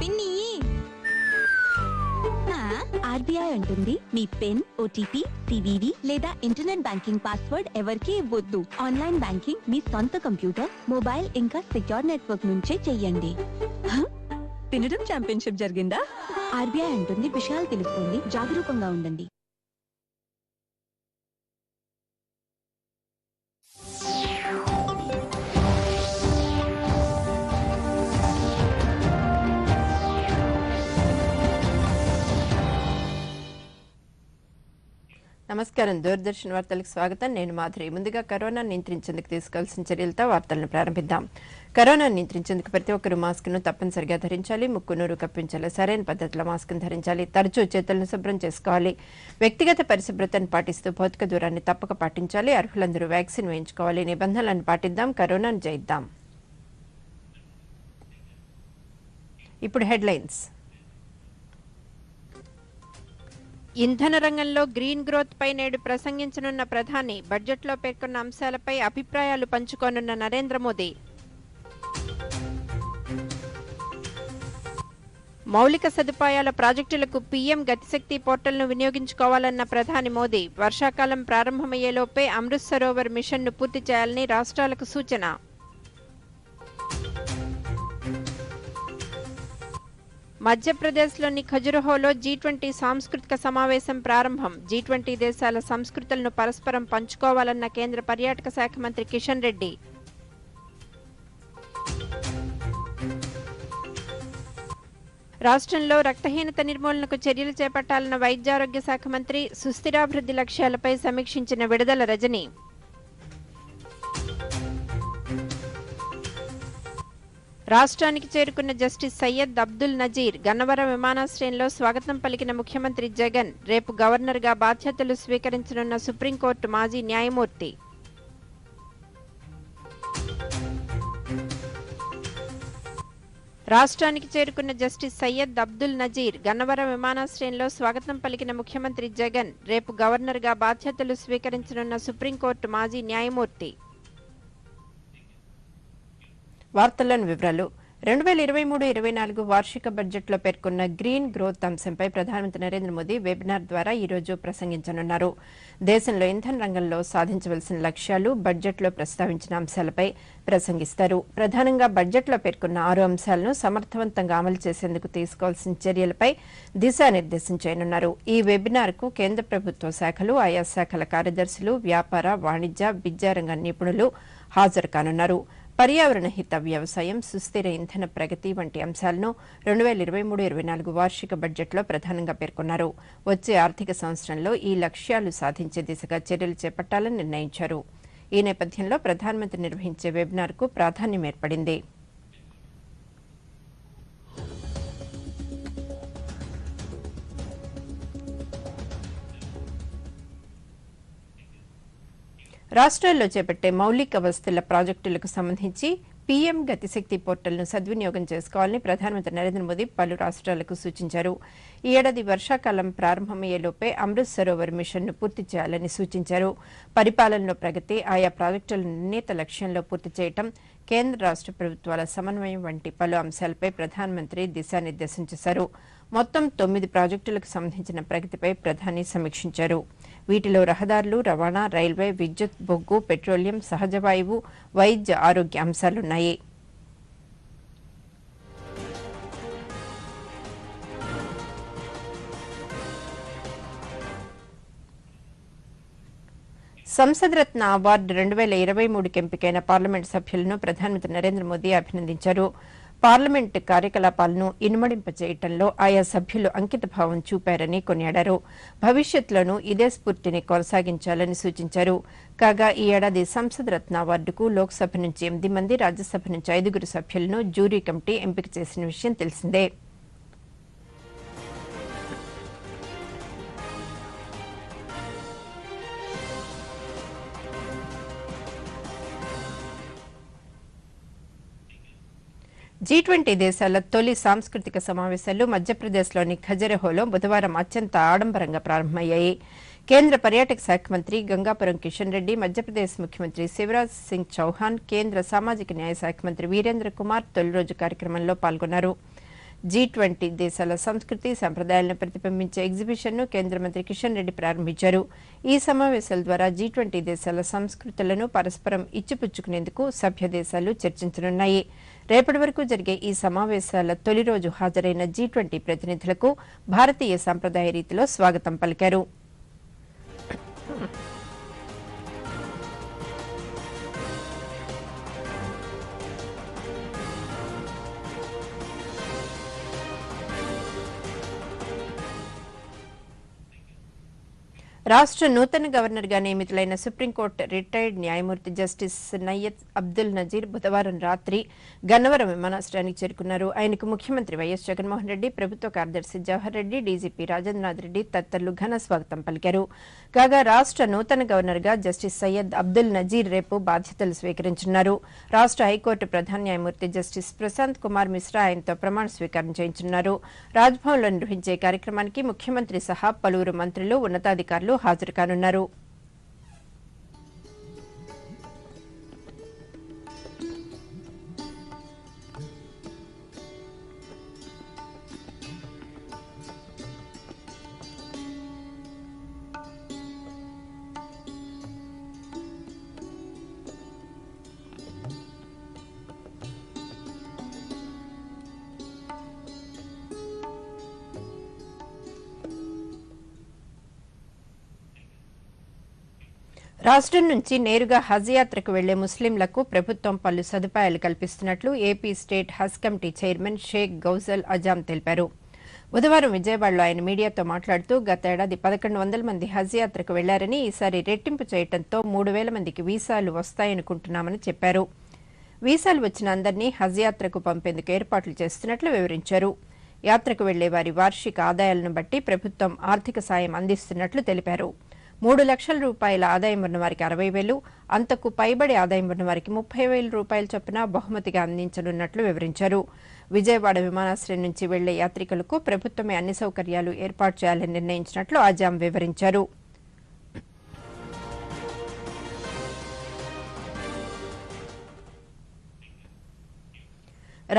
పిన్ని ఆర్బీఐ అంటుంది మీ pin, OTP, CVV లేదా ఇంటర్నెట్ బ్యాంకింగ్ పాస్వర్డ్ ఎవరికీ ఇవ్వొద్దు. ఆన్లైన్ బ్యాంకింగ్ మీ సొంత కంప్యూటర్, మొబైల్ ఇంకా సెక్యూర్ నెట్వర్క్ నుంచే చెయ్యండి. తినడం ఛాంపియన్షిప్ జరిగిందా? ఆర్బీఐ అంటుంది విషయాలు తెలుసుకోండి, జాగరూకంగా ఉండండి. నమస్కారం. దూరదర్శన్ వార్తలకు స్వాగతం. నేను మాధురి. ముందుగా కరోనా నియంత్రించేందుకు తీసుకోవాల్సిన చర్యలతో వార్తలను ప్రారంభిద్దాం. కరోనా నియంత్రించేందుకు ప్రతి ఒక్కరూ మాస్క్ను తప్పనిసరిగా ధరించాలి. ముక్కు, నోరు కప్పించాలి. సరైన పద్ధతిలో మాస్క్ను ధరించాలి. తరచూ చేతులను శుభ్రం చేసుకోవాలి. వ్యక్తిగత పరిశుభ్రతను పాటిస్తూ భౌతిక దూరాన్ని తప్పక పాటించాలి. అర్హులందరూ వ్యాక్సిన్ వేయించుకోవాలి. నిబంధనలను పాటిద్దాం, కరోనాను జయిద్దాం. ఇప్పుడు హెడ్లైన్స్. ఇంధన రంగంలో గ్రీన్ గ్రోత్ పై నేడు ప్రసంగించనున్న ప్రధాని. బడ్జెట్లో పేర్కొన్న అంశాలపై అభిప్రాయాలు పంచుకోనున్న నరేంద్ర మోదీ. మౌలిక సదుపాయాల ప్రాజెక్టులకు పీఎం గతిశక్తి పోర్టల్ను వినియోగించుకోవాలన్న ప్రధాని మోదీ. వర్షాకాలం ప్రారంభమయ్యేలోపే అమృత్ సరోవర్ మిషన్ను పూర్తి చేయాలని రాష్ట్రాలకు సూచన. మధ్యప్రదేశ్లోని ఖజురహోలో G20 సాంస్కృతిక సమావేశం ప్రారంభం. G20 దేశాల సంస్కృతులను పరస్పరం పంచుకోవాలన్న కేంద్ర పర్యాటక శాఖ మంత్రి కిషన్ రెడ్డి. రాష్ట్రంలో రక్తహీనత నిర్మూలనకు చర్యలు చేపట్టాలన్న వైద్యారోగ్య శాఖ మంత్రి. సుస్థిరాభివృద్ధి లక్ష్యాలపై సమీక్షించిన విడుదల రజని. రాష్ట్రానికి చేరుకున్న జస్టిస్ సయ్యద్ అబ్దుల్ నజీర్. గన్నవరం విమానాశ్రయంలో స్వాగతం పలికిన ముఖ్యమంత్రి జగన్. రేపు గవర్నర్గా బాధ్యతలు స్వీకరించనున్న సుప్రీంకోర్టు మాజీ న్యాయమూర్తి. రాష్ట్రానికి చేరుకున్న జస్టిస్ సయ్యద్ అబ్దుల్ నజీర్. గన్నవరం విమానాశ్రయంలో స్వాగతం పలికిన ముఖ్యమంత్రి జగన్. రేపు గవర్నర్గా బాధ్యతలు స్వీకరించనున్న సుప్రీంకోర్టు మాజీ న్యాయమూర్తి. వార్తల్లోని వివరాలు. 2023-24 వార్షిక బడ్జెట్లో పేర్కొన్న గ్రీన్ గ్రోత్ అంశంపై ప్రధానమంత్రి నరేంద్ర మోదీ వెబినార్ ద్వారా ఈరోజు ప్రసంగించనున్నారు. దేశంలో ఇంధన రంగంలో సాధించవలసిన లక్ష్యాలు, బడ్జెట్లో ప్రస్తావించిన అంశాలపై ప్రసంగిస్తారు. ప్రధానంగా బడ్జెట్లో పేర్కొన్న 6 అంశాలను సమర్థవంతంగా అమలు చేసేందుకు తీసుకోవాల్సిన చర్యలపై దిశానిర్దేశం చేయనున్నారు. ఈ వెబినార్కు కేంద్ర ప్రభుత్వ శాఖలు, ఆయా శాఖల కార్యదర్శులు, వ్యాపార, వాణిజ్య, విద్యారంగ నిపుణులు హాజరు కానున్నారు. పర్యావరణ హిత వ్యవసాయం, సుస్థిర ఇంధన ప్రగతి వంటి అంశాలను 2023-24 వార్షిక బడ్జెట్లో ప్రధానంగా పేర్కొన్నారు. వచ్చే ఆర్థిక సంవత్సరంలో ఈ లక్ష్యాలు సాధించే దిశగా చర్యలు చేపట్టాలని నిర్ణయించారు. ఈ నేపథ్యంలో ప్రధానమంత్రి నిర్వహించే వెబినార్కు ప్రాధాన్యం ఏర్పడింది. రాష్ట్రాల్లో చేపట్టే మౌలిక వసతుల ప్రాజెక్టులకు సంబంధించి పీఎం గతిశక్తి పోర్టల్ను సద్వినియోగం చేసుకోవాలని ప్రధానమంత్రి నరేంద్ర మోదీ పలు రాష్ట్రాలకు సూచించారు. ఈ ఏడాది వర్షాకాలం ప్రారంభమయ్యేలోపే అమృత్ సరోవర్ మిషన్ను పూర్తి చేయాలని సూచించారు. పరిపాలనలో ప్రగతి, ఆయా ప్రాజెక్టులను నిర్ణీత లక్ష్యంలో పూర్తి చేయడం, కేంద్ర రాష్ట్ర ప్రభుత్వాల సమన్వయం వంటి పలు అంశాలపై ప్రధానమంత్రి దిశానిర్దేశం చేశారు. మొత్తం 9 ప్రాజెక్టులకు సంబంధించిన ప్రగతిపై ప్రధాని సమీక్షించారు. వీటిలో రహదారులు, రవాణా, రైల్వే, విద్యుత్, బొగ్గు, పెట్రోలియం, సహజ వాయువు, వైద్య ఆరోగ్య అంశాలున్నాయి. సంసద్ రత్న అవార్డు 2023కి ఎంపికైన పార్లమెంటు సభ్యులను ప్రధానమంత్రి నరేంద్ర మోదీ అభినందించారు. పార్లమెంటు కార్యకలాపాలను ఇనుమడింపచేయటంలో ఆయా సభ్యులు అంకితభావం చూపారని కొనియాడారు. భవిష్యత్తులోనూ ఇదే స్ఫూర్తిని కొనసాగించాలని సూచించారు. కాగా ఈ ఏడాది సంసద్ రత్న అవార్డుకు లోక్సభ నుంచి 8 మంది, రాజ్యసభ నుంచి 5 సభ్యులను జ్యూరీ కమిటీ ఎంపిక చేసిన విషయం తెలిసిందే. G20 దేశాల తొలి సాంస్కృతిక సమావేశాలు మధ్యప్రదేశ్లోని ఖజురహోలో బుధవారం అత్యంత ఆడంబరంగా ప్రారంభమయ్యాయి. కేంద్ర పర్యాటక శాఖ మంత్రి గంగాపురం కిషన్ రెడ్డి, మధ్యప్రదేశ్ ముఖ్యమంత్రి శివరాజ్ సింగ్ చౌహాన్, కేంద్ర సామాజిక న్యాయ శాఖ మంత్రి వీరేంద్ర కుమార్ తొలి రోజు కార్యక్రమంలో పాల్గొన్నారు. G20 దేశాల సంస్కృతి సంప్రదాయాలను ప్రతిబింబించే ఎగ్జిబిషన్ను కేంద్ర మంత్రి కిషన్ రెడ్డి ప్రారంభించారు. ఈ సమావేశాల ద్వారా G20 దేశాల సంస్కృతులను పరస్పరం ఇచ్చిపుచ్చుకునేందుకు సభ్య దేశాలు చర్చించనున్నాయి. రేపటి వరకు జరిగే ఈ సమావేశాల తొలి రోజు హాజరైన G20 ప్రతినిధులకు భారతీయ సంప్రదాయ రీతిలో స్వాగతం పలికారు. రాష్ట్ర నూతన గవర్నర్గా నియమితులైన సుప్రీంకోర్టు రిటైర్డ్ న్యాయమూర్తి జస్టిస్ నయ్యద్ అబ్దుల్ నజీర్ బుధవారం రాత్రి గన్నవరం విమానాశ్రయానికి చేరుకున్నారు. ఆయనకు ముఖ్యమంత్రి వైఎస్ జగన్మోహన్ రెడ్డి, ప్రభుత్వ కార్యదర్శి జవహర్ రెడ్డి, డీజీపీ రాజేంద్రనాథ్ రెడ్డి తదితరులు ఘన స్వాగతం పలికారు. కాగా రాష్ట్ర నూతన గవర్నర్గా జస్టిస్ సయ్యద్ అబ్దుల్ నజీర్ రేపు బాధ్యతలు స్వీకరించనున్నారు. రాష్ట్ర హైకోర్టు ప్రధాన న్యాయమూర్తి జస్టిస్ ప్రశాంత్ కుమార్ మిశ్రా ఆయనతో ప్రమాణ స్వీకారం చేయించనున్నారు. రాజ్భవన్లో నిర్వహించే కార్యక్రమానికి ముఖ్యమంత్రి సహా పలువురు మంత్రులు, ఉన్నతాధికారులు హాజరు కానున్నారు. రాష్ట్రం నుంచి నేరుగా హజ్ యాత్రకు వెళ్లే ముస్లింలకు ప్రభుత్వం పలు సదుపాయాలు కల్పిస్తున్నట్లు ఏపీ స్టేట్ హజ్ కమిటీ చైర్మన్ షేక్ గౌజల్ అజాం తెలిపారు. బుధవారం విజయవాడలో ఆయన మీడియాతో మాట్లాడుతూ గత ఏడాది 1100 మంది హజ్ యాత్రకు వెళ్లారని, ఈసారి రెట్టింపు చేయడంతో 3000 మందికి వీసాలు వస్తాయనుకుంటున్నామని చెప్పారు. వీసాలు వచ్చిన అందరినీ హజ్ యాత్రకు పంపేందుకు ఏర్పాట్లు చేస్తున్నట్లు వివరించారు. యాత్రకు వెళ్లే వారి వార్షిక ఆదాయాలను బట్టి ప్రభుత్వం ఆర్థిక సాయం అందిస్తున్నట్లు తెలిపారు. 3 లక్షల రూపాయల ఆదాయం ఉన్న వారికి 60,000, అంతకు పైబడి ఆదాయం ఉన్న వారికి 30,000 రూపాయల చొప్పున బహుమతిగా అందించనున్నట్లు వివరించారు. విజయవాడ విమానాశ్రయం నుంచి వెళ్లే యాత్రికులకు ప్రభుత్వమే అన్ని సౌకర్యాలు ఏర్పాటు చేయాలని నిర్ణయించినట్లు ఆజాం వివరించారు.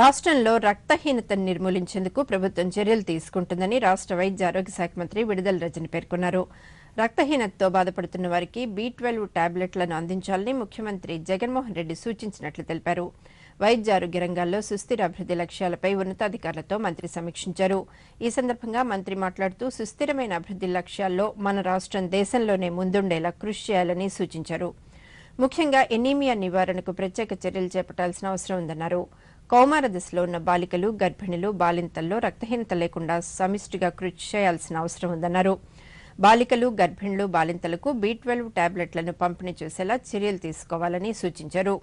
రాష్ట్రంలో రక్తహీనతను నిర్మూలించేందుకు ప్రభుత్వం చర్యలు తీసుకుంటుందని రాష్ట్ర వైద్య ఆరోగ్య శాఖ మంత్రి విడుదల రజని పేర్కొన్నారు. రక్తహీనతతో బాధపడుతున్న వారికి B12 టాబ్లెట్లను అందించాలని ముఖ్యమంత్రి జగన్మోహన్ రెడ్డి సూచించినట్లు తెలిపారు. వైద్య ఆరోగ్య రంగాల్లో సుస్థిర అభివృద్ది లక్ష్యాలపై ఉన్నతాధికారులతో మంత్రి సమీక్షించారు. ఈ సందర్భంగా మంత్రి మాట్లాడుతూ సుస్థిరమైన అభివృద్ది లక్ష్యాల్లో మన రాష్ట్రం దేశంలోనే ముందుండేలా కృషి చేయాలని సూచించారు. ముఖ్యంగా ఎనీమియా నివారణకు ప్రత్యేక చర్యలు చేపట్టాల్సిన అవసరం ఉందన్నారు. కౌమార దశలో ఉన్న బాలికలు, గర్భిణులు, బాలింతల్లో రక్తహీనత లేకుండా సమిష్టిగా కృషి చేయాల్సిన అవసరం ఉందన్నారు. బాలికలు, గర్భిణులు, బాలింతలకు B12 టాబ్లెట్లను పంపిణీ చేసేలా చర్యలు తీసుకోవాలని సూచించారు.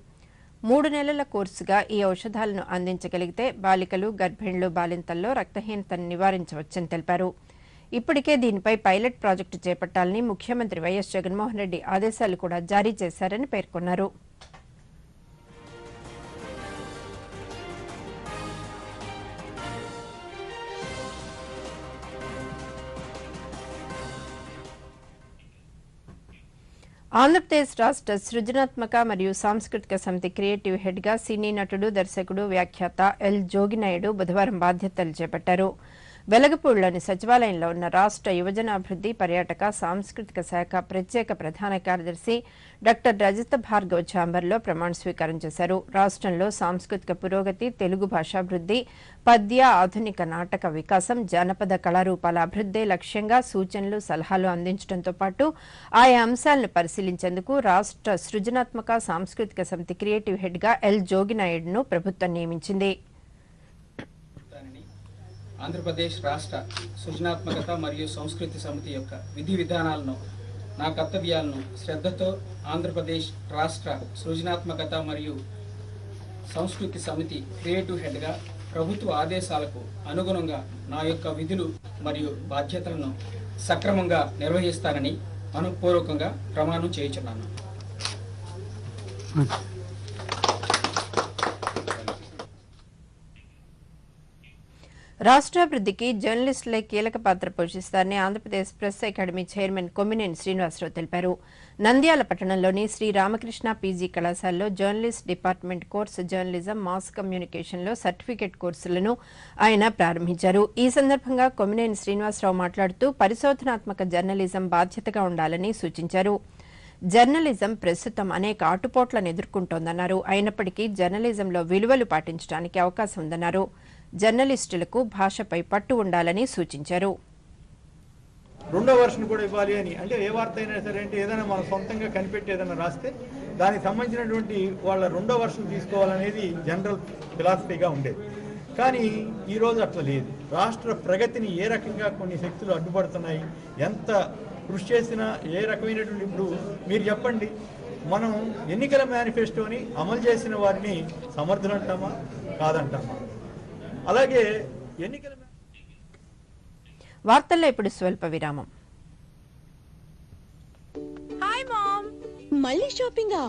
3 నెలల కోర్సుగా ఈ ఔషధాలను అందించగలిగితే బాలికలు, గర్భిణులు, బాలింతల్లో రక్తహీనతను నివారించవచ్చని తెలిపారు. ఇప్పటికే దీనిపై పైలట్ ప్రాజెక్టు చేపట్టాలని ముఖ్యమంత్రి వైఎస్ జగన్మోహన్ రెడ్డి ఆదేశాలు కూడా జారీ చేశారని పేర్కొన్నారు. ఆంధ్రప్రదేశ్ రాష్ట్ర సృజనాత్మక మరియు సాంస్కృతిక సమితి క్రియేటివ్ హెడ్గా సినీ నటుడు, దర్శకుడు, వ్యాఖ్యాత ఎల్ జోగినాయుడు బుధవారం బాధ్యతలు చేపట్టారు. వెలగపూడిలోని సచివాలయంలో ఉన్న రాష్ట్ర యువజనాభివృద్ది, పర్యాటక, సాంస్కృతిక శాఖ ప్రత్యేక ప్రధాన కార్యదర్శి డాక్టర్ రజిత భార్గవ్ ఛాంబర్లో ప్రమాణ స్వీకారం చేశారు. రాష్ట్రంలో సాంస్కృతిక పురోగతి, తెలుగు భాషాభివృద్ది, పద్య, ఆధునిక నాటక వికాసం, జానపద కళారూపాల అభివృద్దే లక్ష్యంగా సూచనలు, సలహాలు అందించడంతో పాటు ఆయా అంశాలను పరిశీలించేందుకు రాష్ట్ర సృజనాత్మక సాంస్కృతిక సమితి క్రియేటివ్ హెడ్గా ఎల్ జోగినాయుడును ప్రభుత్వం నియమించింది. ఆంధ్రప్రదేశ్ రాష్ట్ర సృజనాత్మకత మరియు సంస్కృతి సమితి యొక్క విధి విధానాలను, నా కర్తవ్యాలను శ్రద్ధతో ఆంధ్రప్రదేశ్ రాష్ట్ర సృజనాత్మకత మరియు సంస్కృతి సమితి క్రియేటివ్ హెడ్గా ప్రభుత్వ ఆదేశాలకు అనుగుణంగా నా యొక్క విధులు మరియు బాధ్యతలను సక్రమంగా నిర్వహిస్తానని మనపూర్వకంగా ప్రమాణం చేయుచున్నాను. రాష్ట్రాభివృద్ధికి జర్నలిస్టులే కీలక పాత్ర పోషిస్తారని Andhra Pradesh press academy chairman Kommineni Srinivasa Rao తెలిపారు. నంద్యాల పట్టణంలోని శ్రీ రామకృష్ణ పీజీ కళాశాలలో journalist department course journalism, mass కమ్యూనికేషన్లో సర్టిఫికెట్ కోర్సులను ఆయన ప్రారంభించారు. ఈ సందర్భంగా కొమ్మినేని శ్రీనివాసరావు మాట్లాడుతూ పరిశోధనాత్మక జర్నలిజం బాధ్యతగా ఉండాలని సూచించారు. జర్నలిజం ప్రస్తుతం అనేక ఆటుపోట్లను ఎదుర్కొంటోందన్నారు. అయినప్పటికీ జర్నలిజంలో విలువలు పాటించడానికి అవకాశం ఉందన్నారు. జర్నలిస్టులకు భాషపై పట్టు ఉండాలని సూచించారు. రెండో వర్షన్ కూడా ఇవ్వాలి అని, అంటే ఏ వార్త అయినా సరే అంటే ఏదైనా మనం సొంతంగా కనిపెట్టి ఏదైనా రాస్తే దానికి సంబంధించినటువంటి వాళ్ళ రెండో వర్షన్ తీసుకోవాలనేది జనరల్ ఫిలాసఫీగా ఉండేది. కానీ ఈరోజు అట్లా లేదు. రాష్ట్ర ప్రగతిని ఏ రకంగా కొన్ని శక్తులు అడ్డుపడుతున్నాయి, ఎంత కృషి చేసినా ఏ రకమైనటువంటి, ఇప్పుడు మీరు చెప్పండి, మనం ఎన్నికల మేనిఫెస్టోని అమలు చేసిన వారిని సమర్థులు అంటామా కాదంటామా? అలాగే ఎన్నికల వార్తల్లో ఇప్పుడు స్వల్ప విరామం. హాయ్ మామ్, మళ్ళీ షాపింగా?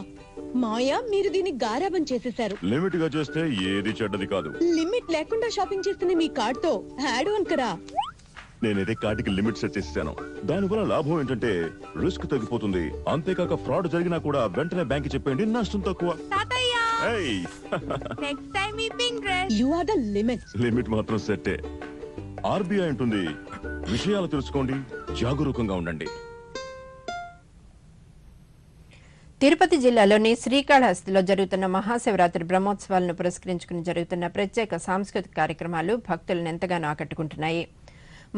మాయా, మీరు దీన్ని గారాబం చేసేశారు. లిమిట్ గా చేస్తే ఏది చెడ్డది కాదు. లిమిట్ లేకుండా షాపింగ్ చేస్తున్న మీ కార్డ్ తో యాడ్ ఆన్ కరా. నేనైతే కార్డుకి లిమిట్ సెట్ చేసేసాను. దానివల్ల లాభం ఏంటంటే రిస్క్ తగ్గిపోతుంది. అంతేకాక ఫ్రాడ్ జరిగినా కూడా వెంటనే బ్యాంక్ చెప్పండి, నష్టం తక్కువ. లిమిట్ మాత్రం సెట్టే. ఆర్బీఐ అంటుంది, విషయాలు తెలుసుకోండి, జాగరూకంగా ఉండండి. తిరుపతి జిల్లాలోని శ్రీకాళహస్తిలో జరుగుతున్న మహాశివరాత్రి బ్రహ్మోత్సవాలను పురస్కరించుకుని జరుగుతున్న ప్రత్యేక సాంస్కృతిక కార్యక్రమాలు భక్తులను ఎంతగానో ఆకట్టుకుంటున్నాయి.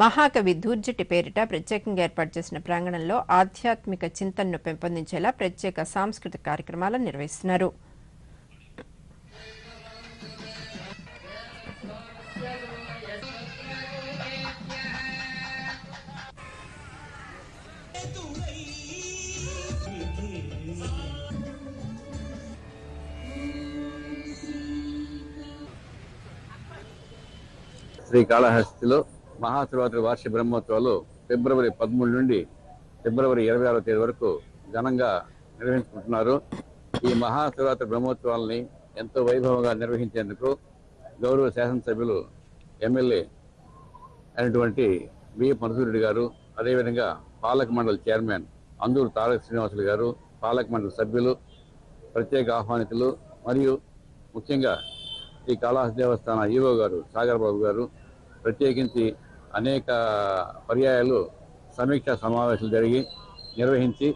మహాకవి దూర్జటి పేరిట ప్రత్యేకంగా ఏర్పాటు చేసిన ప్రాంగణంలో ఆధ్యాత్మిక చింతనను పెంపొందించేలా ప్రత్యేక సాంస్కృతిక కార్యక్రమాలను నిర్వహిస్తున్నారు. శ్రీకాళహస్తిలో మహాశివరాత్రి వార్షిక బ్రహ్మోత్సవాలు ఫిబ్రవరి 13 నుండి ఫిబ్రవరి 26వ తేదీ వరకు ఘనంగా నిర్వహించుకుంటున్నారు. ఈ మహాశివరాత్రి బ్రహ్మోత్సవాలని ఎంతో వైభవంగా నిర్వహించేందుకు గౌరవ శాసనసభ్యులు ఎమ్మెల్యే అయినటువంటి వి మధుసూరెడ్డి గారు, అదేవిధంగా పాలక మండలి చైర్మన్ అందూరు తారక శ్రీనివాసులు గారు, పాలక మండలి సభ్యులు, ప్రత్యేక ఆహ్వానితులు మరియు ముఖ్యంగా శ్రీ కాళహస్తి దేవస్థాన ఈవో గారు సాగర్ బాబు గారు ప్రత్యేకించి అనేక పర్యాయాలు సమీక్షా సమావేశాలు నిర్వహించి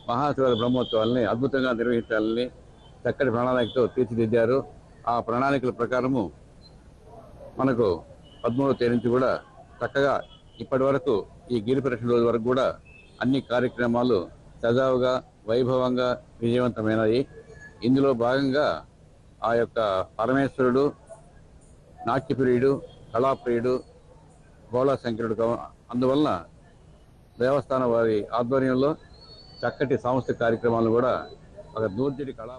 మహాశివరాత్రి బ్రహ్మోత్సవాలని అద్భుతంగా నిర్వహించాలని చక్కటి ప్రణాళికతో తీర్చిదిద్దారు. ఆ ప్రణాళికల ప్రకారము మనకు 13వ తేదీ నుంచి కూడా చక్కగా ఇప్పటి వరకు ఈ గిరి ప్రదక్షిణ రోజు వరకు కూడా అన్ని కార్యక్రమాలు సజావుగా వైభవంగా విజయవంతమైనవి. ఇందులో భాగంగా ఆ యొక్క పరమేశ్వరుడు, నాట్యప్రియుడు, కళాప్రియుడు, గోళా శంకరుడు, అందువలన దేవస్థాన వారి ఆధ్వర్యంలో చక్కటి సాంస్కృతిక కార్యక్రమాలు కూడా ఒక దూర్జటి కళా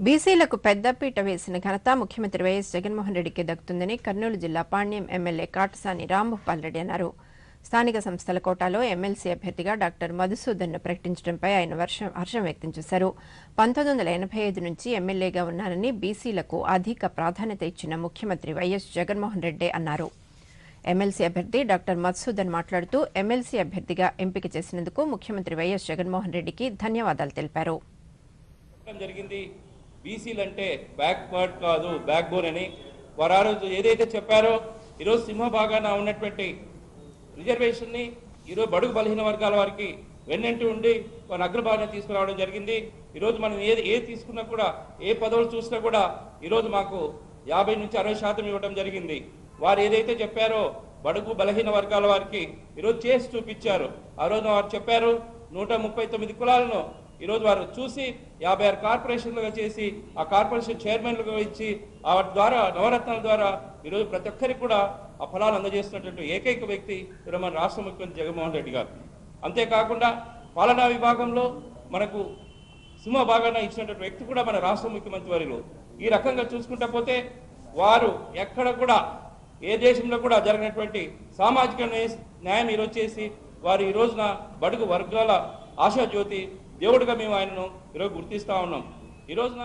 బీసీలకు పెద్దపీట వేసిన ఘనత ముఖ్యమంత్రి వైఎస్ జగన్మోహన్ రెడ్డికి దక్కుతుందని కర్నూలు జిల్లా పాణ్యం ఎమ్మెల్యే కాటసాని రాంభూపాల్ రెడ్డి అన్నారు. స్థానిక సంస్థల కోటాలో ఎమ్మెల్సీ అభ్యర్థిగా డాక్టర్ మధుసూదన్ను ప్రకటించడంపై ఆయన హర్షం వ్యక్తం చేశారు. 1985 నుంచి ఎమ్మెల్యేగా ఉన్నారని, బీసీలకు అధిక ప్రాధాన్యత ఇచ్చిన ముఖ్యమంత్రి వైఎస్ జగన్మోహన్ రెడ్డి అన్నారు. ఎమ్మెల్సీ అభ్యర్థి డాక్టర్ మధుసూదన్ మాట్లాడుతూ ఎమ్మెల్సీ అభ్యర్థిగా ఎంపిక చేసినందుకు ముఖ్యమంత్రి వైఎస్ జగన్మోహన్ రెడ్డికి ధన్యవాదాలు తెలిపారు. బీసీలంటే బ్యాక్వర్డ్ కాదు, బ్యాక్ బోన్ అని వారు ఆ రోజు ఏదైతే చెప్పారో, ఈరోజు సింహభాగాన ఉన్నటువంటి రిజర్వేషన్ని ఈరోజు బడుగు బలహీన వర్గాల వారికి వెన్నంటి ఉండి వారి అగ్రభాగాన్ని తీసుకురావడం జరిగింది. ఈరోజు మనం ఏది తీసుకున్నా కూడా, ఏ పదవులు చూసినా కూడా ఈరోజు మాకు 50 నుంచి 60% ఇవ్వడం జరిగింది. వారు ఏదైతే చెప్పారో బడుగు బలహీన వర్గాల వారికి ఈరోజు చేసి చూపించారు. ఆ రోజు వారు చెప్పారు 139 కులాలను ఈరోజు వారు చూసి 56 కార్పొరేషన్లుగా చేసి ఆ కార్పొరేషన్ చైర్మన్లుగా ఇచ్చి వాటి ద్వారా నవరత్నాల ద్వారా ఈరోజు ప్రతి ఒక్కరికి కూడా ఆ ఫలాలు అందజేస్తున్నటువంటి ఏకైక వ్యక్తి ఈరోజు మన రాష్ట్ర ముఖ్యమంత్రి జగన్మోహన్ రెడ్డి గారు. అంతేకాకుండా పాలనా విభాగంలో మనకు సింహభాగాన ఇచ్చినటువంటి వ్యక్తి కూడా మన రాష్ట్ర ముఖ్యమంత్రి వారిలో. ఈ రకంగా చూసుకుంటా పోతే వారు ఎక్కడ కూడా ఏ దేశంలో కూడా జరిగినటువంటి సామాజిక న్యాయం ఈరోజు చేసి వారు ఈ రోజున బడుగు వర్గాల ఆశాజ్యోతి దేవుడిగా మేము ఆయనను ఈరోజు గుర్తిస్తా ఉన్నాం. ఈ రోజున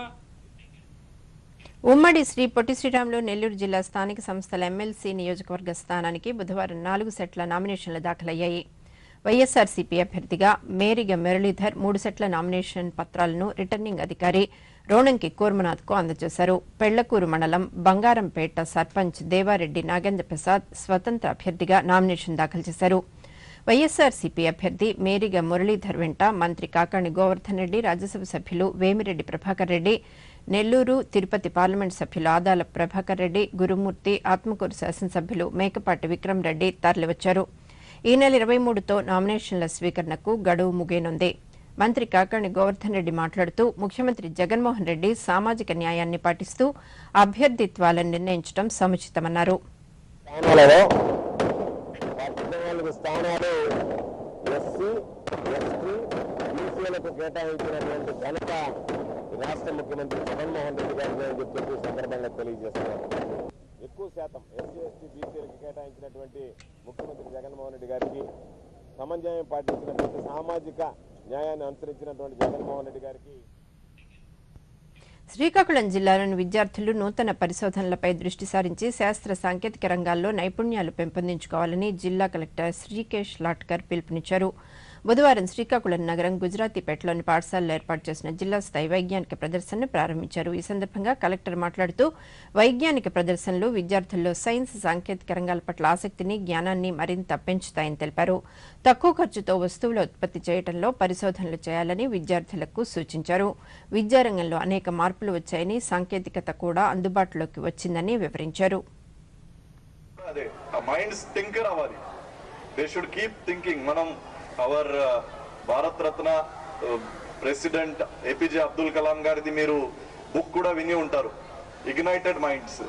ఉమ్మడి శ్రీ పొట్టి శ్రీరాములు నెల్లూరు జిల్లా స్థానిక సంస్థల ఎమ్మెల్సీ నియోజకవర్గ స్థానానికి బుధవారం 4 సెట్ల నామినేషన్లు దాఖలయ్యాయి. వైఎస్సార్సీపీ అభ్యర్థిగా మేరిగ మురళీధర్ 3 సెట్ల నామినేషన్ పత్రాలను రిటర్నింగ్ అధికారి రోణంకి కూర్మనాథ్కు అందజేశారు. పెళ్లకూరు మండలం బంగారంపేట సర్పంచ్ దేవారెడ్డి నాగేంద్ర ప్రసాద్ స్వతంత్ర అభ్యర్థిగా నామినేషన్ దాఖలు చేశారు. వైఎస్సార్సీపీ అభ్యర్థి మేరిగ మురళీధర్ వెంట మంత్రి కాకాణి గోవర్ధన్ రెడ్డి, రాజ్యసభ సభ్యులు వేమిరెడ్డి ప్రభాకర్ రెడ్డి, నెల్లూరు తిరుపతి పార్లమెంటు సభ్యులు ఆదాల ప్రభాకర్ రెడ్డి, గురుమూర్తి, ఆత్మకూరు శాసనసభ్యులు మేకపాటి విక్రమ్ రెడ్డి తరలివచ్చారు. ఈ నెల 23తో నామినేషన్ల స్వీకరణకు గడువు ముగియనుంది. మంత్రి కాకాణి గోవర్ధన్ రెడ్డి మాట్లాడుతూ ముఖ్యమంత్రి జగన్మోహన్ రెడ్డి సామాజిక న్యాయాన్ని పాటిస్తూ అభ్యర్థిత్వాలను నిర్ణయించడం సముచితమన్నారు. స్థానాలు ఎస్సీ, ఎస్టీ, బీసీలకు కేటాయించినటువంటి ఘనత రాష్ట్ర ముఖ్యమంత్రి జగన్మోహన్ రెడ్డి గారికి అని చెప్పి సందర్భంగా తెలియజేస్తున్నారు. ఎక్కువ శాతం ఎస్సీ, ఎస్టీ, బీసీలకు కేటాయించినటువంటి ముఖ్యమంత్రి జగన్మోహన్ రెడ్డి గారికి, సమన్వయం పాటించినటువంటి సామాజిక న్యాయాన్ని అనుసరించినటువంటి జగన్మోహన్ రెడ్డి గారికి. శ్రీకాకుళం జిల్లాలోని విద్యార్థులు నూతన పరిశోధనలపై దృష్టి సారించి శాస్త్ర సాంకేతిక రంగాల్లో నైపుణ్యాలు పెంపొందించుకోవాలని జిల్లా కలెక్టర్ శ్రీకేష్ లాట్కర్ పిలుపునిచ్చారు. బుధవారం శ్రీకాకుళం నగరం గుజరాతీపేటలోని పాఠశాలలో ఏర్పాటు చేసిన జిల్లా స్థాయి వైజ్ఞానిక ప్రదర్శనను ప్రారంభించారు. ఈ సందర్భంగా కలెక్టర్ మాట్లాడుతూ వైజ్ఞానిక ప్రదర్శనలు విద్యార్థుల్లో సైన్స్ సాంకేతిక రంగాల పట్ల ఆసక్తిని, జ్ఞానాన్ని మరింత పెంచుతాయని తెలిపారు. తక్కువ ఖర్చుతో వస్తువుల ఉత్పత్తి చేయడంలో పరిశోధనలు చేయాలని విద్యార్థులకు సూచించారు. విద్యారంగంలో అనేక మార్పులు వచ్చాయని, సాంకేతికత కూడా అందుబాటులోకి వచ్చిందని వివరించారు. అవర్ భారత్ రత్న ప్రెసిడెంట్ ఏపీజే అబ్దుల్ కలాం గారిది మీరు బుక్ కూడా విని ఉంటారు, ఇగ్నైటెడ్ మైండ్స్.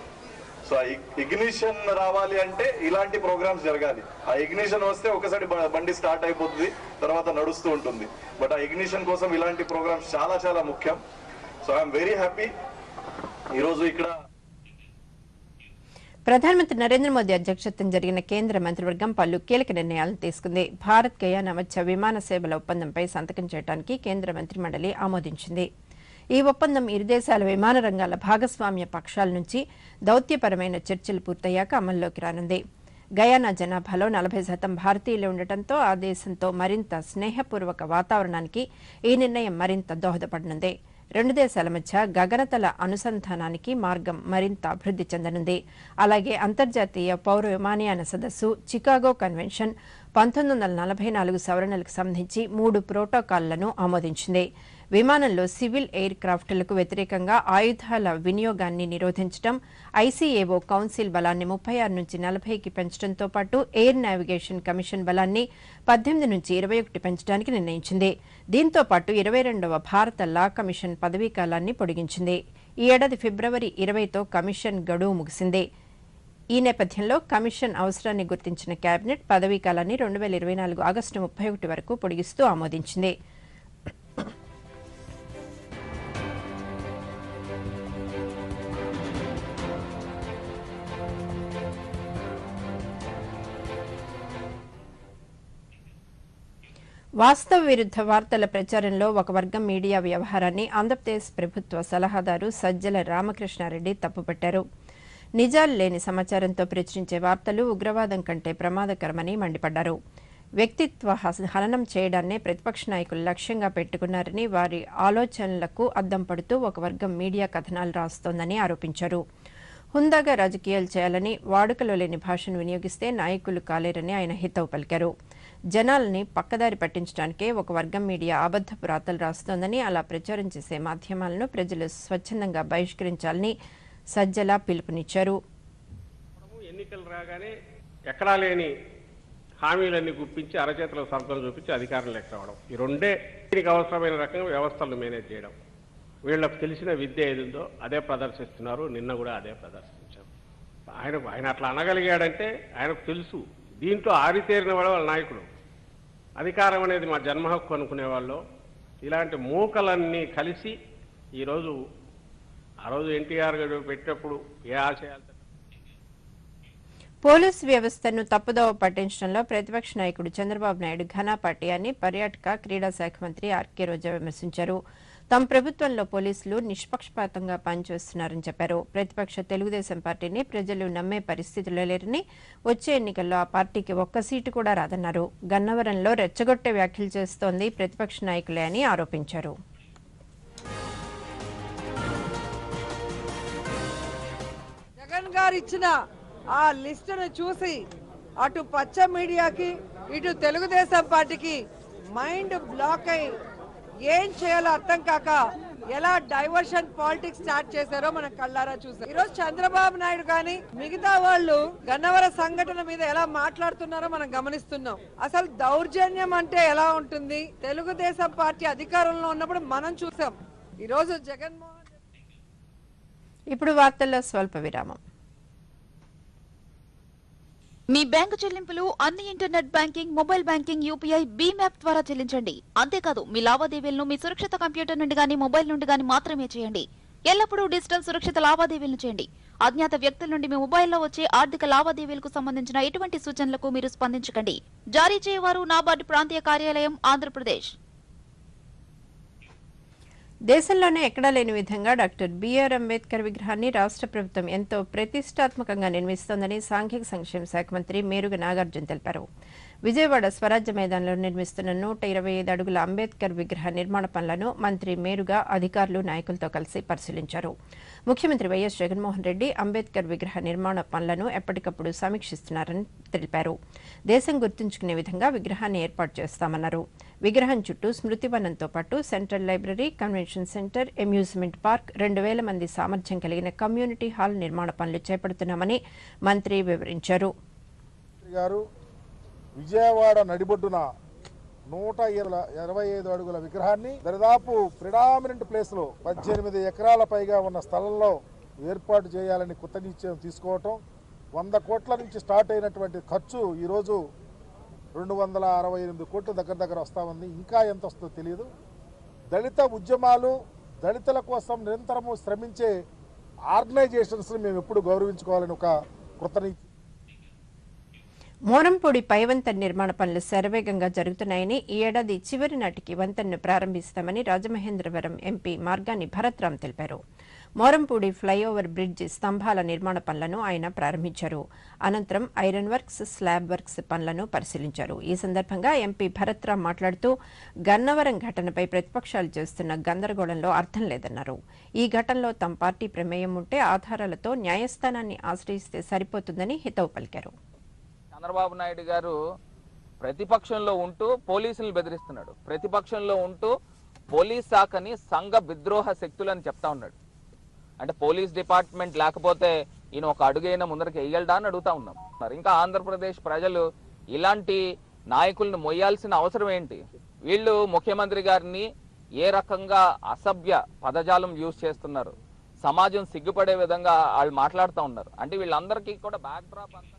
సో ఆ ఇగ్నిషన్ రావాలి అంటే ఇలాంటి ప్రోగ్రామ్స్ జరగాలి. ఆ ఇగ్నిషన్ వస్తే ఒకసారి బండి స్టార్ట్ అయిపోతుంది, తర్వాత నడుస్తూ ఉంటుంది. బట్ ఆ ఇగ్నిషన్ కోసం ఇలాంటి ప్రోగ్రామ్స్ చాలా చాలా ముఖ్యం. సో ఐఎమ్ వెరీ హ్యాపీ ఈరోజు ఇక్కడ ప్రధానమంత్రి నరేంద్ర మోదీ అధ్యక్షతన జరిగిన కేంద్ర మంత్రివర్గం పలు కీలక నిర్ణయాలను తీసుకుంది. భారత్ గయానా మధ్య విమాన సేవల ఒప్పందంపై సంతకం చేయడానికి కేంద్ర మంత్రిమండలి ఆమోదించింది. ఈ ఒప్పందం ఇరు దేశాల విమాన రంగాల భాగస్వామ్య పక్షాల నుంచి దౌత్యపరమైన చర్చలు పూర్తయ్యాక అమల్లోకి రానుంది. గయానా జనాభాలో 40% భారతీయులు ఉండటంతో ఆ దేశంతో మరింత స్నేహపూర్వక వాతావరణానికి ఈ నిర్ణయం మరింత దోహదపడనుంది. రెండు దేశాల మధ్య గగనతల అనుసంధానానికి మార్గం మరింత అభివృద్ది చెందనుంది. అలాగే అంతర్జాతీయ పౌర విమానయాన సదస్సు, చికాగో కన్వెన్షన్, 1944 సవరణలకు సంబంధించి 3 ప్రోటోకాల్లను ఆమోదించింది. విమానంలో సివిల్ ఎయిర్ క్రాఫ్ట్లకు వ్యతిరేకంగా ఆయుధాల వినియోగాన్ని నిరోధించడం, ఐసీఏఓ కౌన్సిల్ బలాన్ని 36 నుంచి 40కి పెంచడంతో పాటు ఎయిర్ నావిగేషన్ కమిషన్ బలాన్ని 18 నుంచి 21 పెంచడానికి నిర్ణయించింది. దీంతో పాటు 22వ భారత లా కమిషన్ పదవీ కాలాన్ని పొడిగించింది. ఈ ఏడాది ఫిబ్రవరి 20తో కమిషన్ గడువు ముగిసింది. ఈ నేపథ్యంలో కమిషన్ అవసరాన్ని గుర్తించిన కేబినెట్ పదవీ కాలాన్ని 2024 ఆగస్టు 31 వరకు పొడిగిస్తూ ఆమోదించింది. వాస్తవ విరుద్ధ వార్తల ప్రచారంలో ఒక వర్గం మీడియా వ్యవహారాన్ని ఆంధ్రప్రదేశ్ ప్రభుత్వ సలహాదారు సజ్జల రామకృష్ణారెడ్డి తప్పుపట్టారు. నిజాలు లేని సమాచారంతో ప్రచురించే వార్తలు ఉగ్రవాదం కంటే ప్రమాదకరమని మండిపడ్డారు. వ్యక్తిత్వ హననం చేయడాన్నే ప్రతిపక్ష నాయకులు లక్ష్యంగా పెట్టుకున్నారని, వారి ఆలోచనలకు అద్దం పడుతూ ఒక వర్గం మీడియా కథనాలు రాస్తోందని ఆరోపించారు. హుందాగా రాజకీయాలు చేయాలని, వాడుకలో లేని భాషను వినియోగిస్తే నాయకులు కాలేరని ఆయన హితవు పలికారు. జనాల్ని పక్కదారి పట్టించడానికే ఒక వర్గం మీడియా అబద్దపు రాతలు రాస్తోందని, అలా ప్రచారం చేసే మాధ్యమాలను ప్రజలు స్వచ్ఛందంగా బహిష్కరించాలని సజ్జల పిలుపునిచ్చారు. ఎన్నికలు రాగానే ఎక్కడా లేని హామీలన్నీ గుప్పించి అరచేతిలో సంతలు చూపించి అధికారం రావడం, ఈ రెండే దీనికి అవసరమైన రకంగా వ్యవస్థలను మేనేజ్ చేయడం. వీళ్ళకు తెలిసిన విద్య ఏదిందో అదే ప్రదర్శిస్తున్నారు. నిన్న కూడా అదే ప్రదర్శించారు. ఆయన అట్లా అనగలిగాడంటే ఆయనకు తెలుసు. దీంట్లో ఆరితేరిన వాళ్ళ నాయకుడు. అధికారం అనేది మా జన్మ హక్కు అనుకునే వాళ్ళు ఇలాంటి మూకలన్నీ కలిసి ఈరోజు ఆ రోజు ఎన్టీఆర్ గారు పెట్టినప్పుడు ఏ ఆశయాలు. పోలీసు వ్యవస్థను తప్పుదోవ పట్టించడంలో ప్రతిపక్ష నాయకుడు చంద్రబాబు నాయుడు ఘనపాటి అని పర్యాటక క్రీడా శాఖ మంత్రి ఆర్కే రోజా విమర్శించారు. తమ ప్రభుత్వంలో పోలీసులు నిష్పక్షపాతంగా పనిచేస్తున్నారని చెప్పారు. ప్రతిపక్ష తెలుగుదేశం పార్టీని ప్రజలు నమ్మే పరిస్థితిలో లేరని, వచ్చే ఎన్నికల్లో ఆ పార్టీకి ఒక్క సీటు కూడా రాదన్నారు. గన్నవరంలో రెచ్చగొట్టే వ్యాఖ్యలు చేస్తోంది ప్రతిపక్ష నాయకులే అని ఆరోపించారు. జగన్ గారు ఇచ్చిన ఆ లిస్టును చూసి అటు పచ్చ మీడియాకి ఇటు తెలుగుదేశం పార్టీకి మైండ్ బ్లాక్ అయి ఏం చేయాలో అర్థం కాక ఎలా డైవర్షన్ పాలిటిక్స్ స్టార్ట్ చేశారో మనం కళ్ళారా చూసాం. ఈరోజు చంద్రబాబు నాయుడు కానీ మిగతా వాళ్ళు గన్నవర సంఘటన మీద ఎలా మాట్లాడుతున్నారో మనం గమనిస్తున్నాం. అసలు దౌర్జన్యం అంటే ఎలా ఉంటుంది తెలుగుదేశం పార్టీ అధికారంలో ఉన్నప్పుడు మనం చూసాం. ఈరోజు జగన్మోహన్ ఇప్పుడు వార్తల్లో స్వల్ప విరామం. మీ బ్యాంకు చెల్లింపులు అన్ని internet banking, mobile banking, UPI, BHIM app ద్వారా చెల్లించండి. అంతేకాదు మీ లావాదేవీలను మీ సురక్షిత కంప్యూటర్ నుండి గానీ మొబైల్ నుండి గానీ మాత్రమే చేయండి. ఎల్లప్పుడూ డిజిటల్ సురక్షిత లావాదేవీలను చేయండి. అజ్ఞాత వ్యక్తుల నుండి మీ మొబైల్లో వచ్చే ఆర్థిక లావాదేవీలకు సంబంధించిన ఎటువంటి సూచనలకు మీరు స్పందించకండి. జారీ చేయవారు నాబార్డు ప్రాంతీయ కార్యాలయం, ఆంధ్రప్రదేశ్. దేశంలోనే ఎక్కడా లేని విధంగా డాక్టర్ బిఆర్ అంబేద్కర్ విగ్రహాన్ని రాష్ట్ర ప్రభుత్వం ఎంతో ప్రతిష్టాత్మకంగా నిర్మిస్తోందని సాంఘిక సంక్షేమ శాఖ మంత్రి మేరుగ నాగార్జున తెలిపారు. విజయవాడ స్వరాజ్య మైదానంలో నిర్మిస్తున్న 125 అడుగుల అంబేద్కర్ విగ్రహ నిర్మాణ పనులను మంత్రి మేరుగా అధికారులు, నాయకులతో కలిసి పరిశీలించారు. ముఖ్యమంత్రి వైఎస్ జగన్మోహన్ రెడ్డి అంబేద్కర్ విగ్రహ నిర్మాణ పనులను ఎప్పటికప్పుడు సమీక్షిస్తున్నారని తెలిపారు. దేశం గుర్తుంచుకునే విధంగా విగ్రహాన్ని ఏర్పాటు చేస్తామన్నారు. విగ్రహం చుట్టూ స్మృతివనంతో పాటు central library, convention centre, amusement park, 2000 మంది సామర్థ్యం కలిగిన కమ్యూనిటీ హాల్ నిర్మాణ పనులు చేపడుతున్నామని మంత్రి వివరించారు. విజయవాడ నడిబొడ్డున 125 అడుగుల విగ్రహాన్ని దాదాపు ప్రిడామినెంట్ ప్లేస్ లో 18 ఎకరాల పైగా ఉన్న స్థలంలో ఏర్పాటు చేయాలని కొత్త నిశ్చయం తీసుకోవటం, 100 కోట్ల నుంచి స్టార్ట్ అయినటువంటి ఖర్చు ఈరోజు 268 కోట్ల దగ్గర వస్తా ఉంది. ఇంకా ఎంత వస్తుందో తెలియదు. దళిత ఉద్యమాలు, దళితుల కోసం నిరంతరము శ్రమించే ఆర్గనైజేషన్స్ మేము ఎప్పుడు గౌరవించుకోవాలని ఒక కొత్త నీతి. మోరంపూడి పైవంతెన నిర్మాణ పనులు శరవేగంగా జరుగుతున్నాయని, ఈ ఏడాది చివరి నాటికి వంతెనను ప్రారంభిస్తామని రాజమహేంద్రవరం ఎంపీ మార్గాని భరత్రాం తెలిపారు. మోరంపూడి ఫ్లైఓవర్ బ్రిడ్జి స్తంభాల నిర్మాణ పనులను ఆయన ప్రారంభించారు. అనంతరం ఐరన్ వర్క్స్, స్లాబ్ వర్క్స్ పనులను పరిశీలించారు. ఈ సందర్భంగా ఎంపీ భరత్రాం మాట్లాడుతూ గన్నవరం ఘటనపై ప్రతిపక్షాలు చేస్తున్న గందరగోళంలో అర్థం లేదన్నారు. ఈ ఘటనలో తమ పార్టీ ప్రమేయం ఉంటే ఆధారాలతో న్యాయస్థానాన్ని ఆశ్రయిస్తే సరిపోతుందని హితవు పలికారు. చంద్రబాబు నాయుడు గారు ప్రతిపక్షంలో ఉంటూ పోలీసులను బెదిరిస్తున్నాడు. ప్రతిపక్షంలో ఉంటూ పోలీస్ శాఖని సంఘ విద్రోహ శక్తులని చెప్తా ఉన్నాడు. అంటే పోలీస్ డిపార్ట్మెంట్ లేకపోతే ఈయన ఒక అడుగైనా ముందరికి వేయగలడా అని అడుగుతా ఉన్నాం. ఇంకా ఆంధ్రప్రదేశ్ ప్రజలు ఇలాంటి నాయకులను మొయ్యాల్సిన అవసరం ఏంటి? వీళ్ళు ముఖ్యమంత్రి గారిని ఏ రకంగా అసభ్య పదజాలం యూజ్ చేస్తున్నారు, సమాజం సిగ్గుపడే విధంగా వాళ్ళు మాట్లాడుతూ ఉన్నారు. అంటే వీళ్ళందరికీ కూడా బ్యాక్ డ్రాప్ అంతా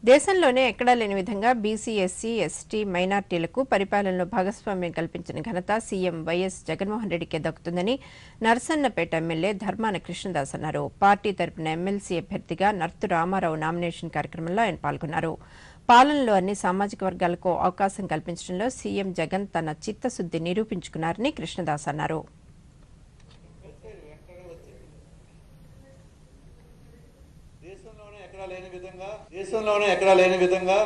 దేశంలోనే ఎక్కడా లేని విధంగా బీసీ, ఎస్సీ, ఎస్టీ, మైనార్టీలకు పరిపాలనలో భాగస్వామ్యం కల్పించిన ఘనత సీఎం వైఎస్ జగన్మోహన్ రెడ్డికే దక్కుతుందని నర్సన్నపేట ఎమ్మెల్యే ధర్మాన కృష్ణదాస్ అన్నారు. పార్టీ తరపున ఎమ్మెల్సీ అభ్యర్థిగా నర్తు రామారావు నామినేషన్ కార్యక్రమంలో ఆయన పాల్గొన్నారు. పాలనలో అన్ని సామాజిక వర్గాలకు అవకాశం కల్పించడంలో సీఎం జగన్ తన చిత్తశుద్ది నిరూపించుకున్నారని కృష్ణదాస్ అన్నారు. దేశంలోనే ఎక్కడా లేని విధంగా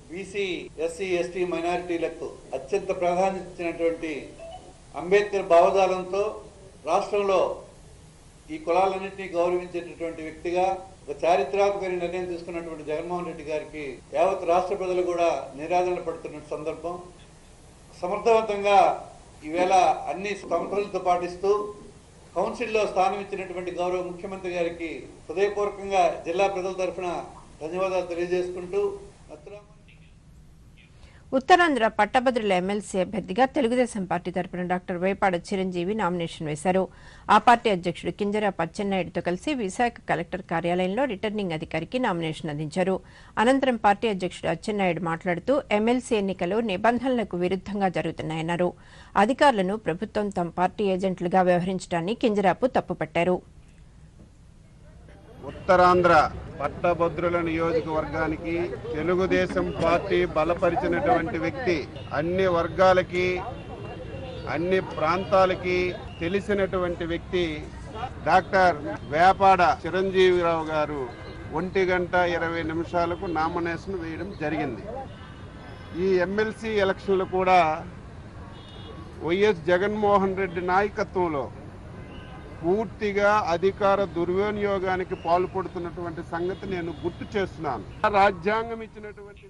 బీసీ, ఎస్సీ, ఎస్టీ, మైనారిటీలకు అత్యంత ప్రాధాన్యత ఇచ్చినటువంటి అంబేద్కర్ భావజాలంతో రాష్ట్రంలో ఈ కులాలన్నింటినీ గౌరవించేటటువంటి వ్యక్తిగా ఒక చారిత్రాత్మక నిర్ణయం తీసుకున్నటువంటి జగన్మోహన్ రెడ్డి గారికి యావత్ రాష్ట్ర ప్రజలు కూడా నిరాదరణ పడుతున్న సందర్భం. సమర్థవంతంగా ఈవేళ అన్ని సమతులతో పాటిస్తూ కౌన్సిల్లో స్థానం ఇచ్చినటువంటి గౌరవ ముఖ్యమంత్రి గారికి హృదయపూర్వకంగా జిల్లా ప్రజల తరఫున ధన్యవాదాలు తెలియజేసుకుంటూ ఉత్తరాంధ్ర పట్టభద్రుల ఎమ్మెల్సీ అభ్యర్థిగా తెలుగుదేశం పార్టీ తరపున డాక్టర్ వేపాడ చిరంజీవి నామినేషన్ వేశారు. ఆ పార్టీ అధ్యక్షుడు కింజరాపు అచ్చెన్నాయుడుతో కలిసి విశాఖ కలెక్టర్ కార్యాలయంలో రిటర్నింగ్ అధికారికి నామినేషన్ అందించారు. అనంతరం పార్టీ అధ్యక్షుడు అచ్చెన్నాయుడు మాట్లాడుతూ ఎమ్మెల్సీ ఎన్నికలు నిబంధనలకు విరుద్ధంగా జరుగుతున్నాయన్నారు. అధికారులను ప్రభుత్వం తమ పార్టీ ఏజెంట్లుగా వ్యవహరించడాన్ని కింజరాపు తప్పుపట్టారు. ఉత్తరాంధ్ర పట్టభద్రుల నియోజకవర్గానికి తెలుగుదేశం పార్టీ బలపరిచినటువంటి వ్యక్తి, అన్ని వర్గాలకి అన్ని ప్రాంతాలకి తెలిసినటువంటి వ్యక్తి డాక్టర్ వేపాడ చిరంజీవిరావు గారు 1:20 నామినేషన్ వేయడం జరిగింది. ఈ ఎమ్మెల్సీ ఎలక్షన్లు కూడా వైఎస్ జగన్మోహన్ రెడ్డి నాయకత్వంలో పూర్తిగా అధికార దుర్వినియోగానికి పాల్పడుతున్నటువంటి సంగతి నేను గుర్తు చేస్తున్నాను. రాజ్యాంగం ఇచ్చినటువంటి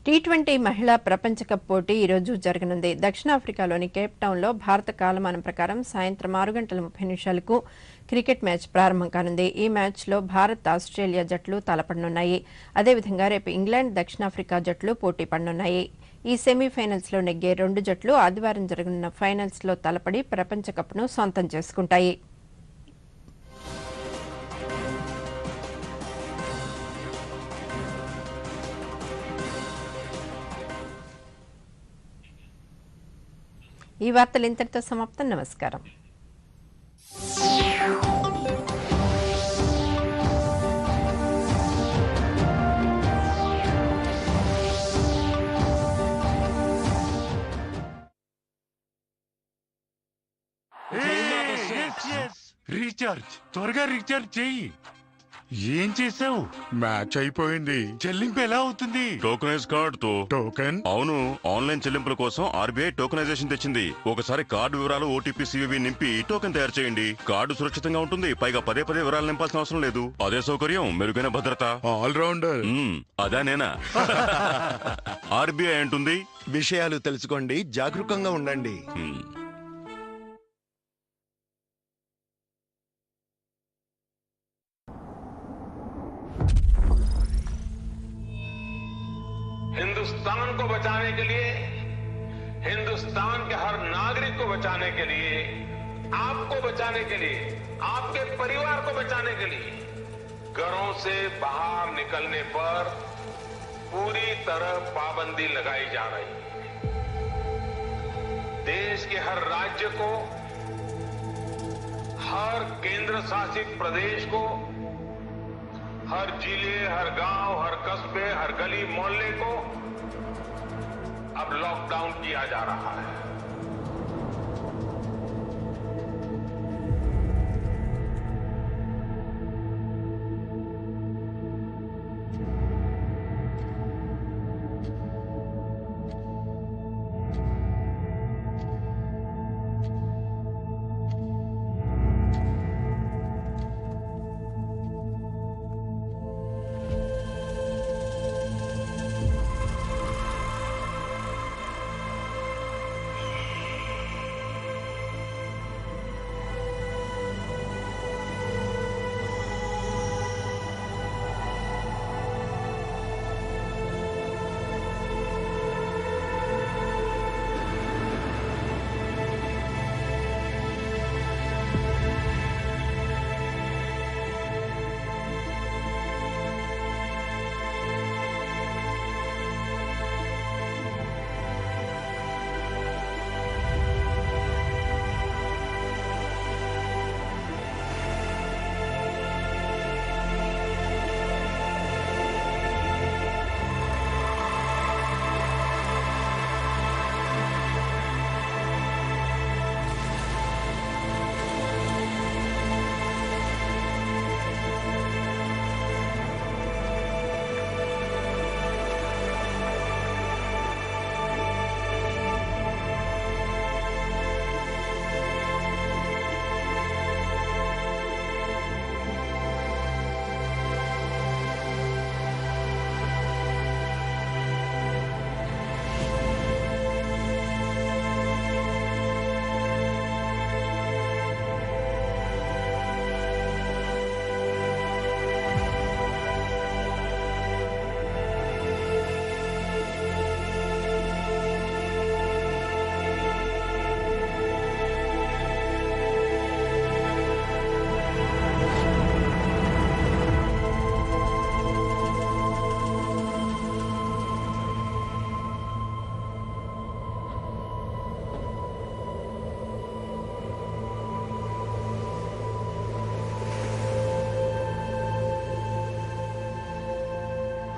టీ20 మహిళా ప్రపంచ కప్ పోటీ ఈరోజు జరగనుంది. దక్షిణాఫ్రికాలోని కేప్ టౌన్లో భారత కాలమానం ప్రకారం సాయంత్రం 6:30 క్రికెట్ మ్యాచ్ ప్రారంభం కానుంది. ఈ మ్యాచ్లో భారత్ ఆస్ట్రేలియా జట్లు తలపడనున్నాయి. అదేవిధంగా రేపు ఇంగ్లాండ్ దక్షిణాఫ్రికా జట్లు పోటీ పడనున్నాయి. ఈ సెమీఫైనల్స్లో నెగ్గే 2 జట్లు ఆదివారం జరగనున్న ఫైనల్స్లో తలపడి ప్రపంచ కప్ను సొంతం చేసుకుంటాయి. ఈ వార్తలు ఇంతటితో సమాప్తం. నమస్కారం. రీఛార్జ్ త్వరగా రీఛార్జ్ చెయ్యి. ఏం చేసావు? మ్యాచ్ అయిపోయింది. చెల్లింపు ఎలా అవుతుంది? టోకనైజ్ కార్డ్ తో. టోకెన్? అవును, ఆన్లైన్ చెల్లింపుల కోసం ఆర్బీఐ టోకనైజేషన్ తెచ్చింది. ఒకసారి కార్డు వివరాలు, ఓటీపీ, సివివి నింపి టోకెన్ తయారు చేయండి. కార్డు సురక్షితంగా ఉంటుంది. పైగా పదే వివరాలు నింపాల్సిన అవసరం లేదు. అదే సౌకర్యం, మెరుగైన భద్రత. All rounder. అదా నేనా? ఆర్బీఐ అంటుంది, విషయాలు తెలుసుకోండి, జాగరూకంగా ఉండండి. हिंदुस्तान को बचाने के लिए, हिंदुस्तान के हर नागरिक को बचाने के लिए, आपको बचाने के लिए, आपके परिवार को बचाने के लिए घरों से बाहर निकलने पर पूरी तरह पाबंदी लगाई जा रही है। देश के हर राज्य को, हर केंद्र शासित प्रदेश को, हर जिले, हर गांव, हर कस्बे, हर गली मोहल्ले को अब लॉकडाउन किया जा रहा है।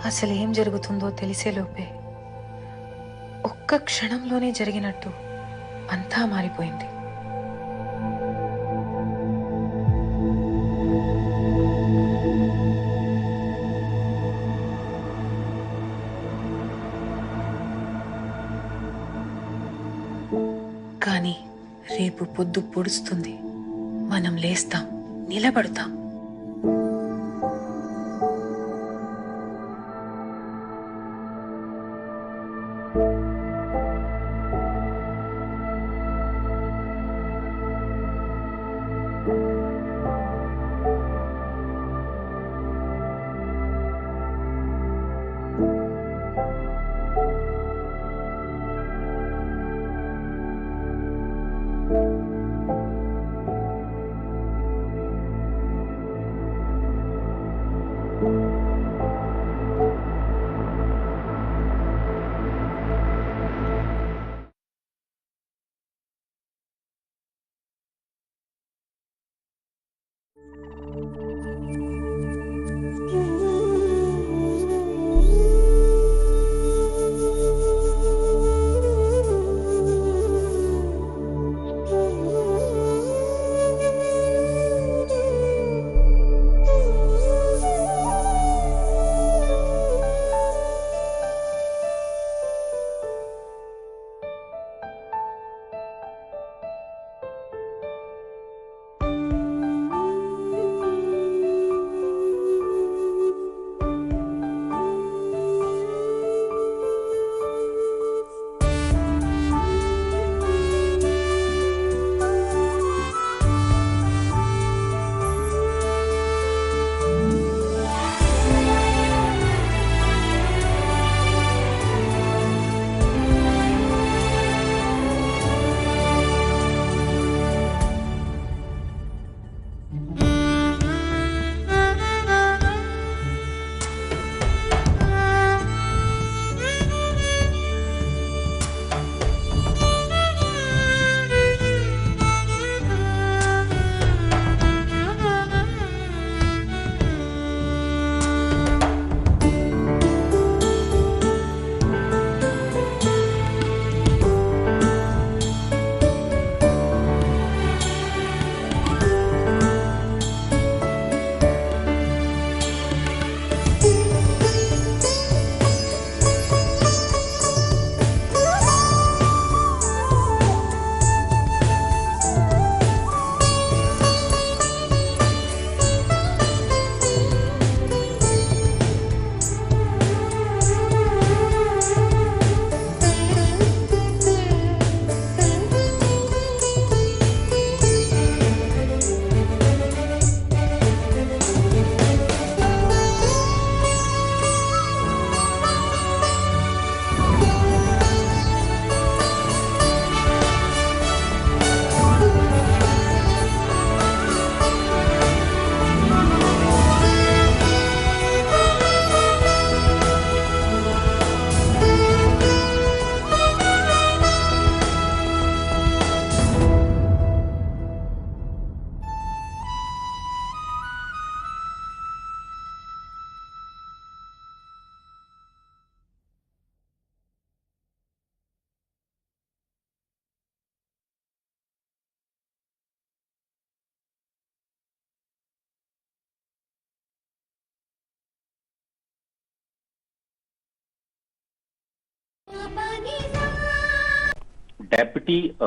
అసలు ఏం జరుగుతుందో తెలిసేలోపే ఒక్క క్షణంలోనే జరిగినట్టు అంతా మారిపోయింది. కానీ రేపు పొద్దు పొడుస్తుంది. మనం లేస్తాం, నిలబడతాం.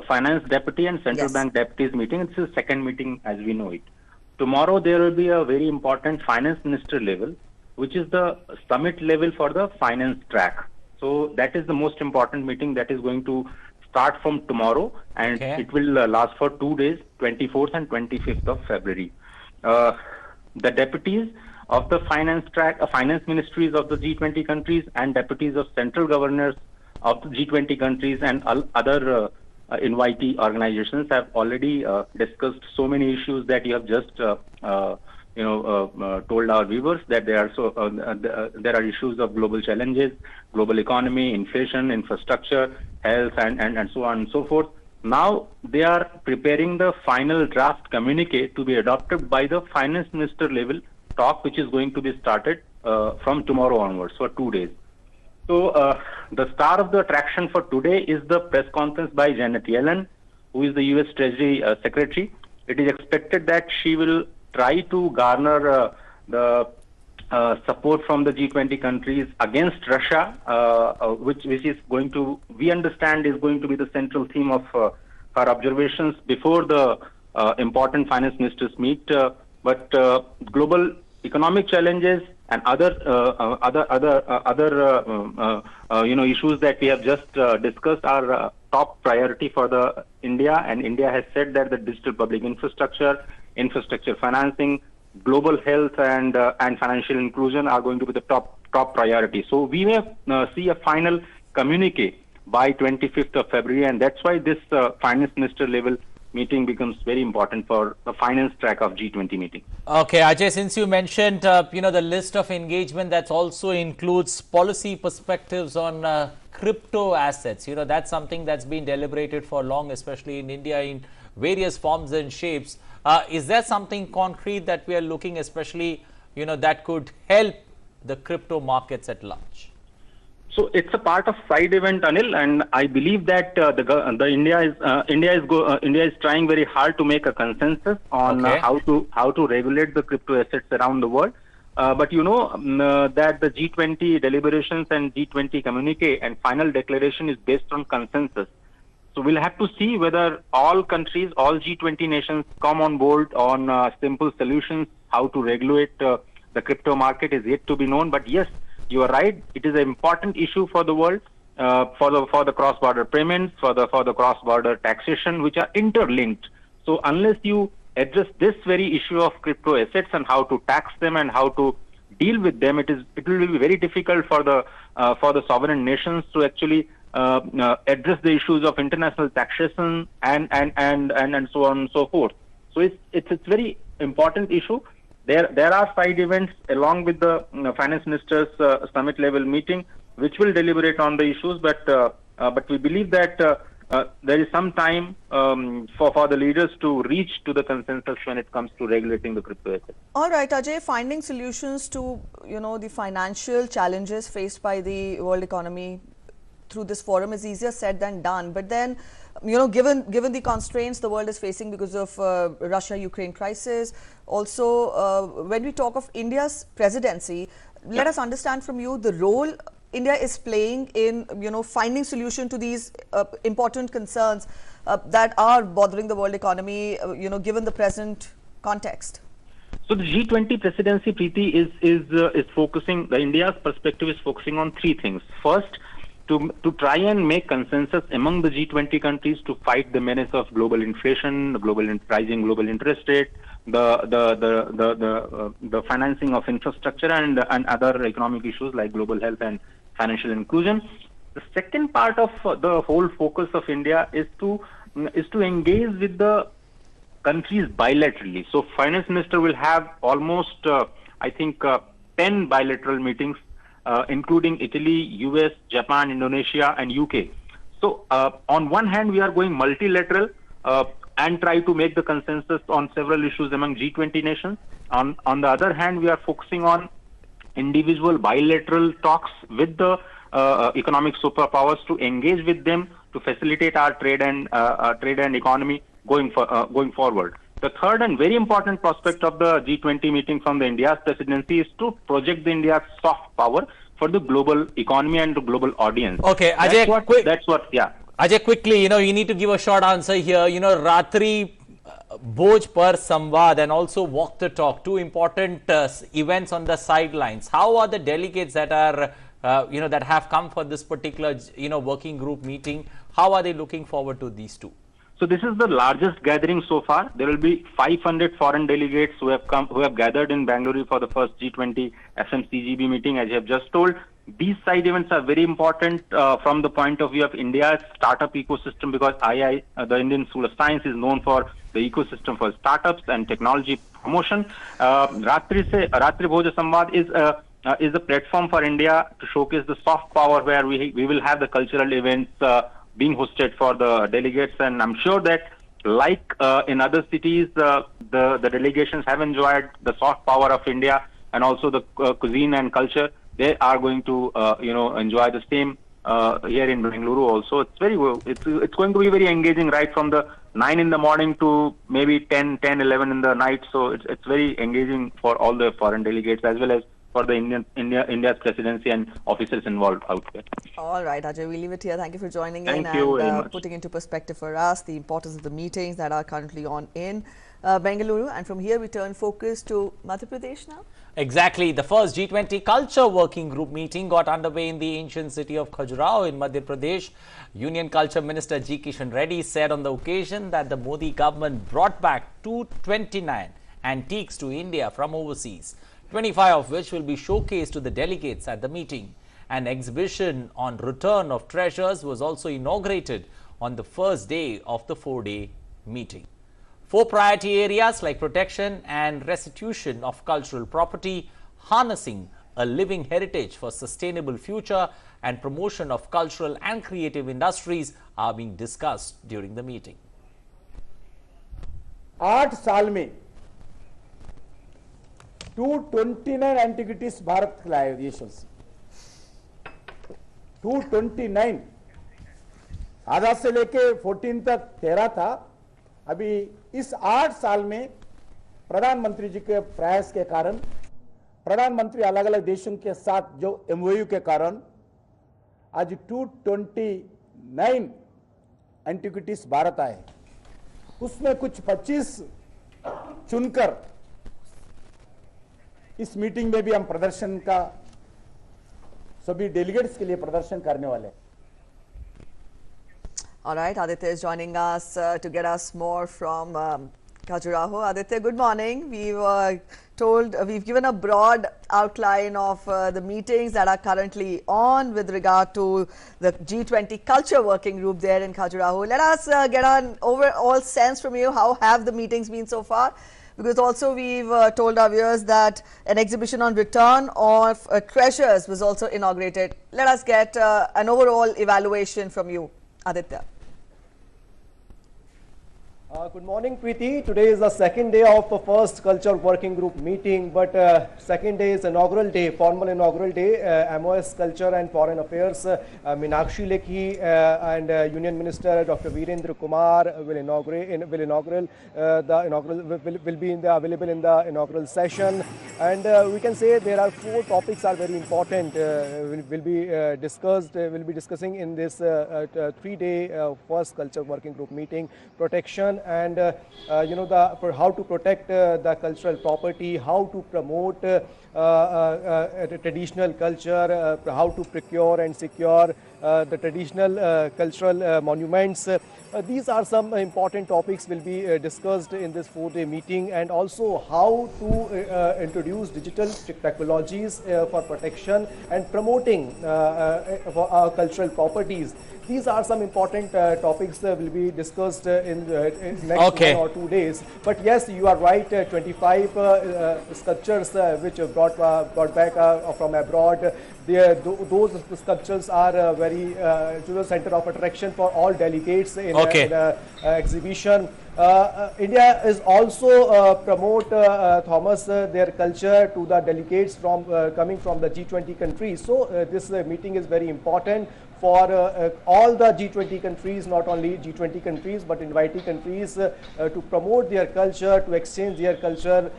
Finance deputy and central bank deputies meeting. It's the second meeting as we know it. Tomorrow there will be a very important finance minister level, which is the summit level for the finance track. So that is the most important meeting that is going to start from tomorrow, and it will last for 2 days, 24th and 25th of February. The deputies of the finance track, finance ministries of the G20 countries and deputies of central governors of the G20 countries and other invitee organizations have already discussed so many issues that you have just told our viewers that there are issues of global challenges, global economy, inflation, infrastructure, health, and so on and so forth. Now they are preparing the final draft communique to be adopted by the finance minister level talk, which is going to be started from tomorrow onwards for 2 days. So the star of the attraction for today is the press conference by Janet Yellen, who is the US Treasury Secretary. It is expected that she will try to garner the support from the G20 countries against Russia, which is going to, we understand, is going to be the central theme of her observations before the important finance ministers meet. But global economic challenges and other issues that we have just discussed are top priority for the India, and India has said that the digital public infrastructure financing, global health and financial inclusion are going to be the top priority. So we may see a final communique by 25th of February, and that's why this finance minister level meeting becomes very important for the finance track of G20 meeting. Okay, Ajay, since you mentioned, the list of engagement that also includes policy perspectives on crypto assets, that's something that's been deliberated for long, especially in India in various forms and shapes. Is there something concrete that we are looking, especially, that could help the crypto markets at large? So it's a part of side event, Anil, and I believe that India is trying very hard to make a consensus on how to regulate the crypto assets around the world. But that the G20 deliberations and G20 communique and final declaration is based on consensus. So we'll have to see whether all countries, all G20 nations come on board on simple solutions. How to regulate the crypto market is yet to be known. But yes, you are right. It is an important issue for the world, for the cross-border payments, for the cross-border taxation, which are interlinked. So unless you address this very issue of crypto assets and how to tax them and how to deal with them, it will be very difficult for the sovereign nations to actually address the issues of international taxation and so on and so forth. So it's a very important issue. There are side events along with the finance ministers summit level meeting, which will deliberate on the issues. But we believe that there is some time for the leaders to reach to the consensus when it comes to regulating the crypto assets. All right, Ajay, finding solutions to the financial challenges faced by the world economy through this forum is easier said than done. But then, given the constraints the world is facing because of Russia-Ukraine crisis, also when we talk of India's presidency, let us understand from you the role India is playing in finding solution to these important concerns that are bothering the world economy, given the present context. So the G20 presidency, Preeti, is focusing. The India's perspective is focusing on three things. First, to try and make consensus among the G20 countries to fight the menace of global inflation, rising global interest rate, the financing of infrastructure and other economic issues like global health and financial inclusion. The second part of the whole focus of India is to engage with the countries bilaterally. So finance minister will have almost 10 bilateral meetings, including Italy, US, Japan, Indonesia, and UK. So on one hand, we are going multilateral and try to make the consensus on several issues among G20 nations. On the other hand, we are focusing on individual bilateral talks with the economic superpowers to engage with them to facilitate our trade and economy going forward. The third and very important prospect of the G20 meeting from the India's presidency is to project the India's soft power for the global economy and the global audience. Okay, Ajay, Ajay, quickly, you need to give a short answer here. Ratri Bhoj Par Samvad and also Walk the Talk, two important events on the sidelines. How are the delegates that are, that have come for this particular, working group meeting? How are they looking forward to these two? So this is the largest gathering so far. There will be 500 foreign delegates who have gathered in Bangalore for the first G20 FMCGB meeting, as you have just told. These side events are very important from the point of view of India's startup ecosystem, because the Indian School of Science is known for the ecosystem for startups and technology promotion. Ratri Bhoj Samvad is a platform for India to showcase the soft power, where we will have the cultural events being hosted for the delegates, and I'm sure that like in other cities, the delegations have enjoyed the soft power of India and also the cuisine and culture. They are going to enjoy the same here in Bengaluru also. It's going to be very engaging right from the 9 in the morning to maybe 11 in the night. So it's very engaging for all the foreign delegates as well as for the India's presidency and officers involved out there. All right, Ajay, we'll leave it here. Thank you for joining Thank in you very and much. putting into perspective for us the importance of the meetings that are currently on in Bengaluru. And from here, we turn focus to Madhya Pradesh now. Exactly. The first G20 Culture Working Group meeting got underway in the ancient city of Khajuraho in Madhya Pradesh. Union Culture Minister G. Kishan Reddy said on the occasion that the Modi government brought back 229 antiques to India from overseas, 25 of which will be showcased to the delegates at the meeting. An exhibition on return of treasures was also inaugurated on the first day of the 4-day meeting. 4 priority areas like protection and restitution of cultural property, harnessing a living heritage for sustainable future and promotion of cultural and creative industries are being discussed during the meeting. 8 साल में 229 antiquities Bharat लाए देशों से 229 आजाद से लेके 14 तक 13 था। अभी इस 8 साल में प्रधानमंत्री जी के प्रयास के कारण, प्रधानमंत्री अलग अलग देशों के साथ जो एमओयू के कारण आज 229 एंटिक्विटीज भारत आए। उसमें कुछ 25 चुनकर इस मीटिंग में भी हम प्रदर्शन का सभी डेलीगेट्स के लिए प्रदर्शन करने वाले हैं। All right, Aditya is joining us to get us more from Khajuraho. Aditya, good morning. We've given a broad outline of the meetings that are currently on with regard to the G20 Culture Working Group there in Khajuraho. Let us get an overall sense from you. How have the meetings been so far? Because also we've told our viewers that an exhibition on return of treasures was also inaugurated. Let us get an overall evaluation from you, Aditya. Good morning, Preeti. Today is the second day of the first Culture Working Group meeting, but second day is inaugural day, formal inaugural day. MOS Culture and Foreign Affairs, Meenakshi Lekhi and Union Minister Dr. Virendra Kumar will be available in the inaugural session. And we can say there are 4 topics are very important. Will be discussing in this 3-day first Culture Working Group meeting: protection and how to protect the cultural property, how to promote traditional culture, how to procure and secure the traditional cultural monuments. These are some important topics will be discussed in this 4-day meeting, and also how to introduce digital technologies for protection and promoting for our cultural properties. These are some important topics will be discussed in next 1 or 2 days. But yes, you are right. 25 sculptures which brought back from abroad. Those sculptures are very to the center of attraction for all delegates in the exhibition. India is also promote Thomas their culture to the delegates from coming from the G20 countries. So this meeting is very important for all the G20 countries, not only G20 countries, but inviting countries to promote their culture, to exchange their culture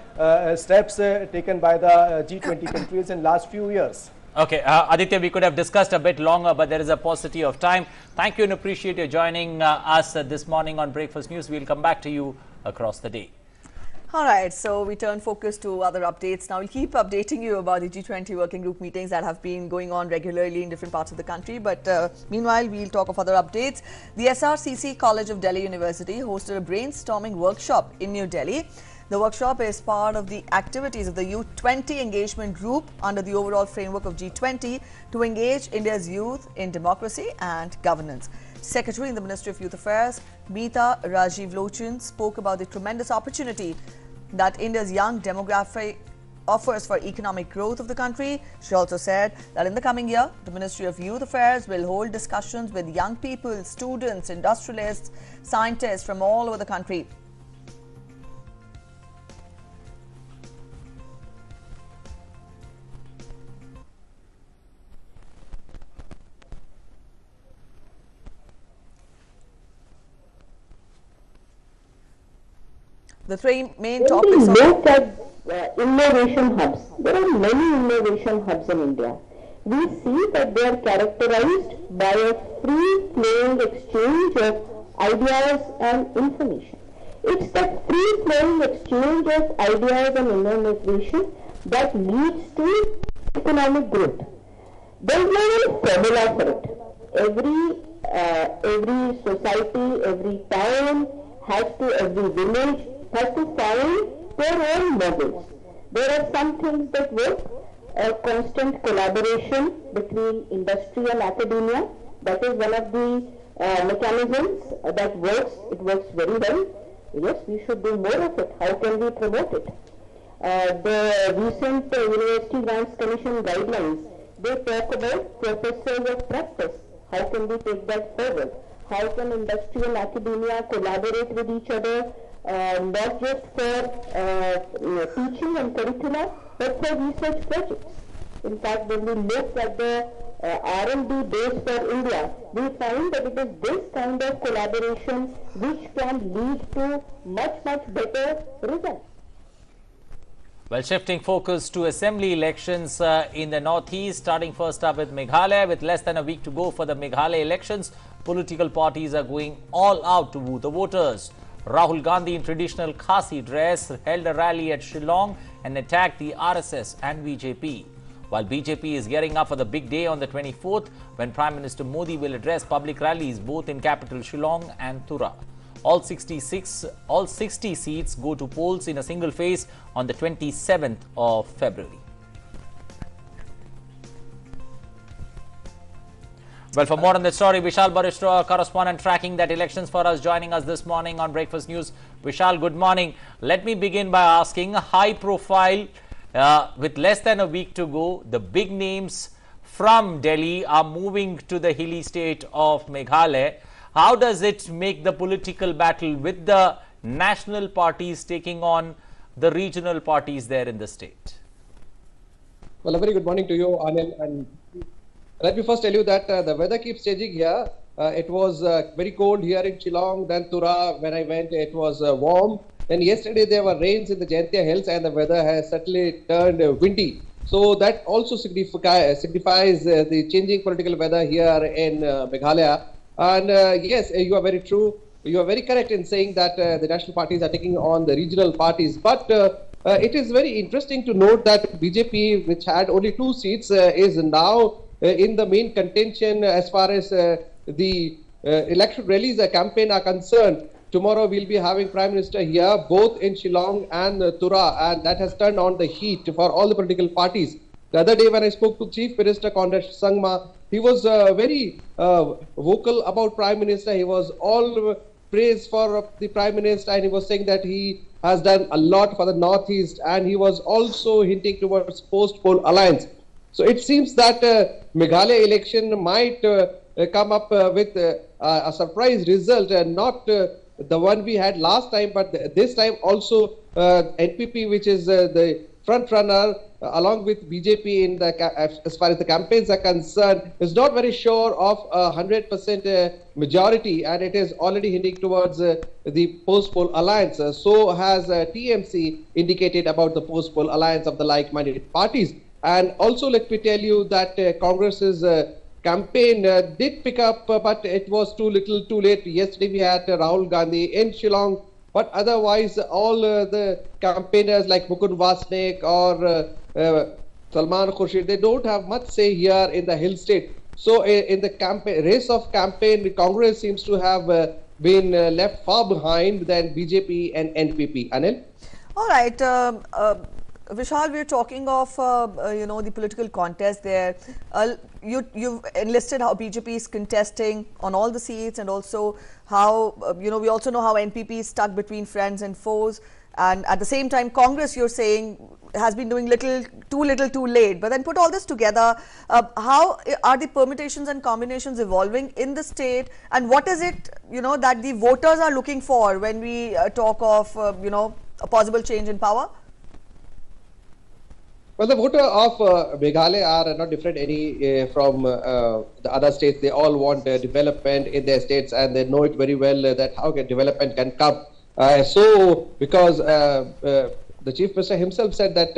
steps taken by the G20 countries in last few years. Okay, Aditya, we could have discussed a bit longer, but there is a paucity of time. Thank you and appreciate you joining us this morning on Breakfast News. We'll come back to you across the day. All right, so we turn focus to other updates. Now, we'll keep updating you about the G20 working group meetings that have been going on regularly in different parts of the country. But meanwhile, we'll talk of other updates. The SRCC College of Delhi University hosted a brainstorming workshop in New Delhi. The workshop is part of the activities of the Youth 20 engagement group under the overall framework of G20 to engage India's youth in democracy and governance. Secretary in the Ministry of Youth Affairs, Meeta Rajiv Lochan, spoke about the tremendous opportunity that India's young demographic offers for economic growth of the country. She also said that in the coming year, the Ministry of Youth Affairs will hold discussions with young people, students, industrialists, scientists from all over the country. The three main when topics we of look at innovation hubs, there are many innovation hubs in India. We see that they are characterized by a free-flowing exchange of ideas and information. It's that free-flowing exchange of ideas and innovation that leads to economic growth. There is no formula for it. Every society, every town every village has to find their own models. There are some things that work. A constant collaboration between industry and academia, that is one of the mechanisms that works. It works very well. Yes, we should do more of it. How can we promote it? The recent University Grants Commission guidelines, they talk about professors of practice. How can we take that forward? How can industry and academia collaborate with each other, not just for teaching and curricula, but for research projects. In fact, when we look at the R&D base for India, we find that it is this kind of collaboration which can lead to much better results. Well, shifting focus to assembly elections in the northeast, starting first up with Meghalaya. With less than a week to go for the Meghalaya elections, political parties are going all out to woo the voters. Rahul Gandhi in traditional Khasi dress held a rally at Shillong and attacked the RSS and BJP. While BJP is gearing up for the big day on the 24th, when Prime Minister Modi will address public rallies both in capital Shillong and Tura. All 60 seats go to polls in a single phase on the 27th of February. Well, for more on this story, Vishal Barishra, our correspondent tracking that elections for us, joining us this morning on Breakfast News. Vishal, good morning. Let me begin by asking, high profile, with less than a week to go, the big names from Delhi are moving to the hilly state of Meghalaya. How does it make the political battle with the national parties taking on the regional parties there in the state? Well, a very good morning to you, Anil. And let me first tell you that the weather keeps changing here. It was very cold here in Shillong. Then Tura, when I went, it was warm. Then yesterday there were rains in the Jaintia Hills and the weather has certainly turned windy. So that also signifies the changing political weather here in Meghalaya. And yes, you are very true. You are very correct in saying that the national parties are taking on the regional parties. But it is very interesting to note that BJP, which had only 2 seats, is now in the main contention as far as the election rallies campaign are concerned. Tomorrow we'll be having Prime Minister here, both in Shillong and Tura, and that has turned on the heat for all the political parties. The other day when I spoke to Chief Minister Conrad Sangma, he was very vocal about Prime Minister. He was all praise for the Prime Minister, and he was saying that he has done a lot for the Northeast, and he was also hinting towards post-poll alliance. So it seems that Meghalaya election might come up with a surprise result, and not the one we had last time, but this time also NPP, which is the front runner, along with BJP in the as far as the campaigns are concerned, is not very sure of 100% majority, and it is already hinting towards the post-poll alliance. So has TMC indicated about the post-poll alliance of the like-minded parties. And also let me tell you that Congress's campaign did pick up, but it was too little too late. Yesterday we had Rahul Gandhi in Shillong, but otherwise all the campaigners like Mukund Vasnik or Salman Khurshid, they don't have much say here in the hill state. So in the race of campaign, Congress seems to have been left far behind than BJP and NPP. Anil? All right. Vishal, we're talking of the political contest there. You've enlisted how BJP is contesting on all the seats, and also how we also know how NPP is stuck between friends and foes, and at the same time Congress, you're saying, has been doing too little too late. But then put all this together, how are the permutations and combinations evolving in the state, and what is it that the voters are looking for when we talk of a possible change in power? Well, the voter of Meghalaya are not different any from the other states. They all want development in their states, and they know it very well that how development can come. So because the Chief Minister himself said that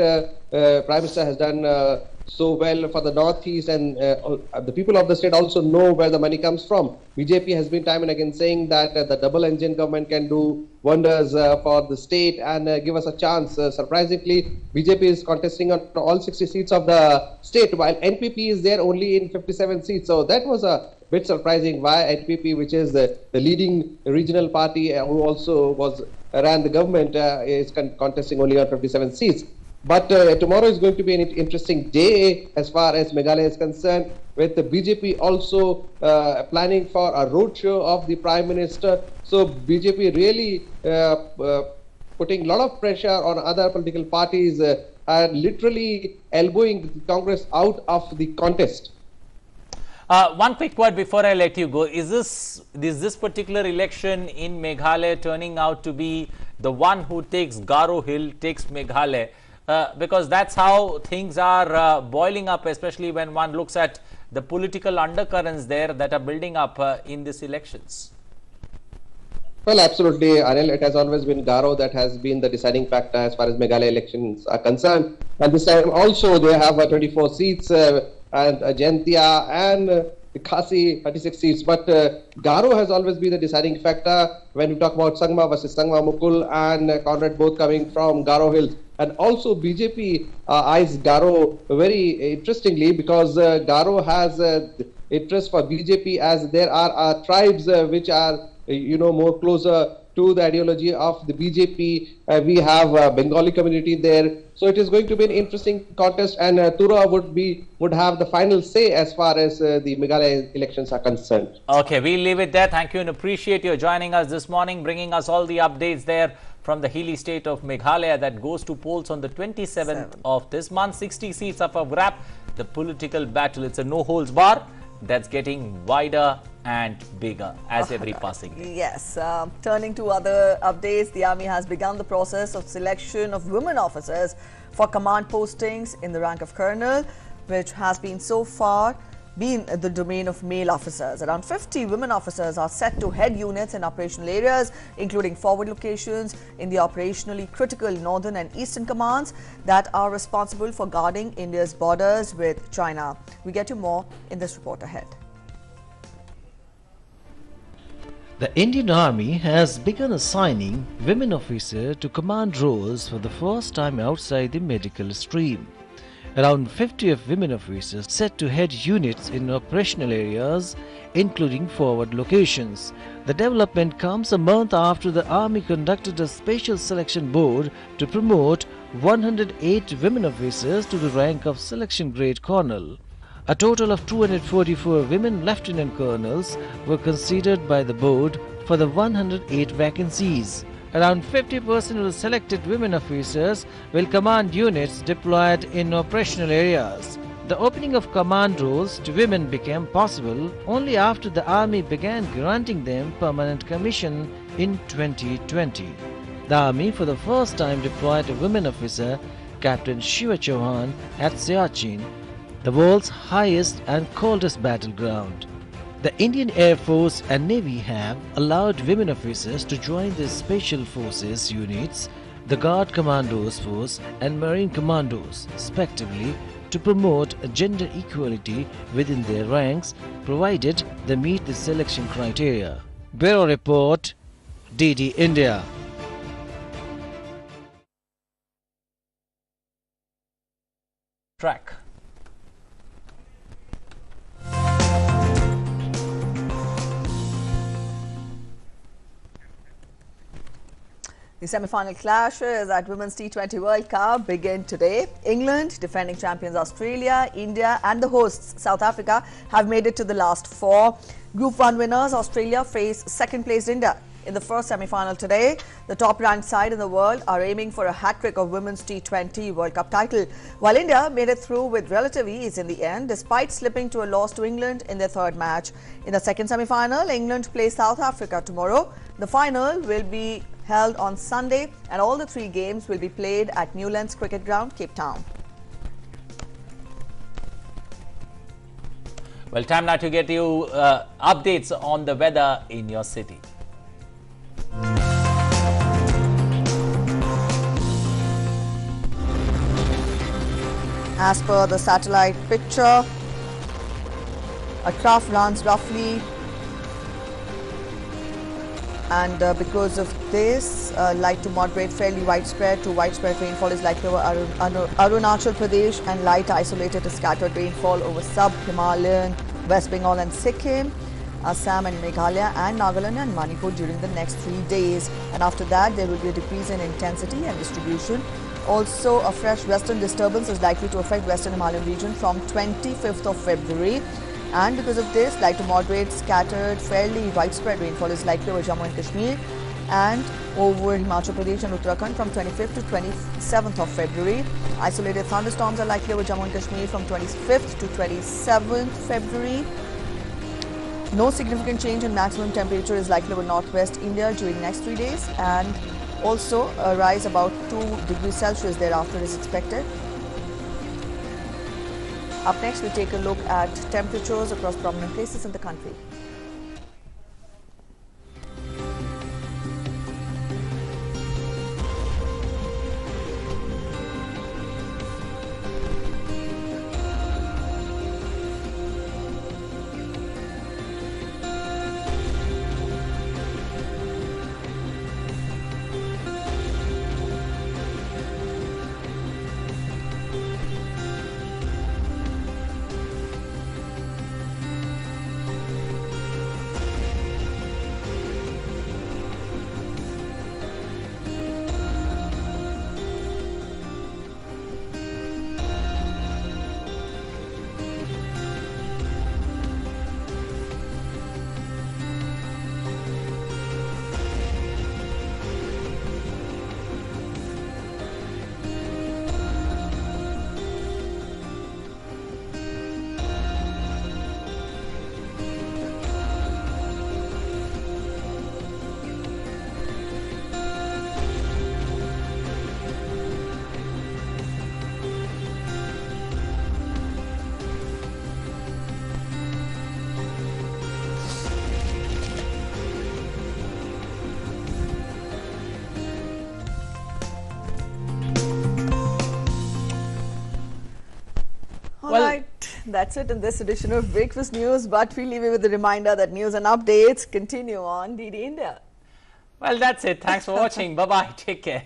Prime Minister has done so well for the Northeast, and the people of the state also know where the money comes from. BJP has been time and again saying that the double engine government can do wonders for the state and give us a chance. Surprisingly, BJP is contesting on all 60 seats of the state, while NPP is there only in 57 seats. So that was a bit surprising why NPP, which is the leading regional party who also ran the government, is contesting only on 57 seats. But tomorrow is going to be an interesting day as far as Meghalaya is concerned, with the BJP also planning for a roadshow of the Prime Minister. So BJP really putting a lot of pressure on other political parties and literally elbowing Congress out of the contest. One quick word before I let you go. Is this particular election in Meghalaya turning out to be the one who takes Garo Hill, takes Meghalaya? Because that's how things are boiling up, especially when one looks at the political undercurrents there that are building up in these elections. Well, absolutely, Anil. It has always been Garo that has been the deciding factor as far as Meghalaya elections are concerned. And this time also they have 24 seats and Jaintia and Khasi 36 seats. But Garo has always been the deciding factor when we talk about Sangma versus Sangma Mukul and Conrad both coming from Garo Hills. And also BJP eyes Garo very interestingly because Garo has interest for BJP as there are tribes which are more closer to the ideology of the BJP. We have a Bengali community there. So it is going to be an interesting contest, and Tura would have the final say as far as the Meghalaya elections are concerned. Okay, we'll leave it there. Thank you and appreciate you joining us this morning, bringing us all the updates there from the hilly state of Meghalaya that goes to polls on the 27th of this month. 60 seats up for grab. The political battle, it's a no-holds bar that's getting wider and bigger as every passing day. Yes. Turning to other updates, the Army has begun the process of selection of women officers for command postings in the rank of colonel, which has been so far been the domain of male officers. Around 50 women officers are set to head units in operational areas, including forward locations in the operationally critical northern and eastern commands that are responsible for guarding India's borders with China. We get to more in this report ahead. The Indian Army has begun assigning women officers to command roles for the first time outside the medical stream. Around 50 of women officers set to head units in operational areas, including forward locations. The development comes a month after the Army conducted a special selection board to promote 108 women officers to the rank of selection grade colonel. A total of 244 women lieutenant colonels were considered by the board for the 108 vacancies. Around 50% of the selected women officers will command units deployed in operational areas. The opening of command roles to women became possible only after the Army began granting them permanent commission in 2020. The Army for the first time deployed a women officer, Captain Shiva Chauhan, at Siachen, the world's highest and coldest battleground. The Indian Air Force and Navy have allowed women officers to join the Special Forces units, the Guard Commandos Force and Marine Commandos, respectively, to promote gender equality within their ranks, provided they meet the selection criteria. Bureau Report, DD India. Track. The semi-final clashes at Women's T20 World Cup begin today. England, defending champions Australia, India and the hosts South Africa have made it to the last four. Group 1 winners Australia face second-placed India. In the first semi-final today, the top-ranked side in the world are aiming for a hat-trick of Women's T20 World Cup title, while India made it through with relative ease in the end, despite slipping to a loss to England in their third match. In the second semi-final, England plays South Africa tomorrow. The final will be held on Sunday, and all the three games will be played at Newlands Cricket Ground, Cape Town. Well, time now to get you updates on the weather in your city. As per the satellite picture, a trough runs roughly, and because of this, light to moderate, fairly widespread to widespread rainfall is likely over Arunachal Pradesh, and light isolated to scattered rainfall over sub-Himalayan, West Bengal and Sikkim, Assam and Meghalaya and Nagaland and Manipur during the next 3 days. And after that, there will be a decrease in intensity and distribution. Also, a fresh western disturbance is likely to affect Western Himalayan region from 25th of February. And because of this, light to moderate, scattered, fairly widespread rainfall is likely over Jammu and Kashmir and over Himachal Pradesh and Uttarakhand from 25th to 27th of February. Isolated thunderstorms are likely over Jammu and Kashmir from 25th to 27th February. No significant change in maximum temperature is likely over northwest India during next 3 days, and also a rise about 2 degrees Celsius thereafter is expected. Up next, we take a look at temperatures across prominent places in the country. Alright, that's it in this edition of Breakfast News, but we leave you with the reminder that news and updates continue on DD India. Well, that's it. Thanks for watching. Bye-bye. Take care.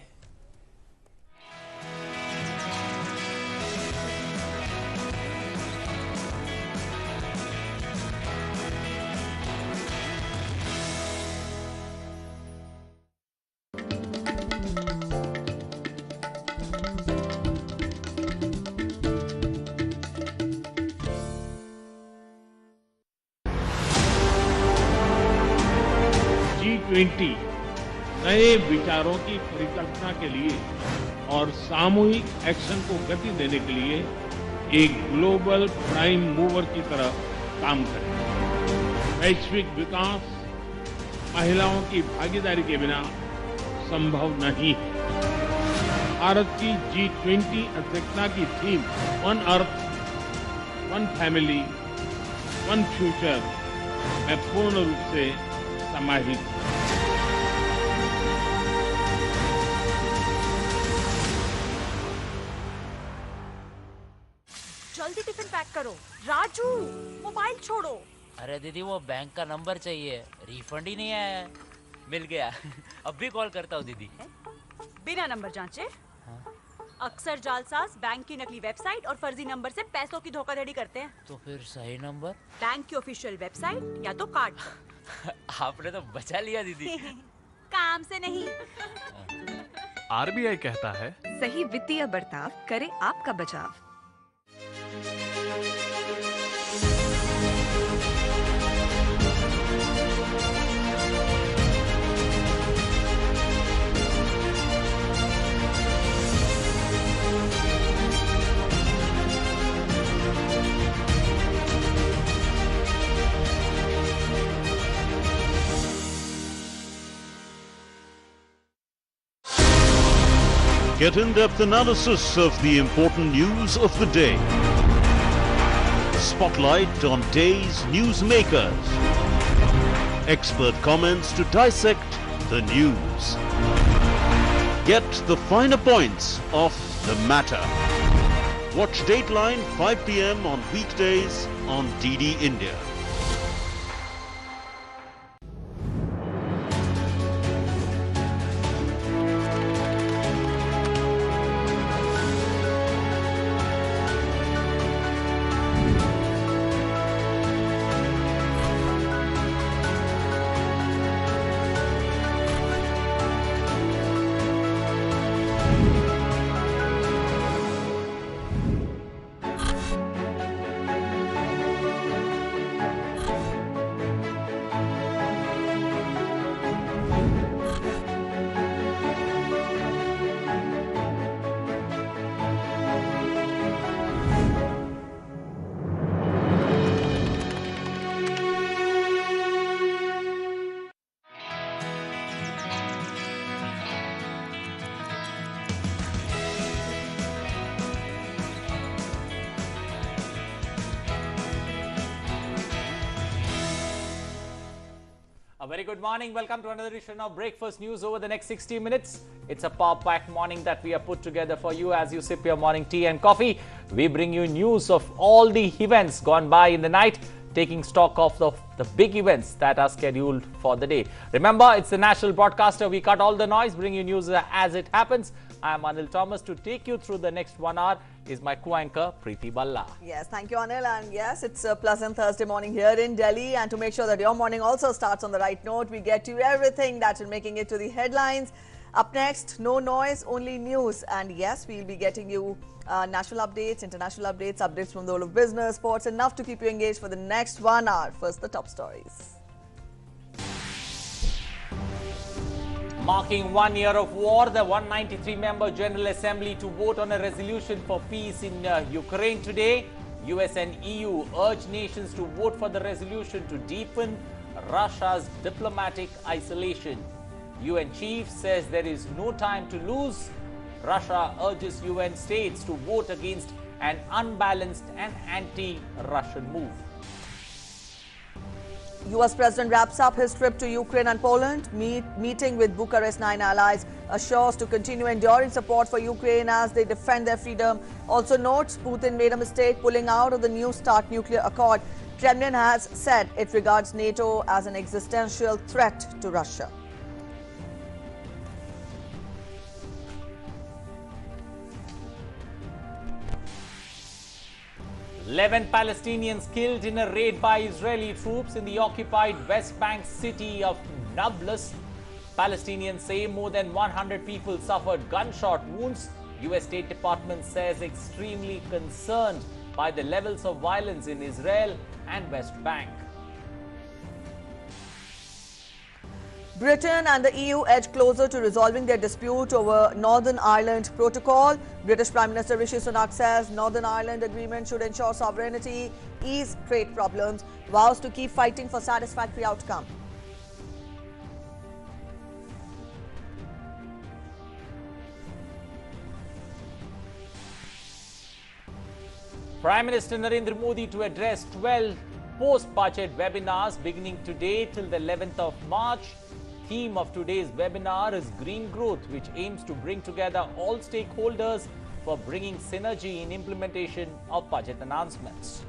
G20 नए विचारों की परिकल्पना के लिए और सामूहिक action को गति देने के लिए एक ग्लोबल प्राइम मूवर की तरह काम करें। वैश्विक विकास महिलाओं की भागीदारी के बिना संभव नहीं है। भारत की G20 अध्यक्षता की theme one earth, one family, one future में पूर्ण रूप से समाहित। जल्दी टिफिन पैक करो। राजू, मोबाइल छोड़ो। अरे दीदी वो बैंक का नंबर चाहिए, रिफंड ही नहीं आया है। मिल गया। अब भी कॉल करता हूँ दीदी। बिना नंबर जांचे? अक्सर जालसाज बैंक की नकली वेबसाइट और फर्जी नंबर से पैसों की धोखाधड़ी करते हैं। तो फिर सही नंबर? बैंक की ऑफिशियल वेबसाइट या तो कार्ड। आपने तो बचा लिया दीदी। काम से नहीं। आरबीआई कहता है सही वित्तीय बर्ताव करे आपका बचाव। Get in-depth analysis of the important news of the day. Spotlight on day's newsmakers. Expert comments to dissect the news. Get the finer points of the matter. Watch Dateline 5 p.m. on weekdays on DD India. A very good morning. Welcome to another edition of Breakfast News over the next 60 minutes. It's a power-packed morning that we have put together for you as you sip your morning tea and coffee. We bring you news of all the events gone by in the night, taking stock of the big events that are scheduled for the day. Remember, it's the national broadcaster. We cut all the noise, bring you news as it happens. I am Anil Thomas. To take you through the next 1 hour is my co-anchor Preeti Balla. Yes, thank you, Anil. And yes, it's a pleasant Thursday morning here in Delhi. And to make sure that your morning also starts on the right note, we get you everything that is making it to the headlines. Up next, no noise, only news. And yes, we'll be getting you national updates, international updates, updates from the world of business, sports, enough to keep you engaged for the next 1 hour. First, the top stories. Marking 1 year of war, the 193-member General Assembly to vote on a resolution for peace in Ukraine today. US and EU urge nations to vote for the resolution to deepen Russia's diplomatic isolation. UN chief says there is no time to lose. Russia urges UN states to vote against an unbalanced and anti-Russian move. US President wraps up his trip to Ukraine and Poland. Meeting with Bucharest 9 allies assures to continue enduring support for Ukraine as they defend their freedom. Also notes Putin made a mistake pulling out of the New START nuclear accord. Kremlin has said it regards NATO as an existential threat to Russia. Eleven Palestinians killed in a raid by Israeli troops in the occupied West Bank city of Nablus. Palestinians say more than 100 people suffered gunshot wounds. US State Department says extremely concerned by the levels of violence in Israel and West Bank. Britain and the EU edge closer to resolving their dispute over Northern Ireland Protocol. British Prime Minister Rishi Sunak says Northern Ireland agreement should ensure sovereignty, ease trade problems, vows to keep fighting for satisfactory outcome. Prime Minister Narendra Modi to address 12 post-budget webinars beginning today till the 11th of March. Theme of today's webinar is Green Growth, which aims to bring together all stakeholders for bringing synergy in implementation of budget announcements.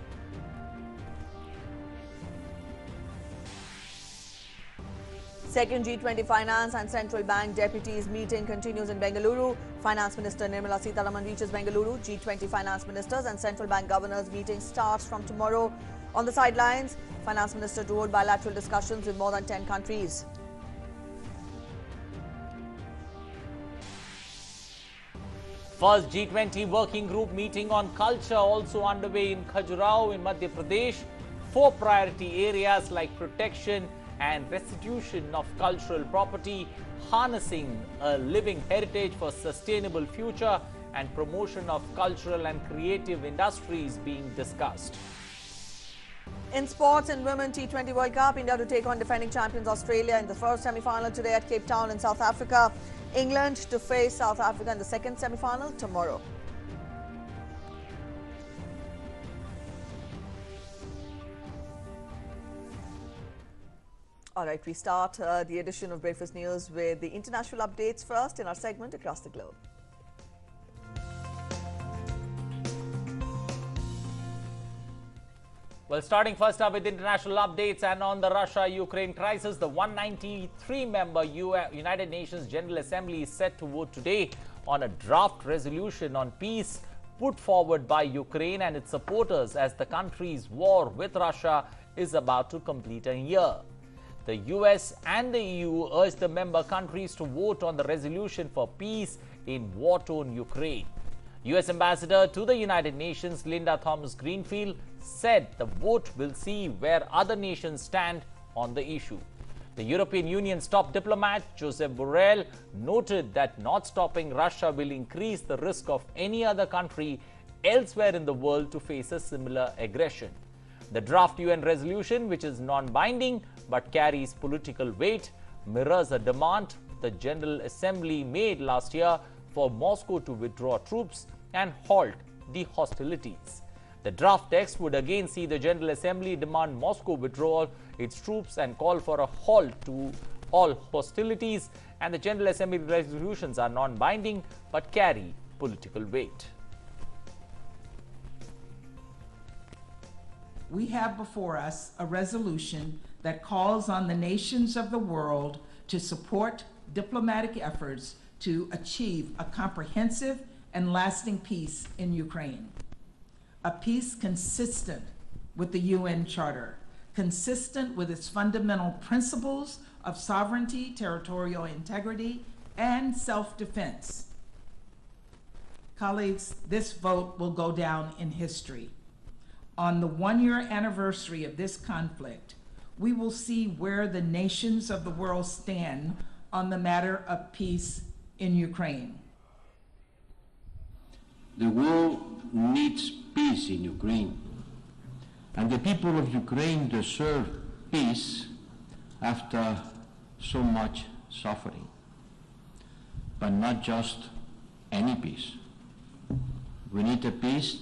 Second G20 Finance and Central Bank Deputies meeting continues in Bengaluru. Finance Minister Nirmala Sitharaman reaches Bengaluru. G20 Finance Ministers and Central Bank Governors meeting starts from tomorrow. On the sidelines, Finance Minister to hold bilateral discussions with more than 10 countries. First G20 Working Group meeting on culture also underway in Khajuraho in Madhya Pradesh. 4 priority areas like protection and restitution of cultural property, harnessing a living heritage for sustainable future, and promotion of cultural and creative industries being discussed. In sports, in Women T20 World Cup, India to take on defending champions Australia in the first semi-final today at Cape Town in South Africa. England to face South Africa in the second semi-final tomorrow. All right, we start the edition of Breakfast News with the international updates first in our segment Across the Globe. Well, starting first up with international updates and on the Russia-Ukraine crisis, the 193-member United Nations General Assembly is set to vote today on a draft resolution on peace put forward by Ukraine and its supporters as the country's war with Russia is about to complete a year. The US and the EU urged the member countries to vote on the resolution for peace in war-torn Ukraine. US Ambassador to the United Nations Linda Thomas-Greenfield said the vote will see where other nations stand on the issue. The European Union's top diplomat Josep Borrell noted that not stopping Russia will increase the risk of any other country elsewhere in the world to face a similar aggression. The draft UN resolution, which is non-binding but carries political weight, mirrors a demand the General Assembly made last year for Moscow to withdraw troops and halt the hostilities. The draft text would again see the General Assembly demand Moscow withdraw its troops and call for a halt to all hostilities, and the General Assembly resolutions are non-binding but carry political weight. We have before us a resolution that calls on the nations of the world to support diplomatic efforts to achieve a comprehensive and lasting peace in Ukraine. A peace consistent with the UN Charter, consistent with its fundamental principles of sovereignty, territorial integrity, and self-defense. Colleagues, this vote will go down in history. On the one-year anniversary of this conflict, we will see where the nations of the world stand on the matter of peace in Ukraine. The world needs peace in Ukraine, and the people of Ukraine deserve peace after so much suffering. But not just any peace. We need a peace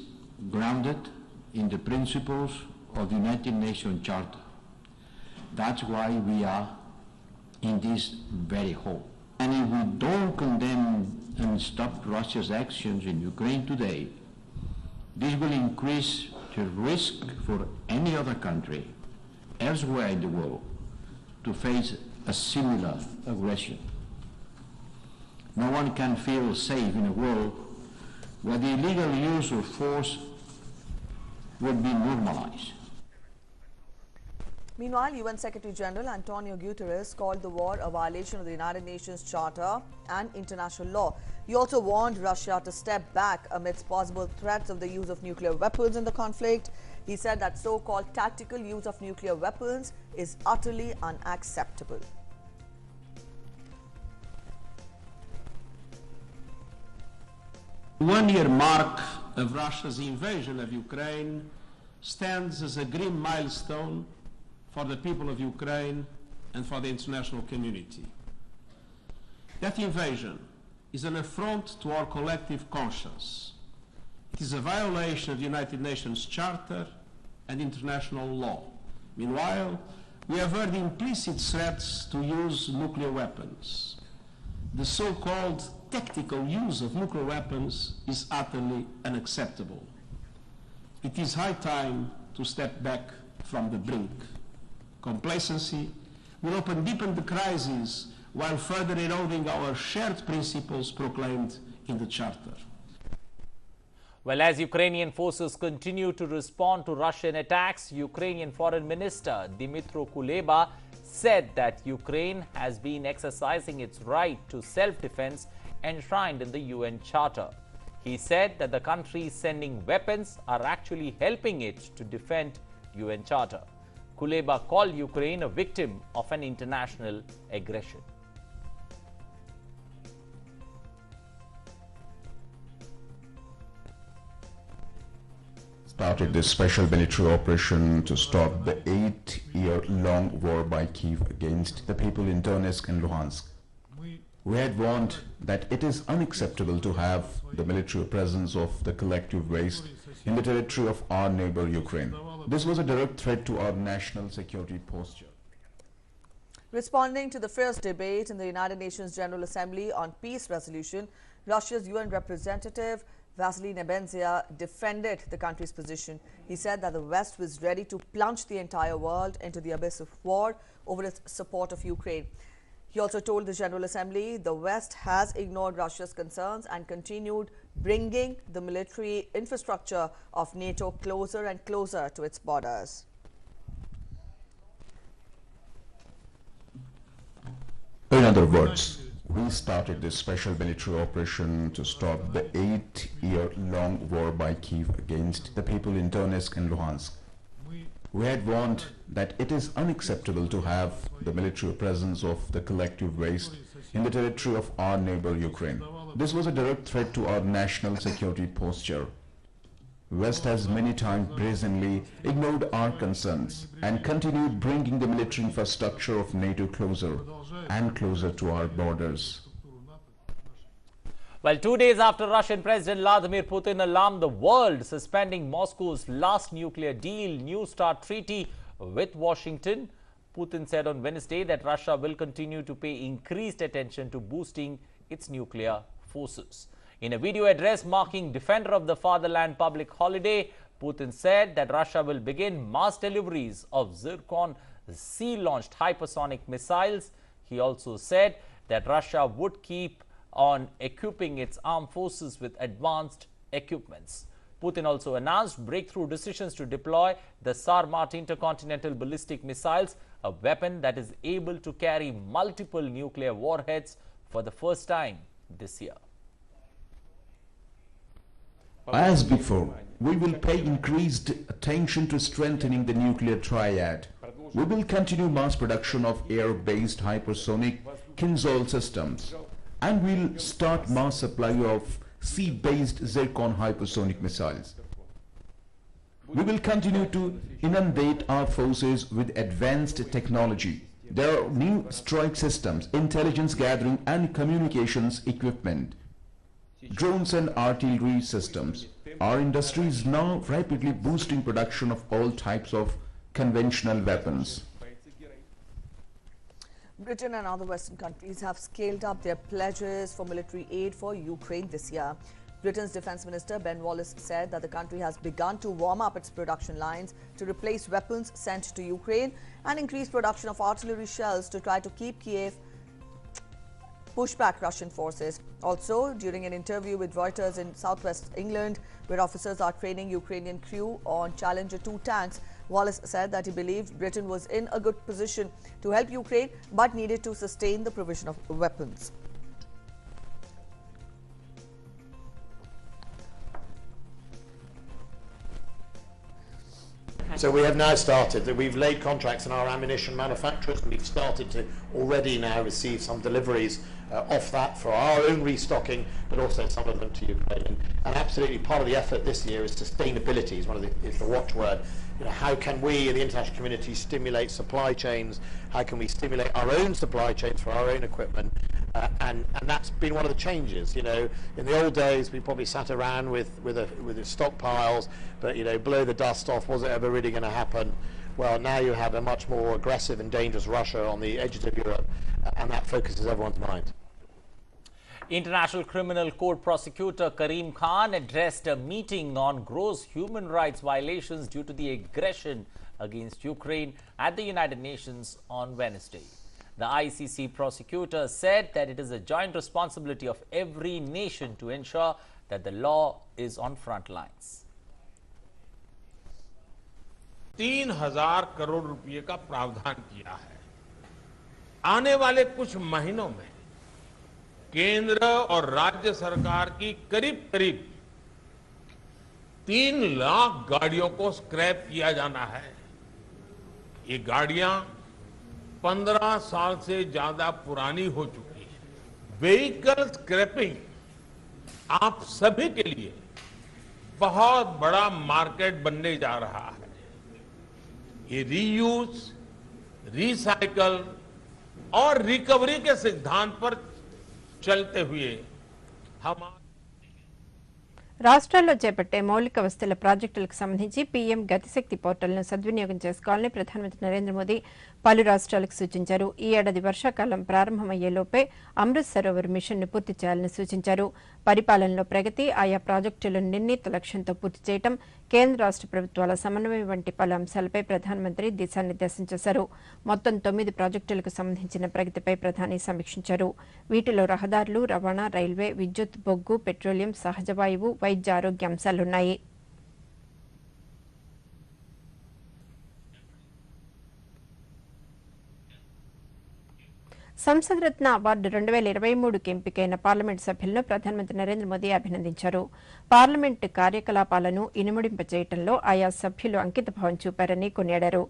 grounded in the principles of the United Nations Charter. That's why we are in this very hall. And if we don't condemn and stop Russia's actions in Ukraine today, this will increase the risk for any other country elsewhere in the world to face a similar aggression. No one can feel safe in a world where the illegal use of force would be normalized. Meanwhile, UN Secretary General Antonio Guterres called the war a violation of the United Nations Charter and international law. He also warned Russia to step back amidst possible threats of the use of nuclear weapons in the conflict. He said that so-called tactical use of nuclear weapons is utterly unacceptable. The one-year mark of Russia's invasion of Ukraine stands as a grim milestone for the people of Ukraine and for the international community. That invasion is an affront to our collective conscience. It is a violation of the United Nations Charter and international law. Meanwhile, we have heard implicit threats to use nuclear weapons. The so-called tactical use of nuclear weapons is utterly unacceptable. It is high time to step back from the brink. Complacency will open deepen the crisis while further eroding our shared principles proclaimed in the Charter. Well, as Ukrainian forces continue to respond to Russian attacks, Ukrainian Foreign Minister Dmytro Kuleba said that Ukraine has been exercising its right to self-defense enshrined in the UN Charter. He said that the countries sending weapons are actually helping it to defend UN Charter. Kuleba called Ukraine a victim of an international aggression. Started this special military operation to stop the 8-year-long war by Kyiv against the people in Donetsk and Luhansk. We had warned that it is unacceptable to have the military presence of the collective waste in the territory of our neighbor Ukraine. This was a direct threat to our national security posture. Responding to the first debate in the United Nations General Assembly on peace resolution, Russia's UN representative Vasily Nebenzia defended the country's position. He said that the West was ready to plunge the entire world into the abyss of war over its support of Ukraine. He also told the General Assembly the West has ignored Russia's concerns and continued bringing the military infrastructure of NATO closer and closer to its borders. In other words, we started this special military operation to stop the 8-year-long war by Kiev against the people in Donetsk and Luhansk. We had warned that it is unacceptable to have the military presence of the collective waste in the territory of our neighbor Ukraine. This was a direct threat to our national security posture. West has many times brazenly ignored our concerns and continued bringing the military infrastructure of NATO closer and closer to our borders. Well, 2 days after Russian President Vladimir Putin alarmed the world, suspending Moscow's last nuclear deal, New START treaty with Washington, Putin said on Wednesday that Russia will continue to pay increased attention to boosting its nuclear forces. In a video address marking Defender of the Fatherland public holiday, Putin said that Russia will begin mass deliveries of Zircon sea-launched hypersonic missiles. He also said that Russia would keep on equipping its armed forces with advanced equipments. Putin also announced breakthrough decisions to deploy the Sarmat intercontinental ballistic missiles, a weapon that is able to carry multiple nuclear warheads for the first time this year. As before, we will pay increased attention to strengthening the nuclear triad. We will continue mass production of air-based hypersonic Kinzhal systems, and we'll start mass supply of sea-based Zircon hypersonic missiles. We will continue to inundate our forces with advanced technology. There are new strike systems, intelligence gathering and communications equipment, drones and artillery systems. Our industry is now rapidly boosting production of all types of conventional weapons. Britain and other Western countries have scaled up their pledges for military aid for Ukraine this year. Britain's Defence Minister Ben Wallace said that the country has begun to warm up its production lines to replace weapons sent to Ukraine and increase production of artillery shells to try to keep Kiev push back Russian forces. Also, during an interview with Reuters in southwest England, where officers are training Ukrainian crew on Challenger 2 tanks, Wallace said that he believed Britain was in a good position to help Ukraine but needed to sustain the provision of weapons. So we have now started, we've laid contracts in our ammunition manufacturers, and we've started to already now receive some deliveries off that for our own restocking, but also some of them to Ukraine. And absolutely part of the effort this year is sustainability is the watchword. You know, how can we in the international community stimulate supply chains? How can we stimulate our own supply chains for our own equipment? And that's been one of the changes. You know, in the old days we probably sat around with the stockpiles, but you know, blow the dust off. Was it ever really going to happen? Well, now you have a much more aggressive and dangerous Russia on the edges of Europe, and that focuses everyone's mind. International Criminal Court prosecutor Karim Khan addressed a meeting on gross human rights violations due to the aggression against Ukraine at the United Nations on Wednesday. The ICC prosecutor said that it is a joint responsibility of every nation to ensure that the law is on front lines. 3,000 crore रुपए का प्रावधान किया है। आने वाले कुछ महीनों में केंद्र और राज्य सरकार की करीब 3 लाख गाड़ियों को स्क्रैप किया जाना है। ये गाड़ियां 15 साल से ज्यादा पुरानी हो चुकी है। व्हीकल स्क्रैपिंग आप सभी के लिए बहुत बड़ा मार्केट बनने जा रहा है। ये रीयूज, रिसाइकल और रिकवरी के सिद्धांत पर चलते हुए हम రాష్ట్రాల్లో చేపట్టే మౌలిక వసతుల ప్రాజెక్టులకు సంబంధించి పీఎం గతిశక్తి పోర్టల్ను సద్వినియోగం చేసుకోవాలని ప్రధానమంత్రి నరేంద్ర మోదీ పలు రాష్ట్రాలకు సూచించారు. ఈ ఏడాది వర్షాకాలం ప్రారంభమయ్యేలోపే అమృత్ సరోవర్ మిషన్ను పూర్తి చేయాలని సూచించారు. పరిపాలనలో ప్రగతి, ఆయా ప్రాజెక్టులను నిర్ణీత లక్ష్యంతో పూర్తి చేయడం, కేంద్ర రాష్ట్ర ప్రభుత్వాల సమన్వయం వంటి పలు అంశాలపై ప్రధానమంత్రి దిశానిర్దేశం చేశారు. మొత్తం 9 ప్రాజెక్టులకు సంబంధించిన ప్రగతిపై ప్రధాని సమీక్షించారు. వీటిలో రహదారులు, రవాణా, రైల్వే, విద్యుత్, బొగ్గు, పెట్రోలియం, సహజ వాయువు, వైద్య ఆరోగ్య అంశాలున్నాయి. సంసద్ రత్న అవార్డు 2023కి ఎంపికైన పార్లమెంటు సభ్యులను ప్రధానమంత్రి నరేంద్ర మోదీ అభినందించారు. పార్లమెంటు కార్యకలాపాలను ఇనుమడింపజేయడంలో ఆయా సభ్యులు అంకితభావం చూపారని కొనియాడారు.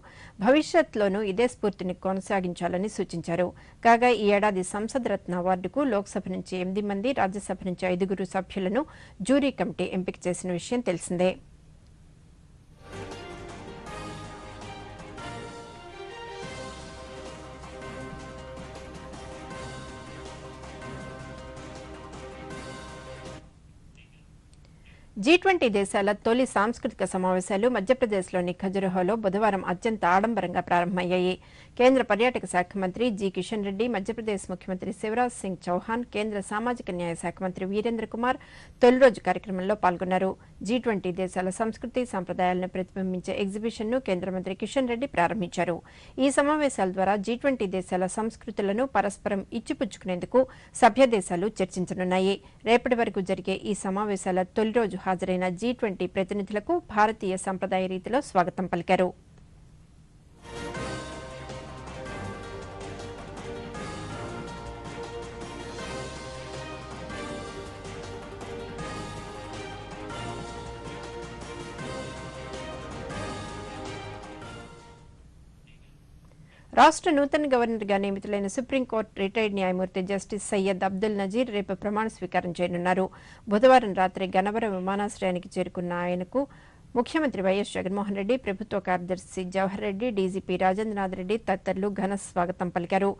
భవిష్యత్తులోనూ ఇదే స్ఫూర్తిని కొనసాగించాలని సూచించారు. కాగా ఈ ఏడాది సంసద్ రత్న అవార్డుకు లోక్సభ నుంచి 8 మంది, రాజ్యసభ నుంచి 5 సభ్యులను జ్యూరీ కమిటీ ఎంపిక చేసిన విషయం తెలిసిందే. G20 దేశాల తొలి సాంస్కృతిక సమావేశాలు మధ్యప్రదేశ్లోని ఖజురహోలో బుధవారం అత్యంత ఆడంబరంగా ప్రారంభమయ్యాయి. కేంద్ర పర్యాటక శాఖ మంత్రి జి కిషన్ రెడ్డి, మధ్యప్రదేశ్ ముఖ్యమంత్రి శివరాజ్ సింగ్ చౌహాన్, కేంద్ర సామాజిక న్యాయ శాఖ మంత్రి వీరేంద్ర కుమార్ తొలి రోజు కార్యక్రమంలో పాల్గొన్నారు. G20 దేశాల సంస్కృతి సంప్రదాయాలను ప్రతిబింబించే ఎగ్జిబిషన్ను కేంద్ర మంత్రి కిషన్ రెడ్డి ప్రారంభించారు. ఈ సమావేశాల ద్వారా G20 దేశాల సంస్కృతులను పరస్పరం ఇచ్చిపుచ్చుకునేందుకు సభ్య దేశాలు చర్చించనున్నాయి. రేపటి వరకు జరిగే ఈ సమావేశాల తొలి రోజు హాజరైన G20 ప్రతినిధులకు భారతీయ సంప్రదాయ రీతిలో స్వాగతం పలికారు. రాష్ట్ర నూతన గవర్నర్గా నియమితులైన సుప్రీంకోర్టు రిటైర్డ్ న్యాయమూర్తి జస్టిస్ సయ్యద్ అబ్దుల్ నజీర్ రేపు ప్రమాణ స్వీకారం చేయనున్నారు. బుధవారం రాత్రి గన్నవరం విమానాశ్రయానికి చేరుకున్న ఆయనకు ముఖ్యమంత్రి వైఎస్ జగన్మోహన్ రెడ్డి, ప్రభుత్వ కార్యదర్శి జవహర్ రెడ్డి, డీజీపీ రాజేంద్రనాథ్ రెడ్డి తదితరులు ఘన స్వాగతం పలికారు.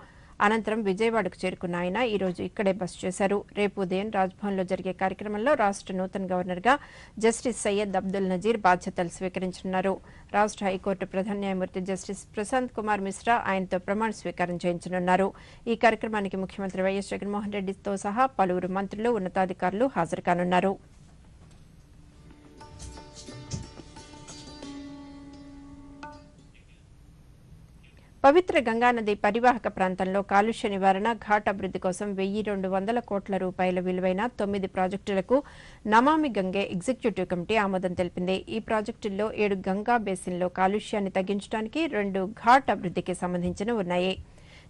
అనంతరం విజయవాడకు చేరుకున్న ఆయన ఈ రోజు ఇక్కడే బస చేశారు. రేపు ఉదయం రాజ్భవన్లో జరిగే కార్యక్రమంలో రాష్ట్ర నూతన గవర్నర్గా జస్టిస్ సయ్యద్ అబ్దుల్ నజీర్ బాధ్యతలు స్వీకరించనున్నారు. రాష్ట్ర హైకోర్టు ప్రధాన న్యాయమూర్తి జస్టిస్ ప్రశాంత్ కుమార్ మిశ్రా ఆయనతో ప్రమాణ స్వీకారం చేయించనున్నారు. ఈ కార్యక్రమానికి ముఖ్యమంత్రి వైఎస్ జగన్మోహన్ రెడ్డితో సహా పలువురు మంత్రులు, ఉన్నతాధికారులు హాజరు కానున్నారు. పవిత్ర గంగానది పరివాహక ప్రాంతంలో కాలుష్య నివారణ, ఘాట్ అభివృద్ధి కోసం 1,200 కోట్ల రూపాయల విలువైన 9 ప్రాజెక్టులకు నమామి గంగే ఎగ్జిక్యూటివ్ కమిటీ ఆమోదం తెలిపింది. ఈ ప్రాజెక్టుల్లో 7 గంగా బేసిన్లో కాలుష్యాన్ని తగ్గించడానికి, 2 ఘాట్ అభివృద్ధికి సంబంధించినవి ఉన్నాయి.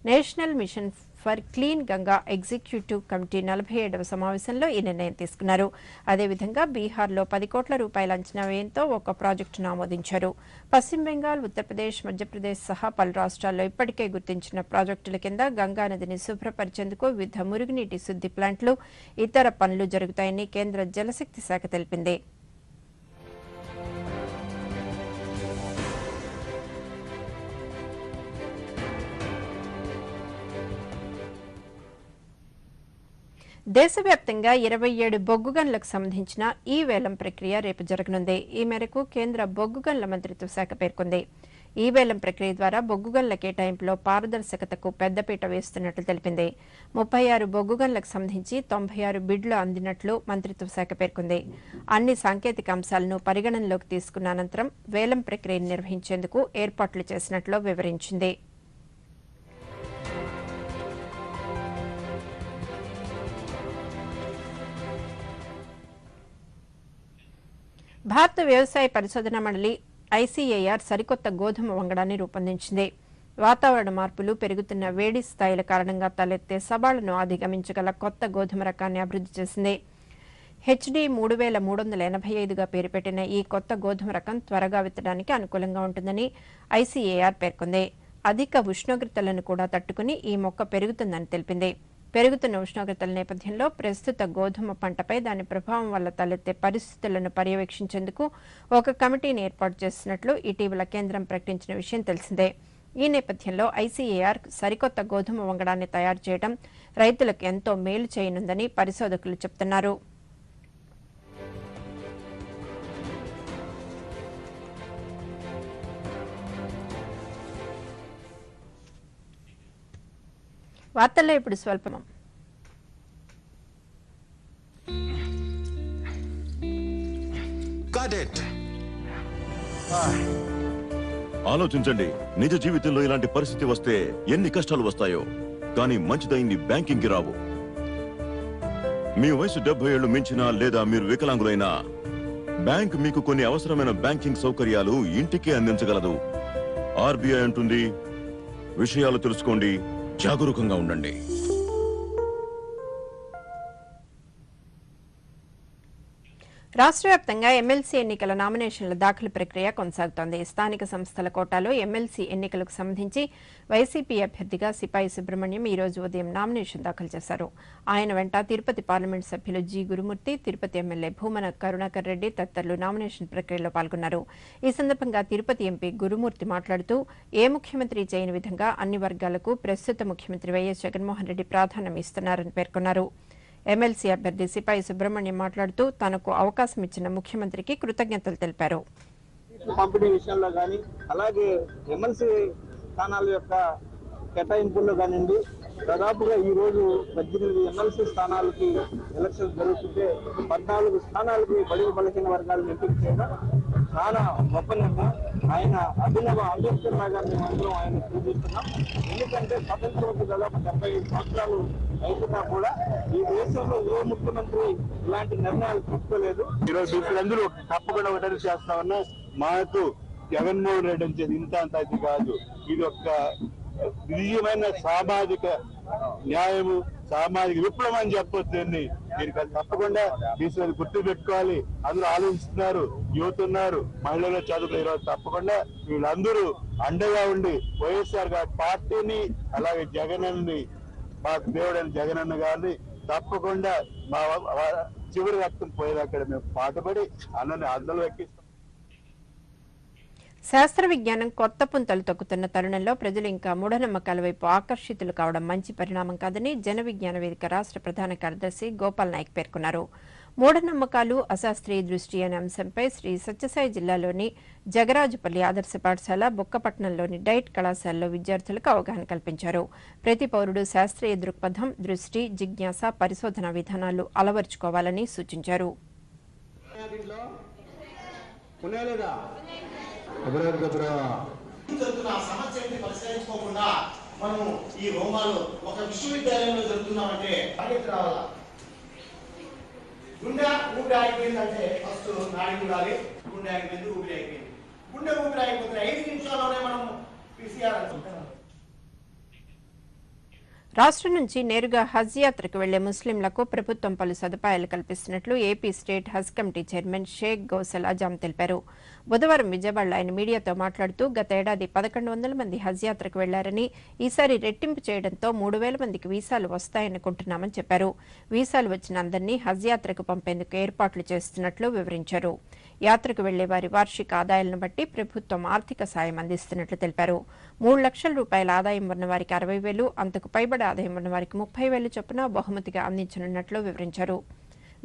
National mission for clean Ganga executive committee 47వ సమావేశంలో ఈ నిర్ణయం తీసుకున్నారు. అదేవిధంగా బీహార్లో 10 కోట్ల రూపాయల అంచనా వ్యయంతో ఒక ప్రాజెక్టును ఆమోదించారు. పశ్చిమ బెంగాల్, ఉత్తరప్రదేశ్, మధ్యప్రదేశ్ సహా పలు రాష్ట్రాల్లో ఇప్పటికే గుర్తించిన ప్రాజెక్టుల కింద గంగానదిని శుభ్రపరిచేందుకు వివిధ మురుగునీటి శుద్ధి ప్లాంట్లు, ఇతర పనులు జరుగుతాయని కేంద్ర జలశక్తి శాఖ తెలిపింది. దేశవ్యాప్తంగా 27 బొగ్గు గనులకు సంబంధించిన ఈ వేలం ప్రక్రియ రేపు జరగనుంది. ఈ మేరకు కేంద్ర బొగ్గు గనుల మంత్రిత్వ శాఖ పేర్కొంది. ఈ వేలం ప్రక్రియ ద్వారా బొగ్గు గనుల కేటాయింపులో పారదర్శకతకు పెద్దపీట వేస్తున్నట్లు తెలిపింది. 36 బొగ్గు గనులకు సంబంధించి 96 బిడ్లు అందినట్లు మంత్రిత్వ శాఖ పేర్కొంది. అన్ని సాంకేతిక అంశాలను పరిగణనలోకి తీసుకున్న అనంతరం వేలం ప్రక్రియను నిర్వహించేందుకు ఏర్పాట్లు చేసినట్లు వివరించింది. భారత వ్యవసాయ పరిశోధన మండలి ఐసీఏఆర్ సరికొత్త గోధుమ వంగడాన్ని రూపొందించింది. వాతావరణ మార్పులు, పెరుగుతున్న వేడి స్థాయిల కారణంగా తలెత్తే సవాళ్లను అధిగమించగల కొత్త గోధుమ రకాన్ని అభివృద్ధి చేసింది. హెచ్డి 3385గా పేరు పెట్టిన ఈ కొత్త గోధుమ రకం త్వరగా విత్తడానికి అనుకూలంగా ఉంటుందని ఐసీఏఆర్ పేర్కొంది. అధిక ఉష్ణోగ్రతలను కూడా తట్టుకుని ఈ మొక్క పెరుగుతుందని తెలిపింది. పెరుగుతున్న ఉష్ణోగ్రతల నేపథ్యంలో ప్రస్తుత గోధుమ పంటపై దాని ప్రభావం వల్ల తలెత్తే పరిస్థితులను పర్యవేక్షించేందుకు ఒక కమిటీని ఏర్పాటు చేసినట్లు ఇటీవల కేంద్రం ప్రకటించిన విషయం తెలిసిందే. ఈ నేపథ్యంలో ఐసీఏఆర్ సరికొత్త గోధుమ వంగడాన్ని తయారు చేయడం రైతులకు ఎంతో మేలు చేయనుందని పరిశోధకులు చెబుతున్నారు. వార్తల్లో ఇప్పుడు స్వల్పం. ఆలోచించండి, నిజ జీవితంలో ఇలాంటి పరిస్థితి వస్తే ఎన్ని కష్టాలు వస్తాయో. కానీ మంచిదైంది బ్యాంకింగ్కి రావు. మీ వయసు 70 ఏళ్లు మించినా లేదా మీరు వికలాంగులైనా బ్యాంక్ మీకు కొన్ని అవసరమైన బ్యాంకింగ్ సౌకర్యాలు ఇంటికే అందించగలదు. ఆర్బీఐ అంటుంది, విషయాలు తెలుసుకోండి, జాగరూకంగా ఉండండి. రాష్ట్ర వ్యాప్తంగా ఎమ్మెల్సీ ఎన్నికల నామినేషన్ల దాఖలు ప్రక్రియ కొనసాగుతోంది. స్థానిక సంస్థల కోటాలో ఎమ్మెల్సీ ఎన్నికలకు సంబంధించి వైసీపీ అభ్యర్థిగా సిపాయి సుబ్రహ్మణ్యం ఈ రోజు ఉదయం నామినేషన్ దాఖలు చేశారు. ఆయన వెంట తిరుపతి పార్లమెంట్ సభ్యులు జి గురుమూర్తి, తిరుపతి ఎమ్మెల్యే భూమన కరుణాకర్ రెడ్డి తదితరులు నామినేషన్ ప్రక్రియలో పాల్గొన్నారు. ఈ సందర్భంగా తిరుపతి ఎంపీ గురుమూర్తి మాట్లాడుతూ ఏ ముఖ్యమంత్రి చేయని విధంగా అన్ని వర్గాలకు ప్రస్తుత ముఖ్యమంత్రి వైఎస్ జగన్మోహన్ రెడ్డి ప్రాధాన్యం ఇస్తున్నారని పేర్కొన్నారు. ఎమ్మెల్సీ అభ్యర్థి సిపాయి సుబ్రహ్మణ్యం మాట్లాడుతూ తనకు అవకాశం ఇచ్చిన ముఖ్యమంత్రికి కృతజ్ఞతలు తెలిపారు. పంపిణీ విషయంలో కానీ, అలాగే ఎమ్మెల్సీ స్థానాల యొక్క కేటాయింపుల్లో కానివ్వండి, దాదాపుగా ఈ రోజు 18 ఎమ్మెల్సీ స్థానాలకి ఎలక్షన్ జరుగుతుంటే 14 స్థానాలకి బడుగు బలహీన వర్గాలను ఎంపిక చేయడం చాలా గొప్ప నిర్ణయం. ఆయన అభినవ అంబేద్కర్ లాగా మేము అందరం ఆయన పూజిస్తున్నాం. ఎందుకంటే స్వతంత్రం దాదాపు 75 సంవత్సరాలు అయినా కూడా ఈ దేశంలో ఏ ముఖ్యమంత్రి ఇలాంటి నిర్ణయాలు తీసుకోలేదు. ఈరోజు అందరూ తప్పకుండా ఒకటి చేస్తామన్నా, మాకు జగన్మోహన్ రెడ్డి వచ్చేది ఇంత అంత అది కాదు. ఇది ఒక నిజమైన సామాజిక న్యాయము, సామాజిక విప్లవం అని చెప్పొచ్చు. మీరు తప్పకుండా తీసుకొని గుర్తు పెట్టుకోవాలి. అందరూ ఆలోచిస్తున్నారు, యువత ఉన్నారు, మహిళలు చదువుకునే తప్పకుండా వీళ్ళందరూ అండగా ఉండి వైఎస్ఆర్ గారి పార్టీని, అలాగే జగనన్నని, మా దేవుడైన జగనన్న గారిని తప్పకుండా మా చివరి రక్తం పోయేదాకా మేము పాటుపడి అన్నని అందరూ ఎక్కిస్తాం. శాస్త్ర విజ్ఞానం కొత్త పుంతలు తొక్కుతున్న తరుణంలో ప్రజలు ఇంకా మూఢనమ్మకాల వైపు ఆకర్షితులు కావడం మంచి పరిణామం కాదని జన విజ్ఞాన వేదిక రాష్ట్ర ప్రధాన కార్యదర్శి గోపాల్ నాయక్ పేర్కొన్నారు. మూఢనమ్మకాలు, అశాస్త్రీయ దృష్టి అనే అంశంపై శ్రీ సత్యసాయి జిల్లాలోని జగరాజుపల్లి ఆదర్శ పాఠశాల, బొక్కపట్నంలోని డైట్ కళాశాలలో విద్యార్థులకు అవగాహన కల్పించారు. ప్రతి పౌరుడు శాస్త్రీయ దృక్పథం, దృష్టి, జిజ్ఞాస, పరిశోధన విధానాలు అలవర్చుకోవాలని సూచించారు. సమస్యని పరిష్కరించుకోకుండా మనం ఈ రోమాలు ఒక విశ్వవిద్యాలయంలో జరుగుతున్నామంటే రావాలా. గుండె ఊపిరి ఆగిపోయిందంటే ఫస్ట్ నాడి ఉండాలి. గుండె ఆగిపోయింది, ఊపిరి ఆగిపోయింది. గుండె ఊపిరి ఆగిపోతుంది 5 నిమిషాల్లోనే మనం PCR అనుకుంటున్నాం. రాష్ట్రం నుంచి నేరుగా హజ్ యాత్రకు వెళ్లే ముస్లింలకు ప్రభుత్వం పలు సదుపాయాలు కల్పిస్తున్నట్లు ఏపీ స్టేట్ హజ్ కమిటీ చైర్మన్ షేక్ గౌసల్ అజామ్ తెలిపారు. బుధవారం విజయవాడలో ఆయన మీడియాతో మాట్లాడుతూ గత ఏడాది 1100 మంది హజ్ యాత్రకు వెళ్లారని, ఈసారి రెట్టింపు చేయడంతో 3000 మందికి వీసాలు వస్తాయనుకుంటున్నామని చెప్పారు. వీసాలు వచ్చిన అందరినీ హజ్ యాత్రకు పంపేందుకు ఏర్పాట్లు చేస్తున్నట్లు వివరించారు. యాత్రకు వెళ్లే వారి వార్షిక ఆదాయాలను బట్టి ప్రభుత్వం ఆర్థిక సాయం అందిస్తున్నట్లు తెలిపారు. 3 లక్షల రూపాయల ఆదాయం ఉన్న వారికి 60,000, అంతకు పైబడి ఆదాయం ఉన్న వారికి 30,000 చొప్పున బహుమతిగా అందించనున్నట్లు వివరించారు.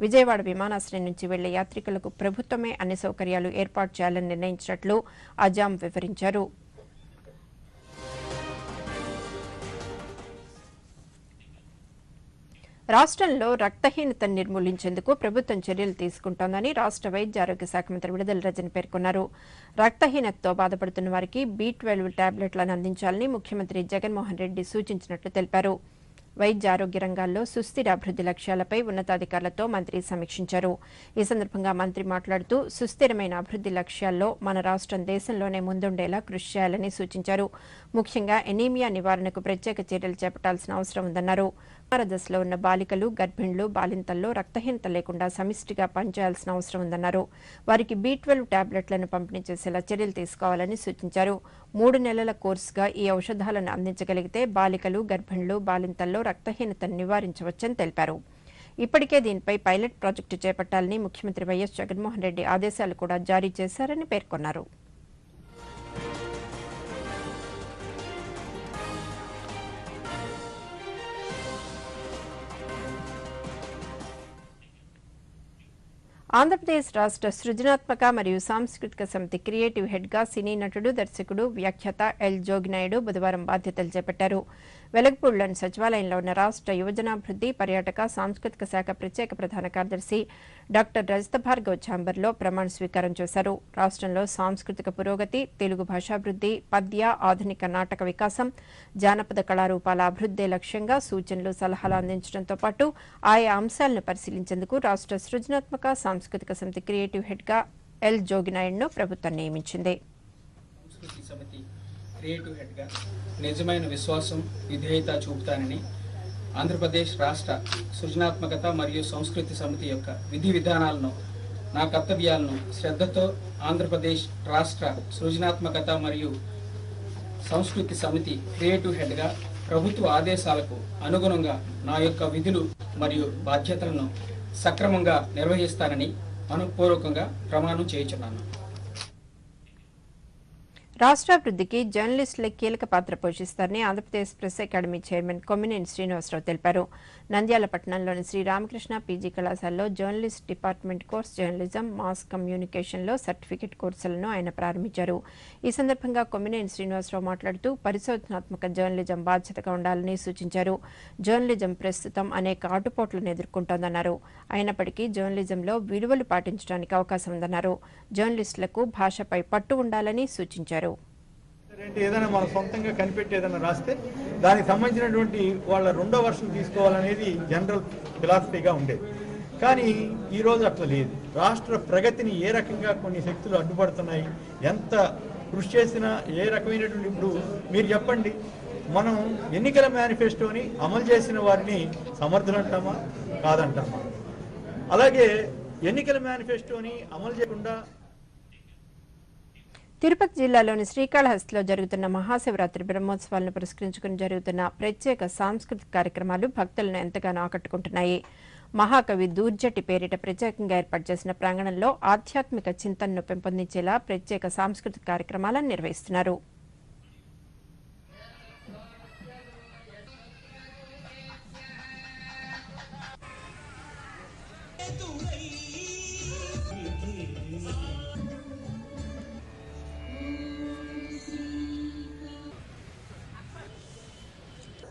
విజయవాడ విమానాశ్రయం నుంచి వెళ్లే యాత్రికులకు ప్రభుత్వమే అన్ని సౌకర్యాలు ఏర్పాటు చేయాలని నిర్ణయించినట్లు అజామ్ వివరించారు. రాష్ట్రంలో రక్తహీనతను నిర్మూలించేందుకు ప్రభుత్వం చర్యలు తీసుకుంటోందని రాష్ట్ర వైద్య ఆరోగ్య శాఖ మంత్రి విడుదల రజని పేర్కొన్నారు. రక్తహీనతతో బాధపడుతున్న వారికి B12 టాబ్లెట్లను అందించాలని ముఖ్యమంత్రి జగన్మోహన్ రెడ్డి సూచించినట్లు తెలిపారు. వైద్య ఆరోగ్య రంగాల్లో సుస్థిర అభివృద్ది లక్ష్యాలపై ఉన్నతాధికారులతో మంత్రి సమీక్షించారు. ఈ సందర్భంగా మంత్రి మాట్లాడుతూ సుస్థిరమైన అభివృద్ది లక్ష్యాల్లో మన రాష్ట్రం దేశంలోనే ముందుండేలా కృషి చేయాలని సూచించారు. ముఖ్యంగా ఎనీమియా నివారణకు ప్రత్యేక చర్యలు చేపట్టాల్సిన అవసరం ఉందన్నారు. దశలో ఉన్న బాలికలు, గర్భిణులు, బాలింతల్లో రక్తహీనత లేకుండా సమిష్టిగా పనిచేయాల్సిన అవసరం ఉందన్నారు. వారికి B12 టాబ్లెట్లను పంపిణీ చేసేలా చర్యలు తీసుకోవాలని సూచించారు. 3 నెలల కోర్సుగా ఈ ఔషధాలను అందించగలిగితే బాలికలు, గర్భిణులు, బాలింతల్లో రక్తహీనతను నివారించవచ్చని తెలిపారు. ఇప్పటికే దీనిపై పైలట్ ప్రాజెక్టు చేపట్టాలని ముఖ్యమంత్రి వైఎస్ జగన్మోహన్ రెడ్డి ఆదేశాలు కూడా జారీ చేశారని పేర్కొన్నారు. ఆంధ్రప్రదేశ్ రాష్ట్ర సృజనాత్మక మరియు సాంస్కృతిక సమితి క్రియేటివ్ హెడ్గా సినీ నటుడు, దర్శకుడు, వ్యాఖ్యాత ఎల్ జోగినాయుడు బుధవారం బాధ్యతలు చేపట్టారు. వెలగపూడిలోని సచివాలయంలో ఉన్న రాష్ట్ర యువజనాభివృద్ధి, పర్యాటక, సాంస్కృతిక శాఖ ప్రత్యేక ప్రధాన కార్యదర్శి డాక్టర్ రజత భార్గవ్ ఛాంబర్లో ప్రమాణ స్వీకారం చేశారు. రాష్ట్రంలో సాంస్కృతిక పురోగతి, తెలుగు భాషాభివృద్ధి, పద్య, ఆధునిక నాటక వికాసం, జానపద కళారూపాల అభివృద్ధి లక్ష్యంగా సూచనలు, సలహాలు అందించడంతో పాటు ఆయా అంశాలను పరిశీలించేందుకు రాష్ట్ర సృజనాత్మక సాంస్కృతిక సమితి క్రియేటివ్ హెడ్గా ఎల్ జోగినాయుడును ప్రభుత్వం నియమించింది. క్రియేటివ్ హెడ్గా నిజమైన విశ్వాసం, విధేయత చూపుతానని ఆంధ్రప్రదేశ్ రాష్ట్ర సృజనాత్మకత మరియు సంస్కృతి సమితి యొక్క విధి విధానాలను, నా కర్తవ్యాలను శ్రద్ధతో ఆంధ్రప్రదేశ్ రాష్ట్ర సృజనాత్మకత మరియు సంస్కృతి సమితి క్రియేటివ్ హెడ్గా ప్రభుత్వ ఆదేశాలకు అనుగుణంగా నా యొక్క విధులు మరియు బాధ్యతలను సక్రమంగా నిర్వహిస్తానని మనపూర్వకంగా ప్రమాణం చేయుచున్నాను. రాష్ట్రాభివృద్ధికి జర్నలిస్టుల కీలక పాత్ర పోషిస్తారని Andhra Pradesh press academy chairman Kommineni Srinivasa Rao తెలిపారు. నంద్యాల పట్టణంలోని శ్రీ రామకృష్ణ పీజీ కళాశాలలో journalist department course, journalism, mass కమ్యూనికేషన్లో సర్టిఫికెట్ కోర్సులను ఆయన ప్రారంభించారు. ఈ సందర్భంగా కొమ్మినేని శ్రీనివాసరావు మాట్లాడుతూ పరిశోధనాత్మక జర్నలిజం బాధ్యతగా ఉండాలని సూచించారు. జర్నలిజం ప్రస్తుతం అనేక ఆటుపోట్లను ఎదుర్కొంటోందన్నారు. అయినప్పటికీ జర్నలిజంలో విలువలు పాటించడానికి అవకాశం ఉందన్నారు. జర్నలిస్టులకు భాషపై పట్టు ఉండాలని సూచించారు. ఏదైనా మన సొంతంగా కనిపెట్టి ఏదైనా రాస్తే దానికి సంబంధించినటువంటి వాళ్ళ రెండో వర్షన్ తీసుకోవాలనేది జనరల్ ఫిలాసఫీగా ఉండేది. కానీ ఈరోజు అట్లా లేదు. రాష్ట్ర ప్రగతిని ఏ రకంగా కొన్ని శక్తులు అడ్డుపడుతున్నాయి, ఎంత కృషి చేసినా ఏ రకమైనటువంటి, ఇప్పుడు మీరు చెప్పండి, మనం ఎన్నికల మేనిఫెస్టోని అమలు చేసిన వారిని సమర్థులంటామా కాదంటామా? అలాగే ఎన్నికల మేనిఫెస్టోని అమలు చేయకుండా తిరుపతి జిల్లాలోని శ్రీకాళహస్తిలో జరుగుతున్న మహాశివరాత్రి బ్రహ్మోత్సవాలను పురస్కరించుకుని జరుగుతున్న ప్రత్యేక సాంస్కృతిక కార్యక్రమాలు భక్తులను ఎంతగానో ఆకట్టుకుంటున్నాయి. మహాకవి దూర్జటి పేరిట ప్రత్యేకంగా ఏర్పాటు చేసిన ప్రాంగణంలో ఆధ్యాత్మిక చింతనను పెంపొందించేలా ప్రత్యేక సాంస్కృతిక కార్యక్రమాలను నిర్వహిస్తున్నారు.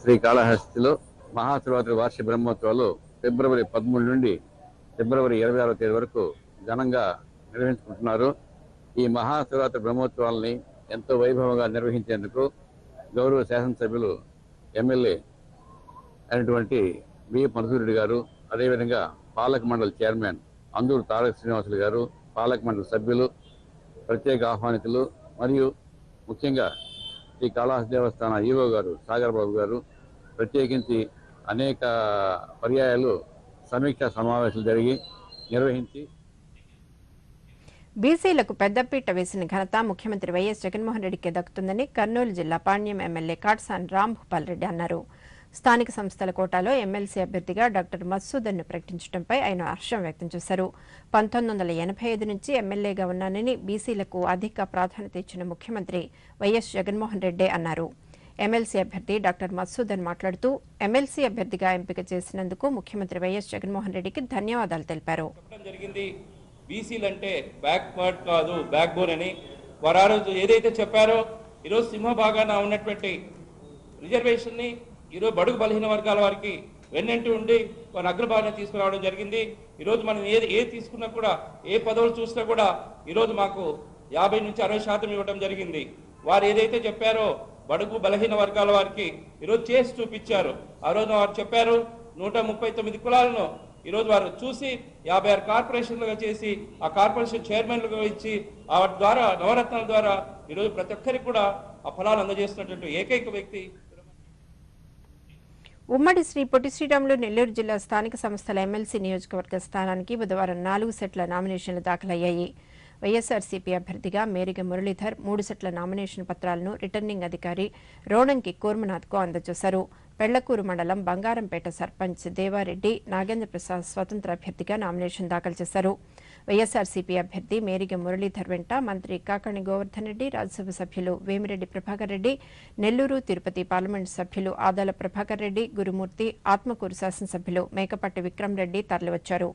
శ్రీకాళహస్తిలో మహాశివరాత్రి వార్షిక బ్రహ్మోత్సవాలు ఫిబ్రవరి 13 నుండి ఫిబ్రవరి 26వ తేదీ వరకు ఘనంగా నిర్వహించుకుంటున్నారు. ఈ మహాశివరాత్రి బ్రహ్మోత్సవాలని ఎంతో వైభవంగా నిర్వహించేందుకు గౌరవ శాసనసభ్యులు ఎమ్మెల్యే అయినటువంటి వి మధుసూరెడ్డి గారు, అదేవిధంగా పాలక మండలి చైర్మన్ అందూరు తారక శ్రీనివాసులు గారు, పాలక మండలి సభ్యులు, ప్రత్యేక ఆహ్వానితులు మరియు ముఖ్యంగా శ్రీ కాళహస్తి దేవస్థాన ఈవో గారు సాగర్ బాబు గారు ప్రత్యేకించి అనేక పర్యాయాలు సమీక్షా సమావేశాలు నిర్వహించి బీసీలకు పెద్దపీట వేసిన ఘనత ముఖ్యమంత్రి వైఎస్ జగన్మోహన్ రెడ్డికే దక్కుతుందని కర్నూలు జిల్లా పాణ్యం ఎమ్మెల్యే కాట్సాని రాంభూపాల్ రెడ్డి అన్నారు. స్థానిక సంస్థల కోటాలో ఎమ్మెల్సీ అభ్యర్థిగా డాక్టర్ మసూదన్ను ప్రకటించడంపై ఆయన హర్షం వ్యక్తం చేశారు. 1985 నుంచి ఎమ్మెల్యేగా ఉన్నానని, బీసీలకు అధిక ప్రాధాన్యత ఇచ్చిన ముఖ్యమంత్రి వైఎస్ జగన్మోహన్ రెడ్డి అన్నారు. ఎమ్మెల్సీ అభ్యర్థి డాక్టర్ మసూదన్ మాట్లాడుతూ ఎమ్మెల్సీ అభ్యర్థిగా ఎంపిక చేసినందుకు ముఖ్యమంత్రి వైఎస్ జగన్మోహన్ రెడ్డికి ధన్యవాదాలు తెలిపారు. బీసీలంటే బ్యాక్వర్డ్ కాదు, బ్యాక్ బోన్ అని వారు ఆ రోజు ఏదైతే చెప్పారో, ఈరోజు సింహభాగాన ఉన్నటువంటి రిజర్వేషన్ని ఈరోజు బడుగు బలహీన వర్గాల వారికి వెన్నంటి ఉండి వారి అగ్రభాగాన్ని తీసుకురావడం జరిగింది. ఈరోజు మనం ఏది తీసుకున్నా కూడా, ఏ పదవులు చూసినా కూడా ఈరోజు మాకు 50 నుంచి 60% ఇవ్వడం జరిగింది. వారు ఏదైతే చెప్పారో బడుగు బలహీన వర్గాల వారికి ఈరోజు చేసి చూపించారు. ఆ రోజు వారు చెప్పారు 139 కులాలను ఈరోజు వారు చూసి 56 కార్పొరేషన్లుగా చేసి ఆ కార్పొరేషన్ చైర్మన్లుగా ఇచ్చి ఆ ద్వారా నవరత్నాల ద్వారా ఈరోజు ప్రతి ఒక్కరికి కూడా ఆ ఫలాలు అందజేస్తున్నటువంటి ఏకైక వ్యక్తి. ఉమ్మడి శ్రీ పొట్టి శ్రీరాములు నెల్లూరు జిల్లా స్థానిక సంస్థల ఎమ్మెల్సీ నియోజకవర్గ స్థానానికి బుధవారం 4 సెట్ల నామినేషన్లు దాఖలయ్యాయి. వైఎస్ఆర్సీపీ అభ్యర్థిగా మేరిగ మురళీధర్ 3 సెట్ల నామినేషన్ పత్రాలను రిటర్నింగ్ అధికారి రోణంకి కూర్మనాథ్కు అందజేశారు. పెళ్లకూరు మండలం బంగారంపేట సర్పంచ్ దేవారెడ్డి నాగేంద్ర ప్రసాద్ స్వతంత్ర అభ్యర్థిగా నామినేషన్ దాఖలు చేశారు. వైఎస్ఆర్సీపీ అభ్యర్థి మేరిగ మురళీధర్ వెంట మంత్రి కాకాణి గోవర్ధన్ రెడ్డి, రాజ్యసభ సభ్యులు వేమిరెడ్డి ప్రభాకర్ రెడ్డి, నెల్లూరు తిరుపతి పార్లమెంటు సభ్యులు ఆదాల ప్రభాకర్ రెడ్డి, గురుమూర్తి, ఆత్మకూరు శాసనసభ్యులు మేకపాటి విక్రమ్ రెడ్డి తరలివచ్చారు.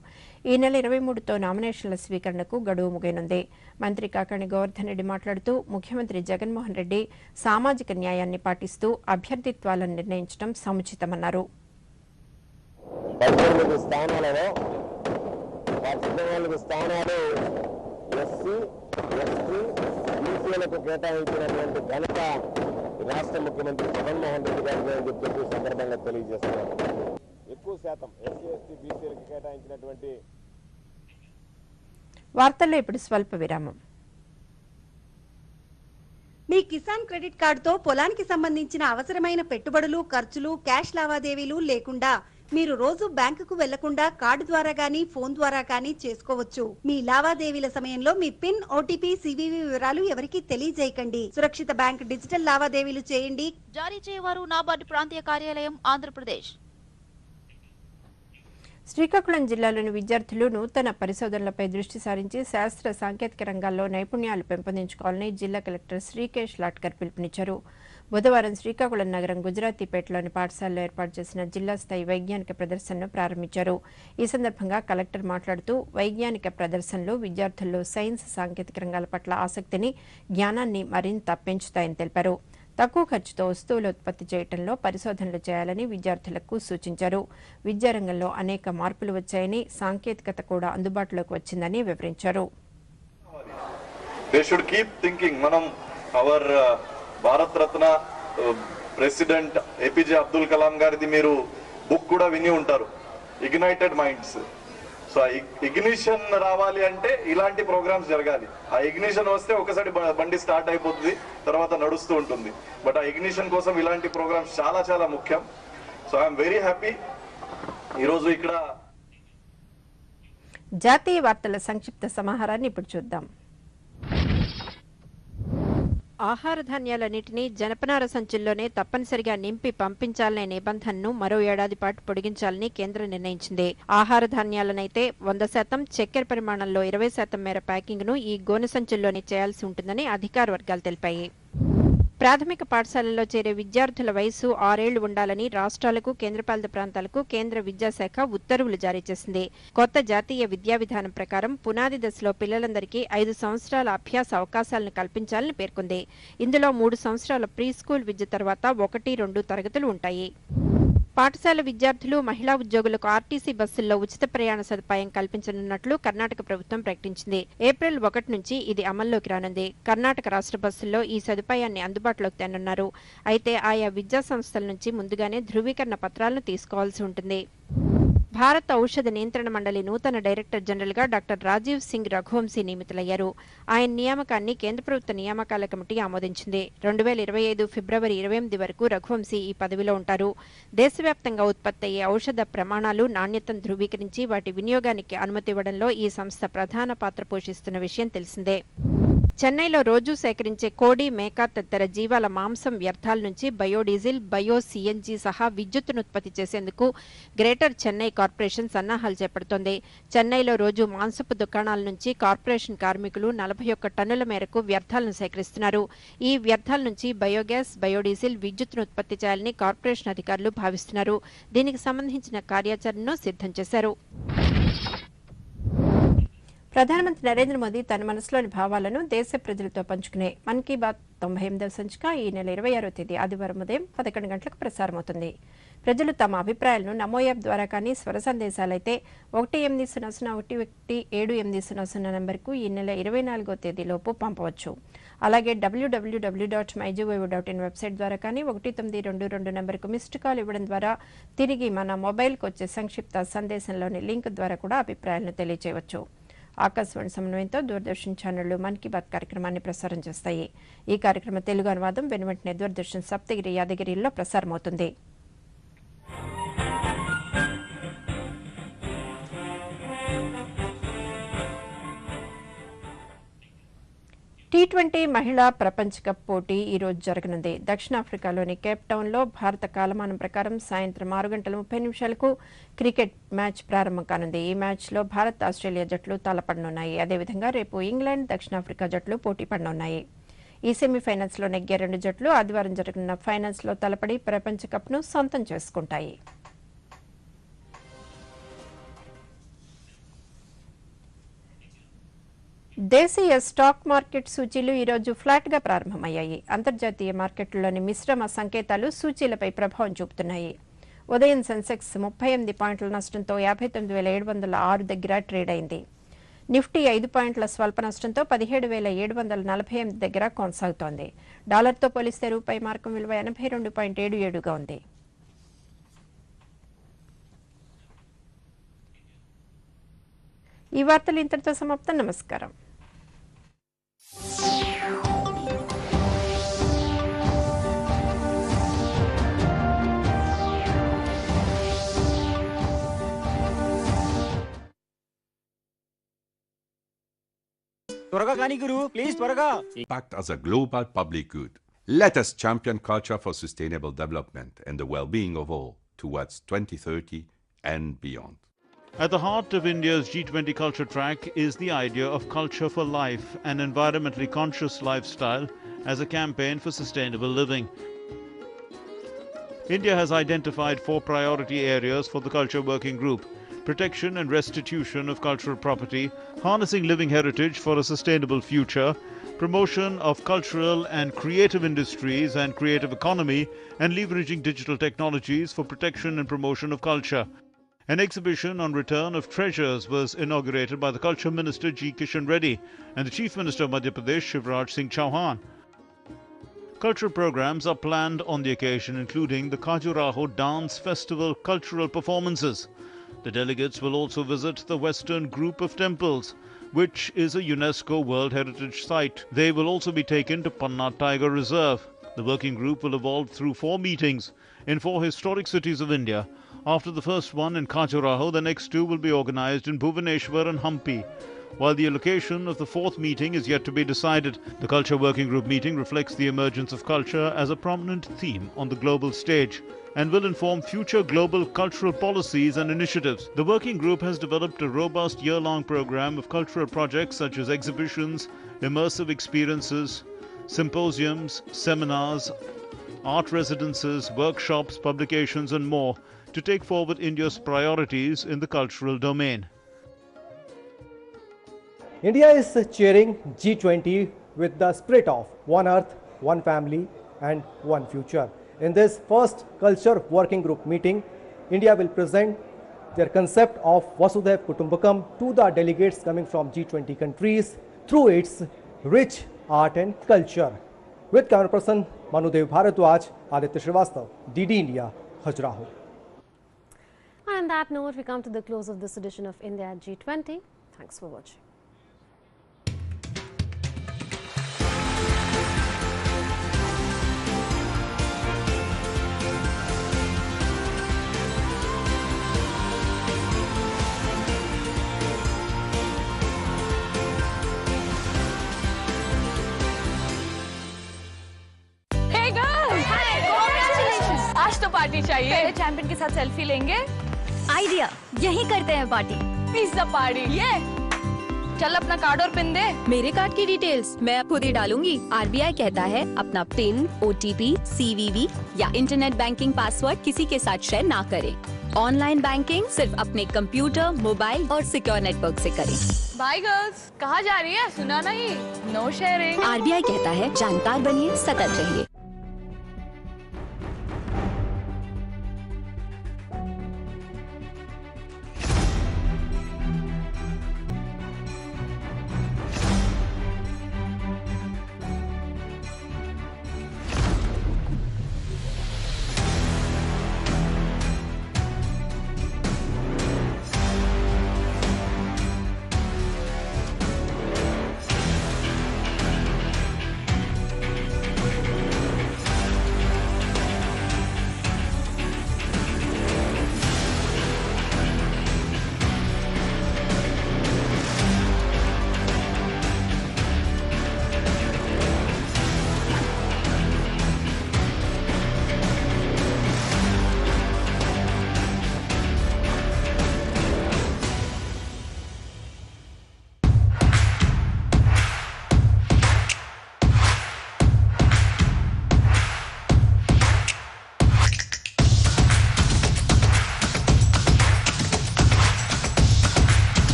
ఈ నెల 23తో నామినేషన్ల స్వీకరణకు గడువు ముగియనుంది. మంత్రి కాకాణి గోవర్ధన్ రెడ్డి మాట్లాడుతూ ముఖ్యమంత్రి జగన్మోహన్ రెడ్డి సామాజిక న్యాయాన్ని పాటిస్తూ అభ్యర్థిత్వాలను నిర్ణయించడం సముచితమన్నారు. 14 స్థానాలలో 14 స్థానాలు ఎస్సీ, ఎస్టీ, బీసీలకు కేటాయించినటువంటి ఘనత రాష్ట్ర ముఖ్యమంత్రి జగన్మోహన్ రెడ్డి గారికి అని చెప్పి సందర్భంగా తెలియజేస్తున్నారు. ఎక్కువ శాతం ఎస్సీ, ఎస్టీ, బీసీలకు కేటాయించినటువంటి. వార్తల్లో ఇప్పుడు స్వల్ప విరామం. మీ కిసాన్ క్రెడిట్ కార్డుతో పొలానికి సంబంధించిన అవసరమైన పెట్టుబడులు, ఖర్చులు, క్యాష్ లావాదేవీలు లేకుండా మీరు రోజు బ్యాంకుకు వెళ్లకుండా కార్డు ద్వారా గానీ, ఫోన్ ద్వారా గానీ చేసుకోవచ్చు. మీ లావాదేవీల సమయంలో మీ పిన్, ఓటీపీ, సివివి వివరాలు ఎవరికీ తెలియజేయకండి. సురక్షిత బ్యాంక్ డిజిటల్ లావాదేవీలు చేయండి. జారీ చేయవారు నాబార్డు ప్రాంతీయ కార్యాలయం, ఆంధ్రప్రదేశ్. శ్రీకాకుళం జిల్లాలోని విద్యార్థులు నూతన పరిశోధనలపై దృష్టి సారించి శాస్త్ర సాంకేతిక రంగాల్లో నైపుణ్యాలు పెంపొందించుకోవాలని జిల్లా కలెక్టర్ శ్రీకేష్ లాట్కర్ పిలుపునిచ్చారు. బుధవారం శ్రీకాకుళం నగరం గుజరాతీపేటలోని పాఠశాలలో ఏర్పాటు చేసిన జిల్లా స్థాయి వైజ్ఞానిక ప్రదర్శనను ప్రారంభించారు. ఈ సందర్భంగా కలెక్టర్ మాట్లాడుతూ వైజ్ఞానిక ప్రదర్శనలు విద్యార్థుల్లో సైన్స్, సాంకేతిక రంగాల పట్ల ఆసక్తిని, జ్ఞానాన్ని మరింత పెంచుతాయని తెలిపారు. తక్కువ ఖర్చుతో వస్తువులు ఉత్పత్తి చేయడంలో పరిశోధనలు చేయాలని విద్యార్థులకు సూచించారు. విద్యారంగంలో అనేక మార్పులు వచ్చాయని, సాంకేతికత కూడా అందుబాటులోకి వచ్చిందని వివరించారు. They should keep thinking. మనం hour Bharat Ratna president APJ Abdul Kalam గారిది మీరు బుక్ కూడా విని ఉంటారు, ఇగ్నైటెడ్ మైండ్స్. సో ఆ ఇగ్నిషన్ రావాలి అంటే ఇలాంటి ప్రోగ్రామ్స్ జరగాలి. ఆ ఇగ్నిషన్ వస్తే ఒకసారి బండి స్టార్ట్ అయిపోతుంది, తర్వాత నడుస్తూ ఉంటుంది. బట్ ఆ ఇగ్నిషన్ కోసం ఇలాంటి ప్రోగ్రామ్స్ చాలా చాలా ముఖ్యం. సో ఐఎమ్ వెరీ హ్యాపీ ఈరోజు ఇక్కడ. జాతీయ వార్తల సంక్షిప్త సమాహారాన్ని ఇప్పుడు చూద్దాం. ఆహార ధాన్యాలన్నింటినీ జనపనార సంచుల్లోనే తప్పనిసరిగా నింపి పంపించాలనే నిబంధనను మరో ఏడాది పాటు పొడిగించాలని కేంద్రం నిర్ణయించింది. ఆహార ధాన్యాలనైతే 100%, చక్కెర పరిమాణంలో 20% మేర ప్యాకింగ్ను ఈ గోనె సంచుల్లోనే చేయాల్సి ఉంటుందని అధికార వర్గాలు తెలిపాయి. ప్రాథమిక పాఠశాలల్లో చేరే విద్యార్థుల వయసు 6 ఏళ్లు ఉండాలని రాష్ట్రాలకు, కేంద్రపాలిత ప్రాంతాలకు కేంద్ర విద్యాశాఖ ఉత్తర్వులు జారీ చేసింది. కొత్త జాతీయ విద్యా విధానం ప్రకారం పునాది దశలో పిల్లలందరికీ 5 సంవత్సరాల అభ్యాస అవకాశాలను కల్పించాలని పేర్కొంది. ఇందులో 3 సంవత్సరాల ప్రీ స్కూల్ విద్య తర్వాత 1, 2 తరగతులు ఉంటాయి. పాఠశాల విద్యార్థులు, మహిళా ఉద్యోగులకు ఆర్టీసీ బస్సుల్లో ఉచిత ప్రయాణ సదుపాయం కల్పించనున్నట్లు కర్ణాటక ప్రభుత్వం ప్రకటించింది. ఏప్రిల్ 1 నుంచి ఇది అమల్లోకి రానుంది. కర్ణాటక రాష్ట్ర బస్సుల్లో ఈ సదుపాయాన్ని అందుబాటులోకి తేనున్నారు. అయితే ఆయా విద్యా సంస్థల నుంచి ముందుగానే ధృవీకరణ పత్రాలను తీసుకోవాల్సి ఉంటుంది. భారత ఔషధ నియంత్రణ మండలి నూతన డైరెక్టర్ జనరల్గా డాక్టర్ రాజీవ్ సింగ్ రఘువంశీ నియమితులయ్యారు. ఆయన నియామకాన్ని కేంద్ర ప్రభుత్వ నియామకాల కమిటీ ఆమోదించింది. 2025 ఫిబ్రవరి 28 వరకు రఘువంశీ ఈ పదవిలో ఉంటారు. దేశవ్యాప్తంగా ఉత్పత్తి అయ్యే ఔషధ ప్రమాణాలు, నాణ్యతను ధృవీకరించి వాటి వినియోగానికి అనుమతి ఇవ్వడంలో ఈ సంస్థ ప్రధాన పాత్ర పోషిస్తున్న విషయం తెలిసిందే. చెన్నైలో రోజూ సేకరించే కోడి, మేక తదితర జీవాల మాంసం వ్యర్థాల నుంచి బయోడీజిల్, బయో సిఎన్జీ సహా విద్యుత్తును ఉత్పత్తి చేసేందుకు గ్రేటర్ చెన్నై కార్పొరేషన్ సన్నాహాలు చేపడుతోంది. చెన్నైలో రోజు మాంసపు దుకాణాల నుంచి కార్పొరేషన్ కార్మికులు 41 టన్నుల మేరకు వ్యర్థాలను సేకరిస్తున్నారు. ఈ వ్యర్థాల నుంచి బయోగ్యాస్, బయోడీజిల్, విద్యుత్తును ఉత్పత్తి చేయాలని కార్పొరేషన్ అధికారులు భావిస్తున్నారు. దీనికి సంబంధించిన కార్యాచరణను సిద్ధం చేశారు. ప్రధానమంత్రి నరేంద్ర మోదీ తన మనసులోని భావాలను దేశ ప్రజలతో పంచుకునే మన్ కీ బాత్ 98వ సంచిక ఈ నెల 26వ తేదీ ఆదివారం ఉదయం 11 గంటలకు ప్రసారమవుతుంది. ప్రజలు తమ అభిప్రాయాలను నమో యాప్ ద్వారా కానీ, స్వర సందేశాలైతే 1800117800 నంబర్కు ఈ నెల 24వ తేదీలోపు పంపవచ్చు. అలాగే www.mygov.in వెబ్సైట్ ద్వారా కానీ 1922 నంబర్కు మిస్డ్ కాల్ ఇవ్వడం ద్వారా తిరిగి మన మొబైల్కు వచ్చే సంక్షిప్త సందేశంలోని లింక్ ద్వారా కూడా అభిప్రాయాలను తెలియజేయవచ్చు. ఆకాశవాణి సమన్వయంతో దూరదర్శన్ ఛానళ్లు మన్ కీ బాత్ కార్యక్రమాన్ని ప్రసారం చేస్తాయి. ఈ కార్యక్రమ తెలుగు అనువాదం వెనువెంటనే దూరదర్శన్ సప్తగిరి, యాదగిరిలో ప్రసారమవుతుంది. T20 మహిళా ప్రపంచ కప్ పోటీ ఈ రోజు జరగనుంది. దక్షిణాఫ్రికాలోని కేప్ టౌన్లో భారత కాలమానం ప్రకారం సాయంత్రం 6:30 క్రికెట్ మ్యాచ్ ప్రారంభం కానుంది. ఈ మ్యాచ్లో భారత్ ఆస్ట్రేలియా జట్లు తలపడనున్నాయి. అదేవిధంగా రేపు ఇంగ్లాండ్ దక్షిణాఫ్రికా జట్లు పోటీ పడనున్నాయి. ఈ సెమీఫైనల్స్లో నెగ్గే 2 జట్లు ఆదివారం జరగనున్న ఫైనల్స్లో తలపడి ప్రపంచ కప్ను సొంతం చేసుకుంటాయి. దేశీయ స్టాక్ మార్కెట్ సూచీలు ఈరోజు ఫ్లాట్గా ప్రారంభమయ్యాయి. అంతర్జాతీయ మార్కెట్లలోని మిశ్రమ సంకేతాలు సూచీలపై ప్రభావం చూపుతున్నాయి. ఉదయం సెన్సెక్స్ 38 పాయింట్ల నష్టంతో 59,706 దగ్గర ట్రేడ్ అయింది. నిఫ్టీ 5 పాయింట్ల స్వల్ప నష్టంతో 17,748 దగ్గర కొనసాగుతోంది. డాలర్తో పోలిస్తే రూపాయి మార్కం విలువ 82.77గా ఉంది. ఈ వార్తలు ఇంతటితో సమాప్తం. నమస్కారం. Impact as a global public good. Let us champion culture for sustainable development and the well-being of all towards 2030 and beyond. At the heart of India's G20 culture track is the idea of culture for life, an environmentally conscious lifestyle as a campaign for sustainable living. India has identified 4 priority areas for the Culture Working Group: protection and restitution of cultural property, harnessing living heritage for a sustainable future, promotion of cultural and creative industries and creative economy, and leveraging digital technologies for protection and promotion of culture. An exhibition on return of treasures was inaugurated by the Culture Minister G. Kishan Reddy and the Chief Minister of Madhya Pradesh Shivraj Singh Chauhan. Cultural programs are planned on the occasion, including the Khajuraho Dance Festival cultural performances. The delegates will also visit the Western Group of Temples, which is a UNESCO World Heritage Site. They will also be taken to Panna Tiger Reserve. The working group will evolve through 4 meetings in 4 historic cities of India. After the first one in Khajuraho, the next 2 will be organized in Bhubaneswar and Hampi. While the location of the 4th meeting is yet to be decided, the Culture Working Group meeting reflects the emergence of culture as a prominent theme on the global stage and will inform future global cultural policies and initiatives. The working group has developed a robust year-long program of cultural projects such as exhibitions, immersive experiences, symposiums, seminars, art residences, workshops, publications and more to take forward India's priorities in the cultural domain. India is chairing G20 with the spirit of one earth, one family and one future. In this first Culture Working Group meeting, India will present their concept of Vasudhaiv Kutumbakam to the delegates coming from G20 countries through its rich art and culture. With camera person Manudev Bharadwaj, Aditya Srivastav, DD India, Khajuraho. On that note, we come to the close of this edition of India at G20. Thanks for watching. आज तो party चाहिए। Champion के साथ selfie लेंगे। Idea, यही करते हैं party. Pizza party. ये चल अपना कार्ड और पिन दे। मेरे कार्ड की डिटेल्स मैं खुद ही डालूंगी। आरबीआई कहता है अपना पिन, ओटीपी, सीवीवी या इंटरनेट बैंकिंग पासवर्ड किसी के साथ शेयर ना करें। ऑनलाइन बैंकिंग सिर्फ अपने कंप्यूटर, मोबाइल और सिक्योर नेटवर्क से करें। बाय गर्ल्स, कहाँ जा रही है? सुना नहीं? No sharing. आरबीआई कहता है जानकार बनिए, सतर्क रहिए।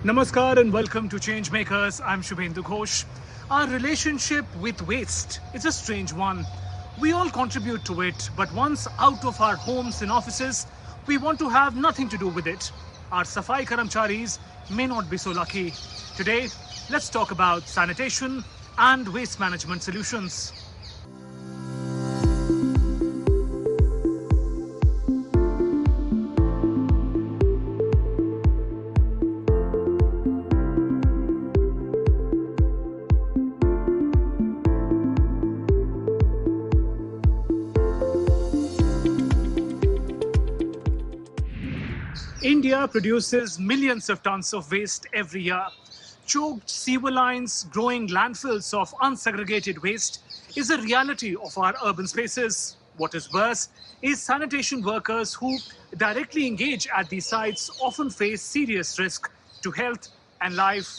Namaskar and welcome to Changemakers. I'm Shubhendu Ghosh. Our relationship with waste is a strange one. We all contribute to it, but once out of our homes and offices, we want to have nothing to do with it. Our Safai Karamcharis may not be so lucky. Today, let's talk about sanitation and waste management solutions. India produces millions of tons of waste every year. Choked sewer lines, growing landfills of unsegregated waste is a reality of our urban spaces. What is worse is sanitation workers who directly engage at these sites often face serious risk to health and life.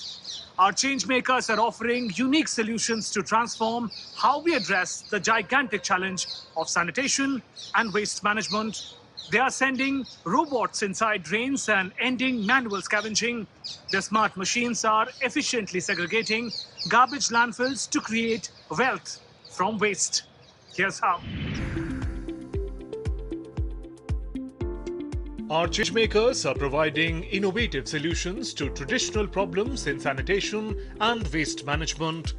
Our changemakers are offering unique solutions to transform how we address the gigantic challenge of sanitation and waste management. They are sending robots inside drains and ending manual scavenging. The smart machines are efficiently segregating garbage landfills to create wealth from waste. Here's how. Our changemakers are providing innovative solutions to traditional problems in sanitation and waste management.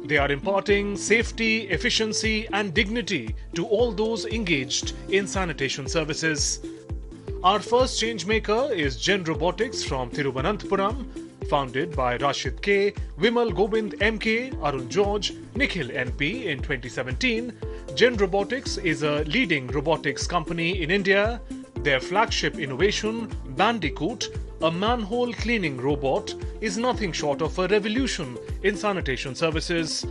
They are imparting safety, efficiency and dignity to all those engaged in sanitation services. Our first changemaker is Gen Robotics from Thiruvananthapuram, founded by Rashid K, Vimal Govind MK, Arun George, Nikhil NP in 2017. Gen Robotics is a leading robotics company in India. Their flagship innovation, Bandicoot, a manhole cleaning robot, is nothing short of a revolution in sanitation services.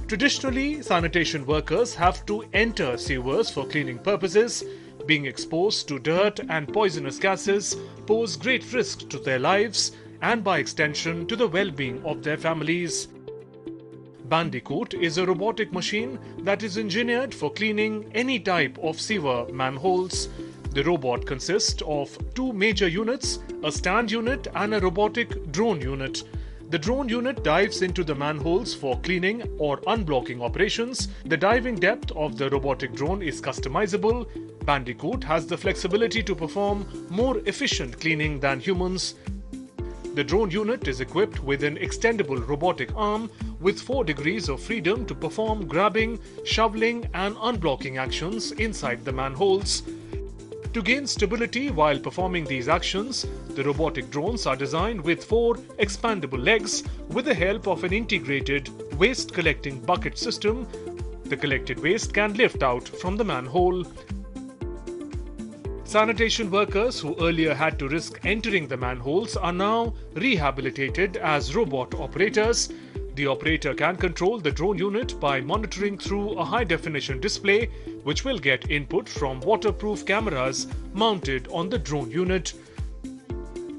Traditionally, sanitation workers have to enter sewers for cleaning purposes. Being exposed to dirt and poisonous gases pose great risk to their lives and by extension to the well-being of their families. Bandicoot is a robotic machine that is engineered for cleaning any type of sewer manholes. The robot consists of two major units, a stand unit and a robotic drone unit. The drone unit dives into the manholes for cleaning or unblocking operations. The diving depth of the robotic drone is customizable. Bandicoot has the flexibility to perform more efficient cleaning than humans. The drone unit is equipped with an extendable robotic arm with 4 degrees of freedom to perform grabbing, shoveling and unblocking actions inside the manholes. To gain stability while performing these actions, the robotic drones are designed with 4 expandable legs with the help of an integrated waste collecting bucket system. The collected waste can lift out from the manhole. Sanitation workers who earlier had to risk entering the manholes are now rehabilitated as robot operators. The operator can control the drone unit by monitoring through a high-definition display, which will get input from waterproof cameras mounted on the drone unit.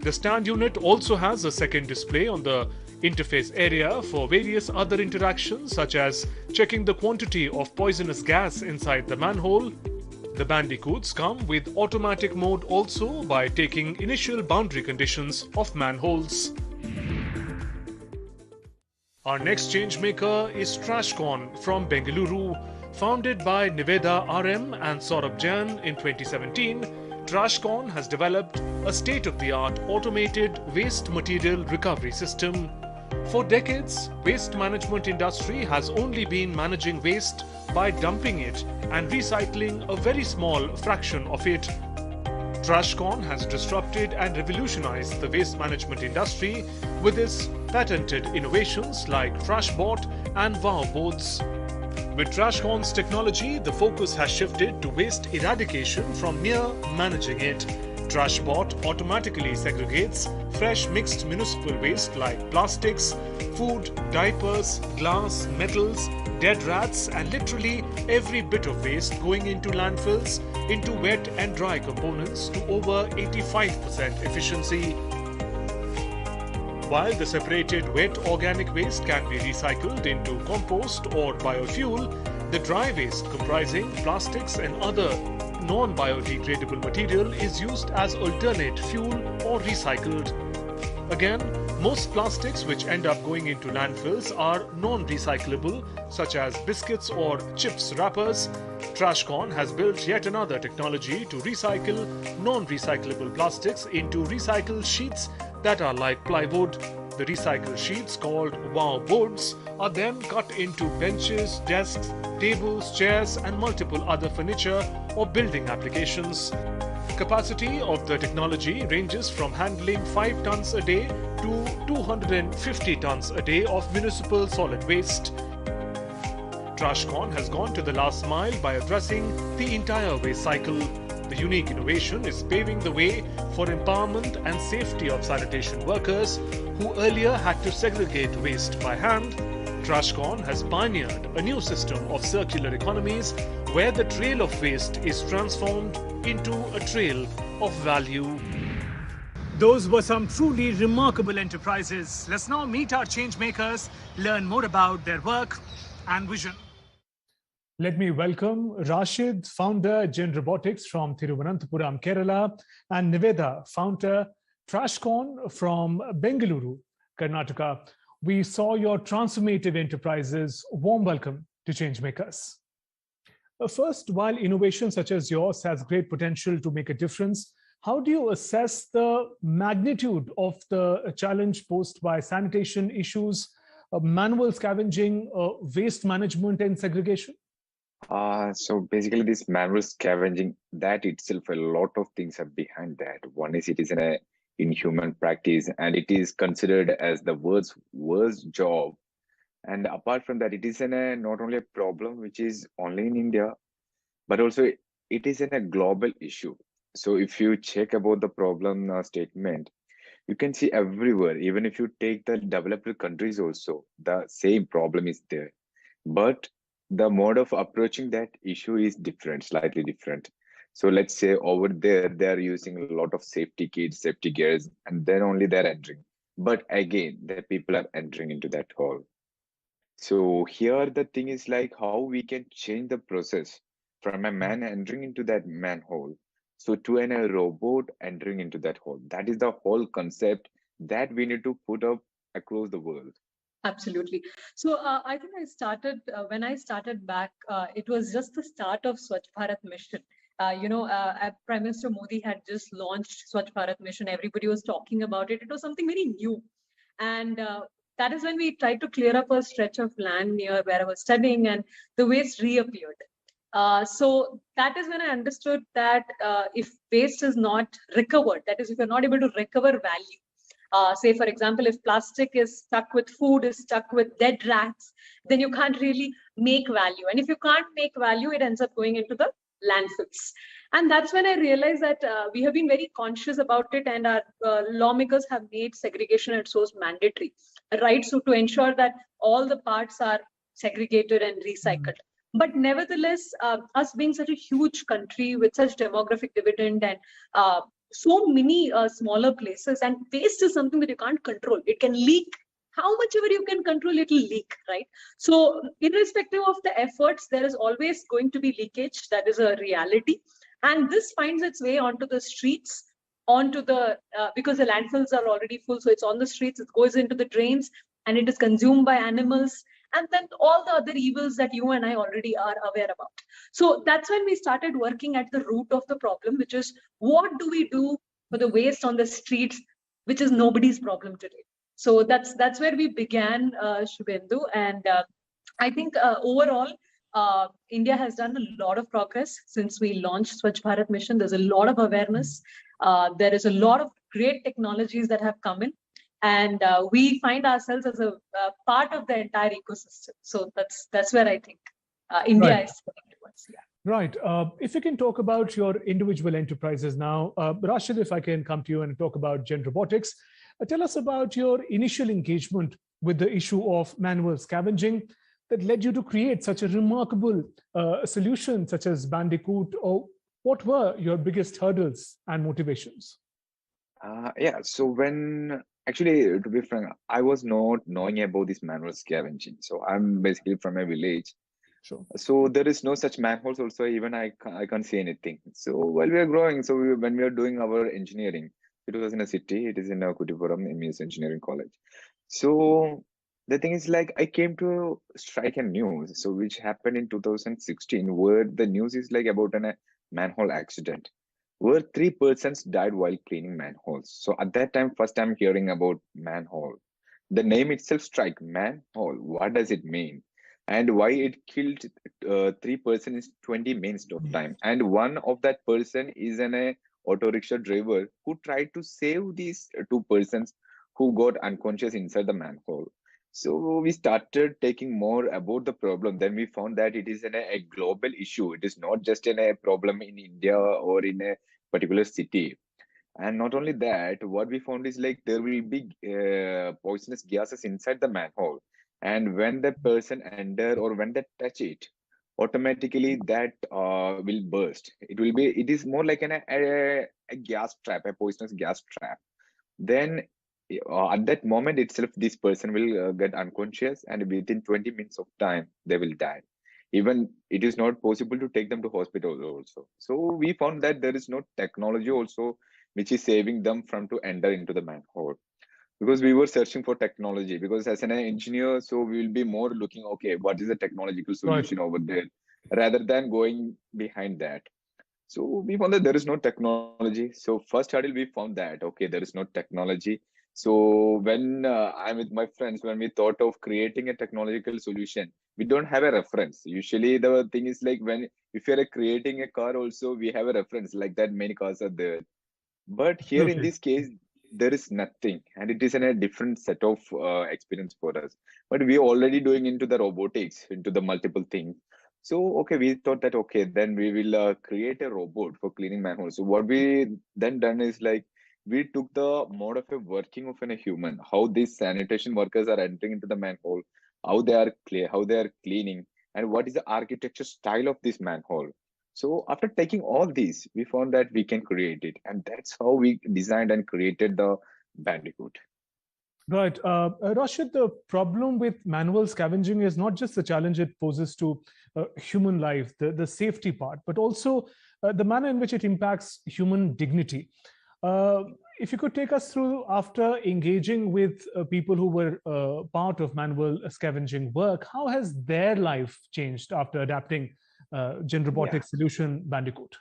The stand unit also has a second display on the interface area for various other interactions, such as checking the quantity of poisonous gas inside the manhole. The Bandicoots come with automatic mode also by taking initial boundary conditions of manholes. Our next changemaker is TrashCon from Bengaluru. Founded by Niveda RM and Saurabh Jain in 2017, TrashCon has developed a state-of-the-art automated waste material recovery system. For decades, waste management industry has only been managing waste by dumping it and recycling a very small fraction of it. TrashCon has disrupted and revolutionized the waste management industry with its patented innovations like TrashBot and Wow boards. With TrashCon's technology, the focus has shifted to waste eradication from mere managing it. TrashBot automatically segregates fresh mixed municipal waste like plastics, food, diapers, glass, metals, dead rats and literally every bit of waste going into landfills into wet and dry components to over 85% efficiency. While the separated wet organic waste can be recycled into compost or biofuel, the dry waste comprising plastics and other non-biodegradable material is used as alternate fuel or recycled. Again, most plastics which end up going into landfills are non-recyclable, such as biscuits or chips wrappers. TrashCon has built yet another technology to recycle non-recyclable plastics into recycled sheets that are like plywood. The recycled sheets, called wow boards, are then cut into benches, desks, tables, chairs and multiple other furniture or building applications. Capacity of the technology ranges from handling 5 tons a day to 250 tons a day of municipal solid waste. TrashCon has gone to the last mile by addressing the entire waste cycle. The unique innovation is paving the way for empowerment and safety of sanitation workers who earlier had to segregate waste by hand. TrashCon has pioneered a new system of circular economies where the trail of waste is transformed into a trail of value. Those were some truly remarkable enterprises. Let's now meet our change makers, learn more about their work and vision. Let me welcome Rashid, founder Gen Robotics from Thiruvananthapuram, Kerala, and Niveda, founder TrashCon from Bengaluru, Karnataka. We saw your transformative enterprises. Warm welcome to Changemakers. First, while innovation such as yours has great potential to make a difference, how do you assess the magnitude of the challenge posed by sanitation issues, manual scavenging, waste management and segregation? So basically this manual scavenging, that itself, a lot of things are behind that. One is it is an inhuman practice and it is considered as the worst job. And apart from that, it is not only a problem which is only in India, but also it is a global issue. So if you check about the problem statement, you can see everywhere, even if you take the developed countries also, the same problem is there. But the mode of approaching that issue is different, slightly different. So let's say over there, they're using a lot of safety kits, safety gears, and then only they're entering. But again, the people are entering into that hole. So here the thing is like how we can change the process from a man entering into that manhole, so to a robot entering into that hole. That is the whole concept that we need to put up across the world. Absolutely. So I think I started, when I started back, it was just the start of Swachh Bharat Mission. Prime Minister Modi had just launched Swachh Bharat Mission. Everybody was talking about it. It was something very new. And that is when we tried to clear up a stretch of land near where I was studying, and the waste reappeared. So that is when I understood that if waste is not recovered, that is, if you're not able to recover value, say, for example, if plastic is stuck with food, is stuck with dead rats, then you can't really make value. And if you can't make value, it ends up going into the landfills. And that's when I realized that we have been very conscious about it, and our lawmakers have made segregation at source mandatory, right? So to ensure that all the parts are segregated and recycled. But nevertheless, us being such a huge country with such demographic dividend and so many smaller places, and waste is something that you can't control. It can leak. How much ever you can control, it will leak, right? So irrespective of the efforts, there is always going to be leakage. That is a reality. And this finds its way onto the streets, onto the, because the landfills are already full. So it's on the streets, it goes into the drains, and it is consumed by animals. And then all the other evils that you and I already are aware about. So that's when we started working at the root of the problem, which is what do we do for the waste on the streets, which is nobody's problem today. So that's where we began, Shubhendu. And I think overall, India has done a lot of progress since we launched Swachh Bharat Mission. There's a lot of awareness. There is a lot of great technologies that have come in. And we find ourselves as a part of the entire ecosystem. So that's where I think India is heading towards. Yeah. Right. If you can talk about your individual enterprises now, Rashid, if I can come to you and talk about Gen Robotics, tell us about your initial engagement with the issue of manual scavenging that led you to create such a remarkable solution such as Bandicoot, or what were your biggest hurdles and motivations? Yeah, so when actually, to be frank, I was not knowing about this manual scavenging. So I'm basically from a village. Sure. So there is no such manholes also, even I can't see anything. So while we are growing, so when we are doing our engineering, it was in a city, it is in Kutipuram, MES Engineering College. So the thing is like I came to strike a news, so which happened in 2016, where the news is like about a manhole accident, where 3 persons died while cleaning manholes. So at that time, first time hearing about manhole. The name itself strike manhole. What does it mean? And why it killed 3 persons in 20 minutes of time? And one of that person is an auto rickshaw driver who tried to save these 2 persons who got unconscious inside the manhole. So we started taking more about the problem. Then we found that it is a global issue. It is not just a problem in India or in a particular city. And not only that, what we found is like there will be poisonous gases inside the manhole. And when the person enter or when they touch it, automatically that will burst. It is more like a gas trap, a poisonous gas trap. Then at that moment itself, this person will get unconscious, and within 20 minutes of time, they will die. Even it is not possible to take them to hospital also. So we found that there is no technology also which is saving them from to enter into the manhole, because we were searching for technology, because as an engineer, so we will be more looking, okay, what is the technological solution over there, rather than going behind that. So we found that there is no technology. So first hurdle we found that, okay, there is no technology. So when I'm with my friends, when we thought of creating a technological solution, we don't have a reference. Usually the thing is like when if you're creating a car also, we have a reference like that many cars are there. But here in this case, there is nothing, and it is in a different set of experience for us. But we are already doing into the robotics, into the multiple things. So, okay, we thought that, okay, then we will create a robot for cleaning manholes. So what we then done is like, we took the mode of a working of a human, how these sanitation workers are entering into the manhole, how they are clear, how they are cleaning, and what is the architecture style of this manhole. So after taking all these, we found that we can create it, and that's how we designed and created the Bandicoot. Right. Rashid, the problem with manual scavenging is not just the challenge it poses to human life, the safety part, but also the manner in which it impacts human dignity. If you could take us through, after engaging with people who were part of manual scavenging work, how has their life changed after adapting Gen Robotics solution Bandicoot?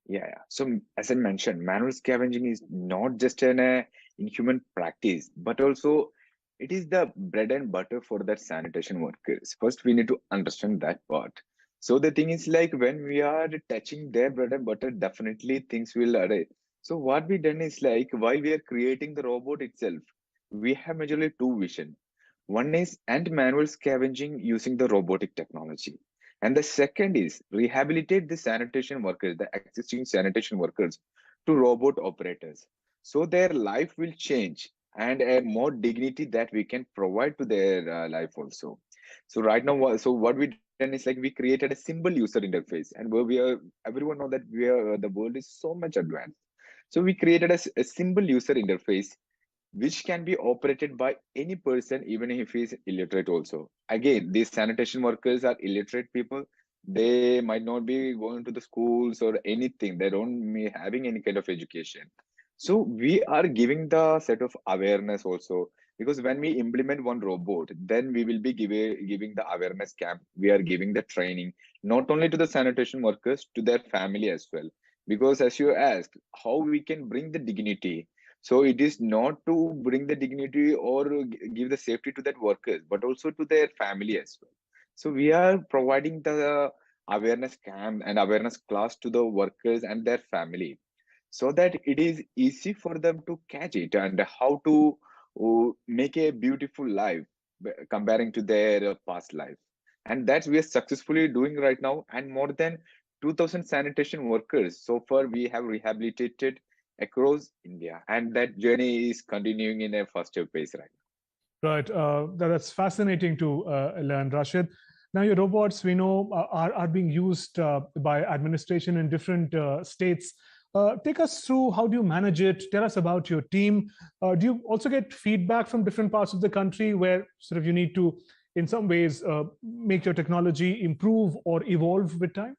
Yeah. So as I mentioned, manual scavenging is not just an inhuman practice, but also it is the bread and butter for that sanitation workers. First, we need to understand that part. So the thing is like when we are touching their bread and butter, definitely things will arise. So what we done is like while we are creating the robot itself, we have majorly two vision. One is anti-manual scavenging using the robotic technology. And the second is rehabilitate the sanitation workers, the existing sanitation workers, to robot operators. So their life will change and a more dignity that we can provide to their life also. So right now, so what we done is like we created a simple user interface, and where we are, everyone know that we are the world is so much advanced. So we created a simple user interface which can be operated by any person, even if he is illiterate also. Again, these sanitation workers are illiterate people. They might not be going to the schools or anything. They don't be having any kind of education. So we are giving the set of awareness also, because when we implement one robot, then we will be giving the awareness camp. We are giving the training, not only to the sanitation workers, to their family as well. Because as you asked, how we can bring the dignity, so it is not to bring the dignity or give the safety to that workers, but also to their family as well. So we are providing the awareness camp and awareness class to the workers and their family, so that it is easy for them to catch it and how to make a beautiful life comparing to their past life. And that's we are successfully doing right now. And more than 2000 sanitation workers so far we have rehabilitated across India, and that journey is continuing in a faster pace right now. Right. That's fascinating to learn, Rashid. Now, your robots, we know, are being used by administration in different states. Take us through, how do you manage it? Tell us about your team. Do you also get feedback from different parts of the country where sort of you need to in some ways make your technology improve or evolve with time?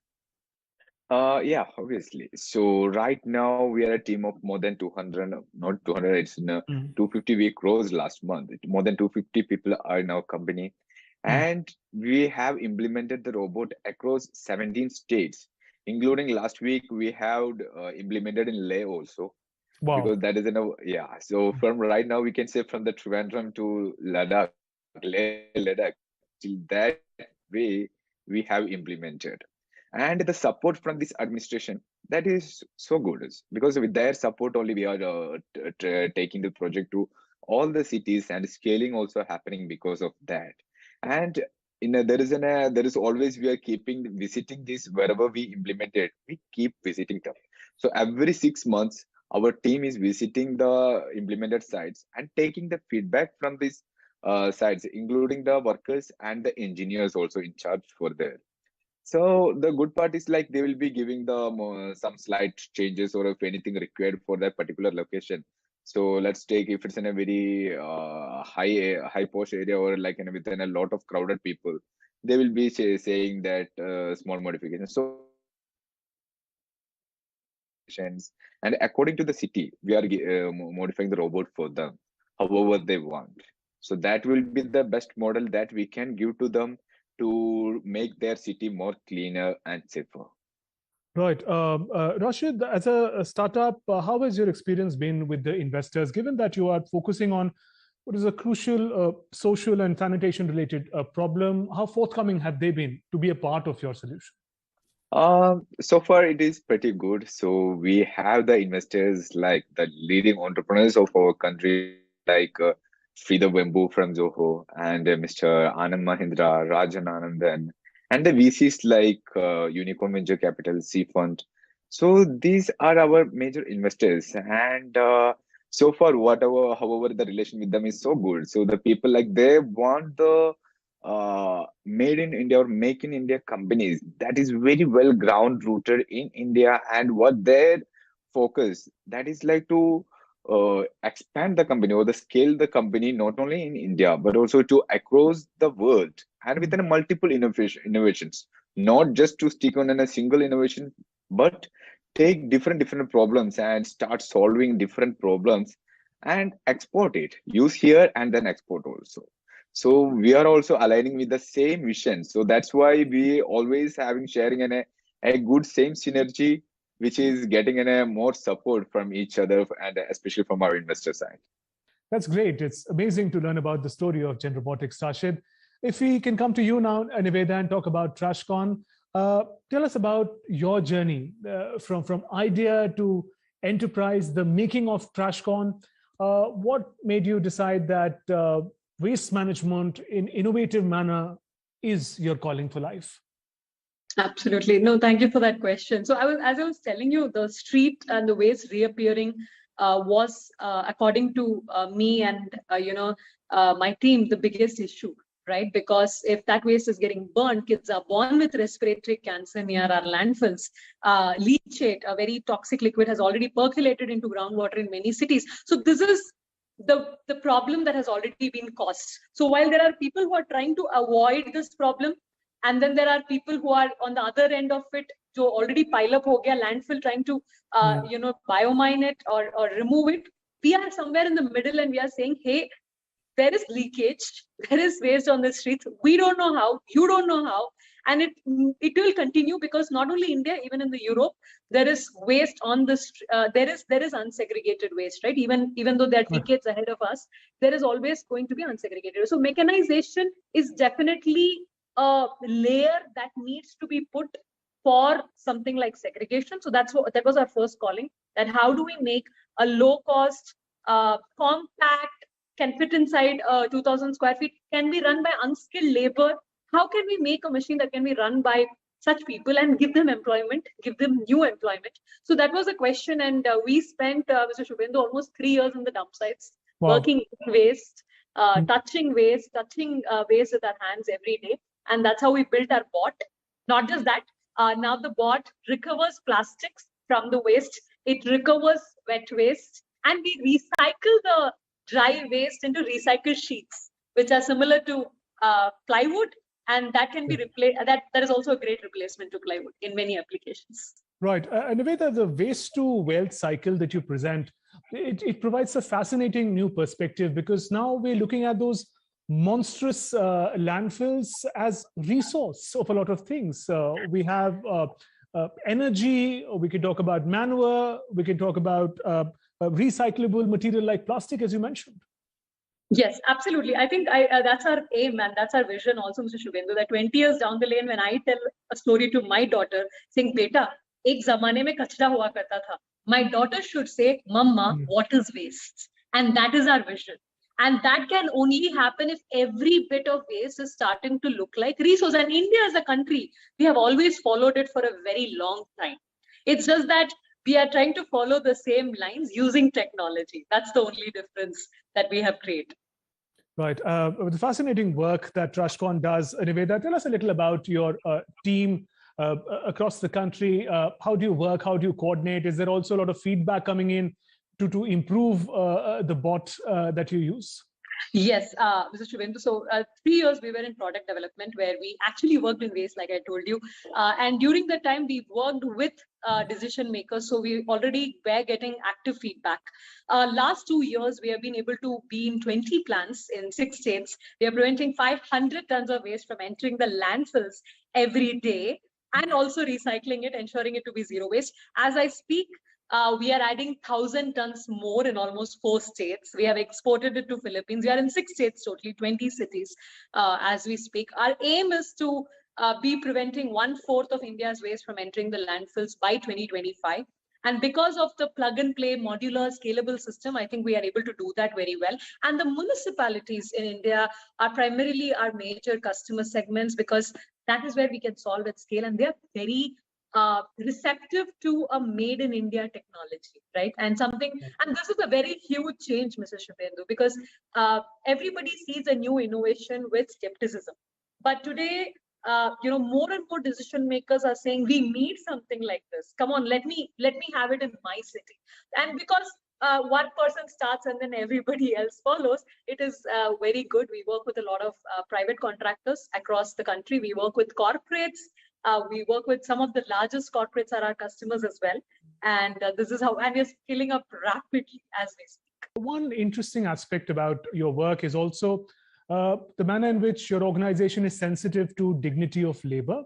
Yeah, obviously. So right now we are a team of more than 200, not 200, it's in 250 we closed last month. More than 250 people are in our company. And we have implemented the robot across 17 states, including last week we have implemented in Leh also. Wow. Because that is yeah. So from right now we can say from the Trivandrum to Ladakh, Leh, Ladakh, till that way we have implemented. And the support from this administration, that is so good, because with their support only we are taking the project to all the cities, and scaling also happening because of that. And there is always we are keeping visiting this wherever we implemented, we keep visiting them. So every 6 months our team is visiting the implemented sites and taking the feedback from these sites, including the workers and the engineers also in charge for there. So the good part is like they will be giving the some slight changes, or if anything required for that particular location. So let's take if it's in a very high posh area, or like within a lot of crowded people, they will be saying that small modifications. So and according to the city, we are modifying the robot for them, however they want. So that will be the best model that we can give to them to make their city more cleaner and safer. Right. Rashid, as a startup, how has your experience been with the investors, given that you are focusing on what is a crucial social and sanitation related problem? How forthcoming have they been to be a part of your solution? So far it is pretty good. So we have the investors like the leading entrepreneurs of our country, like Sridhar Wembu from Zoho, and Mr. Anand Mahindra, Rajan Anandan, and the VCs like Unicorn Venture Capital, C Fund. So these are our major investors, and so far, however, the relation with them is so good. So the people like they want the made in India or make in India companies that is very well ground rooted in India, and what their focus that is like to expand the company or the scale the company not only in India but also to across the world, and within multiple innovations, not just to stick on in a single innovation, but take different problems and start solving different problems and export it, use here and then export also. So we are also aligning with the same vision. So that's why we always having sharing a good same synergy, which is getting a more support from each other, and especially from our investor side. That's great. It's amazing to learn about the story of Gen Robotics, Rashid. If we can come to you now, Niveda, and talk about TrashCon, tell us about your journey from idea to enterprise, the making of TrashCon. What made you decide that waste management in innovative manner is your calling for life? Absolutely. No, thank you for that question. So as I was telling you, the street and the waste reappearing was, according to me and my team, the biggest issue, right? Because if that waste is getting burned, kids are born with respiratory cancer near our landfills. Leachate, a very toxic liquid, has already percolated into groundwater in many cities. So this is the problem that has already been caused. So while there are people who are trying to avoid this problem, and then there are people who are on the other end of it, so already pile up ho gaya landfill, trying to biomine it or remove it. We are somewhere in the middle, and we are saying, hey, there is leakage, there is waste on the streets. We don't know how, you don't know how, and it will continue, because not only India, even in the Europe, there is waste on the there is unsegregated waste, right? Even though they're decades ahead of us, there is always going to be unsegregated. So mechanization is definitely a layer that needs to be put for something like segregation. So that was our first calling, that how do we make a low cost, compact, can fit inside 2,000 square feet, can be run by unskilled labor. How can we make a machine that can be run by such people and give them employment, give them new employment? So that was a question, and we spent, Mr. Shubhendu, almost 3 years in the dump sites, working in waste, touching waste with our hands every day. And that's how we built our bot. Not just that, now the bot recovers plastics from the waste, it recovers wet waste, and we recycle the dry waste into recycled sheets, which are similar to plywood, and that can be replaced. That is also a great replacement to plywood in many applications. Right. And the waste to wealth cycle that you present, it provides a fascinating new perspective, because now we're looking at those monstrous landfills as resource of a lot of things. We have energy, we can talk about manure, we can talk about recyclable material like plastic, as you mentioned. Yes, absolutely. I think that's our aim and that's our vision also, Mr. Shubhendu, that 20 years down the lane, when I tell a story to my daughter saying, "Beta, ek zamane mein kachra hua karta tha," my daughter should say, "Mama, what is waste?" And that is our vision. And that can only happen if every bit of waste is starting to look like resource. And India as a country, we have always followed it for a very long time. It's just that we are trying to follow the same lines using technology. That's the only difference that we have created. Right. The fascinating work that Rashcon does, Niveda, tell us a little about your team across the country. How do you work? How do you coordinate? Is there also a lot of feedback coming in to improve the bot that you use? Yes, Mr. Shubhendu. So 3 years we were in product development, where we actually worked in waste, like I told you. And during that time, we worked with decision makers. So we already were getting active feedback. Last 2 years, we have been able to be in 20 plants in 6 states. We are preventing 500 tons of waste from entering the landfills every day, and also recycling it, ensuring it to be zero waste. As I speak, we are adding 1,000 tons more in almost 4 states. We have exported it to Philippines. We are in 6 states totally, 20 cities as we speak. Our aim is to be preventing 1/4 of India's waste from entering the landfills by 2025. And because of the plug and play modular scalable system, I think we are able to do that very well. And the municipalities in India are primarily our major customer segments, because that is where we can solve at scale. And they are very receptive to a made in India technology, right? And this is a very huge change, Mr. Shubhendu, because everybody sees a new innovation with skepticism. But today, more and more decision makers are saying, we need something like this. Come on, let me have it in my city. And because one person starts and then everybody else follows, it is very good. We work with a lot of private contractors across the country. We work with corporates. We work with some of the largest corporates are our customers as well. And this is how, and we're scaling up rapidly as we speak. One interesting aspect about your work is also the manner in which your organization is sensitive to dignity of labor.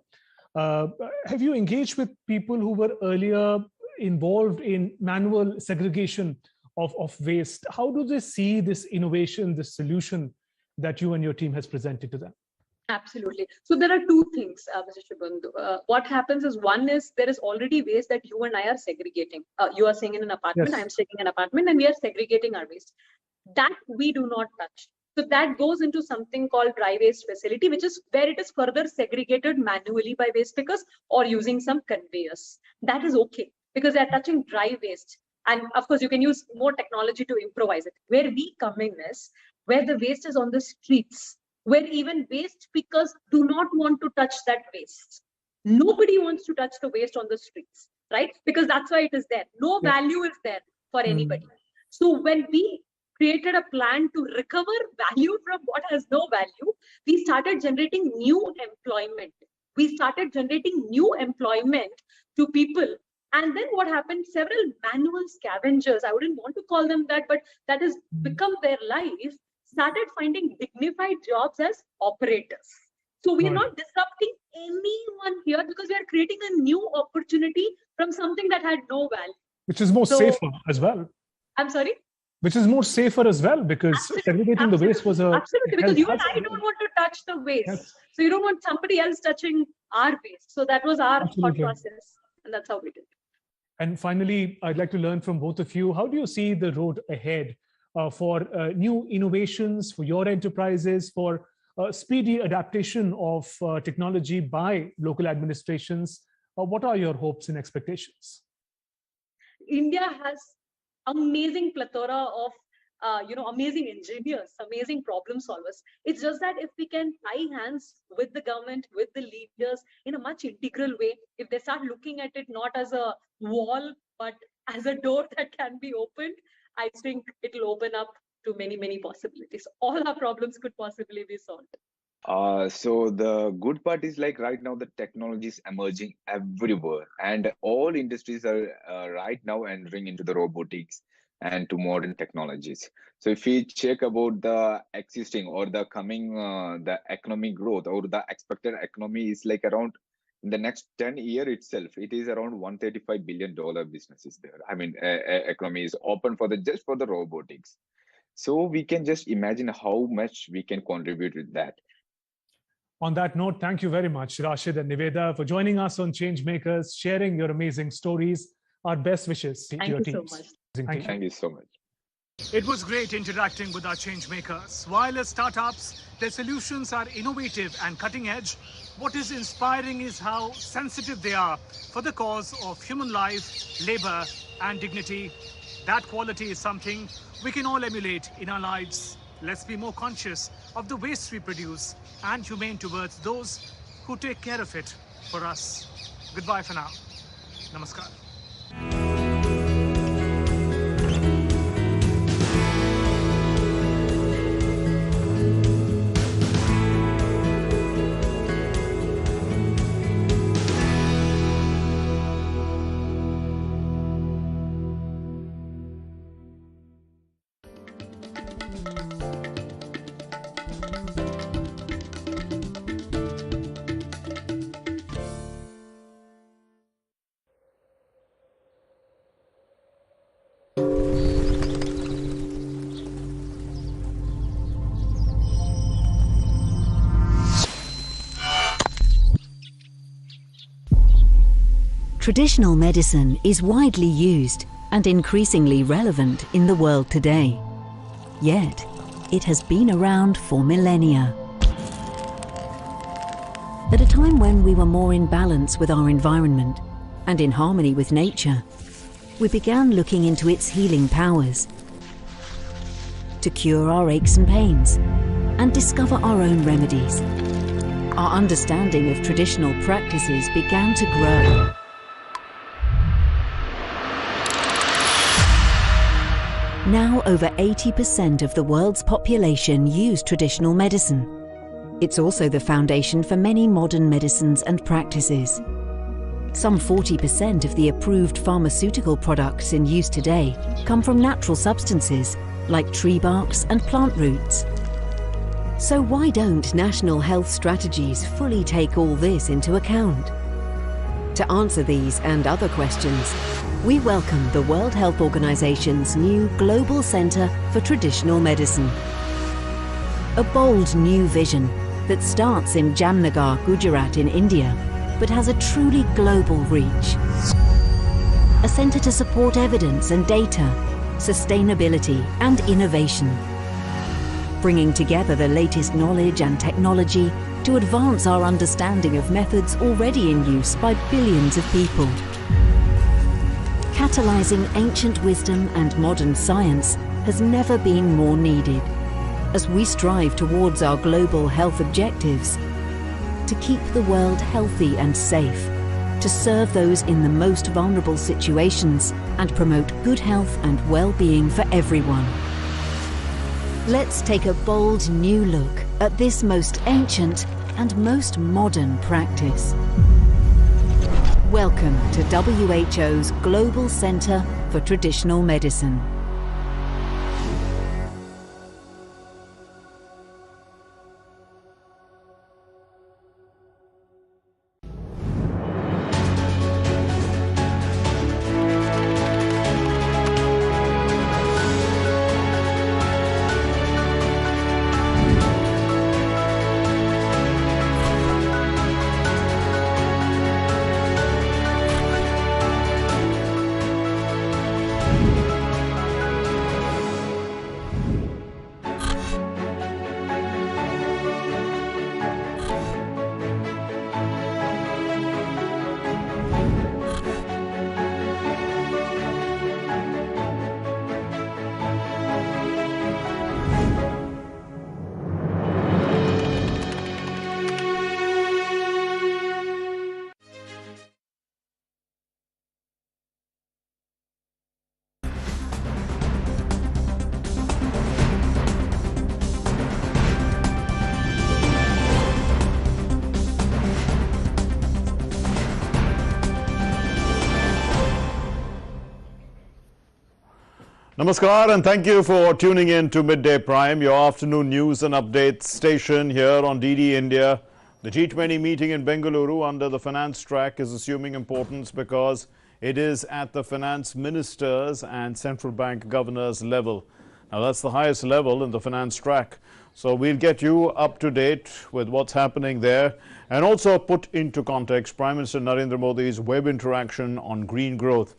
Have you engaged with people who were earlier involved in manual segregation of waste? How do they see this innovation, this solution that you and your team has presented to them? Absolutely. So there are two things, Mr. Shubhendu. What happens is, one is there is already waste that you and I are segregating. You are staying in an apartment, yes. I'm staying in an apartment, and we are segregating our waste. That we do not touch. So that goes into something called dry waste facility, which is where it is further segregated manually by waste pickers or using some conveyors. That is okay, because they are touching dry waste. And of course, you can use more technology to improvise it. Where we come in is where the waste is on the streets, where even waste pickers do not want to touch that waste. Nobody wants to touch the waste on the streets, right? Because that's why it is there. No value is there for anybody. So when we created a plan to recover value from what has no value, we started generating new employment. We started generating new employment to people. And then what happened? Several manual scavengers, I wouldn't want to call them that, but that has become their life, started finding dignified jobs as operators. So we are not disrupting anyone here, because we are creating a new opportunity from something that had no value. Which is more safer as well. I'm sorry? Which is more safer as well, because segregating the waste was a... Absolutely, because you and I don't want to touch the waste. Yes. So you don't want somebody else touching our waste. So that was our thought process, and that's how we did it. And finally, I'd like to learn from both of you, how do you see the road ahead for new innovations for your enterprises, for speedy adaptation of technology by local administrations? What are your hopes and expectations? India has amazing plethora of amazing engineers, amazing problem solvers. It's just that if we can tie hands with the government, with the leaders in a much integral way, if they start looking at it not as a wall, but as a door that can be opened, I think it'll open up to many, many possibilities. All our problems could possibly be solved. So the good part is like right now the technology is emerging everywhere, and all industries are right now entering into the robotics and to modern technologies. So if we check about the existing or the coming the economic growth or the expected economy is like around in the next 10 year itself, it is around $135 billion businesses there. I mean, economy is open for the just for the robotics. So we can just imagine how much we can contribute with that. On that note, thank you very much, Rashid and Niveda, for joining us on Changemakers, sharing your amazing stories. Our best wishes to your teams. So much. Thank you so much. It was great interacting with our changemakers. While as startups, their solutions are innovative and cutting edge, what is inspiring is how sensitive they are for the cause of human life, labor, and dignity. That quality is something we can all emulate in our lives. Let's be more conscious of the waste we produce and humane towards those who take care of it for us. Goodbye for now. Namaskar. Traditional medicine is widely used and increasingly relevant in the world today. Yet, it has been around for millennia. At a time when we were more in balance with our environment and in harmony with nature, we began looking into its healing powers to cure our aches and pains and discover our own remedies. Our understanding of traditional practices began to grow. Now over 80% of the world's population use traditional medicine. It's also the foundation for many modern medicines and practices. Some 40% of the approved pharmaceutical products in use today come from natural substances like tree barks and plant roots. So why don't national health strategies fully take all this into account? To answer these and other questions, we welcome the World Health Organization's new Global Center for Traditional Medicine. A bold new vision that starts in Jamnagar, Gujarat in India, but has a truly global reach. A center to support evidence and data, sustainability and innovation, bringing together the latest knowledge and technology to advance our understanding of methods already in use by billions of people. Catalyzing ancient wisdom and modern science has never been more needed as we strive towards our global health objectives to keep the world healthy and safe, to serve those in the most vulnerable situations and promote good health and well-being for everyone. Let's take a bold new look at this most ancient and most modern practice. Welcome to WHO's Global Center for Traditional Medicine. Namaskar and thank you for tuning in to Midday Prime, your afternoon news and updates station here on DD India. The G20 meeting in Bengaluru under the finance track is assuming importance because it is at the finance ministers and central bank governors level. Now that's the highest level in the finance track. So we'll get you up to date with what's happening there and also put into context Prime Minister Narendra Modi's web interaction on green growth.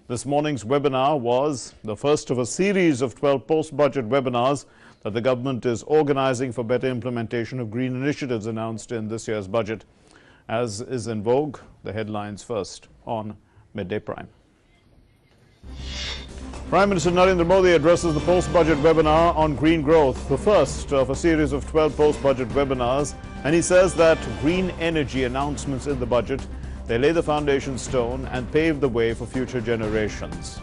This morning's webinar was the first of a series of 12 post-budget webinars that the government is organizing for better implementation of green initiatives announced in this year's budget. As is in vogue, the headlines first on Midday Prime. Prime Minister Narendra Modi addresses the post-budget webinar on green growth, the first of a series of 12 post-budget webinars, and he says that green energy announcements in the budget, they lay the foundation stone and pave the way for future generations.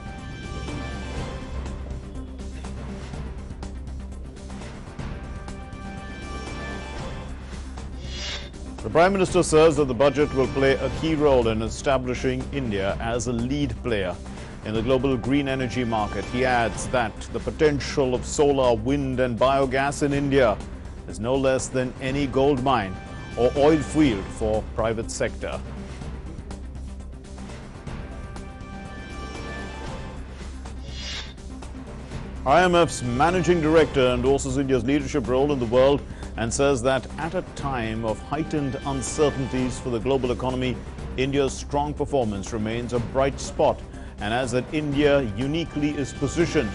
The Prime Minister says that the budget will play a key role in establishing India as a lead player in the global green energy market. He adds that the potential of solar, wind and biogas in India is no less than any gold mine or oil field for private sector. IMF's managing director endorses India's leadership role in the world and says that at a time of heightened uncertainties for the global economy, India's strong performance remains a bright spot and adds that India uniquely is positioned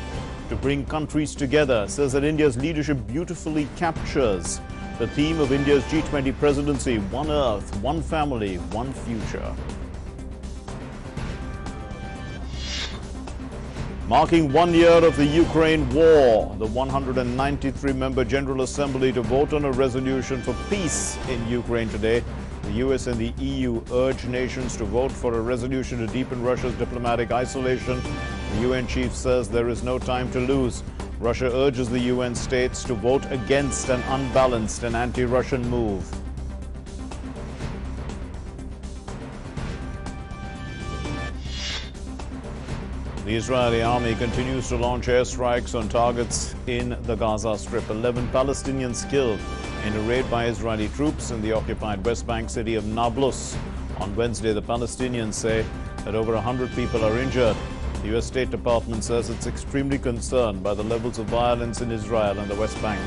to bring countries together, says that India's leadership beautifully captures the theme of India's G20 presidency, One Earth, One Family, One Future. Marking 1 year of the Ukraine war, the 193-member General Assembly to vote on a resolution for peace in Ukraine today. The US and the EU urge nations to vote for a resolution to deepen Russia's diplomatic isolation. The UN chief says there is no time to lose. Russia urges the UN states to vote against an unbalanced and anti-Russian move. The Israeli army continues to launch airstrikes on targets in the Gaza Strip. 11 Palestinians killed in a raid by Israeli troops in the occupied West Bank city of Nablus. On Wednesday, the Palestinians say that over 100 people are injured. The U.S. State Department says it's extremely concerned by the levels of violence in Israel and the West Bank.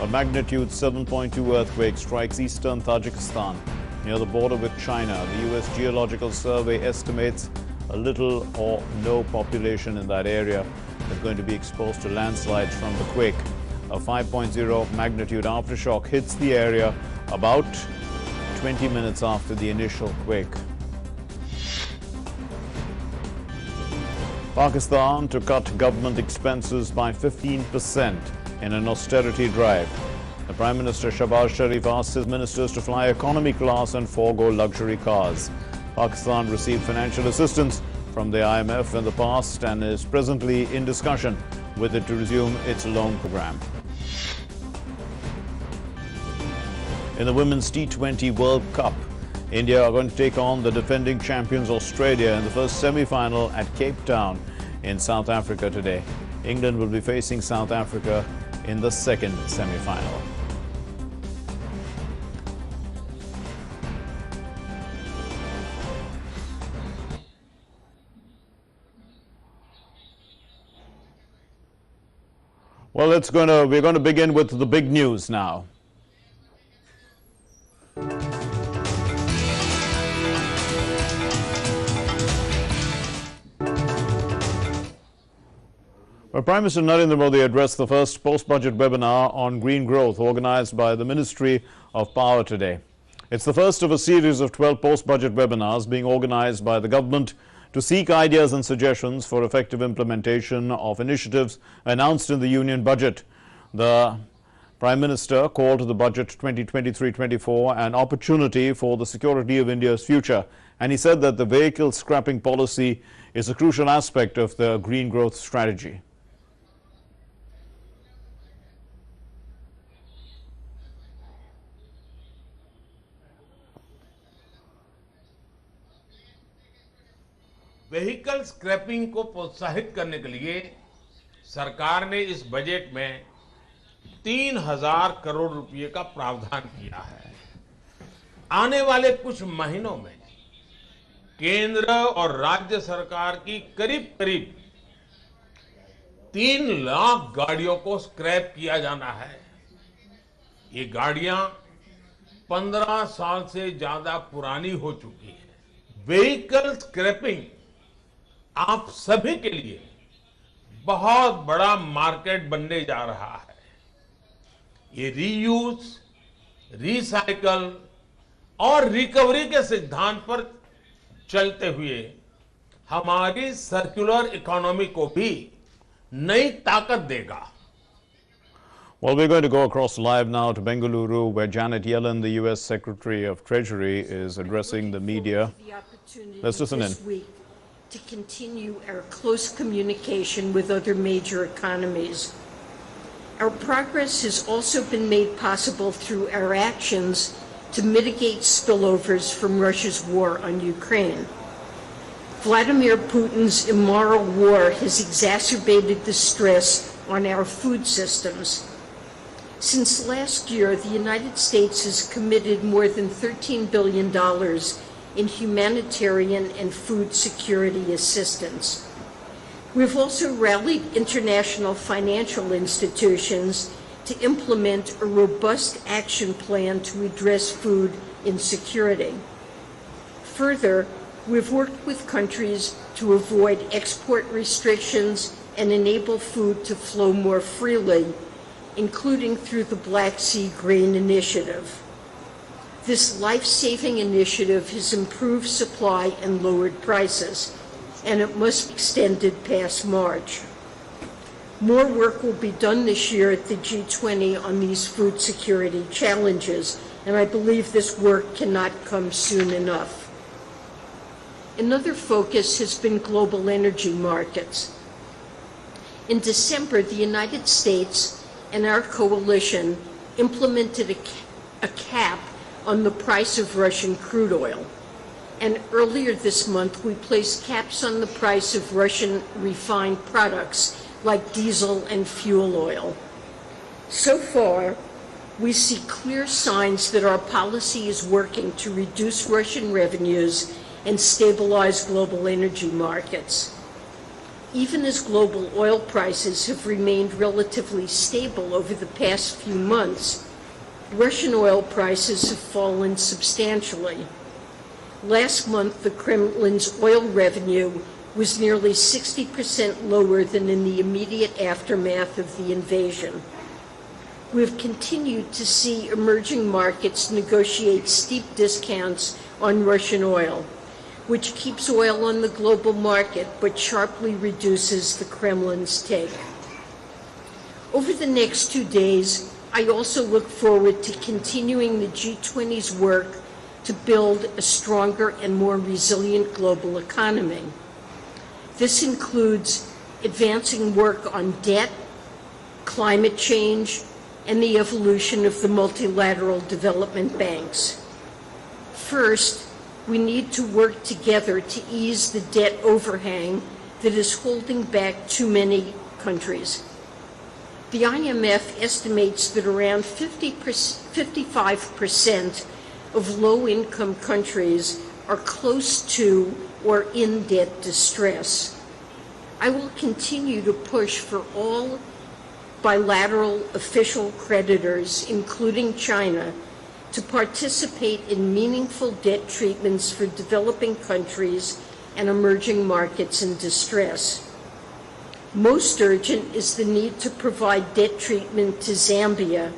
A magnitude 7.2 earthquake strikes eastern Tajikistan near the border with China. The U.S. Geological Survey estimates a little or no population in that area is going to be exposed to landslides from the quake. A 5.0 magnitude aftershock hits the area about 20 minutes after the initial quake. Pakistan to cut government expenses by 15% in an austerity drive. The Prime Minister Shahbaz Sharif asked his ministers to fly economy class and forego luxury cars. Pakistan received financial assistance from the IMF in the past and is presently in discussion with it to resume its loan program. In the Women's T20 World Cup, India are going to take on the defending champions Australia in the first semi-final at Cape Town in South Africa today. England will be facing South Africa in the second semi-final. Well, we're going to begin with the big news now. Prime Minister Narendra Modi addressed the first post-budget webinar on green growth organized by the Ministry of Power today. It's the first of a series of 12 post-budget webinars being organized by the government to seek ideas and suggestions for effective implementation of initiatives announced in the Union Budget. The Prime Minister called the Budget 2023-24 an opportunity for the security of India's future, and he said that the vehicle scrapping policy is a crucial aspect of the green growth strategy. Vehicle scrapping को प्रोत्साहित करने के लिए सरकार ने इस budget में 3,000 करोड़ रुपए का प्रावधान किया है। आने वाले कुछ महीनों में केंद्र और राज्य सरकार की करीब करीब 3 लाख गाड़ियों को स्क्रैप किया जाना है। ये गाड़ियां 15 साल से ज्यादा पुरानी हो चुकी है। व्हीकल स्क्रैपिंग आप सभी के लिए बहुत बड़ा मार्केट बनने जा रहा है। ये रीयूज, रिसाइकल और रिकवरी के सिद्धांत पर चलते हुए हमारी सर्कुलर इकोनॉमी को भी नई ताकत देगा। Well, we're going to go across live now to Bengaluru, where Janet Yellen, the U.S. Secretary of Treasury, is addressing the media. Let's listen in. This week to continue our close communication with other major economies. Our progress has also been made possible through our actions to mitigate spillovers from Russia's war on Ukraine. Vladimir Putin's immoral war has exacerbated the stress on our food systems. Since last year, the United States has committed more than $13 billion in humanitarian and food security assistance. We've also rallied international financial institutions to implement a robust action plan to address food insecurity. Further, we've worked with countries to avoid export restrictions and enable food to flow more freely, including through the Black Sea Grain Initiative. This life-saving initiative has improved supply and lowered prices, and it must be extended past March. More work will be done this year at the G20 on these food security challenges, and I believe this work cannot come soon enough. Another focus has been global energy markets. In December, the United States and our coalition implemented a cap on the price of Russian crude oil. And earlier this month, we placed caps on the price of Russian refined products like diesel and fuel oil. So far, we see clear signs that our policy is working to reduce Russian revenues and stabilize global energy markets. Even as global oil prices have remained relatively stable over the past few months, Russian oil prices have fallen substantially. Last month, the Kremlin's oil revenue was nearly 60% lower than in the immediate aftermath of the invasion. We've continued to see emerging markets negotiate steep discounts on Russian oil, which keeps oil on the global market but sharply reduces the Kremlin's take. Over the next 2 days, I also look forward to continuing the G20's work to build a stronger and more resilient global economy. This includes advancing work on debt, climate change, and the evolution of the multilateral development banks. First, we need to work together to ease the debt overhang that is holding back too many countries. The IMF estimates that around 55% of low-income countries are close to or in debt distress. I will continue to push for all bilateral official creditors, including China, to participate in meaningful debt treatments for developing countries and emerging markets in distress. Most urgent is the need to provide debt treatment to Zambia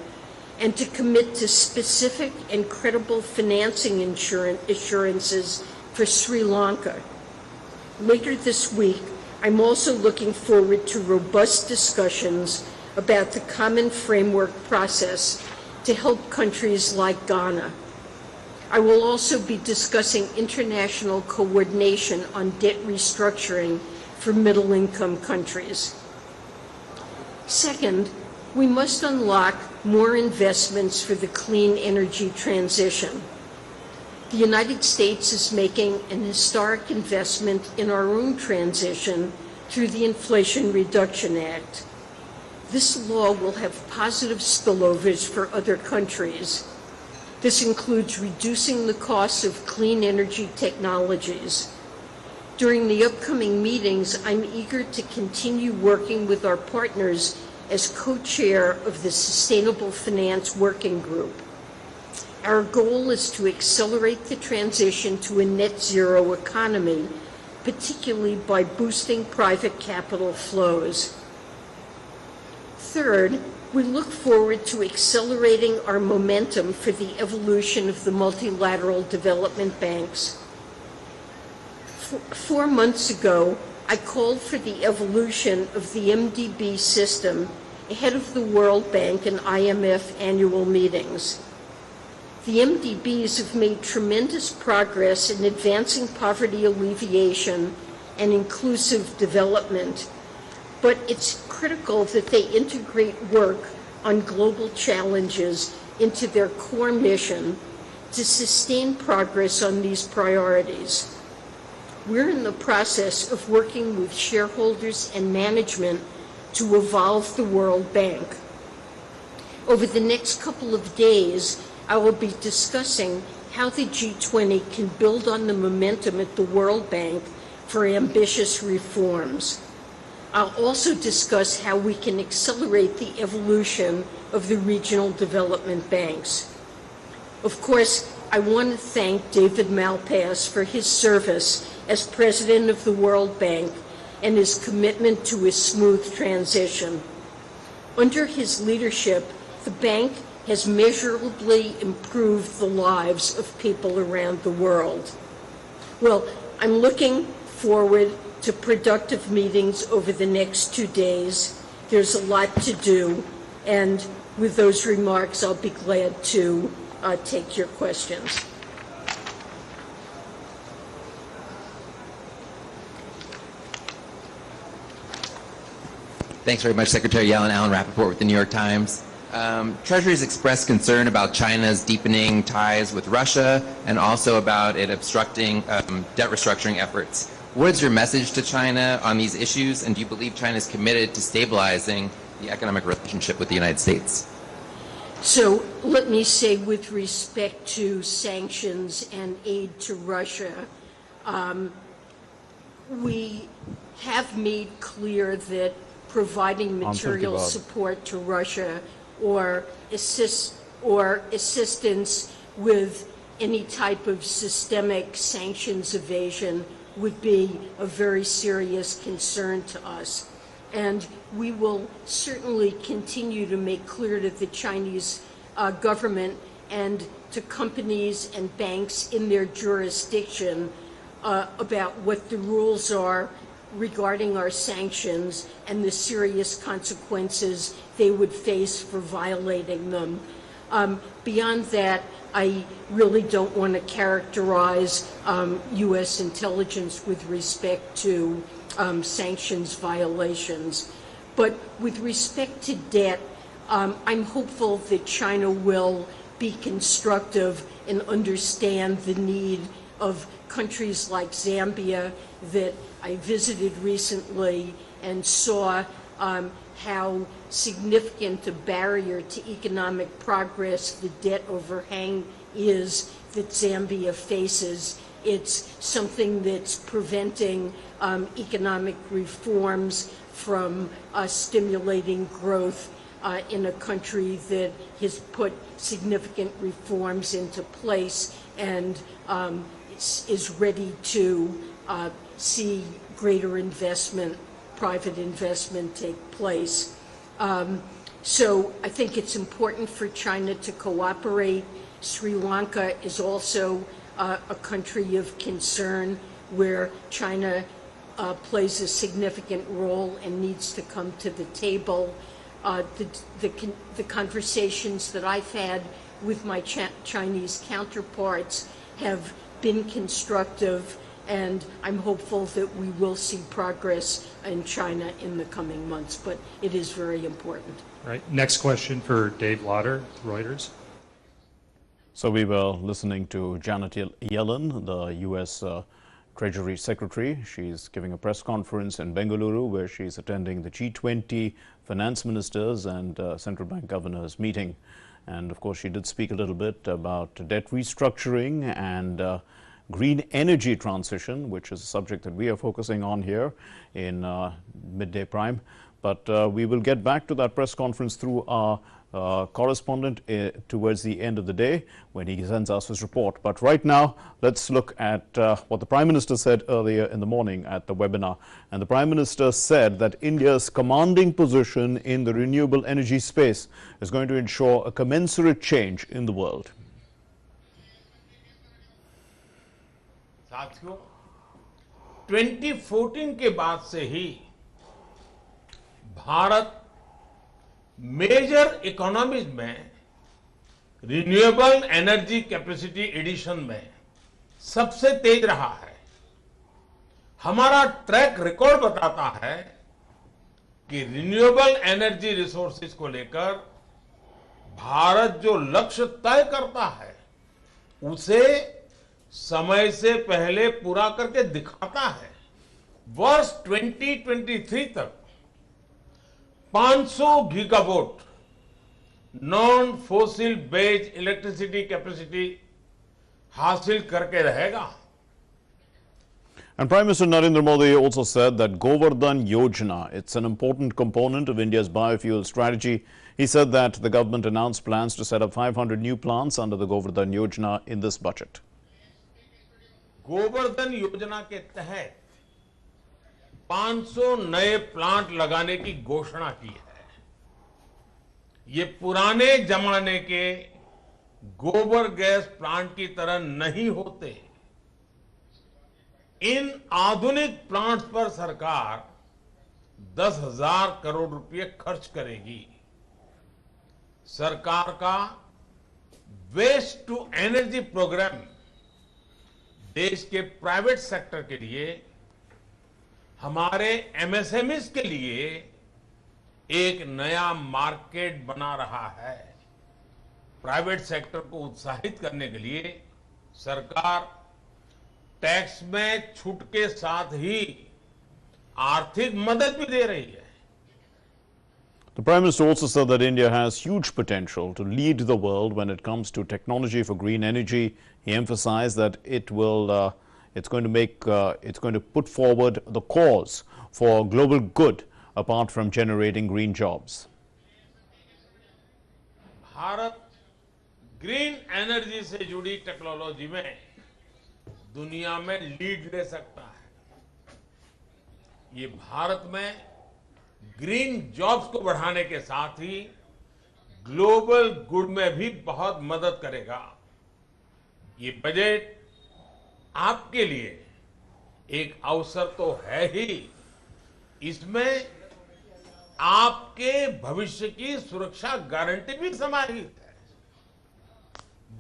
and to commit to specific and credible financing assurances for Sri Lanka. Later this week, I'm also looking forward to robust discussions about the common framework process to help countries like Ghana. I will also be discussing international coordination on debt restructuring for middle-income countries. Second, we must unlock more investments for the clean energy transition. The United States is making an historic investment in our own transition through the Inflation Reduction Act. This law will have positive spillovers for other countries. This includes reducing the costs of clean energy technologies. During the upcoming meetings, I'm eager to continue working with our partners as co-chair of the Sustainable Finance Working Group. Our goal is to accelerate the transition to a net zero economy, particularly by boosting private capital flows. Third, we look forward to accelerating our momentum for the evolution of the multilateral development banks. 4 months ago, I called for the evolution of the MDB system ahead of the World Bank and IMF annual meetings. The MDBs have made tremendous progress in advancing poverty alleviation and inclusive development, but it's critical that they integrate work on global challenges into their core mission to sustain progress on these priorities. We're in the process of working with shareholders and management to evolve the World Bank. Over the next couple of days, I will be discussing how the G20 can build on the momentum at the World Bank for ambitious reforms. I'll also discuss how we can accelerate the evolution of the regional development banks. Of course, I want to thank David Malpass for his service as president of the World Bank and his commitment to a smooth transition. Under his leadership, the bank has measurably improved the lives of people around the world. Well, I'm looking forward to productive meetings over the next 2 days. There's a lot to do, and with those remarks, I'll be glad to take your questions. Thanks very much, Secretary Yellen. Alan Rappaport with the New York Times. Treasury has expressed concern about China's deepening ties with Russia and also about it obstructing debt restructuring efforts. What is your message to China on these issues, and do you believe China is committed to stabilizing the economic relationship with the United States? So let me say, with respect to sanctions and aid to Russia, we have made clear that providing material support to Russia or assistance with any type of systemic sanctions evasion would be a very serious concern to us. And we will certainly continue to make clear to the Chinese government and to companies and banks in their jurisdiction about what the rules are regarding our sanctions and the serious consequences they would face for violating them. Beyond that, I really don't want to characterize U.S. intelligence with respect to sanctions violations. But with respect to debt, I'm hopeful that China will be constructive and understand the need of countries like Zambia that I visited recently and saw how significant a barrier to economic progress the debt overhang is that Zambia faces. It's something that's preventing economic reforms from stimulating growth in a country that has put significant reforms into place and is ready to see greater investment, private investment take place. So I think it's important for China to cooperate. Sri Lanka is also a country of concern where China plays a significant role and needs to come to the table. The conversations that I've had with my Chinese counterparts have been constructive, and I'm hopeful that we will see progress in China in the coming months, but it is very important. Right. Next question for Dave Lauder, Reuters. So we were listening to Janet Yellen, the U.S. Treasury Secretary. She's giving a press conference in Bengaluru where she's attending the G20 finance ministers and central bank governors meeting. And of course, she did speak a little bit about debt restructuring and green energy transition, which is a subject that we are focusing on here in Midday Prime. But we will get back to that press conference through our correspondent towards the end of the day when he sends us his report. But right now, let's look at what the Prime Minister said earlier in the morning at the webinar. And the Prime Minister said that India's commanding position in the renewable energy space is going to ensure a commensurate change in the world. साथियों, 2014 के बाद से ही Bharat major economies में renewable energy capacity addition में सबसे तेज रहा है। हमारा ट्रैक रिकॉर्ड बताता है कि रिन्यूएबल एनर्जी रिसोर्सेज को लेकर भारत जो लक्ष्य तय करता है उसे समय से पहले पूरा करके दिखाता है। वर्ष 2023 तक 500 gigawatt non fossil based electricity capacity हासिल करके रहेगा। And Prime Minister Narendra Modi also said that Govardhan Yojana, it's an important component of India's biofuel strategy. He said that the government announced plans to set up 500 new plants under the Govardhan Yojana in this budget. Govardhan योजना के तहत 500 नए plant लगाने की घोषणा की है। ये पुराने जमाने के गोबर गैस प्लांट की तरह नहीं होते। इन आधुनिक प्लांट्स पर सरकार 10,000 करोड़ रुपए खर्च करेगी। सरकार का वेस्ट टू एनर्जी प्रोग्राम देश के प्राइवेट सेक्टर के लिए, हमारे एमएसएमईज के लिए एक नया मार्केट बना रहा है। प्राइवेट सेक्टर को उत्साहित करने के लिए सरकार टैक्स में छूट के साथ ही आर्थिक मदद भी दे रही है। The Prime Minister also said that India has huge potential to lead the world when it comes to technology for green energy. He emphasized that it's going to put forward the cause for global good apart from generating green jobs. Bharat green energy से जुड़ी technology में दुनिया में lead ले सकता है। ये भारत में ग्रीन जॉब्स को बढ़ाने के साथ ही ग्लोबल गुड में भी बहुत मदद करेगा। ये बजट आपके लिए एक अवसर तो है ही, इसमें आपके भविष्य की सुरक्षा गारंटी भी समाहित है।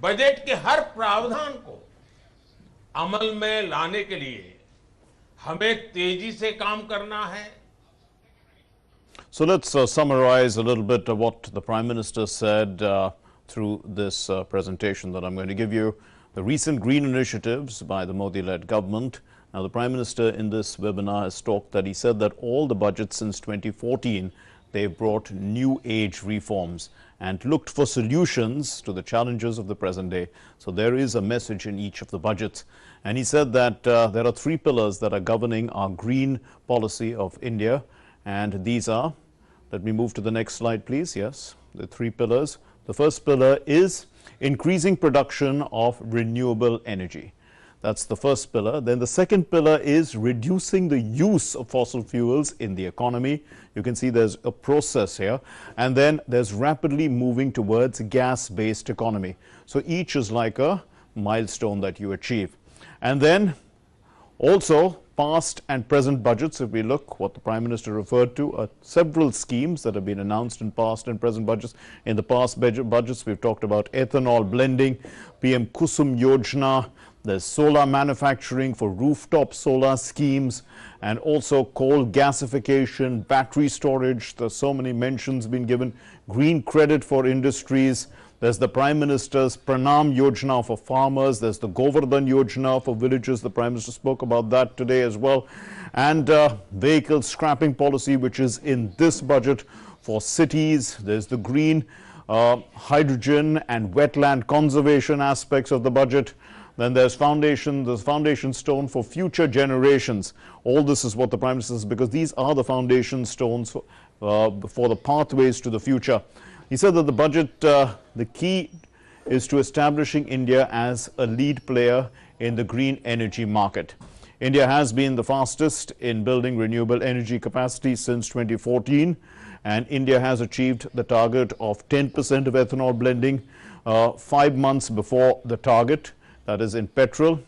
बजट के हर प्रावधान को अमल में लाने के लिए हमें तेजी से काम करना है। So let's summarize a little bit of what the Prime Minister said through this presentation that I'm going to give you. The recent green initiatives by the Modi-led government. Now, the Prime Minister in this webinar has talked that he said that all the budgets since 2014, they've brought new age reforms and looked for solutions to the challenges of the present day. So there is a message in each of the budgets. And he said that there are 3 pillars that are governing our green policy of India. And these are, let me move to the next slide, please. Yes, the 3 pillars. The first pillar is increasing production of renewable energy. That's the first pillar. Then the second pillar is reducing the use of fossil fuels in the economy. You can see there's a process here. And then there's rapidly moving towards gas-based economy. So each is like a milestone that you achieve. And then also past and present budgets, if we look what the Prime Minister referred to, are several schemes that have been announced in past and present budgets. In the past budgets, we've talked about ethanol blending, PM Kusum Yojana, there's solar manufacturing for rooftop solar schemes, and also coal gasification, battery storage. There's so many mentions been given, green credit for industries. There's the Prime Minister's Pranam Yojana for farmers. There's the Govardhan Yojana for villages. The Prime Minister spoke about that today as well. And vehicle scrapping policy, which is in this budget for cities. There's the green hydrogen and wetland conservation aspects of the budget. Then there's foundation stone for future generations. All this is what the Prime Minister says, because these are the foundation stones for the pathways to the future. He said that the budget, the key is to establishing India as a lead player in the green energy market. India has been the fastest in building renewable energy capacity since 2014, and India has achieved the target of 10% of ethanol blending 5 months before the target, that is in petrol.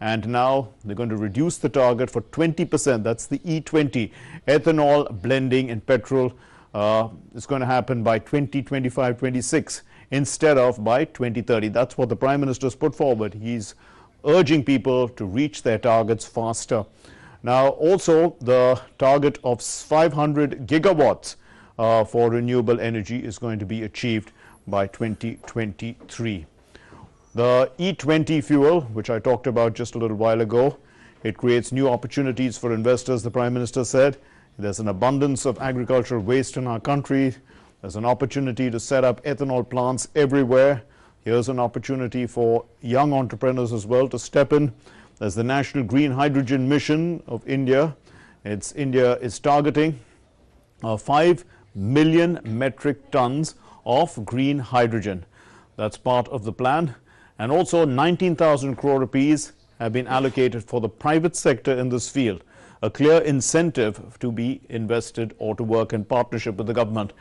And now they're going to reduce the target for 20%, that's the E20, ethanol blending in petrol. It's going to happen by 2025-26 instead of by 2030. That's what the Prime Minister's put forward. He's urging people to reach their targets faster. Now, also the target of 500 gigawatts for renewable energy is going to be achieved by 2023. The E20 fuel, which I talked about just a little while ago, it creates new opportunities for investors, the Prime Minister said. There's an abundance of agricultural waste in our country. There's an opportunity to set up ethanol plants everywhere. Here's an opportunity for young entrepreneurs as well to step in. There's the National Green Hydrogen Mission of India. India is targeting 5 million metric tons of green hydrogen. That's part of the plan. And also 19,000 crore rupees have been allocated for the private sector in this field. A clear incentive to be invested or to work in partnership with the government.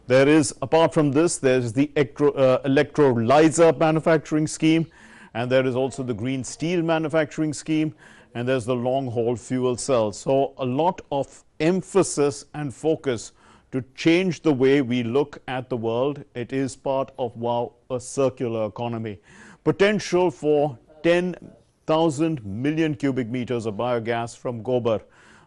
There is, apart from this, there's the electrolyzer manufacturing scheme, and there is also the green steel manufacturing scheme, and there's the long-haul fuel cells. So a lot of emphasis and focus to change the way we look at the world. It is part of a circular economy. Potential for 10,000 million cubic meters of biogas from gobar.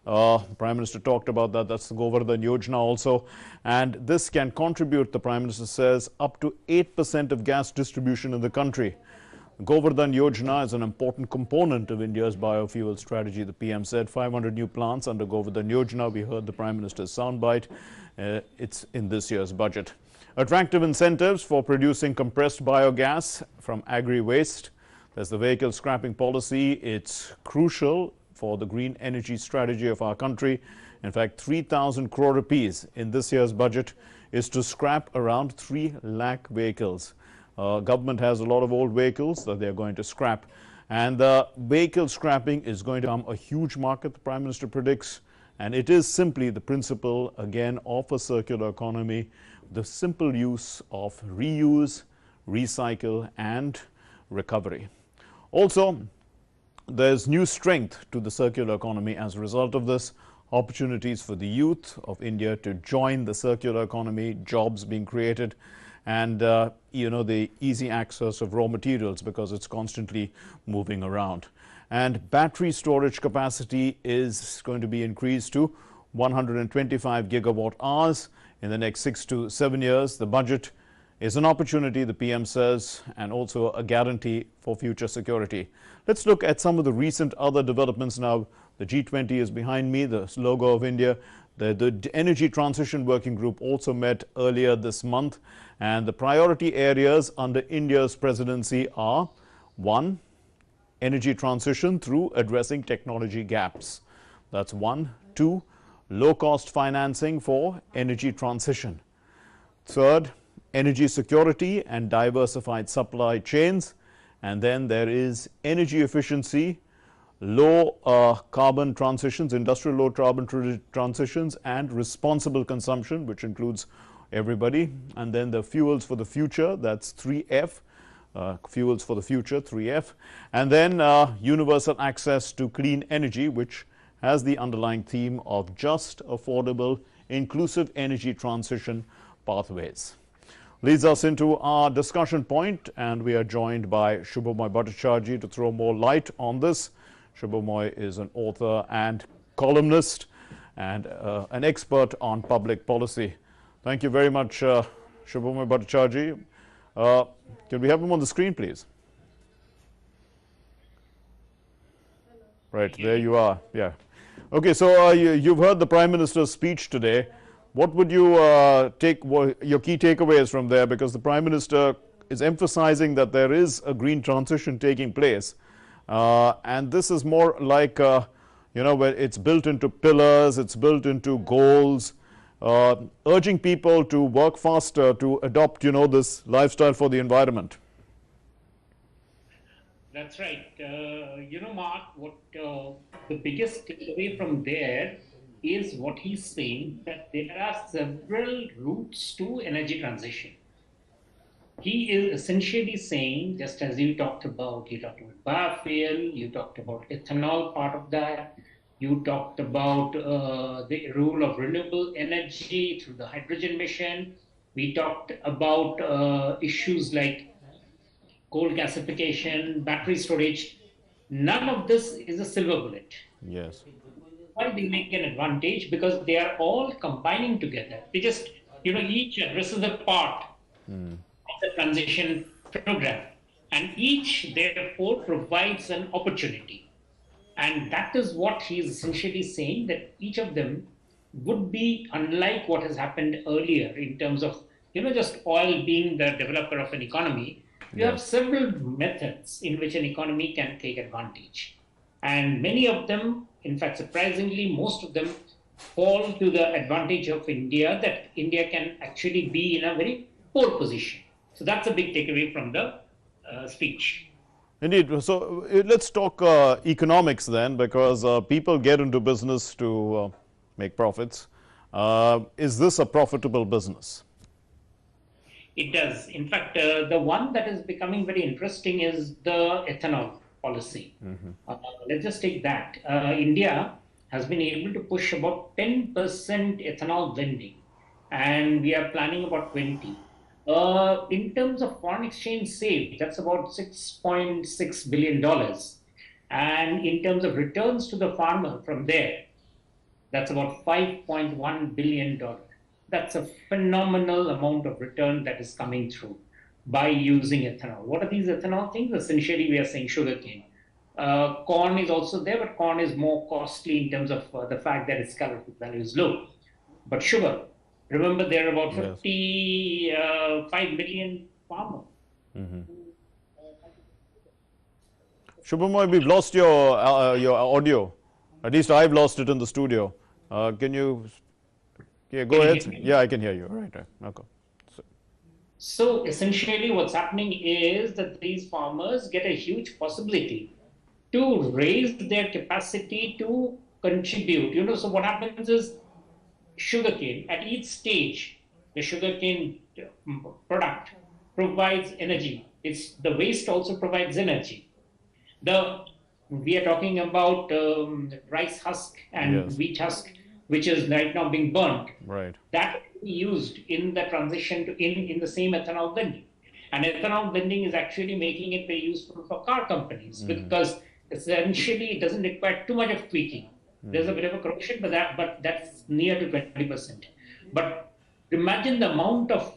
Prime Minister talked about that. That's the Govardhan Yojana also. And this can contribute, the Prime Minister says, up to 8% of gas distribution in the country. Govardhan Yojana is an important component of India's biofuel strategy. The PM said 500 new plants under Govardhan Yojana. We heard the Prime Minister's soundbite. It's in this year's budget. Attractive incentives for producing compressed biogas from agri-waste. There's the vehicle scrapping policy. It's crucial for the green energy strategy of our country. In fact, 3,000 crore rupees in this year's budget is to scrap around 3 lakh vehicles. Government has a lot of old vehicles that they're going to scrap. And the vehicle scrapping is going to become a huge market, the Prime Minister predicts. And it is simply the principle, again, of a circular economy, the simple use of reuse, recycle, and recovery. Also, there's new strength to the circular economy as a result of this. Opportunities for the youth of India to join the circular economy, jobs being created, and the easy access of raw materials because it's constantly moving around. And battery storage capacity is going to be increased to 125 gigawatt hours in the next 6 to 7 years. The budget is an opportunity, the PM says, and also a guarantee for future security. Let's look at some of the recent other developments now. The G20 is behind me, the logo of India. The Energy Transition Working Group also met earlier this month, and the priority areas under India's presidency are: 1, energy transition through addressing technology gaps. That's 1. 2, low-cost financing for energy transition. 3rd, energy security and diversified supply chains. And then there is energy efficiency, low carbon transitions, industrial low carbon transitions, and responsible consumption, which includes everybody. And then the fuels for the future, that's 3F, fuels for the future, 3F. And then universal access to clean energy, which has the underlying theme of just, affordable, inclusive energy transition pathways. Leads us into our discussion point, and we are joined by Shubhamoy Bhattacharjee to throw more light on this. Shubhamoy is an author and columnist and an expert on public policy. Thank you very much, Shubhamoy Bhattacharjee. Can we have them on the screen, please? Right, there you are. Yeah. Okay, so you've heard the Prime Minister's speech today. What would you take your key takeaways from there? Because the Prime Minister is emphasizing that there is a green transition taking place. And this is more like, you know, where it's built into pillars, it's built into goals, urging people to work faster to adopt, you know, this lifestyle for the environment. That's right. You know, Mark, what the biggest takeaway from there is what he's saying, that there are several routes to energy transition. He is essentially saying, just as you talked about biofuel, you talked about ethanol, part of that, you talked about the role of renewable energy through the hydrogen mission. We talked about issues like coal gasification, battery storage. None of this is a silver bullet. Yes. Why they make an advantage? Because they are all combining together. They just, you know, each addresses a part of the transition program, and each therefore provides an opportunity. And that is what he is essentially saying, that each of them would be unlike what has happened earlier in terms of, you know, just oil being the developer of an economy. You have several methods in which an economy can take advantage. And many of them, in fact, surprisingly, most of them fall to the advantage of India, that India can actually be in a very poor position. So that's a big takeaway from the speech. Indeed. So let's talk economics then, because people get into business to make profits. Is this a profitable business? It does. In fact, the one that is becoming very interesting is the ethanol policy. Let's just take that. India has been able to push about 10% ethanol blending, and we are planning about 20. In terms of foreign exchange saved, that's about $6.6 billion. And in terms of returns to the farmer from there, that's about $5.1 billion. That's a phenomenal amount of return that is coming through by using ethanol. What are these ethanol things? Essentially, we are saying sugarcane. Corn is also there, but corn is more costly in terms of the fact that its calorific value is low. But sugar, remember, there are about 55 million farmers. Shubhamoy, we've lost your audio. At least I've lost it in the studio. Can you? Yeah, go ahead. Yeah, I can hear you. All right. Okay. So essentially what's happening is that these farmers get a huge possibility to raise their capacity to contribute. You know, so what happens is sugarcane, at each stage, the sugarcane product provides energy. The waste also provides energy. We are talking about rice husk and wheat husk, which is right now being burnt. Right. That will be used in the transition to in the same ethanol blending. And ethanol blending is actually making it very useful for car companies because essentially it doesn't require too much of tweaking. There's a bit of a correction, but that's near to 20%. But imagine the amount of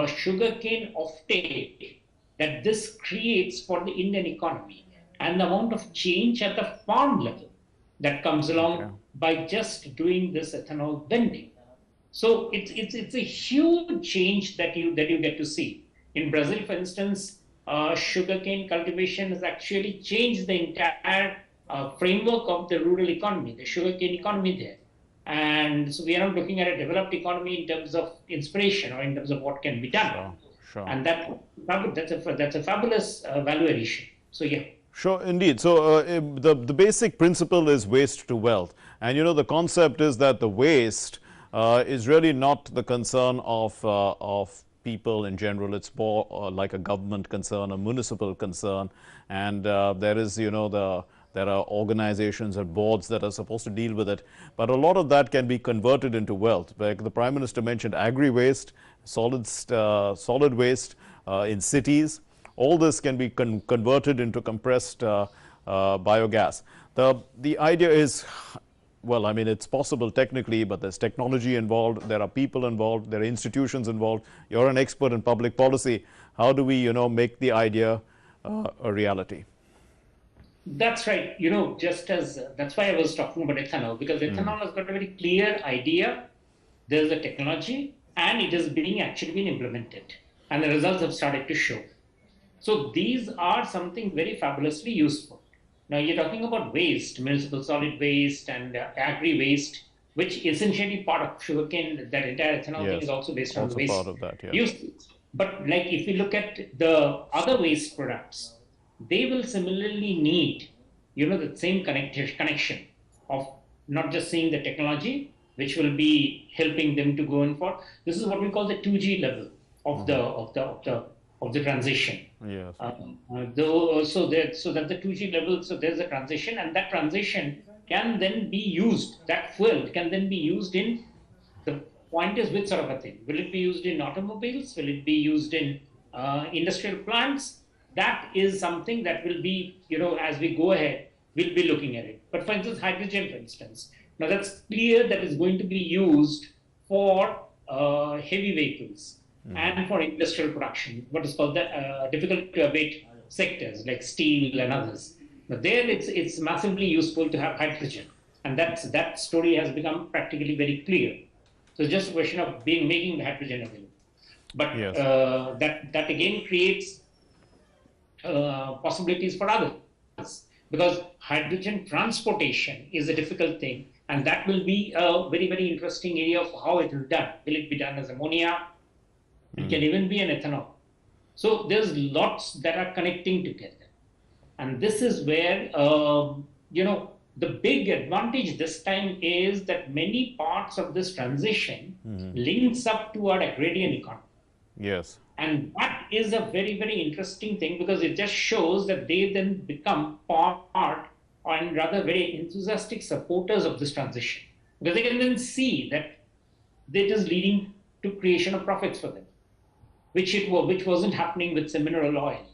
sugarcane offtake that this creates for the Indian economy, and the amount of change at the farm level that comes along by just doing this ethanol blending. So it's a huge change that you get to see. In Brazil, for instance, sugarcane cultivation has actually changed the entire framework of the rural economy, the sugarcane economy there. And so we are not looking at a developed economy in terms of inspiration or in terms of what can be done. Sure. And that's a fabulous value addition. So yeah. Sure, indeed. So the basic principle is waste to wealth. And you know, the concept is that the waste is really not the concern of people in general. It's more like a government concern, a municipal concern. And there is, you know, there are organizations and boards that are supposed to deal with it. But a lot of that can be converted into wealth. Like the Prime Minister mentioned, agri-waste, solid waste in cities. All this can be converted into compressed biogas. The idea is well, I mean, it's possible technically, but there's technology involved, there are people involved, there are institutions involved. You're an expert in public policy. How do we, make the idea a reality? That's right. Just as that's why I was talking about ethanol, because ethanol has got a very clear idea. There's a technology, and it is actually being implemented, and the results have started to show. So these are something very fabulously useful. Now you're talking about waste, municipal solid waste and agri waste, which essentially part of sugarcane. That entire ethanol thing is also based on the waste part of that, yeah. use. But like if you look at the other waste products, they will similarly need, the same connection of not just seeing the technology, which will be helping them to go in for. This is what we call the 2G level of the transition. Yes. So that the 2G level, so there's a transition, and that transition can then be used. That fuel can then be used in. The point is which sort of a thing. Will it be used in automobiles? Will it be used in industrial plants? That is something that will be, as we go ahead, we'll be looking at it. But for instance, hydrogen, for instance, now that's clear that is going to be used for heavy vehicles and for industrial production, what is called the difficult to abate sectors like steel and others. But there it's massively useful to have hydrogen. And that story has become practically very clear. So it's just a question of making the hydrogen available. But yes. That again creates possibilities for others, because hydrogen transportation is a difficult thing, and that will be a very, very interesting area of how it will be done. Will it be done as ammonia? It can even be an ethanol. So there's lots that are connecting together, and this is where the big advantage this time is that many parts of this transition links up to our agrarian economy. Yes. And that is a very, very interesting thing, because it just shows that they then become part and rather very enthusiastic supporters of this transition. Because they can then see that it is leading to creation of profits for them, which wasn't happening with, say, mineral oil,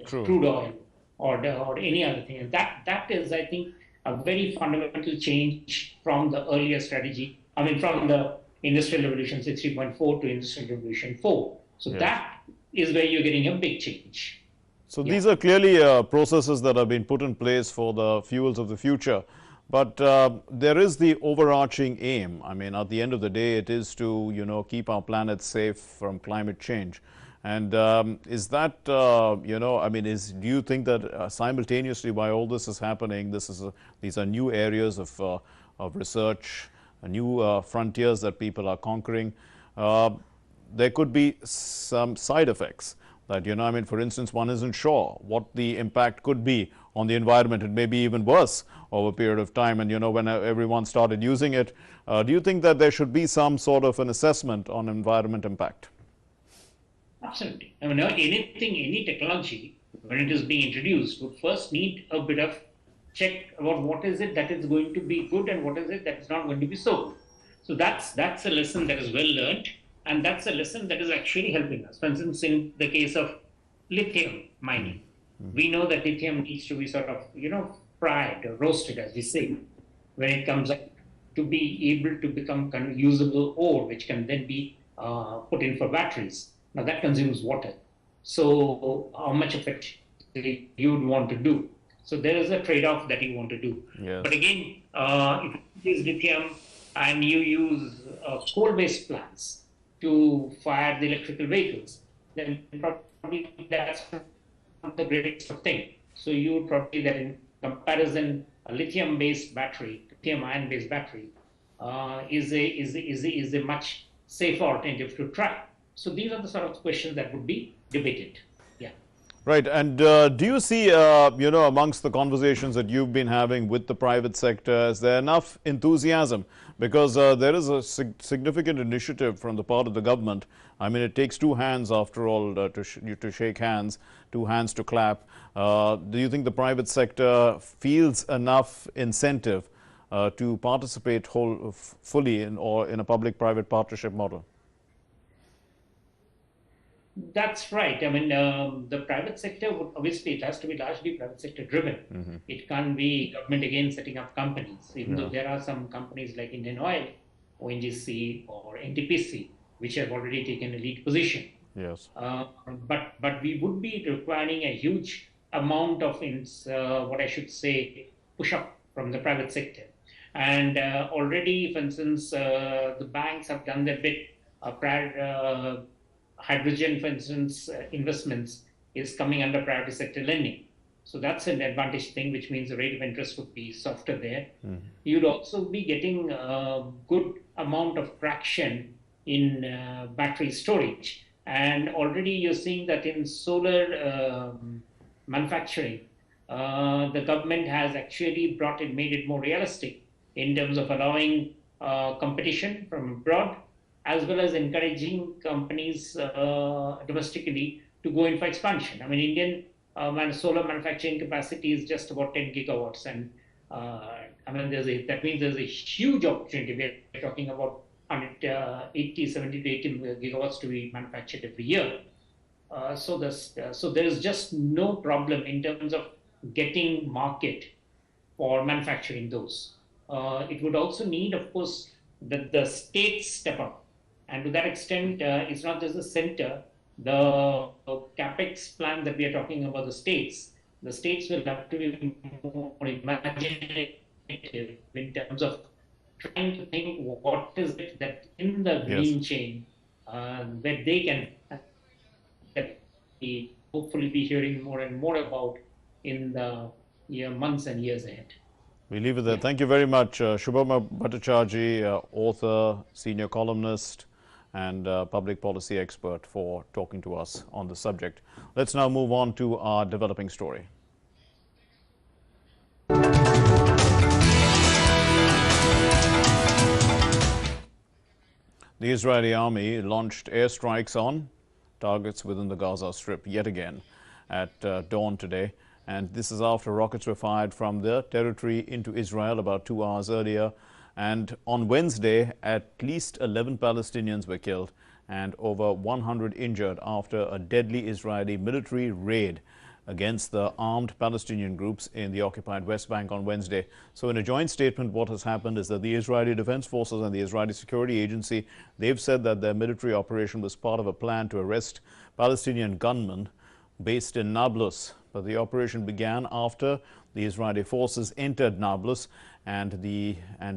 crude oil or any other thing. And that is, I think, a very fundamental change from the earlier strategy, from the Industrial Revolution 3.4 to Industrial Revolution 4. So that is where you're getting a big change. So these are clearly processes that have been put in place for the fuels of the future. But there is the overarching aim. At the end of the day, it is to, keep our planet safe from climate change. And is that, do you think that simultaneously while all this is happening, these are new areas of research, new frontiers that people are conquering, there could be some side effects that, for instance, one isn't sure what the impact could be on the environment. It may be even worse over a period of time. And, when everyone started using it, do you think that there should be some sort of an assessment on environment impact? Absolutely. Any technology, when it is being introduced, would first need a bit of check about what is it that is going to be good and what is it that is not going to be so good. So that's a lesson that is well learned. And that's a lesson that is actually helping us. For instance, in the case of lithium mining, we know that lithium needs to be sort of, fried or roasted, as we say, when it comes up to be able to become kind of usable ore, which can then be put in for batteries. Now that consumes water. So how much of it you would want to do? So there is a trade-off that you want to do. Yes. But again, if you use lithium and you use coal-based plants to fire the electrical vehicles, then probably that's not the greatest of thing. So you would probably that in comparison, a lithium-based battery, lithium-ion-based battery, is a much safer alternative to try. So these are the sort of questions that would be debated. Yeah. Right. And do you see, amongst the conversations that you've been having with the private sector, is there enough enthusiasm? Because there is a significant initiative from the part of the government. It takes two hands, after all, to shake hands, two hands to clap. Do you think the private sector feels enough incentive to participate fully in a public-private partnership model? That's right. I mean, the private sector would obviously, it has to be largely private sector driven. It can't be government again setting up companies, even though there are some companies like Indian Oil, ONGC, or NTPC, which have already taken a lead position. Yes. But we would be requiring a huge amount of what I should say push up from the private sector. And already, for instance, the banks have done their bit. Hydrogen, for instance, investments is coming under priority sector lending. So that's an advantage thing, which means the rate of interest would be softer there. You'd also be getting a good amount of traction in battery storage. And already you're seeing that in solar manufacturing, the government has actually made it more realistic in terms of allowing competition from abroad, as well as encouraging companies domestically to go in for expansion. I mean, Indian solar manufacturing capacity is just about 10 gigawatts. And I mean, that means there's a huge opportunity. We're talking about 70 to 80 gigawatts to be manufactured every year. So there is just no problem in terms of getting market for manufacturing those. It would also need, of course, that the states step up. And to that extent, it's not just the center, the capex plan that we are talking about the states will have to be more imaginative in terms of trying to think what is it that in the green chain that they can hopefully be hearing more and more about in the months and years ahead. We leave it there. Thank you very much, Shubham Bhattacharjee, author, senior columnist, and public policy expert, for talking to us on the subject. Let's now move on to our developing story. The Israeli army launched airstrikes on targets within the Gaza Strip yet again at dawn today. And this is after rockets were fired from their territory into Israel about 2 hours earlier. And on Wednesday, at least 11 Palestinians were killed and over 100 injured after a deadly Israeli military raid against the armed Palestinian groups in the occupied West Bank on Wednesday. So in a joint statement, what has happened is that the Israeli Defense Forces and the Israeli Security Agency, they've said that their military operation was part of a plan to arrest Palestinian gunmen based in Nablus. But the operation began after the Israeli forces entered Nablus and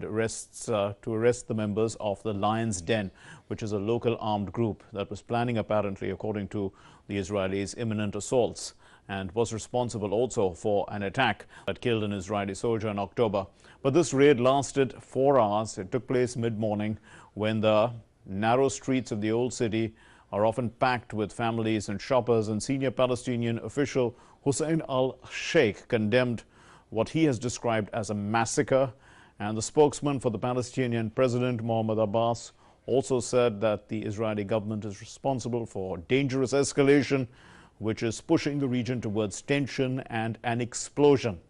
arrests to arrest the members of the Lion's Den, which is a local armed group that was planning, apparently, according to the Israelis, imminent assaults, and was responsible also for an attack that killed an Israeli soldier in October. But this raid lasted 4 hours. It took place mid-morning when the narrow streets of the old city are often packed with families and shoppers, and senior Palestinian official Hussein al-Sheikh condemned what he has described as a massacre. And the spokesman for the Palestinian President, Mohammed Abbas, also said that the Israeli government is responsible for dangerous escalation, which is pushing the region towards tension and an explosion.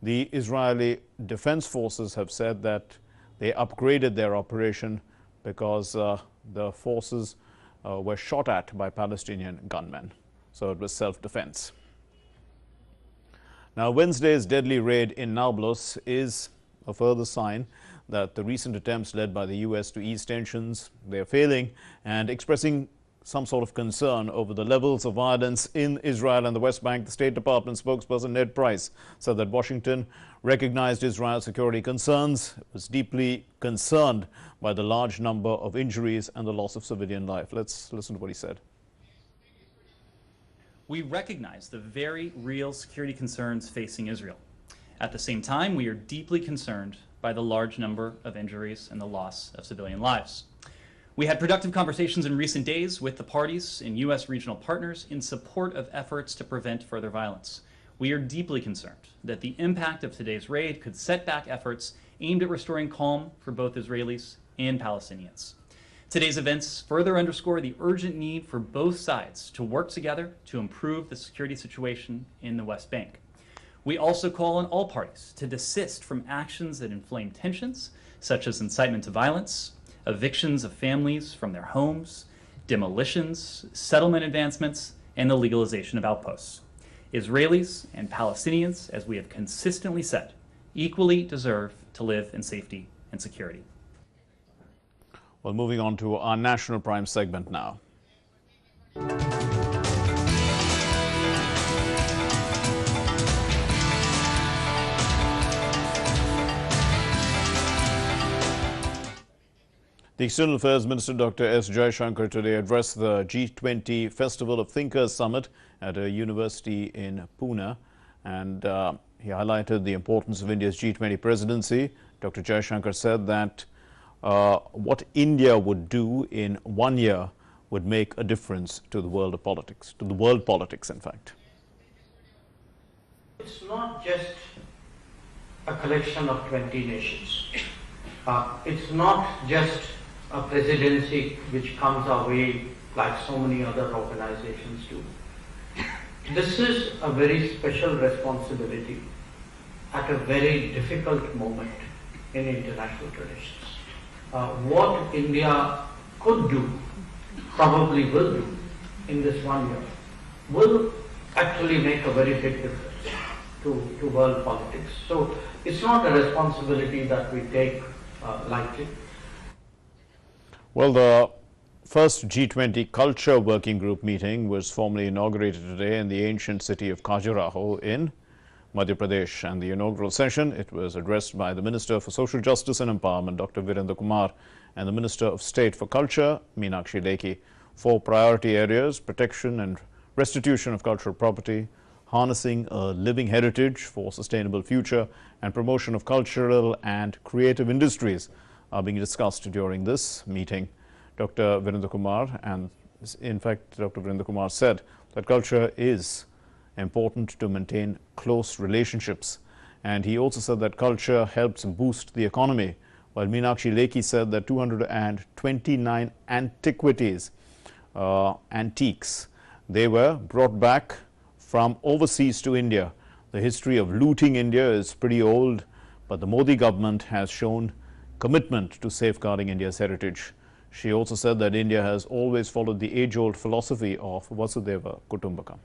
The Israeli Defense Forces have said that they upgraded their operation because the forces were shot at by Palestinian gunmen. So it was self-defense. Now, Wednesday's deadly raid in Nablus is a further sign that the recent attempts led by the U.S. to ease tensions, they're failing, and expressing some sort of concern over the levels of violence in Israel and the West Bank. The State Department spokesperson Ned Price said that Washington recognized Israel's security concerns, was deeply concerned by the large number of injuries and the loss of civilian life. Let's listen to what he said. We recognize the very real security concerns facing Israel. At the same time, we are deeply concerned by the large number of injuries and the loss of civilian lives. We had productive conversations in recent days with the parties and U.S. regional partners in support of efforts to prevent further violence. We are deeply concerned that the impact of today's raid could set back efforts aimed at restoring calm for both Israelis and Palestinians. Today's events further underscore the urgent need for both sides to work together to improve the security situation in the West Bank. We also call on all parties to desist from actions that inflame tensions, such as incitement to violence, evictions of families from their homes, demolitions, settlement advancements, and the legalization of outposts. Israelis and Palestinians, as we have consistently said, equally deserve to live in safety and security. Well, moving on to our National Prime segment now. The External Affairs Minister Dr. S. Jaishankar today addressed the G20 Festival of Thinkers Summit at a university in Pune, and he highlighted the importance of India's G20 presidency. Dr. Jaishankar said that what India would do in 1 year would make a difference to the world of politics, to the world politics, in fact. It's not just a collection of 20 nations. It's not just a presidency which comes our way like so many other organizations do. This is a very special responsibility at a very difficult moment in international relations. What India could do, probably will do in this 1 year, will actually make a very big difference to world politics. So it's not a responsibility that we take lightly. Well, the first G20 Culture Working Group meeting was formally inaugurated today in the ancient city of Khajuraho in Madhya Pradesh. And the inaugural session, it was addressed by the Minister for Social Justice and Empowerment, Dr. Virendra Kumar, and the Minister of State for Culture, Meenakshi Lekhi. 4 priority areas: protection and restitution of cultural property, harnessing a living heritage for sustainable future, and promotion of cultural and creative industries are being discussed during this meeting. Dr. Virendra Kumar, and in fact, Dr. Virendra Kumar said that culture is important to maintain close relationships. And he also said that culture helps boost the economy, while Meenakshi Lekhi said that 229 antiquities, antiques, they were brought back from overseas to India. The history of looting India is pretty old, but the Modi government has shown commitment to safeguarding India's heritage. She also said that India has always followed the age-old philosophy of Vasudhaiva Kutumbakam.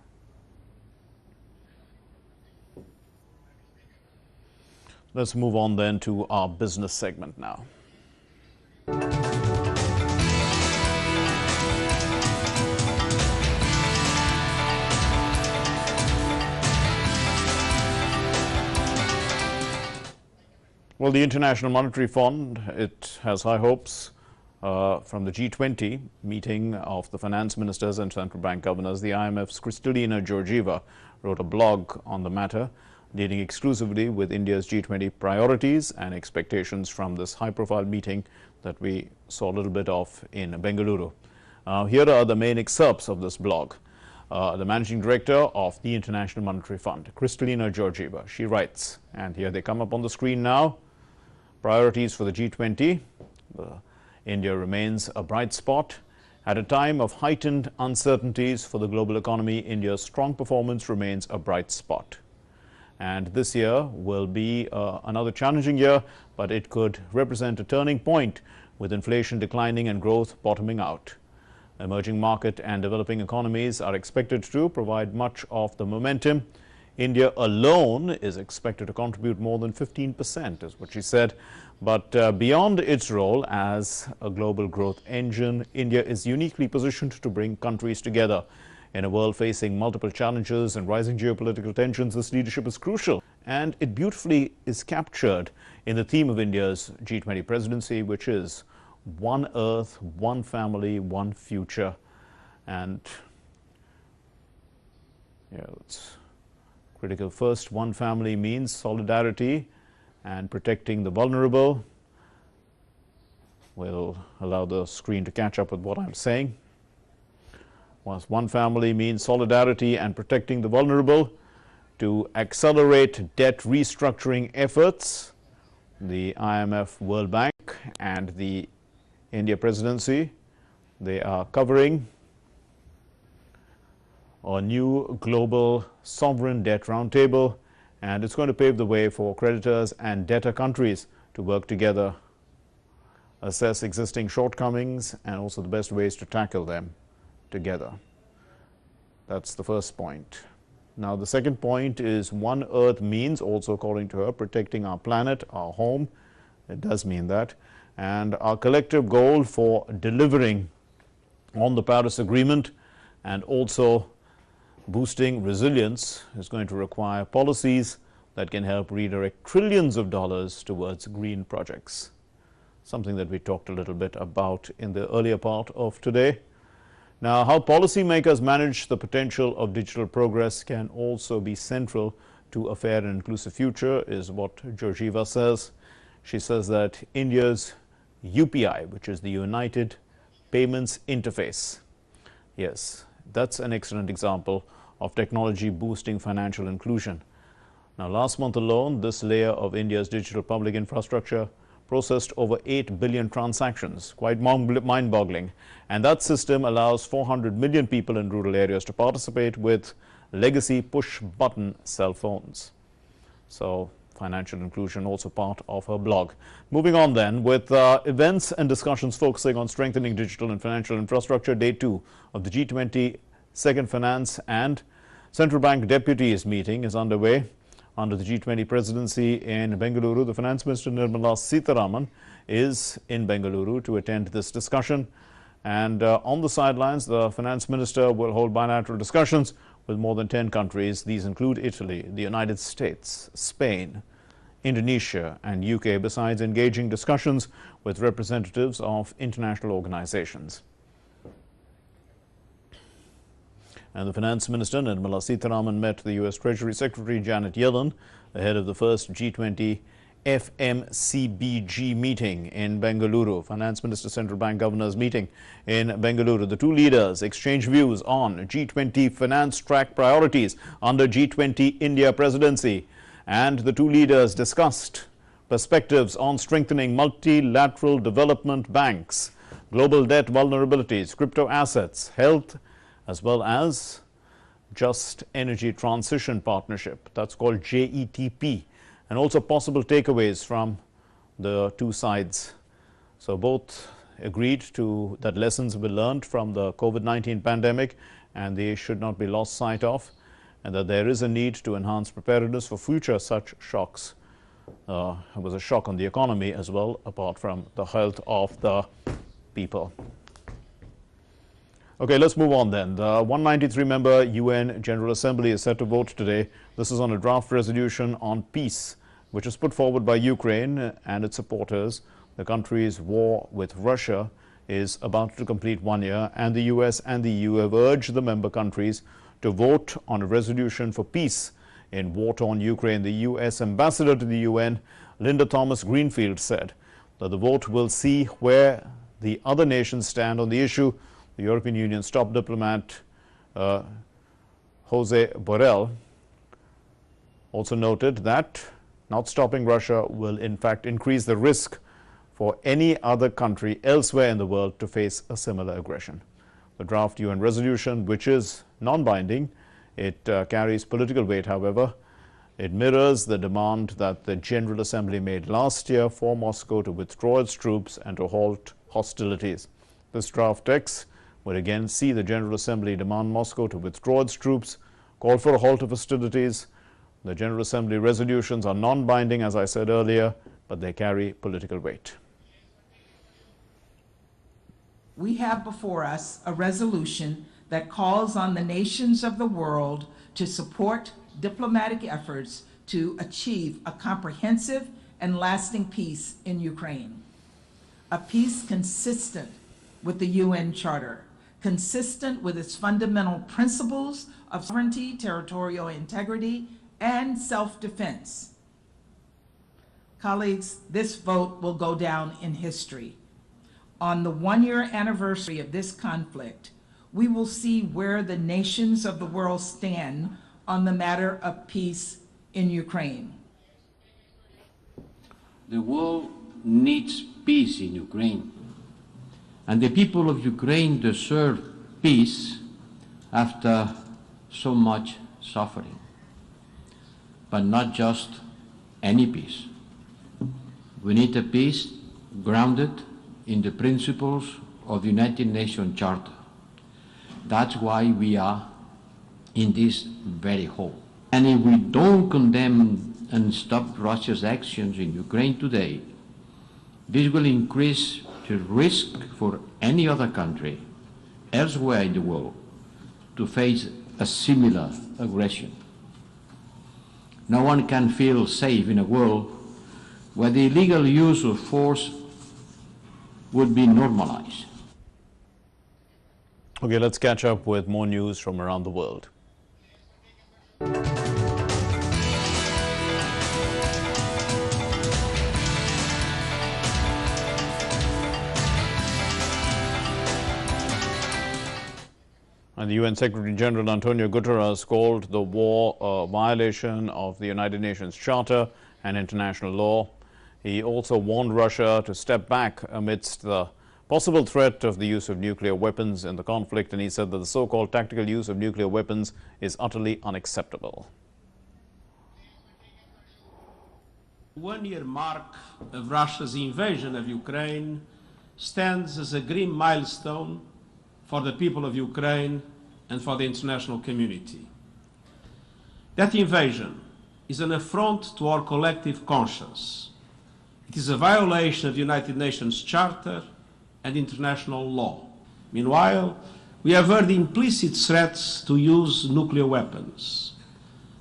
Let's move on then to our business segment now. Well, the International Monetary Fund, it has high hopes from the G20 meeting of the finance ministers and central bank governors. The IMF's Kristalina Georgieva wrote a blog on the matter, dealing exclusively with India's G20 priorities and expectations from this high-profile meeting that we saw a little bit of in Bengaluru. Here are the main excerpts of this blog. The Managing Director of the International Monetary Fund, Kristalina Georgieva, she writes, and here they come up on the screen now. Priorities for the G20. India remains a bright spot. At a time of heightened uncertainties for the global economy, India's strong performance remains a bright spot. And this year will be another challenging year, but it could represent a turning point with inflation declining and growth bottoming out. Emerging market and developing economies are expected to provide much of the momentum. India alone is expected to contribute more than 15%, is what she said. But beyond its role as a global growth engine, India is uniquely positioned to bring countries together. In a world facing multiple challenges and rising geopolitical tensions, this leadership is crucial. And it beautifully is captured in the theme of India's G20 presidency, which is one Earth, one family, one future. And yeah, it's critical. First, one family means solidarity and protecting the vulnerable. We'll allow the screen to catch up with what I'm saying. Whilst one family means solidarity and protecting the vulnerable, to accelerate debt restructuring efforts, the IMF, World Bank, and the India presidency, they are covering a new global sovereign debt roundtable, and it's going to pave the way for creditors and debtor countries to work together. assess existing shortcomings, and also the best ways to tackle them together. That's the first point. Now, the second point is One Earth means, also according to her, protecting our planet, our home. It does mean that. And our collective goal for delivering on the Paris Agreement and also boosting resilience is going to require policies that can help redirect trillions of dollars towards green projects, something that we talked a little bit about in the earlier part of today. Now, how policymakers manage the potential of digital progress can also be central to a fair and inclusive future, is what Georgieva says. She says that India's UPI, which is the United Payments Interface, yes, that's an excellent example of technology boosting financial inclusion. Now, last month alone, this layer of India's digital public infrastructure processed over 8 billion transactions, quite mind-boggling. And that system allows 400 million people in rural areas to participate with legacy push-button cell phones. So, financial inclusion also part of her blog. Moving on then with events and discussions focusing on strengthening digital and financial infrastructure. Day 2 of the G20 Second Finance and Central Bank Deputies meeting is underway. Under the G20 presidency in Bengaluru, the Finance Minister Nirmala Sitharaman is in Bengaluru to attend this discussion. And on the sidelines, the Finance Minister will hold bilateral discussions with more than 10 countries. These include Italy, the United States, Spain, Indonesia and UK, besides engaging discussions with representatives of international organizations. And the Finance Minister, Nirmala Sitharaman, met the U.S. Treasury Secretary Janet Yellen ahead of the first G20 FMCBG meeting in Bengaluru. Finance Minister Central Bank Governors meeting in Bengaluru. The two leaders exchanged views on G20 finance track priorities under G20 India presidency. And the two leaders discussed perspectives on strengthening multilateral development banks, global debt vulnerabilities, crypto assets, health, as well as Just Energy Transition Partnership, that's called JETP, and also possible takeaways from the two sides. So both agreed to that lessons have been learned from the COVID-19 pandemic and they should not be lost sight of, and that there is a need to enhance preparedness for future such shocks. It was a shock on the economy as well, apart from the health of the people. Okay, let's move on then. The 193-member UN General Assembly is set to vote today. This is on a draft resolution on peace, which is put forward by Ukraine and its supporters. The country's war with Russia is about to complete 1 year, and the US and the EU have urged the member countries to vote on a resolution for peace in war-torn Ukraine. The US ambassador to the UN, Linda Thomas-Greenfield, said that the vote will see where the other nations stand on the issue. The European Union's top diplomat, Jose Borrell, also noted that not stopping Russia will in fact increase the risk for any other country elsewhere in the world to face a similar aggression. The draft UN resolution, which is non-binding, it carries political weight, however. It mirrors the demand that the General Assembly made last year for Moscow to withdraw its troops and to halt hostilities. This draft text would again see the General Assembly demand Moscow to withdraw its troops, call for a halt of hostilities. The General Assembly resolutions are non-binding, as I said earlier, but they carry political weight. We have before us a resolution that calls on the nations of the world to support diplomatic efforts to achieve a comprehensive and lasting peace in Ukraine. A peace consistent with the UN Charter, consistent with its fundamental principles of sovereignty, territorial integrity, and self-defense. Colleagues, this vote will go down in history. On the one-year anniversary of this conflict, we will see where the nations of the world stand on the matter of peace in Ukraine. The world needs peace in Ukraine. And the people of Ukraine deserve peace after so much suffering. But not just any peace. We need a peace grounded in the principles of the United Nations Charter. That's why we are in this very hall. And if we don't condemn and stop Russia's actions in Ukraine today, this will increase the risk for any other country elsewhere in the world to face a similar aggression. No one can feel safe in a world where the illegal use of force would be normalized. Okay, let's catch up with more news from around the world. And the UN Secretary General Antonio Guterres called the war a violation of the United Nations Charter and international law. He also warned Russia to step back amidst the possible threat of the use of nuclear weapons in the conflict, and he said that the so-called tactical use of nuclear weapons is utterly unacceptable. The one-year mark of Russia's invasion of Ukraine stands as a grim milestone for the people of Ukraine and for the international community. That invasion is an affront to our collective conscience. It is a violation of the United Nations Charter and international law. Meanwhile, we have heard implicit threats to use nuclear weapons.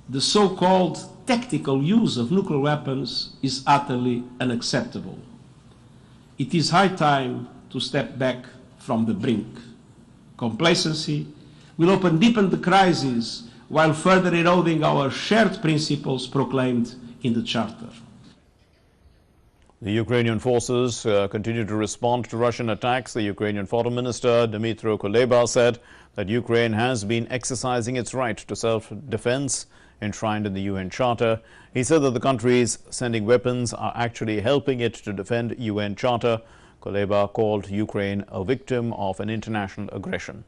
The so-called tactical use of nuclear weapons is utterly unacceptable. It is high time to step back from the brink. Complacency will open deepen the crisis while further eroding our shared principles proclaimed in the Charter. The Ukrainian forces continue to respond to Russian attacks. The Ukrainian Foreign Minister Dmytro Kuleba said that Ukraine has been exercising its right to self-defense enshrined in the UN Charter. He said that the countries sending weapons are actually helping it to defend UN Charter. Kuleba called Ukraine a victim of an international aggression.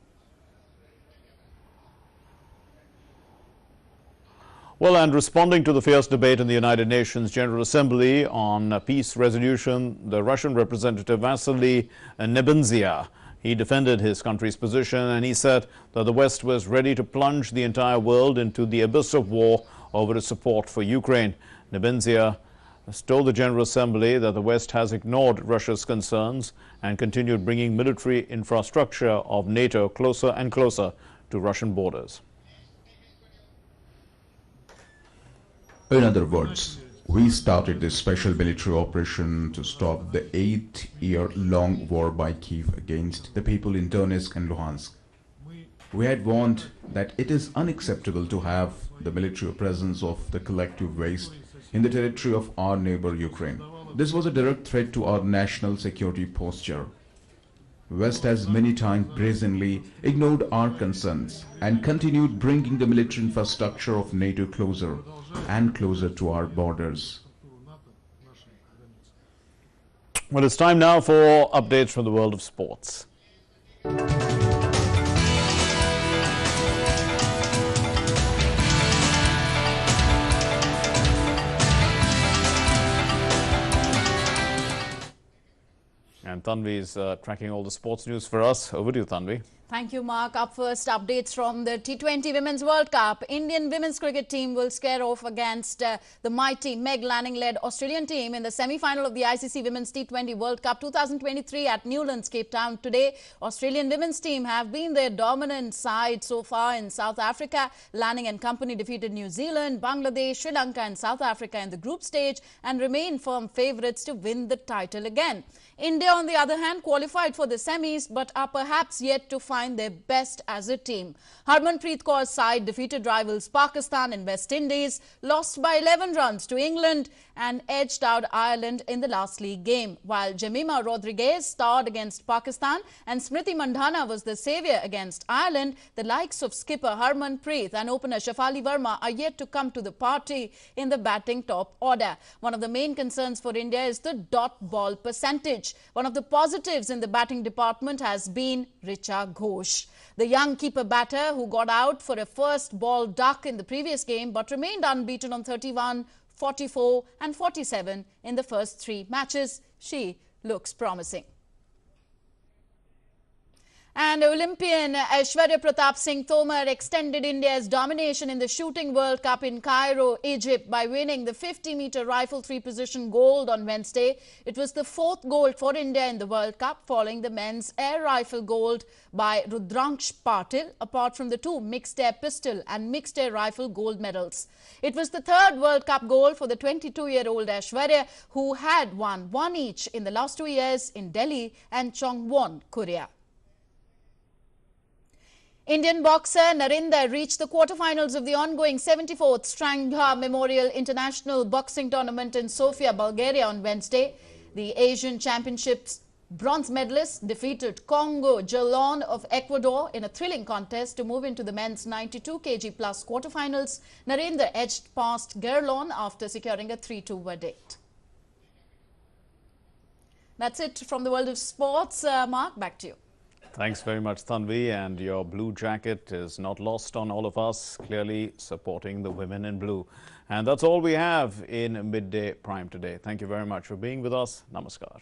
Well, and responding to the fierce debate in the United Nations General Assembly on a peace resolution, the Russian representative Vasily Nebenzia, he defended his country's position, and he said that the West was ready to plunge the entire world into the abyss of war over its support for Ukraine. Nebenzia told the General Assembly that the West has ignored Russia's concerns and continued bringing military infrastructure of NATO closer and closer to Russian borders. In other words, we started this special military operation to stop the 8-year-long war by Kyiv against the people in Donetsk and Luhansk. We had warned that it is unacceptable to have the military presence of the collective waste in the territory of our neighbor Ukraine. This was a direct threat to our national security posture. West has many times brazenly ignored our concerns and continued bringing the military infrastructure of NATO closer and closer to our borders. Well, it's time now for updates from the world of sports. And Tanvi is tracking all the sports news for us. Over to you, Tanvi. Thank you, Mark. Up first, updates from the T20 Women's World Cup. Indian women's cricket team will scare off against the mighty Meg Lanning-led Australian team in the semi-final of the ICC Women's T20 World Cup 2023 at Newlands, Cape Town today. Australian women's team have been their dominant side so far in South Africa. Lanning and company defeated New Zealand, Bangladesh, Sri Lanka and South Africa in the group stage and remain firm favourites to win the title again. India, on the other hand, qualified for the semis but are perhaps yet to find their best as a team. Harmanpreet Kaur's side defeated rivals Pakistan and West Indies, lost by 11 runs to England and edged out Ireland in the last league game. While Jemima Rodriguez starred against Pakistan and Smriti Mandhana was the saviour against Ireland, the likes of skipper Harmanpreet and opener Shafali Verma are yet to come to the party in the batting top order. One of the main concerns for India is the dot ball percentage. One of the positives in the batting department has been Richa Ghosh, the young keeper batter who got out for a first ball duck in the previous game but remained unbeaten on 31, 44 and 47 in the first 3 matches. She looks promising. And Olympian Aishwarya Pratap Singh Tomar extended India's domination in the Shooting World Cup in Cairo, Egypt by winning the 50-meter rifle 3-position gold on Wednesday. It was the 4th gold for India in the World Cup, following the men's air rifle gold by Rudraksh Patil, apart from the 2 mixed air pistol and mixed air rifle gold medals. It was the 3rd World Cup gold for the 22-year-old Aishwarya, who had won 1 each in the last 2 years in Delhi and Chongwon, Korea. Indian boxer Narinder reached the quarterfinals of the ongoing 74th Strangha Memorial International Boxing Tournament in Sofia, Bulgaria on Wednesday. The Asian Championships bronze medalist defeated Congo Jalon of Ecuador in a thrilling contest to move into the men's 92 kg plus quarterfinals. Narinder edged past Gerlon after securing a 3-2 verdict. That's it from the world of sports. Mark, back to you. Thanks very much, Tanvi, and your blue jacket is not lost on all of us, clearly supporting the women in blue. And that's all we have in Midday Prime today. Thank you very much for being with us. Namaskar.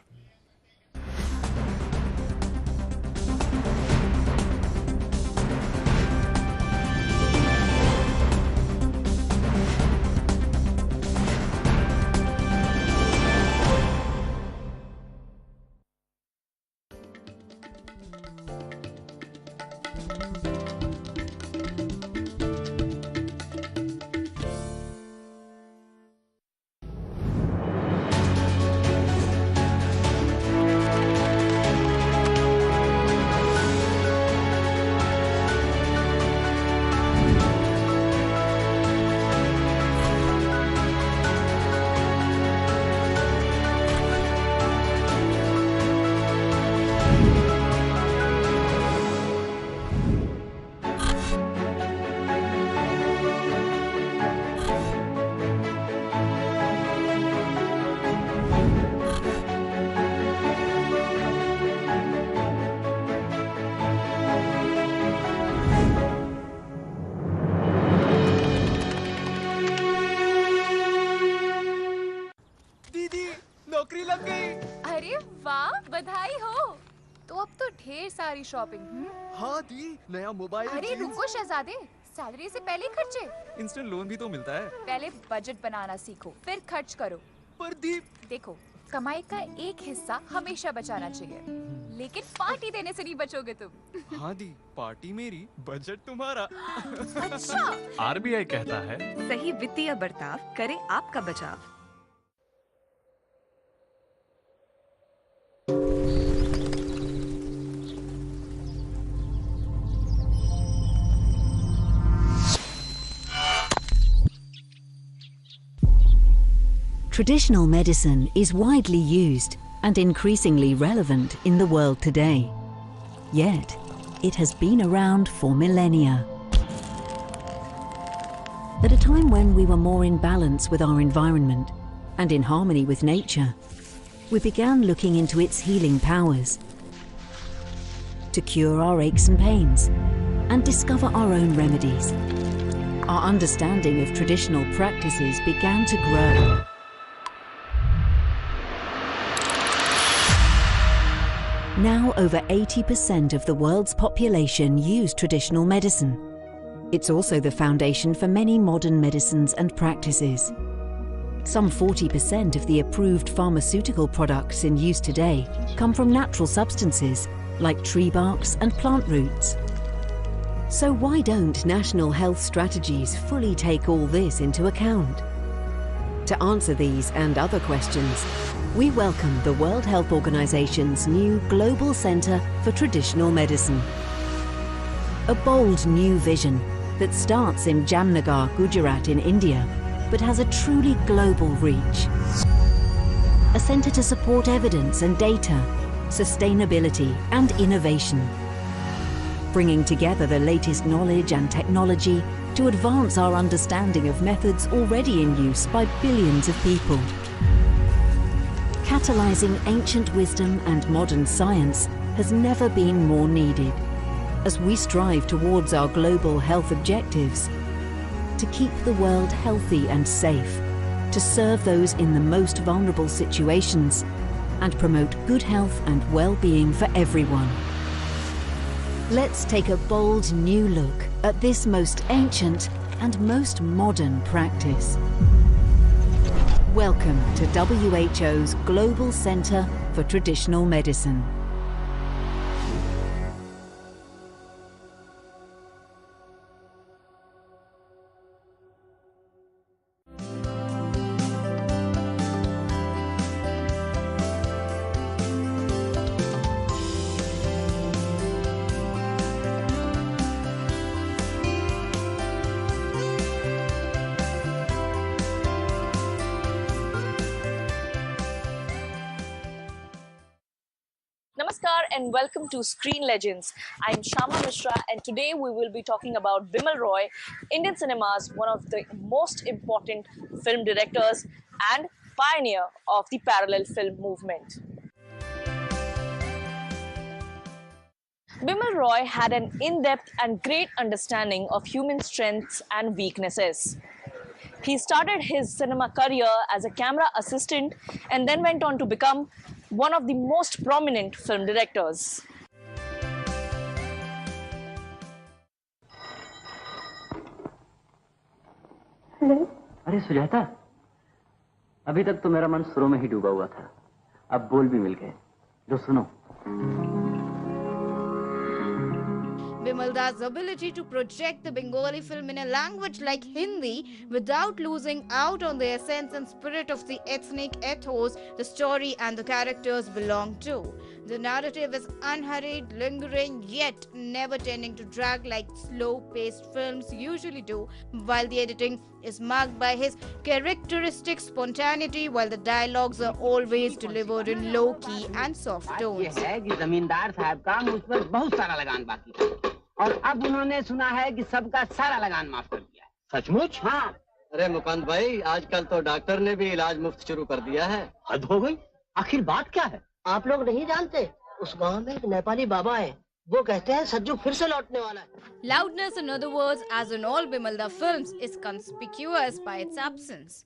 नौकरी लग गई। अरे वाह, बधाई हो। तो अब तो ढेर सारी शॉपिंग। हाँ दी, नया मोबाइल। अरे रुको शहजादे, सैलरी से पहले खर्चे। इंस्टेंट लोन भी तो मिलता है। पहले बजट बनाना सीखो, फिर खर्च करो। पर दी, देखो, कमाई का एक हिस्सा हमेशा बचाना चाहिए, लेकिन पार्टी देने से नहीं बचोगे तुम। हाँ दी, पार्टी मेरी, बजट तुम्हारा। अच्छा। RBI कहता है, सही वित्तीय बर्ताव करे आपका बचाव। Traditional medicine is widely used and increasingly relevant in the world today. Yet, it has been around for millennia. At a time when we were more in balance with our environment and in harmony with nature, we began looking into its healing powers to cure our aches and pains and discover our own remedies. Our understanding of traditional practices began to grow. Now over 80% of the world's population use traditional medicine. It's also the foundation for many modern medicines and practices. Some 40% of the approved pharmaceutical products in use today come from natural substances like tree barks and plant roots. So why don't national health strategies fully take all this into account? To answer these and other questions, we welcome the World Health Organization's new Global Center for Traditional Medicine. A bold new vision that starts in Jamnagar, Gujarat in India, but has a truly global reach. A center to support evidence and data, sustainability and innovation. Bringing together the latest knowledge and technology to advance our understanding of methods already in use by billions of people. Catalyzing ancient wisdom and modern science has never been more needed as we strive towards our global health objectives to keep the world healthy and safe, to serve those in the most vulnerable situations and promote good health and well-being for everyone. Let's take a bold new look at this most ancient and most modern practice. Welcome to WHO's Global Centre for Traditional Medicine. Namaskar and welcome to Screen Legends. I'm Shama Mishra and today we will be talking about Bimal Roy, Indian cinema's one of the most important film directors and pioneer of the parallel film movement. Bimal Roy had an in-depth and great understanding of human strengths and weaknesses. He started his cinema career as a camera assistant and then went on to become one of the most prominent film directors. अरे सुजाता, अभी तक तो मेरा मन सुरों में ही डूबा हुआ था। अब बोल भी मिल गए। जो सुनो। Bimalda's ability to project the Bengali film in a language like Hindi without losing out on the essence and spirit of the ethnic ethos the story and the characters belong to. The narrative is unhurried, lingering, yet never tending to drag like slow-paced films usually do, while the editing is marked by his characteristic spontaneity, while the dialogues are always delivered in low key and soft tones. ये है कि जमींदार साहब का मुझ पर बहुत सारा लगान बाकी था और अब उन्होंने सुना है कि सबका सारा लगान माफ कर दिया है। सचमुच? हाँ। अरे मुकांत भाई, आजकल तो डॉक्टर ने भी इलाज मुफ्त शुरू कर दिया है। हद हो गई। आखिर बात क्या है? आप लोग नहीं जानते, उस गांव में एक नेपाली बाबा है, वो कहते हैं सज्जू फिर से लौटने वाला है। Loudness, in other words, as in all Bimalda films, is conspicuous by its absence.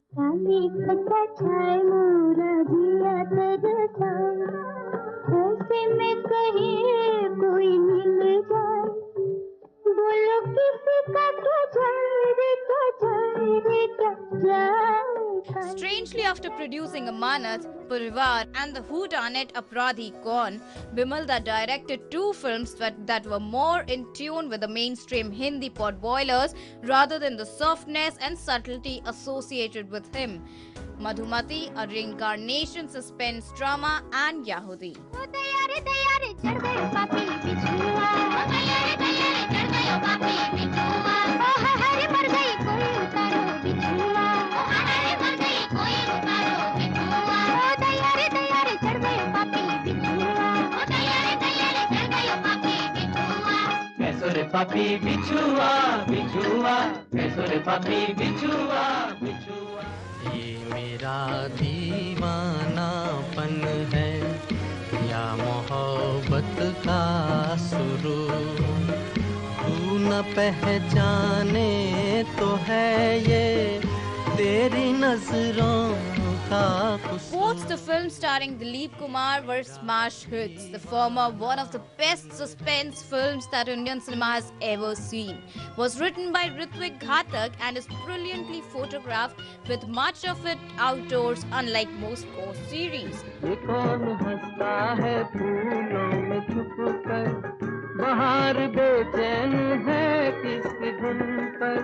Strangely, after producing Amanat, Parivar and the whodunit Apradhi Kaun, Bimalda directed two films that were more in tune with the mainstream Hindi potboilers rather than the softness and subtlety associated with him. Madhumati, a reincarnation suspense drama, and Yahudi. पापी बिछुआ बिछुआ कैसो रे पापी बिछुआ बिछुआ ये मेरा दीवानापन है या मोहब्बत का शुरू तू न पहचाने तो है ये तेरी नजरों का Both the films starring Dilip Kumar were smash hits. The former, one of the best suspense films that Indian cinema has ever seen, was written by Ritwik Ghatak and is brilliantly photographed, with much of it outdoors, unlike most ghost series. ये कौन हंसता है फूलों में छुपकर बाहर बेचैन है किसकी धुन पर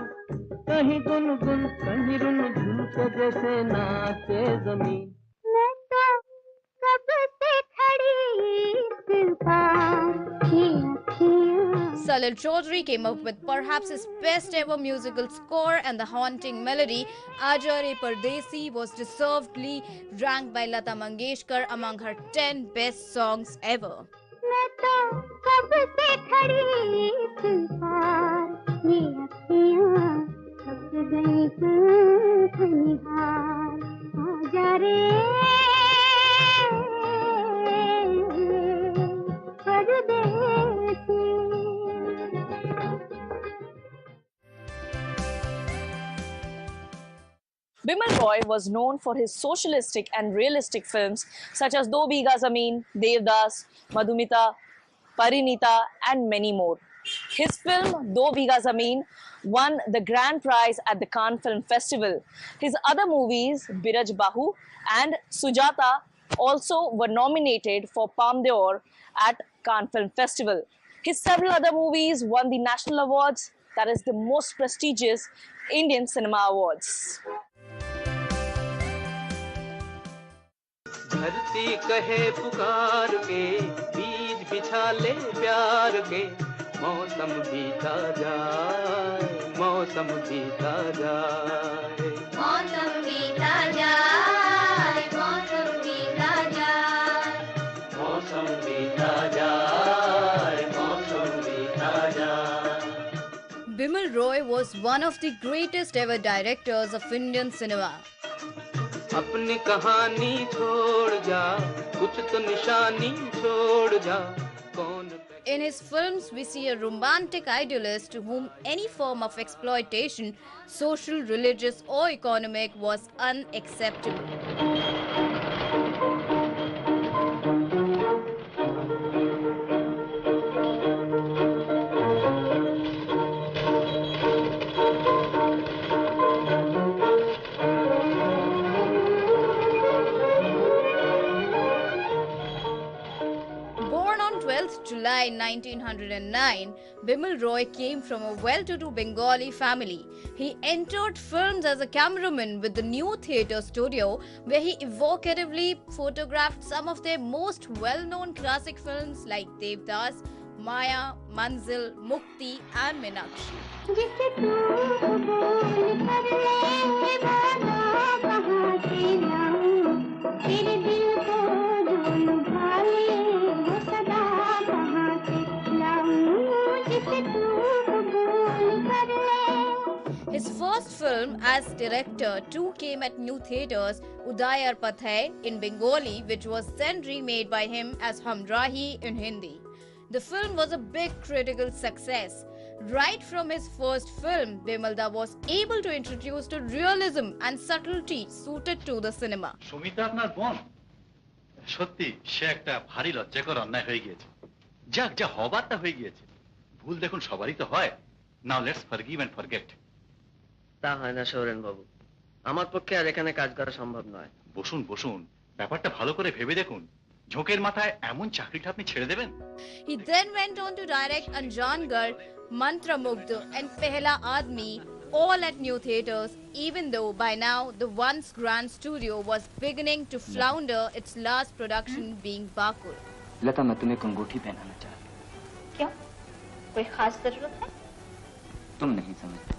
कहीं गुनगुन कहीं रुनझुन के जैसे नाचे जमीन मैं तो कब से खड़ी इस पार Salil Chaudhary came up with perhaps his best ever musical score, and the haunting melody Aaja Re Pardesi was deservedly ranked by Lata Mangeshkar among her 10 best songs ever. मैं तो कब से खड़ी इस पार ये अखियाँ थक गई निहार आजा रे परदेसी Bimal Roy was known for his socialistic and realistic films such as Do Bigha Zameen, Devdas, Madhumita, Parinita, and many more. His film Do Bigha Zameen won the grand prize at the Cannes Film Festival. His other movies, Biraj Bahu and Sujata, also were nominated for Palme d'Or at Cannes Film Festival. His several other movies won the national awards, that is the most prestigious Indian cinema awards. धरती कहे पुकार के बीज बिछा ले प्यार के मौसम बीता जाए मौसम बीता जाए मौसम बीता जाए मौसम बीता जाए मौसम बीता जाए मौसम बीता जाए. Bimal Roy was one of the greatest ever directors of Indian cinema. अपनी कहानी छोड़ जा कुछ तो निशानी छोड़ जा कौन. In his films, we see a romantic idealist to whom any form of exploitation, social, religious or economic, was unacceptable. July 1909, Bimal Roy came from a well-to-do Bengali family. He entered films as a cameraman with the New Theatre Studio, where he evocatively photographed some of their most well-known classic films like Devdas, Maya, Manzil, Mukti and Meenakshi. His first film as director too came at New Theatres, Udayar Pathai in Bengali, which was then remade by him as Hamrahi in Hindi. The film was a big critical success. Right from his first film, Bimalda was able to introduce the realism and subtlety suited to the cinema. Sumita আপনার বোন সত্যি সে একটা ভারী লজ্জাকর অন্যায় হয়ে গিয়েছে যাক যা হবার তা হয়ে গিয়েছে ভুল দেখুন সবারই তো হয় now let's forgive and forget তা হয় না সৌরেন বাবু আমার পক্ষে আর এখানে কাজ করা সম্ভব নয় বসুন বসুন ব্যাপারটা ভালো করে ভেবে দেখুন ঝোঁকের মাথায় এমন চাকরিটা আপনি ছেড়ে দেবেন He then went on to direct Anjangarh, Mantra Mugdh and Pehla Aadmi, all at New Theatres, even though by now the once grand studio was beginning to flounder, its last production being Bakul. लता मैं तुम्हें अंगूठी पहनाना चाहती हूँ क्यों? कोई खास जरूरत है? तुम नहीं समझते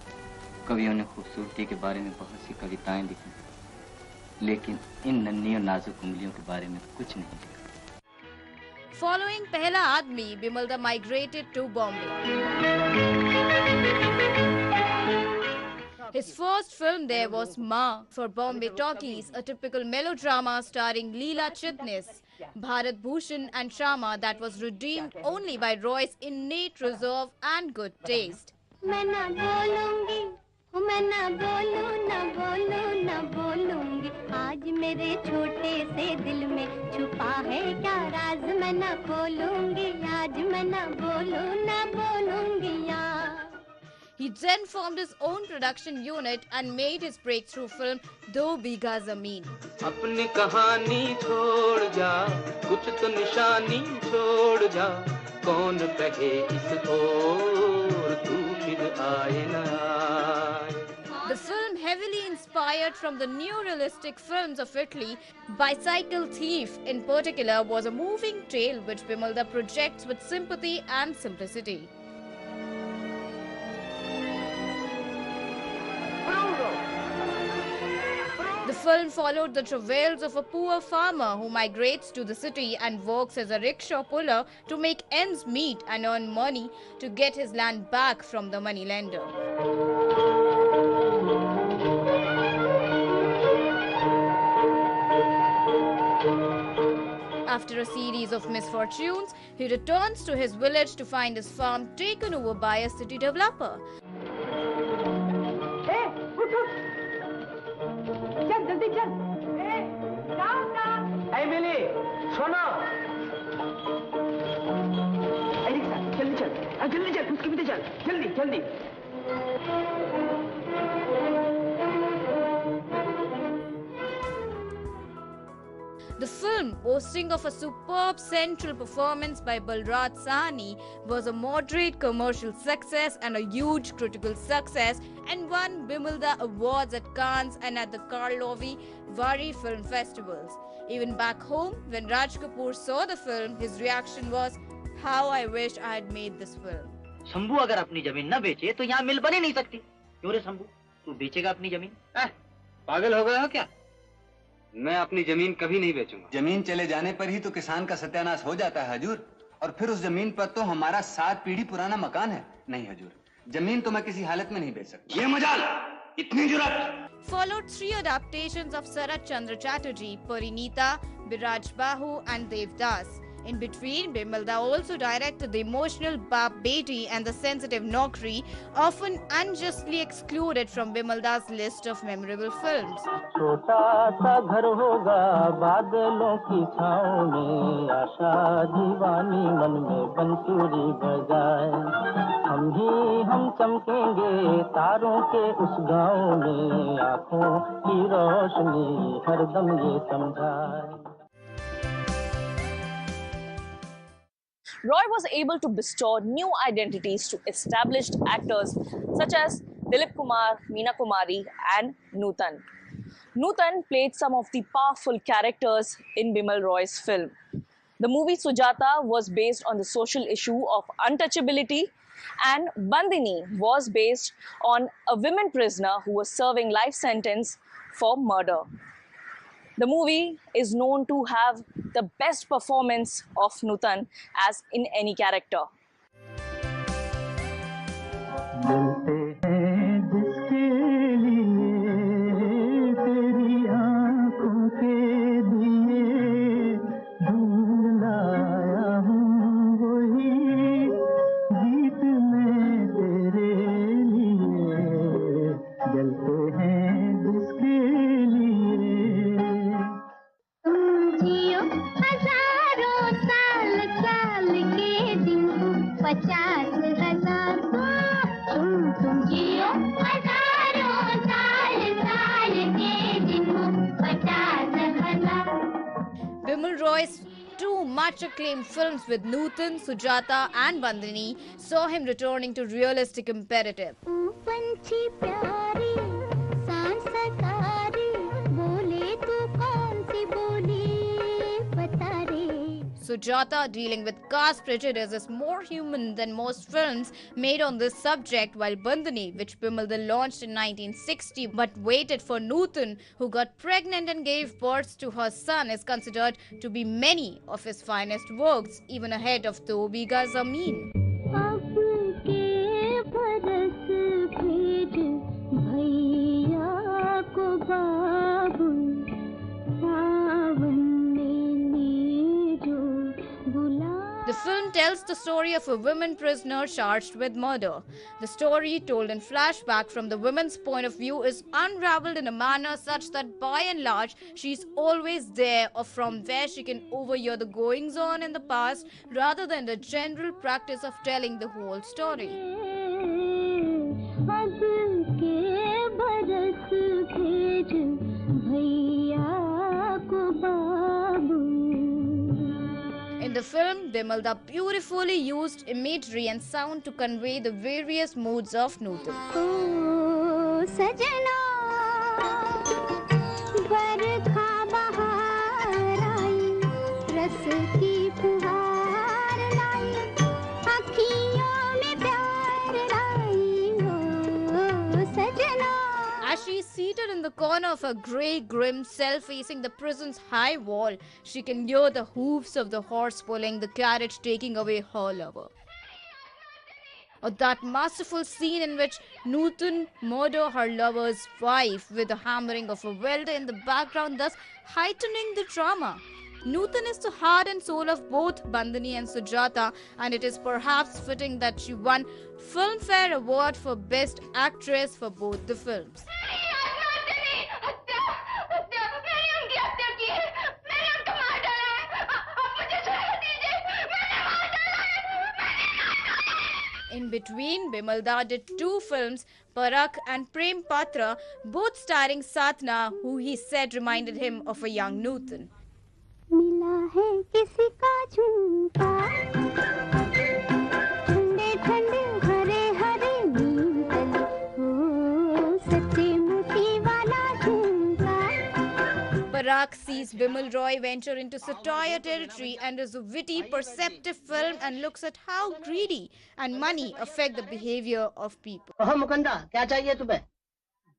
कवियों ने खूबसूरती के बारे में बहुत सी कविताएं लिखी लेकिन इन नन्ही और नाजुक उंगलियों के बारे में कुछ नहीं लिखा. Following Pehla Aadmi, Bimalda migrated to Bombay. His first film there was Ma for Bombay Talkies, a typical melodrama starring Leela Chitnis, Bharat Bhushan and Sharma that was redeemed only by Roy's innate reserve and good taste. मैं ना बोलूंगी मैं ना बोलूं ना बोलूं ना बोलूंगी आज मेरे छोटे से दिल में छुपा है क्या राज मैं ना खोलूंगी आज मैं ना बोलूंगी यार. He then formed his own production unit and made his breakthrough film Do Bigha Zameen. अपनी कहानी छोड़ जा कुछ तो निशानी छोड़ जा कौन कहे इस ओर तू फिर आए ना आए. The film, heavily inspired from the neorealistic films of Italy, Bicycle Thief in particular, was a moving tale which Bimalda projects with sympathy and simplicity. The film followed the travails of a poor farmer who migrates to the city and works as a rickshaw puller to make ends meet and earn money to get his land back from the moneylender. After a series of misfortunes, he returns to his village to find his farm taken over by a city developer. हाँ जल्दी चल, उसके पीछे चल, जल्दी जल्दी। The film, boasting of a superb central performance by Balraj Sahni, was a moderate commercial success and a huge critical success, and won Bimalda Awards at Cannes and at the Karlovy Vary film festivals. Even back home, when Raj Kapoor saw the film, his reaction was, "How I wish I had made this film." Shambhu अगर अपनी जमीन न बेचे तो यहाँ मिल बन ही नहीं सकती। क्यों रे शंभू, तू बेचेगा अपनी जमीन? पागल हो गए हो क्या? मैं अपनी जमीन कभी नहीं बेचूंगा। जमीन चले जाने पर ही तो किसान का सत्यानाश हो जाता है हजूर, और फिर उस जमीन पर तो हमारा 7 पीढ़ी पुराना मकान है। नहीं हजूर, जमीन तो मैं किसी हालत में नहीं बेच सकता। ये मजाल, इतनी जुर्रत! Followed 3 adaptations of Sarat Chandra Chatterjee, Parinita, Biraj Bahu and Devdas. In between, Bimalda also directed the emotional Baap Beti and the sensitive Naukri, often unjustly excluded from Bimalda's list of memorable films. छोटा सा घर होगा बादलों की छाँव में, आशा दीवानी मन में बंसुरी बजाए, हम चमकेंगे तारों के उस गाँव में, आँखों की रोशनी हरदम ये समझाए। Roy was able to bestow new identities to established actors such as Dilip Kumar, Meena Kumari and Nutan. Nutan played some of the powerful characters in Bimal Roy's film. The movie Sujata was based on the social issue of untouchability, and Bandini was based on a women prisoner who was serving life sentence for murder. The movie is known to have the best performance of Nutan as in any character. मिलते हैं जिसके लिए तेरी आँखों के दिए, ढूंढ लाया हूँ वही गीत में तेरे लिए, जलते हैं जिसके लिए। जियो हजारों साल साल के दिन, 50,000 तुम जियो हजारों साल साल के दिन, 50,000। Bimal Roy's 2 much acclaimed films with Nutan, Sujata and Bandini saw him returning to realistic imperative. पंछी प्यारी सांसकारी, बोले तू कौन सी बोली बता रे। Sujata, dealing with caste prejudice, is more human than most films made on this subject, while Bandini, which Bimalda launched in 1960 but waited for Nutan, who got pregnant and gave birth to her son, is considered to be many of his finest works, even ahead of Do Biga Zameen. अब के बरस भेज भैया को बाबू, सावन में जो बुला। The film tells the story of a woman prisoner charged with murder. The story, told in flashback from the woman's point of view, is unraveled in a manner such that by and large she is always there, or from where she can overhear the goings-on in the past rather than the general practice of telling the whole story. अब के बरस भेज भैया को बाबू। In the film, Bimalda beautifully used imagery and sound to convey the various moods of Nutan. ओ सजना बरखा बहार आई, रस की फुहार लाई, अखियों में प्यार लाई, ओ सजना। As she is seated in the corner of a grey, grim cell facing the prison's high wall, she can hear the hoofs of the horse pulling the carriage taking away her lover. Or that masterful scene in which Nutan murders her lover's wife with the hammering of a welder in the background, thus heightening the drama. Nutan is the heart and soul of both Bandini and Sujata, and it is perhaps fitting that she won Filmfare Award for Best Actress for both the films. In between, Bimalda did 2 films, Parak and Prem Patra, both starring Satna, who he said reminded him of a young Nutan. मिला है किसी का झुमका ठंडे ठंडे हरे हरे नीम तले ओ सच्चे मोती वाला झुमका. Parak sees Bimal Roy venture into satire territory and is a witty, perceptive film and looks at how greedy and money affect the behavior of people. ओह मुकंदा, क्या चाहिए तुम्हें?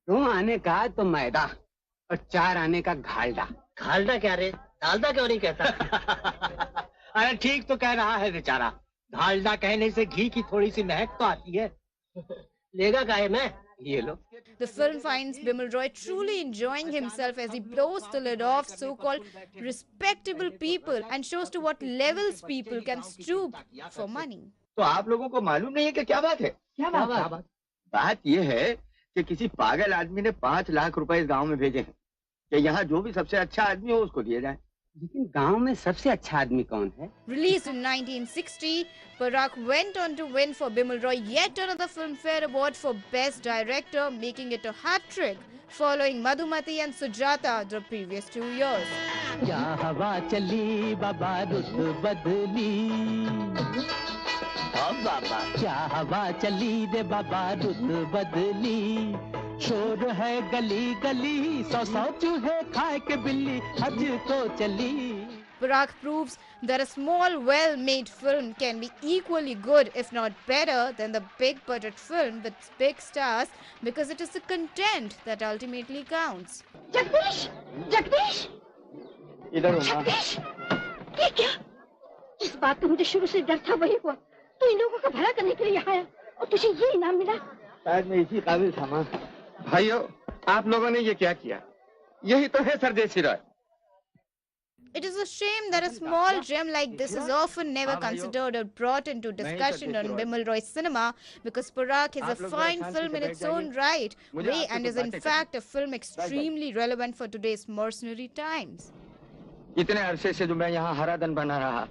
2 आने का तो मैदा और 4 आने का घालडा. घालडा क्या रे? डालडा क्यों नहीं कहता? अरे ठीक तो कह रहा है बेचारा. घालडा कहने से घी की थोड़ी सी महक तो आती है. लेगा काहे में? ये लो. The film finds Bimal Roy truly enjoying himself as he blows the lid off so-called respectable people and shows to what levels people can stoop for money. तो आप लोगों को मालूम नहीं है कि क्या बात है? क्या बात? बात ये है कि किसी पागल आदमी ने 5 लाख रुपए इस गांव में भेजे हैं कि यहाँ जो भी सबसे अच्छा आदमी हो उसको दिए जाए. लेकिन गांव में सबसे अच्छा आदमी कौन है? Released in 1960, Parak went on to win for Bimal Roy yet another Filmfare Award for Best Director, making it a hat-trick, following Madhumati and Sujata the previous 2 years. क्या हवा चली बाबा रुत बदली बाबा क्या हवा चली रे बाबा रुत बदली शोर है गली गली 100 चूहे खाए के बिल्ली हज को चली. Parak proves that a small, well-made film can be equally good, if not better, than the big-budget film with big stars, because it is the content that ultimately counts. Jagdish, Jagdish, इधर हो माँ. जगदीश, ये क्या? जिस बात का मुझे शुरू से डर था वही हुआ. तो इन लोगों का भला करने के लिए यहाँ आया और तुझे ये इनाम मिला. शायद मैं इसी काबिल था माँ. भाइयों, आप लोगों ने ये क्या किया? यही तो है सरदेसी राय. It is a shame that a small gem like this is often never considered or brought into discussion on Bimal Roy cinema, because Parak is a fine film in its own right way and is in fact a film extremely relevant for today's mercenary times. इतने अरसे से जो मैं यहाँ हरादन बना रहा,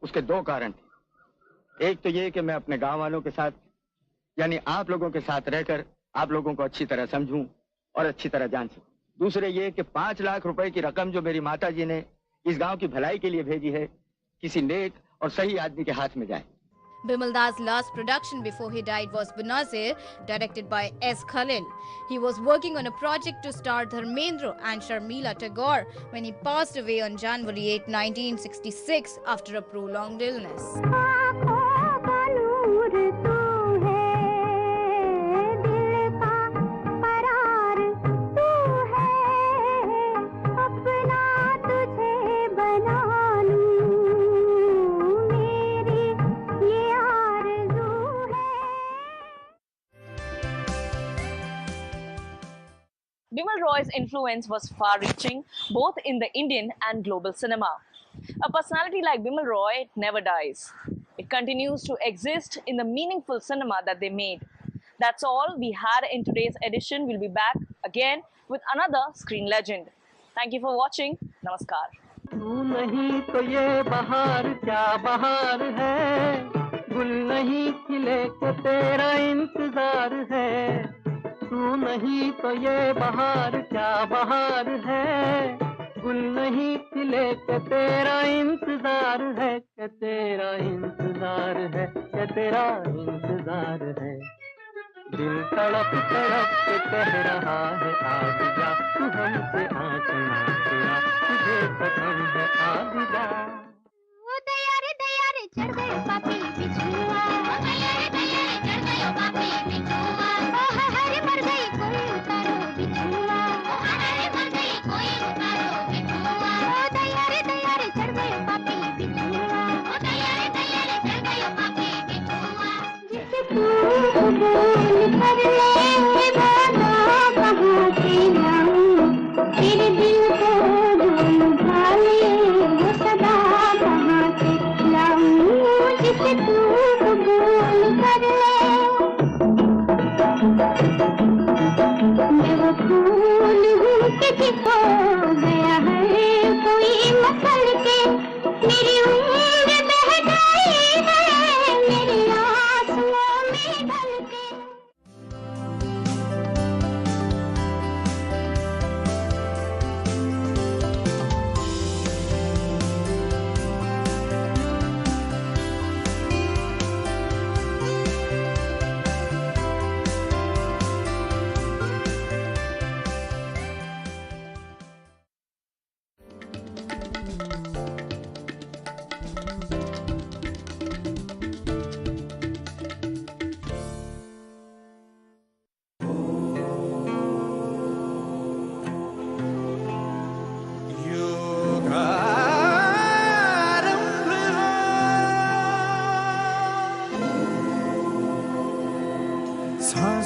उसके 2 कारण थे. एक तो ये कि मैं अपने गांव वालों के साथ यानी आप लोगों के साथ रहकर आप लोगों को अच्छी तरह समझूं और अच्छी तरह जान सकूं. दूसरे ये कि 5 लाख रुपए की रकम जो मेरी माता जी ने इस गांव की भलाई के लिए भेजी है, किसी नेक और सही आदमी के हाथ में जाए. Bimalda's last production before he died was Benazir, directed by S. Khalil. He was working on a project to star Dharmendra and Sharmila Tagore when he passed away on January 8, 1966 after a prolonged illness. Bimal Roy's influence was far-reaching, both in the Indian and global cinema. A personality like Bimal Roy never dies. It continues to exist in the meaningful cinema that they made. That's all we had in today's edition. We'll be back again with another screen legend. Thank you for watching. Namaskar. तू नहीं तो ये बहार क्या बहार है गुल नहीं खिले के तेरा इंतजार है तू नहीं तो ये बहार क्या बहार है गुल नहीं खिले के तेरा इंतजार है के तेरा इंतजार है के तेरा इंतजार है दिल तड़प तड़प के कह रहा है आज जा तू हमसे आँच ना तेरा तुझे कसम है आज जा ओ दया रे चढ़ गयो पापी बिछुआ ओ दया रे चढ़ गयो पापी बिछुआ ओ हरे मर गई कोई उतारो बिछुआ ओ हरे मर गई कोई उतारो बिछुआ ओ दया रे चढ़ गयो पापी बिछुआ ओ दया रे चढ़ गयो पापी बिछुआ जिसे तू बोल कर ले बाना कहाँ से लाऊं तेरे दिल को ढूंढ भाले वो सदा कहाँ से लाऊं जिसे तू बोल कर ले मैं वो फूल हूँ कि खो गया है कोई मसल के मेरी उम्र बह गई है मेरे आंसुओं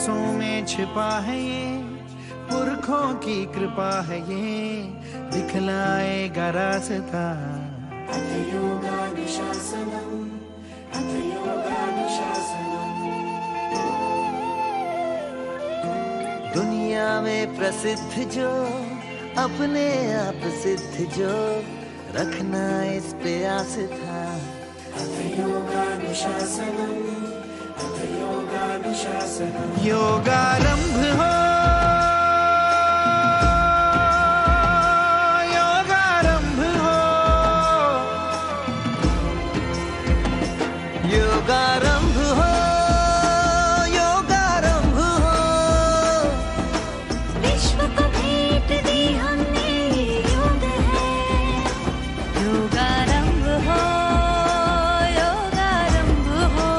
सांसों में छिपा है ये, पुरखों की कृपा है ये, दिखलाएगा रास्ता। अथ योगानुशासनम्, अथ योगानुशासनम्। दुनिया में प्रसिद्ध जो, अपने आप सिद्ध जो, रखना इस पे आस था। अथ योगानुशासनम्, अथ योगानुशासनम्। योगारंभ हो, योगारंभ हो, योगारंभ हो, योगारंभ हो। विश्व को भेंट दी हमने योग है, योगारंभ हो, योगारंभ हो।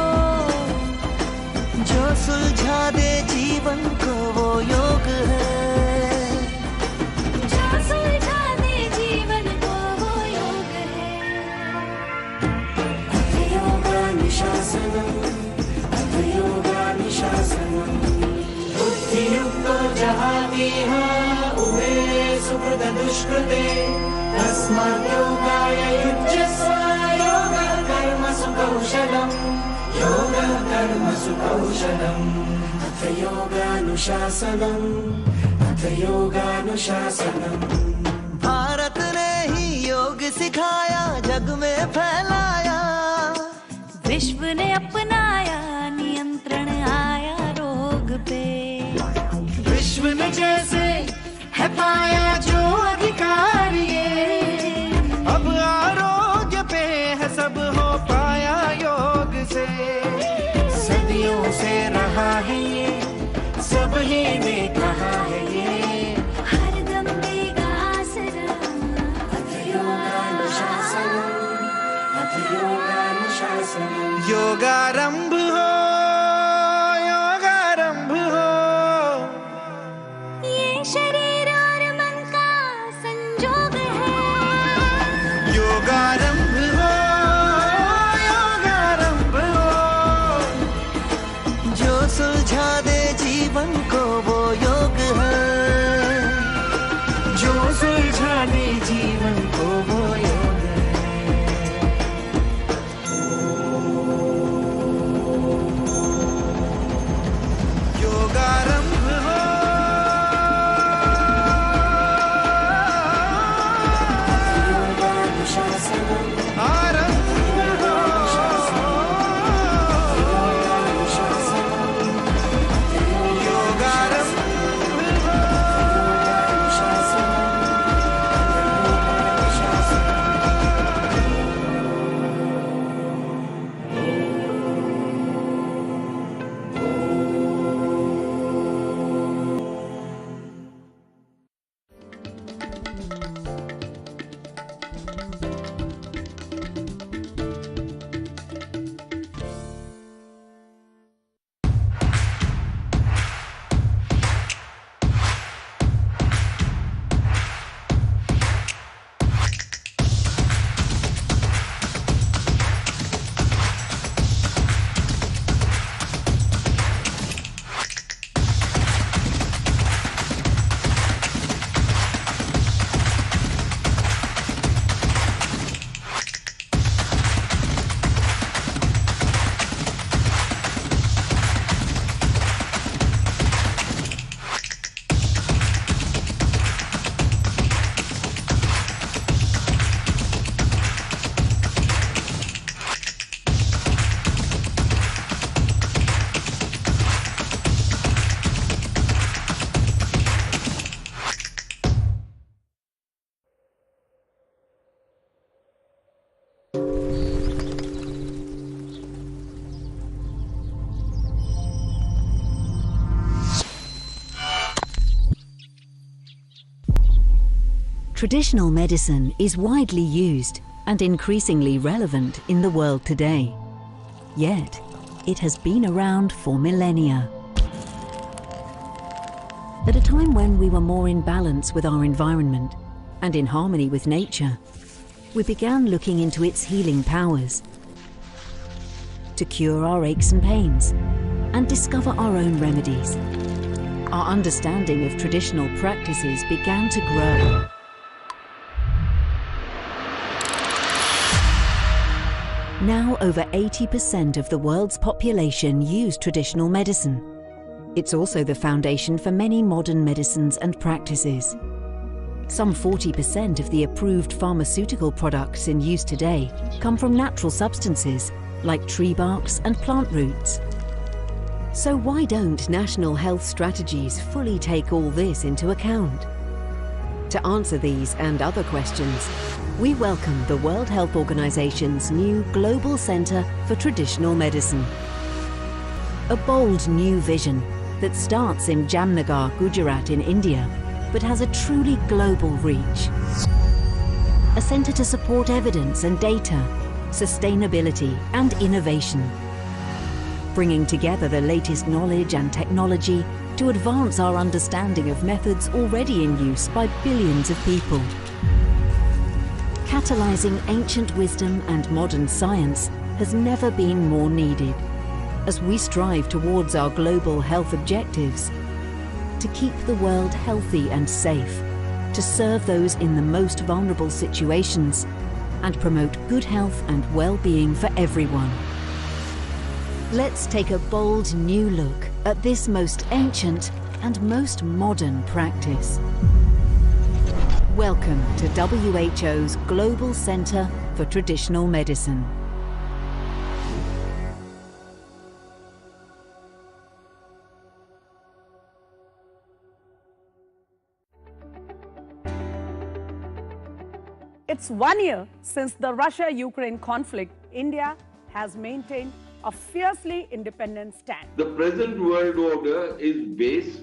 जो सुलझा दे जीवन को वो योग है, जो सुलझा दे जीवन को वो योग है। अथ योगानुशासनम्, अथ योगानुशासनम्। बुद्धियुक्तो जहातीह उभे सुकृत दुष्कृते, तस्मात् योगाय युज्यस्व, योगः कर्मसु कौशलम्, योगः कर्मसु कौशलम्। अथ योगानुशासनम्, अथ योगानुशासनम्। भारत ने ही योग सिखाया, जग में फैलाया, विश्व ने अपनाया, नियंत्रण आया रोग पे। विश्व ने जैसे है पाया जो अधिकार ये, अब आरोग्य पे है सब हो पाया योग से। सदियों से रहा है ये, सब ही ने कहा है ये, हरदम देगा आसरा। अथ योगानुशासनम्, अथ योगानुशासनम्। योगारंभ हो, योगारंभ हो। ये शरीर और मन का संजोग है, योगारंभ हो, योगारंभ हो। जो सुलझा दे जीवन को वो योग है, जो सुलझा दे जीवन को वो योग है। योगारंभ हो, आरंभ हो, योगारंभ हो। Traditional medicine is widely used and increasingly relevant in the world today. Yet, it has been around for millennia. At a time when we were more in balance with our environment and in harmony with nature, we began looking into its healing powers to cure our aches and pains and discover our own remedies. Our understanding of traditional practices began to grow. Now over 80% of the world's population use traditional medicine. It's also the foundation for many modern medicines and practices. Some 40% of the approved pharmaceutical products in use today come from natural substances like tree barks and plant roots. So why don't national health strategies fully take all this into account? To answer these and other questions, we welcome the World Health Organization's new Global Center for Traditional Medicine. A bold new vision that starts in Jamnagar, Gujarat in India, but has a truly global reach. A center to support evidence and data, sustainability and innovation, bringing together the latest knowledge and technology to advance our understanding of methods already in use by billions of people. Catalyzing ancient wisdom and modern science has never been more needed as we strive towards our global health objectives to keep the world healthy and safe, to serve those in the most vulnerable situations, and promote good health and well-being for everyone. Let's take a bold new look at this most ancient and most modern practice. Welcome to WHO's Global Center for Traditional Medicine. It's 1 year since the Russia-Ukraine conflict. India has maintained a fiercely independent stand. The present world order is based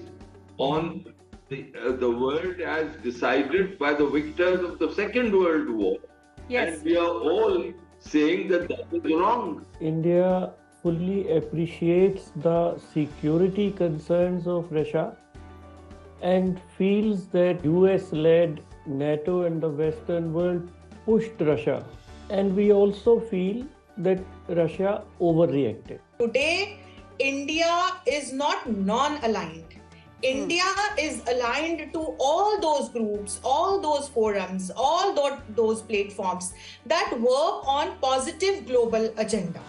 on the world as decided by the victors of the Second World War. Yes. And we are all saying that that is wrong. India fully appreciates the security concerns of Russia and feels that US-led NATO and the Western world pushed Russia. And we also feel that Russia overreacted. Today, India is not non-aligned. India is aligned to all those groups, all those forums, all those platforms that work on positive global agenda.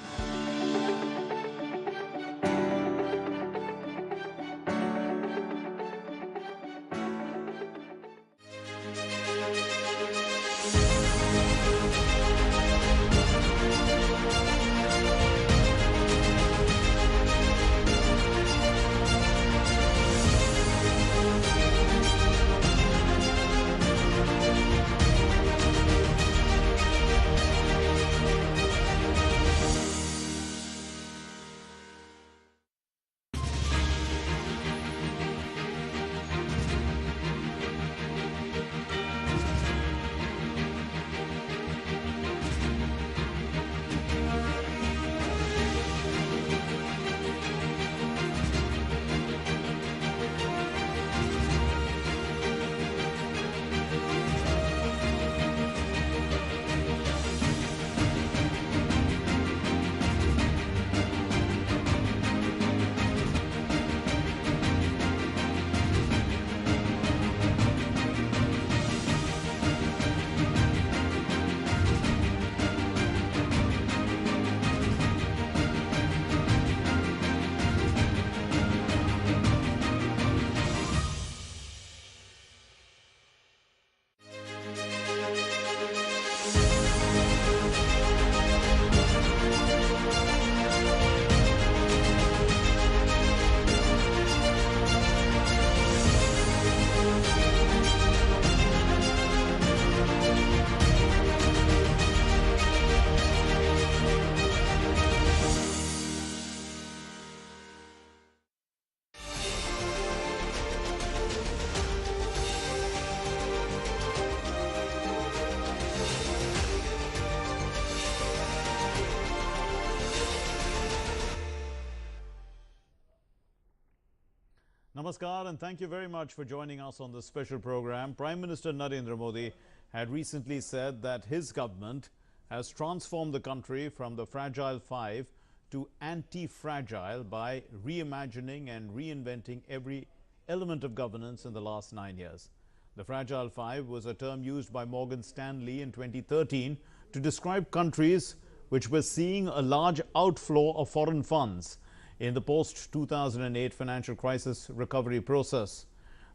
Namaskar and thank you very much for joining us on this special program. Prime Minister Narendra Modi had recently said that his government has transformed the country from the fragile five to anti-fragile by reimagining and reinventing every element of governance in the last 9 years. The Fragile Five was a term used by Morgan Stanley in 2013 to describe countries which were seeing a large outflow of foreign funds in the post-2008 financial crisis recovery process.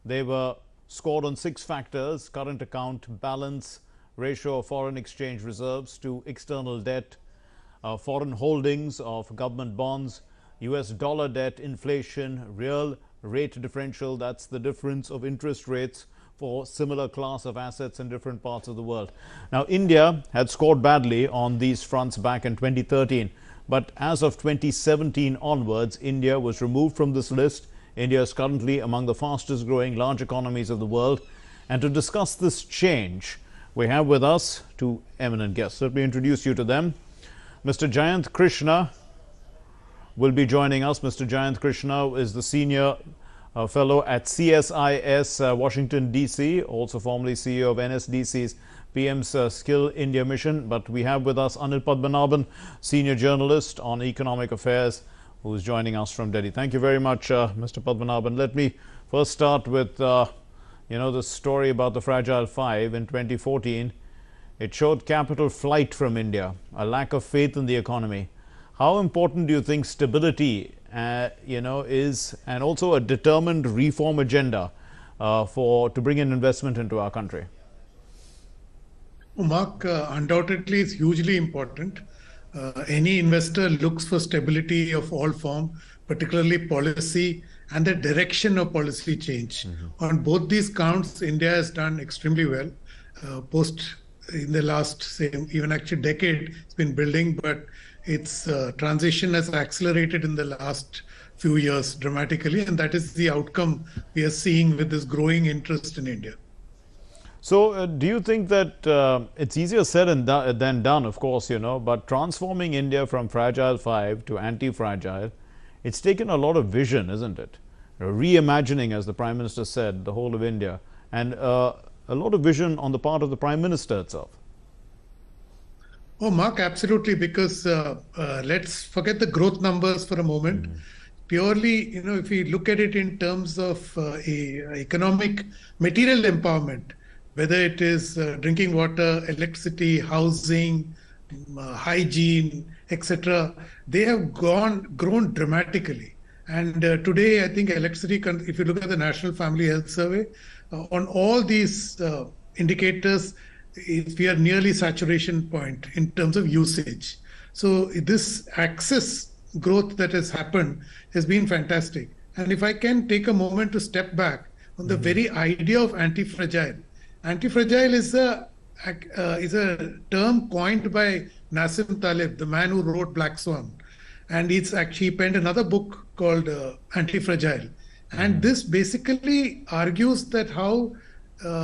They were scored on 6 factors: current account balance, ratio of foreign exchange reserves to external debt, foreign holdings of government bonds, US dollar debt, inflation, real rate differential, that's the difference of interest rates for similar class of assets in different parts of the world. Now, India had scored badly on these fronts back in 2013, but as of 2017 onwards, India was removed from this list. India is currently among the fastest growing large economies of the world. And to discuss this change, we have with us 2 eminent guests. Let me introduce you to them. Mr. Jayant Krishna will be joining us. Mr. Jayant Krishna is the senior fellow at CSIS Washington, D.C., also formerly CEO of NSDC's PM's Skill India Mission. But we have with us Anil Padmanabhan, senior journalist on economic affairs, who is joining us from Delhi. Thank you very much, Mr. Padmanabhan. Let me first start with, the story about the Fragile Five in 2014. It showed capital flight from India, a lack of faith in the economy. How important do you think stability, is, and also a determined reform agenda to bring in investment into our country? Mark, undoubtedly it's hugely important. Any investor looks for stability of all form, particularly policy and the direction of policy change. On both these counts, India has done extremely well. In the last, even actually decade, it's been building, but its transition has accelerated in the last few years dramatically, and that is the outcome we are seeing with this growing interest in India. So do you think that it's easier said than done, of course, but transforming India from Fragile Five to anti-fragile, it's taken a lot of vision, isn't it? Reimagining, as the Prime Minister said, the whole of India, and a lot of vision on the part of the Prime Minister itself. Oh, Mark, absolutely, because let's forget the growth numbers for a moment. Purely, if we look at it in terms of economic material empowerment, whether it is drinking water, electricity, housing, hygiene, etc., they have grown dramatically. And today, I think electricity, if you look at the National Family Health Survey, on all these indicators, we are nearly saturation point in terms of usage. So this access growth that has happened has been fantastic. And if I can take a moment to step back on the very idea of anti-fragile. Anti-fragile is a term coined by Nassim Taleb, the man who wrote Black Swan. And it's actually penned another book called Anti-Fragile. And this basically argues that how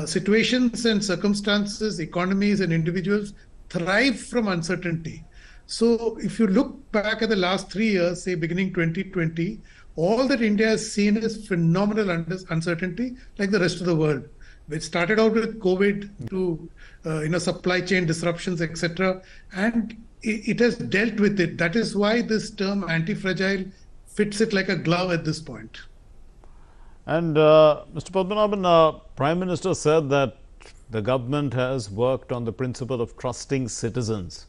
situations and circumstances, economies and individuals thrive from uncertainty. So if you look back at the last 3 years, say beginning 2020, all that India has seen is phenomenal uncertainty like the rest of the world. It started out with COVID to supply chain disruptions, etc. And it has dealt with it. That is why this term anti-fragile fits it like a glove at this point. And Mr. Padmanabhan, Prime Minister said that the government has worked on the principle of trusting citizens.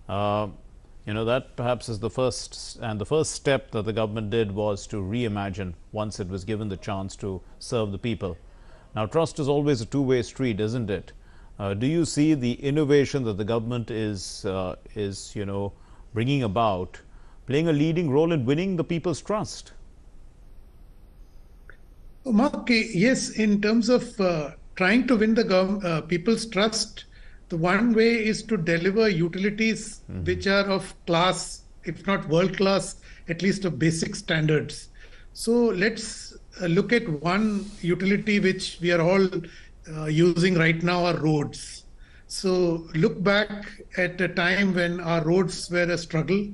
That perhaps is the first step that the government did was to reimagine once it was given the chance to serve the people. Now, trust is always a two-way street, isn't it? Do you see the innovation that the government is bringing about playing a leading role in winning the people's trust? Mark, yes, in terms of trying to win the people's trust, the one way is to deliver utilities which are of class, if not world class, at least of basic standards. So let's look at one utility which we are all using right now, are roads. So look back at a time when our roads were a struggle.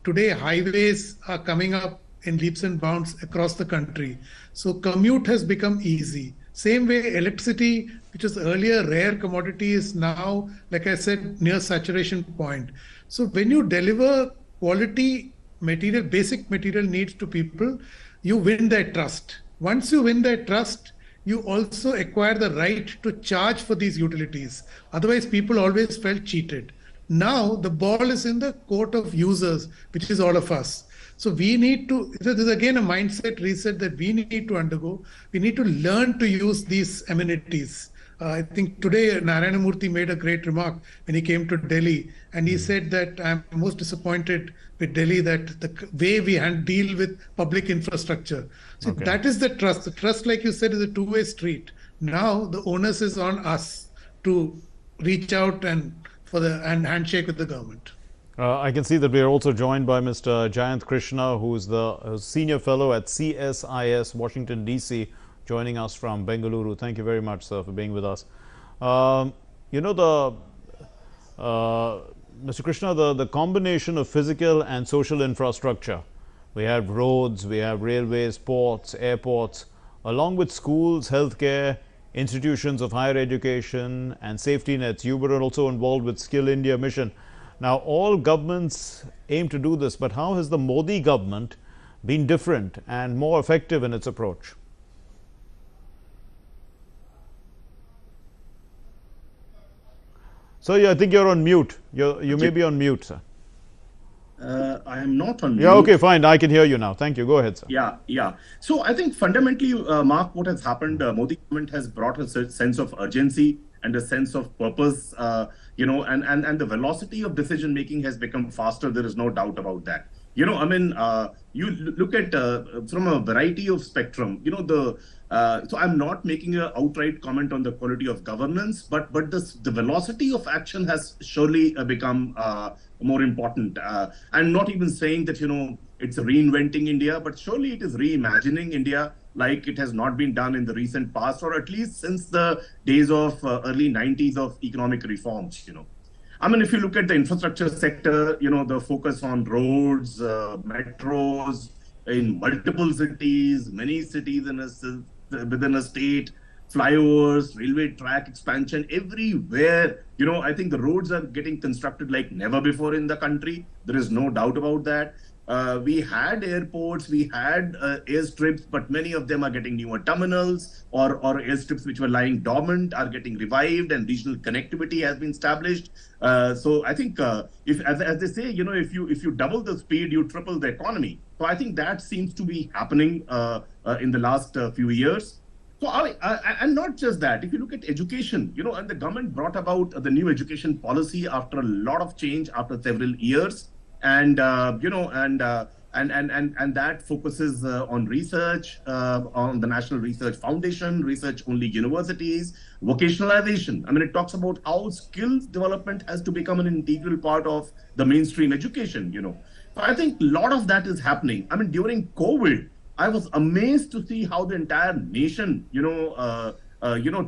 Today, highways are coming up in leaps and bounds across the country. So commute has become easy. Same way, electricity, which was earlier rare commodity, is now, like I said, near saturation point. So when you deliver quality basic material needs to people, you win their trust. Once you win their trust, you also acquire the right to charge for these utilities. Otherwise, people always felt cheated. Now, the ball is in the court of users, which is all of us. So we need to, there's again a mindset reset that we need to undergo. We need to learn to use these amenities. I think today Narayana Murthy made a great remark when he came to Delhi, and he said that I'm most disappointed with Delhi that the way we deal with public infrastructure. So that is the trust. The trust, like you said, is a two-way street. Now the onus is on us to reach out and handshake with the government. I can see that we are also joined by Mr. Jayant Krishna, who is the senior fellow at CSIS, Washington, D.C., joining us from Bengaluru. Thank you very much, sir, for being with us. You know, Mr. Krishna, the combination of physical and social infrastructure, we have roads, we have railways, ports, airports, along with schools, healthcare, institutions of higher education and safety nets. You were also involved with Skill India mission. Now, all governments aim to do this, but how has the Modi government been different and more effective in its approach? So, yeah, I think you're on mute. You may be on mute, sir. I am not on mute. Yeah, okay, fine. I can hear you now. Thank you. Go ahead, sir. Yeah. So I think fundamentally, Mark, what has happened, Modi government has brought a sense of urgency and a sense of purpose, you know, and the velocity of decision making has become faster. There is no doubt about that. You know, I mean, you look at from a variety of spectrum, you know, so I'm not making an outright comment on the quality of governance, but the velocity of action has surely become more important. I'm not even saying that, you know, it's reinventing India, but surely it is reimagining India like it has not been done in the recent past, or at least since the days of early 90s of economic reforms, you know. I mean, if you look at the infrastructure sector, you know, the focus on roads, metros in multiple cities, many cities within a state, flyovers, railway track expansion, everywhere. You know, I think the roads are getting constructed like never before in the country. There is no doubt about that. We had airports, we had airstrips, but many of them are getting newer terminals, or airstrips which were lying dormant are getting revived, and regional connectivity has been established. So I think if, as they say, you know, if you double the speed, you triple the economy. So I think that seems to be happening in the last few years. So and not just that, if you look at education, you know, and the government brought about the new education policy after a lot of change after several years. And you know, and that focuses on research, on the National Research Foundation, research-only universities, vocationalization. I mean, it talks about how skills development has to become an integral part of the mainstream education. You know, so I think a lot of that is happening. I mean, during COVID, I was amazed to see how the entire nation, you know,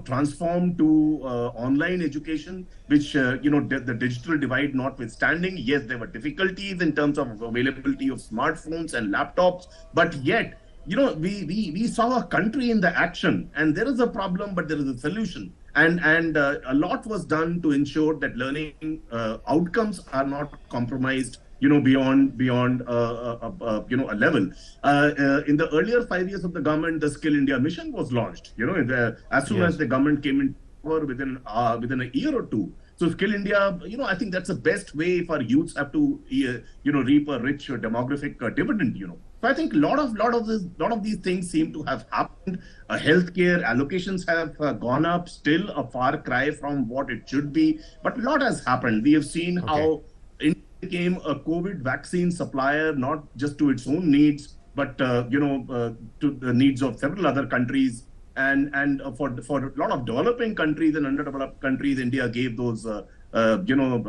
transformed to online education, which, you know, the digital divide notwithstanding. Yes, there were difficulties in terms of availability of smartphones and laptops, but yet, you know, we saw a country in the action, and there is a problem, but there is a solution. And a lot was done to ensure that learning outcomes are not compromised, you know, beyond you know, a level. In the earlier 5 years of the government, the Skill India mission was launched. You know, as soon as the government came in power, within a year or two. So Skill India, you know, I think that's the best way if our youths have to, you know, reap a rich demographic dividend. You know, so I think a lot of these things seem to have happened. Healthcare allocations have gone up, still a far cry from what it should be, but a lot has happened. We have seen how India became a COVID vaccine supplier, not just to its own needs, but you know, to the needs of several other countries, and for a lot of developing countries and underdeveloped countries, India gave those you know,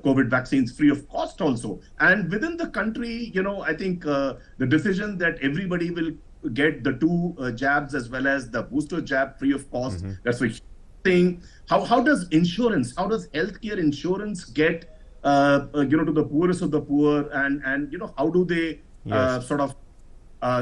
COVID vaccines free of cost also. And within the country, you know, I think the decision that everybody will get the 2 jabs as well as the booster jab free of cost, that's a thing. How does healthcare insurance get you know, to the poorest of the poor, and you know, how do they sort of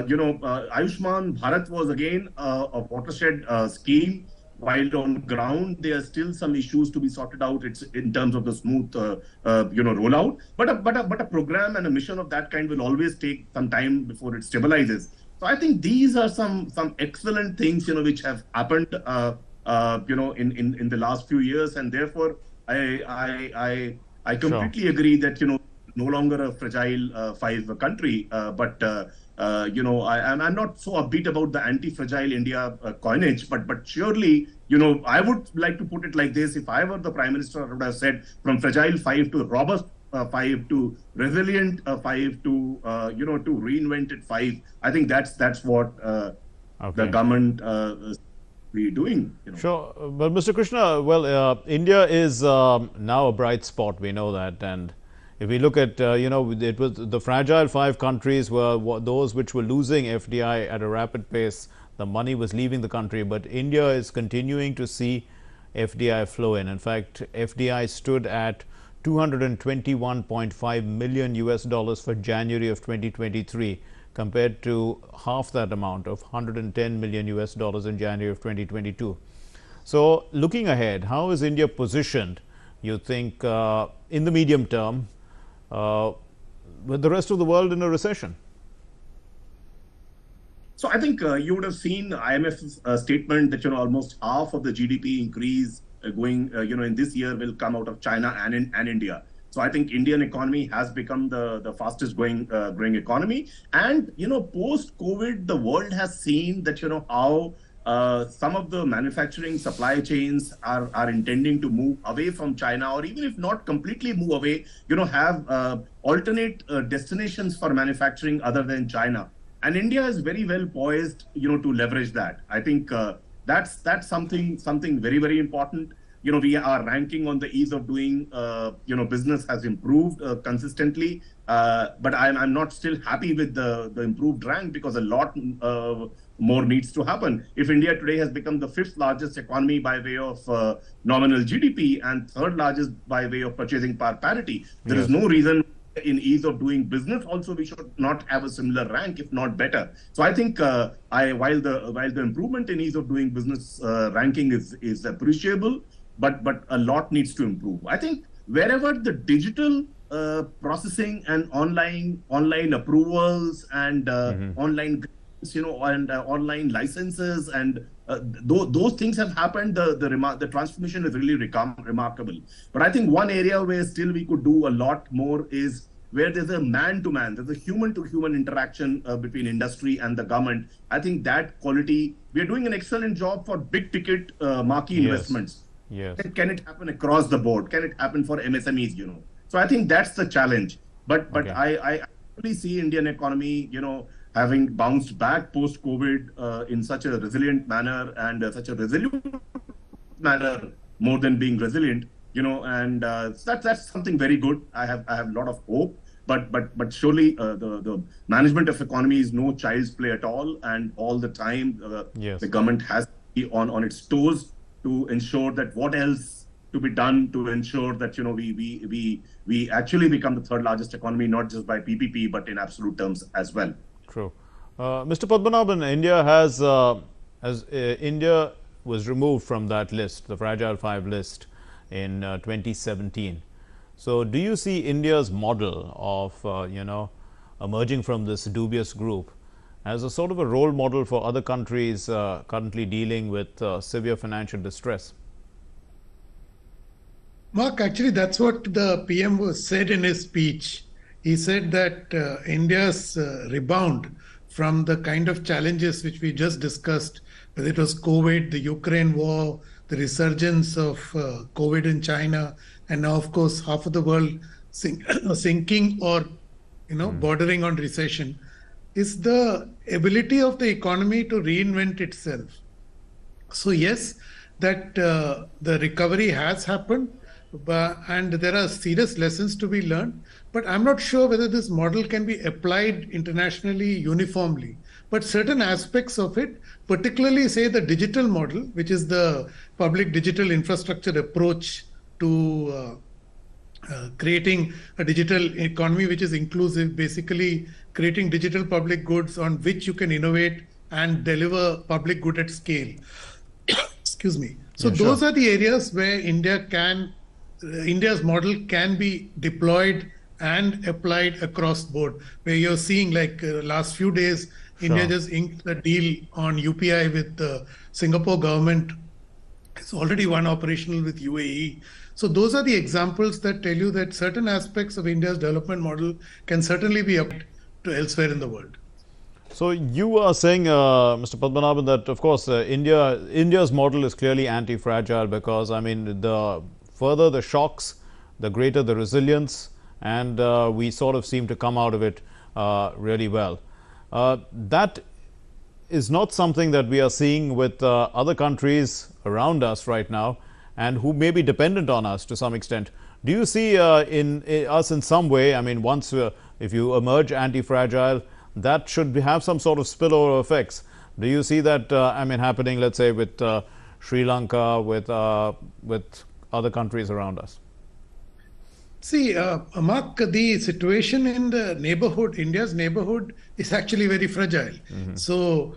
you know, Ayushman Bharat was again a watershed scheme. while on ground there are still some issues to be sorted out. It's in terms of the smooth, rollout. But a program and a mission of that kind will always take some time before it stabilizes. So I think these are some excellent things, which have happened, in the last few years, and therefore I completely agree that no longer a fragile five country, but I'm not so upbeat about the anti-fragile India coinage, but surely, I would like to put it like this: if I were the Prime Minister, I would have said from fragile five to robust five to resilient five to to reinvented five. I think that's what the government be doing. Sure, but Mr. Krishna, well, India is now a bright spot. We know that, and if we look at, it was the fragile five countries were those which were losing FDI at a rapid pace. The money was leaving the country, but India is continuing to see FDI flow in. In fact, FDI stood at $221.5 million US for January of 2023, compared to half that amount of $110 million US in January of 2022. So, looking ahead, how is India positioned, you think, in the medium term, with the rest of the world in a recession? So I think you would have seen IMF's statement that almost half of the GDP increase going in this year will come out of China and India. So I think Indian economy has become the fastest growing economy. And post COVID, the world has seen that how some of the manufacturing supply chains are intending to move away from China, or even if not completely move away, have alternate destinations for manufacturing other than China. And India is very well poised, to leverage that. I think that's something very, very important. We are ranking on the ease of doing, business has improved consistently. But I'm not still happy with the improved rank, because a lot more needs to happen. If India today has become the fifth largest economy by way of nominal GDP and third largest by way of purchasing power parity, there is no reason in ease of doing business also we should not have a similar rank, if not better. So I think while the improvement in ease of doing business ranking is appreciable, but a lot needs to improve. I think wherever the digital processing and online approvals and online and online licenses and those things have happened, the transformation is really remarkable. But I think one area where still we could do a lot more is where there's a man-to-man, there's a human-to-human interaction between industry and the government. I think that quality, we are doing an excellent job for big-ticket marquee investments. Yes. Can it happen across the board? Can it happen for MSMEs? So I think that's the challenge. But I really see Indian economy, having bounced back post-COVID in such a resilient manner and such a resilient manner, more than being resilient, and that's something very good. I have a lot of hope, but surely the management of economy is no child's play at all, and all the time the government has to be on its toes to ensure that what else to be done to ensure that we actually become the third largest economy, not just by PPP but in absolute terms as well. True. Mr. Padmanabhan, India was removed from that list, the Fragile Five list, in 2017. So, do you see India's model of emerging from this dubious group as a sort of a role model for other countries currently dealing with severe financial distress? Mark, actually, that's what the PM said in his speech. He said that India's rebound from the kind of challenges which we just discussed, whether it was COVID, the Ukraine war, the resurgence of COVID in China, and now, of course, half of the world sinking or bordering on recession, is the ability of the economy to reinvent itself. So yes, that the recovery has happened, and there are serious lessons to be learned. But I'm not sure whether this model can be applied internationally uniformly. But certain aspects of it, particularly say the digital model, which is the public digital infrastructure approach to creating a digital economy which is inclusive, basically creating digital public goods on which you can innovate and deliver public good at scale. Excuse me. So Yeah, those sure. are the areas where India's model can be deployed and applied across board. Where you're seeing, like last few days, India Sure. just inked a deal on UPI with the Singapore government. It's already one operational with UAE. So those are the examples that tell you that certain aspects of India's development model can certainly be applied to elsewhere in the world. So you are saying, Mr. Padmanabhan, that of course India's model is clearly anti-fragile because I mean the further the shocks, the greater the resilience, and we sort of seem to come out of it really well. That is not something that we are seeing with other countries around us right now and who may be dependent on us to some extent. Do you see in us in some way, I mean, once if you emerge anti-fragile, that should have some sort of spillover effects? Do you see that, I mean, happening, let's say, with Sri Lanka, with other countries around us? See, Mark, the situation in the neighborhood, India's neighborhood, is actually very fragile. So,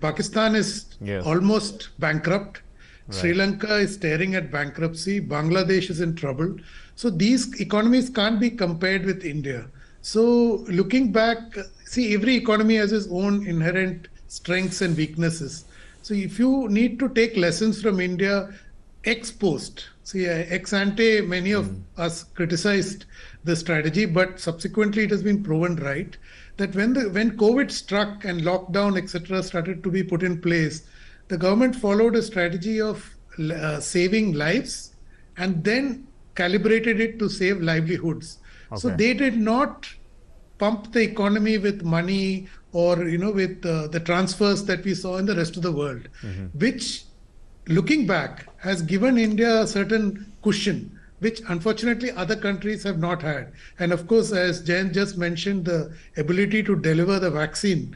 Pakistan is almost bankrupt. Sri Lanka is staring at bankruptcy. Bangladesh is in trouble. So, these economies can't be compared with India. So, looking back, see, every economy has its own inherent strengths and weaknesses. So, if you need to take lessons from India ex post, see, ex ante, many of us criticized the strategy, but subsequently it has been proven right that when COVID struck and lockdown, etc., started to be put in place, the government followed a strategy of saving lives and then calibrated it to save livelihoods. So they did not pump the economy with money or with the transfers that we saw in the rest of the world, which, looking back, has given India a certain cushion, which unfortunately other countries have not had. And of course, as Jayan just mentioned, the ability to deliver the vaccine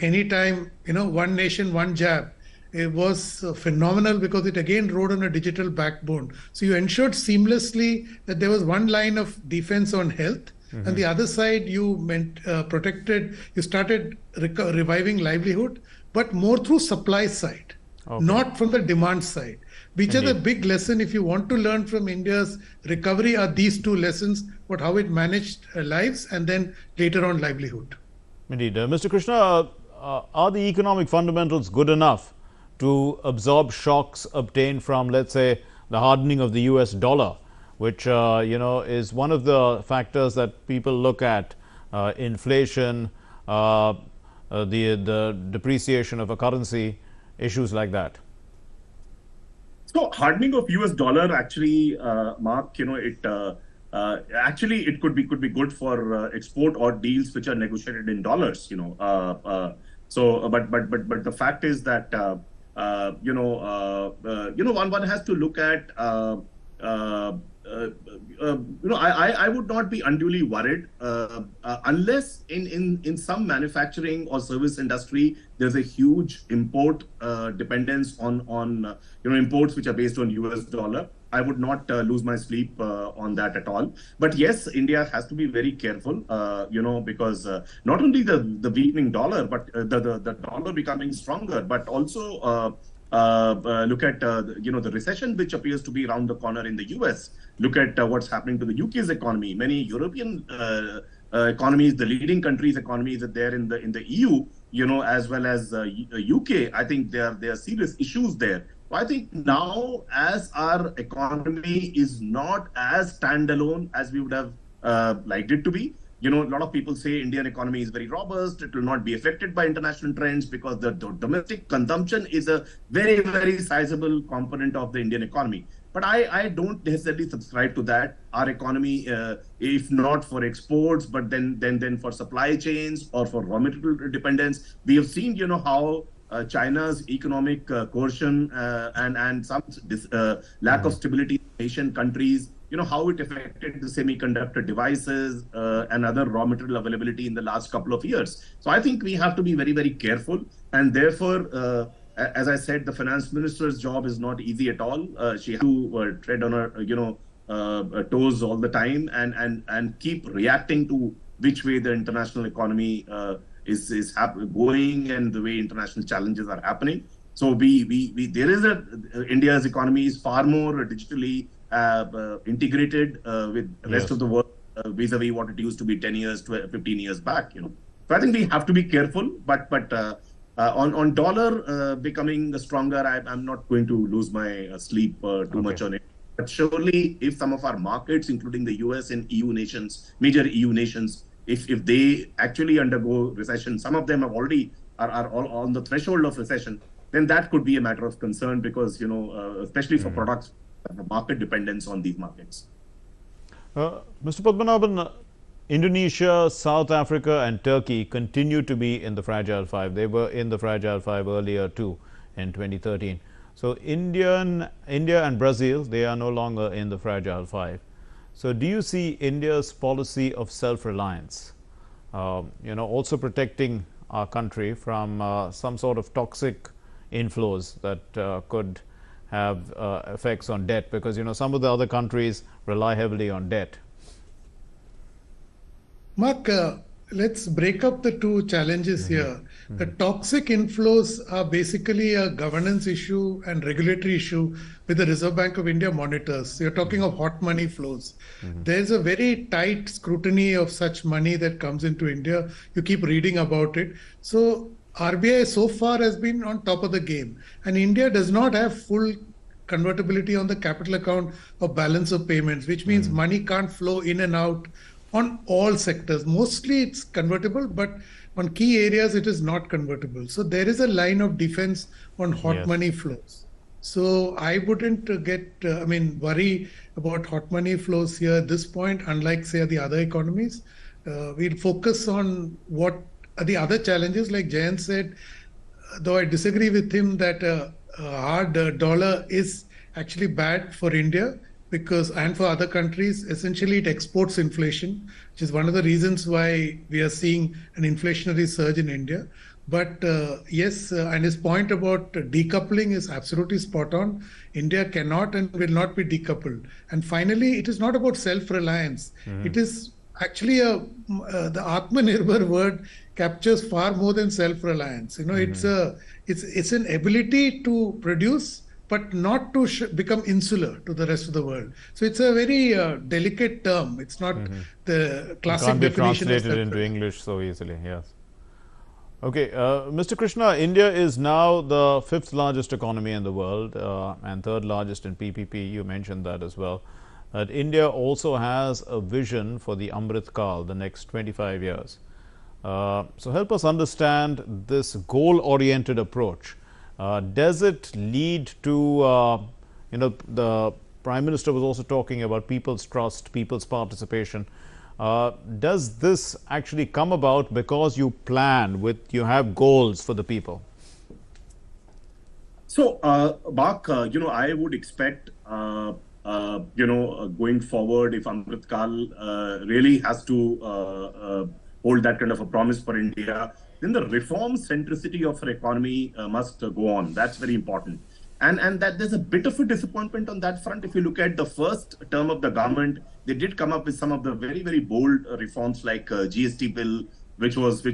anytime, one nation, one jab, it was phenomenal because it again rode on a digital backbone. So you ensured seamlessly that there was one line of defense on health, and the other side you protected, you started reviving livelihood, but more through supply side, not from the demand side. Which are the big lesson, if you want to learn from India's recovery, are these two lessons, but how it managed lives and then later on livelihood. Indeed. Mr. Krishna, are the economic fundamentals good enough to absorb shocks obtained from, let's say, the hardening of the US dollar, which is one of the factors that people look at, inflation, the depreciation of a currency, issues like that? So hardening of US dollar actually, Mark, actually it could be good for export or deals which are negotiated in dollars. So, but the fact is that one has to look at I would not be unduly worried unless in some manufacturing or service industry there's a huge import dependence on imports which are based on US dollar. I would not lose my sleep on that at all. But yes, India has to be very careful, because not only the weakening dollar, but the dollar becoming stronger, but also look at the recession which appears to be around the corner in the US. Look at what's happening to the UK's economy. Many European economies, the leading countries' economies are there in the EU, as well as UK. I think there are serious issues there. I think now, as our economy is not as standalone as we would have liked it to be, a lot of people say Indian economy is very robust. It will not be affected by international trends because the domestic consumption is a very, very sizable component of the Indian economy. But I don't necessarily subscribe to that. Our economy, if not for exports, but then for supply chains or for raw material dependence, we have seen, how China's economic coercion and some lack of stability in Asian countries, how it affected the semiconductor devices and other raw material availability in the last couple of years. So I think we have to be very, very careful. And therefore, as I said, the finance minister's job is not easy at all. She has to tread on her, toes all the time and keep reacting to which way the international economy is going and the way international challenges are happening. So there is India's economy is far more digitally integrated with the rest of the world vis-a-vis what it used to be 10 years, 12, 15 years back. So I think we have to be careful, but on dollar becoming stronger, I'm not going to lose my sleep too much on it. But surely, if some of our markets, including the US and EU nations, major EU nations, if they actually undergo recession, some of them have already are all on the threshold of recession, then that could be a matter of concern because, especially for products, the market dependence on these markets. Mr. Padmanabhan, Indonesia, South Africa and Turkey continue to be in the Fragile Five. They were in the Fragile Five earlier too in 2013. So India and Brazil, they are no longer in the Fragile Five. So do you see India's policy of self-reliance, also protecting our country from some sort of toxic inflows that could have effects on debt? Because, some of the other countries rely heavily on debt. Mark, let's break up the two challenges here. The toxic inflows are basically a governance issue and regulatory issue with the Reserve Bank of India monitors. You're talking of hot money flows. There's a very tight scrutiny of such money that comes into India. You keep reading about it. So RBI so far has been on top of the game. And India does not have full convertibility on the capital account of balance of payments, which means money can't flow in and out on all sectors. Mostly it's convertible, but on key areas it is not convertible. So there is a line of defense on hot money flows. So I wouldn't worry about hot money flows here at this point, unlike say the other economies. We'll focus on what are the other challenges. Like Jayant said, though I disagree with him that a hard dollar is actually bad for India, and for other countries, essentially it exports inflation, which is one of the reasons why we are seeing an inflationary surge in India. But yes, and his point about decoupling is absolutely spot on. India cannot and will not be decoupled. And finally, it is not about self-reliance. It is actually the Atmanirbhar word captures far more than self-reliance. It's an ability to produce, but not to become insular to the rest of the world. So it's a very delicate term. It's not the classic definition. It can't be translated into English so easily, yes. Okay, Mr. Krishna, India is now the 5th largest economy in the world and 3rd largest in PPP. You mentioned that as well. India also has a vision for the Amrit Kal, the next 25 years. So help us understand this goal-oriented approach. Does it lead to, the Prime Minister was also talking about people's trust, people's participation. Does this actually come about because you you have goals for the people? So, Mark, I would expect, going forward, if Amrit Kal really has to hold that kind of a promise for India, then the reform centricity of our economy must go on. That's very important. And that there's a bit of a disappointment on that front. If you look at the first term of the government, they did come up with some of the very, very bold reforms like GST bill, which was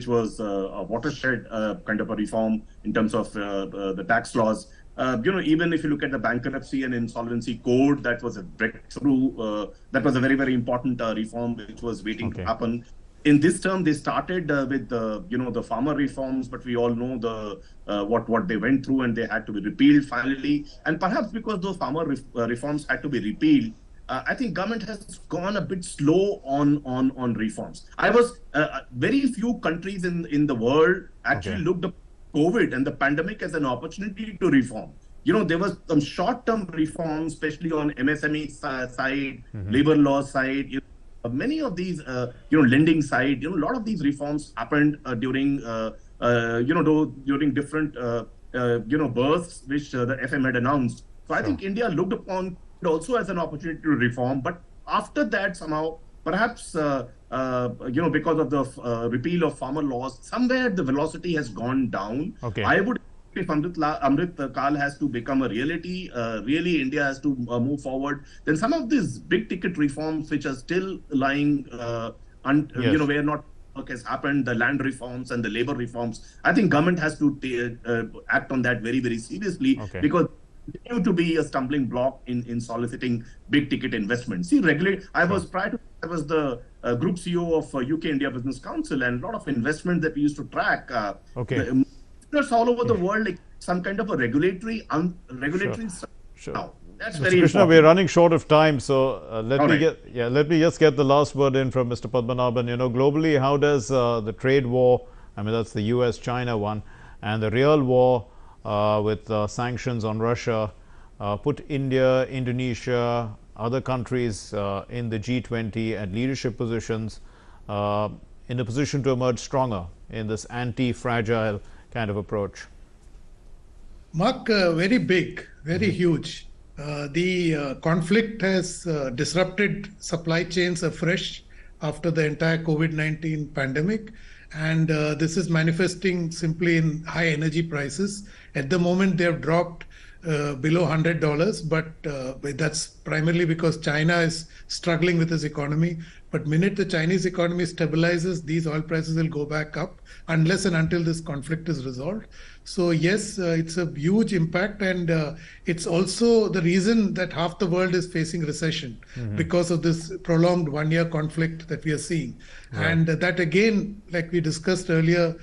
a watershed kind of a reform in terms of the tax laws. Even if you look at the bankruptcy and insolvency code, that was a breakthrough. That was a very, very important reform which was waiting to happen. In this term, they started with the farmer reforms, but we all know what they went through, and they had to be repealed finally. And perhaps because those farmer reforms had to be repealed, I think government has gone a bit slow on reforms. Very few countries in the world actually looked at COVID and the pandemic as an opportunity to reform. There was some short-term reforms, especially on MSME side, labor law side. Many of these, lending side, a lot of these reforms happened during, during different, bursts which the FM had announced. So I think India looked upon it also as an opportunity to reform. But after that, somehow, perhaps, because of the repeal of farmer laws, somewhere the velocity has gone down. I would, if Amrit Kal has to become a reality, really India has to move forward, then some of these big ticket reforms which are still lying, were not work has happened, the land reforms and the labor reforms. I think government has to act on that very, very seriously, because continue to be a stumbling block in soliciting big ticket investments. See, I was the group CEO of UK India Business Council, and a lot of investment that we used to track. There's all over the world, like some kind of a regulatory. Sure. That's Mr. very Krishna, important. we're running short of time, so let me just get the last word in from Mr. Padmanabhan. You know, globally, how does the trade war, I mean, that's the US-China one, and the real war with sanctions on Russia, put India, Indonesia, other countries in the G20 at leadership positions in a position to emerge stronger in this anti-fragile kind of approach? Mark, very big, very huge. The conflict has disrupted supply chains afresh after the entire COVID-19 pandemic. And this is manifesting simply in high energy prices. At the moment, they have dropped below $100, but that's primarily because China is struggling with its economy. But minute the Chinese economy stabilizes, these oil prices will go back up unless and until this conflict is resolved. So yes, it's a huge impact, and it's also the reason that half the world is facing recession because of this prolonged one-year conflict that we are seeing. Right. And that again, like we discussed earlier,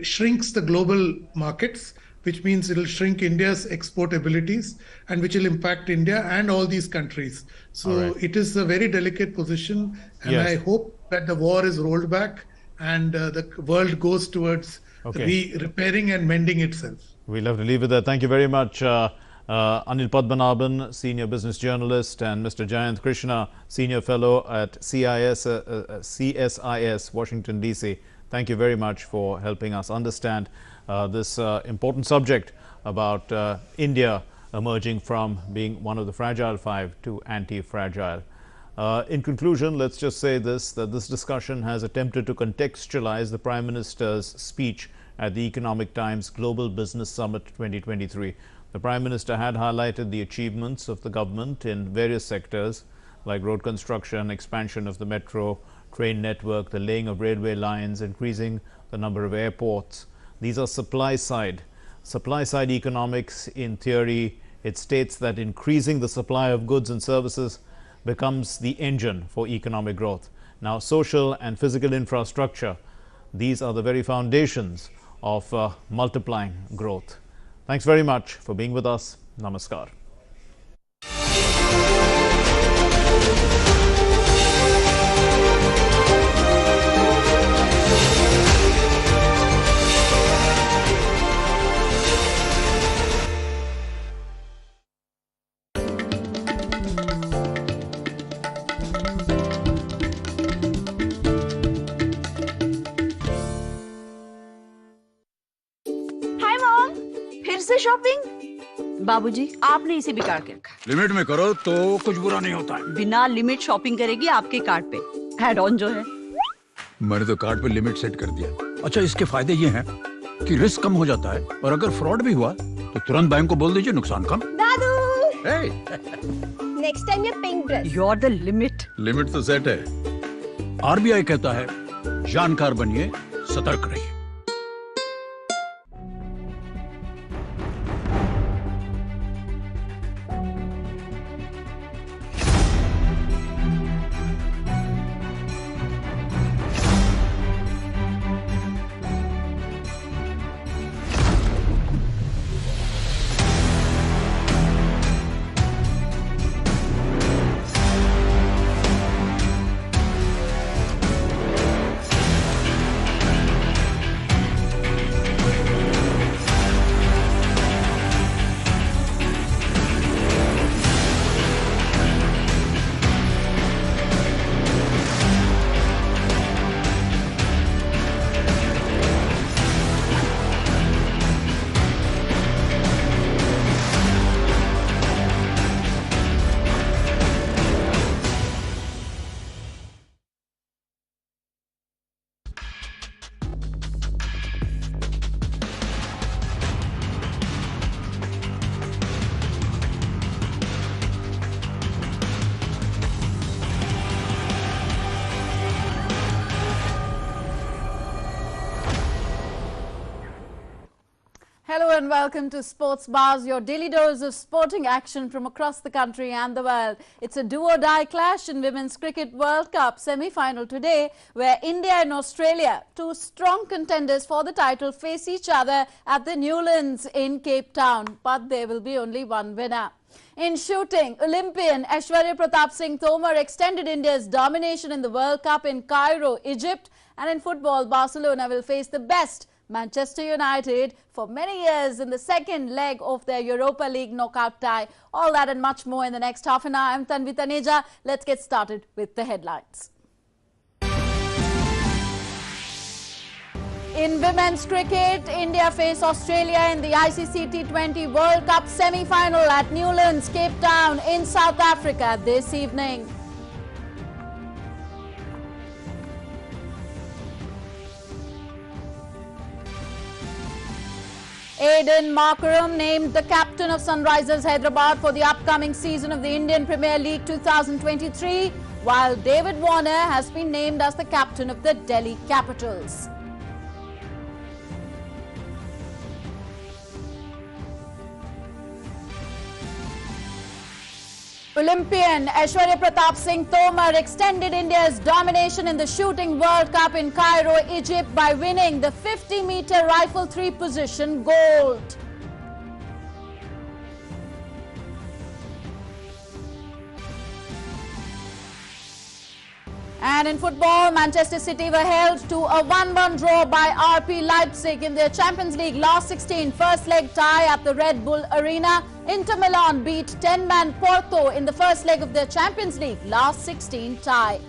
shrinks the global markets, which means it will shrink India's export abilities, and which will impact India and all these countries. So it is a very delicate position, and I hope that the war is rolled back and the world goes towards repairing and mending itself. We'll have to leave it there. Thank you very much, Anil Padmanabhan, Senior Business Journalist, and Mr. Jayant Krishna, Senior Fellow at CSIS, Washington, D.C. Thank you very much for helping us understand this important subject about India emerging from being one of the fragile five to anti-fragile. In conclusion, let's just say this, that this discussion has attempted to contextualize the Prime Minister's speech at the Economic Times Global Business Summit 2023. The Prime Minister had highlighted the achievements of the government in various sectors like road construction, expansion of the metro, train network, the laying of railway lines, increasing the number of airports. These are supply side economics. In theory, it states that increasing the supply of goods and services becomes the engine for economic growth. Now, social and physical infrastructure, these are the very foundations of multiplying growth. Thanks very much for being with us. Namaskar. Shopping बाबूजी, आपने इसे बिगाड़ के रखा। Limit में करो तो कुछ बुरा नहीं होता है। बिना लिमिट शॉपिंग करेगी आपके कार्ड पे ऐड ऑन जो है। मैंने तो कार्ड पे लिमिट सेट कर दिया। अच्छा, इसके फायदे ये हैं कि रिस्क कम हो जाता है, और अगर फ्रॉड भी हुआ तो तुरंत बैंक को बोल दीजिए, नुकसान कम। दादू, नेक्स्ट टाइम ये pink dress. You are the limit. Limit तो सेट है। RBI कहता है, जानकार बनिए, सतर्क रहिए। and welcome to Sports Bars, your daily dose of sporting action from across the country and the world. It's a do-or-die clash in Women's Cricket World Cup semi-final today, where India and Australia, two strong contenders for the title, face each other at the Newlands in Cape Town. But there will be only one winner. In shooting, Olympian Aishwarya Pratap Singh Tomar extended India's domination in the World Cup in Cairo, Egypt. And in football, Barcelona will face the best Manchester United for many years in the second leg of their Europa League knockout tie. All that and much more in the next half an hour. I'm Tanvi Taneja. Let's get started with the headlines. In women's cricket, India face Australia in the ICC T20 World Cup semi-final at Newlands, Cape Town in South Africa this evening. Aiden Markram named the captain of Sunrisers Hyderabad for the upcoming season of the Indian Premier League 2023, while David Warner has been named as the captain of the Delhi Capitals. Olympian Aishwarya Pratap Singh Tomar extended India's domination in the Shooting World Cup in Cairo, Egypt by winning the 50-meter rifle 3 position gold. And in football, Manchester City were held to a 1-1 draw by RB Leipzig in their Champions League last 16 first leg tie at the Red Bull Arena. Inter Milan beat 10-man Porto in the first leg of their Champions League last 16 tie.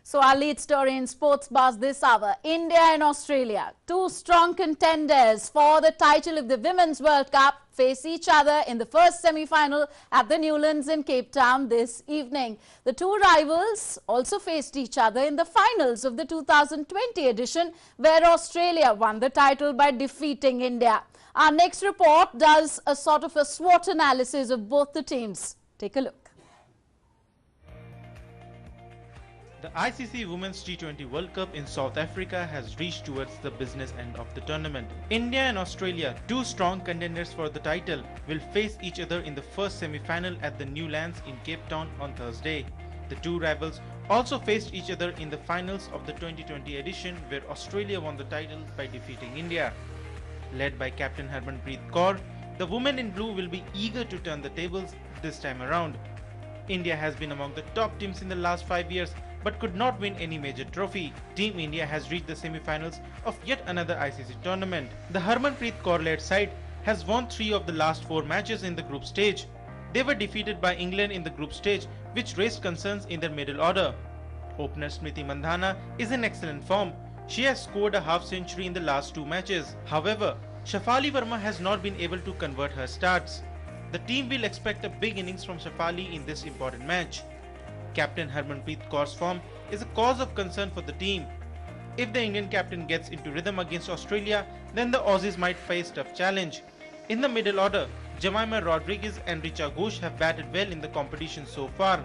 So our lead story in Sports Bars this hour, India and Australia, two strong contenders for the title of the Women's World Cup, face each other in the first semi-final at the Newlands in Cape Town this evening. The two rivals also faced each other in the finals of the 2020 edition, where Australia won the title by defeating India. Our next report does a sort of a SWOT analysis of both the teams. Take a look. The ICC Women's T20 World Cup in South Africa has reached towards the business end of the tournament. India and Australia, two strong contenders for the title, will face each other in the first semi-final at the Newlands in Cape Town on Thursday. The two rivals also faced each other in the finals of the 2020 edition, where Australia won the title by defeating India. Led by captain Harmanpreet Kaur, the women in blue will be eager to turn the tables this time around. India has been among the top teams in the last 5 years, but could not win any major trophy. Team India has reached the semi-finals of yet another ICC tournament. The Harmanpreet Kaur-led side has won 3 of the last 4 matches in the group stage. They were defeated by England in the group stage, which raised concerns in their middle order. Opener Smriti Mandhana is in excellent form. She has scored a half-century in the last 2 matches. However, Shafali Verma has not been able to convert her starts. The team will expect a big innings from Shafali in this important match. Captain Harmanpreet Kaur's form is a cause of concern for the team. If the Indian captain gets into rhythm against Australia, then the Aussies might face tough challenge. In the middle order, Jemima Rodriguez and Richa Ghosh have batted well in the competition so far.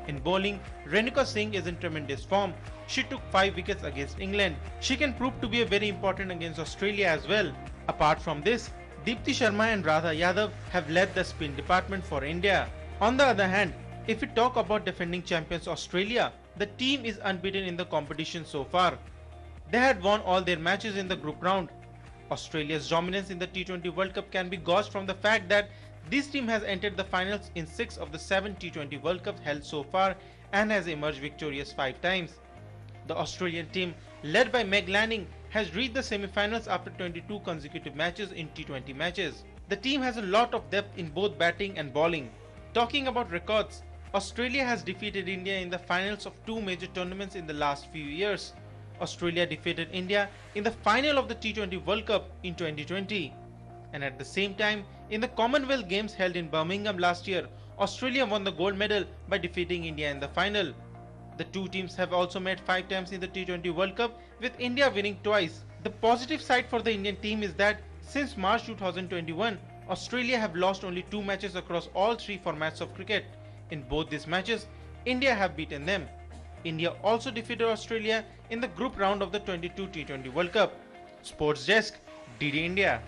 In bowling, Renuka Singh is in tremendous form. She took 5 wickets against England. She can prove to be a very important against Australia as well. Apart from this, Deepti Sharma and Radha Yadav have led the spin department for India. On the other hand, if we talk about defending champions Australia, the team is unbeaten in the competition so far. They had won all their matches in the group round. Australia's dominance in the T20 World Cup can be gauged from the fact that this team has entered the finals in 6 of the 7 T20 World Cups held so far and has emerged victorious 5 times. The Australian team, led by Meg Lanning, has reached the semi-finals after 22 consecutive matches in T20 matches. The team has a lot of depth in both batting and bowling. Talking about records, Australia has defeated India in the finals of 2 major tournaments in the last few years. Australia defeated India in the final of the T20 World Cup in 2020. And at the same time, in the Commonwealth Games held in Birmingham last year, Australia won the gold medal by defeating India in the final. The two teams have also met 5 times in the T20 World Cup, with India winning twice. The positive side for the Indian team is that since March 2021, Australia have lost only 2 matches across all 3 formats of cricket. In both these matches, India have beaten them. India also defeated Australia in the group round of the 22 T20 World Cup. Sports Desk, DD India.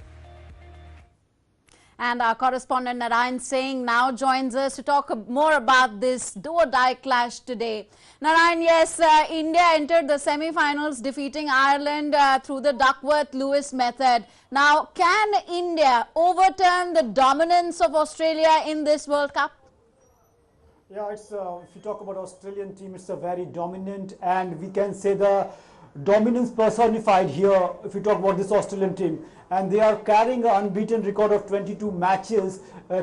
And our correspondent Narayan Singh now joins us to talk more about this do-or-die clash today. Narayan, yes, India entered the semi-finals defeating Ireland through the Duckworth-Lewis method. Now, can India overturn the dominance of Australia in this World Cup? Yeah, it's if you talk about Australian team, it's a very dominant, and we can say the dominance personified here if you talk about this Australian team. And they are carrying an unbeaten record of 22 matches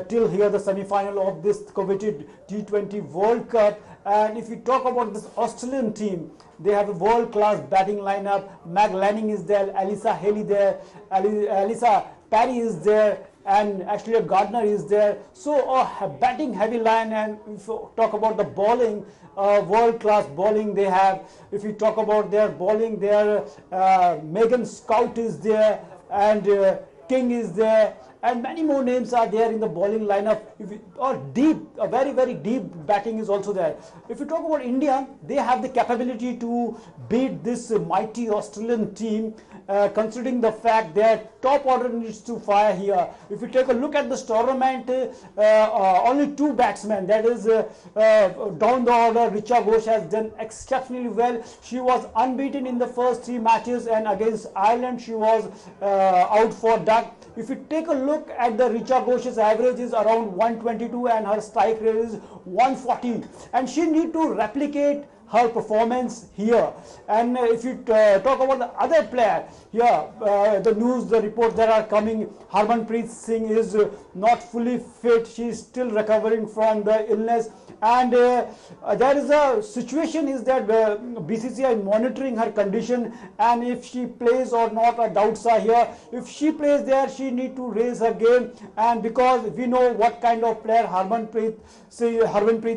till here the semi-final of this coveted T20 World Cup. And if you talk about this Australian team, they have a world-class batting lineup. Meg Lanning is there, Alyssa Haley there, Alyssa Parry is there, and Ashley Gardner is there. So a batting heavy line. And if you talk about the bowling, world-class bowling they have. If you talk about their bowling, their Megan Scout is there, and King is there, and many more names are there in the bowling lineup. A very, very deep batting is also there. If you talk about India, they have the capability to beat this mighty Australian team, considering the fact their top order needs to fire here. If you take a look at this tournament, only two batsmen, that is down the order, Richa Ghosh has done exceptionally well. She was unbeaten in the first three matches, and against Ireland she was out for duck. If you take a look at the Richa Ghosh's average is around 122 and her strike rate is 140, and she need to replicate her performance here. And if you talk about the other player here, the reports that are coming, Harmanpreet Singh is not fully fit. She is still recovering from the illness. And there is a situation is that BCCI monitoring her condition, and if she plays or not, doubts are here. If she plays there, she need to raise her game, and because we know what kind of player Harmanpreet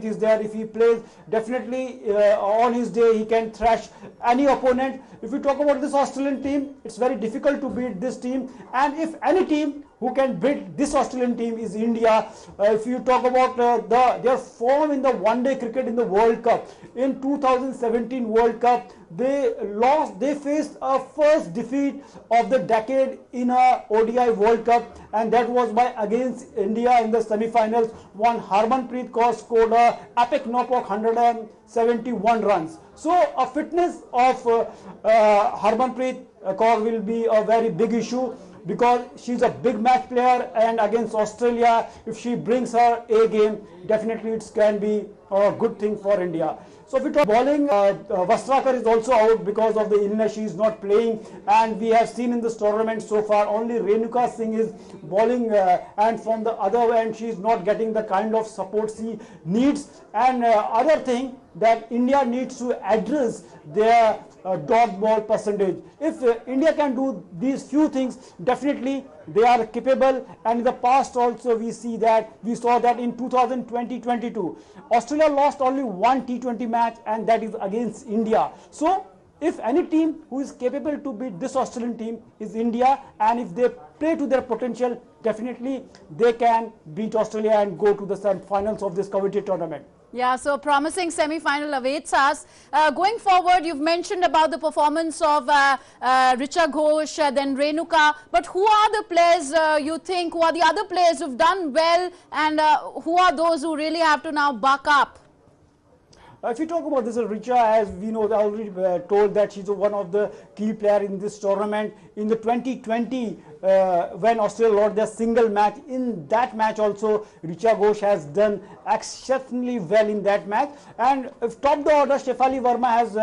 is there. If he plays, definitely on his day he can thrash any opponent. If we talk about this Australian team, it's very difficult to beat this team, and if any team who can beat this Australian team is India. If you talk about their form in the one-day cricket in the World Cup, in 2017 World Cup, they faced a first defeat of the decade in a ODI World Cup, and that was against India in the semi-finals. One Harmanpreet Kaur scored a epic knock of 171 runs. So a fitness of Harmanpreet Kaur will be a very big issue, because she's a big match player, and against Australia, if she brings her A game, definitely it can be a good thing for India. So if we talk bowling, Vastrakar is also out because of the illness. She is not playing, and we have seen in this tournament so far only Renuka Singh is bowling, and from the other end she is not getting the kind of support she needs. And other thing that India needs to address their dot ball percentage. If India can do these few things, definitely they are capable. And in the past also we saw that in 2020-22 Australia lost only one T20 match, and that is against India. So if any team who is capable to beat this Australian team is India, and if they play to their potential, definitely they can beat Australia and go to the finals of this coveted tournament. Yeah, so promising semi-final awaits us. Going forward, you've mentioned about the performance of Richa Ghosh, then Renuka. But who are the players you think, who are the other players who've done well, and who are those who really have to now buck up? If you talk about this, Richa, as we know, I already told that she's one of the key players in this tournament. In the 2020, when Australia lost their single match, in that match also, Richa Ghosh has done exceptionally well in that match. And if top the order, Shefali Verma has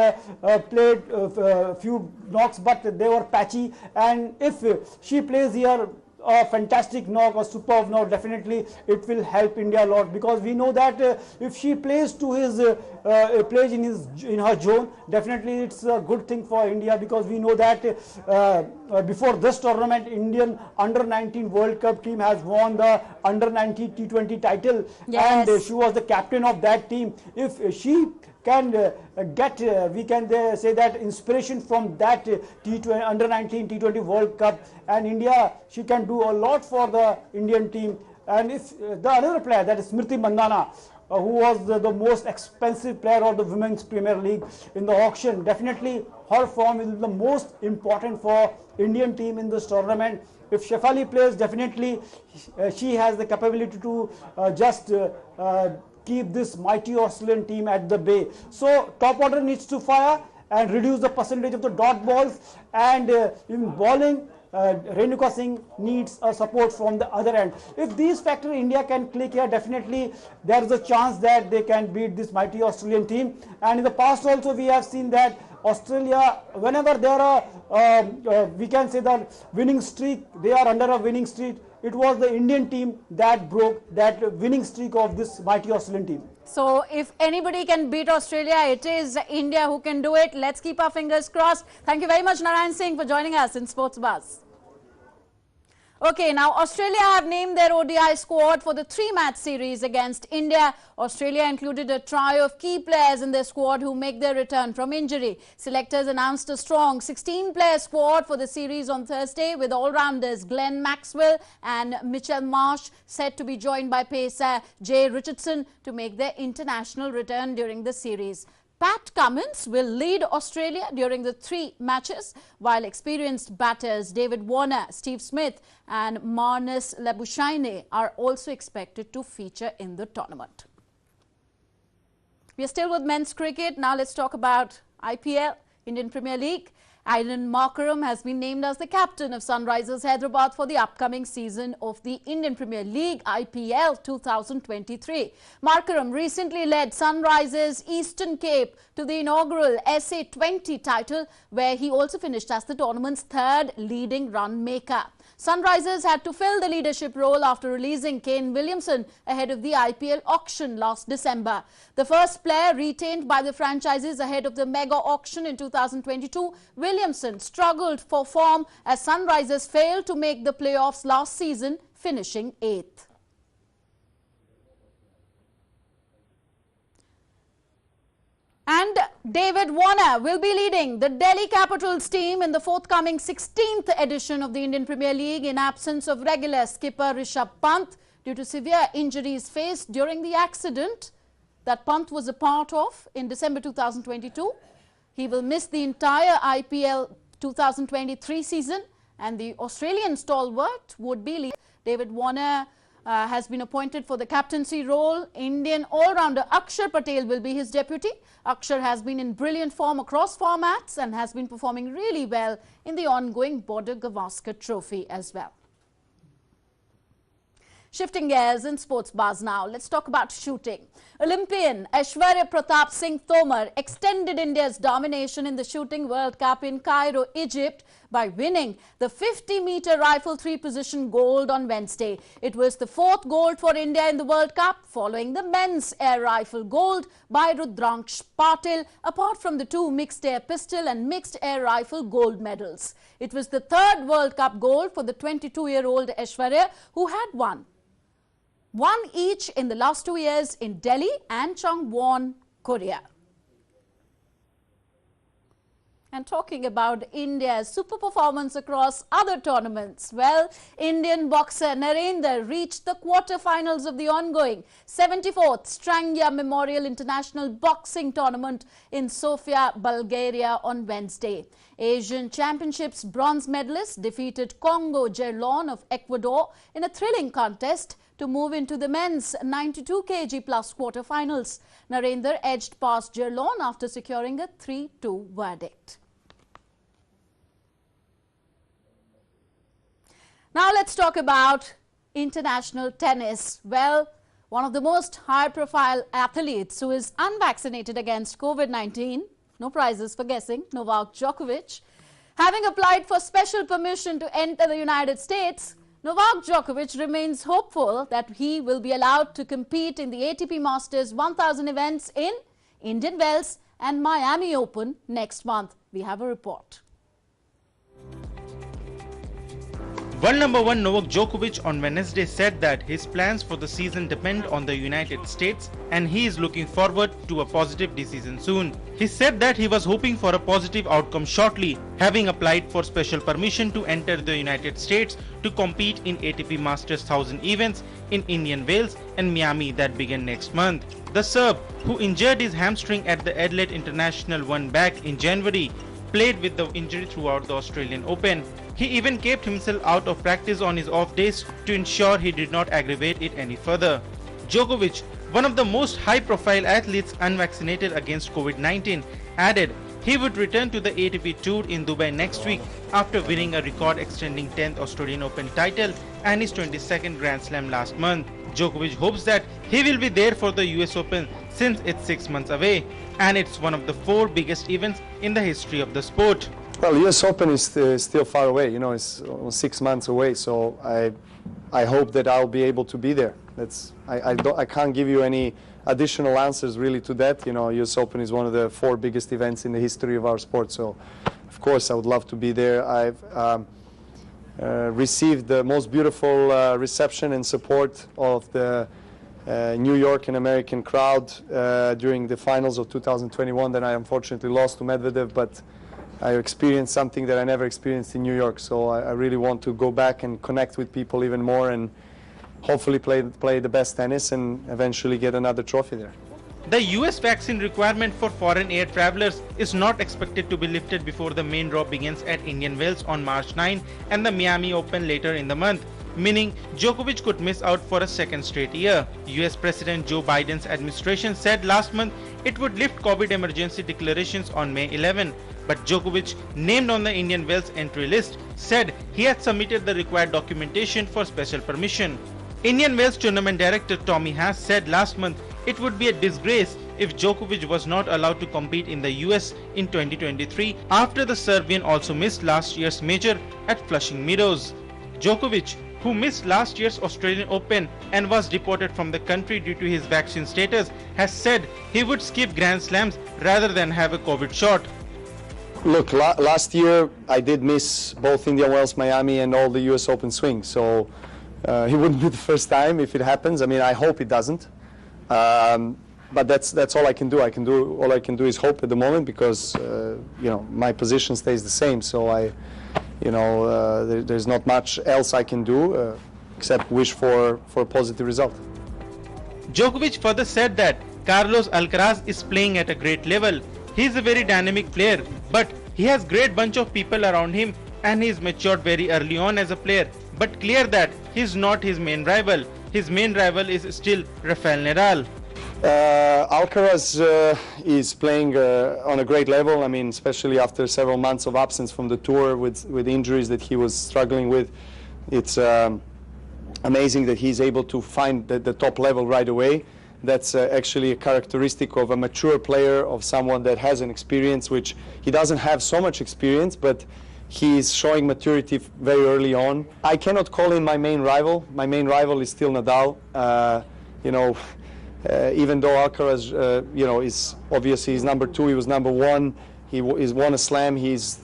played a few knocks, but they were patchy. And if she plays here, a fantastic knock, a superb knock, definitely it will help India a lot, because we know that if she plays to his plays in her zone, definitely it's a good thing for India, because we know that before this tournament, Indian under-19 World Cup team has won the under-19 T20 title. Yes. And she was the captain of that team. If she can we can say that inspiration from that under-19 T20 World Cup, and India, she can do a lot for the Indian team. And if the another player, that is Smriti Mandhana, who was the most expensive player of the Women's Premier League in the auction, definitely her form will be the most important for Indian team in this tournament. If Shefali plays, definitely she has the capability to keep this mighty Australian team at the bay. So top order needs to fire and reduce the percentage of the dot balls, and in bowling, Renuka Singh needs a support from the other end. If these factors India can click here, definitely there is a chance that they can beat this mighty Australian team. And in the past also we have seen that Australia, whenever there are, we can say that winning streak, they are under a winning streak, it was the Indian team that broke that winning streak of this mighty Australian team. So if anybody can beat Australia, it is India who can do it. Let's keep our fingers crossed. Thank you very much, Narayan Singh, for joining us in Sports Buzz. Okay, now Australia have named their ODI squad for the 3-match series against India. Australia included a trio of key players in their squad who make their return from injury. Selectors announced a strong 16-player squad for the series on Thursday, with all-rounders Glenn Maxwell and Mitchell Marsh set to be joined by pacer Jay Richardson to make their international return during the series. Pat Cummins will lead Australia during the 3 matches, while experienced batters David Warner, Steve Smith and Marnus Labuschagne are also expected to feature in the tournament. We are still with men's cricket. Now let's talk about IPL, Indian Premier League. Ian Markram has been named as the captain of Sunrisers Hyderabad for the upcoming season of the Indian Premier League IPL 2023. Markram recently led Sunrisers Eastern Cape to the inaugural SA20 title, where he also finished as the tournament's 3rd leading run maker. Sunrisers had to fill the leadership role after releasing Kane Williamson ahead of the IPL auction last December. The first player retained by the franchises ahead of the mega auction in 2022, Williamson struggled for form as Sunrisers failed to make the playoffs last season, finishing 8th. And David Warner will be leading the Delhi Capitals team in the forthcoming 16th edition of the Indian Premier League in absence of regular skipper Rishabh Pant due to severe injuries faced during the accident that Pant was a part of in December 2022. He will miss the entire IPL 2023 season, and the Australian stalwart would be leading. David Warner has been appointed for the captaincy role. Indian all-rounder Akshar Patel will be his deputy. Akshar has been in brilliant form across formats and has been performing really well in the ongoing Border Gavaskar Trophy as well. Shifting gears in Sports Buzz now, let's talk about shooting. Olympian Aishwarya Pratap Singh Tomar extended India's domination in the Shooting World Cup in Cairo, Egypt by winning the 50-meter rifle 3-position gold on Wednesday. It was the 4th gold for India in the World Cup, following the men's air rifle gold by Rudraksh Patil, apart from the 2 mixed air pistol and mixed air rifle gold medals. It was the 3rd World Cup gold for the 22-year-old Aishwarya, who had won one each in the last 2 years in Delhi and Changwon, Korea. And talking about India's super performance across other tournaments, well, Indian boxer Narendra reached the quarter-finals of the ongoing 74th Strangya Memorial International Boxing Tournament in Sofia, Bulgaria on Wednesday. Asian Championships bronze medalist defeated Congo Gerlon of Ecuador in a thrilling contest to move into the men's 92 kg plus quarterfinals. Narendra edged past Gerlon after securing a 3-2 verdict. Now let's talk about international tennis. Well, one of the most high-profile athletes who is unvaccinated against COVID-19, no prizes for guessing, Novak Djokovic, having applied for special permission to enter the United States, Novak Djokovic remains hopeful that he will be allowed to compete in the ATP Masters 1000 events in Indian Wells and Miami Open next month. We have a report. World number 1 Novak Djokovic on Wednesday said that his plans for the season depend on the United States and he is looking forward to a positive decision soon. He said that he was hoping for a positive outcome shortly, having applied for special permission to enter the United States to compete in ATP Masters 1000 events in Indian Wales and Miami that begin next month. The Serb, who injured his hamstring at the Adelaide International 1 back in January, played with the injury throughout the Australian Open. He even kept himself out of practice on his off days to ensure he did not aggravate it any further. Djokovic, one of the most high-profile athletes unvaccinated against COVID-19, added he would return to the ATP Tour in Dubai next week after winning a record-extending 10th Australian Open title and his 22nd Grand Slam last month. Djokovic hopes that he will be there for the US Open since it's 6 months away and it's one of the 4 biggest events in the history of the sport. Well, US Open is still far away, you know, it's 6 months away, so I hope that I'll be able to be there. I can't give you any additional answers really to that. You know, US Open is one of the 4 biggest events in the history of our sport, so of course I would love to be there. I've received the most beautiful reception and support of the New York and American crowd during the finals of 2021. Then I unfortunately lost to Medvedev, but I experienced something that I never experienced in New York, so I really want to go back and connect with people even more and hopefully play the best tennis and eventually get another trophy there. The US vaccine requirement for foreign air travelers is not expected to be lifted before the main draw begins at Indian Wells on March 9 and the Miami Open later in the month, meaning Djokovic could miss out for a second straight year. US President Joe Biden's administration said last month it would lift COVID emergency declarations on May 11, but Djokovic, named on the Indian Wells entry list, said he had submitted the required documentation for special permission. Indian Wells tournament director Tommy Haas said last month it would be a disgrace if Djokovic was not allowed to compete in the US in 2023 after the Serbian also missed last year's major at Flushing Meadows. Djokovic, who missed last year's Australian Open and was deported from the country due to his vaccine status, has said he would skip Grand Slams rather than have a COVID shot. Look, last year I did miss both Indian Wells, Miami and all the US Open swings, so it wouldn't be the first time if it happens. I mean, I hope it doesn't. But that's all I can do. All I can do is hope at the moment because you know, my position stays the same. So there's not much else I can do except wish for a positive result. Djokovic further said that Carlos Alcaraz is playing at a great level. He is a very dynamic player, but he has great bunch of people around him and he is matured very early on as a player. But clear that he is not his main rival. His main rival is still Rafael Nadal. Alcaraz is playing on a great level. I mean, especially after several months of absence from the tour with injuries that he was struggling with. It's amazing that he's able to find the top level right away. That's actually a characteristic of a mature player, of someone that has an experience, which he doesn't have so much experience, but he's showing maturity very early on. I cannot call him my main rival. My main rival is still Nadal. Even though Alcaraz, is obviously he's number 2, he was number 1. He's won a slam. He's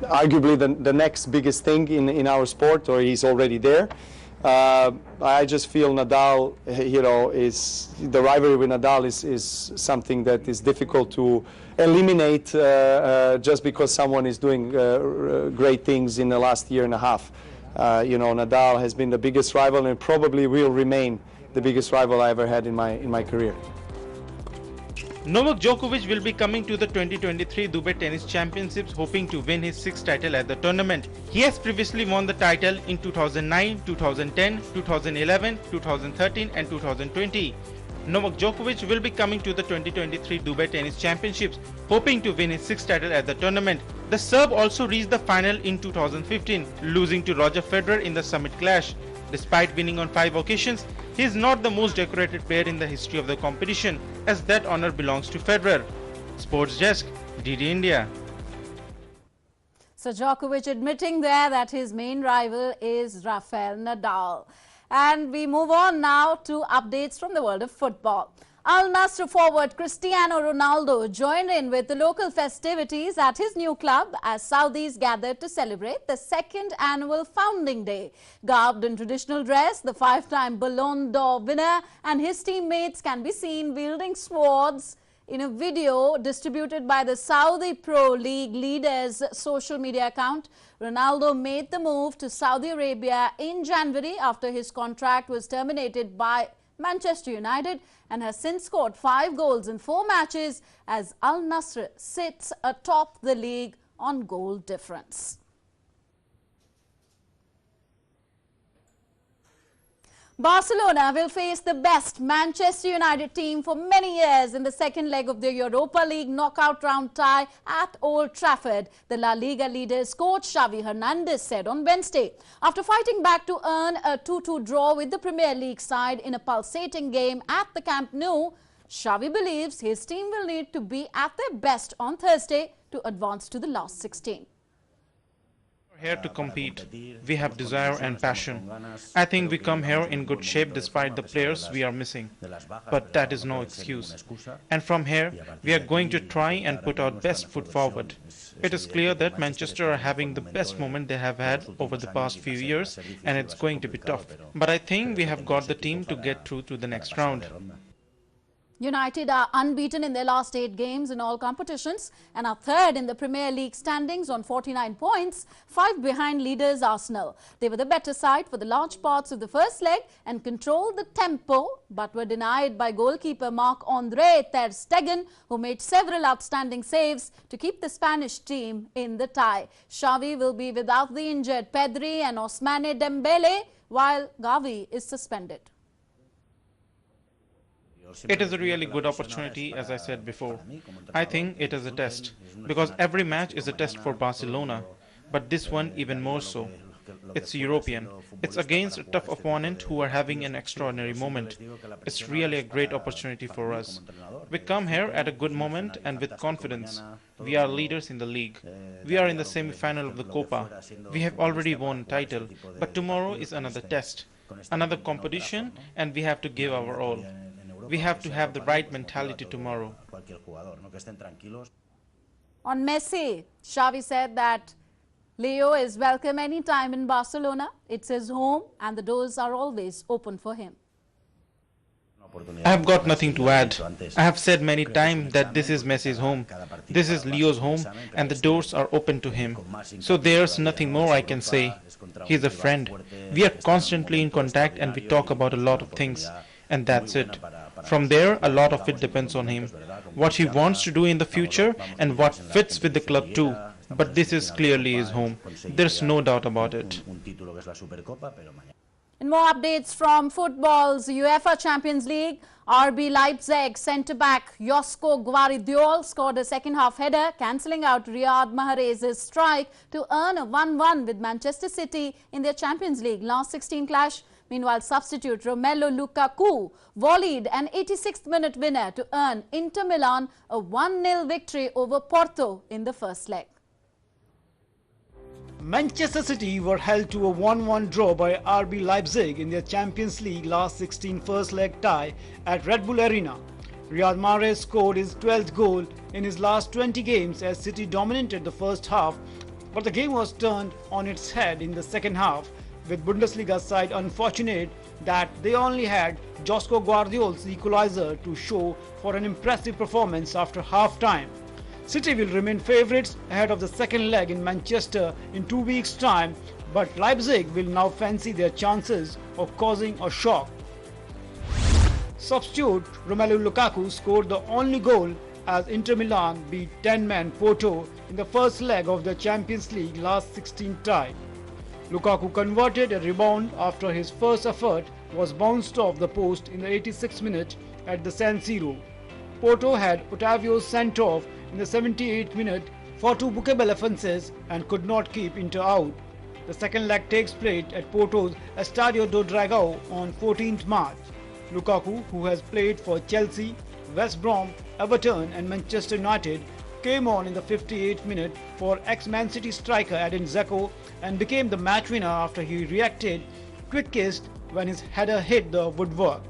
arguably the next biggest thing in our sport, or he's already there. I just feel Nadal, is the rivalry with Nadal is something that is difficult to eliminate just because someone is doing great things in the last year and a half. Nadal has been the biggest rival and probably will remain the biggest rival I ever had in my career. Novak Djokovic will be coming to the 2023 Dubai Tennis Championships hoping to win his 6th title at the tournament. He has previously won the title in 2009, 2010, 2011, 2013 and 2020. Novak Djokovic will be coming to the 2023 Dubai Tennis Championships hoping to win his 6th title at the tournament. The Serb also reached the final in 2015, losing to Roger Federer in the Summit Clash. Despite winning on 5 occasions, he is not the most decorated player in the history of the competition, as that honor belongs to Federer. Sports Desk, DD India. So Djokovic admitting there that his main rival is Rafael Nadal. And we move on now to updates from the world of football. Al Nassr forward Cristiano Ronaldo joined in with the local festivities at his new club as Saudis gathered to celebrate the second annual founding day. Garbed in traditional dress, the five-time Ballon d'Or winner and his teammates can be seen wielding swords in a video distributed by the Saudi Pro League leader's social media account. Ronaldo made the move to Saudi Arabia in January after his contract was terminated by Manchester United and has since scored 5 goals in 4 matches as Al Nassr sits atop the league on goal difference. Barcelona will face the best Manchester United team for many years in the second leg of the Europa League knockout round tie at Old Trafford, the La Liga leaders coach Xavi Hernandez said on Wednesday. After fighting back to earn a 2-2 draw with the Premier League side in a pulsating game at the Camp Nou, Xavi believes his team will need to be at their best on Thursday to advance to the last 16. Here to compete. We have desire and passion. I think we come here in good shape despite the players we are missing. But that is no excuse. And from here, we are going to try and put our best foot forward. It is clear that Manchester are having the best moment they have had over the past few years, and it's going to be tough. But I think we have got the team to get through to the next round. United are unbeaten in their last 8 games in all competitions and are third in the Premier League standings on 49 points, 5 behind leaders Arsenal. They were the better side for the large parts of the first leg and controlled the tempo, but were denied by goalkeeper Marc-André ter Stegen, who made several outstanding saves to keep the Spanish team in the tie. Xavi will be without the injured Pedri and Ousmane Dembele, while Gavi is suspended. It is a really good opportunity, as I said before. I think it is a test, because every match is a test for Barcelona, but this one even more so. It's European. It's against a tough opponent who are having an extraordinary moment. It's really a great opportunity for us. We come here at a good moment and with confidence. We are leaders in the league. We are in the semi-final of the Copa. We have already won a title, but tomorrow is another test, another competition, and we have to give our all. We have to have the right mentality tomorrow. On Messi, Xavi said that Leo is welcome anytime in Barcelona. It's his home and the doors are always open for him. I have got nothing to add. I have said many times that this is Messi's home, this is Leo's home, and the doors are open to him. So there's nothing more I can say. He's a friend. We are constantly in contact and we talk about a lot of things. And that's it. From there, a lot of it depends on him. What he wants to do in the future and what fits with the club too. But this is clearly his home. There's no doubt about it. In more updates from football's UEFA Champions League, RB Leipzig centre-back Josko Gvardiol scored a second-half header, cancelling out Riyad Mahrez's strike to earn a 1-1 with Manchester City in their Champions League last 16 clash. Meanwhile, substitute Romelu Lukaku volleyed an 86th minute winner to earn Inter Milan a 1-0 victory over Porto in the first leg. Manchester City were held to a 1-1 draw by RB Leipzig in their Champions League last 16 first leg tie at Red Bull Arena. Riyad Mahrez scored his 12th goal in his last 20 games as City dominated the first half, but the game was turned on its head in the second half, with Bundesliga side unfortunate that they only had Josko Gvardiol's equalizer to show for an impressive performance after half-time. City will remain favourites ahead of the second leg in Manchester in 2 weeks' time, but Leipzig will now fancy their chances of causing a shock. Substitute Romelu Lukaku scored the only goal as Inter Milan beat 10-man Porto in the first leg of the Champions League last 16 tie. Lukaku converted a rebound after his first effort was bounced off the post in the 86th minute at the San Siro. Porto had Otavio sent off in the 78th minute for 2 bookable offences and could not keep Inter out. The second leg takes place at Porto's Estadio do Dragão on 14th March. Lukaku, who has played for Chelsea, West Brom, Everton and Manchester United, came on in the 58th minute for ex-Man City striker Edin Dzeko and became the match winner after he reacted quickest when his header hit the woodwork.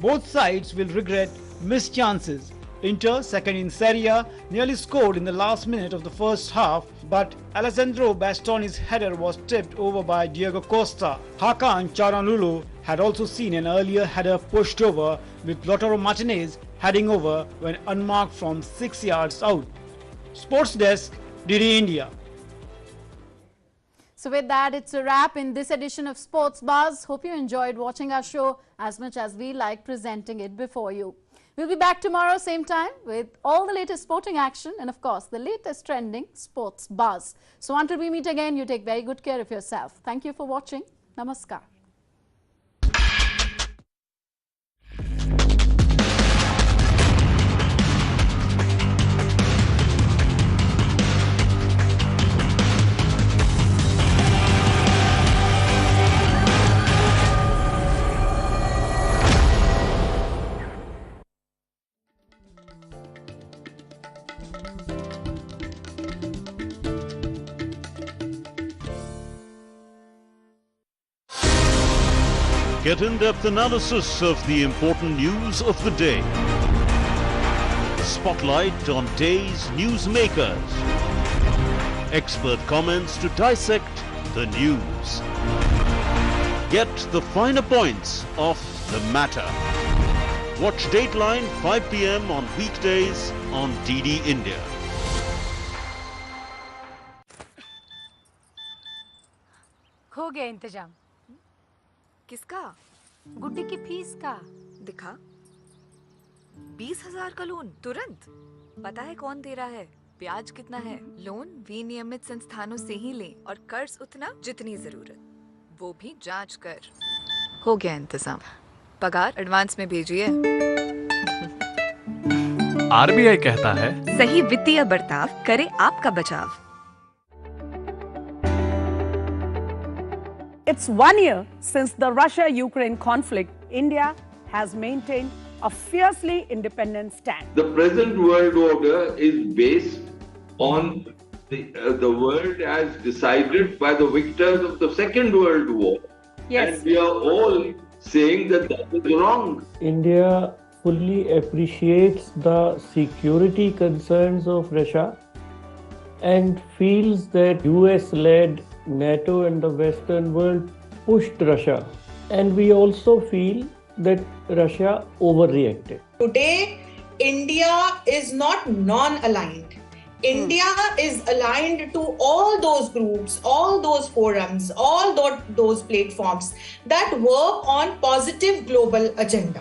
Both sides will regret missed chances. Inter, second in Serie A, nearly scored in the last minute of the first half, but Alessandro Bastoni's header was tipped over by Diego Costa. Hakan Çalhanoğlu had also seen an earlier header pushed over, with Lautaro Martinez heading over when unmarked from 6 yards out. Sports Desk, DD India. So with that, it's a wrap in this edition of Sports Buzz. Hope you enjoyed watching our show as much as we like presenting it before you. We'll be back tomorrow same time with all the latest sporting action and of course the latest trending sports buzz. So until we meet again, you take very good care of yourself. Thank you for watching. Namaskar. Get in-depth analysis of the important news of the day. Spotlight on day's newsmakers. Expert comments to dissect the news. Get the finer points of the matter. Watch Dateline 5 p.m. on weekdays on DD India. हो गया इंतजाम। किसका? गुड्डी की fees का। दिखा। 20,000 का loan तुरंत। पता है कौन दे रहा है, ब्याज कितना है। लोन विनियमित संस्थानों से ही लें और कर्ज उतना जितनी जरूरत, वो भी जांच कर। हो गया इंतजाम। पगार एडवांस में भेजिए। आरबीआई कहता है, सही वित्तीय बर्ताव करे आपका बचाव। It's 1 year since the Russia-Ukraine conflict. India has maintained a fiercely independent stand. The present world order is based on the world as decided by the victors of the Second World War. Yes. And we are all saying that that is wrong. India fully appreciates the security concerns of Russia and feels that US-led NATO and the Western world pushed Russia. And we also feel that Russia overreacted. Today, India is not non-aligned. India is aligned to all those groups, all those forums, all those platforms that work on positive global agenda.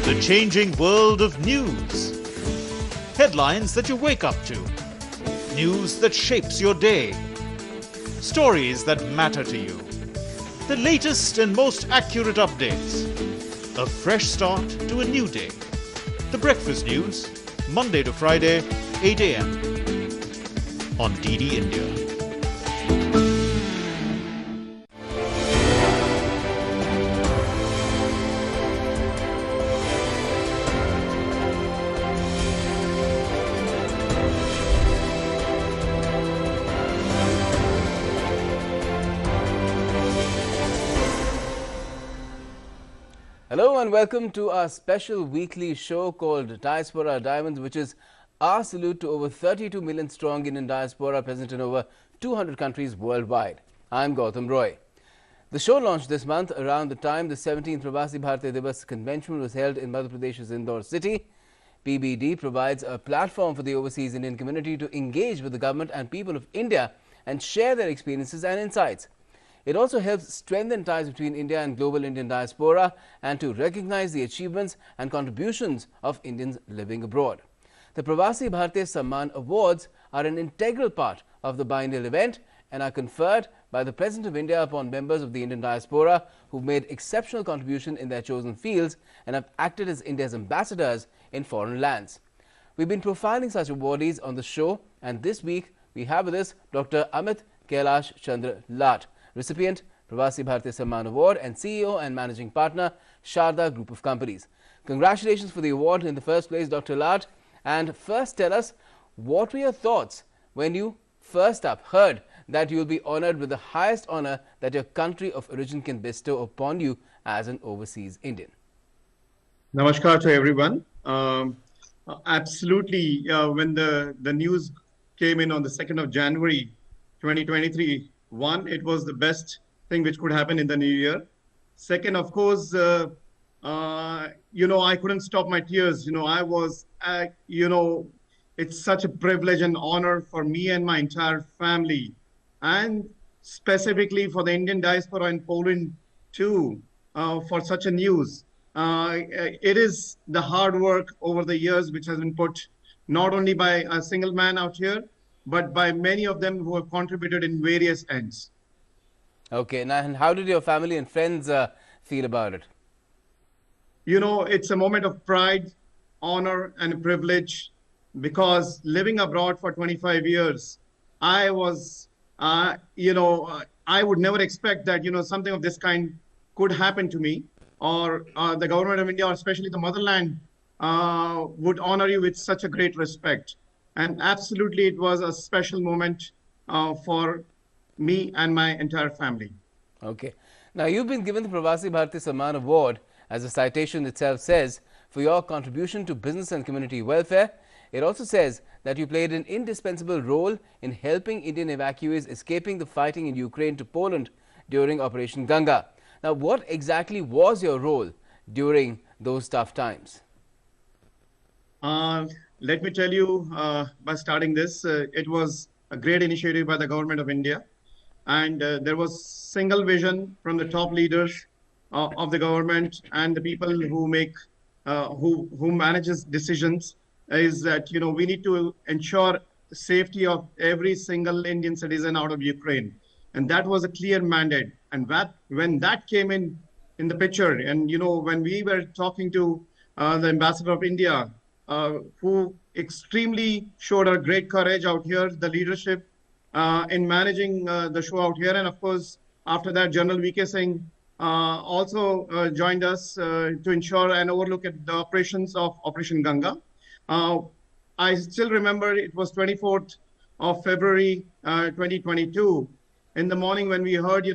The changing world of news. Headlines that you wake up to. News that shapes your day. Stories that matter to you. The latest and most accurate updates. A fresh start to a new day. The Breakfast News, Monday to Friday, 8 a.m. on DD India. Hello and welcome to our special weekly show called Diaspora Diamonds, which is our salute to over 32 million strong Indian diaspora present in over 200 countries worldwide. I'm Gautam Roy. The show launched this month around the time the 17th Pravasi Bharatiya Divas convention was held in Madhya Pradesh's Indore city. PBD provides a platform for the overseas Indian community to engage with the government and people of India and share their experiences and insights. It also helps strengthen ties between India and global Indian diaspora and to recognize the achievements and contributions of Indians living abroad. The Pravasi Bharatiya Samman Awards are an integral part of the biennial event and are conferred by the President of India upon members of the Indian diaspora who've made exceptional contribution in their chosen fields and have acted as India's ambassadors in foreign lands. We've been profiling such awardees on the show, and this week we have with us Dr. Amit Kailash Chandra Lat, recipient Pravasi Bharatiya Samman Award and CEO and Managing Partner, Sharda Group of Companies. Congratulations for the award in the first place, Dr. Lat. And first tell us, what were your thoughts when you first up heard that you will be honoured with the highest honour that your country of origin can bestow upon you as an overseas Indian? Namaskar to everyone. Absolutely, when the news came in on the 2nd of January 2023, one, it was the best thing which could happen in the new year. Second, of course, I couldn't stop my tears. I was, it's such a privilege and honor for me and my entire family, and specifically for the Indian diaspora in Poland too, for such a news. It is the hard work over the years which has been put not only by a single man out here, but by many of them who have contributed in various ends. Okay, now, and how did your family and friends feel about it? It's a moment of pride, honor, and privilege, because living abroad for 25 years, I was, I would never expect that, something of this kind could happen to me, or the government of India, or especially the motherland, would honor you with such a great respect. And absolutely, it was a special moment for me and my entire family. Okay. Now, you've been given the Pravasi Bharatiya Samman Award, as the citation itself says, for your contribution to business and community welfare. It also says that you played an indispensable role in helping Indian evacuees escaping the fighting in Ukraine to Poland during Operation Ganga. Now, what exactly was your role during those tough times? Let me tell you, by starting this, it was a great initiative by the government of India. And there was single vision from the top leaders of the government and the people who make, who manages decisions, is that, we need to ensure the safety of every single Indian citizen out of Ukraine. And that was a clear mandate. And when that came in the picture, and, when we were talking to the ambassador of India, who extremely showed a great courage out here, the leadership in managing the show out here. And of course, after that, General V.K. Singh also joined us to ensure and overlook at the operations of Operation Ganga. I still remember it was 24th of February 2022. In the morning when we heard,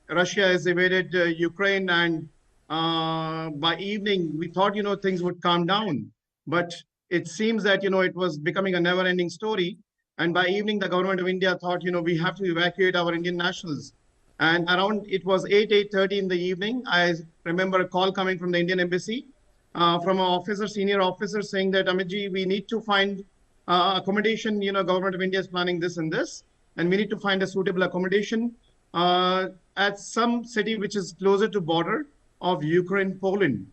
Russia has invaded Ukraine, and by evening, we thought, things would calm down. But it seems that, it was becoming a never-ending story. And by evening, the government of India thought, we have to evacuate our Indian nationals. And around, it was 8:30 in the evening, I remember a call coming from the Indian embassy, from an senior officer saying that, Amitji, we need to find accommodation, government of India is planning this and this, and we need to find a suitable accommodation at some city which is closer to border of Ukraine, Poland.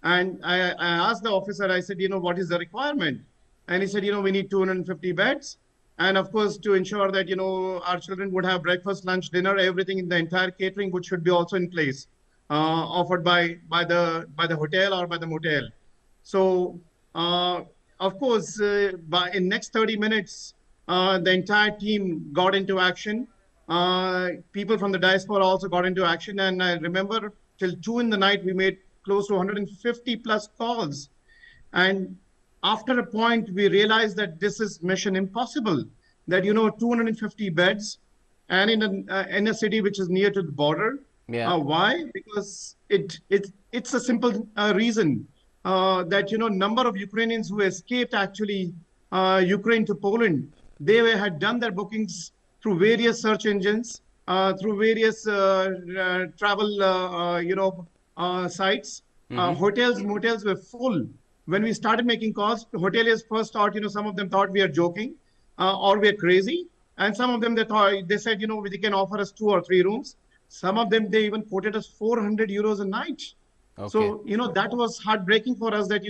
And I asked the officer, I said, what is the requirement? and he said, we need 250 beds. And of course, to ensure that, our children would have breakfast, lunch, dinner, everything in the entire catering, which should be also in place, offered by the hotel or by the motel. So, of course, in next 30 minutes, the entire team got into action. People from the diaspora also got into action. And I remember till 2 in the night, we made close to 150 plus calls. And after a point, we realized that this is mission impossible, that, 250 beds and in a city which is near to the border. Yeah. Why? Because it's a simple reason that, number of Ukrainians who escaped actually Ukraine to Poland, they had done their bookings through various search engines, through various travel, sites. Hotels, motels were full. When we started making calls, the hoteliers first thought, some of them thought we are joking or we are crazy. And some of them, they said, they can offer us 2 or 3 rooms. Some of them, they even quoted us 400 euros a night. Okay. So, that was heartbreaking for us that,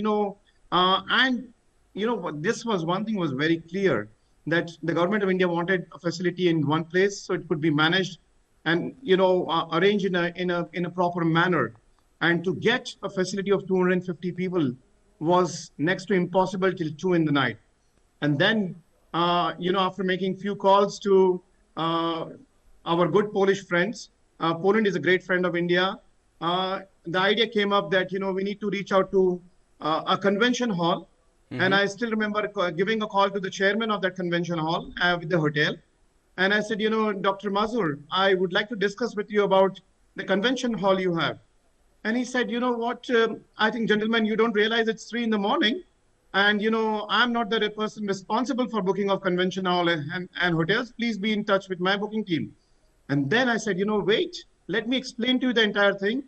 this was one thing was very clear, that the government of India wanted a facility in one place so it could be managed and, arranged in a proper manner. And to get a facility of 250 people was next to impossible till 2 in the night. And then, after making few calls to our good Polish friends, Poland is a great friend of India. The idea came up that, we need to reach out to a convention hall. And I still remember giving a call to the chairman of that convention hall with the hotel. And I said, Dr. Mazur, I would like to discuss with you about the convention hall you have. And he said, what, I think, gentlemen, you don't realize it's 3 in the morning. And, I'm not the person responsible for booking of convention hall and hotels. Please be in touch with my booking team. And then I said, wait, let me explain to you the entire thing.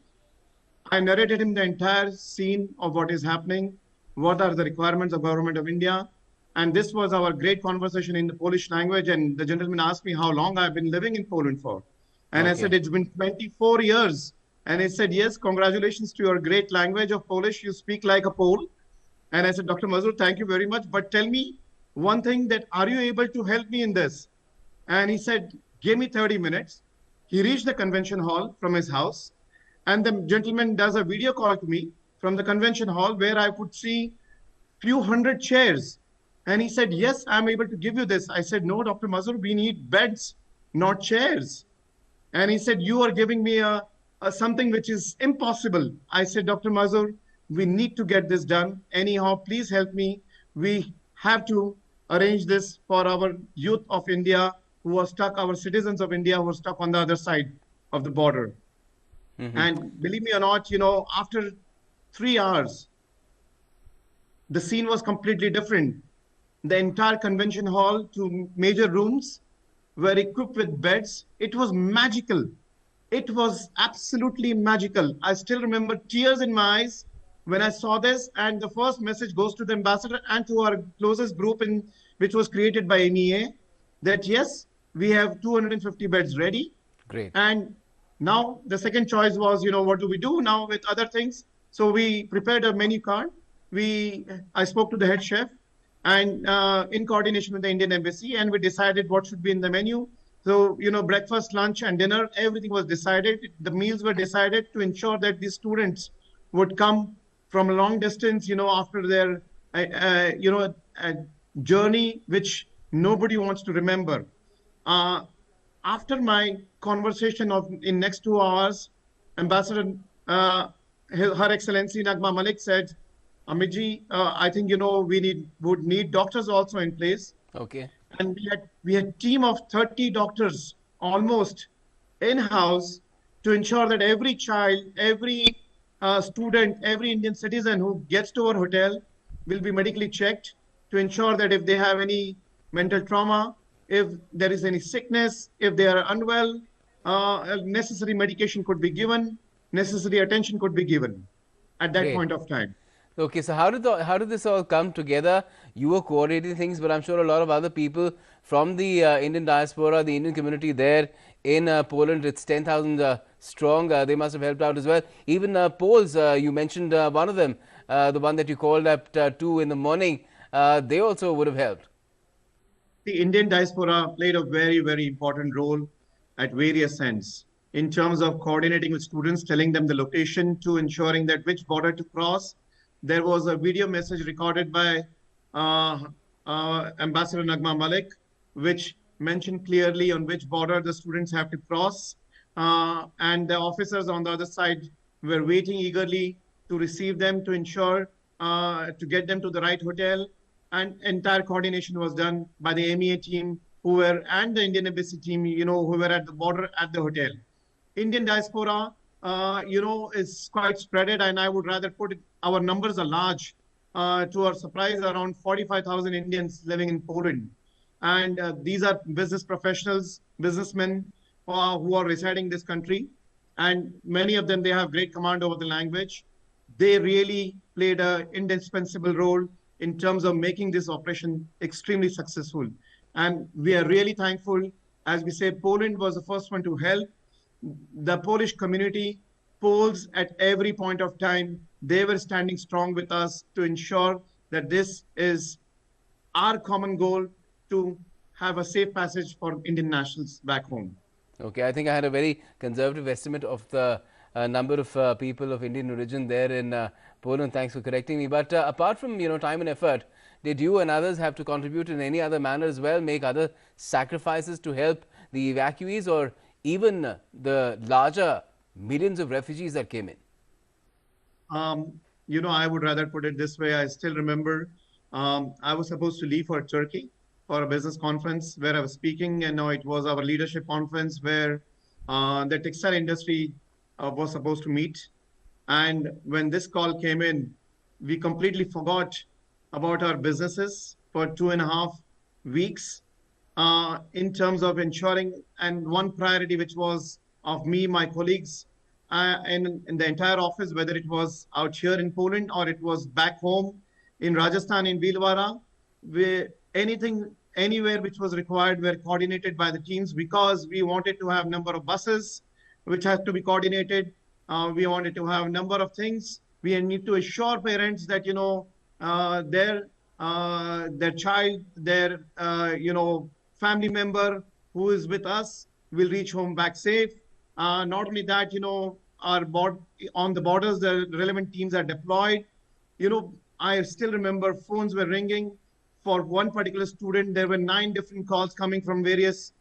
I narrated him the entire scene of what is happening, what are the requirements of government of India. And this was our great conversation in the Polish language. And the gentleman asked me how long I've been living in Poland for. And I said, it's been 24 years. And he said, yes, congratulations to your great language of Polish. You speak like a Pole. And I said, Dr. Mazur, thank you very much. But tell me one thing, that are you able to help me in this? And he said, give me 30 minutes. He reached the convention hall from his house. And the gentleman does a video call to me from the convention hall where I could see few hundred chairs. And he said, yes, I'm able to give you this. I said, no, Dr. Mazur, we need beds, not chairs. And he said, you are giving me something which is impossible. I said, Dr. Mazur, we need to get this done. Anyhow, please help me. We have to arrange this for our youth of India who are stuck, our citizens of India who are stuck on the other side of the border. And believe me or not, after 3 hours, the scene was completely different. The entire convention hall to major rooms were equipped with beds. It was magical. It was absolutely magical. I still remember tears in my eyes when I saw this. And the first message goes to the ambassador and to our closest group, which was created by MEA, that yes, we have 250 beds ready. Great. And now the second choice was, what do we do now with other things? So we prepared a menu card. I spoke to the head chef and in coordination with the Indian Embassy, and we decided what should be in the menu. So, breakfast, lunch, and dinner, everything was decided. The meals were decided to ensure that these students would come from a long distance, after their, journey, which nobody wants to remember. After my conversation in next 2 hours, Ambassador, Her Excellency Nagma Malik said, Amiji, I think, we would need doctors also in place. Okay. And we had team of 30 doctors almost in-house to ensure that every child, every student, every Indian citizen who gets to our hotel will be medically checked to ensure that if they have any mental trauma, if there is any sickness, if they are unwell, necessary medication could be given, necessary attention could be given at that point of time. Okay, so how did this all come together? You were coordinating things, but I'm sure a lot of other people from the Indian diaspora, the Indian community there in Poland, it's 10,000 strong. They must have helped out as well. Even Poles, you mentioned one of them, the one that you called at 2 in the morning. they also would have helped. The Indian diaspora played a very, very important role at various ends in terms of coordinating with students, telling them the location, to ensuring that which border to cross. There was a video message recorded by Ambassador Nagma Malik, which mentioned clearly on which border the students have to cross. And the officers on the other side were waiting eagerly to receive them, to ensure to get them to the right hotel. And entire coordination was done by the MEA team and the Indian Embassy team, who were at the border at the hotel. Indian diaspora, is quite spreaded, and I would rather put it, our numbers are large. To our surprise, around 45,000 Indians living in Poland. And these are business professionals, businessmen who are residing in this country. And many of them, they have great command over the language. They really played an indispensable role in terms of making this operation extremely successful. And we are really thankful. As we say, Poland was the first one to help. The Polish community, Poles at every point of time, they were standing strong with us to ensure that this is our common goal, to have a safe passage for Indian nationals back home. Okay, I think I had a very conservative estimate of the number of people of Indian origin there in Poland. Thanks for correcting me. But apart from time and effort, did you and others have to contribute in any other manner as well, make other sacrifices to help the evacuees or even the larger millions of refugees that came in? I would rather put it this way. I still remember I was supposed to leave for Turkey for a business conference where I was speaking, and now it was our leadership conference where the textile industry was supposed to meet. And when this call came in, we completely forgot about our businesses for 2.5 weeks in terms of ensuring, and one priority which was of me, my colleagues, in the entire office, whether it was out here in Poland or it was back home in Rajasthan, in Bhilwara, where anywhere which was required were coordinated by the teams, because we wanted to have number of buses which had to be coordinated. We wanted to have a number of things. We need to assure parents that, their child, their, family member who is with us will reach home back safe. Not only that, on the borders, the relevant teams are deployed. I still remember phones were ringing. For one particular student, there were 9 different calls coming from various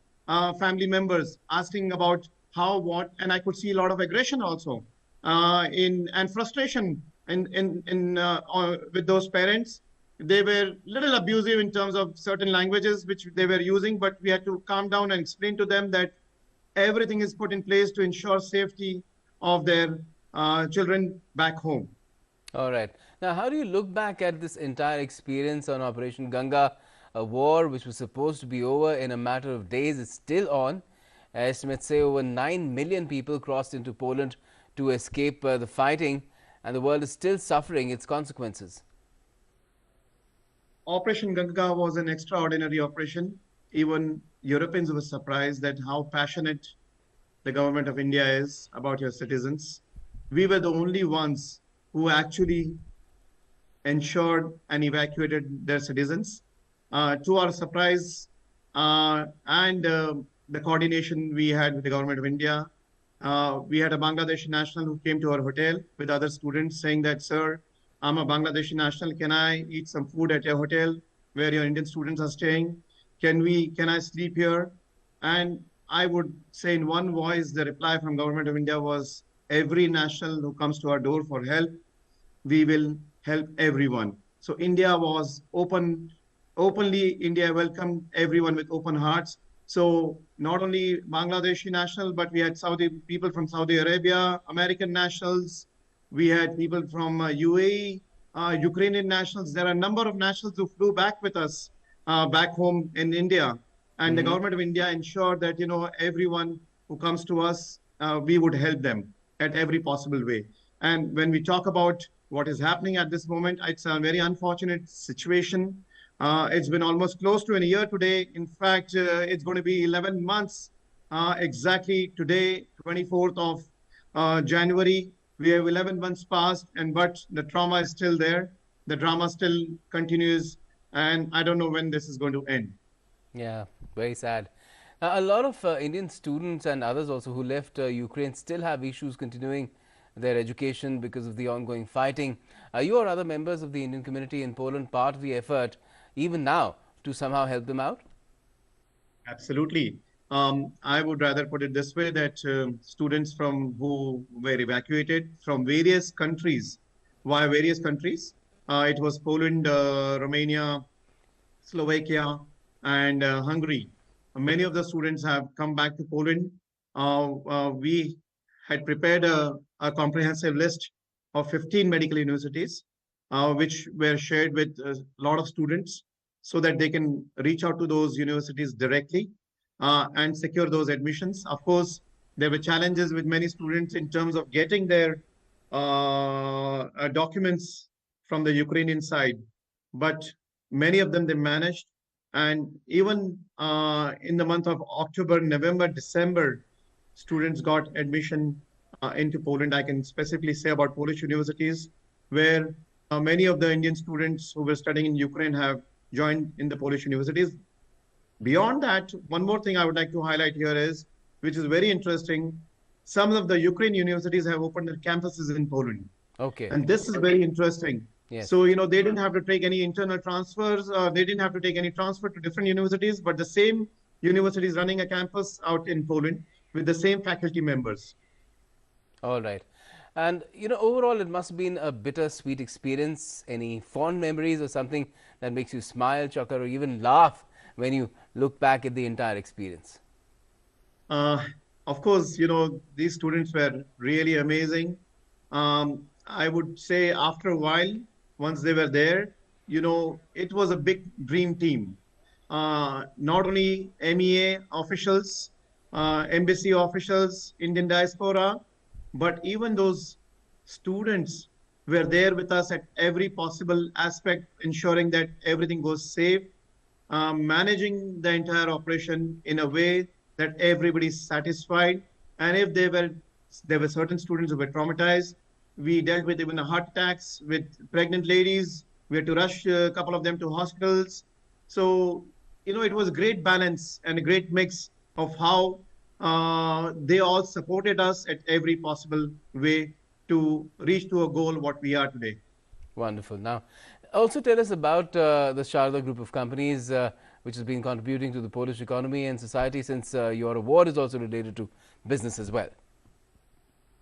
family members asking about how, what, and I could see a lot of aggression also and frustration with those parents. They were little abusive in terms of certain languages which they were using, but we had to calm down and explain to them that everything is put in place to ensure safety of their children back home. All right. Now, how do you look back at this entire experience on Operation Ganga, a war which was supposed to be over in a matter of days is still on? Estimates say over 9 million people crossed into Poland to escape the fighting, and the world is still suffering its consequences. Operation Ganga was an extraordinary operation. Even Europeans were surprised at how passionate the government of India is about your citizens. We were the only ones who actually ensured and evacuated their citizens. To our surprise, and the coordination we had with the government of India, we had a Bangladeshi national who came to our hotel with other students saying that, "Sir, I'm a Bangladeshi national. Can I eat some food at your hotel where your Indian students are staying? Can I sleep here?" And I would say in one voice, the reply from government of India was, "Every national who comes to our door for help, we will help everyone." So India was openly India welcomed everyone with open hearts. So not only Bangladeshi national, but we had people from Saudi Arabia, American nationals. We had people from UAE, Ukrainian nationals. There are a number of nationals who flew back with us back home in India. And the government of India ensured that, everyone who comes to us, we would help them at every possible way. And when we talk about what is happening at this moment, it's a very unfortunate situation. It's been almost close to a year today. In fact, it's going to be 11 months exactly today, 24th of January. We have 11 months past, but the trauma is still there. The drama still continues. and I don't know when this is going to end. Yeah, very sad. A lot of Indian students and others also who left Ukraine still have issues continuing their education because of the ongoing fighting. Are you or other members of the Indian community in Poland part of the effort, even now, to somehow help them out? Absolutely. I would rather put it this way, that students from who were evacuated from various countries, via various countries, it was Poland, Romania, Slovakia, and Hungary. Many of the students have come back to Poland. We had prepared a comprehensive list of 15 medical universities, which were shared with a lot of students so that they can reach out to those universities directly and secure those admissions. Of course, there were challenges with many students in terms of getting their documents from the Ukrainian side, but many of them they managed. And even in the month of October, November, December, students got admission into Poland. I can specifically say about Polish universities, where many of the Indian students who were studying in Ukraine have joined in the Polish universities. Beyond that, one more thing I would like to highlight here is, which is very interesting, some of the Ukraine universities have opened their campuses in Poland. Okay. And this is very interesting. Yes. So, you know, they didn't have to take any internal transfers. They didn't have to take any transfer to different universities, but the same university is running a campus out in Poland with the same faculty members. All right. And, you know, overall, it must have been a bittersweet experience. Any fond memories or something that makes you smile, chuckle, or even laugh when you look back at the entire experience? Of course, you know, these students were really amazing. I would say after a while, once they were there, you know, it was a big dream team. Not only MEA officials, embassy officials, Indian diaspora, but even those students were there with us at every possible aspect, ensuring that everything goes safe, managing the entire operation in a way that everybody is satisfied. And if there were certain students who were traumatized, we dealt with even heart attacks with pregnant ladies. We had to rush a couple of them to hospitals. So, you know, it was a great balance and a great mix of how they all supported us at every possible way to reach to a goal what we are today. Wonderful. Now, also tell us about the Sharda group of companies which has been contributing to the Polish economy and society, since your award is also related to business as well.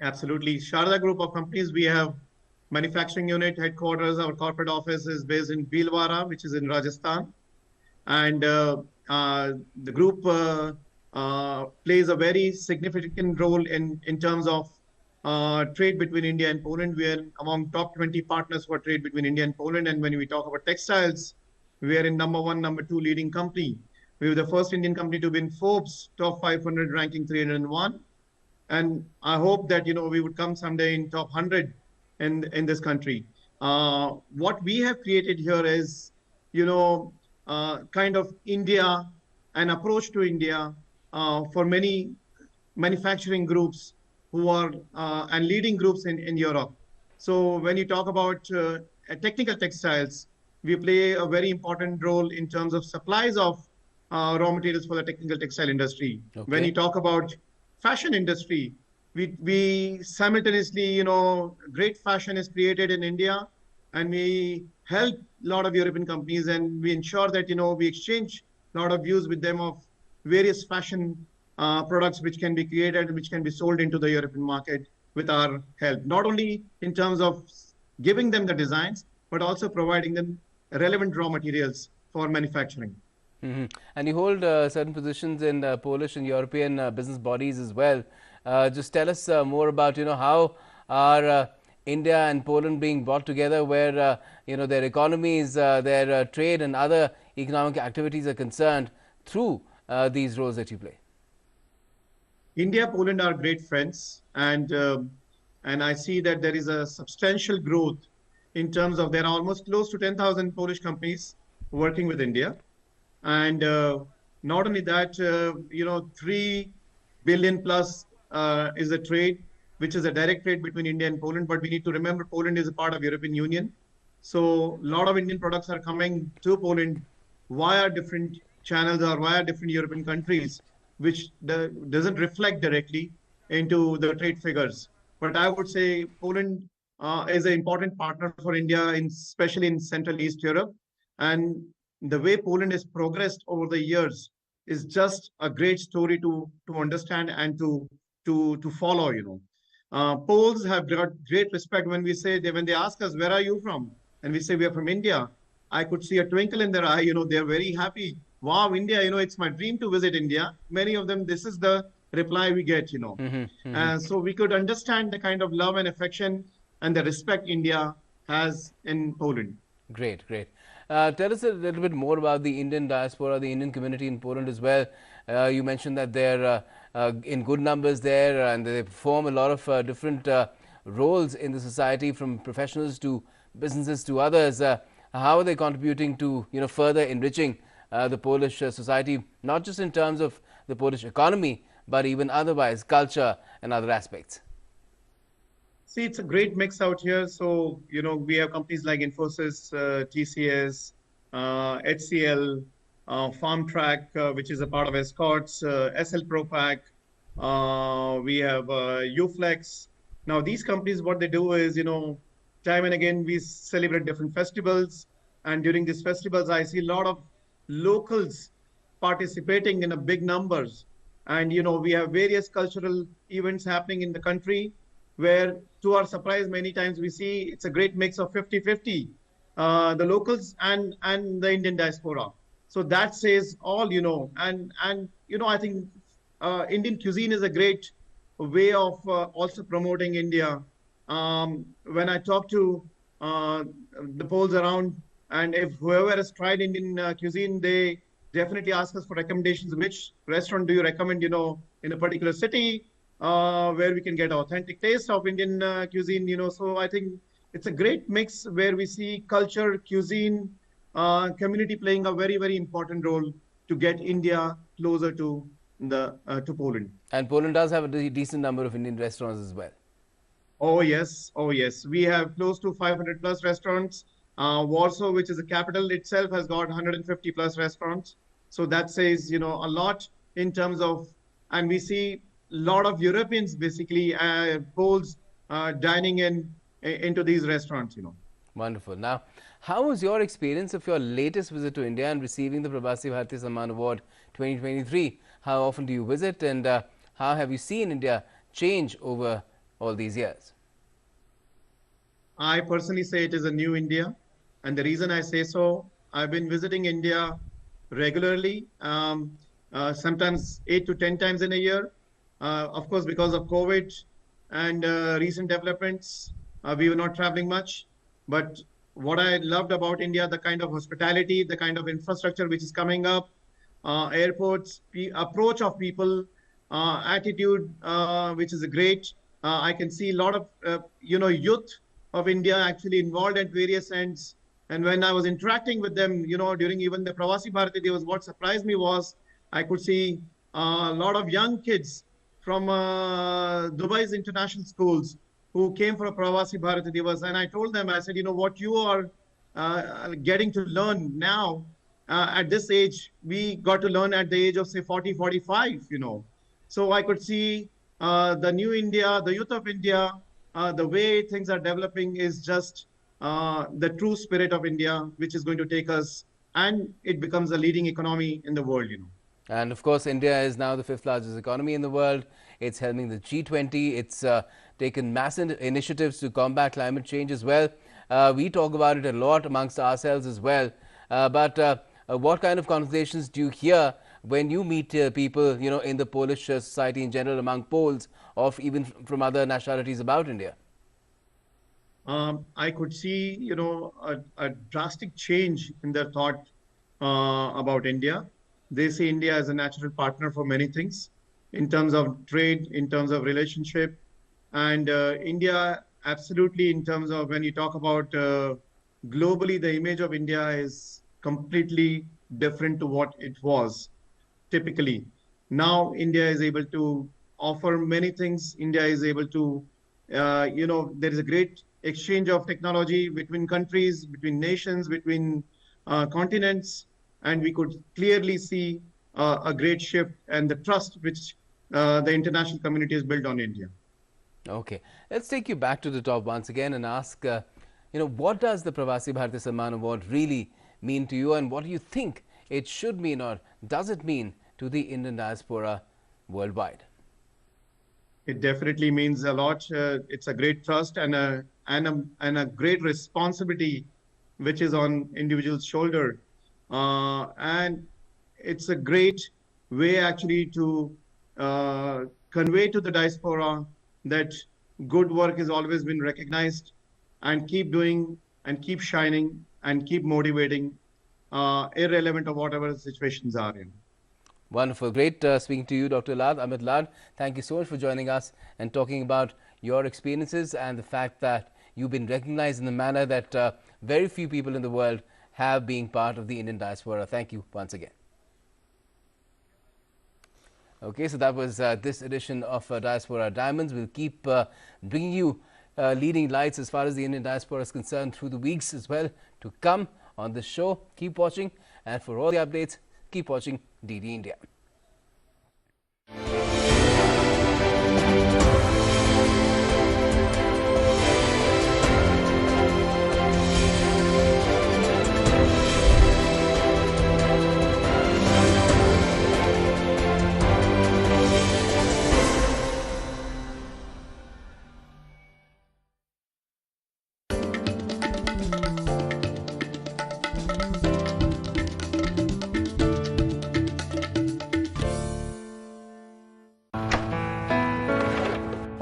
Absolutely. Sharda group of companies, we have manufacturing unit headquarters. Our corporate office is based in Bhilwara, which is in Rajasthan. And the group plays a very significant role in terms of trade between India and Poland. We are among top 20 partners for trade between India and Poland. And when we talk about textiles, we are in number 1, number 2 leading company. We were the first Indian company to win Forbes top 500 ranking 301. And I hope that, you know, we would come someday in top 100 in this country. What we have created here is, you know, kind of India, an approach to India for many manufacturing groups who are and leading groups in Europe. So when you talk about technical textiles, we play a very important role in terms of supplies of raw materials for the technical textile industry. Okay. When you talk about fashion industry, we simultaneously, you know, great fashion is created in India, and we help a lot of European companies, and we ensure that, you know, we exchange a lot of views with them of various fashion products which can be created, which can be sold into the European market with our help, not only in terms of giving them the designs, but also providing them relevant raw materials for manufacturing. Mm-hmm. And you hold certain positions in Polish and European business bodies as well. Just tell us more about, you know, how are India and Poland being brought together, where you know, their economies, their trade and other economic activities are concerned through these roles that you play. India, Poland are great friends, and I see that there is a substantial growth in terms of there are almost close to 10,000 Polish companies working with India. And not only that, you know, 3 billion plus is a trade, which is a direct trade between India and Poland. But we need to remember Poland is a part of European Union. So a lot of Indian products are coming to Poland via different channels or via different European countries, which doesn't reflect directly into the trade figures. But I would say Poland is an important partner for India, especially in Central East Europe. And the way Poland has progressed over the years is just a great story to understand and to follow. Poles have got great respect when we say when they ask us, where are you from? And we say we are from India. I could see a twinkle in their eye. They're very happy. Wow, India, it's my dream to visit India. Many of them, this is the reply we get. So we could understand the kind of love and affection and the respect India has in Poland. Great, great. Tell us a little bit more about the Indian diaspora, the Indian community in Poland as well. You mentioned that they're in good numbers there and they perform a lot of different roles in the society, from professionals to businesses to others. How are they contributing to further enriching the Polish society, not just in terms of the Polish economy, but even otherwise, culture and other aspects? See, it's a great mix out here. So, we have companies like Infosys, TCS, HCL, FarmTrack, which is a part of Escorts, SL Propack. We have Uflex. Now, these companies, what they do is, time and again, we celebrate different festivals. And during these festivals, I see a lot of locals participating in a big numbers. And, we have various cultural events happening in the country where, to our surprise, many times we see it's a great mix of 50-50, the locals and the Indian diaspora. So that says all, and I think Indian cuisine is a great way of also promoting India. When I talk to the Poles around, and if whoever has tried Indian cuisine, they definitely ask us for recommendations. Which restaurant do you recommend, in a particular city? Where we can get authentic taste of Indian cuisine, So I think it's a great mix where we see culture, cuisine, community playing a very, very important role to get India closer to Poland. And Poland does have a decent number of Indian restaurants as well. Oh yes. We have close to 500 plus restaurants. Warsaw, which is the capital itself, has got 150 plus restaurants. So that says, a lot in terms of, and we see lot of Europeans, basically Poles, dining into these restaurants. Wonderful. Now, how was your experience of your latest visit to India and receiving the Prabhasi Bharatiya Samman Award 2023? How often do you visit, and how have you seen India change over all these years? I personally say it is a new India, and the reason I say so, I've been visiting India regularly, sometimes 8 to 10 times in a year. Of course, because of COVID and recent developments, we were not traveling much. But what I loved about India, the kind of hospitality, the kind of infrastructure which is coming up, airports, approach of people, attitude, which is great. I can see a lot of, youth of India actually involved at various ends. And when I was interacting with them, during even the Pravasi Bharati Divas, what surprised me was I could see a lot of young kids from Dubai's international schools who came for a Pravasi Bharati Divas. And I told them, I said, what you are getting to learn now at this age, we got to learn at the age of, say, 40, 45, So I could see the new India, the youth of India, the way things are developing is just the true spirit of India, which is going to take us, and it becomes a leading economy in the world, And of course, India is now the 5th largest economy in the world. It's helming the G20. It's taken massive initiatives to combat climate change as well. We talk about it a lot amongst ourselves as well. But what kind of conversations do you hear when you meet people, in the Polish society in general, among Poles, or even from other nationalities about India? I could see, a drastic change in their thought about India. They see India as a natural partner for many things, in terms of trade, in terms of relationship, and India absolutely in terms of when you talk about globally, the image of India is completely different to what it was typically. Now India is able to offer many things. India is able to, there is a great exchange of technology between countries, between nations, between continents, and we could clearly see a great shift and the trust which the international community has built on India. Okay, let's take you back to the top once again and ask, what does the Pravasi Bharatiya Samman Award really mean to you, and what do you think it should mean, or does it mean to the Indian diaspora worldwide? It definitely means a lot. It's a great trust and a great responsibility which is on individuals' shoulder. And it's a great way actually to convey to the diaspora that good work has always been recognized, and keep doing and keep shining and keep motivating, irrelevant of whatever the situations are in. Wonderful. Great speaking to you, Dr. Lad. Amit Lad, thank you so much for joining us and talking about your experiences and the fact that you've been recognized in the manner that very few people in the world have, being part of the Indian diaspora. Thank you once again. Okay, so that was this edition of Diaspora Diamonds. We'll keep bringing you leading lights as far as the Indian diaspora is concerned through the weeks as well to come on this show. Keep watching, and for all the updates, keep watching DD India.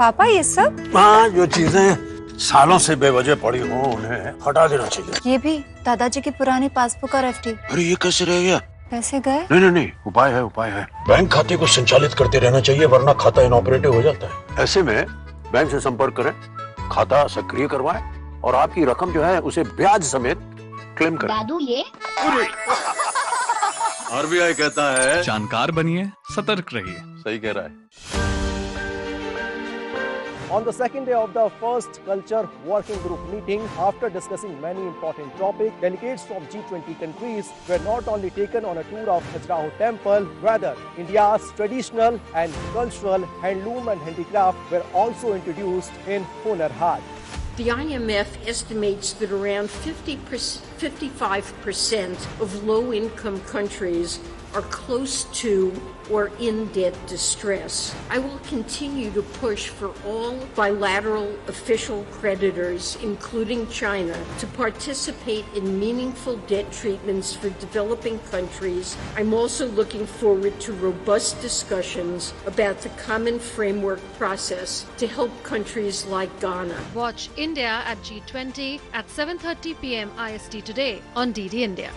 पापा ये सब? हाँ, जो चीजें सालों से बेवजह पड़ी हो उन्हें हटा देना चाहिए। ये भी दादाजी की पुरानी पासबुक और एफडी। अरे ये कैसे रह गया? पैसे गए? नहीं, उपाय है। बैंक खाते को संचालित करते रहना चाहिए, वरना खाता इनऑपरेटिव हो जाता है। ऐसे में बैंक से संपर्क करें, खाता सक्रिय करवाएं और आपकी रकम जो है उसे ब्याज समेत क्लेम करें। दादू ये? आरबीआई कहता है जानकार बनिए, सतर्क रहिए। सही कह रहा है। On the second day of the first Culture Working Group meeting, after discussing many important topics, delegates from G20 countries were not only taken on a tour of Khajuraho Temple, rather India's traditional and cultural handloom and handicraft were also introduced in Hunar Haat. The IMF estimates that around 55% of low-income countries are close to or in debt distress. I will continue to push for all bilateral official creditors, including China, to participate in meaningful debt treatments for developing countries. I'm also looking forward to robust discussions about the common framework process to help countries like Ghana. Watch India at G20 at 7:30 p.m. IST today on DD India.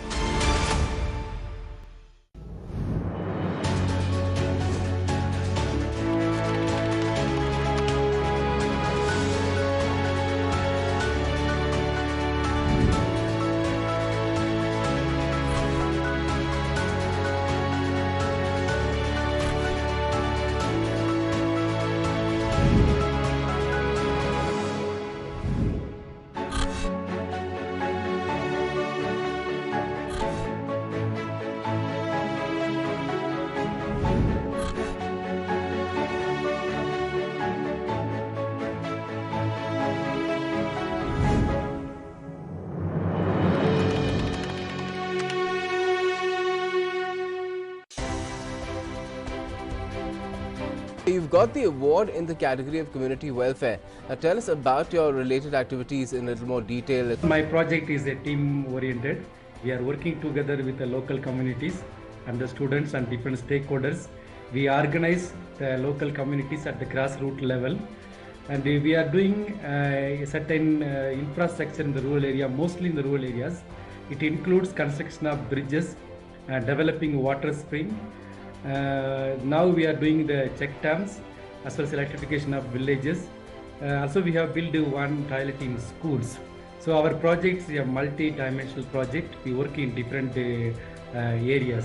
You've got the award in the category of community welfare. Now tell us about your related activities in a little more detail. My project is a team oriented. We are working together with the local communities and the students and different stakeholders. We organize the local communities at the grassroots level, and we are doing a certain infrastructure in the rural area, mostly in the rural areas. It includes construction of bridges, developing water spring. Now we are doing the check dams as well as electrification of villages. Also we have built one toilet in schools. So our project is a multi-dimensional project. We work in different areas.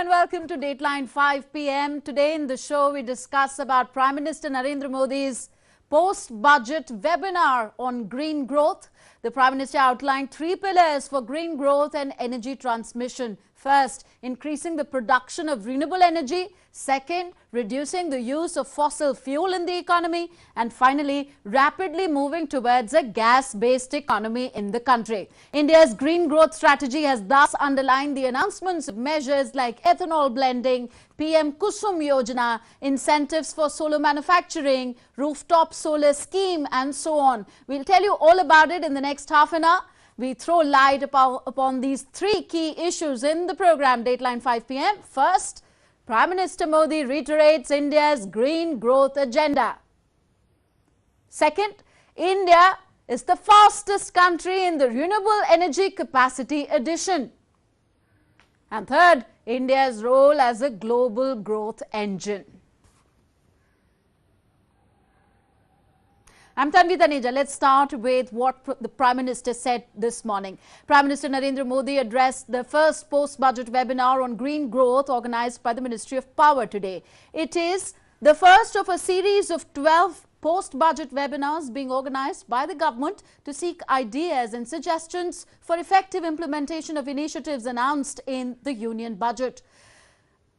and welcome to Dateline 5 p.m. Today in the show we discuss about Prime Minister Narendra Modi's post-budget webinar on green growth. The Prime Minister outlined 3 pillars for green growth and energy transmission. First, increasing the production of renewable energy. Second, reducing the use of fossil fuel in the economy. And finally, rapidly moving towards a gas-based economy in the country. India's green growth strategy has thus underlined the announcements of measures like ethanol blending, PM Kusum Yojana, incentives for solar manufacturing, rooftop solar scheme and so on. We'll tell you all about it in the next half an hour. We throw light upon these 3 key issues in the program Dateline 5 p.m. First, Prime Minister Modi reiterates India's green growth agenda. Second, India is the fastest country in the renewable energy capacity addition. And third, India's role as a global growth engine. I'm Tanvi Taneja. Let's start with what the Prime Minister said this morning. Prime Minister Narendra Modi addressed the first post-budget webinar on green growth organized by the Ministry of Power today. It is the first of a series of 12 post-budget webinars being organized by the government to seek ideas and suggestions for effective implementation of initiatives announced in the Union Budget.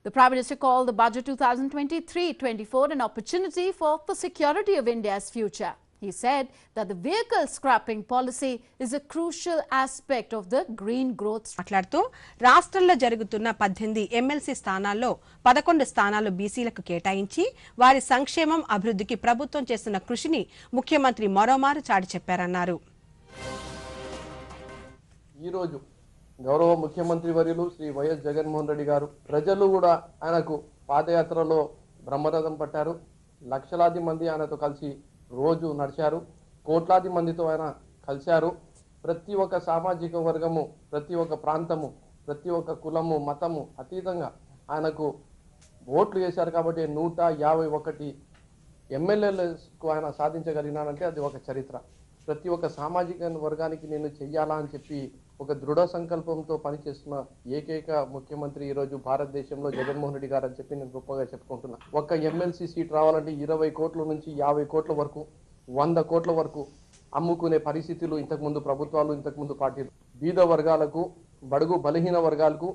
The Prime Minister called the Budget 2023-24 an opportunity for the security of India's future. He said that the vehicle scrapping policy is a crucial aspect of the green growth. మాట్లాడుతూ రాష్ట్రంలో జరుగుతున్న 18 MLC స్థానాల్లో 11 స్థానాలు బీసీలకు కేటాయించి వారి సంక్షేమం అభివృద్ధికి ప్రభుత్వం చేస్తున్న కృషిని ముఖ్యమంత్రి మరోమారు చాటి చెప్పారన్నారు. ఈ రోజు గౌరవ ముఖ్యమంత్రి వర్యులు శ్రీ వైఎస్ జగన్మోహన్ రెడ్డి గారు ప్రజలు కూడా ఆయనకు పాదయాత్రలో బ్రహ్మరథం పట్టారు. లక్షలాది మంది ఆయనతో కలిసి రోజు నడిచారు. కోట్లాది మందితో ఆయన కలిశారు. ప్రతి ఒక్క సామాజిక వర్గము, ప్రతి ఒక్క ప్రాంతము, ప్రతి ఒక్క కులము, మతము అతీతంగా ఆయనకు ఓట్లు వేశారు. కాబట్టి 151 ఎమ్మెల్యేలకు ఆయన సాధించగలిగినాడంటే అది ఒక చరిత్ర. ప్రతి ఒక్క సామాజిక వర్గానికి నేను చెయ్యాలా అని చెప్పి ఒక దృఢ సంకల్పంతో పనిచేస్తున్న ఏకైక ముఖ్యమంత్రి ఈరోజు భారతదేశంలో జగన్మోహన్ రెడ్డి గారు అని చెప్పి నేను గొప్పగా చెప్పుకుంటున్నా. ఒక ఎమ్మెల్సీ సీట్ రావాలంటే 20 కోట్ల నుంచి 50 కోట్ల వరకు, 100 కోట్ల వరకు అమ్ముకునే పరిస్థితులు ఇంతకుముందు ప్రభుత్వాలు, ఇంతకుముందు పార్టీలు. బీద వర్గాలకు, బడుగు బలహీన వర్గాలకు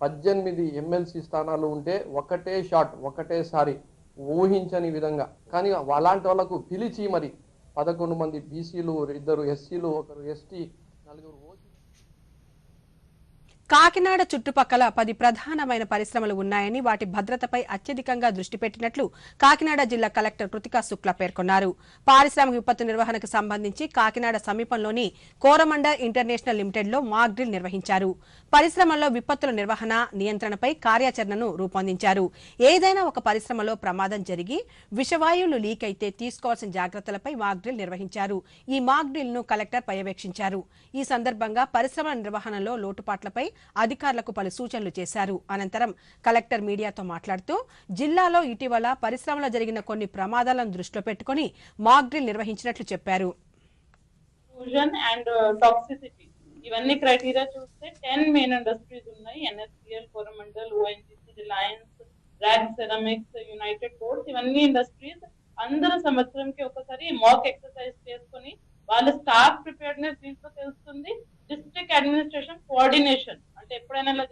18 ఎమ్మెల్సీ స్థానాలు ఉంటే ఒకటే షాట్, ఒకటేసారి ఊహించని విధంగా. కానీ అలాంటి వాళ్ళకు పిలిచి మరి 11 మంది బీసీలు, 2 ఎస్సీలు, 1 ఎస్టీ, 4 ఓసీ. కాకినాడ చుట్టుపక్కల 10 ప్రధానమైన పరిశ్రమలు ఉన్నాయని వాటి భద్రతపై అత్యధికంగా దృష్టి పెట్టినట్లు కాకినాడ జిల్లా కలెక్టర్ కృతికా శుక్లా పేర్కొన్నారు. పారిశ్రామిక విపత్తు నిర్వహణకు సంబంధించి కాకినాడ సమీపంలోని కోరమండ ఇంటర్నేషనల్ లిమిటెడ్లో మాక్ డ్రిల్ నిర్వహించారు. పరిశ్రమల్లో విపత్తుల నిర్వహణ, నియంత్రణపై కార్యాచరణను రూపొందించారు. ఏదైనా ఒక పరిశ్రమలో ప్రమాదం జరిగి విషవాయువులు లీక్ అయితే తీసుకోవాల్సిన జాగ్రత్తలపై మాక్ డ్రిల్ నిర్వహించారు. ఈ మాక్ డ్రిల్ ను కలెక్టర్ పర్యవేక్షించారు. ఈ సందర్భంగా పరిశ్రమల నిర్వహణలో లోటుపాట్లపై అధికారులకు పలు సూచనలు చేశారు. అనంతరం కలెక్టర్ మీడియాతో మాట్లాడుతూ జిల్లాలో ఇటీవల పరిశ్రమలో జరిగిన కొన్ని ప్రమాదాలను దృష్టిలో పెట్టుకుని మాక్ డ్రిల్ నిర్వహించినట్లు చెప్పారు. ఇవన్నీ క్రైటీరియా చూస్తే 10 మెయిన్ ఇండస్ట్రీస్ ఉన్నాయి. NSPL, Coromandel, ONGC, Reliance, RAK ceramics, united ports, ఇవన్నీ ఇండస్ట్రీస్ అందరూ సంవత్సరంకి ఒకసారి మాక్ ఎక్సర్సైజ్ చేసుకుని వాళ్ళ స్టాఫ్ ప్రిపేర్నెస్ దీంట్లో తెలుస్తుంది. డిస్ట్రిక్ట్ అడ్మినిస్ట్రేషన్ కోఆర్డినేషన్ అంటే ఎప్పుడైనా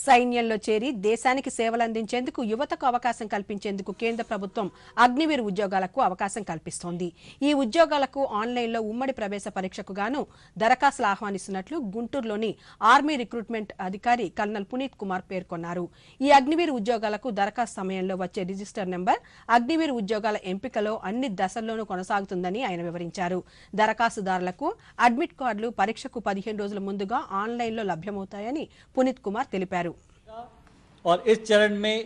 సైన్యంలో చేరి దేశానికి సేవలందించేందుకు యువతకు అవకాశం కల్పించేందుకు కేంద్ర ప్రభుత్వం అగ్నివీర్ ఉద్యోగాలకు అవకాశం కల్పిస్తోంది. ఈ ఉద్యోగాలకు ఆన్లైన్లో ఉమ్మడి ప్రవేశ పరీక్షకు గాను దరఖాస్తులు ఆహ్వానిస్తున్నట్లు గుంటూరులోని ఆర్మీ రిక్రూట్మెంట్ అధికారి కల్నల్ పునీత్ కుమార్ పేర్కొన్నారు. ఈ అగ్నివీర్ ఉద్యోగాలకు దరఖాస్తు సమయంలో వచ్చే రిజిస్టర్ నెంబర్ అగ్నివీర్ ఉద్యోగాల ఎంపికలో అన్ని దశల్లోనూ కొనసాగుతుందని ఆయన వివరించారు. దరఖాస్తుదారులకు అడ్మిట్ కార్డులు పరీక్షకు 15 రోజుల ముందుగా ఆన్లైన్లో లభ్యమవుతాయని పునీత్ కుమార్ తెలిపారు. और इस चरण में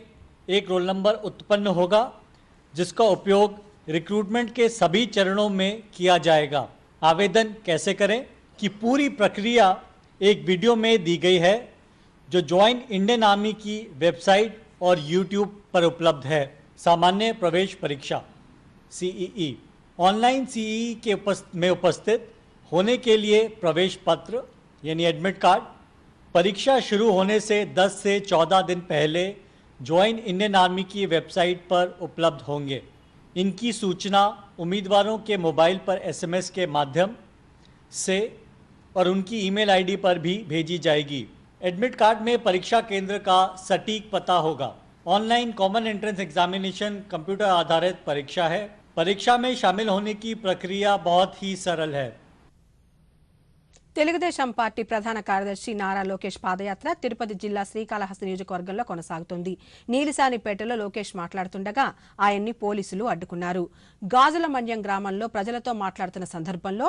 एक रोल नंबर उत्पन्न होगा जिसका उपयोग रिक्रूटमेंट के सभी चरणों में किया जाएगा। आवेदन कैसे करें कि पूरी प्रक्रिया एक वीडियो में दी गई है जो ज्वाइन इंडियन आर्मी की वेबसाइट और यूट्यूब पर उपलब्ध है। सामान्य प्रवेश परीक्षा CEE ऑनलाइन CEE में उपस्थित होने के लिए प्रवेश पत्र यानी एडमिट कार्ड, परीक्षा शुरू होने से 10 से 14 दिन पहले ज्वाइन इंडियन आर्मी की वेबसाइट पर उपलब्ध होंगे। इनकी सूचना उम्मीदवारों के मोबाइल पर एसएमएस के माध्यम से और उनकी ईमेल आईडी पर भी भेजी जाएगी। एडमिट कार्ड में परीक्षा केंद्र का सटीक पता होगा। Online common entrance examination computer आधारित परीक्षा है। परीक्षा में शामिल होने की प्रक्रिया बहुत ही सरल है। తెలుగుదేశం పార్టీ ప్రధాన కార్యదర్శి నారా లోకేష్ పాదయాత్ర తిరుపతి జిల్లా శ్రీకాళహస్తి నియోజకవర్గంలో కొనసాగుతోంది. నీలిసానిపేటలో లోకేష్ మాట్లాడుతుండగా ఆయన్ని పోలీసులు అడ్డుకున్నారు. గాజుల మన్యం గ్రామంలో ప్రజలతో మాట్లాడుతున్న సందర్భంలో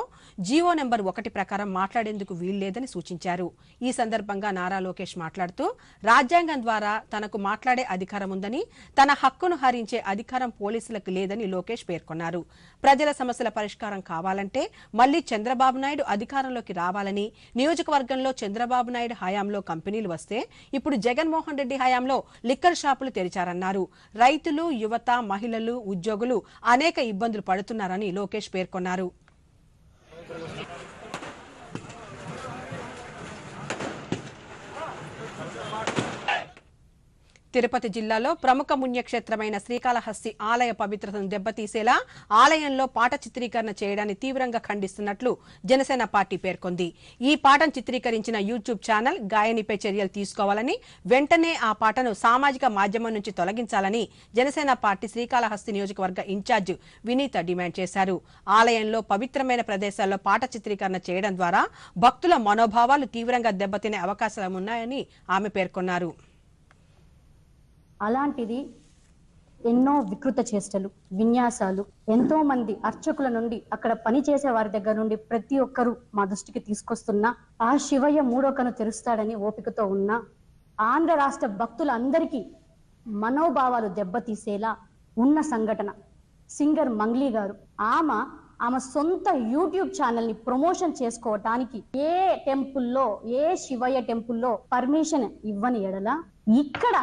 జీవో నెంబర్ 1 ప్రకారం మాట్లాడేందుకు వీల్లేదని సూచించారు. ఈ సందర్భంగా నారా లోకేష్ మాట్లాడుతూ రాజ్యాంగం ద్వారా తనకు మాట్లాడే అధికారం ఉందని, తన హక్కును హరించే అధికారం పోలీసులకు లేదని లోకేష్ పేర్కొన్నారు. ప్రజల సమస్యల పరిష్కారం కావాలంటే మళ్లీ చంద్రబాబు నాయుడు అధికారంలోకి రావాలని, నియోజకవర్గంలో చంద్రబాబు నాయుడు హయాంలో కంపెనీలు వస్తే ఇప్పుడు జగన్మోహన్ రెడ్డి హయాంలో లిక్కర్ షాపులు తెరిచారన్నారు. రైతులు, యువత, మహిళలు, ఉద్యోగులు అనేక ఇబ్బందులు పడుతున్నారని లోకేష్ పేర్కొన్నారు. తిరుపతి జిల్లాలో ప్రముఖ పుణ్యక్షేత్రమైన శ్రీకాళహస్తి ఆలయ పవిత్రతను దెబ్బతీసేలా ఆలయంలో పాట చిత్రీకరణ చేయడాన్ని తీవ్రంగా ఖండిస్తున్నట్లు జనసేన పార్టీ పేర్కొంది. ఈ పాటను చిత్రీకరించిన యూట్యూబ్ ఛానల్ గాయనిపై చర్యలు తీసుకోవాలని, వెంటనే ఆ పాటను సామాజిక మాధ్యమం నుంచి తొలగించాలని జనసేన పార్టీ శ్రీకాళహస్తి నియోజకవర్గ ఇన్ఛార్జ్ వినీత డిమాండ్ చేశారు. ఆలయంలో పవిత్రమైన ప్రదేశాల్లో పాట చిత్రీకరణ చేయడం ద్వారా భక్తుల మనోభావాలు తీవ్రంగా దెబ్బతినే అవకాశాలున్నాయని ఆమె పేర్కొన్నారు. అలాంటిది ఎన్నో వికృత చేష్టలు, విన్యాసాలు ఎంతో మంది అర్చకుల నుండి, అక్కడ పనిచేసే వారి దగ్గర నుండి ప్రతి ఒక్కరూ మా దృష్టికి తీసుకొస్తున్నా, ఆ శివయ్య మూడో కను తెరుస్తాడని ఓపికతో ఉన్న ఆంధ్ర రాష్ట్ర భక్తులందరికీ మనోభావాలు దెబ్బతీసేలా ఉన్న సంఘటన సింగర్ మంగ్లీ గారు. ఆమె సొంత యూట్యూబ్ ఛానల్ ని ప్రమోషన్ చేసుకోవటానికి ఏ టెంపుల్లో, ఏ శివయ్య టెంపుల్లో పర్మిషన్ ఇవ్వని ఎడల ఇక్కడ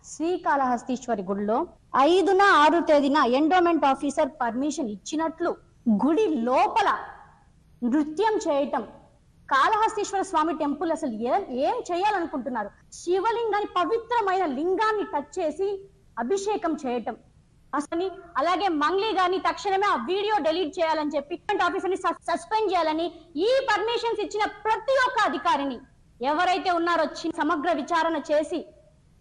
శ్రీకాళహస్తీశ్వరి గుడిలో 5న 6 తేదీన ఎండోమెంట్ ఆఫీసర్ పర్మిషన్ ఇచ్చినట్లు గుడి లోపల నృత్యం చేయటం, కాళహస్తీశ్వర స్వామి టెంపుల్ అసలు ఏం చేయాలనుకుంటున్నారు? శివలింగాన్ని, పవిత్రమైన లింగాన్ని టచ్ చేసి అభిషేకం చేయటం అసలు. అలాగే మంగ్లీ గారిని తక్షణమే ఆ వీడియో డిలీట్ చేయాలని చెప్పి ఆఫీసర్ ని సస్పెండ్ చేయాలని, ఈ పర్మిషన్స్ ఇచ్చిన ప్రతి ఒక్క అధికారిని ఎవరైతే ఉన్నారో సమగ్ర విచారణ చేసి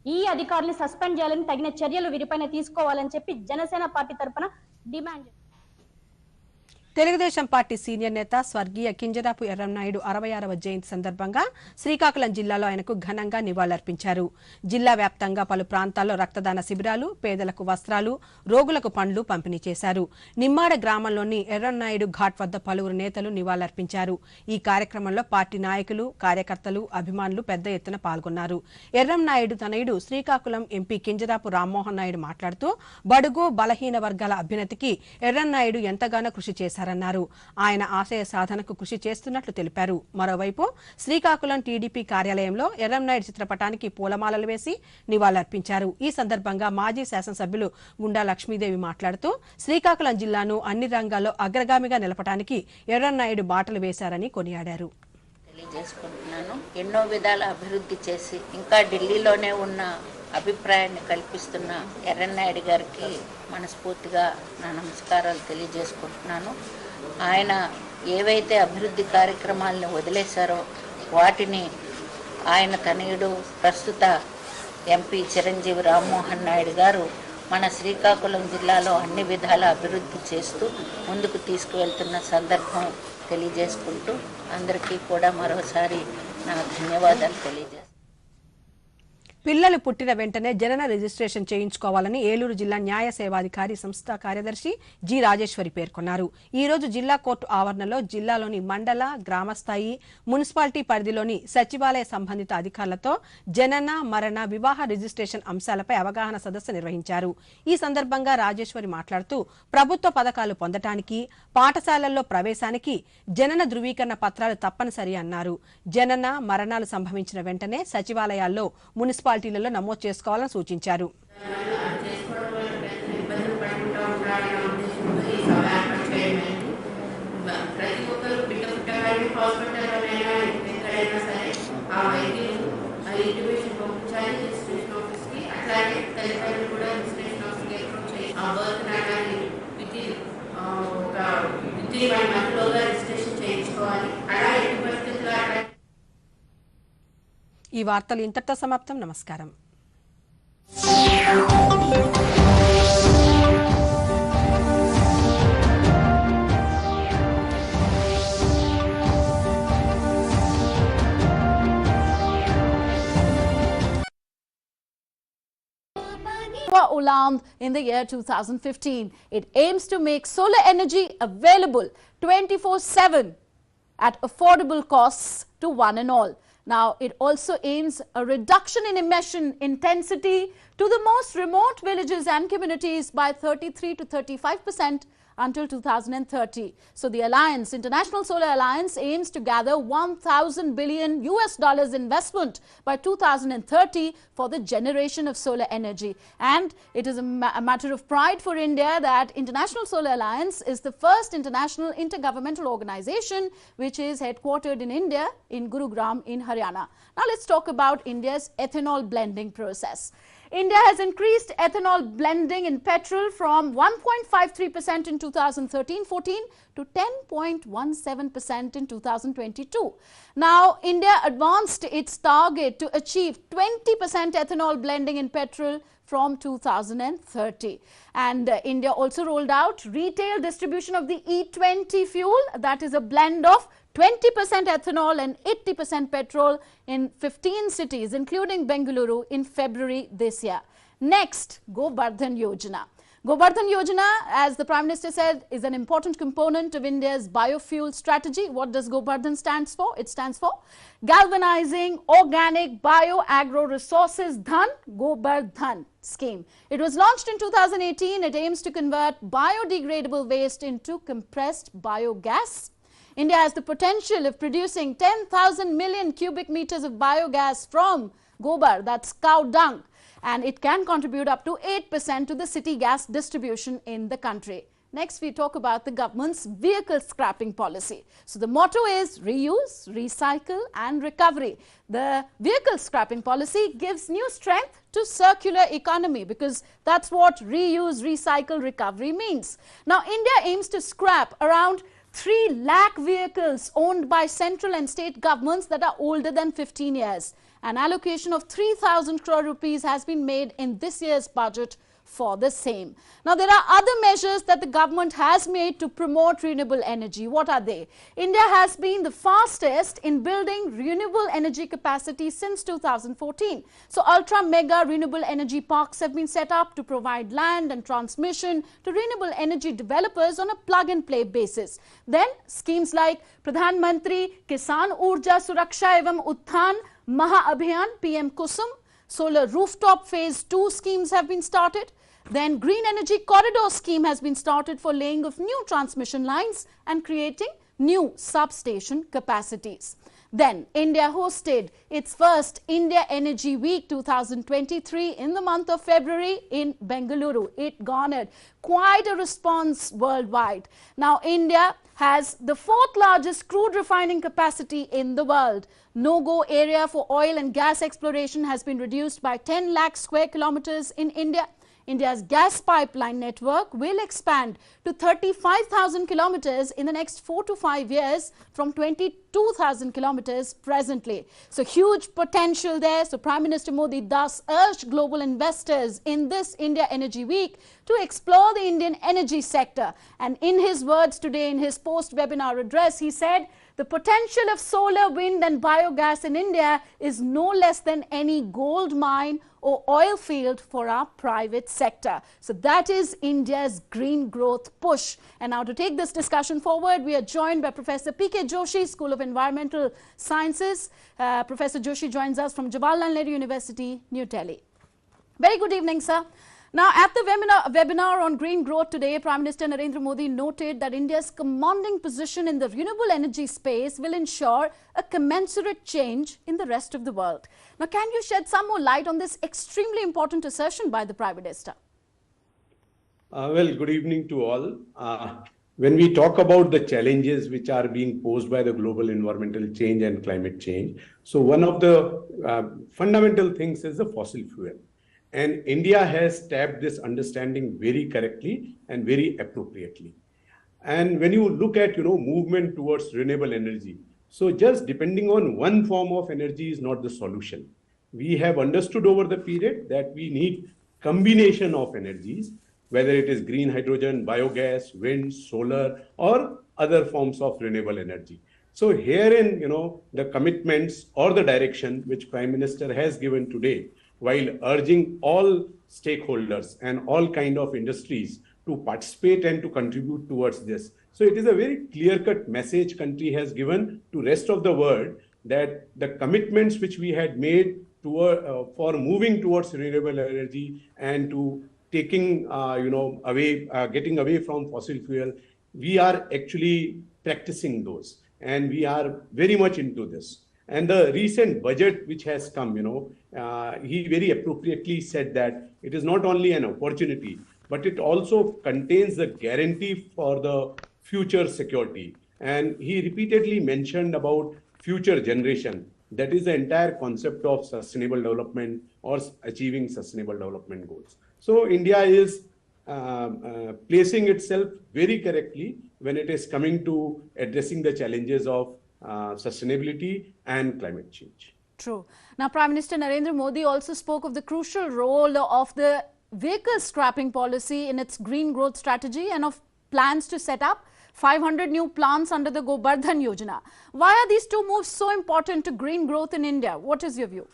ఈ అధికారులు సస్పెండ్ చేయాలని, తగిన చర్యలు వీరిపైన తీసుకోవాలని చెప్పి జనసేన పార్టీ తరఫున డిమాండ్. తెలుగుదేశం పార్టీ సీనియర్ నేత స్వర్గీయ కింజరాపు ఎర్రంనాయుడు 66వ జయంతి సందర్భంగా శ్రీకాకుళం జిల్లాలో ఆయనకు ఘనంగా నివాళులర్పించారు. జిల్లా వ్యాప్తంగా పలు ప్రాంతాల్లో రక్తదాన శిబిరాలు, పేదలకు వస్త్రాలు, రోగులకు పండ్లు పంపిణీ చేశారు. నిమ్మాడ గ్రామంలోని ఎర్రంనాయుడు ఘాట్ వద్ద పలువురు నేతలు నివాళులర్పించారు. ఈ కార్యక్రమంలో పార్టీ నాయకులు, కార్యకర్తలు, అభిమానులు పెద్ద ఎత్తున పాల్గొన్నారు. ఎర్రంనాయుడు తనయుడు శ్రీకాకుళం ఎంపీ కింజరాపు రామ్మోహన్ నాయుడు మాట్లాడుతూ బడుగు, బలహీన వర్గాల అభ్యున్నతికి ఎర్రంనాయుడు ఎంతగానో కృషి చేశారు. ఆయన ఆశయ సాధనకు కృషి చేస్తున్నట్లు తెలిపారు. మరోవైపు శ్రీకాకుళం టీడీపీ కార్యాలయంలో ఎర్రంనాయుడు చిత్రపటానికి పూలమాలలు వేసి నివాళులర్పించారు. ఈ సందర్భంగా మాజీ శాసనసభ్యులు గుండా లక్ష్మీదేవి మాట్లాడుతూ శ్రీకాకుళం జిల్లాను అన్ని రంగాల్లో అగ్రగామిగా నిలపడానికి ఎర్రంనాయుడు బాటలు వేశారని కొనియాడారు. తెలియజేసుకుంటున్నాను. ఎన్నో విధాల అభివృద్ధి చేసి ఇంకా ఢిల్లీలోనే ఉన్న అభిప్రాయాన్ని కల్పిస్తున్న ఎర్రన్నాయుడు గారికి మనస్ఫూర్తిగా నా నమస్కారాలు తెలియజేసుకుంటున్నాను. ఆయన ఏవైతే అభివృద్ధి కార్యక్రమాలను వదిలేశారో వాటిని ఆయన తనయుడు ప్రస్తుత ఎంపీ చిరంజీవి రామ్మోహన్ నాయుడు గారు మన శ్రీకాకుళం జిల్లాలో అన్ని విధాల అభివృద్ధి చేస్తూ ముందుకు తీసుకువెళ్తున్న సందర్భం తెలియజేసుకుంటూ అందరికీ కూడా మరోసారి నా ధన్యవాదాలు తెలియజేస్తాను. పిల్లలు పుట్టిన వెంటనే జనన రిజిస్ట్రేషన్ చేయించుకోవాలని ఏలూరు జిల్లా న్యాయ సేవాధికారి సంస్థ కార్యదర్శి జి రాజేశ్వరి పేర్కొన్నారు. ఈ రోజు జిల్లా కోర్టు ఆవరణలో జిల్లాలోని మండల, గ్రామస్థాయి, మున్సిపాలిటీ పరిధిలోని సచివాలయ సంబంధిత అధికారులతో జనన, మరణ, వివాహ రిజిస్ట్రేషన్ అంశాలపై అవగాహన సదస్సు నిర్వహించారు. ఈ సందర్భంగా రాజేశ్వరి మాట్లాడుతూ ప్రభుత్వ పథకాలు పొందటానికి, పాఠశాలల్లో ప్రవేశానికి జనన ధృవీకరణ పత్రాలు తప్పనిసరి అన్నారు. జనన, మరణాలు సంభవించిన వెంటనే సచివాలయాల్లో, మున్సిపాలిటీలలో నమోదు చేసుకోవాలని సూచించారు. ప్రతి ఒక్కరు బిడ్డ పుట్టగానే హాస్పిటల్ ఎక్కడైనా సరే ఆ వైద్యులు గారి రిజిస్ట్రేషన్ ఆఫీస్కి, అట్లాగే తల్లిదండ్రులు కూడా రిజిస్ట్రేషన్ ఆఫీస్కి అప్రోచ్ అయ్యి ఆ బర్త్ నాటాన్ని ఒక విత్ ఇన్ 1 monthలోగా రిజిస్ట్రేషన్ చేయించుకోవాలి. అలా ఎట్టి పరిస్థితుల్లో ఈ వార్తలు ఇంతటితో సమాప్తం. నమస్కారం. Ulam in the year 2015. It aims to make solar energy available 24/7 at affordable costs to one and all. Now, it also aims a reduction in emission intensity to the most remote villages and communities by 33 to 35% until 2030. So the Alliance, International Solar Alliance, aims to gather $1,000 billion investment by 2030 for the generation of solar energy. And it is a matter of pride for India that International Solar Alliance is the first international intergovernmental organization which is headquartered in India, in Gurugram, in Haryana. Now let's talk about India's ethanol blending process. India has increased ethanol blending in petrol from 1.53% in 2013-14 to 10.17% in 2022. Now, India advanced its target to achieve 20% ethanol blending in petrol from 2030. And India also rolled out retail distribution of the E20 fuel, that is a blend of 20% ethanol and 80% petrol in 15 cities, including Bengaluru, in February this year. Next, Gobardhan Yojana. Gobardhan Yojana, as the Prime Minister said, is an important component of India's biofuel strategy. What does Gobardhan stands for? It stands for Galvanizing Organic Bio-Agro Resources Dhan Gobardhan scheme. It was launched in 2018. It aims to convert biodegradable waste into compressed biogas. India has the potential of producing 10,000 million cubic meters of biogas from gobar, that's cow dung, and it can contribute up to 8% to the city gas distribution in the country. Next, we talk about the government's vehicle scrapping policy. So the motto is reuse, recycle and recovery. The vehicle scrapping policy gives new strength to circular economy because that's what reuse, recycle, recovery means. Now, India aims to scrap around 3 lakh vehicles owned by central and state governments that are older than 15 years. An allocation of 3,000 crore rupees has been made in this year's budget for the same. Now, there are other measures that the government has made to promote renewable energy. What are they? India has been the fastest in building renewable energy capacity since 2014. So, ultra mega renewable energy parks have been set up to provide land and transmission to renewable energy developers on a plug-and-play basis. Then, schemes like Pradhan Mantri Kisan Urja Suraksha Evam Utthan Maha Abhiyan PM Kusum, solar rooftop phase 2 schemes have been started. Then Green Energy Corridor scheme has been started for laying of new transmission lines and creating new substation capacities. Then India hosted its first India Energy Week 2023 in the month of February in Bengaluru. It garnered quite a response worldwide. Now India has the 4th largest crude refining capacity in the world. No-go area for oil and gas exploration has been reduced by 10 lakh square kilometers in India. India's gas pipeline network will expand to 35,000 kilometers in the next 4 to 5 years from 22,000 kilometers presently. So huge potential there. So Prime Minister Modi thus urged global investors in this India Energy Week to explore the Indian energy sector. And in his words today in his post-webinar address, he said, the potential of solar, wind and biogas in India is no less than any gold mine or oil field for our private sector. So that is India's green growth push. And now to take this discussion forward, we are joined by Professor P.K. Joshi, School of Environmental Sciences. Professor Joshi joins us from Jawaharlal Nehru University, New Delhi. Very good evening, sir. Now, at the webinar on green growth today, Prime Minister Narendra Modi noted that India's commanding position in the renewable energy space will ensure a commensurate change in the rest of the world. Now, can you shed some more light on this extremely important assertion by the Prime Minister? Well, good evening to all. when we talk about the challenges which are being posed by the global environmental change and climate change, so one of the fundamental things is the fossil fuel. And India has tapped this understanding very correctly and very appropriately. And when you look at, movement towards renewable energy, so just depending on one form of energy is not the solution. We have understood over the period that we need combination of energies, whether it is green hydrogen, biogas, wind, solar, or other forms of renewable energy. So herein, the commitments or the direction which Prime Minister has given today, while urging all stakeholders and all kind of industries to participate and to contribute towards this. So it is a very clear-cut message country has given to rest of the world that the commitments which we had made for moving towards renewable energy and to taking, getting away from fossil fuel, we are actually practicing those, and we are very much into this. And the recent budget which has come, he very appropriately said that it is not only an opportunity, but it also contains the guarantee for the future security. And he repeatedly mentioned about future generation. That is the entire concept of sustainable development or achieving sustainable development goals. So India is placing itself very correctly when it is coming to addressing the challenges of sustainability and climate change. True. Now, Prime Minister Narendra Modi also spoke of the crucial role of the vehicle scrapping policy in its green growth strategy and of plans to set up 500 new plants under the Gobardhan Yojana. Why are these two moves so important to green growth in India? What is your view?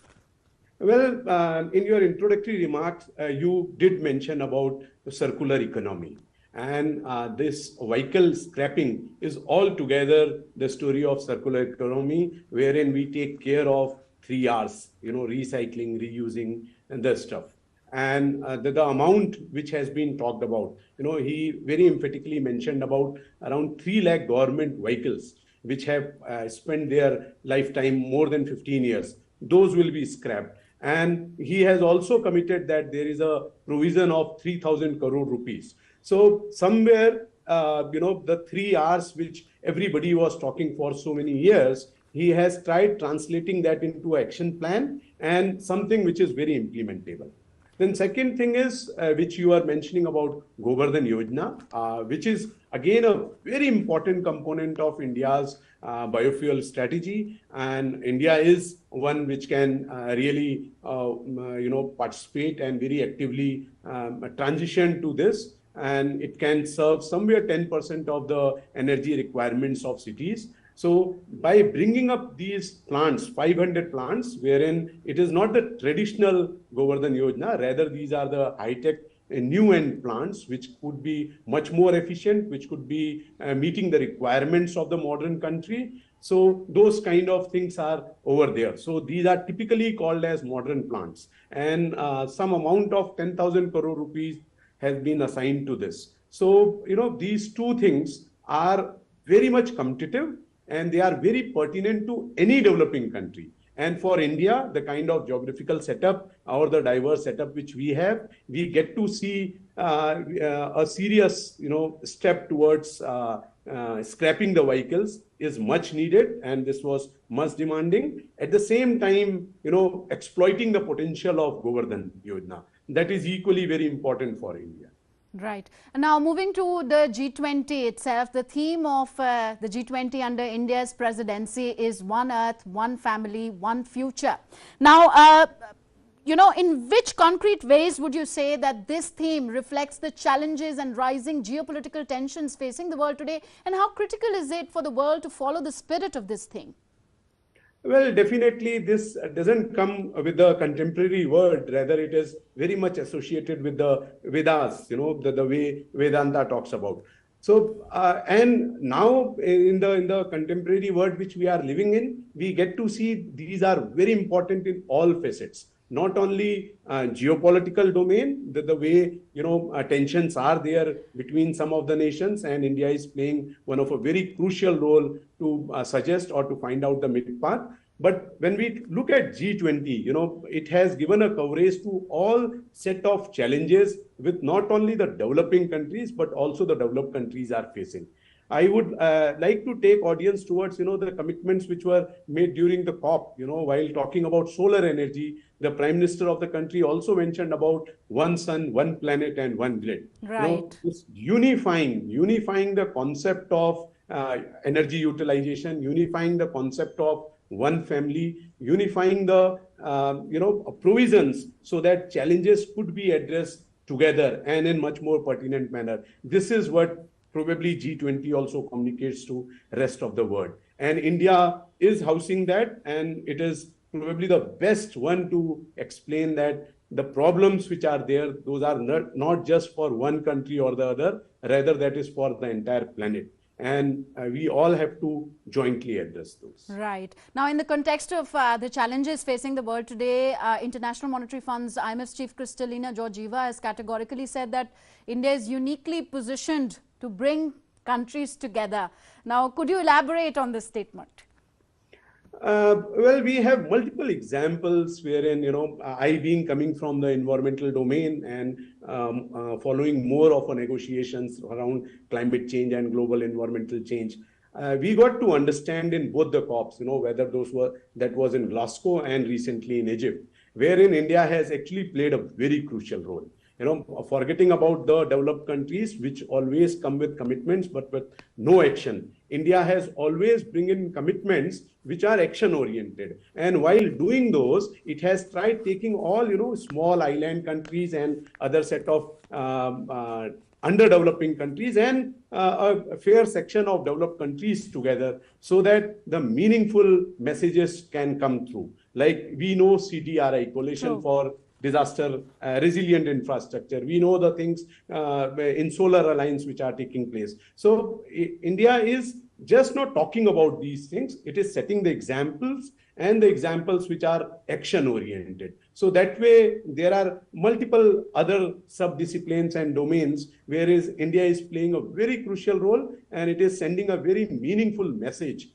Well, in your introductory remarks, you did mention about the circular economy. And this vehicle scrapping is altogether the story of circular economy, wherein we take care of 3 R's, recycling, reusing, and the stuff. And the amount which has been talked about, he very emphatically mentioned about around 3 lakh government vehicles which have spent their lifetime more than 15 years. Those will be scrapped. And he has also committed that there is a provision of 3,000 crore rupees. So somewhere, the 3 R's which everybody was talking for so many years, he has tried translating that into action plan and something which is very implementable. Then second thing is, which you are mentioning about Gobardhan Yojana, which is again a very important component of India's biofuel strategy. And India is one which can really, participate and very actively transition to this. And it can serve somewhere 10% of the energy requirements of cities. So by bringing up these plants, 500 plants, wherein it is not the traditional Govardhan Yojana, rather these are the high-tech new end plants, which could be much more efficient, which could be meeting the requirements of the modern country. So those kind of things are over there. So these are typically called as modern plants. And some amount of 10,000 crore rupees has been assigned to this. So, these two things are very much competitive and they are very pertinent to any developing country. And for India, the kind of geographical setup or the diverse setup which we have, we get to see a serious, step towards scrapping the vehicles is much needed, and this was much demanding. At the same time, exploiting the potential of Govardhan Yojana, that is equally very important for India. Right. And now moving to the G20 itself, the theme of the G20 under India's presidency is One Earth, One Family, One Future. Now, in which concrete ways would you say that this theme reflects the challenges and rising geopolitical tensions facing the world today, and how critical is it for the world to follow the spirit of this theme? Well, definitely this doesn't come with the contemporary world, rather it is very much associated with the Vedas, the way Vedanta talks about. So, and now in the contemporary world which we are living in, we get to see these are very important in all facets. Not only geopolitical domain, the way, tensions are there between some of the nations, and India is playing one of a very crucial role to suggest or to find out the mid path. But when we look at G20, it has given a coverage to all set of challenges with not only the developing countries, but also the developed countries are facing. I would like to take audience towards, the commitments which were made during the COP, while talking about solar energy. The Prime Minister of the country also mentioned about one sun, one planet, and one grid. Right. This unifying the concept of energy utilization, unifying the concept of one family, unifying the provisions so that challenges could be addressed together and in much more pertinent manner. This is what probably G20 also communicates to rest of the world. And India is housing that, and it is probably the best one to explain that the problems which are there, those are not just for one country or the other, rather that is for the entire planet. And we all have to jointly address those. Right. Now, in the context of the challenges facing the world today, International Monetary Fund's IMF Chief Kristalina Georgieva has categorically said that India is uniquely positioned to bring countries together. Now, could you elaborate on this statement? Well, we have multiple examples wherein, I being coming from the environmental domain and following more of a negotiations around climate change and global environmental change, we got to understand in both the COPs, whether that was in Glasgow and recently in Egypt, wherein India has actually played a very crucial role. Forgetting about the developed countries, which always come with commitments, but with no action. India has always bring in commitments which are action oriented. And while doing those, it has tried taking all, small island countries and other set of underdeveloping countries and a fair section of developed countries together so that the meaningful messages can come through. Like we know CDRI, Coalition for Disaster Resilient Infrastructure. We know the things in Solar Alliance which are taking place. So India is just not talking about these things. It is setting the examples and the examples which are action oriented. So that way there are multiple other sub-disciplines and domains whereas India is playing a very crucial role and it is sending a very meaningful message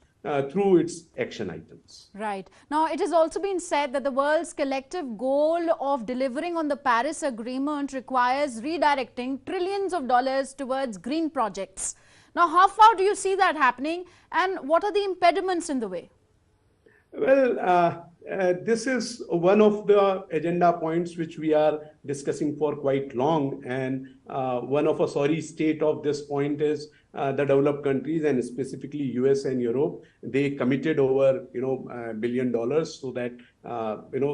through its action items. Right. Now, it has also been said that the world's collective goal of delivering on the Paris Agreement requires redirecting trillions of dollars towards green projects. Now, how far do you see that happening and what are the impediments in the way? Well, this is one of the agenda points which we are discussing for quite long, and one of a sorry state of this point is the developed countries and specifically US and Europe, they committed over $1 billion so that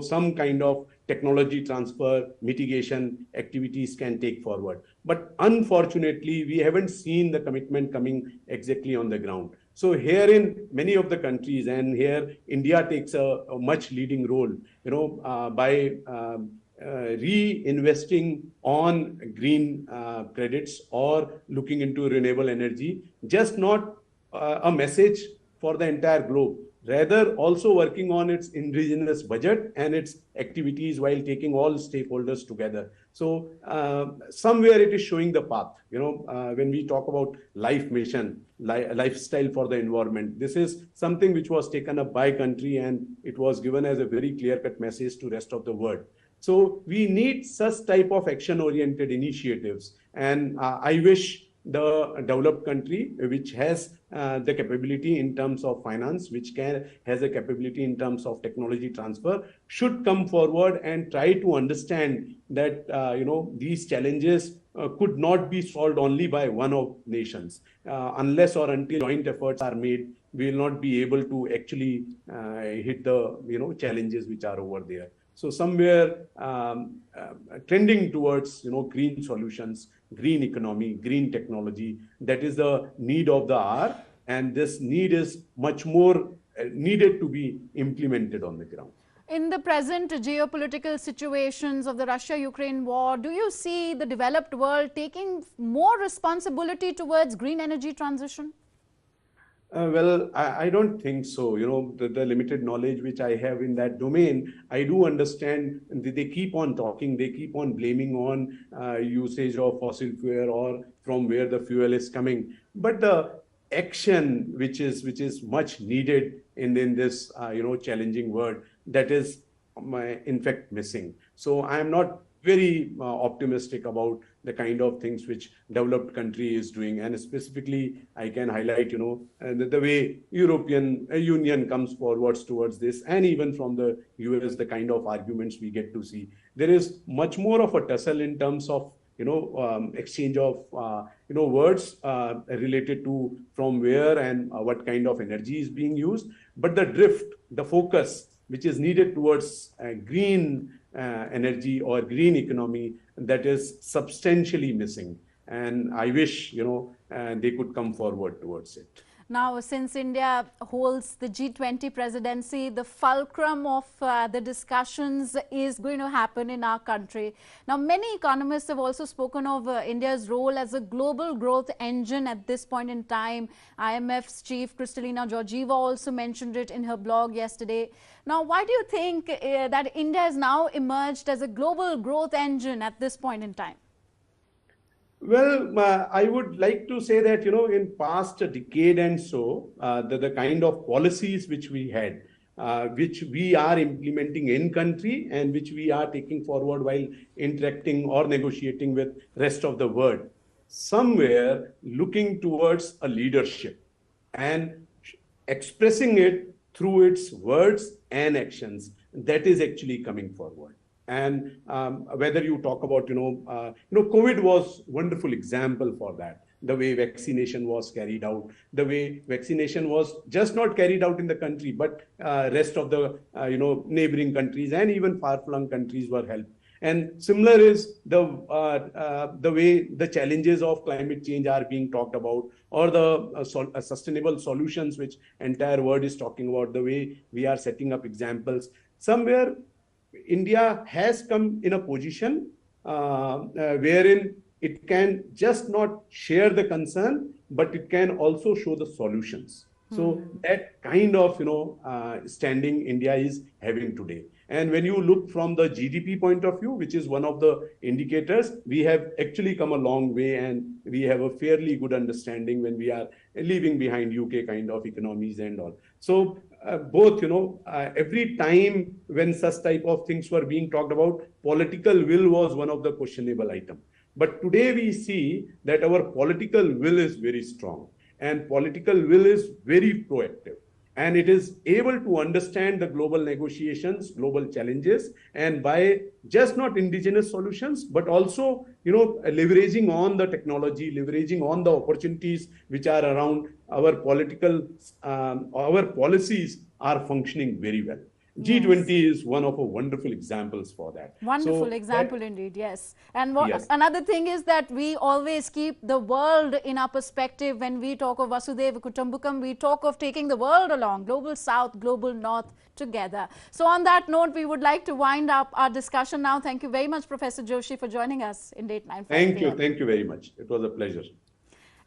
some kind of technology transfer mitigation activities can take forward. But unfortunately, we haven't seen the commitment coming exactly on the ground. So here in many of the countries, and here India takes a much leading role, by reinvesting on green credits or looking into renewable energy, just not a message for the entire globe, rather also working on its indigenous budget and its activities while taking all stakeholders together. So somewhere it is showing the path. When we talk about life mission, lifestyle for the environment, this is something which was taken up by country and it was given as a very clear-cut message to rest of the world. So we need such type of action-oriented initiatives. And I wish the developed country, which has the capability in terms of finance, which has a capability in terms of technology transfer, should come forward and try to understand that these challenges could not be solved only by one of nations. Unless or until joint efforts are made, we will not be able to actually hit the challenges which are over there. So somewhere trending towards green solutions, green economy, green technology, that is the need of the hour, and this need is much more needed to be implemented on the ground. In the present geopolitical situations of the Russia-Ukraine war, do you see the developed world taking more responsibility towards green energy transition? Well, I don't think so. The limited knowledge which I have in that domain, I do understand they keep on talking, they keep on blaming on usage of fossil fuel or from where the fuel is coming. But the action which is much needed in this challenging world, that is in fact missing. So I am not very optimistic about the kind of things which developed country is doing, and specifically I can highlight the way European Union comes forwards towards this, and even from the US, the kind of arguments we get to see. There is much more of a tussle in terms of exchange of words related to from where and what kind of energy is being used, but the drift, the focus which is needed towards green energy or green economy, that is substantially missing. And I wish they could come forward towards it. Now, since India holds the G20 presidency, the fulcrum of the discussions is going to happen in our country. Now, many economists have also spoken of India's role as a global growth engine at this point in time. IMF's chief, Kristalina Georgieva, also mentioned it in her blog yesterday. Now, why do you think that India has now emerged as a global growth engine at this point in time? Well, I would like to say that, in past decade and so, the kind of policies which we had, which we are implementing in country and which we are taking forward while interacting or negotiating with rest of the world, somewhere looking towards a leadership and expressing it through its words and actions, that is actually coming forward. And whether you talk about, COVID was wonderful example for that. The way vaccination was carried out, the way vaccination was just not carried out in the country, but rest of the, neighboring countries and even far-flung countries were helped. And similar is the way the challenges of climate change are being talked about, or the sustainable solutions which entire world is talking about, the way we are setting up examples. Somewhere India has come in a position wherein it can just not share the concern, but it can also show the solutions. So that kind of, standing India is having today. And when you look from the GDP point of view, which is one of the indicators, we have actually come a long way, and we have a fairly good understanding when we are leaving behind UK kind of economies and all. So both, every time when such type of things were being talked about, political will was one of the questionable item. But today we see that our political will is very strong, and political will is very proactive, and it is able to understand the global negotiations, global challenges, and by just not indigenous solutions, but also, leveraging on the technology, leveraging on the opportunities which are around our our policies are functioning very well. G20 is one of the wonderful examples for that. Wonderful example indeed, yes. And another thing is that we always keep the world in our perspective. When we talk of Vasudhaiva Kutumbakam, we talk of taking the world along, global south, global north together. So on that note, we would like to wind up our discussion now. Thank you very much, Professor Joshi, for joining us in Dateline 5 Thank PM. you. Thank you very much. It was a pleasure.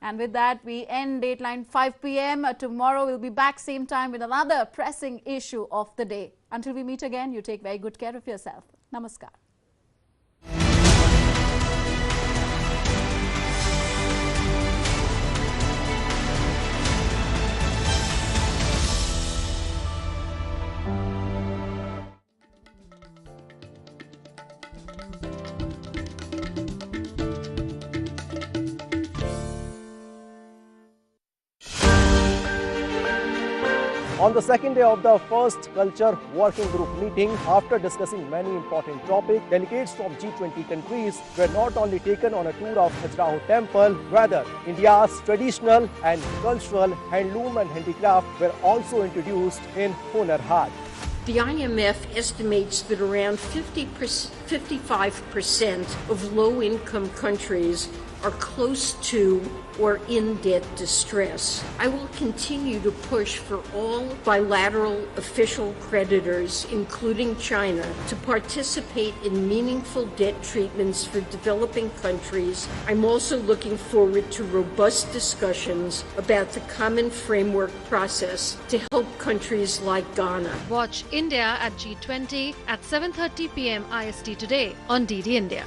And with that, we end Dateline 5 PM. Tomorrow we'll be back same time with another pressing issue of the day. Until we meet again, you take very good care of yourself. Namaskar. On the second day of the first Culture Working Group meeting, after discussing many important topics, delegates from G20 countries were not only taken on a tour of Khajuraho Temple, rather India's traditional and cultural handloom and handicraft were also introduced in Hunar Haat. The IMF estimates that around 55% of low-income countries are close to or in debt distress. I will continue to push for all bilateral official creditors, including China, to participate in meaningful debt treatments for developing countries. I'm also looking forward to robust discussions about the common framework process to help countries like Ghana. Watch India at G20 at 7:30 PM IST today on DD India.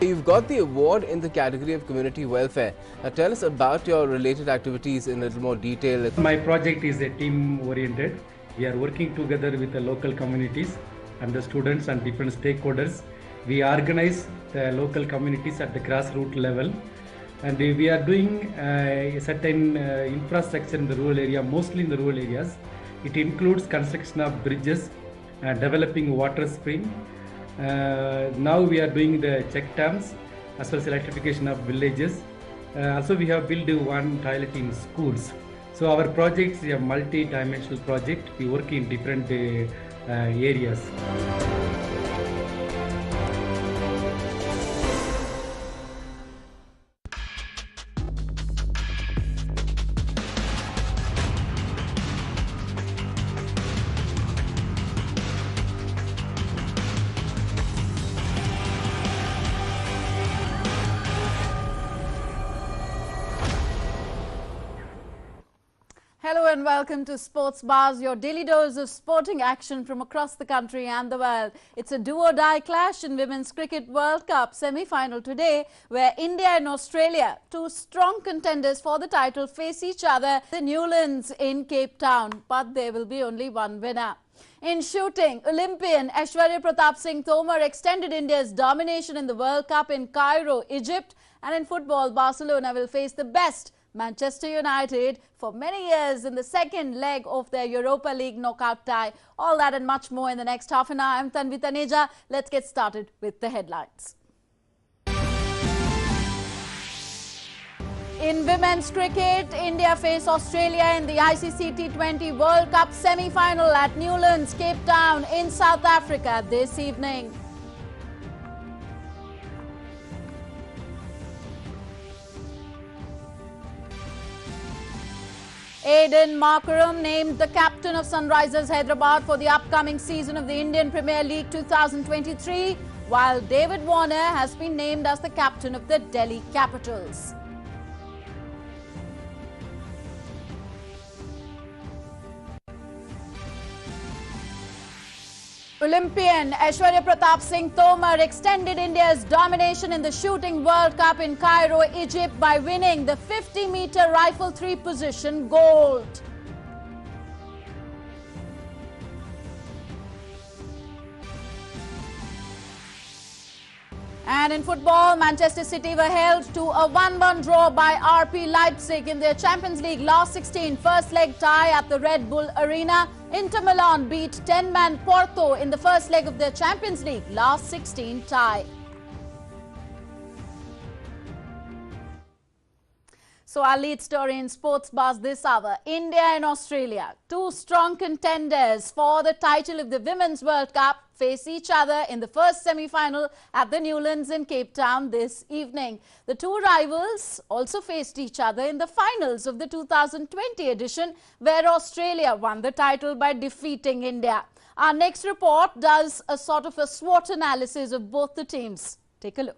You've got the award in the category of community welfare. Now tell us about your related activities in a little more detail. My project is a team oriented. We are working together with the local communities and the students and different stakeholders. We organize the local communities at the grassroots level, and we are doing a certain infrastructure in the rural area, mostly in the rural areas. It includes construction of bridges, developing water spring. Now we are doing the check dams as well as electrification of villages. Also we have built one toilet in schools. So our project is a multi-dimensional project. We work in different areas. Hello and welcome to Sports Bars, your daily dose of sporting action from across the country and the world. It's a do-or-die clash in Women's Cricket World Cup semi-final today, where India and Australia, two strong contenders for the title, face each other at the Newlands in Cape Town. But there will be only one winner. In shooting, Olympian Aishwarya Pratap Singh Tomar extended India's domination in the World Cup in Cairo, Egypt. And in football, Barcelona will face the best Manchester United for many years in the second leg of their Europa League knockout tie. All that and much more in the next half an hour. I'm Tanvi Taneja. Let's get started with the headlines. In women's cricket, India face Australia in the ICC T20 World Cup semi-final at Newlands, Cape Town in South Africa this evening. Aiden Markram named the captain of Sunrisers Hyderabad for the upcoming season of the Indian Premier League 2023, while David Warner has been named as the captain of the Delhi Capitals. Olympian Aishwarya Pratap Singh Tomar extended India's domination in the Shooting World Cup in Cairo, Egypt by winning the 50-meter rifle 3 position gold. And in football, Manchester City were held to a 1-1 draw by RB Leipzig in their Champions League last 16 first leg tie at the Red Bull Arena. Inter Milan beat 10-man Porto in the first leg of their Champions League last 16 tie. So our lead story in Sports Bars this hour, India and Australia, two strong contenders for the title of the Women's World Cup, face each other in the first semi-final at the Newlands in Cape Town this evening. The two rivals also faced each other in the finals of the 2020 edition, where Australia won the title by defeating India. Our next report does a sort of a SWOT analysis of both the teams. Take a look.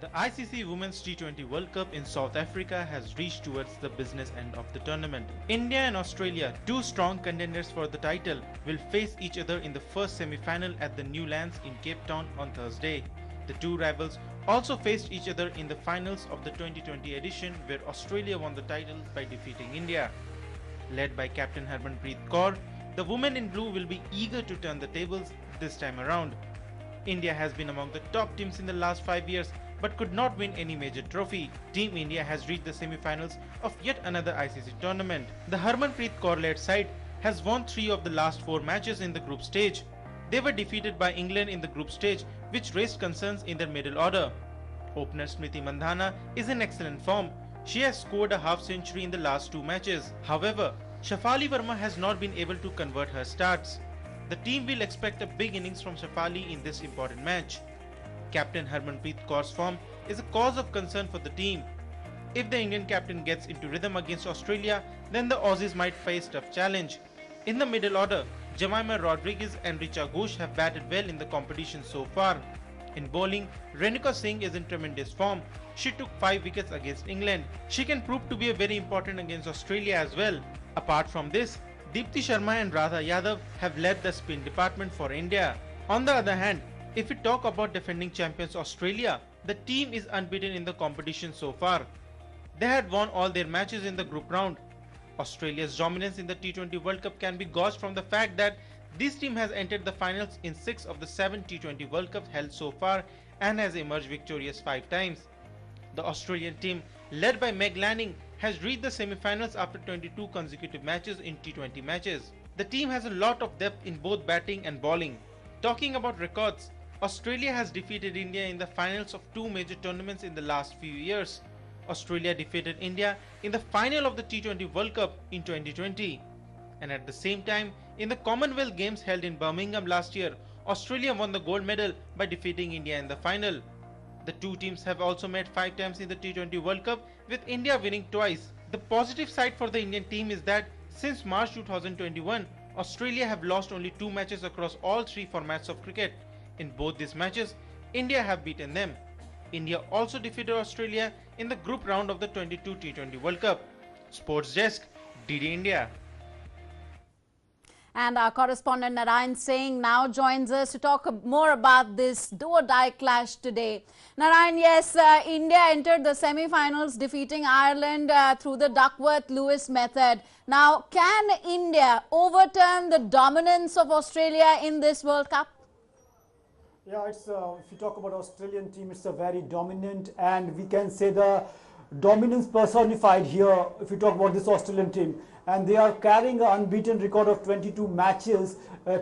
The ICC Women's T20 World Cup in South Africa has reached towards the business end of the tournament. India and Australia, two strong contenders for the title, will face each other in the first semi-final at the Newlands in Cape Town on Thursday. The two rivals also faced each other in the finals of the 2020 edition, where Australia won the title by defeating India. Led by captain Harmanpreet Kaur, the women in blue will be eager to turn the tables this time around. India has been among the top teams in the last 5 years, but could not win any major trophy. Team India has reached the semi-finals of yet another ICC tournament. The Harmanpreet Kaur-led side has won 3 of the last 4 matches in the group stage. They were defeated by England in the group stage, which raised concerns in their middle order. Opener Smriti Mandhana is in excellent form. She has scored a half-century in the last 2 matches. However, Shafali Verma has not been able to convert her starts. The team will expect a big innings from Shafali in this important match. Captain Harmanpreet Kaur's form is a cause of concern for the team. If the Indian captain gets into rhythm against Australia, then the Aussies might face tough challenge. In the middle order, Jemima Rodriguez and Richa Ghosh have batted well in the competition so far. In bowling, Renuka Singh is in tremendous form. She took 5 wickets against England. She can prove to be a very important against Australia as well. Apart from this, Deepti Sharma and Radha Yadav have led the spin department for India. On the other hand, If we talk about defending champions Australia, the team is unbeaten in the competition so far. They had won all their matches in the group round. Australia's dominance in the T20 World Cup can be gauged from the fact that this team has entered the finals in 6 of the 7 T20 World Cups held so far and has emerged victorious 5 times. The Australian team, led by Meg Lanning, has reached the semi-finals after 22 consecutive matches in T20 matches. The team has a lot of depth in both batting and bowling. Talking about records, Australia has defeated India in the finals of 2 major tournaments in the last few years. Australia defeated India in the final of the T20 World Cup in 2020. And at the same time, in the Commonwealth Games held in Birmingham last year, Australia won the gold medal by defeating India in the final. The two teams have also met 5 times in the T20 World Cup, with India winning twice. The positive side for the Indian team is that since March 2021, Australia have lost only 2 matches across all 3 formats of cricket. In both these matches, India have beaten them. India also defeated Australia in the group round of the 22 T20 World Cup. Sports Desk, DD India. And our correspondent Narayan Singh now joins us to talk more about this do-or-die clash today. Narayan, yes, India entered the semi-finals defeating Ireland through the Duckworth-Lewis method. Now, can India overturn the dominance of Australia in this World Cup? Yeah, it's if you talk about Australian team, it's a very dominant, and we can say the dominance personified here if you talk about this Australian team. And they are carrying an unbeaten record of 22 matches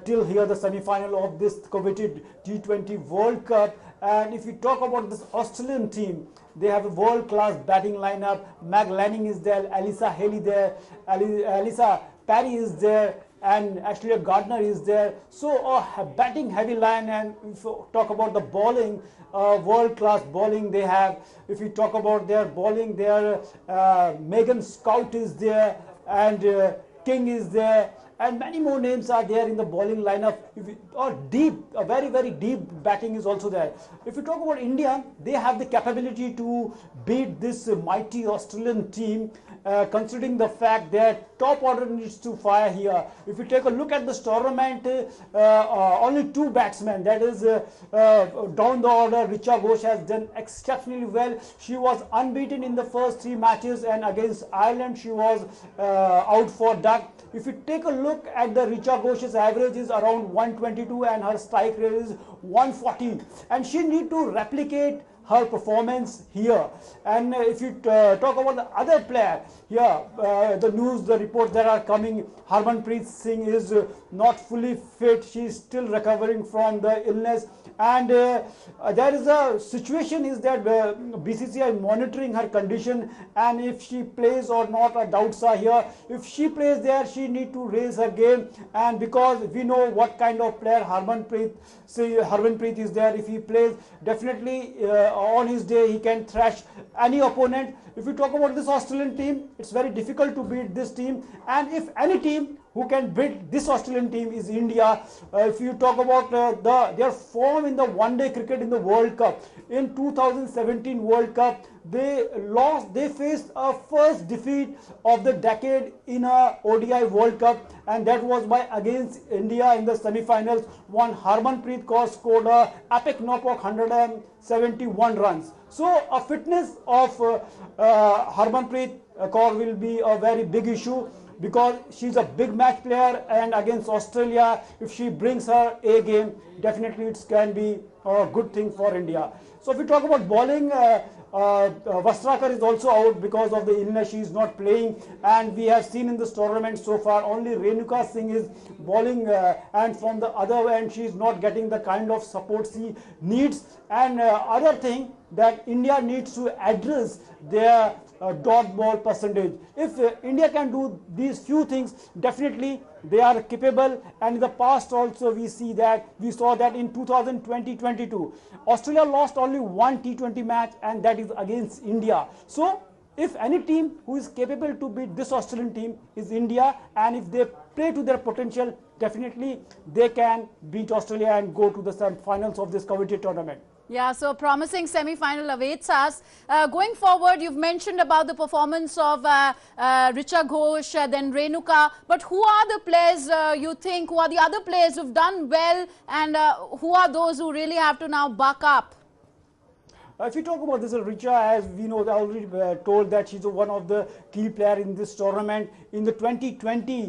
till here the semi-final of this coveted T20 World Cup. And if you talk about this Australian team, they have a world-class batting lineup. Meg Lanning is there, Alyssa Haley there, Alyssa Parry is there, and Ashley Gardner is there. So a batting heavy line. And if you talk about the bowling, world-class bowling they have. If you talk about their bowling, their Megan Scout is there, and King is there, and many more names are there in the bowling lineup. A very, very deep batting is also there. If you talk about India, they have the capability to beat this mighty Australian team, considering the fact that top order needs to fire here. If you take a look at this tournament, only 2 batsmen, that is down the order, Richa Ghosh has done exceptionally well. She was unbeaten in the first 3 matches, and against Ireland she was out for duck. If you take a look at the Richa Ghosh's average is around 122 and her strike rate is 140, and she need to replicate her performance here. And if you talk about the other player here, the reports that are coming, Harmanpreet Singh is not fully fit. She is still recovering from the illness. And there is a situation is that BCCI monitoring her condition, and if she plays or not, doubts are here. If she plays there, she need to raise her game, and because we know what kind of player Harmanpreet is there. If he plays, definitely on his day he can thrash any opponent. If you talk about this Australian team, it's very difficult to beat this team, and if any team who can beat this Australian team is India. If you talk about their form in the one-day cricket in the World Cup, in 2017 World Cup, they faced a first defeat of the decade in a ODI World Cup, and that was against India in the semi-finals. One Harmanpreet Kaur scored a epic knock of 171 runs. So a fitness of Harmanpreet Kaur will be a very big issue, because she's a big match player, and against Australia, if she brings her A game, definitely it can be a good thing for India. So if we talk about bowling, Vastrakar is also out because of the illness. She is not playing, and we have seen in this tournament so far only Renuka Singh is bowling, and from the other end she is not getting the kind of support she needs. And other thing that India needs to address their dot ball percentage. If India can do these few things, definitely they are capable. And in the past also we saw that in 2020-22 Australia lost only 1 T20 match, and that is against India. So if any team who is capable to beat this Australian team is India, and if they play to their potential, definitely they can beat Australia and go to the semi-finals of this coveted tournament. Yeah, so promising semi-final awaits us. Going forward, you've mentioned about the performance of Richa Ghosh, then Renuka. But who are the players you think, who are the other players who've done well, and who are those who really have to now buck up? If you talk about this, Richa, as we know, I already told that she's one of the key player in this tournament. In the 2020,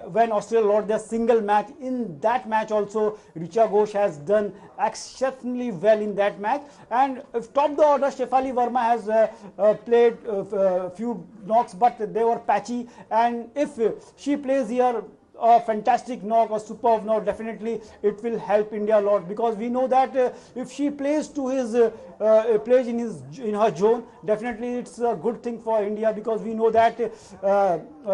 when Australia lost their single match, in that match also, Richa Ghosh has done exceptionally well in that match. And if top the order, Shefali Verma has played a few knocks, but they were patchy. And if she plays here, a fantastic knock or superb knock, definitely it will help India a lot, because we know that if she plays to his plays in her zone, definitely it's a good thing for India, because we know that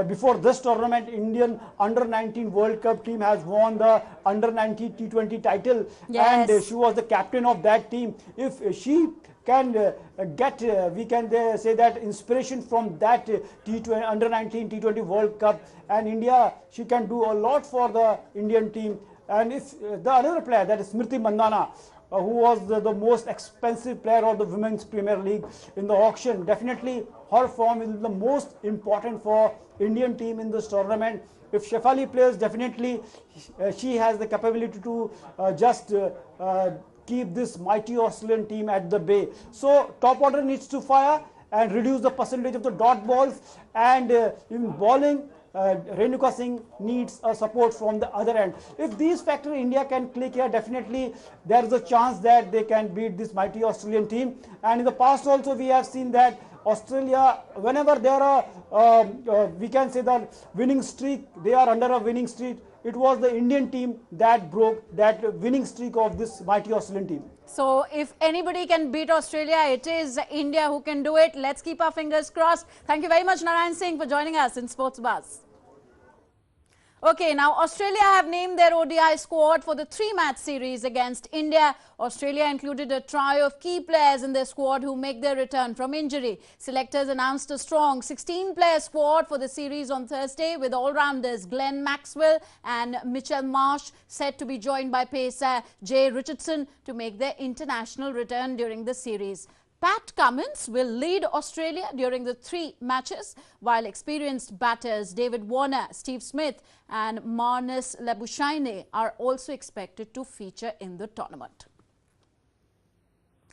before this tournament, Indian under-19 World Cup team has won the under-19 T20 title. Yes. And she was the captain of that team. If she can get, we can say that inspiration from that T20 under-19 T20 World Cup, and India, she can do a lot for the Indian team. And if the other player, that is Smriti Mandhana, who was the most expensive player of the Women's Premier League in the auction, definitely her form is the most important for Indian team in this tournament. If Shefali plays, definitely she has the capability to just keep this mighty Australian team at the bay. So top order needs to fire and reduce the percentage of the dot balls, and in bowling, Renuka Singh needs a support from the other end. If these factors India can click here, definitely there is a chance that they can beat this mighty Australian team. And in the past also we have seen that Australia, whenever there are we can say that winning streak, they are under a winning streak, it was the Indian team that broke that winning streak of this mighty Australian team. So if anybody can beat Australia, it is India who can do it. Let's keep our fingers crossed. Thank you very much, Narayan Singh, for joining us in Sports Buzz. Okay, now Australia have named their ODI squad for the 3-match series against India. Australia included a trio of key players in their squad who make their return from injury. Selectors announced a strong 16-player squad for the series on Thursday, with all-rounders Glenn Maxwell and Mitchell Marsh set to be joined by pacer Jay Richardson to make their international return during the series. Pat Cummins will lead Australia during the 3 matches, while experienced batters David Warner, Steve Smith and Marnus Labuschagne are also expected to feature in the tournament.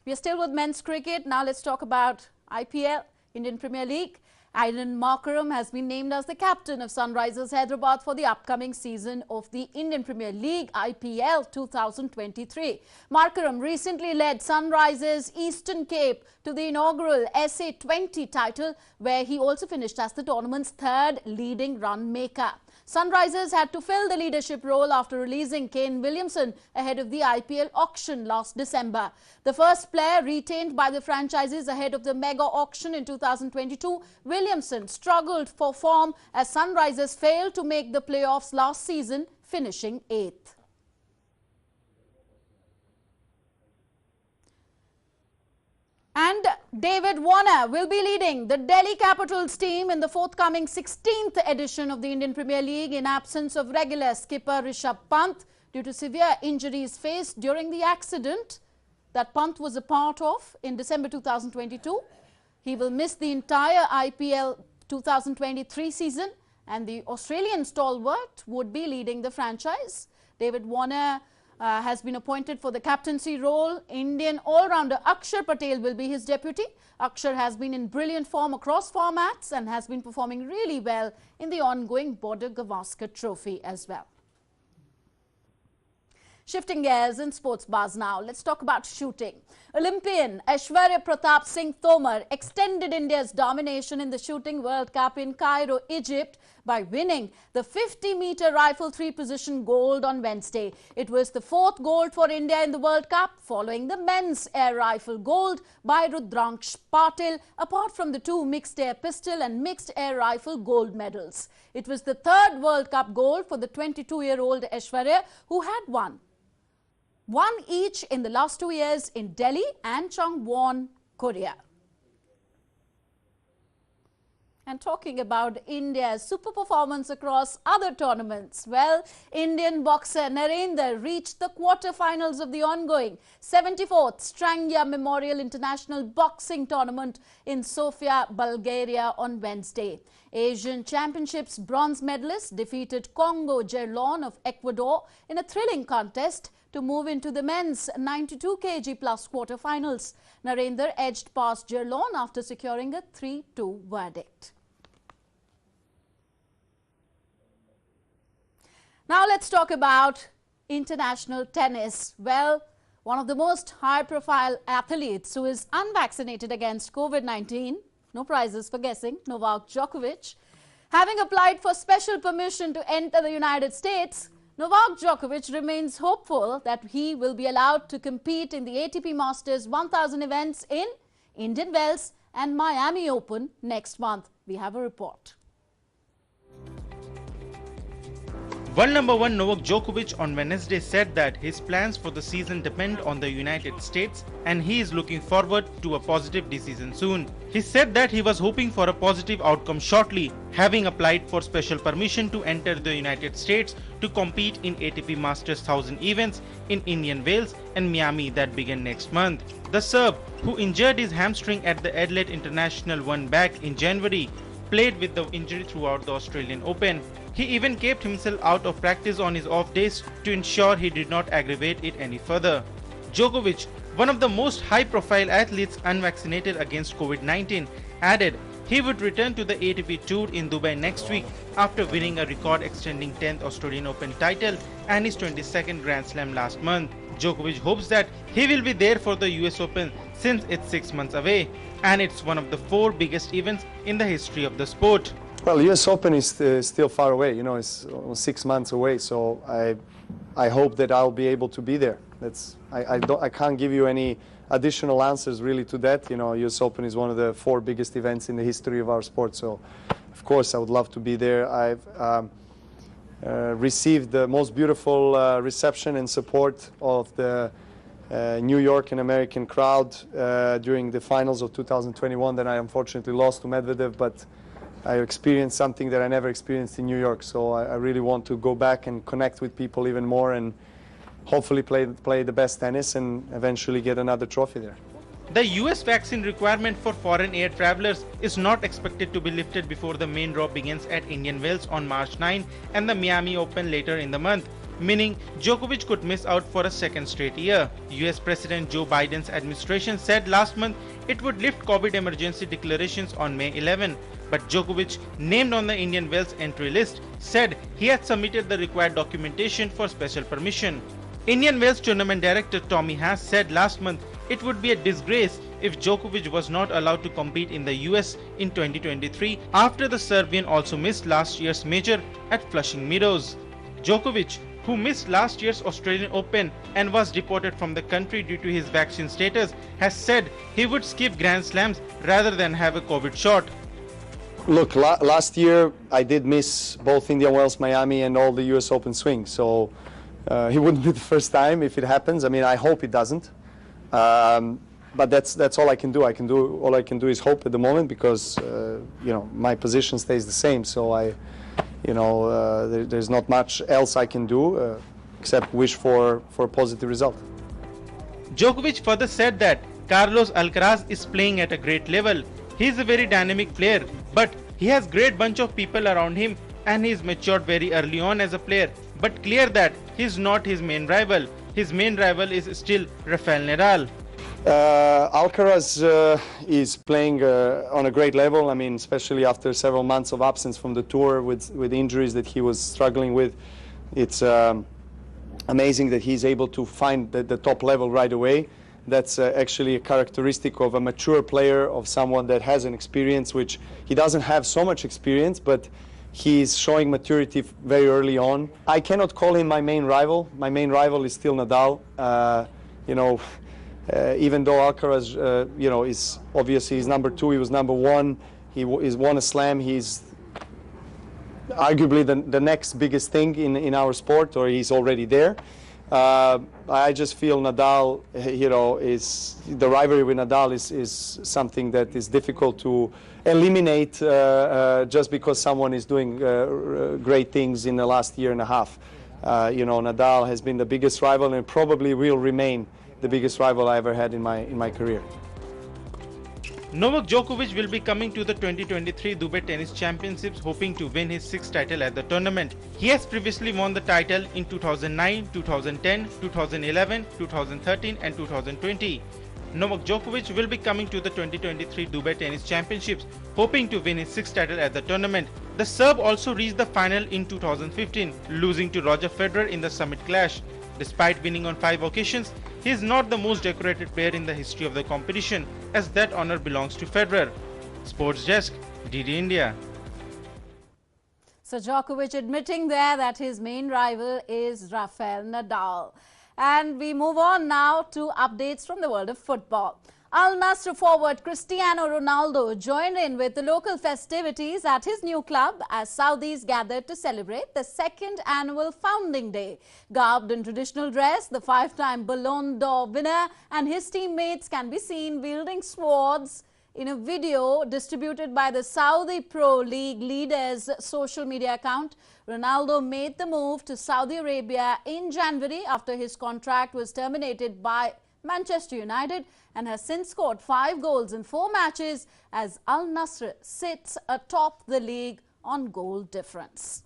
We are still with men's cricket. Now let's talk about IPL, Indian Premier League. Aidan Markram has been named as the captain of Sunrisers Hyderabad for the upcoming season of the Indian Premier League IPL 2023. Markram recently led Sunrisers Eastern Cape to the inaugural SA20 title, where he also finished as the tournament's 3rd leading run maker. Sunrisers had to fill the leadership role after releasing Kane Williamson ahead of the IPL auction last December. The first player retained by the franchises ahead of the mega auction in 2022, Williamson struggled for form as Sunrisers failed to make the playoffs last season, finishing 8th. And David Warner will be leading the Delhi Capitals team in the forthcoming 16th edition of the Indian Premier League in absence of regular skipper Rishabh Pant due to severe injuries faced during the accident that Pant was a part of in December 2022. He will miss the entire IPL 2023 season, and the Australian stalwart would be leading the franchise. David Warner has been appointed for the captaincy role. Indian all-rounder Akshar Patel will be his deputy. Akshar has been in brilliant form across formats and has been performing really well in the ongoing Border Gavaskar Trophy as well. Shifting gears in Sports Buzz now, let's talk about shooting. Olympian Aishwarya Pratap Singh Tomar extended India's domination in the Shooting World Cup in Cairo, Egypt by winning the 50-meter rifle 3-position gold on Wednesday. It was the 4th gold for India in the World Cup, following the men's air rifle gold by Rudraksh Patil, apart from the 2 mixed air pistol and mixed air rifle gold medals. It was the 3rd World Cup gold for the 22-year-old Aishwarya, who had won one each in the last 2 years in Delhi and Changwon, Korea. And talking about India's super performance across other tournaments, well, Indian boxer Narendra reached the quarter-finals of the ongoing 74th Strangya Memorial International Boxing Tournament in Sofia, Bulgaria on Wednesday. Asian Championships bronze medalist defeated Congo Gerlon of Ecuador in a thrilling contest to move into the men's 92 kg plus quarter-finals. Narendra edged past Gerlon after securing a 3-2 verdict. Now let's talk about international tennis. Well, one of the most high-profile athletes who is unvaccinated against COVID-19, no prizes for guessing, Novak Djokovic, having applied for special permission to enter the United States, Novak Djokovic remains hopeful that he will be allowed to compete in the ATP Masters 1000 events in Indian Wells and Miami Open next month. We have a report. World number 1 Novak Djokovic on Wednesday said that his plans for the season depend on the United States and he is looking forward to a positive decision soon. He said that he was hoping for a positive outcome shortly, having applied for special permission to enter the United States to compete in ATP Masters 1000 events in Indian Wells and Miami that begin next month. The Serb, who injured his hamstring at the Adelaide International 1 back in January, played with the injury throughout the Australian Open. He even kept himself out of practice on his off days to ensure he did not aggravate it any further. Djokovic, one of the most high-profile athletes unvaccinated against COVID-19, added he would return to the ATP Tour in Dubai next week after winning a record-extending 10th Australian Open title and his 22nd Grand Slam last month. Djokovic hopes that he will be there for the US Open since it's 6 months away and it's one of the 4 biggest events in the history of the sport. Well, US Open is still far away, you know, it's 6 months away, so I hope that I'll be able to be there. I can't give you any additional answers really to that. You know, US Open is one of the 4 biggest events in the history of our sport, so of course I would love to be there. I've received the most beautiful reception and support of the New York and American crowd during the finals of 2021. Then I unfortunately lost to Medvedev, but I experienced something that I never experienced in New York, so I really want to go back and connect with people even more and hopefully play the best tennis and eventually get another trophy there. The US vaccine requirement for foreign air travelers is not expected to be lifted before the main draw begins at Indian Wells on March 9 and the Miami Open later in the month, meaning Djokovic could miss out for a second straight year. US President Joe Biden's administration said last month it would lift COVID emergency declarations on May 11. But Djokovic, named on the Indian Wells entry list, said he had submitted the required documentation for special permission. Indian Wells tournament director Tommy Haas said last month it would be a disgrace if Djokovic was not allowed to compete in the US in 2023 after the Serbian also missed last year's major at Flushing Meadows. Djokovic, who missed last year's Australian Open and was deported from the country due to his vaccine status, has said he would skip Grand Slams rather than have a COVID shot. Look, last year I did miss both Indian Wells, Miami and all the US Open swings, so it wouldn't be the first time if it happens. I mean, I hope it doesn't, but that's all I can do. All I can do is hope at the moment because you know, my position stays the same, so there's not much else I can do except wish for a positive result. Djokovic further said that Carlos Alcaraz is playing at a great level. He is a very dynamic player, but he has great bunch of people around him and he is matured very early on as a player. But clear that he is not his main rival. His main rival is still Rafael Nadal. Alcaraz is playing on a great level. I mean, especially after several months of absence from the tour with injuries that he was struggling with. It's amazing that he's able to find the top level right away. That's actually a characteristic of a mature player, of someone that has an experience, which he doesn't have so much experience, but he's showing maturity very early on. I cannot call him my main rival. My main rival is still Nadal. Even though Alcaraz, is obviously he's number 2, he was number 1. He's won a slam. He's arguably the next biggest thing in our sport, or he's already there. I just feel Nadal, is the rivalry with Nadal is something that is difficult to eliminate just because someone is doing great things in the last year and a half. Nadal has been the biggest rival and probably will remain the biggest rival I ever had in my career. Novak Djokovic will be coming to the 2023 Dubai Tennis Championships hoping to win his 6th title at the tournament. He has previously won the title in 2009, 2010, 2011, 2013 and 2020. Novak Djokovic will be coming to the 2023 Dubai Tennis Championships hoping to win his 6th title at the tournament. The Serb also reached the final in 2015, losing to Roger Federer in the Summit Clash. Despite winning on 5 occasions, he is not the most decorated player in the history of the competition, as that honor belongs to Federer. Sports Desk, DD India. So Djokovic admitting there that his main rival is Rafael Nadal. And we move on now to updates from the world of football. Al Nassr forward Cristiano Ronaldo joined in with the local festivities at his new club as Saudis gathered to celebrate the 2nd annual founding day. Garbed in traditional dress, the 5-time Ballon d'Or winner and his teammates can be seen wielding swords in a video distributed by the Saudi Pro League leader's social media account. Ronaldo made the move to Saudi Arabia in January after his contract was terminated by Manchester United and has since scored 5 goals in 4 matches as Al Nassr sits atop the league on goal difference.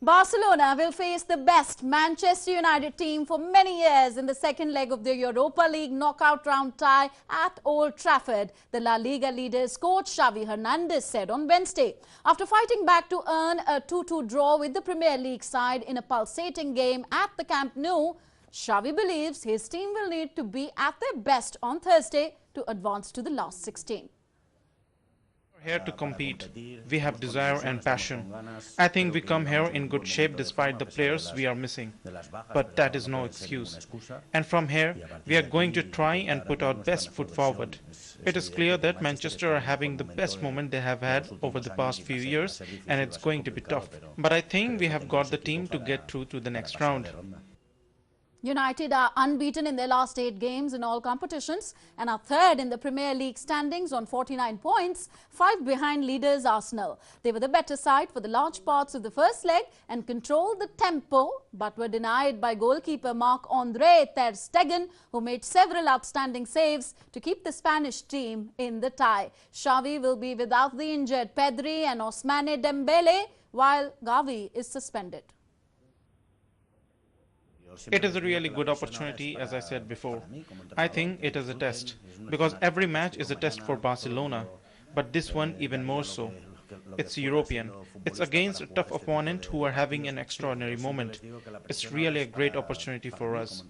Barcelona will face the best Manchester United team for many years in the second leg of the Europa League knockout round tie at Old Trafford, the La Liga leaders coach Xavi Hernandez said on Wednesday. After fighting back to earn a 2-2 draw with the Premier League side in a pulsating game at the Camp Nou, Xavi believes his team will need to be at their best on Thursday to advance to the last 16. Here to compete. We have desire and passion. I think we come here in good shape despite the players we are missing. But that is no excuse. And from here, we are going to try and put our best foot forward. It is clear that Manchester are having the best moment they have had over the past few years, and it's going to be tough. But I think we have got the team to get through to the next round. United are unbeaten in their last 8 games in all competitions and are 3rd in the Premier League standings on 49 points, 5 behind leaders Arsenal. They were the better side for the large parts of the first leg and controlled the tempo, but were denied by goalkeeper Marc-André ter Stegen, who made several outstanding saves to keep the Spanish team in the tie. Xavi will be without the injured Pedri and Ousmane Dembele, while Gavi is suspended. It is a really good opportunity, as I said before. I think it is a test, because every match is a test for Barcelona, but this one even more so. It's European. It's against a tough opponent who are having an extraordinary moment. It's really a great opportunity for us.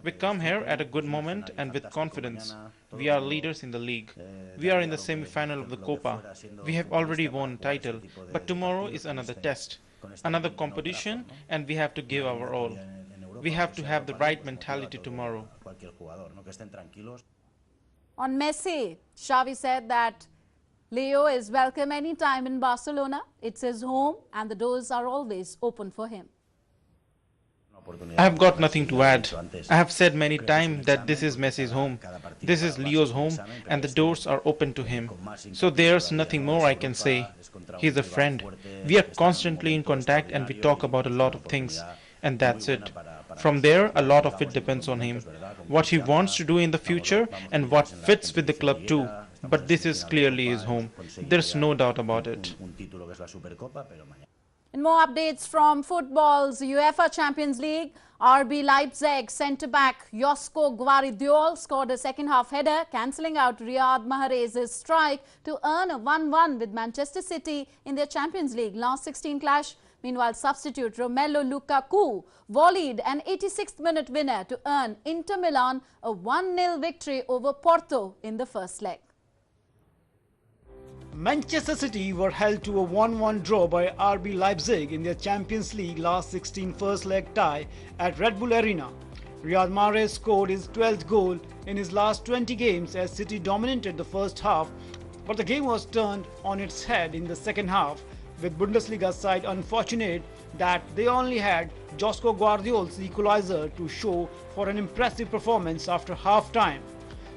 We come here at a good moment and with confidence. We are leaders in the league. We are in the semi-final of the Copa. We have already won a title, but tomorrow is another test, another competition, and we have to give our all. We have to have the right mentality tomorrow. On Messi, Xavi said that Leo is welcome anytime in Barcelona. It's his home and the doors are always open for him. I have got nothing to add. I have said many times that this is Messi's home. This is Leo's home and the doors are open to him. So there's nothing more I can say. He's a friend. We are constantly in contact and we talk about a lot of things. And that's it. From there, a lot of it depends on him, what he wants to do in the future and what fits with the club too. But this is clearly his home. There's no doubt about it. In more updates from football's UEFA Champions League, RB Leipzig centre-back Josko Gvardiol scored a second-half header, cancelling out Riyad Mahrez's strike to earn a 1-1 with Manchester City in their Champions League last 16 clash. Meanwhile, substitute Romelu Lukaku volleyed an 86th minute winner to earn Inter Milan a 1-0 victory over Porto in the first leg. Manchester City were held to a 1-1 draw by RB Leipzig in their Champions League last 16 first leg tie at Red Bull Arena. Riyad Mahrez scored his 12th goal in his last 20 games as City dominated the first half, but the game was turned on its head in the second half with Bundesliga side unfortunate that they only had Josko Guardiol's equalizer to show for an impressive performance after half-time.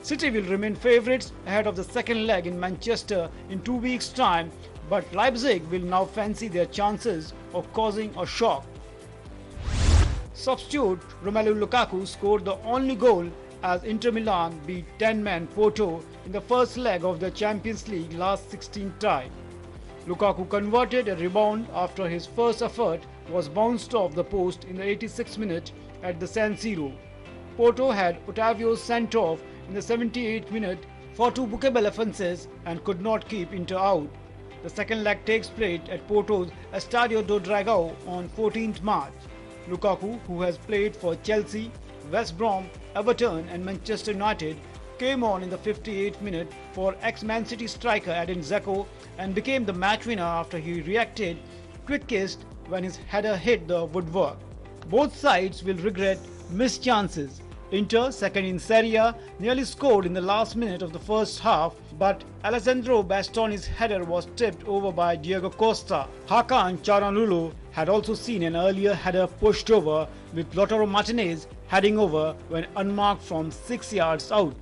City will remain favourites ahead of the second leg in Manchester in 2 weeks' time, but Leipzig will now fancy their chances of causing a shock. Substitute Romelu Lukaku scored the only goal as Inter Milan beat 10-man Porto in the first leg of the Champions League last 16 tie. Lukaku converted a rebound after his first effort was bounced off the post in the 86th minute at the San Siro. Porto had Otavio sent off in the 78th minute for 2 bookable offences and could not keep Inter out. The second leg takes place at Porto's Estadio do Dragão on 14th March. Lukaku, who has played for Chelsea, West Brom, Everton and Manchester United, came on in the 58th minute for ex-Man City striker Edin Dzeko and became the match winner after he reacted quickest when his header hit the woodwork. Both sides will regret missed chances. Inter, second in Serie A, nearly scored in the last minute of the first half, but Alessandro Bastoni's header was tipped over by Diego Costa. Hakan Çalhanoğlu had also seen an earlier header pushed over, with Lautaro Martinez heading over when unmarked from 6 yards out.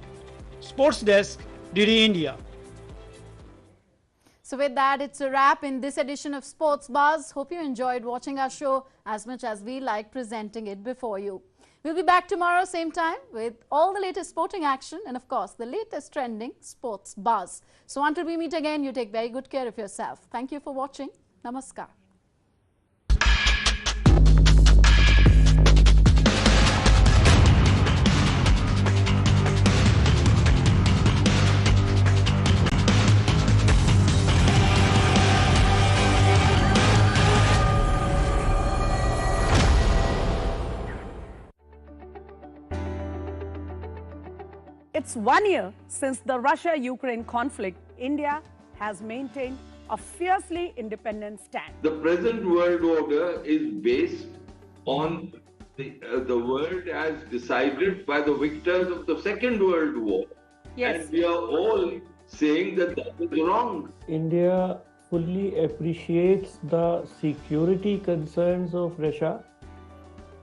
Sports Desk, DD India. So with that, it's a wrap in this edition of Sports Buzz. Hope you enjoyed watching our show as much as we like presenting it before you. We'll be back tomorrow same time with all the latest sporting action and of course the latest trending sports buzz. So until we meet again, you take very good care of yourself. Thank you for watching. Namaskar. It's 1 year since the Russia-Ukraine conflict. India has maintained a fiercely independent stand. The present world order is based on the world as decided by the victors of the Second World War. Yes. And we are all saying that that is wrong. India fully appreciates the security concerns of Russia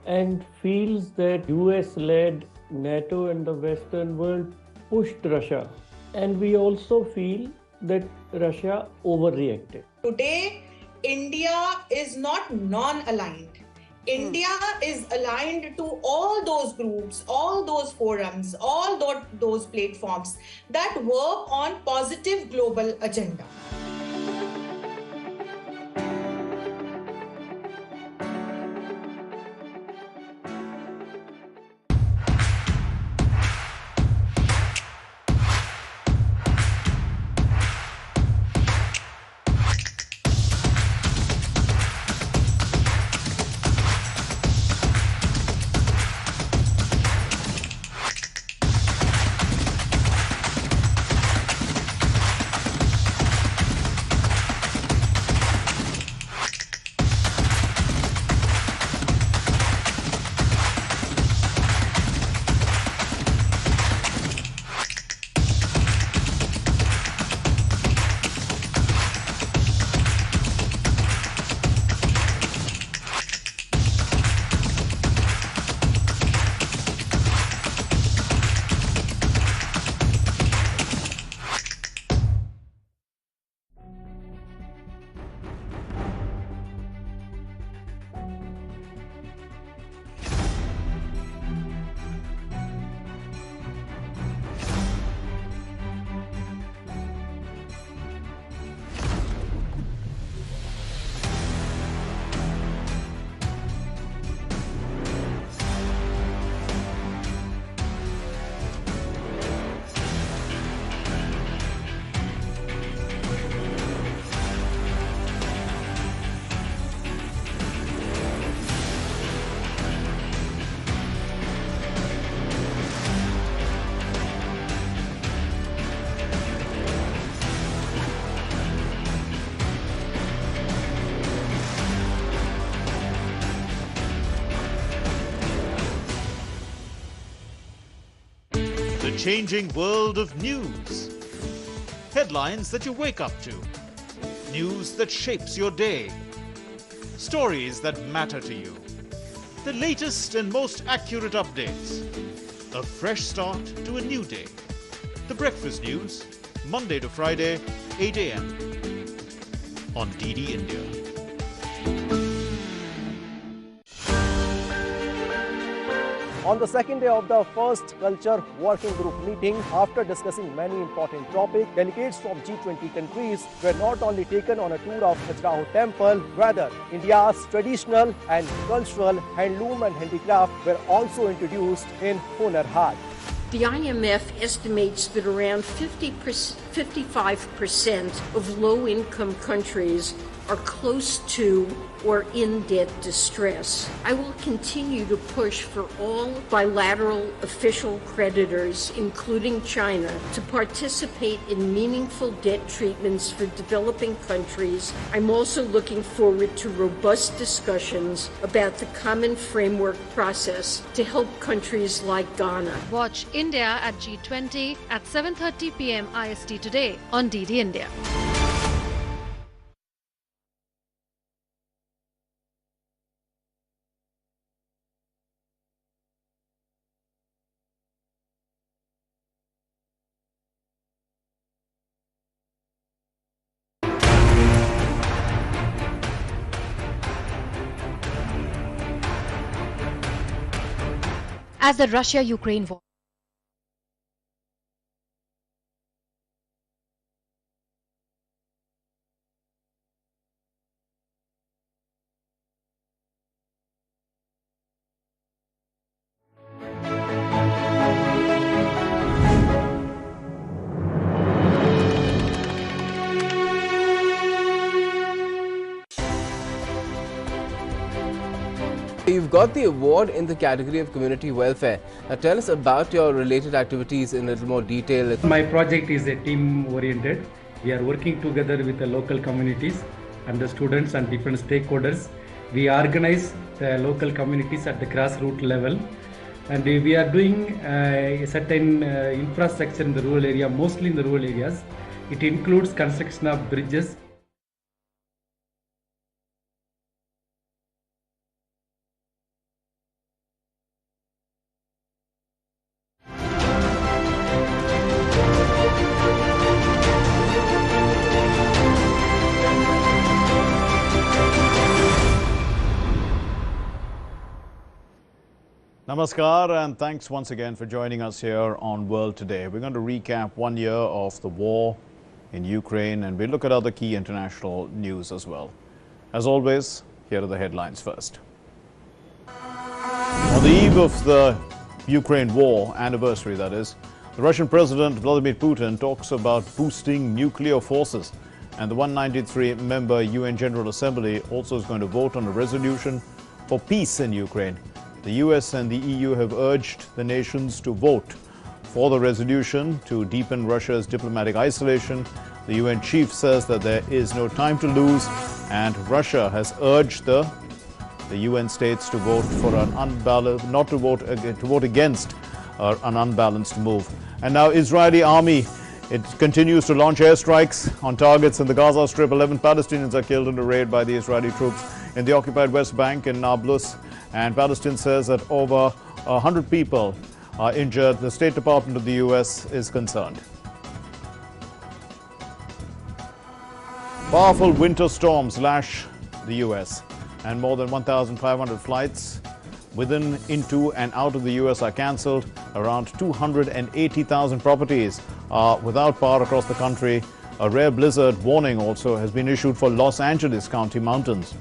and feels that US-led NATO and the Western world pushed Russia. And we also feel that Russia overreacted. Today, India is not non-aligned. India is aligned to all those groups, all those forums, all those platforms that work on positive global agenda. The changing world of news. Headlines that you wake up to. News that shapes your day. Stories that matter to you. The latest and most accurate updates. A fresh start to a new day. The Breakfast News, Monday to Friday, 8 a.m. on DD India. On the second day of the first Culture Working Group meeting, after discussing many important topics, delegates from G20 countries were not only taken on a tour of Khajuraho Temple, rather India's traditional and cultural handloom and handicraft were also introduced in Hunar Haat. The IMF estimates that around 55% of low-income countries are close to or in debt distress. I will continue to push for all bilateral official creditors, including China, to participate in meaningful debt treatments for developing countries. I'm also looking forward to robust discussions about the common framework process to help countries like Ghana. Watch India at G20 at 7:30 p.m. IST today on DD India. As the Russia-Ukraine war You've got the award in the category of community welfare. Now tell us about your related activities in a little more detail. My project is a team-oriented. We are working together with the local communities and the students and different stakeholders. We organize the local communities at the grassroots level, and we are doing a certain infrastructure in the rural area, mostly in the rural areas. It includes construction of bridges. Namaskar and thanks once again for joining us here on World Today. We're going to recap 1 year of the war in Ukraine and we'll look at other key international news as well. As always, here are the headlines first. On the eve of the Ukraine war anniversary, that is, the Russian President Vladimir Putin talks about boosting nuclear forces, and the 193-member UN General Assembly also is going to vote on a resolution for peace in Ukraine. The US and the EU have urged the nations to vote for the resolution to deepen Russia's diplomatic isolation. The UN chief says that there is no time to lose, and Russia has urged the UN states to vote for an unbalanced, to vote against an unbalanced move. And now Israeli army, it continues to launch airstrikes on targets in the Gaza Strip. 11 Palestinians are killed in a raid by the Israeli troops in the occupied West Bank in Nablus. And Palestine says that over 100 people are injured. The State Department of the US is concerned. Powerful winter storms lash the US, and more than 1,500 flights within, into and out of the US are cancelled. Around 280,000 properties are without power across the country. A rare blizzard warning also has been issued for Los Angeles County mountains.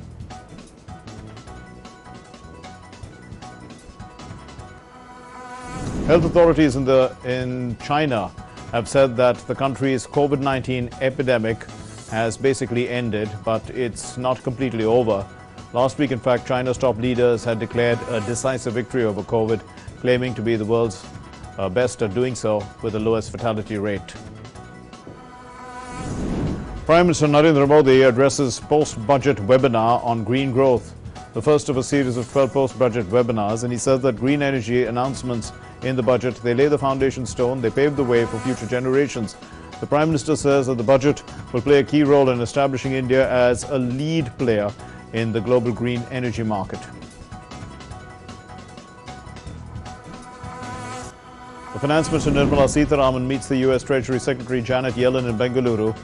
Health authorities in China have said that the country's COVID-19 epidemic has basically ended, but it's not completely over. Last week, in fact, China's top leaders had declared a decisive victory over COVID, claiming to be the world's best at doing so with the lowest fatality rate. Prime Minister Narendra Modi addresses post-budget webinar on green growth, the first of a series of 12 post-budget webinars, and he said that green energy announcements in the budget, they lay the foundation stone, they pave the way for future generations. The Prime Minister says that the budget will play a key role in establishing India as a lead player in the global green energy market. The Finance Minister Nirmala Sitharaman meets the US Treasury Secretary Janet Yellen in Bengaluru.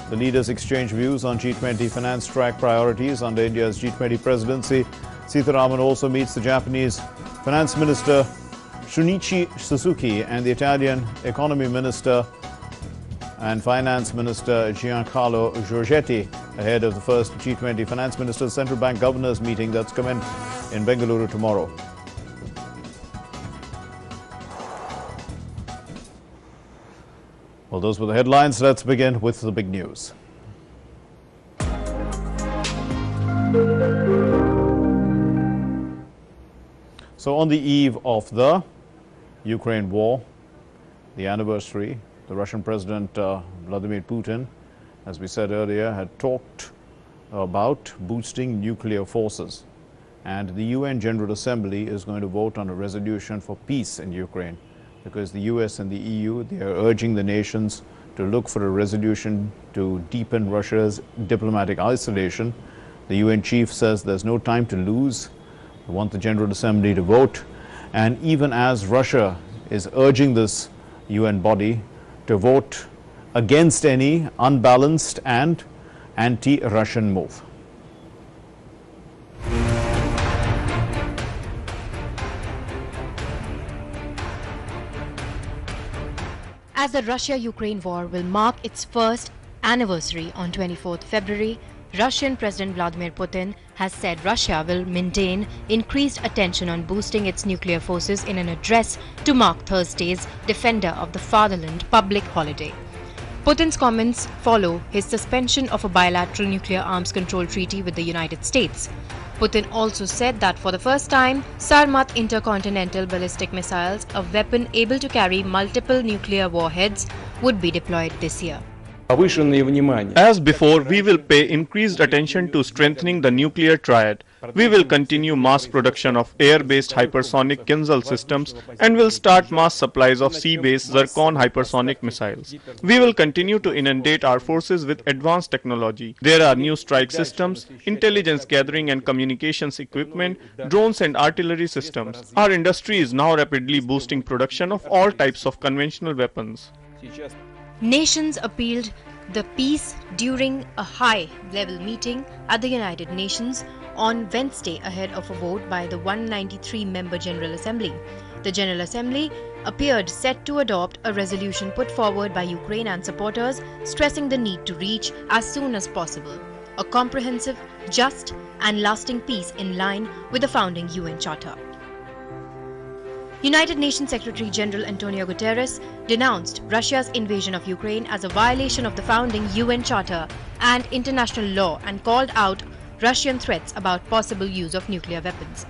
The leaders exchange views on G20 finance track priorities under India's G20 presidency. Sitharaman also meets the Japanese Finance Minister Shunichi Suzuki and the Italian Economy Minister and Finance Minister Giancarlo Giorgetti ahead of the first G20 Finance Ministers Central Bank Governors meeting that's commenced in Bengaluru tomorrow. Well, those were the headlines. Let's begin with the big news. So on the eve of the Ukraine war, the anniversary, the Russian President Vladimir Putin, as we said earlier, had talked about boosting nuclear forces. And the UN General Assembly is going to vote on a resolution for peace in Ukraine, because the US and the EU, they are urging the nations to look for a resolution to deepen Russia's diplomatic isolation. The UN chief says there's no time to lose. They want the General Assembly to vote. And even as Russia is urging this UN body to vote against any unbalanced and anti-Russian move. As the Russia-Ukraine war will mark its first anniversary on 24th February, Russian President Vladimir Putin has said Russia will maintain increased attention on boosting its nuclear forces in an address to mark Thursday's Defender of the Fatherland public holiday. Putin's comments follow his suspension of a bilateral nuclear arms control treaty with the United States. Putin also said that for the first time, Sarmat intercontinental ballistic missiles, a weapon able to carry multiple nuclear warheads, would be deployed this year. As before, we will pay increased attention to strengthening the nuclear triad. We will continue mass production of air-based hypersonic Kinzhal systems and will start mass supplies of sea-based Zircon hypersonic missiles. We will continue to inundate our forces with advanced technology. There are new strike systems, intelligence gathering and communications equipment, drones and artillery systems. Our industry is now rapidly boosting production of all types of conventional weapons. Nations appealed the peace during a high-level meeting at the United Nations on Wednesday ahead of a vote by the 193-member General Assembly. The General Assembly appeared set to adopt a resolution put forward by Ukraine and supporters, stressing the need to reach, as soon as possible, a comprehensive, just and lasting peace in line with the founding UN Charter. United Nations Secretary General Antonio Guterres denounced Russia's invasion of Ukraine as a violation of the founding UN Charter and international law and called out Russian threats about possible use of nuclear weapons.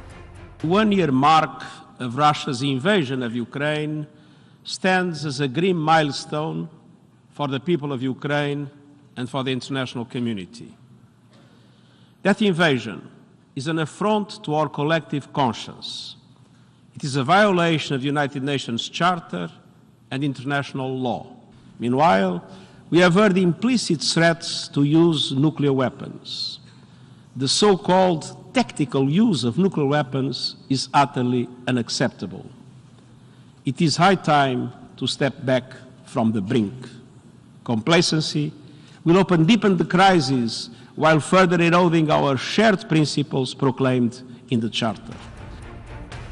1 year mark of Russia's invasion of Ukraine stands as a grim milestone for the people of Ukraine and for the international community. That invasion is an affront to our collective conscience. It is a violation of the United Nations Charter and international law. Meanwhile, we have heard implicit threats to use nuclear weapons. The so-called tactical use of nuclear weapons is utterly unacceptable. It is high time to step back from the brink. Complacency will often deepen the crisis while further eroding our shared principles proclaimed in the Charter.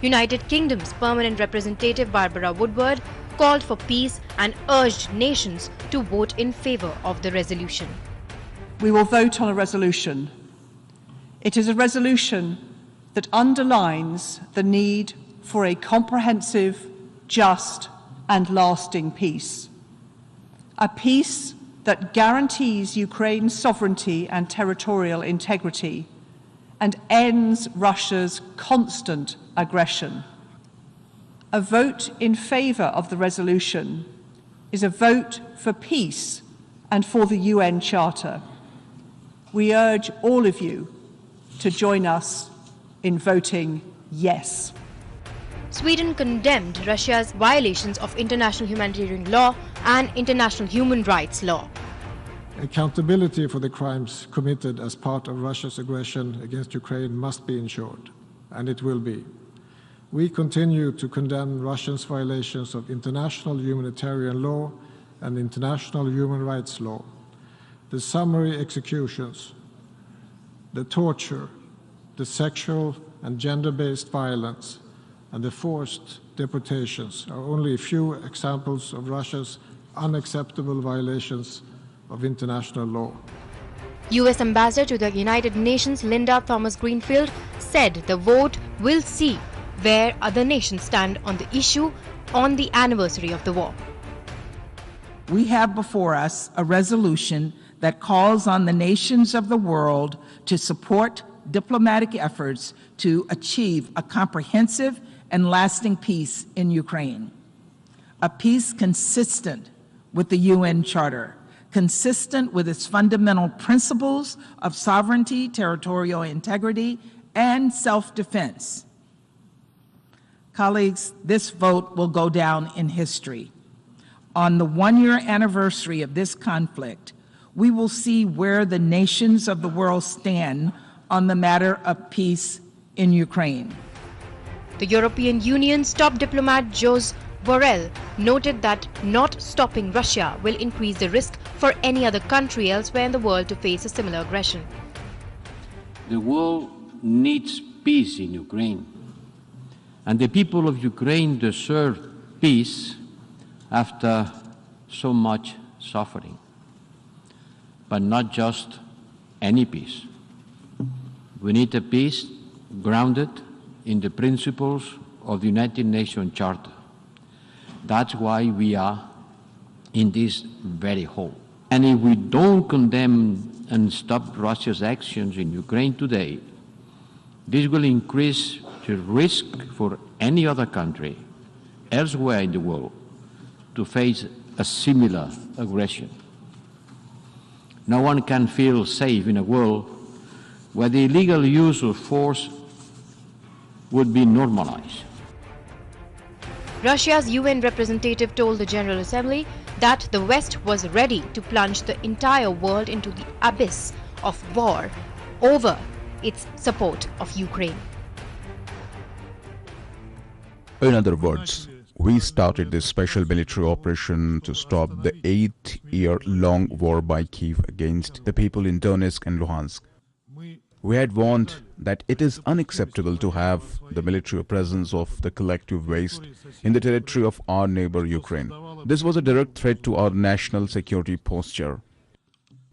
United Kingdom's permanent representative Barbara Woodward called for peace and urged nations to vote in favour of the resolution. We will vote on a resolution. It is a resolution that underlines the need for a comprehensive, just and lasting peace. A peace that guarantees Ukraine's sovereignty and territorial integrity and ends Russia's constant aggression. A vote in favour of the resolution is a vote for peace and for the UN Charter. We urge all of you to join us in voting yes. Sweden condemned Russia's violations of international humanitarian law and international human rights law. Accountability for the crimes committed as part of Russia's aggression against Ukraine must be ensured, and it will be. We continue to condemn Russia's violations of international humanitarian law and international human rights law. The summary executions, the torture, the sexual and gender-based violence, and the forced deportations are only a few examples of Russia's unacceptable violations of international law. U.S. Ambassador to the United Nations Linda Thomas-Greenfield said the vote will see where other nations stand on the issue on the anniversary of the war. We have before us a resolution that calls on the nations of the world to support diplomatic efforts to achieve a comprehensive and lasting peace in Ukraine. A peace consistent with the UN Charter, consistent with its fundamental principles of sovereignty, territorial integrity, and self-defense. Colleagues, this vote will go down in history. On the one-year anniversary of this conflict, we will see where the nations of the world stand on the matter of peace in Ukraine. The European Union's top diplomat Josep Borrell noted that not stopping Russia will increase the risk for any other country elsewhere in the world to face a similar aggression. The world needs peace in Ukraine, and the people of Ukraine deserve peace after so much suffering. But not just any peace. We need a peace grounded in the principles of the United Nations Charter. That's why we are in this very hall. And if we don't condemn and stop Russia's actions in Ukraine today, this will increase the risk for any other country elsewhere in the world to face a similar aggression. No one can feel safe in a world where the illegal use of force would be normalized. Russia's UN representative told the General Assembly that the West was ready to plunge the entire world into the abyss of war over its support of Ukraine. In other words, we started this special military operation to stop the 8-year-long war by Kyiv against the people in Donetsk and Luhansk. We had warned that it is unacceptable to have the military presence of the collective waste in the territory of our neighbor Ukraine. This was a direct threat to our national security posture.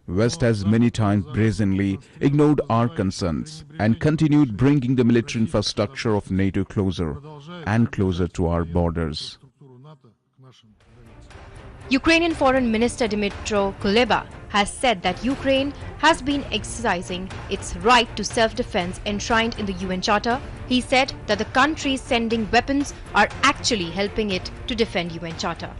West has many times brazenly ignored our concerns and continued bringing the military infrastructure of NATO closer and closer to our borders. Ukrainian Foreign Minister Dmytro Kuleba has said that Ukraine has been exercising its right to self-defense enshrined in the UN Charter. He said that the countries sending weapons are actually helping it to defend UN Charter.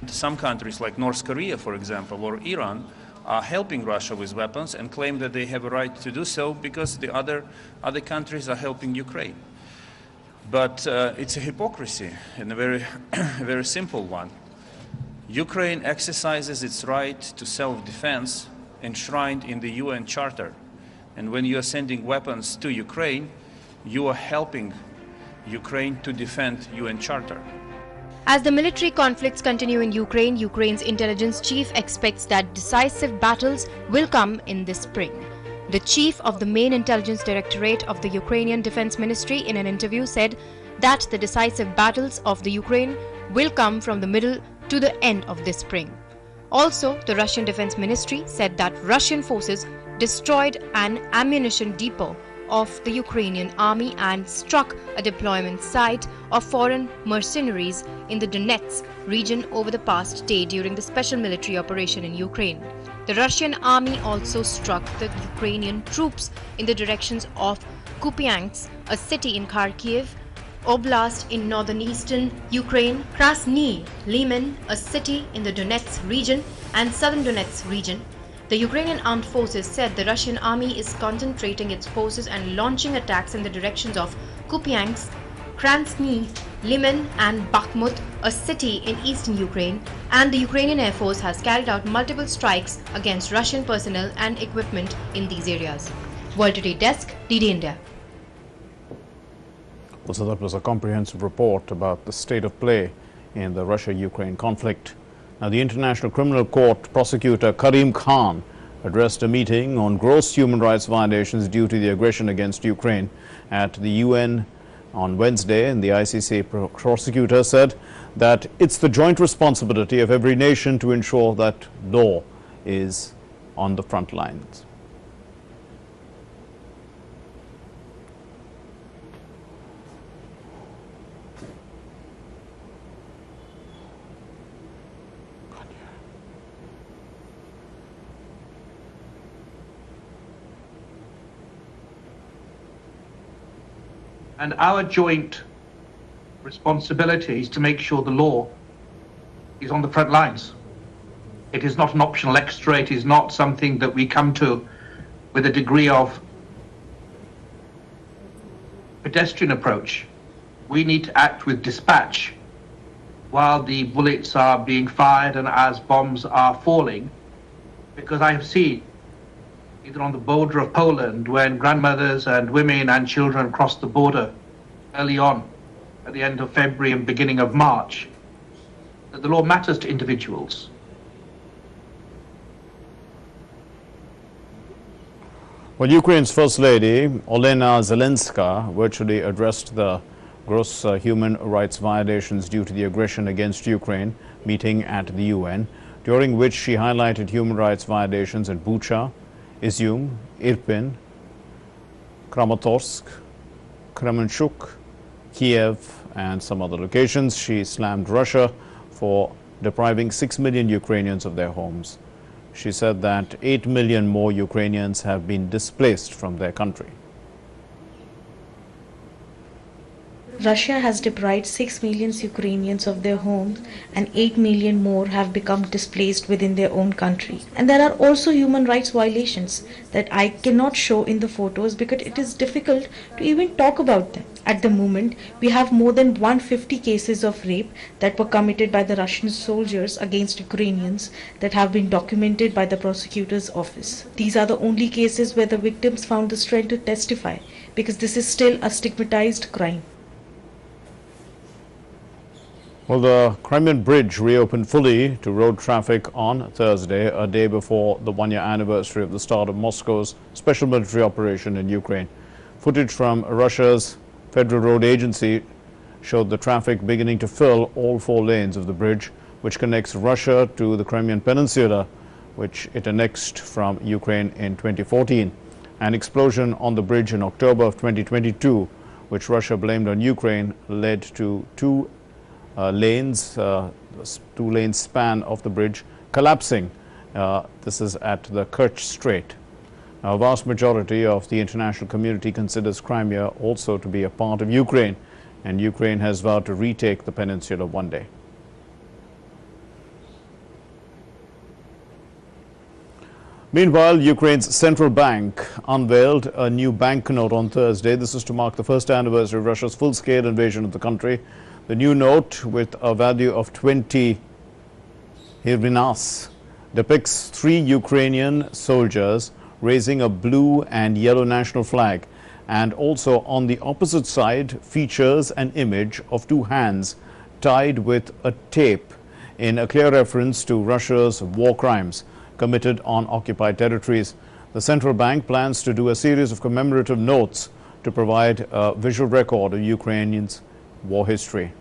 Some countries like North Korea, for example, or Iran, are helping Russia with weapons and claim that they have a right to do so because the other countries are helping Ukraine. But it's a hypocrisy and a very simple one. Ukraine exercises its right to self-defense enshrined in the UN Charter. And when you are sending weapons to Ukraine, you are helping Ukraine to defend UN Charter. As the military conflicts continue in Ukraine, Ukraine's intelligence chief expects that decisive battles will come in this spring. The chief of the main intelligence directorate of the Ukrainian Defense Ministry in an interview said that the decisive battles of the Ukraine will come from the middle to the end of this spring. Also, the Russian Defense Ministry said that Russian forces destroyed an ammunition depot of the Ukrainian army and struck a deployment site of foreign mercenaries in the Donetsk region over the past day during the special military operation in Ukraine. The Russian army also struck the Ukrainian troops in the directions of Kupiansk, a city in Kharkiv Oblast in northeastern Ukraine, Krasny Liman, a city in the Donetsk region, and southern Donetsk region. The Ukrainian armed forces said the Russian army is concentrating its forces and launching attacks in the directions of Kupiansk, Krasny, Liman and Bakhmut, a city in eastern Ukraine, and the Ukrainian Air Force has carried out multiple strikes against Russian personnel and equipment in these areas. World Today Desk, DD India. Well, so that was a comprehensive report about the state of play in the Russia-Ukraine conflict. Now, the International Criminal Court prosecutor Karim Khan addressed a meeting on gross human rights violations due to the aggression against Ukraine at the UN on Wednesday, and the ICC prosecutor said that it's the joint responsibility of every nation to ensure that law is on the front lines. And our joint responsibility is to make sure the law is on the front lines. It is not an optional extra. It is not something that we come to with a degree of pedestrian approach. We need to act with dispatch while the bullets are being fired and as bombs are falling, because I have seen either on the border of Poland, when grandmothers and women and children crossed the border early on at the end of February and beginning of March, that the law matters to individuals. Well, Ukraine's First Lady, Olena Zelenska, virtually addressed the gross human rights violations due to the aggression against Ukraine meeting at the UN, during which she highlighted human rights violations in Bucha, Izium, Irpin, Kramatorsk, Kremenchuk, Kiev and some other locations. She slammed Russia for depriving 6 million Ukrainians of their homes. She said that 8 million more Ukrainians have been displaced from their country. Russia has deprived 6 million Ukrainians of their homes and 8 million more have become displaced within their own country. And there are also human rights violations that I cannot show in the photos because it is difficult to even talk about them. At the moment, we have more than 150 cases of rape that were committed by the Russian soldiers against Ukrainians that have been documented by the prosecutor's office. These are the only cases where the victims found the strength to testify because this is still a stigmatized crime. Well, the Crimean Bridge reopened fully to road traffic on Thursday, a day before the one-year anniversary of the start of Moscow's special military operation in Ukraine. Footage from Russia's Federal Road Agency showed the traffic beginning to fill all 4 lanes of the bridge, which connects Russia to the Crimean Peninsula, which it annexed from Ukraine in 2014. An explosion on the bridge in October of 2022, which Russia blamed on Ukraine, led to two lane span of the bridge collapsing. This is at the Kerch Strait. Now, a vast majority of the international community considers Crimea also to be a part of Ukraine, and Ukraine has vowed to retake the peninsula one day. Meanwhile, Ukraine's central bank unveiled a new banknote on Thursday. This is to mark the first anniversary of Russia's full-scale invasion of the country. The new note, with a value of 20 hryvnias, depicts 3 Ukrainian soldiers raising a blue and yellow national flag, and also on the opposite side features an image of 2 hands tied with a tape, in a clear reference to Russia's war crimes committed on occupied territories. The central bank plans to do a series of commemorative notes to provide a visual record of Ukrainians' war history.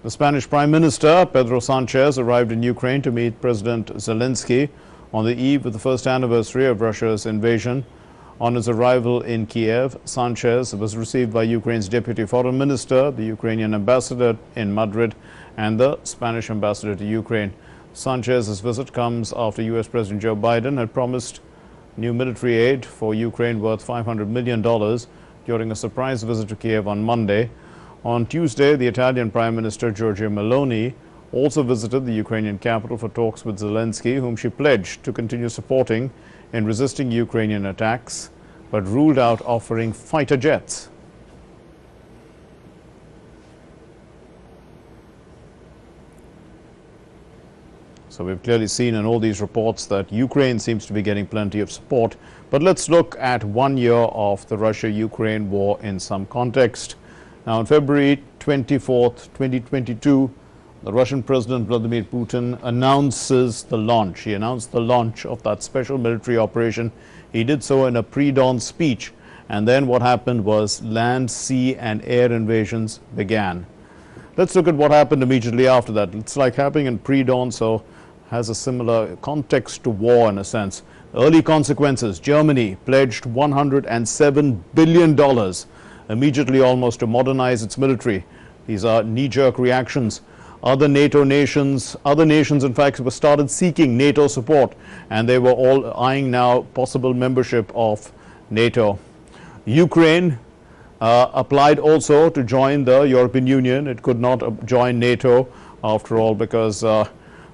The Spanish Prime Minister, Pedro Sanchez, arrived in Ukraine to meet President Zelensky on the eve of the first anniversary of Russia's invasion. On his arrival in Kiev, Sanchez was received by Ukraine's Deputy Foreign Minister, the Ukrainian Ambassador in Madrid, and the Spanish Ambassador to Ukraine. Sanchez's visit comes after U.S. President Joe Biden had promised new military aid for Ukraine worth $500 million during a surprise visit to Kiev on Monday. On Tuesday, the Italian Prime Minister Giorgia Meloni also visited the Ukrainian capital for talks with Zelensky, whom she pledged to continue supporting in resisting Ukrainian attacks but ruled out offering fighter jets. So we've clearly seen in all these reports that Ukraine seems to be getting plenty of support. But let's look at 1 year of the Russia-Ukraine war in some context. Now, on February 24th, 2022, the Russian President Vladimir Putin announces the launch. He announced the launch of that special military operation. He did so in a pre-dawn speech. And then what happened was land, sea and air invasions began. Let's look at what happened immediately after that. It's like happening in pre-dawn, so has a similar context to war in a sense. Early consequences: Germany pledged $107 billion immediately almost to modernize its military. These are knee-jerk reactions. Other NATO nations, in fact, were started seeking NATO support, and they were all eyeing now possible membership of NATO. Ukraine applied also to join the European Union. It could not join NATO after all, because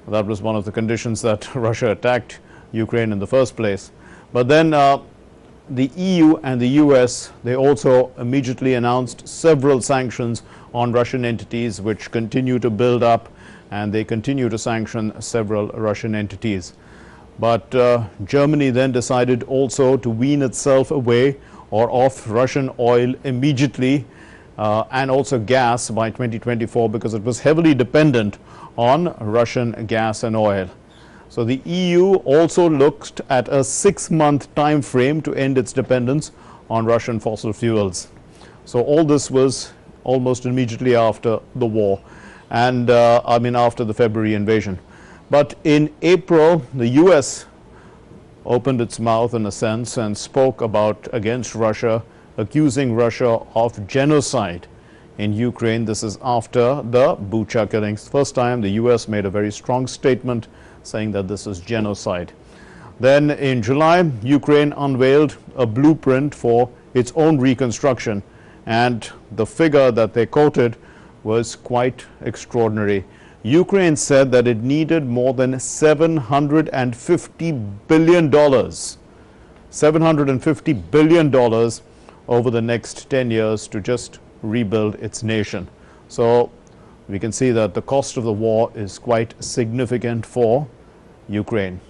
that was one of the conditions that Russia attacked Ukraine in the first place. But then the EU and the US, they also immediately announced several sanctions on Russian entities, which continue to build up, and they continue to sanction several Russian entities. But Germany then decided also to wean itself away or off Russian oil immediately, and also gas by 2024, because it was heavily dependent on Russian gas and oil. So the EU also looked at a 6-month time frame to end its dependence on Russian fossil fuels. So all this was almost immediately after the war, and after the February invasion. But in April, the US opened its mouth in a sense and spoke against Russia, accusing Russia of genocide in Ukraine. This is after the Bucha killings. First time the US made a very strong statement saying that this is genocide. Then in July, Ukraine unveiled a blueprint for its own reconstruction, and the figure that they quoted was quite extraordinary. Ukraine said that it needed more than $750 billion, $750 billion over the next 10 years to just rebuild its nation. So we can see that the cost of the war is quite significant for Ukraine.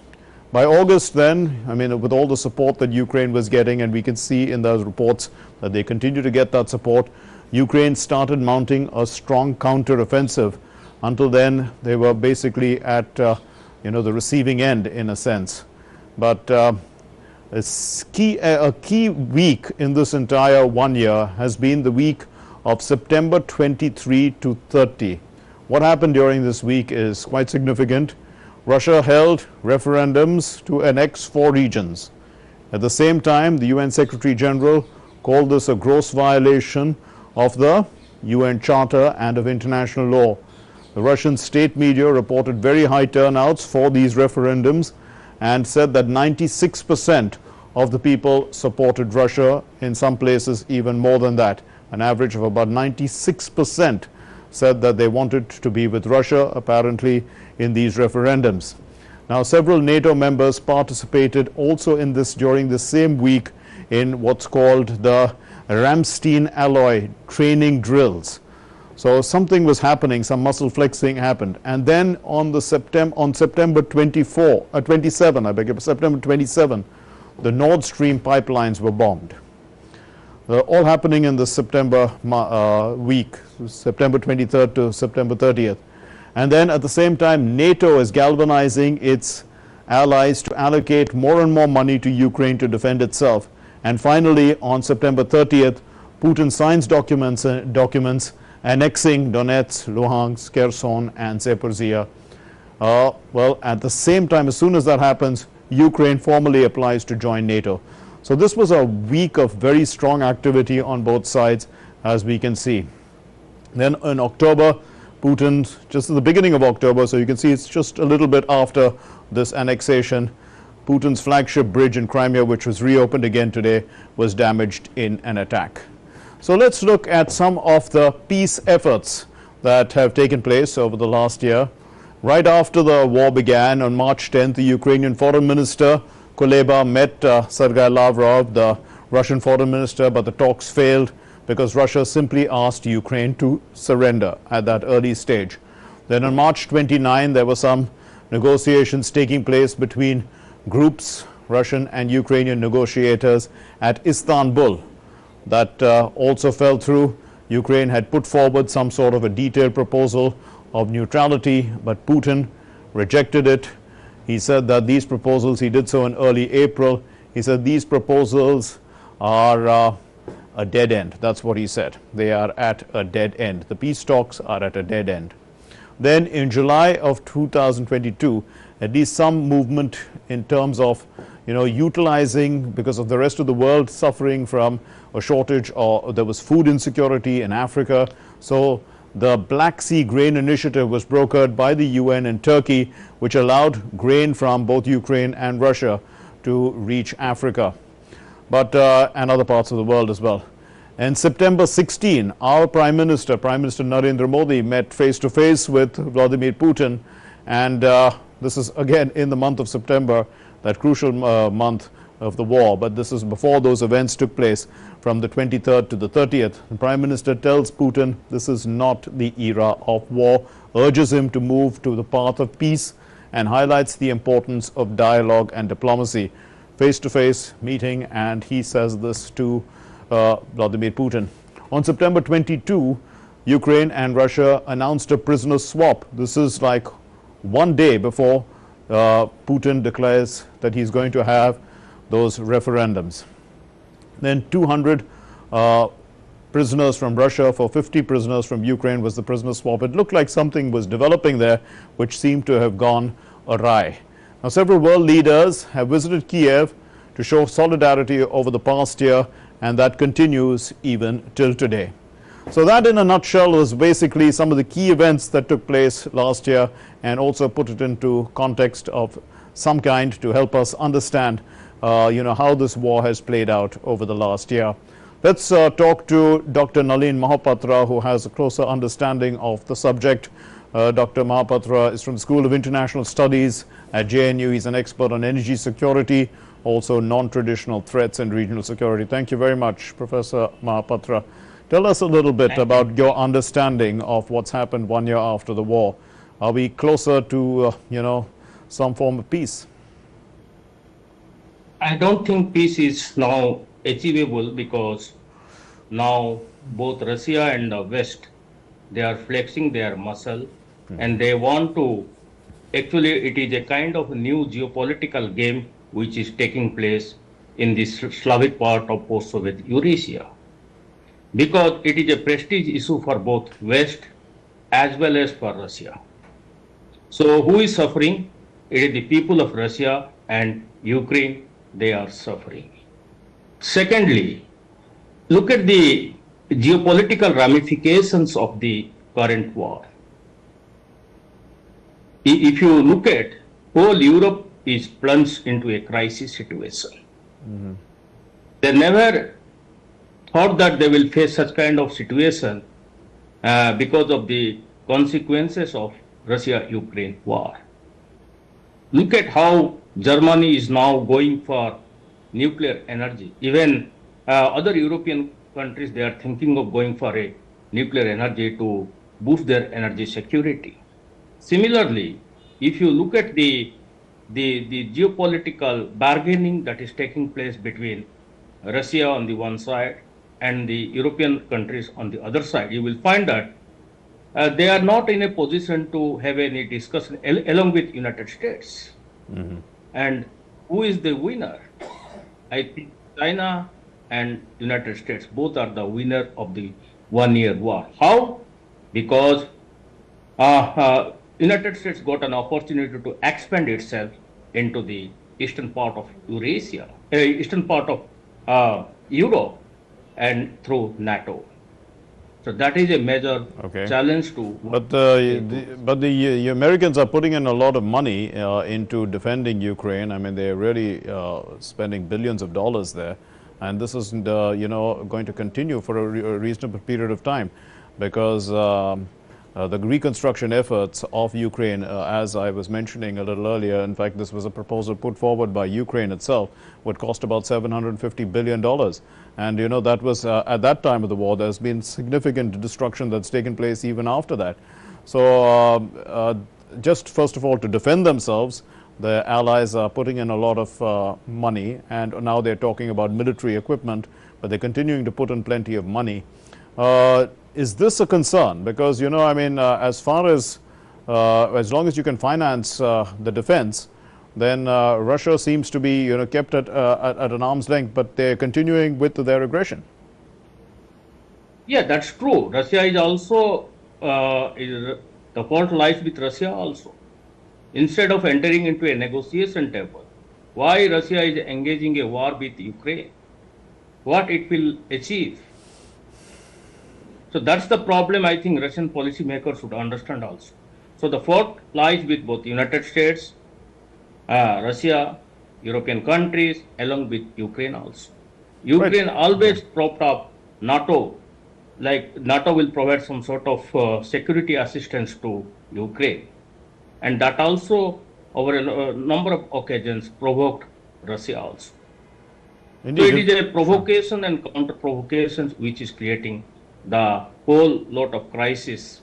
By August then, with all the support that Ukraine was getting, and we can see in those reports that they continue to get that support, Ukraine started mounting a strong counter-offensive. Until then, they were basically at the receiving end in a sense. But a key week in this entire 1 year has been the week of September 23 to 30. What happened during this week is quite significant. Russia held referendums to annex 4 regions. At the same time, the UN Secretary General called this a gross violation of the UN Charter and of international law. The Russian state media reported very high turnouts for these referendums and said that 96% of the people supported Russia, in some places even more than that. An average of about 96% said that they wanted to be with Russia, apparently, in these referendums. Now, several NATO members participated also in this during the same week in what's called the Ramstein alloy training drills. So something was happening, some muscle flexing happened. And then on September 27, the Nord Stream pipelines were bombed. All happening in the September week, September 23rd to September 30th. And then at the same time, NATO is galvanizing its allies to allocate more and more money to Ukraine to defend itself. And finally, on September 30th, Putin signs documents annexing Donetsk, Luhansk, Kherson, and Zaporizhia. Well, at the same time, as soon as that happens, Ukraine formally applies to join NATO. So this was a week of very strong activity on both sides, as we can see. Then in October, Putin, just at the beginning of October, so you can see it's just a little bit after this annexation, Putin's flagship bridge in Crimea, which was reopened again today, was damaged in an attack. So let's look at some of the peace efforts that have taken place over the last year. Right after the war began, on March 10th, the Ukrainian Foreign Minister Kuleba met Sergei Lavrov, the Russian foreign minister, but the talks failed because Russia simply asked Ukraine to surrender at that early stage. Then on March 29, there were some negotiations taking place between groups, Russian and Ukrainian negotiators at Istanbul. That also fell through. Ukraine had put forward some sort of a detailed proposal of neutrality, but Putin rejected it. He said that these proposals, he did so in early April, he said these proposals are a dead end. That's what he said. They are at a dead end. The peace talks are at a dead end. Then in July of 2022, at least some movement in terms of, utilizing, because of the rest of the world suffering from a shortage, or there was food insecurity in Africa. So the Black Sea Grain Initiative was brokered by the UN and Turkey, which allowed grain from both Ukraine and Russia to reach Africa, but and other parts of the world as well. And September 16, our Prime Minister Narendra Modi, met face-to-face with Vladimir Putin, and this is again in the month of September, that crucial month of the war, but this is before those events took place from the 23rd to the 30th. The Prime Minister tells Putin this is not the era of war, urges him to move to the path of peace, and highlights the importance of dialogue and diplomacy. Face-to-face meeting, and he says this to Vladimir Putin. On September 22, Ukraine and Russia announced a prisoner swap. This is like one day before Putin declares that he's going to have those referendums. Then 200 prisoners from Russia for 50 prisoners from Ukraine was the prisoner swap. It looked like something was developing there, which seemed to have gone awry. Now, several world leaders have visited Kiev to show solidarity over the past year, and that continues even till today. So that in a nutshell was basically some of the key events that took place last year, and also put it into context of some kind to help us understand how this war has played out over the last year. Let's talk to Dr. Nalin Mahapatra, who has a closer understanding of the subject. Dr. Mahapatra is from the School of International Studies at JNU. He's an expert on energy security, also non-traditional threats and regional security. Thank you very much, Professor Mahapatra. Tell us a little bit about your understanding of what's happened 1 year after the war. Are we closer to, some form of peace? I don't think peace is now achievable, because now both Russia and the West, they are flexing their muscle, and they want to, actually it is a kind of new geopolitical game which is taking place in this Slavic part of post-Soviet Eurasia, because it is a prestige issue for both West as well as for Russia. So who is suffering? It is the people of Russia and Ukraine, they are suffering. Secondly, look at the geopolitical ramifications of the current war. If you look at, whole Europe is plunged into a crisis situation. They never thought that they will face such kind of situation because of the consequences of Russia-Ukraine war. Look at how Germany is now going for nuclear energy. Even other European countries, they are thinking of going for a nuclear energy to boost their energy security. Similarly, if you look at the geopolitical bargaining that is taking place between Russia on the one side and the European countries on the other side, you will find that they are not in a position to have any discussion along with United States. And who is the winner? I think China and United States, both are the winner of the 1 year war. How? Because United States got an opportunity to expand itself into the eastern part of Eurasia, eastern part of Europe, and through NATO. So that is a major challenge to. But the Americans are putting in a lot of money into defending Ukraine. I mean, they're really spending billions of dollars there, and this is going to continue for a reasonable period of time, because the reconstruction efforts of Ukraine, as I was mentioning a little earlier. In fact, this was a proposal put forward by Ukraine itself, would cost about $750 billion. And, you know, that was at that time of the war. There's been significant destruction that's taken place even after that. So just first of all, to defend themselves, the allies are putting in a lot of money, and now they're talking about military equipment, but they're continuing to put in plenty of money. Is this a concern? Because, you know, I mean, as long as you can finance the defense, then Russia seems to be, you know, kept at an arm's length, but they're continuing with their aggression. Yeah, that's true. Russia is also, the fault lies with Russia also. Instead of entering into a negotiation table, why Russia is engaging a war with Ukraine? What it will achieve? So that's the problem I think Russian policymakers should understand also. So the fault lies with both United States, Russia, European countries, along with Ukraine also. Ukraine always propped up NATO, like NATO will provide some sort of security assistance to Ukraine. And that also, over a number of occasions, provoked Russia also. Indeed. So it is a provocation and counter-provocations which is creating the whole lot of crisis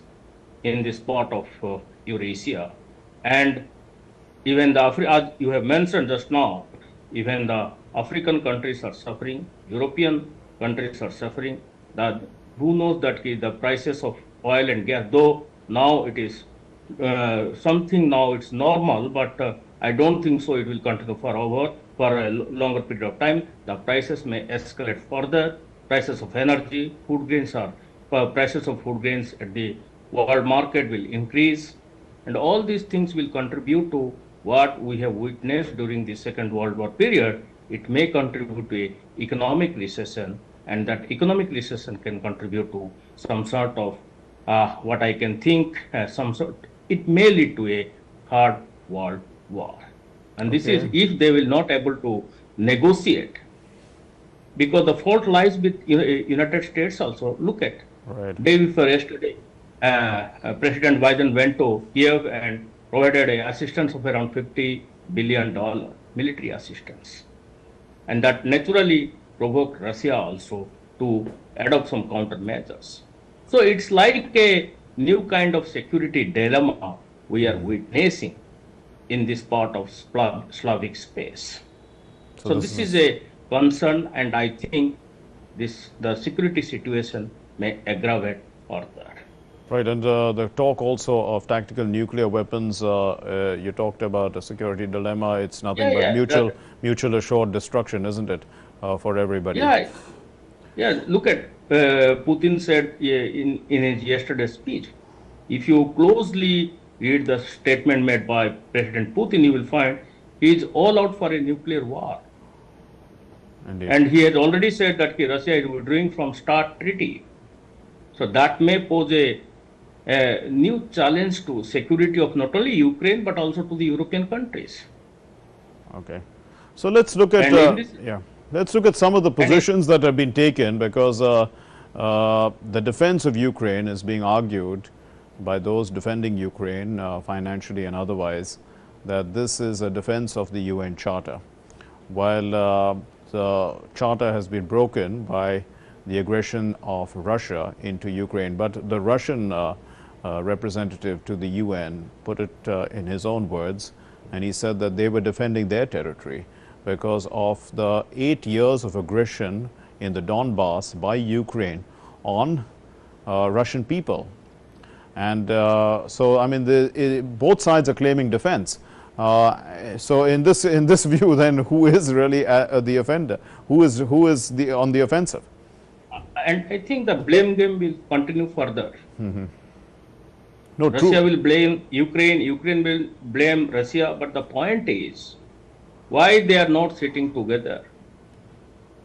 in this part of Eurasia. And even as you have mentioned just now, even the African countries are suffering, European countries are suffering. Who knows that the prices of oil and gas, though now it is something, now it's normal, but I don't think so it will continue for a longer period of time. The prices may escalate further. Prices of energy, food grains prices of food grains at the world market will increase, and all these things will contribute to what we have witnessed during the Second World War period. It may contribute to an economic recession, and that economic recession can contribute to some sort of what I can think it may lead to a third world war. And this is if they will not able to negotiate, because the fault lies with United States also. Look at day before yesterday, President Biden went to Kiev and provided a assistance of around $50 billion military assistance, and that naturally provoked Russia also to adopt some countermeasures. So it's like a new kind of security dilemma we are witnessing in this part of Slavic space. So this is a concern, and I think the security situation may aggravate further. Right, and the talk also of tactical nuclear weapons, you talked about a security dilemma. It's nothing but mutual assured destruction, isn't it, for everybody? Yeah. Look at Putin said in his yesterday's speech. If you closely read the statement made by President Putin, you will find he is all out for a nuclear war. Indeed. And he has already said that Russia is withdrawing from START treaty. So that may pose a new challenge to security of not only Ukraine but also to the European countries. Okay, so let's look at let's look at some of the positions that have been taken, because the defense of Ukraine is being argued by those defending Ukraine financially and otherwise, that this is a defense of the UN Charter, while the Charter has been broken by the aggression of Russia into Ukraine. But the Russian representative to the UN put it in his own words, and he said that they were defending their territory because of the 8 years of aggression in the Donbass by Ukraine on Russian people. And so, I mean, both sides are claiming defense. So in this view, then, who is really the offender? Who is on the offensive? And I think the blame game will continue further. Mm-hmm. Russia will blame Ukraine, Ukraine will blame Russia, but the point is, why they are not sitting together?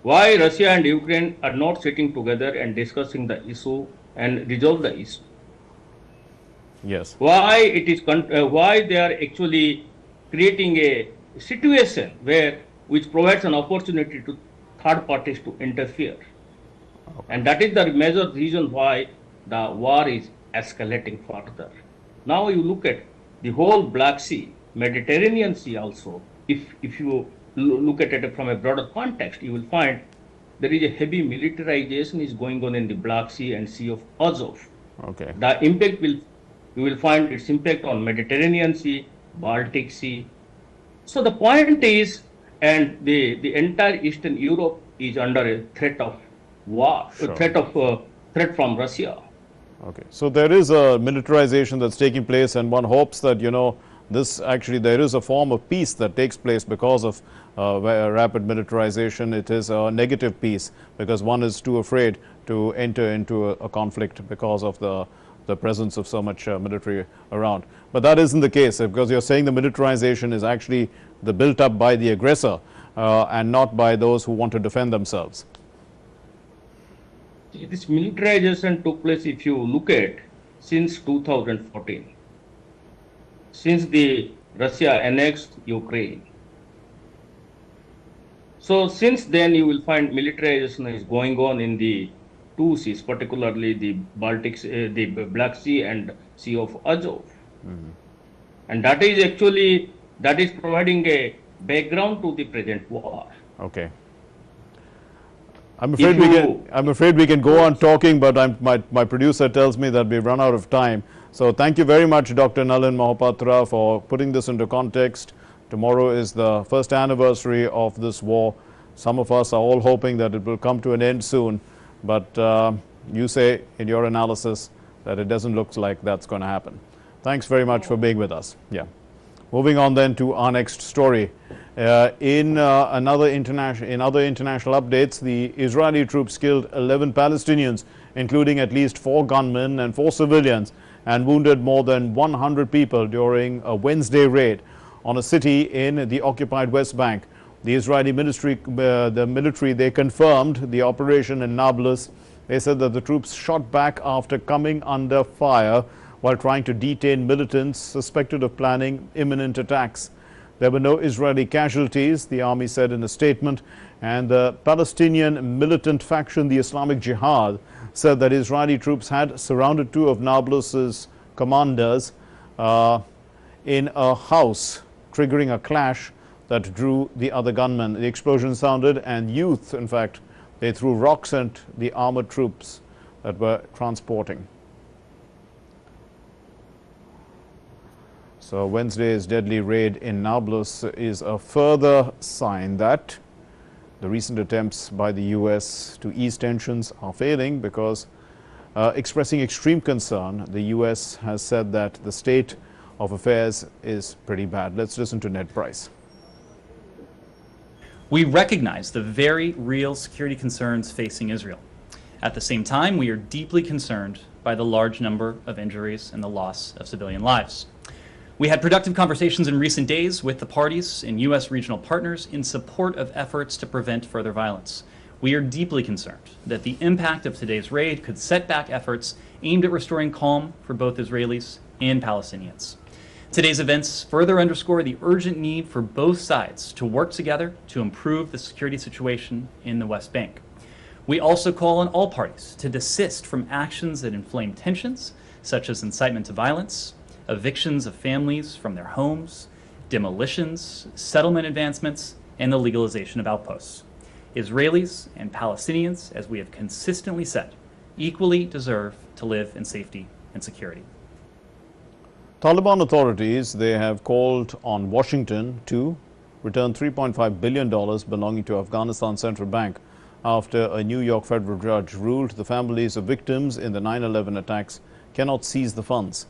Why Russia and Ukraine are not sitting together and discussing the issue and resolve the issue? Yes. Why it is why they are actually creating a situation which provides an opportunity to third parties to interfere, and that is the major reason why the war is escalating further. Now you look at the whole Black Sea, Mediterranean Sea also. If you look at it from a broader context, you will find there is a heavy militarization is going on in the Black Sea and Sea of Azov. Okay. The impact you will find its impact on Mediterranean Sea, Baltic Sea. So the point is, and the entire Eastern Europe is under a threat of war, Sure. threat from Russia. Okay, so there is a militarization that's taking place, and one hopes that, you know, this actually there is a form of peace that takes place because of rapid militarization. It is a negative peace because one is too afraid to enter into a conflict because of the presence of so much military around. But that isn't the case, because you're saying the militarization is actually the built up by the aggressor and not by those who want to defend themselves. This militarization took place, if you look at, since 2014, since the Russia annexed Ukraine. So since then you will find militarization is going on in the two seas, particularly the Baltic, the Black Sea and Sea of Azov. And that is actually, that is providing a background to the present war. Okay. I'm afraid we can go on talking, but my producer tells me that we've run out of time. So thank you very much, Dr. Nalin Mohapatra, for putting this into context. Tomorrow is the first anniversary of this war. Some of us are all hoping that it will come to an end soon, but you say in your analysis that it doesn't look like that's going to happen. Thanks very much for being with us. Yeah. Moving on then to our next story. In other international updates, the Israeli troops killed 11 Palestinians, including at least 4 gunmen and 4 civilians, and wounded more than 100 people during a Wednesday raid on a city in the occupied West Bank. The Israeli military, they confirmed the operation in Nablus. They said that the troops shot back after coming under fire while trying to detain militants suspected of planning imminent attacks. There were no Israeli casualties, the army said in a statement, and the Palestinian militant faction, the Islamic Jihad, said that Israeli troops had surrounded 2 of Nablus's commanders in a house, triggering a clash that drew the other gunmen. The explosion sounded, and youth, in fact, they threw rocks at the armored troops that were transporting. So Wednesday's deadly raid in Nablus is a further sign that the recent attempts by the U.S. to ease tensions are failing, because expressing extreme concern, the U.S. has said that the state of affairs is pretty bad. Let's listen to Ned Price. We recognize the very real security concerns facing Israel. At the same time, we are deeply concerned by the large number of injuries and the loss of civilian lives. We had productive conversations in recent days with the parties and U.S. regional partners in support of efforts to prevent further violence. We are deeply concerned that the impact of today's raid could set back efforts aimed at restoring calm for both Israelis and Palestinians. Today's events further underscore the urgent need for both sides to work together to improve the security situation in the West Bank. We also call on all parties to desist from actions that inflame tensions, such as incitement to violence, evictions of families from their homes, demolitions, settlement advancements, and the legalization of outposts. Israelis and Palestinians, as we have consistently said, equally deserve to live in safety and security. Taliban authorities, they have called on Washington to return $3.5 billion belonging to Afghanistan Central Bank after a New York federal judge ruled the families of victims in the 9/11 attacks cannot seize the funds.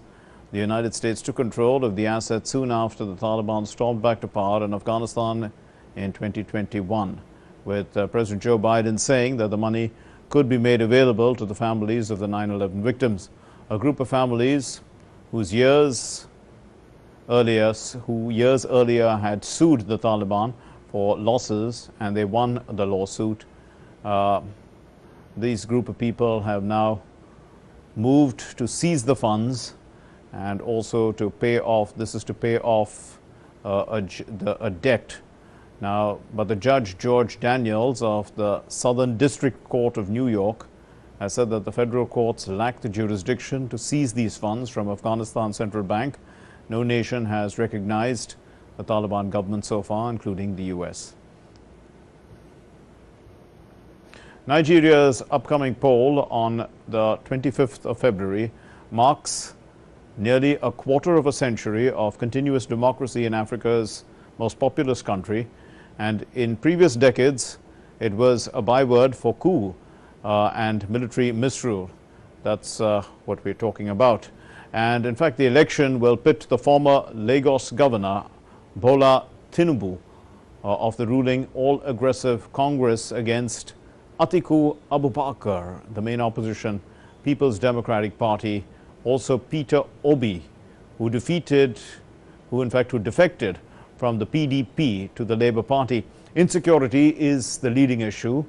The United States took control of the assets soon after the Taliban stormed back to power in Afghanistan in 2021, with President Joe Biden saying that the money could be made available to the families of the 9/11 victims. A group of families who years earlier had sued the Taliban for losses, and they won the lawsuit. These group of people have now moved to seize the funds and also to pay off, this is to pay off a debt. Now, but the judge George Daniels of the Southern District Court of New York has said that the federal courts lack the jurisdiction to seize these funds from Afghanistan Central Bank. No nation has recognized the Taliban government so far, including the US. Nigeria's upcoming poll on the 25th of February marks nearly a quarter of a century of continuous democracy in Africa's most populous country. And in previous decades, it was a byword for coup and military misrule. That's what we're talking about. And in fact, the election will pit the former Lagos governor, Bola Tinubu, of the ruling all-aggressive Congress against Atiku Abubakar, the main opposition, People's Democratic Party, also Peter Obi, who defected from the PDP to the Labour Party. Insecurity is the leading issue.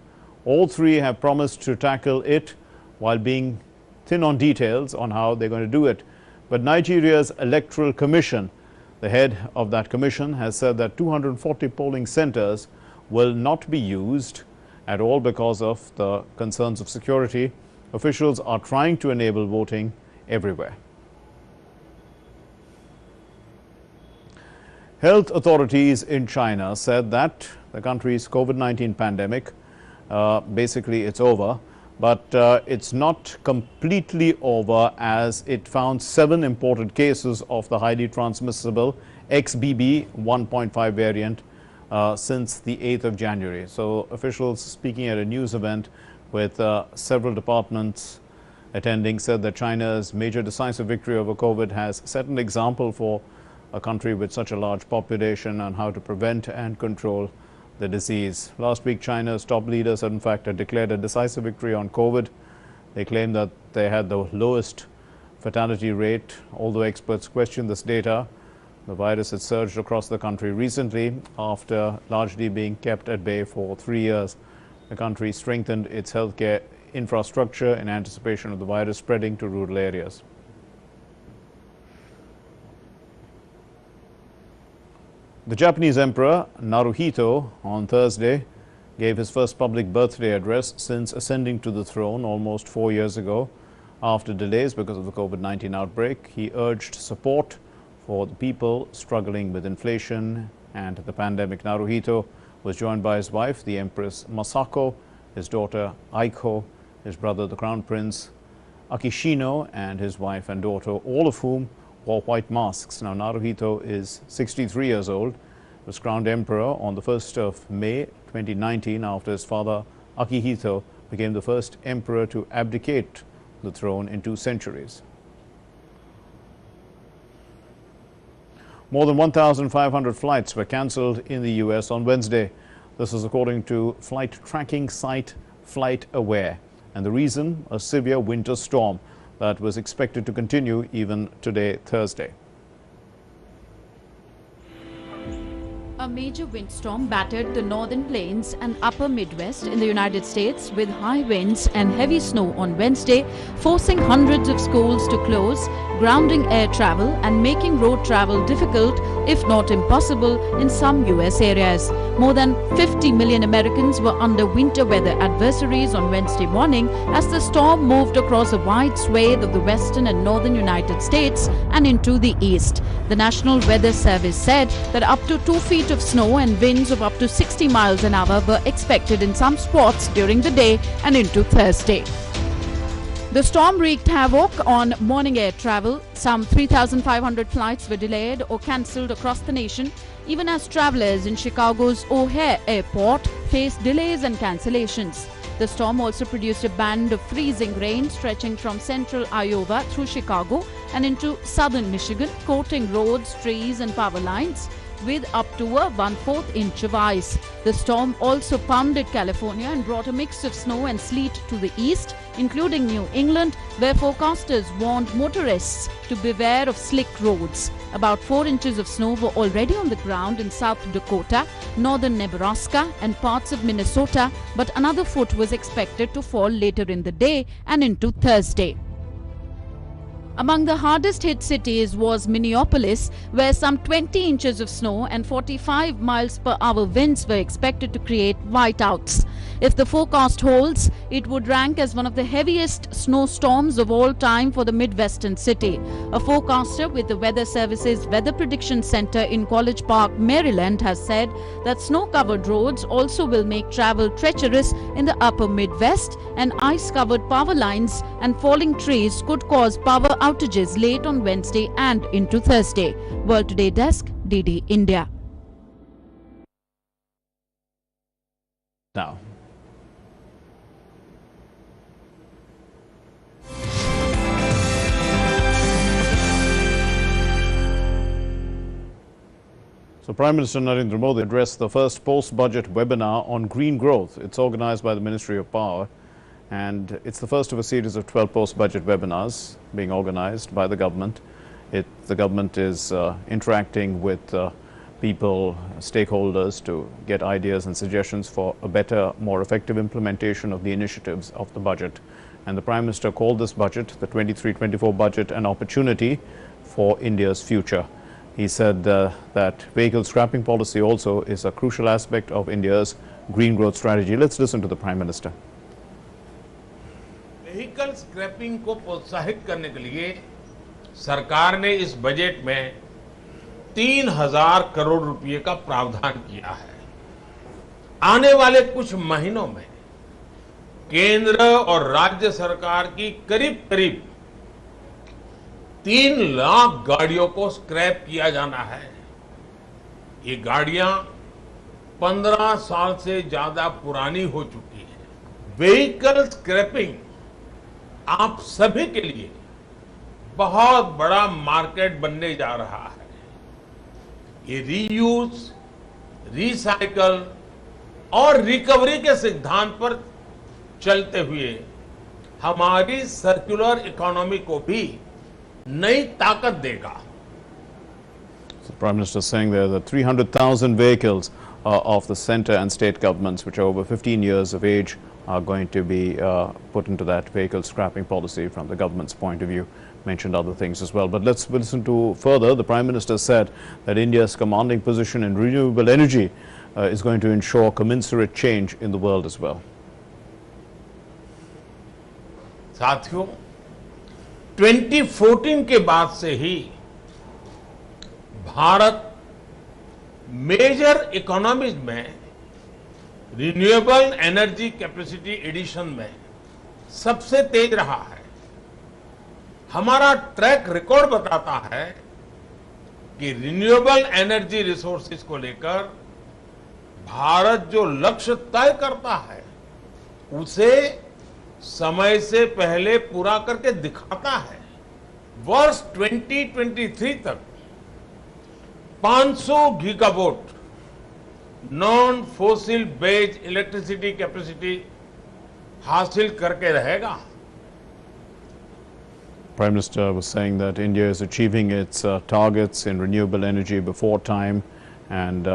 All three have promised to tackle it while being thin on details on how they're going to do it. But Nigeria's Electoral Commission, the head of that commission, has said that 240 polling centers will not be used at all because of the concerns of security. Officials are trying to enable voting everywhere. Health authorities in China said that the country's COVID-19 pandemic, basically it's over, but it's not completely over, as it found 7 imported cases of the highly transmissible XBB 1.5 variant since the 8th of January. So officials speaking at a news event with several departments attending said that China's major decisive victory over COVID has set an example for a country with such a large population on how to prevent and control the disease. Last week, China's top leaders, in fact, had declared a decisive victory on COVID. They claimed that they had the lowest fatality rate, although experts question this data. The virus had surged across the country recently after largely being kept at bay for 3 years. The country strengthened its healthcare infrastructure in anticipation of the virus spreading to rural areas. The Japanese Emperor Naruhito on Thursday gave his first public birthday address since ascending to the throne almost 4 years ago. After delays because of the COVID-19 outbreak, he urged support for the people struggling with inflation and the pandemic. Naruhito was joined by his wife, the Empress Masako, his daughter Aiko, his brother, the Crown Prince Akishino, and his wife and daughter, all of whom wore white masks. Now, Naruhito is 63 years old, was crowned emperor on the 1st of May 2019 after his father Akihito became the first emperor to abdicate the throne in 2 centuries. More than 1,500 flights were cancelled in the US on Wednesday. This is according to flight tracking site FlightAware. And the reason, a severe winter storm that was expected to continue even today, Thursday. A major windstorm battered the northern plains and upper Midwest in the United States with high winds and heavy snow on Wednesday, forcing hundreds of schools to close, grounding air travel and making road travel difficult, if not impossible, in some U.S. areas. More than 50 million Americans were under winter weather advisories on Wednesday morning as the storm moved across a wide swathe of the western and northern United States and into the east. The National Weather Service said that up to 2 feet of snow and winds of up to 60 miles an hour were expected in some spots during the day and into Thursday. The storm wreaked havoc on morning air travel. Some 3,500 flights were delayed or cancelled across the nation, even as travelers in Chicago's O'Hare Airport faced delays and cancellations. The storm also produced a band of freezing rain stretching from central Iowa through Chicago and into southern Michigan, coating roads, trees and power lines with up to a 1/4 inch of ice. The storm also pounded California and brought a mix of snow and sleet to the east, including New England, where forecasters warned motorists to beware of slick roads. About 4 inches of snow were already on the ground in South Dakota, northern Nebraska and parts of Minnesota, but another foot was expected to fall later in the day and into Thursday. Among the hardest hit cities was Minneapolis, where some 20 inches of snow and 45 miles per hour winds were expected to create whiteouts. If the forecast holds, it would rank as one of the heaviest snowstorms of all time for the Midwestern city. A forecaster with the Weather Service's Weather Prediction Center in College Park, Maryland, has said that snow-covered roads also will make travel treacherous in the upper Midwest, and ice-covered power lines and falling trees could cause power outages late on Wednesday and into Thursday. World Today Desk, DD India. Now. So Prime Minister Narendra Modi addressed the first post-budget webinar on green growth. It's organized by the Ministry of Power, and it's the first of a series of 12 post-budget webinars being organized by the government. The government is interacting with people, stakeholders, to get ideas and suggestions for a better, more effective implementation of the initiatives of the budget. And the Prime Minister called this budget, the 23-24 budget, an opportunity for India's future. He said that vehicle scrapping policy also is a crucial aspect of India's green growth strategy. Let's listen to the Prime Minister. Vehicle scrapping को प्रोत्साहित करने के लिए सरकार ने इस budget में 3000 करोड़ रुपए का प्रावधान किया है। आने वाले कुछ महीनों में केंद्र और राज्य सरकार की करीब 3 लाख गाड़ियों को स्क्रैप किया जाना है। ये गाड़ियां 15 साल से ज्यादा पुरानी हो चुकी है। व्हीकल स्क्रैपिंग आप सभी के लिए बहुत बड़ा मार्केट बनने जा रहा है। ये रीयूज, रिसाइकल और रिकवरी के सिद्धांत पर चलते हुए हमारी सर्कुलर इकोनॉमी को भी नई ताकत देगा। The Prime Minister is saying there that 300,000 vehicles of the centre and state governments, which are over 15 years of age, are going to be put into that vehicle scrapping policy from the government's point of view. Mentioned other things as well. But let's listen to further. The Prime Minister said that India's commanding position in renewable energy is going to ensure commensurate change in the world as well. साथियों, 2014 के बाद से ही Bharat major economies में renewable energy capacity addition में सबसे तेज रहा है। हमारा ट्रैक रिकॉर्ड बताता है कि रिन्यूएबल एनर्जी रिसोर्सेज को लेकर भारत जो लक्ष्य तय करता है उसे समय से पहले पूरा करके दिखाता है। वर्ष 2023 तक 500 gigawatt non fossil based electricity capacity हासिल करके रहेगा। Prime Minister was saying that India is achieving its targets in renewable energy before time, and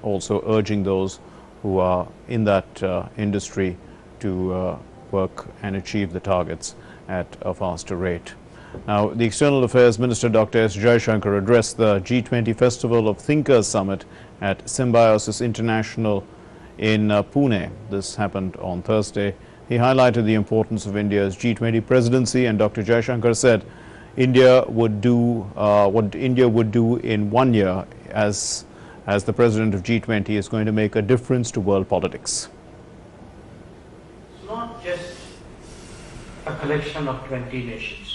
also urging those who are in that industry to work and achieve the targets at a faster rate. Now, the External Affairs Minister Dr. S. Jaishankar addressed the G20 Festival of Thinkers Summit at Symbiosis International in Pune. This happened on Thursday. He highlighted the importance of India's G20 presidency, and Dr. Jaishankar said India would do what India would do in 1 year as the president of G20 is going to make a difference to world politics. It's not just a collection of 20 nations.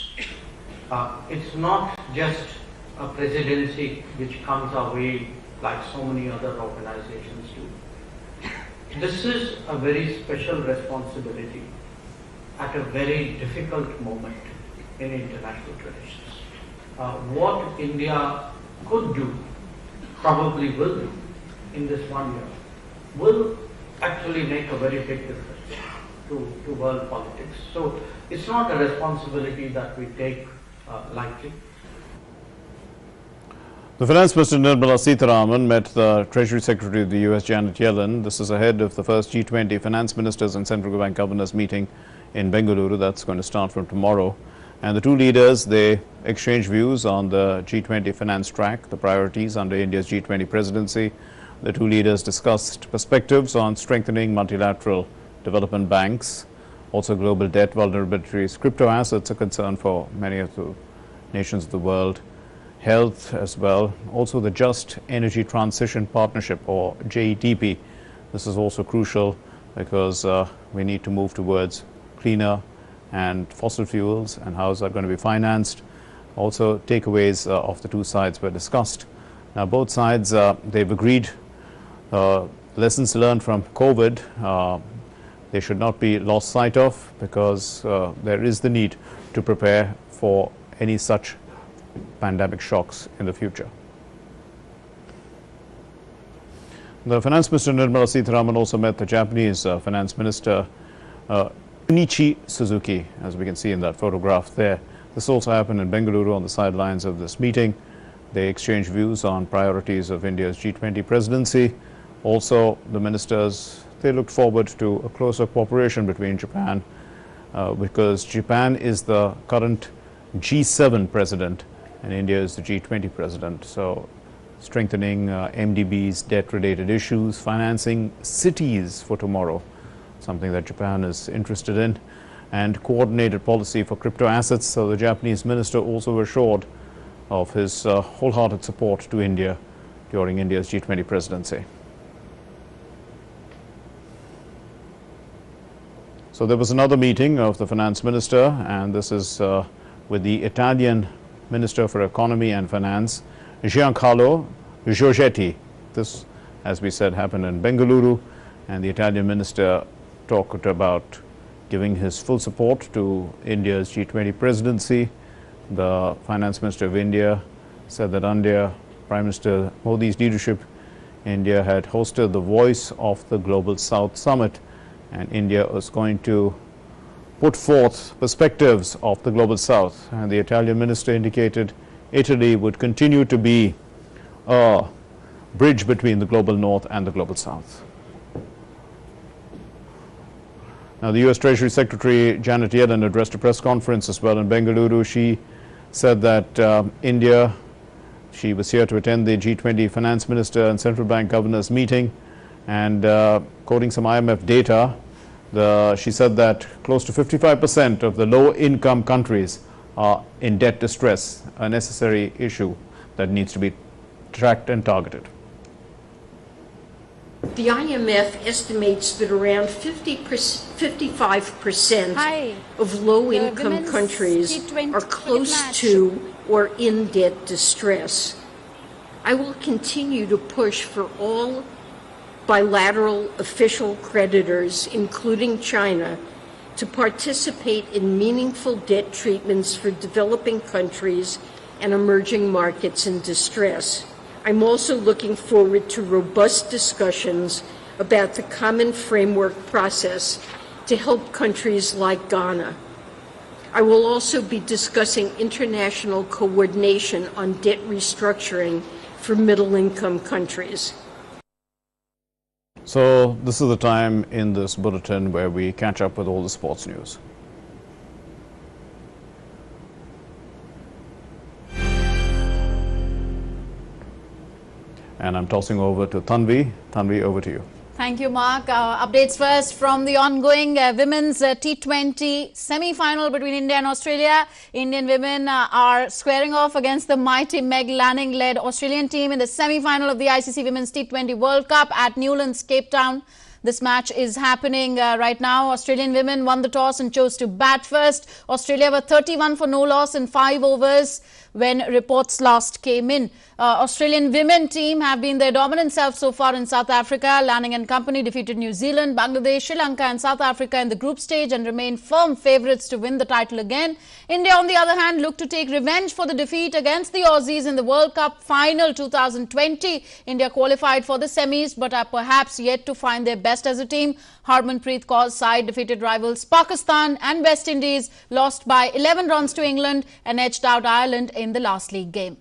It's not just a presidency which comes our way like so many other organizations do. This is a very special responsibility at a very difficult moment in international relations. What India could do, probably will do in this 1 year, will actually make a very big difference to world politics. So it's not a responsibility that we take lightly. The Finance Minister Nirmala Sitharaman met the Treasury Secretary of the US, Janet Yellen. This is ahead of the first G20 Finance Ministers and Central Bank Governors meeting in Bengaluru. That's going to start from tomorrow. And the two leaders, they exchanged views on the G20 finance track, the priorities under India's G20 presidency. The two leaders discussed perspectives on strengthening multilateral development banks, also global debt vulnerabilities. Crypto assets are a concern for many of the nations of the world. Health as well. Also the Just Energy Transition Partnership, or JETP. This is also crucial because we need to move towards cleaner and fossil fuels, and how is that going to be financed. Also takeaways of the two sides were discussed. Now both sides, they've agreed lessons learned from COVID, they should not be lost sight of, because there is the need to prepare for any such pandemic shocks in the future. The Finance Minister Nirmala Sitharaman also met the Japanese Finance Minister Junichi Suzuki, as we can see in that photograph there. This also happened in Bengaluru on the sidelines of this meeting. They exchanged views on priorities of India's G20 presidency. Also, the ministers, they looked forward to a closer cooperation between Japan, because Japan is the current G7 president and India is the G20 president. So strengthening MDB's debt-related issues, financing cities for tomorrow, something that Japan is interested in, and coordinated policy for crypto assets. So the Japanese minister also assured of his wholehearted support to India during India's G20 presidency. So there was another meeting of the finance minister, and this is with the Italian Minister for Economy and Finance, Giancarlo Giorgetti. This, as we said, happened in Bengaluru, and the Italian minister talked about giving his full support to India's G20 presidency. The Finance Minister of India said that under Prime Minister Modi's leadership, India had hosted the Voice of the Global South Summit, and India was going to put forth perspectives of the Global South. And the Italian minister indicated Italy would continue to be a bridge between the Global North and the Global South. Now, the U.S. Treasury Secretary Janet Yellen addressed a press conference as well in Bengaluru. She said that India, she was here to attend the G20 finance minister and central bank governors meeting, and quoting some IMF data, she said that close to 55% of the low-income countries are in debt distress, a necessary issue that needs to be tracked and targeted. The IMF estimates that around 55% of low-income countries are close to or in debt distress. I will continue to push for all bilateral official creditors, including China, to participate in meaningful debt treatments for developing countries and emerging markets in distress. I'm also looking forward to robust discussions about the common framework process to help countries like Ghana. I will also be discussing international coordination on debt restructuring for middle-income countries. So this is the time in this bulletin where we catch up with all the sports news. And I'm tossing over to Tanvi. Tanvi, over to you. Thank you, Mark. Updates first from the ongoing women's T20 semi-final between India and Australia. Indian women are squaring off against the mighty Meg Lanning-led Australian team in the semi-final of the ICC Women's T20 World Cup at Newlands, Cape Town. This match is happening right now. Australian women won the toss and chose to bat first. Australia were 31 for no loss in 5 overs when reports last came in. Australian women team have been their dominant self so far in South Africa. Lanning and company defeated New Zealand, Bangladesh, Sri Lanka and South Africa in the group stage and remain firm favourites to win the title again. India, on the other hand, look to take revenge for the defeat against the Aussies in the World Cup final 2020. India qualified for the semis but are perhaps yet to find their best as a team. Harmanpreet Kaur's side defeated rivals Pakistan and West Indies, lost by 11 runs to England and edged out Ireland in the last league game.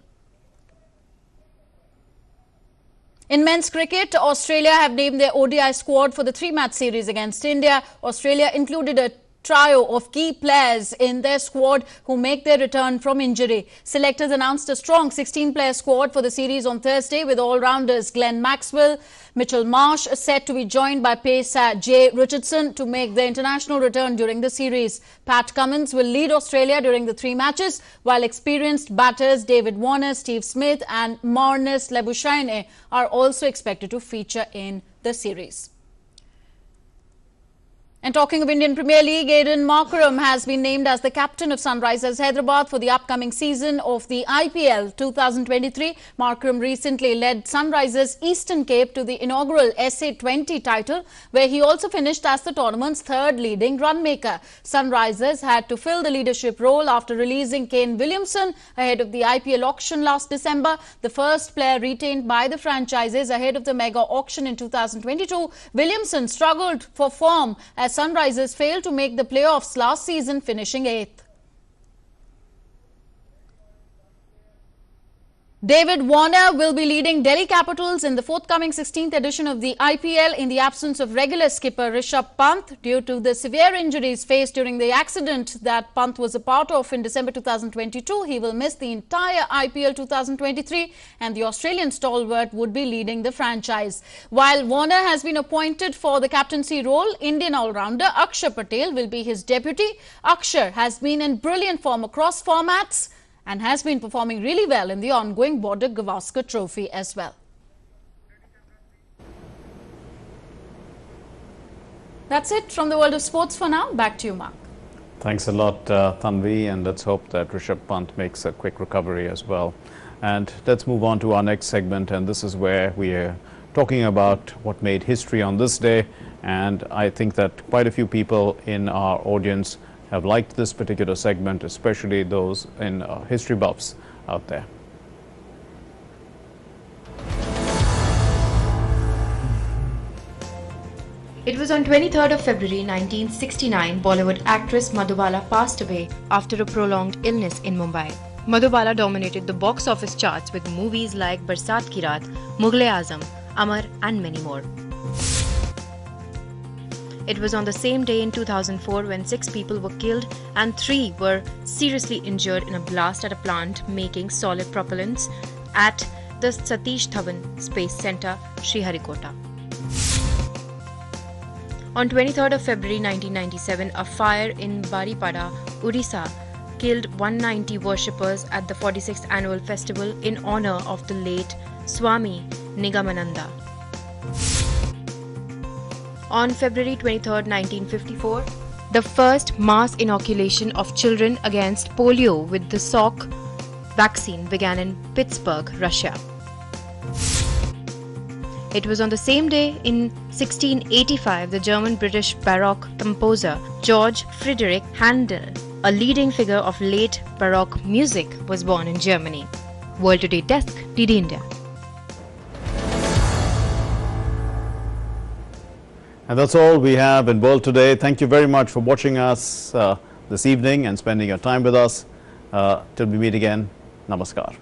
In men's cricket, Australia have named their ODI squad for the 3-match series against India. Australia included a trio of key players in their squad who make their return from injury. Selectors announced a strong 16-player squad for the series on Thursday with all-rounders Glenn Maxwell, Mitchell Marsh set to be joined by pacer Jay Richardson to make their international return during the series. Pat Cummins will lead Australia during the 3 matches, while experienced batters David Warner, Steve Smith and Marnus Labuschagne are also expected to feature in the series. And talking of Indian Premier League, Aidan Markram has been named as the captain of Sunrisers Hyderabad for the upcoming season of the IPL 2023. Markram recently led Sunrisers Eastern Cape to the inaugural SA20 title, where he also finished as the tournament's 3rd leading run maker. Sunrisers had to fill the leadership role after releasing Kane Williamson ahead of the IPL auction last December, the first player retained by the franchises ahead of the mega auction in 2022. Williamson struggled for form as Sunrisers failed to make the playoffs last season, finishing 8th. David Warner will be leading Delhi Capitals in the forthcoming 16th edition of the IPL in the absence of regular skipper Rishabh Pant due to the severe injuries faced during the accident that Pant was a part of in December 2022. He will miss the entire IPL 2023 and the Australian stalwart would be leading the franchise. While Warner has been appointed for the captaincy role, Indian all-rounder Akshar Patel will be his deputy. Akshar has been in brilliant form across formats and has been performing really well in the ongoing Border Gavaskar Trophy as well. That's it from the world of sports for now. Back to you, Mark. Thanks a lot, Tanvi, and let's hope that Rishabh Pant makes a quick recovery as well. And let's move on to our next segment, and this is where we are talking about what made history on this day. And I think that quite a few people in our audience have liked this particular segment, especially those in history buffs out there. It was on 23rd of February 1969, Bollywood actress Madhubala passed away after a prolonged illness in Mumbai. Madhubala dominated the box office charts with movies like Barsat Ki Raat, Mughal-e-Azam, Amar and many more. It was on the same day in 2004 when 6 people were killed and 3 were seriously injured in a blast at a plant making solid propellants at the Satish Dhawan Space Centre, Sriharikota. On 23rd of February 1997, a fire in Baripada, Odisha, killed 190 worshippers at the 46th annual festival in honour of the late Swami Nigamananda. On February 23, 1954, the first mass inoculation of children against polio with the Salk vaccine began in Pittsburgh, Russia. It was on the same day in 1685 the German-British Baroque composer Georg Friedrich Handel, a leading figure of late Baroque music, was born in Germany. World Today Desk, DD India. And that's all we have in World Today. Thank you very much for watching us this evening and spending your time with us. Till we meet again, namaskar.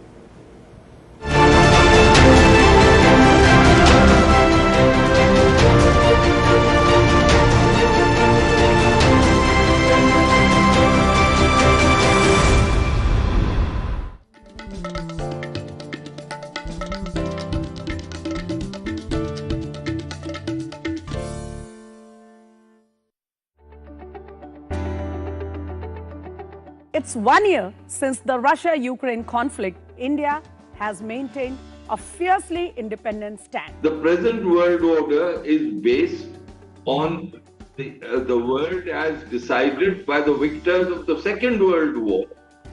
It's 1 year since the Russia-Ukraine conflict. India has maintained a fiercely independent stand. The present world order is based on the world as decided by the victors of the Second World War.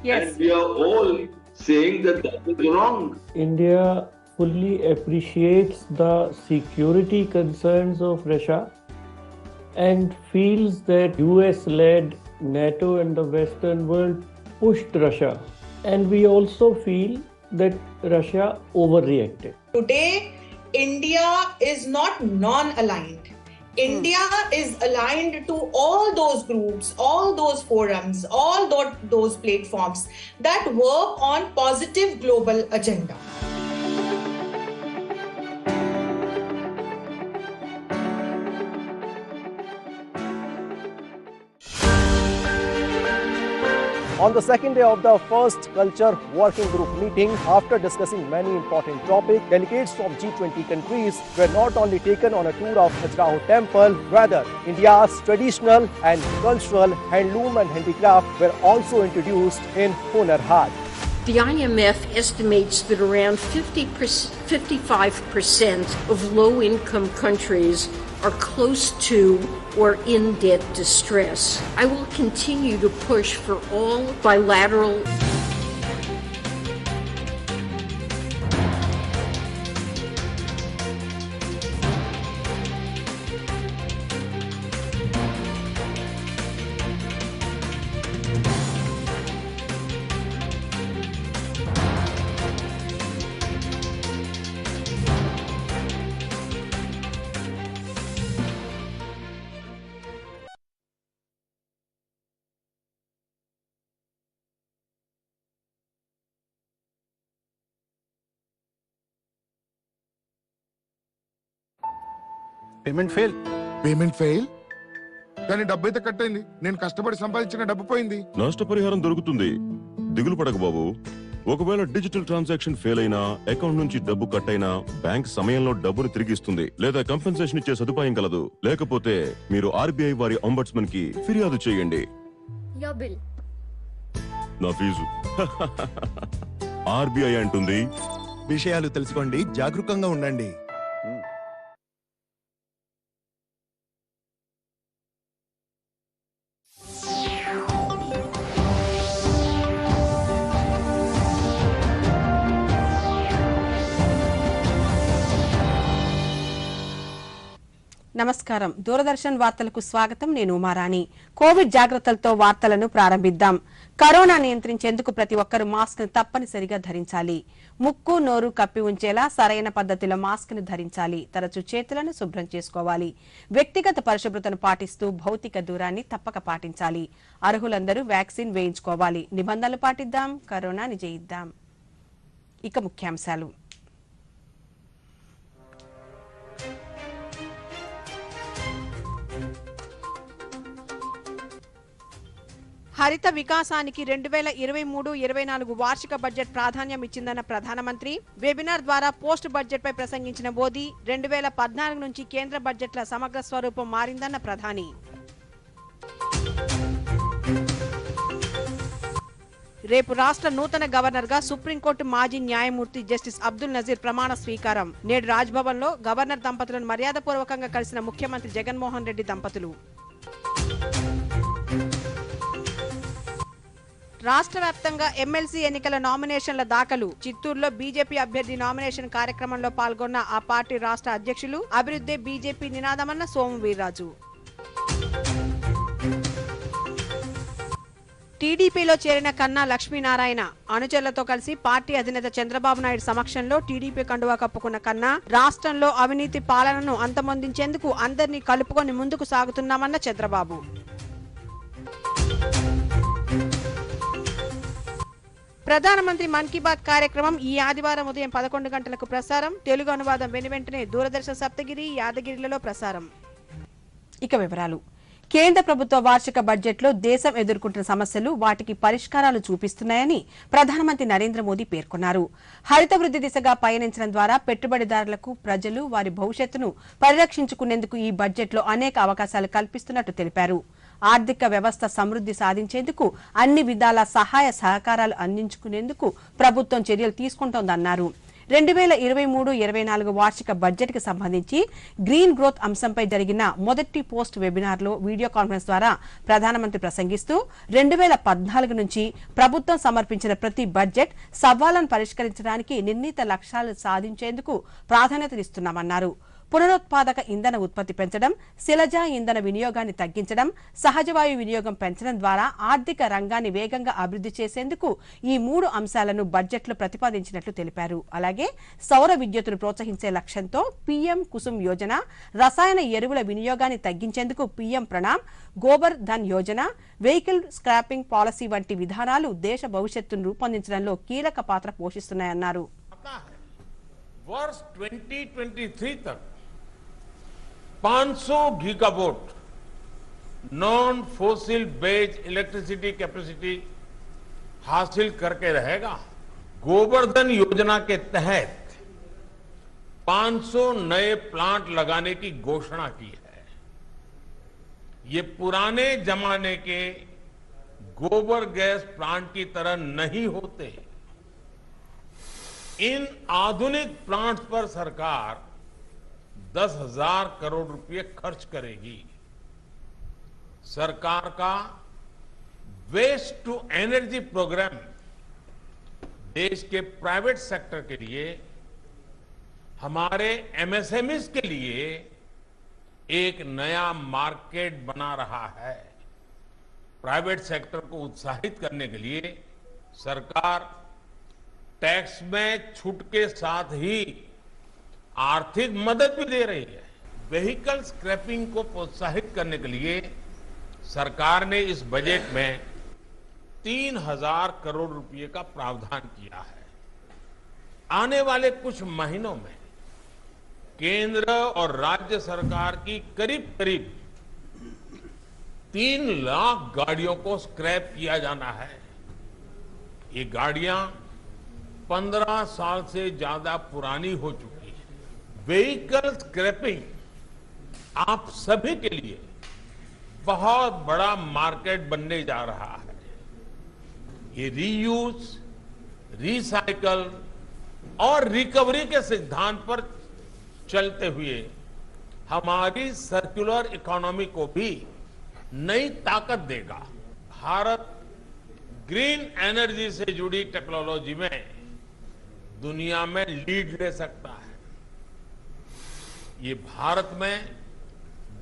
Yes. And we are all saying that that is wrong. India fully appreciates the security concerns of Russia and feels that US-led NATO and the Western world pushed Russia. And we also feel that Russia overreacted. Today, India is not non-aligned. India is aligned to all those groups, all those forums, all those platforms that work on positive global agenda. On the second day of the first Culture Working Group meeting, after discussing many important topics, delegates from G20 countries were not only taken on a tour of Khajuraho Temple, rather India's traditional and cultural handloom and handicraft were also introduced in Hunar Haat. The IMF estimates that around 55% of low-income countries are close to or in debt distress. I will continue to push for all bilateral payment fail కానీ డబ్బు అయితే cut అయింది. నేను కష్టపడి సంపాదించిన డబ్బు పోయింది. నష్టపరిహారం దొరుకుతుంది, దిగులు పడకు బాబు. ఒకవేళ డిజిటల్ ట్రాన్సాక్షన్ ఫెయిల్ అయినా, అకౌంట్ నుంచి డబ్బు కట్ అయినా బ్యాంక్ సమయంలో డబ్బును తిరిగిస్తుంది లేదా కంపెన్సేషన్ ఇచ్చే సదుపాయం కలదు. లేకపోతే మీరు ఆర్బీఐ వారి అంబడ్స్మన్ కి ఫిర్యాదు చేయండి. నా ఫీజు ఆర్బీఐ అంటుంది, విషయాలు తెలుసుకోండి, జాగరూకంగా ఉండండి. నమస్కారం, దూరదర్శన్ వార్తలకు స్వాగతం. నేను ఉమారాణి. కోవిడ్ జాగ్రత్తలతో వార్తలను ప్రారంభిద్దాం. కరోనా నియంత్రించేందుకు ప్రతి ఒక్కరూ మాస్క్ ను తప్పనిసరిగా ధరించాలి. ముక్కు నోరు కప్పి ఉంచేలా సరైన పద్ధతిలో మాస్క్ ను ధరించాలి. తరచూ చేతులను శుభ్రం చేసుకోవాలి. వ్యక్తిగత పరిశుభ్రతను పాటిస్తూ భౌతిక దూరాన్ని తప్పక పాటించాలి. అర్హులందరూ వ్యాక్సిన్ వేయించుకోవాలి. నిబంధనలు పాటిద్దాం, కరోనాని జయిద్దాం. ఇక ముఖ్యాంశాలు. హరిత వికాసానికి 2023-24 వార్షిక బడ్జెట్ ప్రాధాన్యం ఇచ్చిందన్న ప్రధానమంత్రి. వెబినార్ ద్వారా పోస్ట్ బడ్జెట్ పై ప్రసంగించిన మోదీ 2014 నుంచి కేంద్ర బడ్జెట్ల సమగ్ర స్వరూపం మారిందన్న ప్రధాని. రేపు రాష్ట్ర నూతన గవర్నర్ గా సుప్రీంకోర్టు మాజీ న్యాయమూర్తి జస్టిస్ అబ్దుల్ నజీర్ ప్రమాణ స్వీకారం. నేడు రాజ్భవన్ లో గవర్నర్ దంపతులను మర్యాదపూర్వకంగా కలిసిన ముఖ్యమంత్రి జగన్మోహన్ రెడ్డి దంపతులు. రాష్ట్ర వ్యాప్తంగా ఎమ్మెల్సీ ఎన్నికల నామినేషన్ల దాఖలు. చిత్తూరులో బీజేపీ అభ్యర్థి నామినేషన్ కార్యక్రమంలో పాల్గొన్న ఆ పార్టీ రాష్ట్ర అధ్యక్షులు అభివృద్ధి బీజేపీ నినాదమన్న సోము వీర్రాజు. టీడీపీలో చేరిన కన్నా లక్ష్మీనారాయణ అనుచరులతో కలిసి పార్టీ అధినేత చంద్రబాబు నాయుడు సమక్షంలో టీడీపీ కండువా కప్పుకున్న కన్నా రాష్ట్రంలో అవినీతి పాలనను అంతమొందించేందుకు అందరినీ కలుపుకొని ముందుకు సాగుతున్నామన్న చంద్రబాబు. ప్రధానమంత్రి మన్ కీ బాత్ కార్యక్రమం ఈ ఆదివారం ఉదయం 11 గంటలకు ప్రసారం. తెలుగు అనువాదం వెనువెంటనే దూరదర్శన్ సప్తగిరి, యాదగిరిలలో ప్రసారం. ఇక వివరాలు. కేంద్ర ప్రభుత్వ వార్షిక బడ్జెట్లో దేశం ఎదుర్కొంటున్న సమస్యలు, వాటికి పరిష్కారాలు చూపిస్తున్నాయని ప్రధానమంత్రి నరేంద్ర మోదీ పేర్కొన్నారు. హరిత వృద్ధి దిశగా పయనించడం ద్వారా పెట్టుబడిదారులకు, ప్రజలు వారి భవిష్యత్తును పరిరక్షించుకునేందుకు ఈ బడ్జెట్లో అనేక అవకాశాలు కల్పిస్తున్నట్టు తెలిపారు. ఆర్థిక వ్యవస్థ సమృద్ధి సాధించేందుకు అన్ని విధాల సహాయ సహకారాలు అందించుకునేందుకు ప్రభుత్వం చర్యలు తీసుకుంటోందన్నారు. 2023-24 వార్షిక బడ్జెట్ కి సంబంధించి గ్రీన్ గ్రోత్ అంశంపై జరిగిన మొదటి పోస్ట్ వెబినార్ లో వీడియో కాన్ఫరెన్స్ ద్వారా ప్రధానమంత్రి ప్రసంగిస్తూ 2014 నుంచి ప్రభుత్వం సమర్పించిన ప్రతి బడ్జెట్ సవాళ్లను పరిష్కరించడానికి నిర్ణీత లక్ష్యాలు సాధించేందుకు ప్రాధాన్యతనిస్తున్నామన్నారు. పునరుత్పాదక ఇంధన ఉత్పత్తి పెంచడం, శిలజ ఇంధన వినియోగాన్ని తగ్గించడం, సహజవాయు వినియోగం పెంచడం ద్వారా ఆర్థిక రంగాన్ని వేగంగా అభివృద్ధి చేసేందుకు ఈ 3 అంశాలను బడ్జెట్లో ప్రతిపాదించినట్లు తెలిపారు. అలాగే సౌర విద్యుత్తును ప్రోత్సహించే లక్ష్యంతో పీఎం కుసుమ్ యోజన, రసాయన ఎరువుల వినియోగాన్ని తగ్గించేందుకు PM Pranam, Gobar Dhan Yojana, vehicle scrapping policy వంటి విధానాలు దేశ భవిష్యత్తును రూపొందించడంలో కీలక పాత్ర పోషిస్తున్నాయన్నారు. वर्ष 2023 तक 500 gigawatt non fossil based electricity capacity हासिल करके रहेगा। गोवर्धन योजना के तहत 500 नए प्लांट लगाने की घोषणा की है। ये पुराने जमाने के गोबर गैस प्लांट की तरह नहीं होते। इन आधुनिक प्लांट्स पर सरकार 10,000 करोड़ रुपए खर्च करेगी। सरकार का वेस्ट टू एनर्जी प्रोग्राम देश के प्राइवेट सेक्टर के लिए, हमारे एमएसएमईज के लिए एक नया मार्केट बना रहा है। प्राइवेट सेक्टर को उत्साहित करने के लिए सरकार टैक्स में छूट के साथ ही आर्थिक मदद भी दे रही है। व्हीकल स्क्रैपिंग को प्रोत्साहित करने के लिए सरकार ने इस बजट में 3,000 करोड़ रुपए का प्रावधान किया है। आने वाले कुछ महीनों में केंद्र और राज्य सरकार की करीब करीब 3 लाख गाड़ियों को स्क्रैप किया जाना है। ये गाड़ियां 15 साल से ज्यादा पुरानी हो चुकी है। व्हीकल स्क्रैपिंग आप सभी के लिए बहुत बड़ा मार्केट बनने जा रहा है। ये रीयूज, रिसाइकल और रिकवरी के सिद्धांत पर चलते हुए हमारी सर्कुलर इकोनॉमी को भी नई ताकत देगा। भारत ग्रीन एनर्जी से जुड़ी टेक्नोलॉजी में दुनिया में लीड ले सकता है। ये भारत में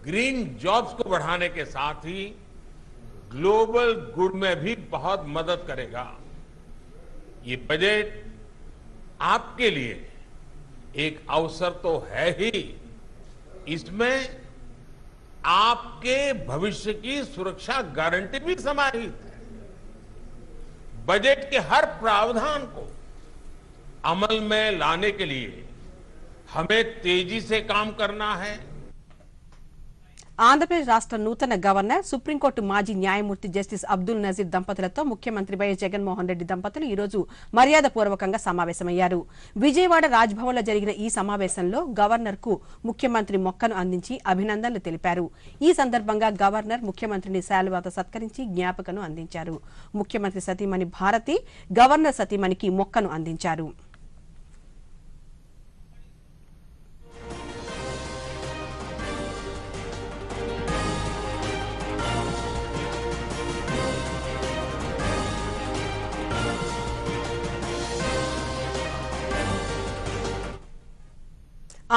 ग्रीन जॉब्स को बढ़ाने के साथ ही ग्लोबल गुड में भी बहुत मदद करेगा। ये बजट आपके लिए एक अवसर तो है ही, इसमें आपके भविष्य की सुरक्षा गारंटी भी समाहित है। बजट के हर प्रावधान को अमल में लाने के लिए हमें तेजी से काम करना है। ఆంధ్రప్రదేశ్ రాష్ట్ర నూతన గవర్నర్ సుప్రీంకోర్టు మాజీ న్యాయమూర్తి జస్టిస్ అబ్దుల్ నజీర్ దంపతులతో ముఖ్యమంత్రి వైఎస్ జగన్మోహన్ రెడ్డి దంపతులు ఈ రోజు మర్యాదపూర్వకంగా సమావేశమయ్యారు. విజయవాడ రాజ్భవన్లో జరిగిన ఈ సమావేశంలో గవర్నర్ కు ముఖ్యమంత్రి మొక్కను అందించి అభినందనలు తెలిపారు. ఈ సందర్భంగా గవర్నర్ ముఖ్యమంత్రిని శాలువాతో సత్కరించి జ్ఞాపకను అందించారు. ముఖ్యమంత్రి సతీమణి భారతి గవర్నర్ సతీమణికి మొక్కను అందించారు.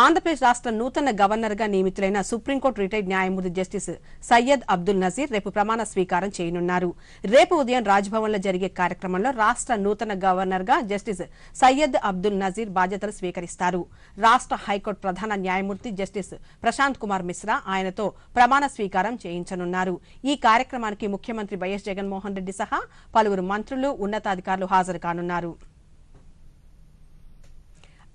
ఆంధ్రప్రదేశ్ రాష్ట్ర నూతన గవర్నర్ గా నియమితులైన సుప్రీంకోర్టు రిటైర్డ్ న్యాయమూర్తి జస్టిస్ సయ్యద్ అబ్దుల్ నజీర్ రేపు ప్రమాణ స్వీకారం చేయనున్నారు. రేపు ఉదయం రాజ్భవన్ లో జరిగే కార్యక్రమంలో రాష్ట్ర నూతన గవర్నర్ గా జస్టిస్ సయ్యద్ అబ్దుల్ నజీర్ బాధ్యతలు స్వీకరిస్తారు. రాష్ట్ర హైకోర్టు ప్రధాన న్యాయమూర్తి జస్టిస్ ప్రశాంత్ కుమార్ మిశ్రా ఆయనతో ప్రమాణ స్వీకారం చేయించనున్నారు. ఈ కార్యక్రమానికి ముఖ్యమంత్రి వైఎస్ జగన్మోహన్ రెడ్డి సహా పలువురు మంత్రులు, ఉన్నతాధికారులు హాజరు కానున్నారు.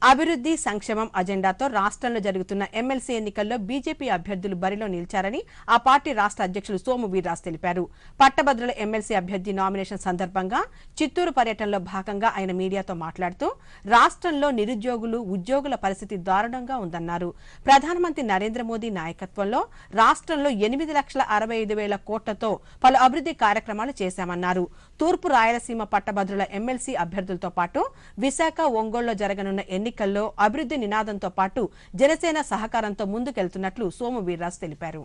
అభివృద్ధి సంక్షేమం అజెండాతో రాష్ట్రంలో జరుగుతున్న ఎమ్మెల్సీ ఎన్నికల్లో బీజేపీ అభ్యర్థులు బరిలో నిలిచారని ఆ పార్టీ రాష్ట్ర అధ్యక్షులు సోము వీర్రాజు తెలిపారు. పట్టభద్రుల ఎమ్మెల్సీ అభ్యర్థి నామినేషన్ సందర్భంగా చిత్తూరు పర్యటనలో భాగంగా ఆయన మీడియాతో మాట్లాడుతూ రాష్ట్రంలో నిరుద్యోగులు, ఉద్యోగుల పరిస్థితి దారుణంగా ఉందన్నారు. ప్రధానమంత్రి నరేంద్ర మోదీ నాయకత్వంలో రాష్ట్రంలో 8,65,000 కోట్లతో పలు అభివృద్ధి కార్యక్రమాలు చేశామన్నారు. తూర్పు రాయలసీమ పట్టభద్రుల ఎమ్మెల్సీ అభ్యర్థులతో పాటు విశాఖ, ఒంగోలులో జరగనున్న ఎన్నికల్లో అభివృద్ధి నినాదంతో పాటు జనసేన సహకారంతో ముందుకెళ్తున్నట్లు సోము వీర్రాజు తెలిపారు.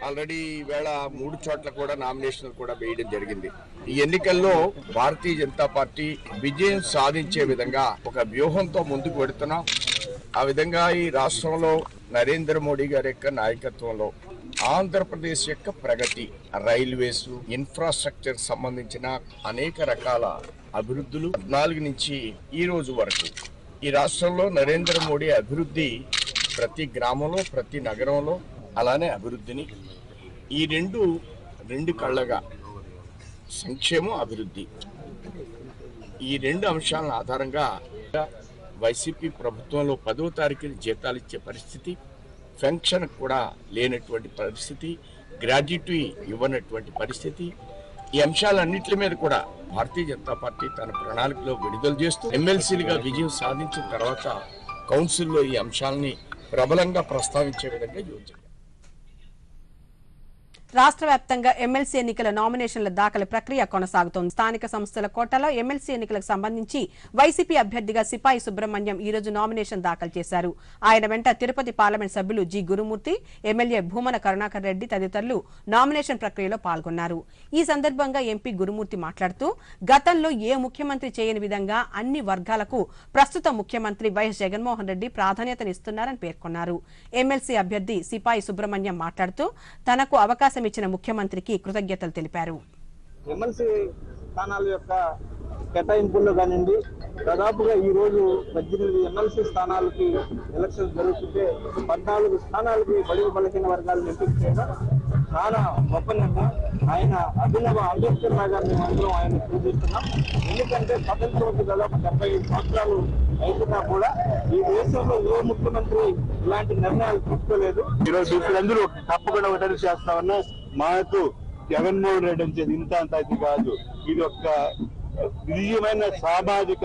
ఆల్రెడీ ఈవేళ 3 చోట్ల కూడా నామినేషన్ కూడా వేయడం జరిగింది. ఈ ఎన్నికల్లో భారతీయ జనతా పార్టీ విజయం సాధించే విధంగా ఒక వ్యూహంతో ముందుకు వెడుతున్నాం. ఆ విధంగా ఈ రాష్ట్రంలో నరేంద్ర మోడీ గారి యొక్క నాయకత్వంలో ఆంధ్రప్రదేశ్ యొక్క ప్రగతి, రైల్వేస్, ఇన్ఫ్రాస్ట్రక్చర్ సంబంధించిన అనేక రకాల అభివృద్ధులు 4 నుంచి ఈ రోజు వరకు ఈ రాష్ట్రంలో నరేంద్ర మోడీ అభివృద్ధి ప్రతి గ్రామంలో, ప్రతి నగరంలో అలానే అభివృద్ధిని ఈ రెండు కళ్ళగా సంక్షేమం, అభివృద్ధి ఈ 2 అంశాలను ఆధారంగా వైసీపీ ప్రభుత్వంలో 10వ తారీఖున జీతాలు ఇచ్చే పరిస్థితి, పెన్షన్ కూడా లేనటువంటి పరిస్థితి, గ్రాడ్యుటీ ఇవ్వనటువంటి పరిస్థితి, ఈ అంశాలన్నింటి మీద కూడా భారతీయ జనతా పార్టీ తన ప్రణాళికలో విడుదల చేస్తూ ఎమ్మెల్సీలుగా విజయం సాధించిన తర్వాత కౌన్సిల్లో ఈ అంశాలని ప్రబలంగా ప్రస్తావించే విధంగా యోచన. రాష్ట్ర వ్యాప్తంగా ఎమ్మెల్సీ ఎన్నికల నామినేషన్ల దాఖలు ప్రక్రియ కొనసాగుతోంది. స్థానిక సంస్థల కోటాలో ఎమ్మెల్సీ ఎన్నికలకు సంబంధించి వైసీపీ అభ్యర్థిగా సిపాయి సుబ్రహ్మణ్యం ఈ రోజు నామినేషన్ దాఖలు చేశారు. ఆయన వెంట తిరుపతి పార్లమెంట్ సభ్యులు జి గురుమూర్తి, ఎమ్మెల్యే భూమన కరుణాకర్ రెడ్డి తదితరులు నామినేషన్ ప్రక్రియలో పాల్గొన్నారు. ఈ సందర్భంగా ఎంపీ గురుమూర్తి మాట్లాడుతూ గతంలో ఏ ముఖ్యమంత్రి చేయని విధంగా అన్ని వర్గాలకు ప్రస్తుత ముఖ్యమంత్రి వైఎస్ జగన్మోహన్ రెడ్డి ప్రాధాన్యతనిస్తున్నారని పేర్కొన్నారు. ఎమ్మెల్సీ అభ్యర్థి సిపాయి సుబ్రహ్మణ్యం మాట్లాడుతూ తనకు అవకాశం ఇచ్చిన ముఖ్యమంత్రికి కృతజ్ఞతలు తెలిపారు. ఎమ్మెల్సీ స్థానాల యొక్క కేటాయింపుల్లో కానివ్వండి, దాదాపుగా ఈ రోజు 18 ఎమ్మెల్సీ స్థానాలకి ఎలక్షన్ జరుగుతుంటే 14 స్థానాలకి బడుగు బలహీన వర్గాలను ఎంపిక చేయడం చాలా గొప్ప నిర్ణయం. ఆయన అభినవ అంబేద్కర్ లాగా మేమందరం ఆయన పూజిస్తున్నాం. ఎందుకంటే స్వతంత్రంకి దాదాపు 75 సంవత్సరాలు అయినా కూడా ఈ దేశంలో ఏ ముఖ్యమంత్రి ఇలాంటి నిర్ణయాలు తీసుకోలేదు. ఈరోజు ఇప్పుడందరూ తప్పకుండా ఒకటి చేస్తామన్నా, మాకు జగన్మోహన్ రెడ్డి వచ్చేది ఇంత అంత అది కాదు. ఇది ఒక నిజమైన సామాజిక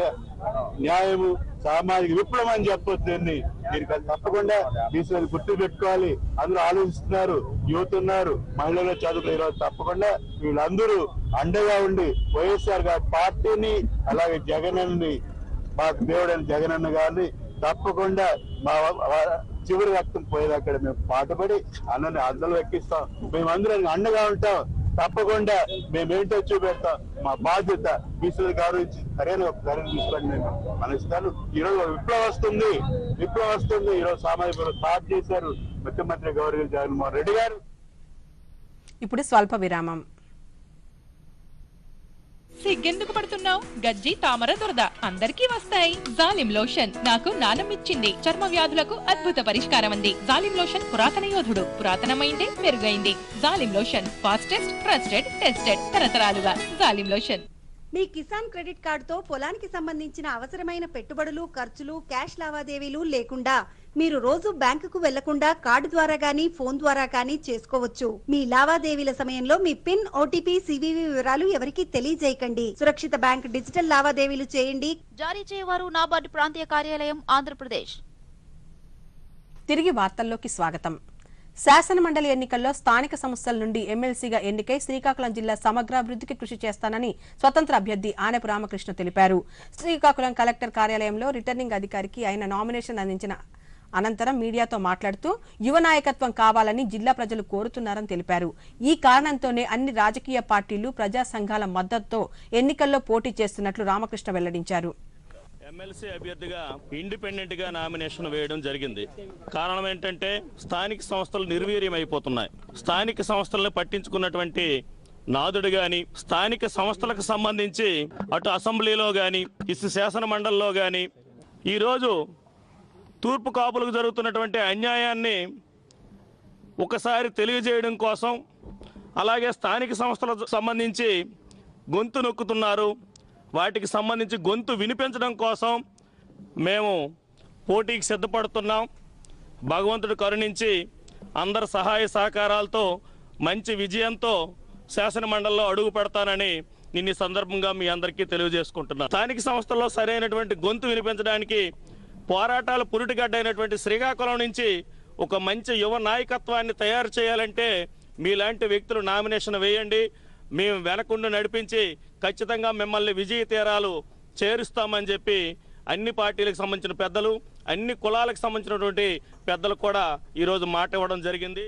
న్యాయము, సామాజిక విప్లవం అని చెప్పొచ్చు. మీరు తప్పకుండా తీసుకొని గుర్తు పెట్టుకోవాలి. అందరూ ఆలోచిస్తున్నారు, యువత ఉన్నారు, మహిళలు చదువుకునే తప్పకుండా వీళ్ళందరూ అండగా ఉండి వైఎస్ఆర్ గారి పార్టీని అలాగే జగనన్నని, మా దేవుడైన జగనన్న గారిని తప్పకుండా మా చివరి రక్తం పోయేదక్కడ మేము పాటుపడి అన్నని అందరూ ఎక్కిస్తాం. మేమందరం అండగా ఉంటాం. తప్పకుండా మేమేంటో చూపెడతాం. మా బాధ్యత బీసీలు గౌరవించి సరైన ఒక ధరను తీసుకొని నేను మనస్తాను. ఈరోజు విప్లవం వస్తుంది. ఈరోజు సామాజిక స్టార్ట్ చేశారు ముఖ్యమంత్రి గౌరవ జగన్మోహన్ రెడ్డి గారు. ఇప్పుడు స్వల్ప విరామం. సిగ్గెందుకు పడుతున్నావు? గజ్జి, తామర, దురద అందరికీ వస్తాయి. జాలిం లోషన్ నాకు నానమిచ్చింది. చర్మ వ్యాధులకు అద్భుత పరిష్కారం అంది. జాలిం లోషన్ పురాతన యోధుడు, పురాతనమైందే మెరుగైంది. జాలిం లోషన్ ఫాస్టెస్ట్, ట్రస్టెడ్, టెస్టెడ్ తరతరాలుగా. జాలిం లోషన్. మీ కిసాన్ క్రెడిట్ కార్డుతో పొలానికి సంబంధించిన అవసరమైన పెట్టుబడులు, ఖర్చులు, క్యాష్ లావాదేవీలు లేకుండా మీరు రోజు బ్యాంకుకు వెళ్లకుండా కార్డు ద్వారా గానీ, ఫోన్ ద్వారా గానీ చేసుకోవచ్చు. మీ లావాదేవీల సమయంలో మీ పిన్, ఓటీపీ, సివివి వివరాలు ఎవరికీ తెలియజేయకండి. సురక్షిత బ్యాంక్ డిజిటల్ లావాదేవీలు చేయండి. జారీ చేయవారు నాబార్డు ప్రాంతీయ కార్యాలయం, ఆంధ్రప్రదేశ్. తిరిగి వార్తల్లోకి స్వాగతం. శాసన మండలి ఎన్నికల్లో స్థానిక సంస్థల నుండి ఎమ్మెల్సీగా ఎన్నికై శ్రీకాకుళం జిల్లా సమగ్రాభివృద్ధికి కృషి చేస్తానని స్వతంత్ర అభ్యర్థి ఆనపు రామకృష్ణ తెలిపారు. శ్రీకాకుళం కలెక్టర్ కార్యాలయంలో రిటర్నింగ్ అధికారికి ఆయన నామినేషన్ అందించిన అనంతరం మీడియాతో మాట్లాడుతూ యువ నాయకత్వం కావాలని జిల్లా ప్రజలు కోరుతున్నారని తెలిపారు. ఈ కారణంతోనే అన్ని రాజకీయ పార్టీలు, ప్రజా సంఘాల మద్దతుతో ఎన్నికల్లో పోటీ చేస్తున్నట్లు రామకృష్ణ వెల్లడించారు. ఎమ్మెల్సీ అభ్యర్థిగా ఇండిపెండెంట్ గా నామినేషన్ వేయడం జరిగింది. కారణం ఏంటంటే స్థానిక సంస్థలు నిర్వీర్యం అయిపోతున్నాయి. స్థానిక సంస్థలను పట్టించుకున్నటువంటి నాదుడు గాని, స్థానిక సంస్థలకు సంబంధించి అటు అసెంబ్లీలో గాని, ఇసు శాసన మండలిలో గాని ఈరోజు తూర్పు కాపులకు జరుగుతున్నటువంటి అన్యాయాన్ని ఒకసారి తెలియజేయడం కోసం, అలాగే స్థానిక సంస్థలకు సంబంధించి గొంతు నొక్కుతున్నారు, వాటికి సంబంధించి గొంతు వినిపించడం కోసం మేము పోటీకి సిద్ధపడుతున్నాం. భగవంతుడు కరుణించి అందరి సహాయ సహకారాలతో మంచి విజయంతో శాసన మండలిలో అడుగు పెడతానని నిన్న సందర్భంగా మీ అందరికీ తెలియజేసుకుంటున్నాను. స్థానిక సంస్థల్లో సరైనటువంటి గొంతు వినిపించడానికి పోరాటాలు పురిటిగడ్డైనటువంటి శ్రీకాకుళం నుంచి ఒక మంచి యువ నాయకత్వాన్ని తయారు చేయాలంటే మీలాంటి వ్యక్తులు నామినేషన్ వేయండి. మేము వెనకుండి నడిపించి ఖచ్చితంగా మిమ్మల్ని విజయ తీరాలు చేరుస్తామని చెప్పి అన్ని పార్టీలకు సంబంధించిన పెద్దలు, అన్ని కులాలకు సంబంధించినటువంటి పెద్దలు కూడా ఈరోజు మాట ఇవ్వడం జరిగింది.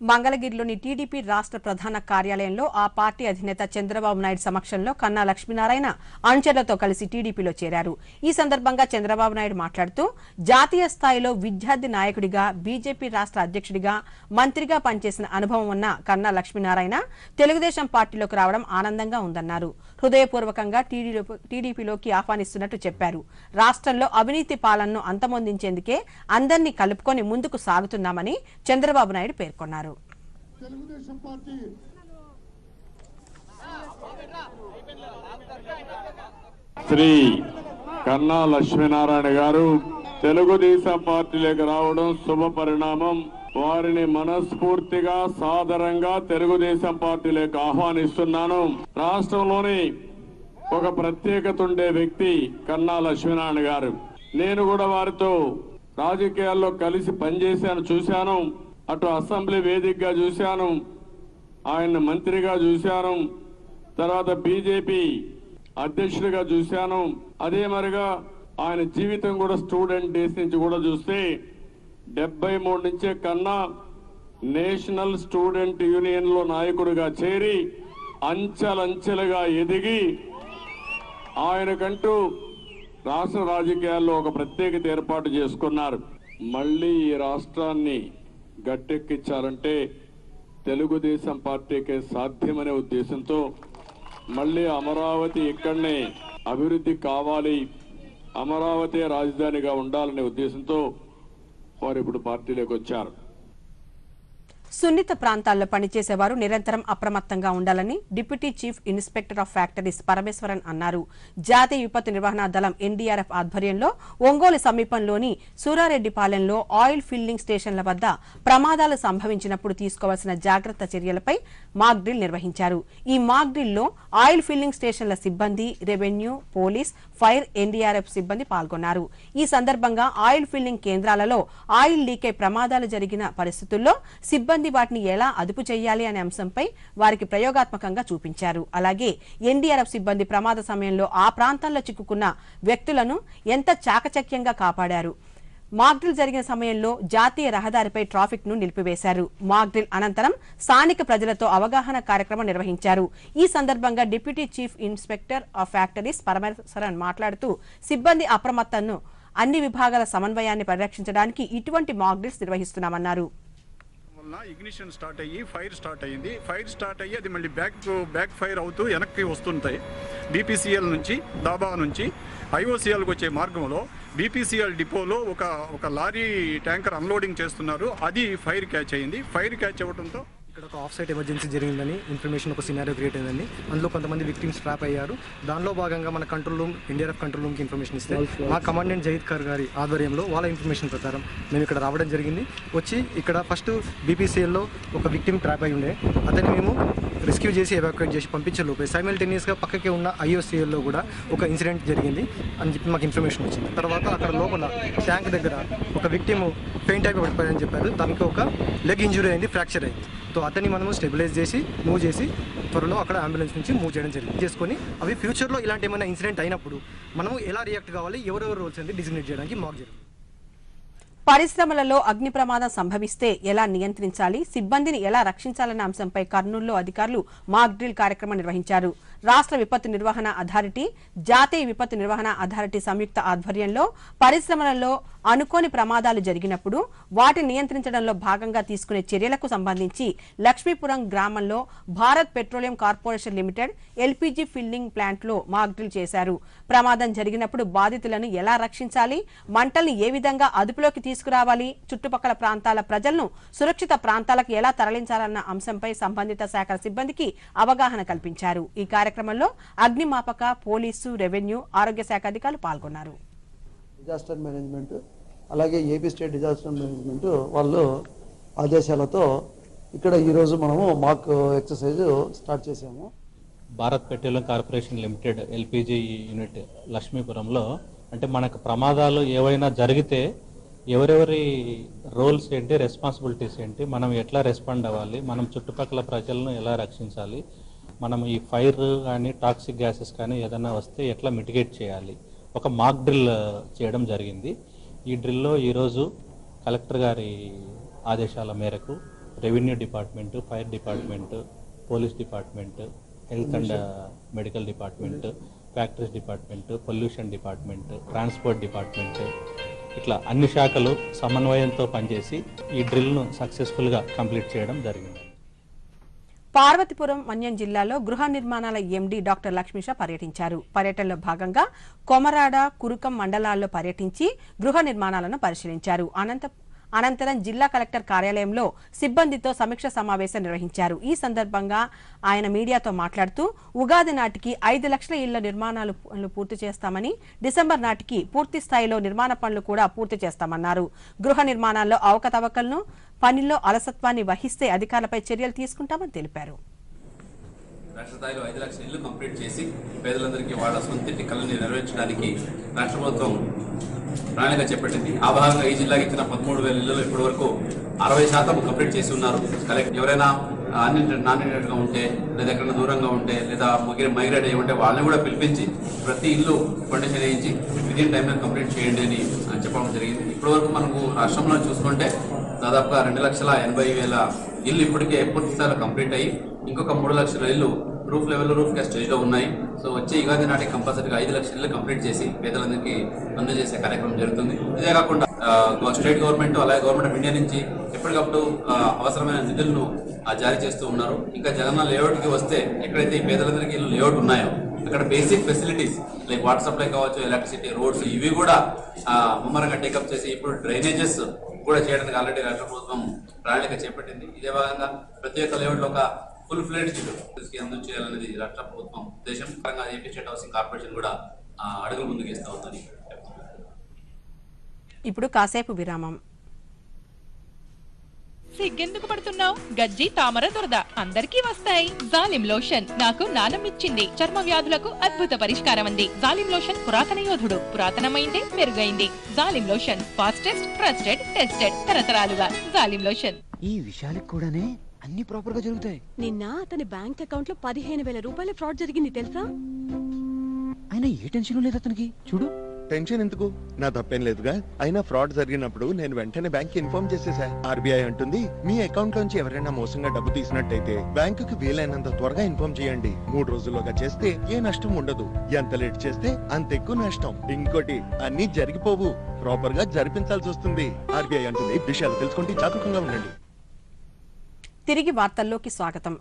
మంగళగిరిలోని టీడీపీ రాష్ట్ర ప్రధాన కార్యాలయంలో ఆ పార్టీ అధినేత చంద్రబాబు నాయుడు సమక్షంలో కన్నా లక్ష్మీనారాయణ అనుచరులతో కలిసి టీడీపీలో చేరారు. ఈ సందర్భంగా చంద్రబాబు నాయుడు మాట్లాడుతూ జాతీయ స్థాయిలో విద్యార్థి నాయకుడిగా, బీజేపీ రాష్ట్ర అధ్యక్షుడిగా, మంత్రిగా పనిచేసిన అనుభవం ఉన్న కన్నా లక్ష్మీనారాయణ తెలుగుదేశం పార్టీలోకి రావడం ఆనందంగా ఉందన్నారు. హృదయపూర్వకంగా టీడీపీలోకి ఆహ్వానిస్తున్నట్టు చెప్పారు. రాష్ట్రంలో అవినీతి పాలనను అంతమొందించేందుకే అందరినీ కలుపుకొని ముందుకు సాగుతున్నామని చంద్రబాబు నాయుడు పేర్కొన్నారు. తెలుగుదేశం పార్టీ శ్రీ కన్నా లక్ష్మీనారాయణ గారు తెలుగుదేశం పార్టీలోకి రావడం శుభ పరిణామం. వారిని మనస్ఫూర్తిగా సాదరంగా తెలుగుదేశం పార్టీలోకి ఆహ్వానిస్తున్నాను. రాష్ట్రంలోని ఒక ప్రత్యేకత ఉండే వ్యక్తి కన్నా లక్ష్మీనారాయణ గారు. నేను కూడా వారితో రాజకీయాల్లో కలిసి పనిచేశాను, చూశాను. అటు అసెంబ్లీ వేదికగా చూశాను, ఆయన మంత్రిగా చూశాను, తర్వాత బీజేపీ అధ్యక్షుడిగా చూశాను. అదే మరిగా ఆయన జీవితం కూడా స్టూడెంట్ డేస్ నుంచి కూడా చూస్తే 73 నుంచే కన్నా నేషనల్ స్టూడెంట్ యూనియన్ లో నాయకుడిగా చేరి అంచెలంచెలుగా ఎదిగి ఆయనకంటూ రాష్ట్ర రాజకీయాల్లో ఒక ప్రత్యేకత ఏర్పాటు చేసుకున్నారు. మళ్ళీ ఈ రాష్ట్రాన్ని గట్టెక్కించాలంటే తెలుగుదేశం పార్టీకే సాధ్యమనే ఉద్దేశంతో మళ్ళీ అమరావతి ఇక్కడనే అభివృద్ధి కావాలి, అమరావతి రాజధానిగా ఉండాలనే ఉద్దేశంతో వారు ఇప్పుడు పార్టీలోకి వచ్చారు. సున్నిత ప్రాంతాల్లో పనిచేసేవారు నిరంతరం అప్రమత్తంగా ఉండాలని deputy chief inspector of factories Parameswaran అన్నారు. జాతీయ విపత్తు నిర్వహణ దళం ఎన్డీఆర్ఎఫ్ ఆధ్వర్యంలో ఒంగోలు సమీపంలోని సూరారెడ్డిపాలెంలో ఆయిల్ ఫిల్లింగ్ స్టేషన్ల వద్ద ప్రమాదాలు సంభవించినప్పుడు తీసుకోవాల్సిన జాగ్రత్త చర్యలపై మాక్ డ్రిల్ నిర్వహించారు. ఈ మాక్ డ్రిల్లో ఆయిల్ ఫిల్లింగ్ స్టేషన్ల సిబ్బంది, రెవెన్యూ, పోలీస్, ఫైర్, ఎన్డీఆర్ఎఫ్ సిబ్బంది పాల్గొన్నారు. ఈ సందర్భంగా ఆయిల్ ఫిల్లింగ్ కేంద్రాలలో ఆయిల్ లీకై ప్రమాదాలు జరిగిన పరిస్థితుల్లో సిబ్బంది వాటిని ఎలా అదుపు చేయాలి అనే అంశంపై వారికి ప్రయోగాత్మకంగా చూపించారు. అలాగే ఎన్డీఆర్ఎఫ్ సిబ్బంది ప్రమాద సమయంలో ఆ ప్రాంతాల్లో చిక్కుకున్న వ్యక్తులను ఎంత చాకచక్యంగా కాపాడారు. మాక్ డ్రిల్ జరిగిన సమయంలో జాతీయ రహదారిపై ట్రాఫిక్ ను నిలిపివేశారు. మాక్ డ్రిల్ అనంతరం స్థానిక ప్రజలతో అవగాహన కార్యక్రమం నిర్వహించారు. ఈ సందర్భంగా deputy chief inspector of factories Parameswaran మాట్లాడుతూ సిబ్బంది అప్రమత్తను అన్ని విభాగాల సమన్వయాన్ని పరిరక్షించడానికి ఇటువంటి మాక్ డ్రిల్స్ నిర్వహిస్తున్నామన్నారు. ఇగ్నిషన్ స్టార్ట్ అయ్యి ఫైర్ స్టార్ట్ అయ్యింది. ఫైర్ స్టార్ట్ అయ్యి అది మళ్ళీ బ్యాక్ ఫైర్ అవుతూ వెనక్కి వస్తుంటాయి. బీపీసీఎల్ నుంచి దాబా నుంచి ఐఓసీఎల్కి వచ్చే మార్గంలో బీపీసీఎల్ డిపోలో ఒక లారీ ట్యాంకర్ అన్లోడింగ్ చేస్తున్నారు. అది ఫైర్ క్యాచ్ అయ్యింది. ఫైర్ క్యాచ్ అవ్వడంతో ఇక్కడ ఒక ఆఫ్ సైట్ ఎమర్జెన్సీ జరిగిందని ఇన్ఫర్మేషన్, ఒక సినారియో క్రియేట్ అయిందండి. అందులో కొంతమంది విక్టిమ్స్ ట్రాప్ అయ్యారు. దానిలో భాగంగా మన కంట్రోల్ రూమ్, ఎన్డీఆర్ఎఫ్ కంట్రోల్ రూమ్కి ఇన్ఫర్మేషన్ ఇస్తే మా కమాండెంట్ జయీద్ ఖార్ గారి ఆధ్వర్యంలో వాళ్ళ ఇన్ఫర్మేషన్ ప్రకారం మేము ఇక్కడ రావడం జరిగింది. వచ్చి ఇక్కడ ఫస్ట్ బీపీసీఎల్లో ఒక విక్టిమ్ ట్రాప్ అయి ఉండే, అతన్ని మేము రెస్క్యూ చేసి ఎవాక్యుయేట్ చేసి పంపించే లోపే సైమల్టేనియస్గా పక్కకే ఉన్న ఐఓసీఎల్లో కూడా ఒక ఇన్సిడెంట్ జరిగింది అని చెప్పి మాకు ఇన్ఫర్మేషన్ వచ్చింది. తర్వాత అక్కడ లోపల ట్యాంక్ దగ్గర ఒక విక్టిమ్ ఫెయింట్ అయిపోయి పడిపోయారని చెప్పారు. దానికి ఒక లెగ్ ఇంజురీ అయింది, ఫ్రాక్చర్ అయింది. సో అతన్ని మనము స్టెబిలైజ్ చేసి మూవ్ చేసి త్వరలో అక్కడ అంబులెన్స్ నుంచి మూవ్ చేయడం జరిగింది. చేసుకొని అవి ఫ్యూచర్లో ఇలాంటి ఏమైనా ఇన్సిడెంట్ అయినప్పుడు మనము ఎలా రియాక్ట్ కావాలి, ఎవరెవరు రోల్స్ అనేది డిజిగ్నేట్ చేయడానికి మాకు జరిగింది. పరిశ్రమలలో అగ్ని ప్రమాదం సంభవిస్తే ఎలా నియంత్రించాలి, సిబ్బందిని ఎలా రక్షించాలన్న అంశంపై కర్నూలులో అధికారులు మాక్ డ్రిల్ కార్యక్రమం నిర్వహించారు. రాష్ట్ర విపత్తు నిర్వహణ అథారిటీ, జాతీయ విపత్తు నిర్వహణ అథారిటీ సంయుక్త ఆధ్వర్యంలో పరిశ్రమలలో అనుకోని ప్రమాదాలు జరిగినప్పుడు వాటిని నియంత్రించడంలో భాగంగా తీసుకునే చర్యలకు సంబంధించి లక్ష్మీపురం గ్రామంలో Bharat petroleum corporation limited LPG filling ప్లాంట్లో మాక్ డ్రిల్ చేశారు. ప్రమాదం జరిగినప్పుడు బాధితులను ఎలా రక్షించాలి, మంటల్ని ఏ విధంగా అదుపులోకి తీసుకురావాలి, చుట్టుపక్కల ప్రాంతాల ప్రజలను సురక్షిత ప్రాంతాలకు ఎలా తరలించాలన్న అంశంపై సంబంధిత శాఖల సిబ్బందికి అవగాహన కల్పించారు. ఈ కార్యక్రమంలో అగ్నిమాపక, పోలీసు, రెవెన్యూ, ఆరోగ్య శాఖ అధికారులు పాల్గొన్నారు. డిజాస్టర్ మేనేజ్మెంట్ అలాగే ఏపీ స్టేట్ డిజాస్టర్ మేనేజ్మెంట్ వాళ్ళు ఆదేశాలతో ఇక్కడ ఈరోజు మనము మాక్ ఎక్సర్సైజ్ స్టార్ట్ చేసాము. Bharat petroleum corporation limited LPG unit లక్ష్మీపురంలో అంటే మనకు ప్రమాదాలు ఏవైనా జరిగితే ఎవరెవరి రోల్స్ ఏంటి, రెస్పాన్సిబిలిటీస్ ఏంటి, మనం ఎట్లా రెస్పాండ్ అవ్వాలి, మనం చుట్టుపక్కల ప్రజలను ఎలా రక్షించాలి, మనం ఈ ఫైర్ కానీ టాక్సిక్ గ్యాసెస్ కానీ ఏదైనా వస్తే ఎట్లా మిటిగేట్ చేయాలి, ఒక మాక్ డ్రిల్ చేయడం జరిగింది. ఈ డ్రిల్లో ఈరోజు కలెక్టర్ గారి ఆదేశాల మేరకు revenue department, fire department, police department, health and medical department, factories department, pollution department, transport department, ఇట్లా అన్ని శాఖలు సమన్వయంతో పనిచేసి ఈ డ్రిల్ను సక్సెస్ఫుల్గా కంప్లీట్ చేయడం జరిగింది. పార్వతీపురం మన్యం జిల్లాలో గృహ నిర్మాణాల ఎండీ డాక్టర్ లక్ష్మీష పర్యటించారు. పర్యటనలో భాగంగా కొమరాడ, కురుకం మండలాల్లో పర్యటించి గృహ నిర్మాణాలను పరిశీలించారు. అనంతరం జిల్లా కలెక్టర్ కార్యాలయంలో సిబ్బందితో సమీక్ష సమావేశం నిర్వహించారు. ఈ సందర్భంగా ఆయన మీడియాతో మాట్లాడుతూ ఉగాది నాటికి 5 లక్షల ఇళ్ల నిర్మాణాలు పూర్తి చేస్తామని, డిసెంబర్ నాటికి పూర్తి స్థాయిలో నిర్మాణ పనులు కూడా పూర్తి చేస్తామన్నారు. గృహ నిర్మాణాల్లో అవకతవకలను పనిలో అలసత్వాన్ని వహిస్తే అధికారులపై చర్యలు తీసుకుంటామని తెలిపారు. రాష్ట్ర స్థాయిలో 5 లక్షల ఇళ్లు కంప్లీట్ చేసి పేదలందరికీ వాళ్ళ సొంతింటి కళని నెరవేర్చడానికి రాష్ట్ర ప్రభుత్వం ప్రణాళిక చేపట్టింది. ఆ భాగంగా ఈ జిల్లాకి ఇచ్చిన 13,000 ఇళ్లలో ఇప్పటి వరకు 60% కంప్లీట్ చేసి ఉన్నారు. ఎవరైనా నాన్ గా ఉంటే లేదా ఎక్కడైనా దూరంగా ఉంటే లేదా మైగ్రేట్ అయ్యి ఉంటే వాళ్ళని కూడా పిలిపించి ప్రతి ఇల్లు కండిషన్ వేయించి విదిన్ టైంలో కంప్లీట్ చేయండి అని చెప్పడం జరిగింది. ఇప్పటి వరకు మనకు రాష్ట్రంలో చూసుకుంటే దాదాపుగా 2,80,000 ఇల్లు ఇప్పటికే పూర్తి స్థాయిలో కంప్లీట్ అయ్యి ఇంకొక 3 లక్షల ఇల్లు రూఫ్ లెవెల్లో రూఫ్ క్యాస్ట్ స్టేజ్లో ఉన్నాయి. సో వచ్చే యుగాది నాటికి కంపల్సరీగా 5 లక్షల ఇల్లు కంప్లీట్ చేసి పేదలందరికీ అందజేసే కార్యక్రమం జరుగుతుంది. ఇదే కాకుండా స్టేట్ గవర్నమెంట్ అలాగే గవర్నమెంట్ ఆఫ్ ఇండియా నుంచి ఎప్పటికప్పుడు అవసరమైన నిధులను జారీ చేస్తూ ఉన్నారు. ఇంకా జగన్ లేఅవుట్కి వస్తే ఎక్కడైతే ఈ పేదలందరికీ ఇల్లు లేఅవుట్ ఉన్నాయో అక్కడ basic facilities like water supply కావచ్చు, ఎలక్ట్రిసిటీ, రోడ్స్ ఇవి కూడా ముమ్మరంగా టేకప్ చేసి ఇప్పుడు డ్రైనేజెస్ కూడా చేయడానికి ఆల్రెడీ రాష్ట్ర ప్రభుత్వం ప్రణాళిక చేపట్టింది. ఇదే భాగంగా ప్రతి ఒక్క లేఅవుట్లో ఒక ఫుల్ ఫ్లెడ్జ్డ్ అందజేయాలనేది చేయాలనేది రాష్ట్ర ప్రభుత్వం ఉద్దేశం. ఏపీ స్టేట్ హౌసింగ్ కార్పొరేషన్ కూడా అడుగులు ముందుకు ఇస్తా ఉందని. ఇప్పుడు కాసేపు విరామం. సిగ్గెందుకు పడుతున్నావు? గజ్జి తామర దురద అందరికీ వస్తాయి. జాలిం లోషన్ నాకు నానమిచ్చింది. చర్మ వ్యాధులకు అద్భుత పరిష్కారం అంది. జాలిం లోషన్ పురాతన యోధుడు, పురాతనమైందే మెరుగైంది. జాలిం లోషన్ ఫాస్టెస్ట్, ట్రస్టెడ్, టెస్టెడ్ తరతరాలుగా. జాలిం లోషన్. ఈ విషయాలకు కూడానే అన్ని ప్రాపర్ గా జరుగుతాయి. నిన్న అతని బ్యాంక్ అకౌంట్ లో 15,000 రూపాయల ఫ్రాడ్ జరిగింది తెలుసా? అయినా ఏ టెన్షన్ లేదు అతనికి. చూడు, టెన్షన్ ఎందుకు? నా తప్పేం లేదుగా. అయినా ఫ్రాడ్ జరిగినప్పుడు నేను వెంటనే బ్యాంక్ ఇన్ఫార్మ్ చేసేసా. ఆర్బీఐ అంటుంది, మీ అకౌంట్ లోంచి ఎవరైనా మోసంగా డబ్బు తీసినట్టయితే బ్యాంకుకి వీలైనంత త్వరగా ఇన్ఫార్మ్ చేయండి. 3 రోజుల్లోగా చేస్తే ఏ నష్టం ఉండదు. ఎంత లేట్ చేస్తే అంత ఎక్కువ నష్టం. ఇంకోటి, అన్ని జరిగిపోవు, ప్రాపర్ గా జరిపించాల్సి వస్తుంది. ఆర్బీఐ అంటుంది, విషయాలు తెలుసుకుంటే జాగరూకంగా ఉండండి. తిరిగి వార్తల్లోకి స్వాగతం.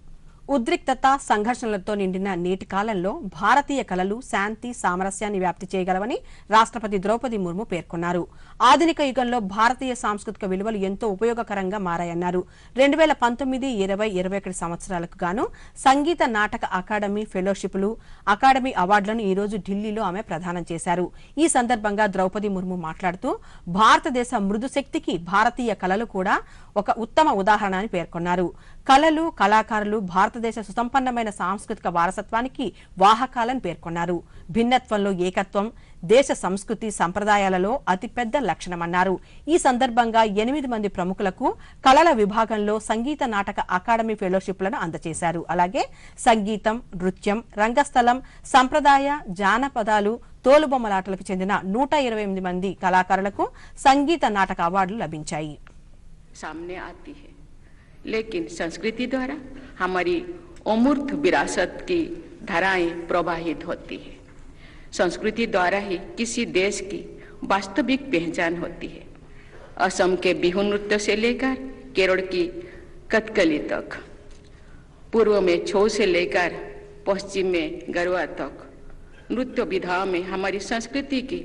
ఉద్రిక్తత, సంఘర్షణలతో నిండిన నేటి కాలంలో భారతీయ కళలు శాంతి, సామరస్యాన్ని వ్యాప్తి చేయగలవని రాష్ట్రపతి ద్రౌపది ముర్ము పేర్కొన్నారు. ఆధునిక యుగంలో భారతీయ సాంస్కృతిక విలువలు ఎంతో ఉపయోగకరంగా మారాయన్నారు. 2019, 20, 21 సంవత్సరాలకు గాను సంగీత నాటక అకాడమీ ఫెలోషిప్లు, అకాడమీ అవార్డులను ఈ రోజు ఢిల్లీలో ఆమె ప్రదానం చేశారు. ఈ సందర్భంగా ద్రౌపది ముర్ము మాట్లాడుతూ భారతదేశ మృదు శక్తికి భారతీయ కళలు కూడా ఒక ఉత్తమ ఉదాహరణ అని పేర్కొన్నారు. కళలు, కళాకారులు భారతదేశ సుసంపన్నమైన సాంస్కృతిక వారసత్వానికి వాహకాలని పేర్కొన్నారు. భిన్నత్వంలో ఏకత్వం దేశ సంస్కృతి సంప్రదాయాలలో అతిపెద్ద లక్షణమన్నారు. ఈ సందర్భంగా 8 మంది ప్రముఖులకు కళల విభాగంలో సంగీత నాటక అకాడమీ ఫెలోషిప్లను అందజేశారు. అలాగే సంగీతం, నృత్యం, రంగస్థలం, సంప్రదాయ, జానపదాలు, తోలుబొమ్మలాటలకు చెందిన 128 మంది కళాకారులకు సంగీత నాటక అవార్డులు లభించాయి. सामने आती है, लेकिन संस्कृति द्वारा हमारी अमूर्त विरासत की धाराएं प्रवाहित होती है. संस्कृति द्वारा ही किसी देश की वास्तविक पहचान होती है. असम के बिहू नृत्य से लेकर केरल की कथकली तक, पूर्व में छौ से लेकर पश्चिम में गरबा तक, नृत्य विधाओं में हमारी संस्कृति की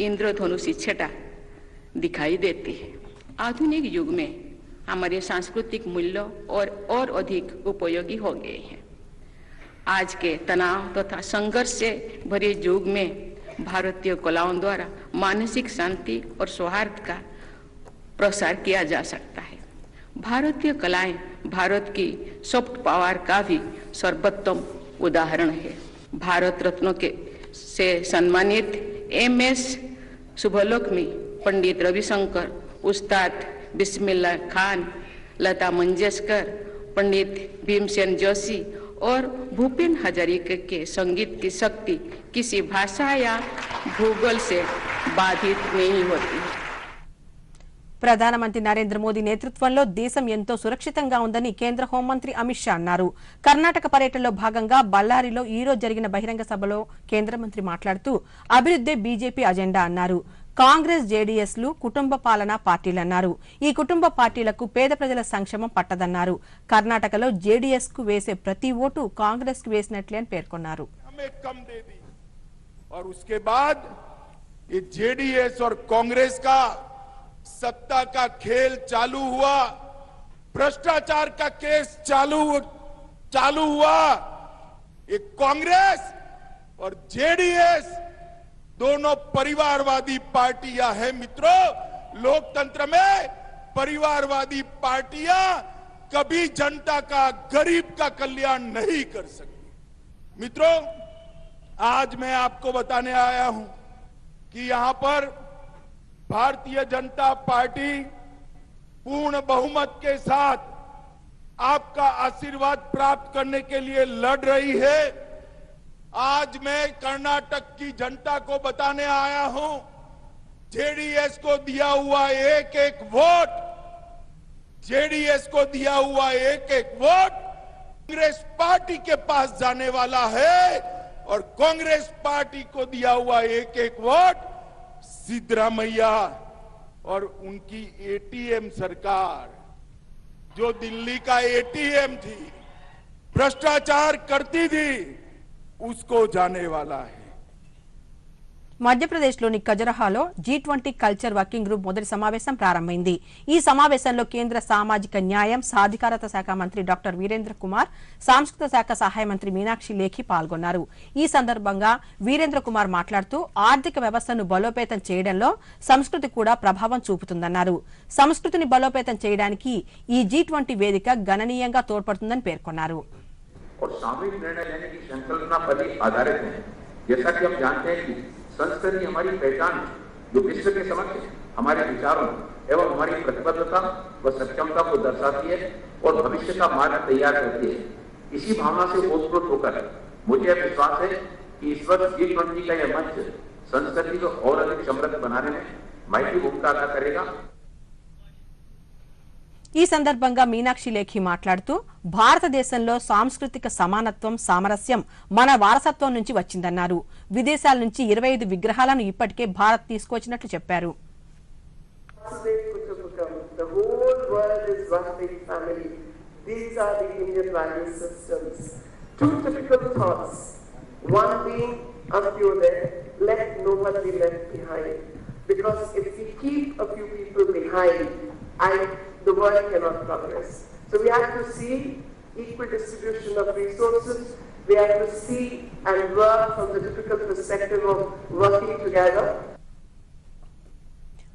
इंद्रधनुषी छटा दिखाई देती है. आधुनिक युग में हमारे सांस्कृतिक मूल्यों और अधिक उपयोगी हो गए हैं. आज के तनाव तथा संघर्ष से भरे युग में भारतीय कलाओं द्वारा मानसिक शांति और सौहार्द का प्रसार किया जा सकता है. भारतीय कलाएं भारत की सॉफ्ट पावर का भी सर्वोत्तम उदाहरण है. भारत रत्नों के से सम्मानित MS शुभलक्ष्मी, पंडित रविशंकर, उस्ताद बिस्मिल्ला खान, लता मंगेशकर, पंडित भीमसेन जोशी और भूपेन हजारिका के संगीत की शक्ति किसी भाषा या भूगोल से बाधित नहीं होती. ప్రధానమంత్రి నరేంద్ర మోదీ నేతృత్వంలో దేశం ఎంతో సురక్షితంగా ఉందని కేంద్ర హోంమంత్రి అమిత్ షా అన్నారు. కర్ణాటక పర్యటనలో భాగంగా బళ్ళారిలో ఈ రోజు జరిగిన బహిరంగ సభలో కేంద్ర మంత్రి మాట్లాడుతూ అభివృద్ధే బీజేపీ అజెండా అన్నారు. కాంగ్రెస్, జేడీఎస్లు కుటుంబ పాలనా పార్టీలన్నారు. ఈ కుటుంబ పార్టీలకు పేద ప్రజల సంక్షేమం పట్టదన్నారు. కర్ణాటకలో జేడీఎస్ కు వేసే ప్రతి ఓటు కాంగ్రెస్ కు వేసినట్లే అని పేర్కొన్నారు. और उसके बाद ये जेडीएस और कांग्रेस का सत्ता का खेल चालू हुआ, भ्रष्टाचार का केस चालू हुआ. ये कांग्रेस और जेडीएस दोनों परिवारवादी पार्टियां हैं मित्रों. लोकतंत्र में परिवारवादी पार्टियां कभी जनता का, गरीब का कल्याण नहीं कर सकती। मित्रों, आज मैं आपको बताने आया हूं कि यहां पर भारतीय जनता पार्टी पूर्ण बहुमत के साथ आपका आशीर्वाद प्राप्त करने के लिए लड़ रही है। आज मैं कर्नाटक की जनता को बताने आया हूं, जेडीएस को दिया हुआ एक एक वोट, जेडीएस को दिया हुआ एक एक वोट कांग्रेस पार्टी के पास जाने वाला है और कांग्रेस पार्टी को दिया हुआ एक एक वोट सिद्धरामैया और उनकी एटीएम सरकार, जो दिल्ली का एटीएम थी, भ्रष्टाचार करती थी, उसको जाने वाला है। మధ్యప్రదేశ్లోని ఖజురహోలో G20 కల్చర్ వర్కింగ్ గ్రూప్ మొదటి సమావేశం ప్రారంభమైంది. ఈ సమావేశంలో కేంద్ర సామాజిక న్యాయం సాధికారత శాఖ మంత్రి డాక్టర్ వీరేంద్ర కుమార్, సాంస్కృతిక శాఖ సహాయ మంత్రి మీనాక్షి లేఖి పాల్గొన్నారు. ఈ సందర్భంగా వీరేంద్ర కుమార్ మాట్లాడుతూ ఆర్థిక వ్యవస్థను బలోపేతం చేయడంలో సంస్కృతి కూడా ప్రభావం చూపుతుందన్నారు. సంస్కృతిని బలోపేతం చేయడానికి ఈ G20 వేదిక గణనీయంగా తోడ్పడుతుందని పేర్కొన్నారు. संस्कृति हमारी पहचान जो विश्व के समक्ष हमारे विचारों एवं हमारी प्रतिबद्धता व सक्षमता को दर्शाती है और भविष्य का मार्ग तैयार करती है। इसी भावना से ओतप्रोत होकर मुझे विश्वास है कि इस वर्ष G20 का यह मंच संस्कृति को और अधिक समृद्ध बनाने में महत्वपूर्ण भूमिका अदा करेगा। ఈ సందర్భంగా మీనాక్షి లేఖి మాట్లాడుతూ భారతదేశంలో సాంస్కృతిక సమానత్వం, సామరస్యం మన వారసత్వం నుంచి వచ్చిందన్నారు. విదేశాల నుంచి 25 విగ్రహాలను ఇప్పటికే భారత్ తీసుకొచ్చినట్లు చెప్పారు. The world cannot progress. So we have to see equal distribution of resources. We have to see and work from the difficult perspective of working together.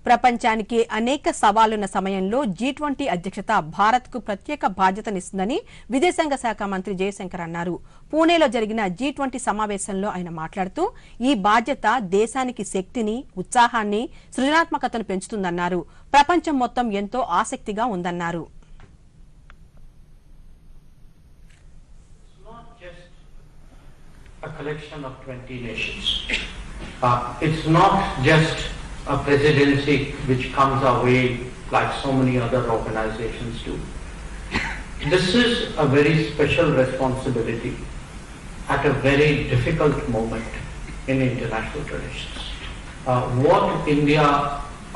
ప్రపంచానికి అనేక సవాళ్లున్న సమయంలో G20 అధ్యక్షత భారత్కు ప్రత్యేక బాధ్యతనిస్తుందని విదేశాంగ శాఖ మంత్రి జయశంకర్ అన్నారు. పూణేలో జరిగిన G20 సమావేశంలో ఆయన మాట్లాడుతూ ఈ బాధ్యత దేశానికి శక్తిని, ఉత్సాహాన్ని, సృజనాత్మకతను పెంచుతుందన్నారు. ప్రపంచం మొత్తం ఎంతో ఆసక్తిగా ఉందన్నారు. A presidency which comes our way like so many other organizations do. This is a very special responsibility at a very difficult moment in international relations. What India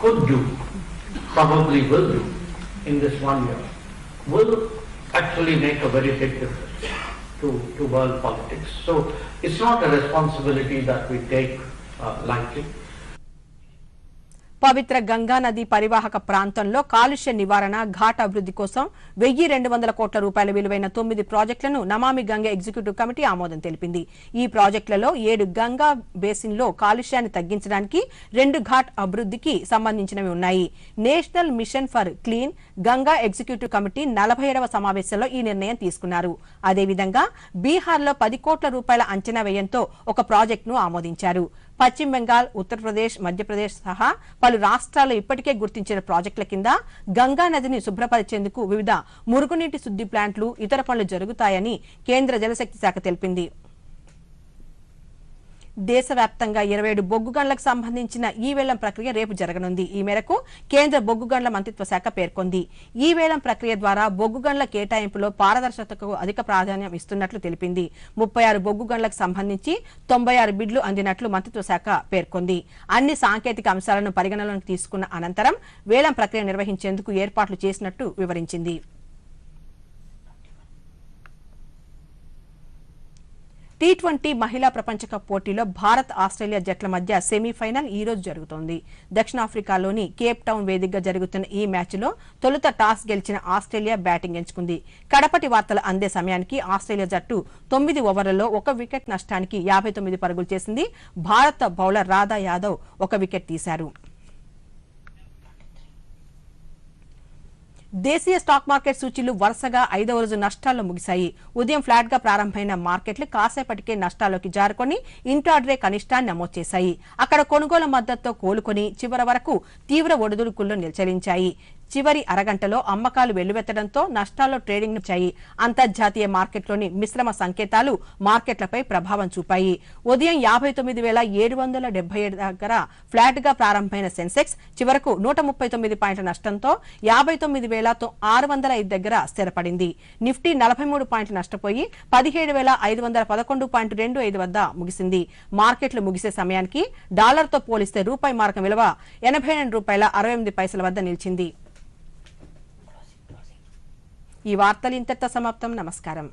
could do, probably will do in this 1 year, will actually make a very big difference to world politics. So it's not a responsibility that we take lightly. పవిత్ర గంగా నది పరివాహక ప్రాంతంలో కాలుష్య నివారణ, ఘాట్ అభివృద్ధి కోసం 1200 కోట్ల రూపాయల విలువైన 9 ప్రాజెక్టులను నమామి గంగా ఎగ్జిక్యూటివ్ కమిటీ ఆమోదం తెలిపింది. ఈ ప్రాజెక్టులలో 7 గంగా బేసిన్లో కాలుష్యాన్ని తగ్గించడానికి, 2 ఘాట్ అభివృద్ధికి సంబంధించినవి ఉన్నాయి. National mission for clean Ganga executive committee 47వ సమావేశంలో ఈ నిర్ణయం తీసుకున్నారు. అదేవిధంగా బీహార్లో 10 కోట్ల రూపాయల అంచనా వ్యయంతో ఒక ప్రాజెక్టును ఆమోదించారు. పశ్చిమ బెంగాల్, ఉత్తరప్రదేశ్, మధ్యప్రదేశ్ సహా పలు రాష్ట్రాలు ఇప్పటికే గుర్తించిన ప్రాజెక్టుల కింద గంగా నదిని శుభ్రపరిచేందుకు వివిధ మురుగునీటి శుద్ధి ప్లాంట్లు, ఇతర పనులు జరుగుతాయని కేంద్ర జలశక్తి శాఖ తెలిపింది. దేశవ్యాప్తంగా 27 బొగ్గు గనులకు సంబంధించిన ఈ వేలం ప్రక్రియ రేపు జరగనుంది. ఈ మేరకు కేంద్ర బొగ్గు గనుల మంత్రిత్వ శాఖ పేర్కొంది. ఈ వేలం ప్రక్రియ ద్వారా బొగ్గు గనుల కేటాయింపులో పారదర్శకతకు అధిక ప్రాధాన్యం ఇస్తున్నట్లు తెలిపింది. 36 బొగ్గు గనులకు సంబంధించి 96 బిడ్లు అందినట్లు మంత్రిత్వ శాఖ పేర్కొంది. అన్ని సాంకేతిక అంశాలను పరిగణనలోకి తీసుకున్న అనంతరం వేలం ప్రక్రియ నిర్వహించేందుకు ఏర్పాట్లు చేసినట్టు వివరించింది. T20 మహిళా ప్రపంచ కప్ పోటీలో భారత్, ఆస్ట్రేలియా జట్ల మధ్య సెమీఫైనల్ ఈ రోజు జరుగుతోంది. దక్షిణాఫ్రికాలోని కేప్ టౌన్ వేదికగా జరుగుతున్న ఈ మ్యాచ్లో తొలుత టాస్ గెలిచిన ఆస్ట్రేలియా బ్యాటింగ్ ఎంచుకుంది. కడపటి వార్తలు అందే సమయానికి ఆస్ట్రేలియా జట్టు 9 ఓవర్లలో 1 వికెట్ నష్టానికి 59 పరుగులు చేసింది. భారత బౌలర్ రాధా యాదవ్ 1 వికెట్ తీశారు. దేశీయ స్టాక్ మార్కెట్ సూచీలు వరుసగా 5వ రోజు నష్టాల్లో ముగిశాయి. ఉదయం ఫ్లాట్ గా ప్రారంభమైన మార్కెట్లు కాసేపటికే నష్టాల్లోకి జారుకొని ఇంట్రాడే కనిష్టాన్ని నమోదు చేశాయి. అక్కడ కొనుగోలు మద్దతుతో కోలుకొని చివరి వరకు తీవ్ర ఒడిదుడుకుల్లో నిలిచలించాయి. చివరి అరగంటలో అమ్మకాలు వెల్లువెత్తడంతో నష్టాల్లో ట్రేడింగ్ వచ్చాయి. అంతర్జాతీయ మార్కెట్లోని మిశ్రమ సంకేతాలు మార్కెట్లపై ప్రభావం చూపాయి. ఉదయం 59,777 దగ్గర ఫ్లాట్ గా ప్రారంభమైన సెన్సెక్స్ చివరకు 139 పాయింట్ల నష్టంతో 59,605 దగ్గర స్థిరపడింది. నిఫ్టీ 43 పాయింట్లు నష్టపోయి 17,511.25 వద్ద ముగిసింది. మార్కెట్లు ముగిసే సమయానికి డాలర్తో పోలిస్తే రూపాయి మారకం విలువ $82.68 వద్ద నిలిచింది. ఈ వార్తలు ఇంతటితో సమాప్తం. నమస్కారం.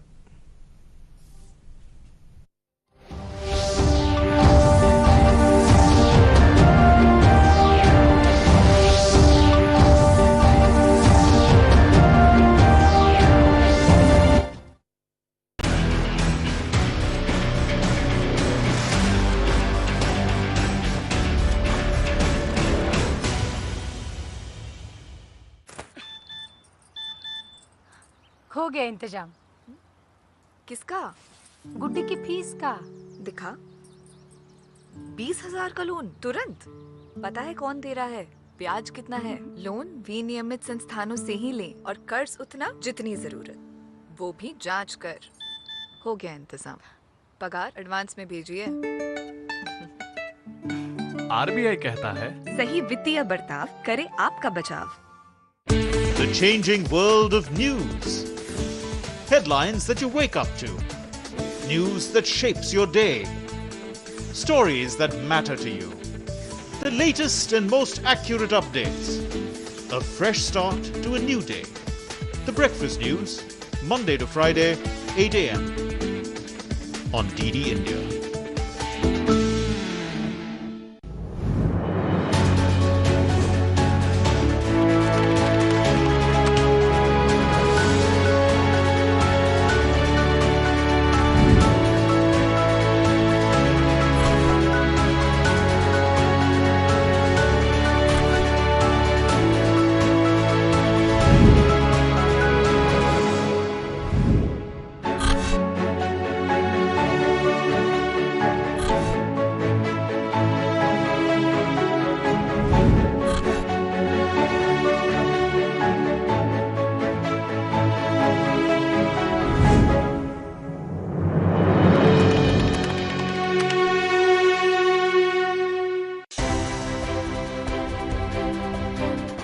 हो गया इंतजाम। किसका? गुड्डी की फीस का। दिखा। 20,000 का लोन तुरंत। पता है कौन दे रहा है, ब्याज कितना है? लोन विनियमित संस्थानों से ही लें और कर्ज उतना जितनी जरूरत, वो भी जांच कर। हो गया इंतजाम। पगार एडवांस में भेजिए। आरबीआई कहता है सही वित्तीय बर्ताव करे आपका बचाव। The changing world of news. Headlines that you wake up to. News that shapes your day. Stories that matter to you. The latest and most accurate updates. A fresh start to a new day. The Breakfast News, Monday to Friday, 8 a.m. on DD India.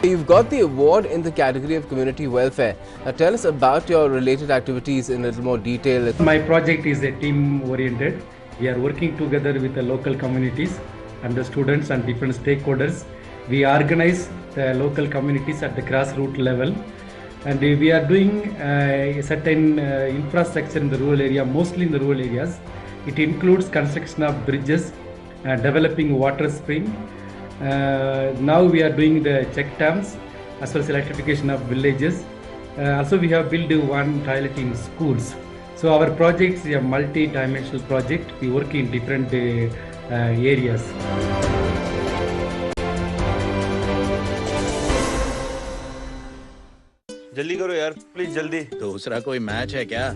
You've got the award in the category of community welfare. Now tell us about your related activities in a little more detail. My project is a team oriented. We are working together with the local communities and the students and different stakeholders. We organize the local communities at the grassroots level, and we are doing a certain infrastructure in the rural area, mostly in the rural areas. It includes construction of bridges, developing water spring. Now we are doing the check dams as well as electrification of villages. Also we have built one toilet in schools. So our project is a multi-dimensional project. We work in different areas. जल्दी करो यार please जल्दी। दूसरा कोई match है क्या?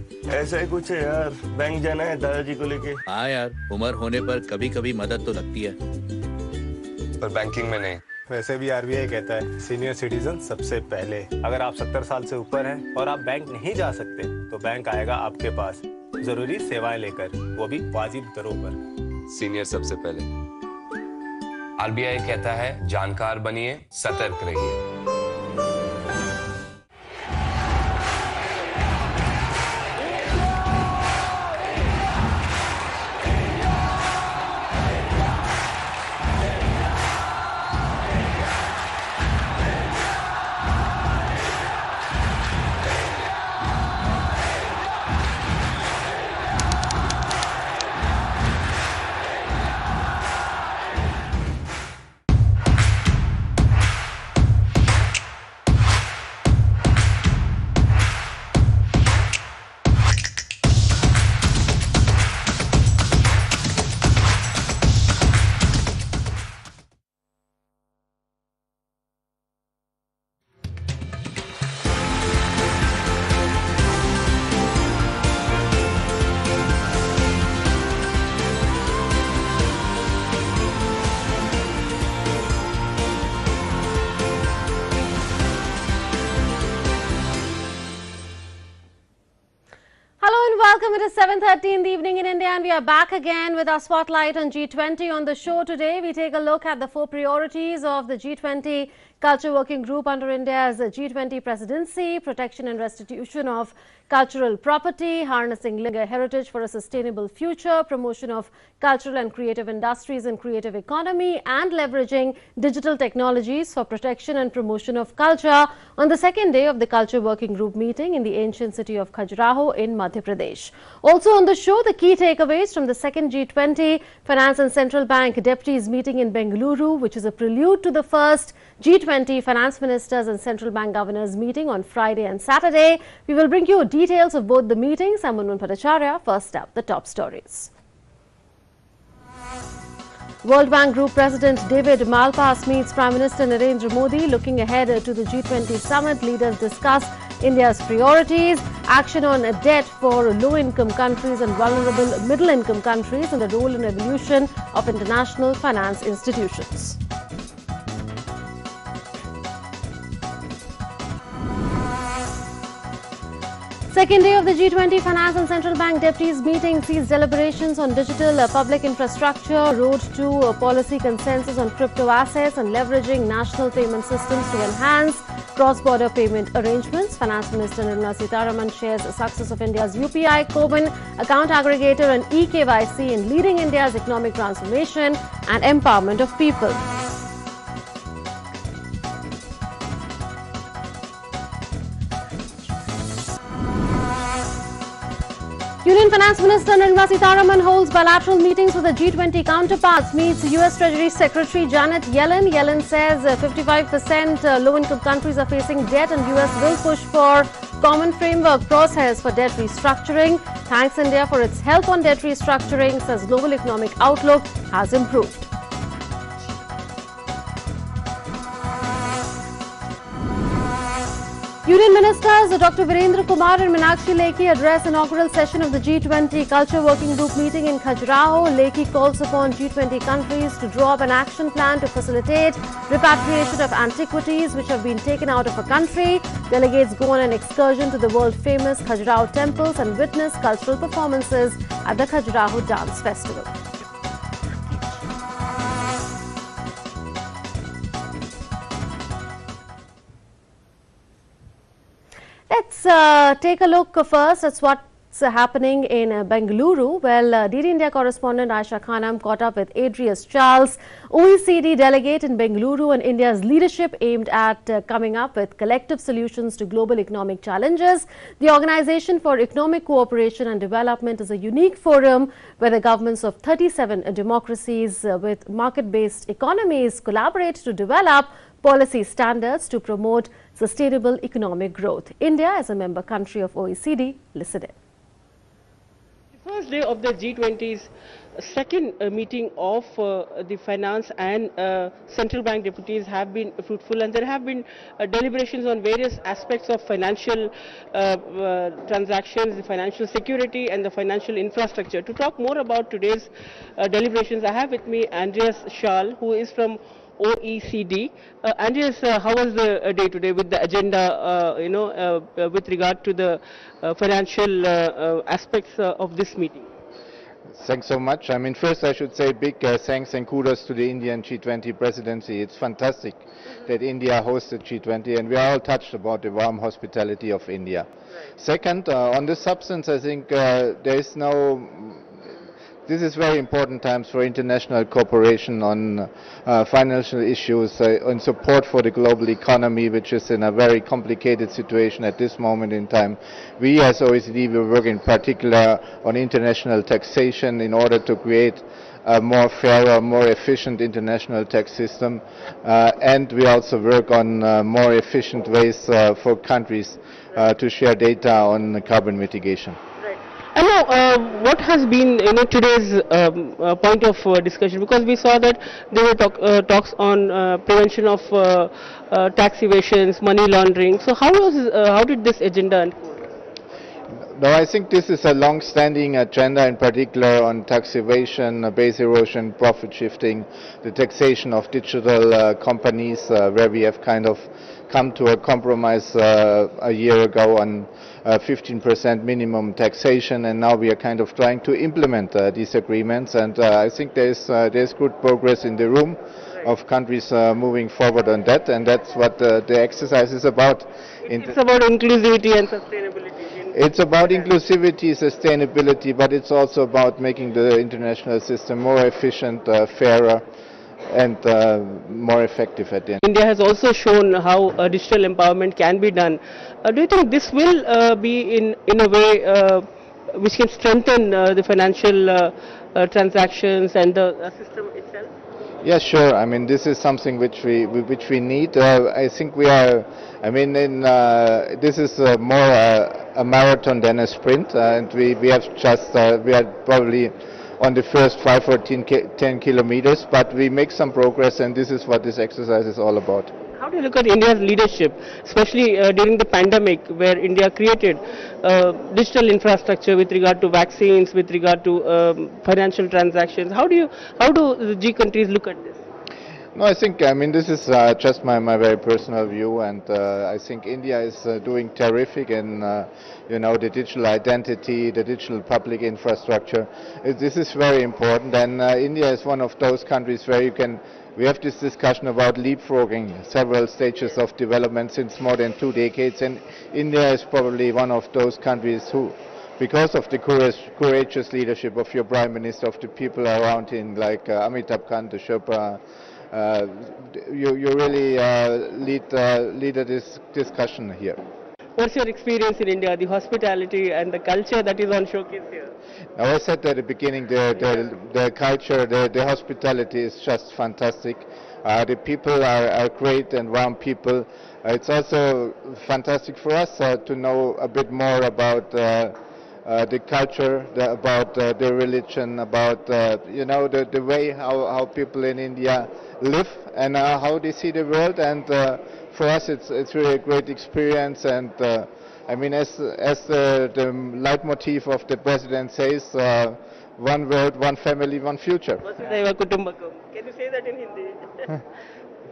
ऐसा ही कुछ है यार, बैंक जाना है दादाजी को लेके। हाँ यार, उम्र होने पर कभी कभी मदद तो लगती है, पर बैंकिंग में नहीं। वैसे भी आरबीआई कहता है सीनियर सिटीजन सबसे पहले। अगर आप 70 साल से ऊपर हैं और आप बैंक नहीं जा सकते तो बैंक आएगा आपके पास जरूरी सेवाएं लेकर, वो भी वाजिब दरों पर। सीनियर सबसे पहले। आरबीआई कहता है जानकार बनिए, सतर्क रहिए। Welcome. It is 7:30 in the evening in India and we are back again with our spotlight on G20. On the show today, we take a look at the 4 priorities of the G20 Culture Working Group under India's G20 presidency: protection and restitution of cultural property, harnessing heritage for a sustainable future, promotion of cultural and creative industries and creative economy, and leveraging digital technologies for protection and promotion of culture on the second day of the Culture Working Group meeting in the ancient city of Khajuraho in Madhya Pradesh. Also on the show, the key takeaways from the second G20 Finance and Central Bank Deputies meeting in Bengaluru, which is a prelude to the first G20 Finance Ministers and Central Bank Governors meeting on Friday and Saturday. We will bring you details of both the meetings. I'm Munmun Bhattacharya. First up, the top stories. World Bank Group President David Malpass meets Prime Minister Narendra Modi. Looking ahead to the G20 summit, leaders discuss India's priorities, action on debt for low-income countries and vulnerable middle-income countries, and the role and evolution of international finance institutions. Second day of the G20 Finance and Central Bank Deputies meeting sees deliberations on digital public infrastructure, road to policy consensus on crypto assets, and leveraging national payment systems to enhance cross-border payment arrangements. Finance Minister Nirmala Sitharaman shares the success of India's UPI, COBIN, account aggregator and eKYC in leading India's economic transformation and empowerment of people. Union Finance Minister Nirmala Sitharaman holds bilateral meetings with the G20 counterparts, meets US Treasury Secretary Janet Yellen. Yellen says 55% low-income countries are facing debt and US will push for common framework process for debt restructuring. Thanks India for its help on debt restructuring, says global economic outlook has improved. Union Ministers Dr. Virendra Kumar and Meenakshi Lekhi address inaugural session of the G20 Culture Working Group meeting in Khajuraho. Lekhi calls upon G20 countries to draw up an action plan to facilitate repatriation of antiquities which have been taken out of a country. Delegates go on an excursion to the world-famous Khajuraho temples and witness cultural performances at the Khajuraho Dance Festival. Let's take a look first at what's happening in Bengaluru. Well, DD India correspondent Aisha Khanam caught up with Adrius Charles, OECD delegate in Bengaluru, and India's leadership aimed at coming up with collective solutions to global economic challenges. The Organization for Economic Cooperation and Development is a unique forum where the governments of 37 democracies with market-based economies collaborate to develop policy standards to promote sustainable economic growth. India is a member country of OECD. Listen in. The first day of the G20's second meeting of the finance and central bank deputies have been fruitful, and there have been deliberations on various aspects of financial transactions, the financial security and the financial infrastructure. To talk more about today's deliberations, I have with me Andreas Schall, who is from OECD. Andreas, how was the day today with the agenda, with regard to the financial aspects of this meeting? Thanks so much. I mean, first I should say big thanks and kudos to the Indian G20 presidency. It's fantastic that India hosted G20, and we are all touched about the warm hospitality of India. Right. Second, on the substance, I think this is very important times for international cooperation on financial issues, on support for the global economy, which is in a very complicated situation at this moment in time. We as OECD will work in particular on international taxation in order to create a more fairer, more efficient international tax system, and we also work on more efficient ways for countries to share data on carbon mitigation. And now, what has been today's point of discussion? Because we saw that there were talks on prevention of tax evasions, money laundering. So how did this agenda unfold? No, I think this is a long-standing agenda, in particular on tax evasion, base erosion, profit shifting, the taxation of digital companies, where we have kind of come to a compromise a year ago on 15% minimum taxation, and now we are kind of trying to implement these agreements. And I think there's good progress in the room of countries moving forward on that, and that's what the exercise is about. It's about inclusivity and sustainability. It's about inclusivity, sustainability, but it's also about making the international system more efficient, fairer, and more effective at the end. India has also shown how digital empowerment can be done. Do you think this will be in a way which can strengthen the financial transactions and the system itself? Yeah, sure. I mean, this is something which we need. I think we are. I mean, this is more a marathon than a sprint, and we have just we are probably on the first 5 or 10 kilometers, but we make some progress, and this is what this exercise is all about. How do you look at India's leadership, especially during the pandemic, where India created digital infrastructure with regard to vaccines, with regard to financial transactions? How do the G countries look at this? No, I think, I mean, this is just my very personal view, and I think India is doing terrific in, you know, the digital identity, the digital public infrastructure. This is very important, and India is one of those countries where we have this discussion about leapfrogging several stages of development since more than 2 decades, and India is probably one of those countries who, because of the courageous leadership of your Prime Minister, of the people around him, like Amitabh Kant, the Sherpa, you really lead this discussion here. What's your experience in India, the hospitality and the culture that is on showcase here? Now, I said at the beginning, the culture, the hospitality is just fantastic. The people are great and warm people. It's also fantastic for us to know a bit more about the culture, about the religion, about you know, the way how people in India live and how they see the world. And for us, it's really a great experience. And I mean, as the leitmotif of the president says, one world, one family, one future. Vasudhaiva Kutumbakam. Can you say that in Hindi?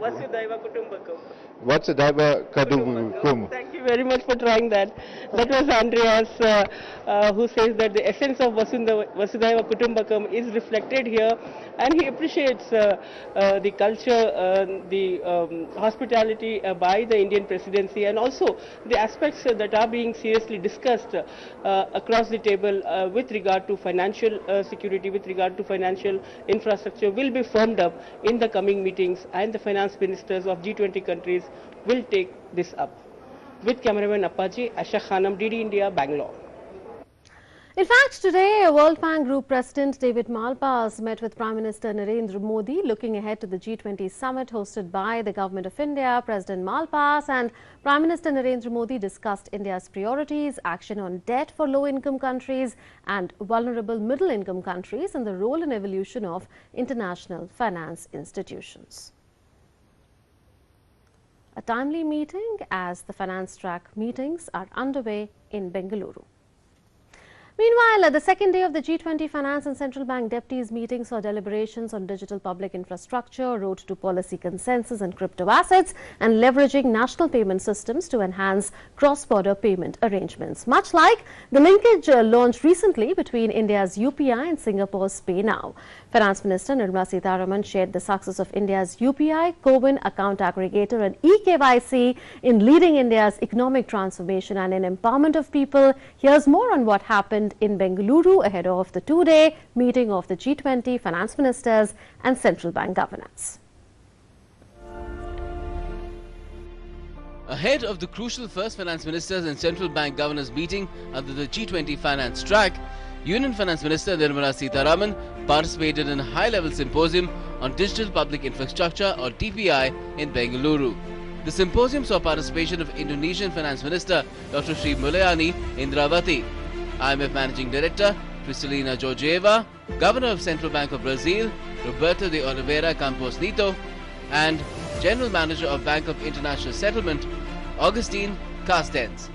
Vasudhaiva Kutumbakam. Vasudhaiva Kutumbakam. Thank you very much for trying that. That was Andreas, who says that the essence of Vasudhaiva Kutumbakam is reflected here, and he appreciates the culture, the hospitality by the Indian presidency, and also the aspects that are being seriously discussed across the table with regard to financial security, with regard to financial infrastructure, will be firmed up in the coming meetings, and the finance ministers of G20 countries will take this up. With cameraman Appaji, Asha Khanam, DD India, Bangalore. In fact, today, World Bank Group President David Malpass met with Prime Minister Narendra Modi, looking ahead to the G20 summit hosted by the Government of India. President Malpass and Prime Minister Narendra Modi discussed India's priorities, action on debt for low-income countries and vulnerable middle-income countries, and the role and evolution of international finance institutions. A timely meeting as the finance track meetings are underway in Bengaluru. Meanwhile, the second day of the G20 Finance and Central Bank Deputies meeting saw deliberations on digital public infrastructure, road to policy consensus and crypto assets, and leveraging national payment systems to enhance cross-border payment arrangements, much like the linkage launched recently between India's UPI and Singapore's PayNow. Finance Minister Nirmala Sitharaman shared the success of India's UPI, CoWIN account aggregator and eKYC in leading India's economic transformation and in empowerment of people. Here's more on what happened in Bengaluru ahead of the two-day meeting of the G20 finance ministers and central bank governors. Ahead of the crucial first finance ministers and central bank governors meeting under the G20 finance track, Union Finance Minister Nirmala Sitharaman participated in a high-level symposium on digital public infrastructure or DPI in Bengaluru. The symposium saw participation of Indonesian Finance Minister Dr. Sri Mulyani Indrawati, IMF Managing Director Kristalina Georgieva, Governor of Central Bank of Brazil Roberto de Oliveira Campos Neto, and General Manager of Bank of International Settlement Augustine Carstens.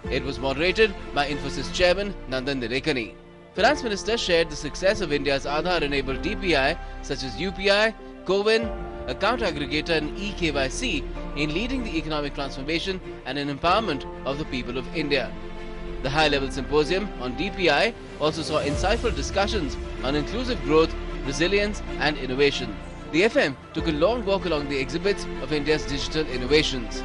It was moderated by Infosys chairman Nandan Nilekani. Finance Minister shared the success of India's Aadhaar-enabled DPI such as UPI, CoWIN, account aggregator and eKYC in leading the economic transformation and an empowerment of the people of India. The high-level symposium on DPI also saw insightful discussions on inclusive growth, resilience and innovation. The FM took a long walk along the exhibits of India's digital innovations.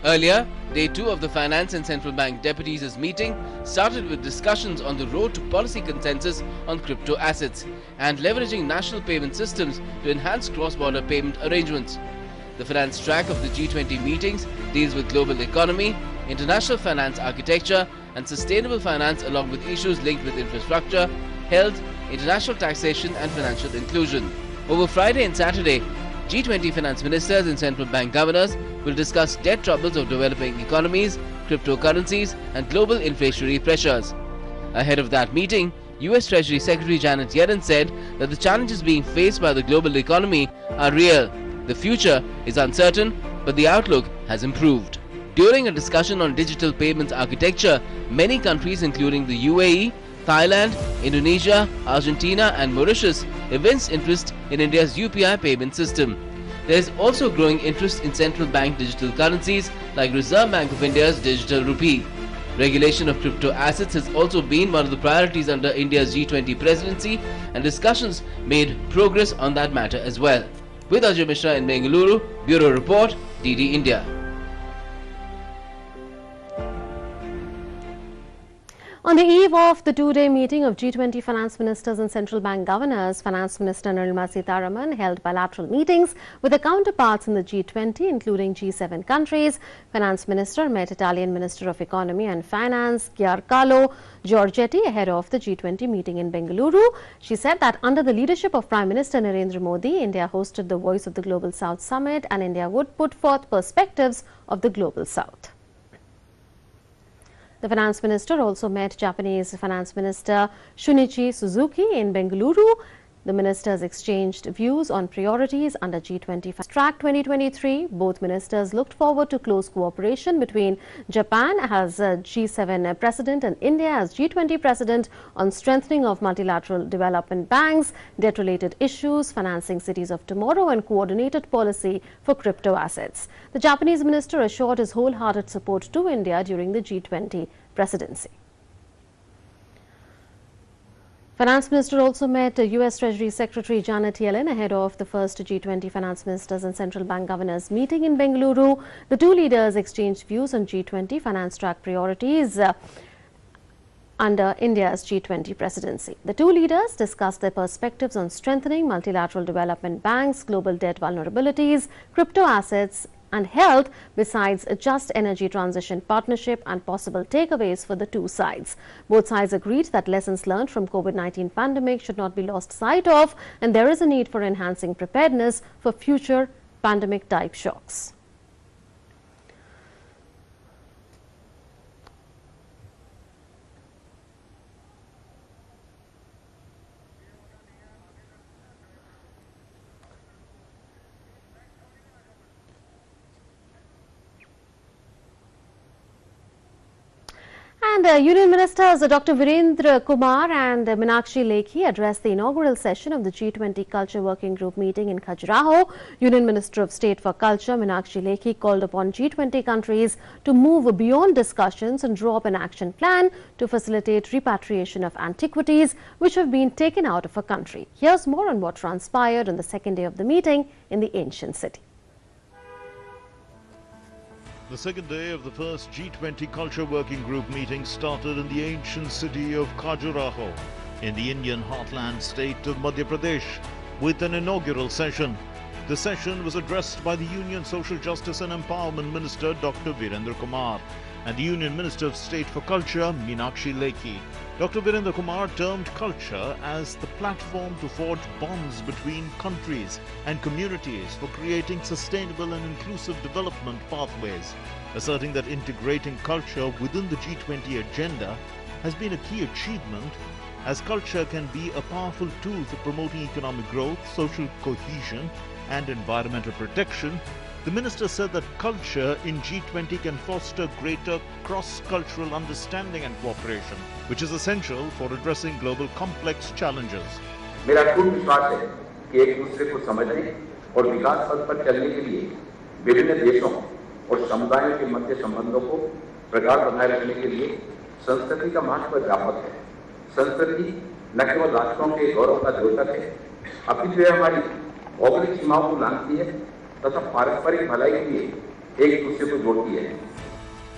Earlier, Day 2 of the Finance and Central Bank Deputies' meeting started with discussions on the road to policy consensus on crypto assets and leveraging national payment systems to enhance cross-border payment arrangements. The finance track of the G20 meetings deals with global economy, international finance architecture and sustainable finance along with issues linked with infrastructure, health, international taxation and financial inclusion. Over Friday and Saturday, G20 finance ministers and central bank governors will discuss debt troubles of developing economies, cryptocurrencies and global inflationary pressures. Ahead of that meeting, US Treasury Secretary Janet Yellen said that the challenges being faced by the global economy are real. The future is uncertain, but the outlook has improved. During a discussion on digital payments architecture, many countries including the UAE, Thailand, Indonesia, Argentina and Mauritius evinced interest in India's UPI payment system. There is also growing interest in central bank digital currencies like Reserve Bank of India's digital rupee. Regulation of crypto assets has also been one of the priorities under India's G20 presidency and discussions made progress on that matter as well. With Ajay Mishra in Bengaluru, Bureau Report, DD India. On the eve of the two-day meeting of G20 finance ministers and central bank governors, Finance Minister Nirmala Sitharaman held bilateral meetings with the counterparts in the G20, including G7 countries. Finance Minister met Italian Minister of Economy and Finance Giancarlo Giorgetti ahead of the G20 meeting in Bengaluru. She said that under the leadership of Prime Minister Narendra Modi, India hosted the Voice of the Global South Summit and India would put forth perspectives of the Global South. The Finance Minister also met Japanese Finance Minister Shunichi Suzuki in Bengaluru. The ministers exchanged views on priorities under G20 Track 2023. Both ministers looked forward to close cooperation between Japan as G7 president and India as G20 president on strengthening of multilateral development banks, debt-related issues, financing cities of tomorrow and coordinated policy for crypto assets. The Japanese minister assured his wholehearted support to India during the G20 presidency. Finance Minister also met US Treasury Secretary Janet Yellen ahead of the first G20 finance ministers and central bank governors meeting in Bengaluru. The two leaders exchanged views on G20 finance track priorities under India's G20 presidency. The two leaders discussed their perspectives on strengthening multilateral development banks, global debt vulnerabilities, crypto assets and health, besides a just energy transition partnership and possible takeaways for the two sides. Both sides agreed that lessons learned from COVID-19 pandemic should not be lost sight of, and there is a need for enhancing preparedness for future pandemic-type shocks. And Union Ministers Dr. Virendra Kumar and Meenakshi Lekhi addressed the inaugural session of the G20 Culture Working Group meeting in Khajuraho. Union Minister of State for Culture Meenakshi Lekhi called upon G20 countries to move beyond discussions and draw up an action plan to facilitate repatriation of antiquities which have been taken out of a country. Here's more on what transpired on the second day of the meeting in the ancient city. The second day of the first G20 Culture Working Group meeting started in the ancient city of Khajuraho in the Indian heartland state of Madhya Pradesh with an inaugural session. The session was addressed by the Union Social Justice and Empowerment Minister Dr. Virendra Kumar and the Union Minister of State for Culture Meenakshi Lekhi. Dr. Virendra Kumar termed culture as the platform to forge bonds between countries and communities for creating sustainable and inclusive development pathways, asserting that integrating culture within the G20 agenda has been a key achievement, as culture can be a powerful tool for promoting economic growth, social cohesion and environmental protection. The minister said that culture in G20 can foster greater cross-cultural understanding and cooperation, which is essential for addressing global complex challenges. मेरा पूर्ण विश्वास है कि एक दूसरे को समझने और विकास पथ पर चलने के लिए विभिन्न देशों और समुदायों के मध्य संबंधों को प्रगाढ़ बनाए रखने के लिए संस्कृति का महत्व व्यापक है। संस्कृति न केवल राष्ट्रों के गौरव का द्योतक है, अपितु यह हमारी भौगोलिक सीमाओं को लांघती है तथा पारस्परिक भलाई के लिए एक दूसरे को जोड़ती है।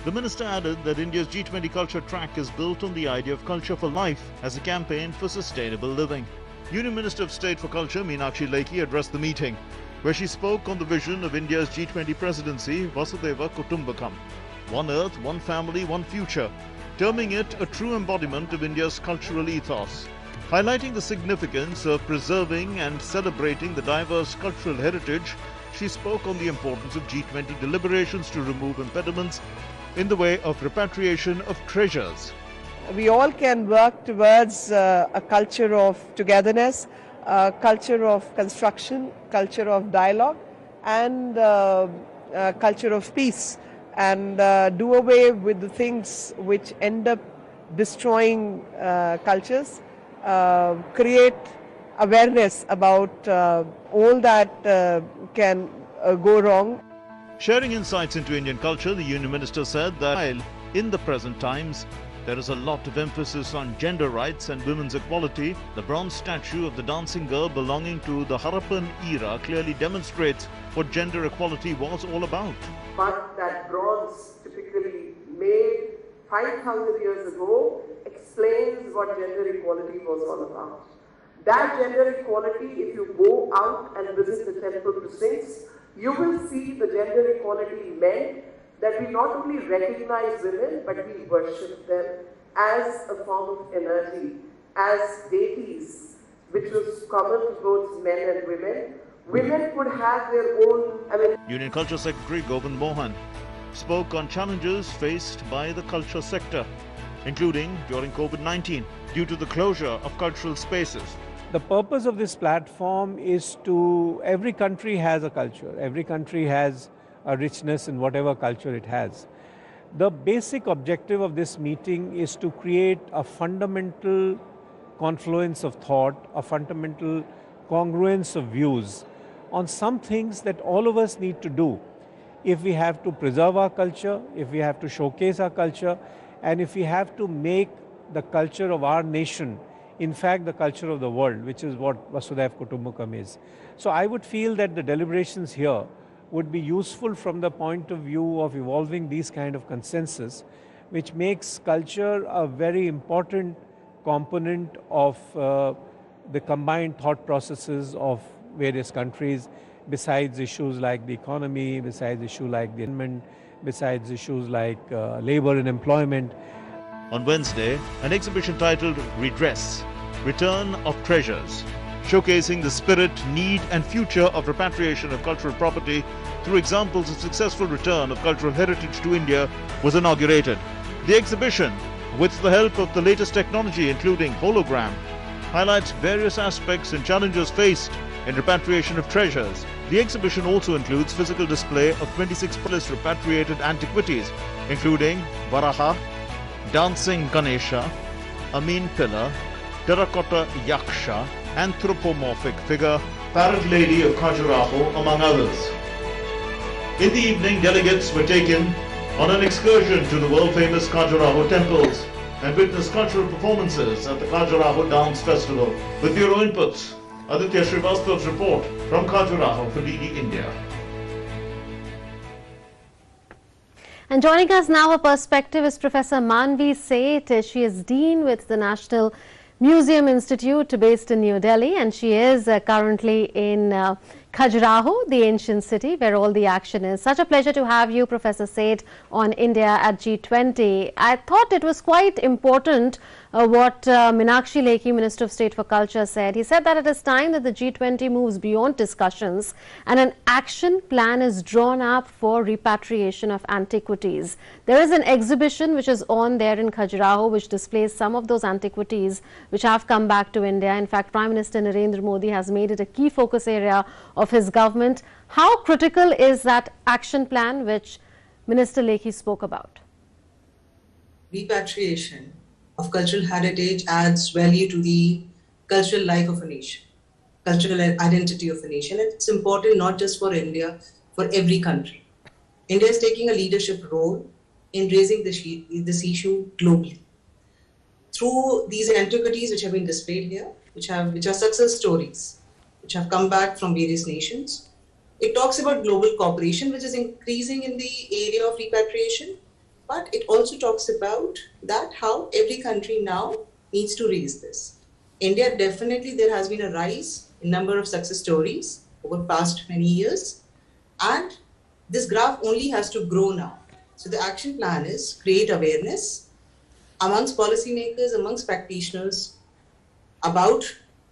The minister added that India's G20 culture track is built on the idea of culture for life as a campaign for sustainable living. Union Minister of State for Culture Meenakshi Lekhi addressed the meeting, where she spoke on the vision of India's G20 presidency, Vasudhaiva Kutumbakam, one earth, one family, one future, terming it a true embodiment of India's cultural ethos. Highlighting the significance of preserving and celebrating the diverse cultural heritage, she spoke on the importance of G20 deliberations to remove impediments in the way of repatriation of treasures. We all can work towards a culture of togetherness, a culture of construction, culture of dialogue, and a culture of peace, and do away with the things which end up destroying cultures, create awareness about all that can go wrong. Sharing insights into Indian culture, the Union Minister said that while in the present times there is a lot of emphasis on gender rights and women's equality, the bronze statue of the dancing girl belonging to the Harappan era clearly demonstrates what gender equality was all about. But that bronze, typically made 5,000 years ago, explains what gender equality was all about. That gender equality, if you go out and visit the temple precincts, you will see the gender equality meant that we not only recognize women, but we worship them as a form of energy, as deities, which was common to both men and women. Women could have their own, Union Culture Secretary Govind Mohan spoke on challenges faced by the culture sector, including during COVID-19, due to the closure of cultural spaces. The purpose of this platform is to, every country has a culture, every country has a richness in whatever culture it has. The basic objective of this meeting is to create a fundamental confluence of thought, a fundamental congruence of views on some things that all of us need to do if we have to preserve our culture, if we have to showcase our culture, and if we have to make the culture of our nation in fact the culture of the world, which is what Vasudhaiva Kutumbakam is. So I would feel that the deliberations here would be useful from the point of view of evolving these kind of consensus, which makes culture a very important component of the combined thought processes of various countries, besides issues like the economy, besides issues like the environment, besides issues like labor and employment. On Wednesday, an exhibition titled Redress, Return of Treasures, showcasing the spirit, need and future of repatriation of cultural property through examples of successful return of cultural heritage to India, was inaugurated. The exhibition, with the help of the latest technology including hologram, highlights various aspects and challenges faced in repatriation of treasures. The exhibition also includes physical display of 26 plus repatriated antiquities, including Varaha, Dancing Ganesha, Amin Pillar, Terracotta Yaksha, Anthropomorphic Figure, Parrot Lady of Khajuraho, among others. In the evening, delegates were taken on an excursion to the world-famous Khajuraho temples and witnessed cultural performances at the Khajuraho Dance Festival. With Bureau Inputs, Aditya Srivastav's report from Khajuraho for DD India. And joining us now, her perspective is Professor Manvi Seth. She is Dean with the National Museum Institute based in New Delhi, and she is currently in Khajuraho, the ancient city where all the action is. Such a pleasure to have you, Professor Seth, on India at G20. I thought it was quite important what Meenakshi Lekhi, Minister of State for Culture, said. He said that it is time that the G20 moves beyond discussions and an action plan is drawn up for repatriation of antiquities. There is an exhibition which is on there in Khajuraho which displays some of those antiquities which have come back to India. In fact, Prime Minister Narendra Modi has made it a key focus area of his government. How critical is that action plan which Minister Lekhi spoke about? Repatriation of cultural heritage adds value to the cultural life of a nation, cultural identity of a nation. It's important not just for India, for every country. India is taking a leadership role in raising this issue globally. Through these antiquities which have been displayed here, which are success stories, which have come back from various nations, it talks about global cooperation, which is increasing in the area of repatriation. But it also talks about that how every country now needs to raise this. India, definitely there has been a rise in number of success stories over past many years. And this graph only has to grow now. So the action plan is create awareness amongst policymakers, amongst practitioners about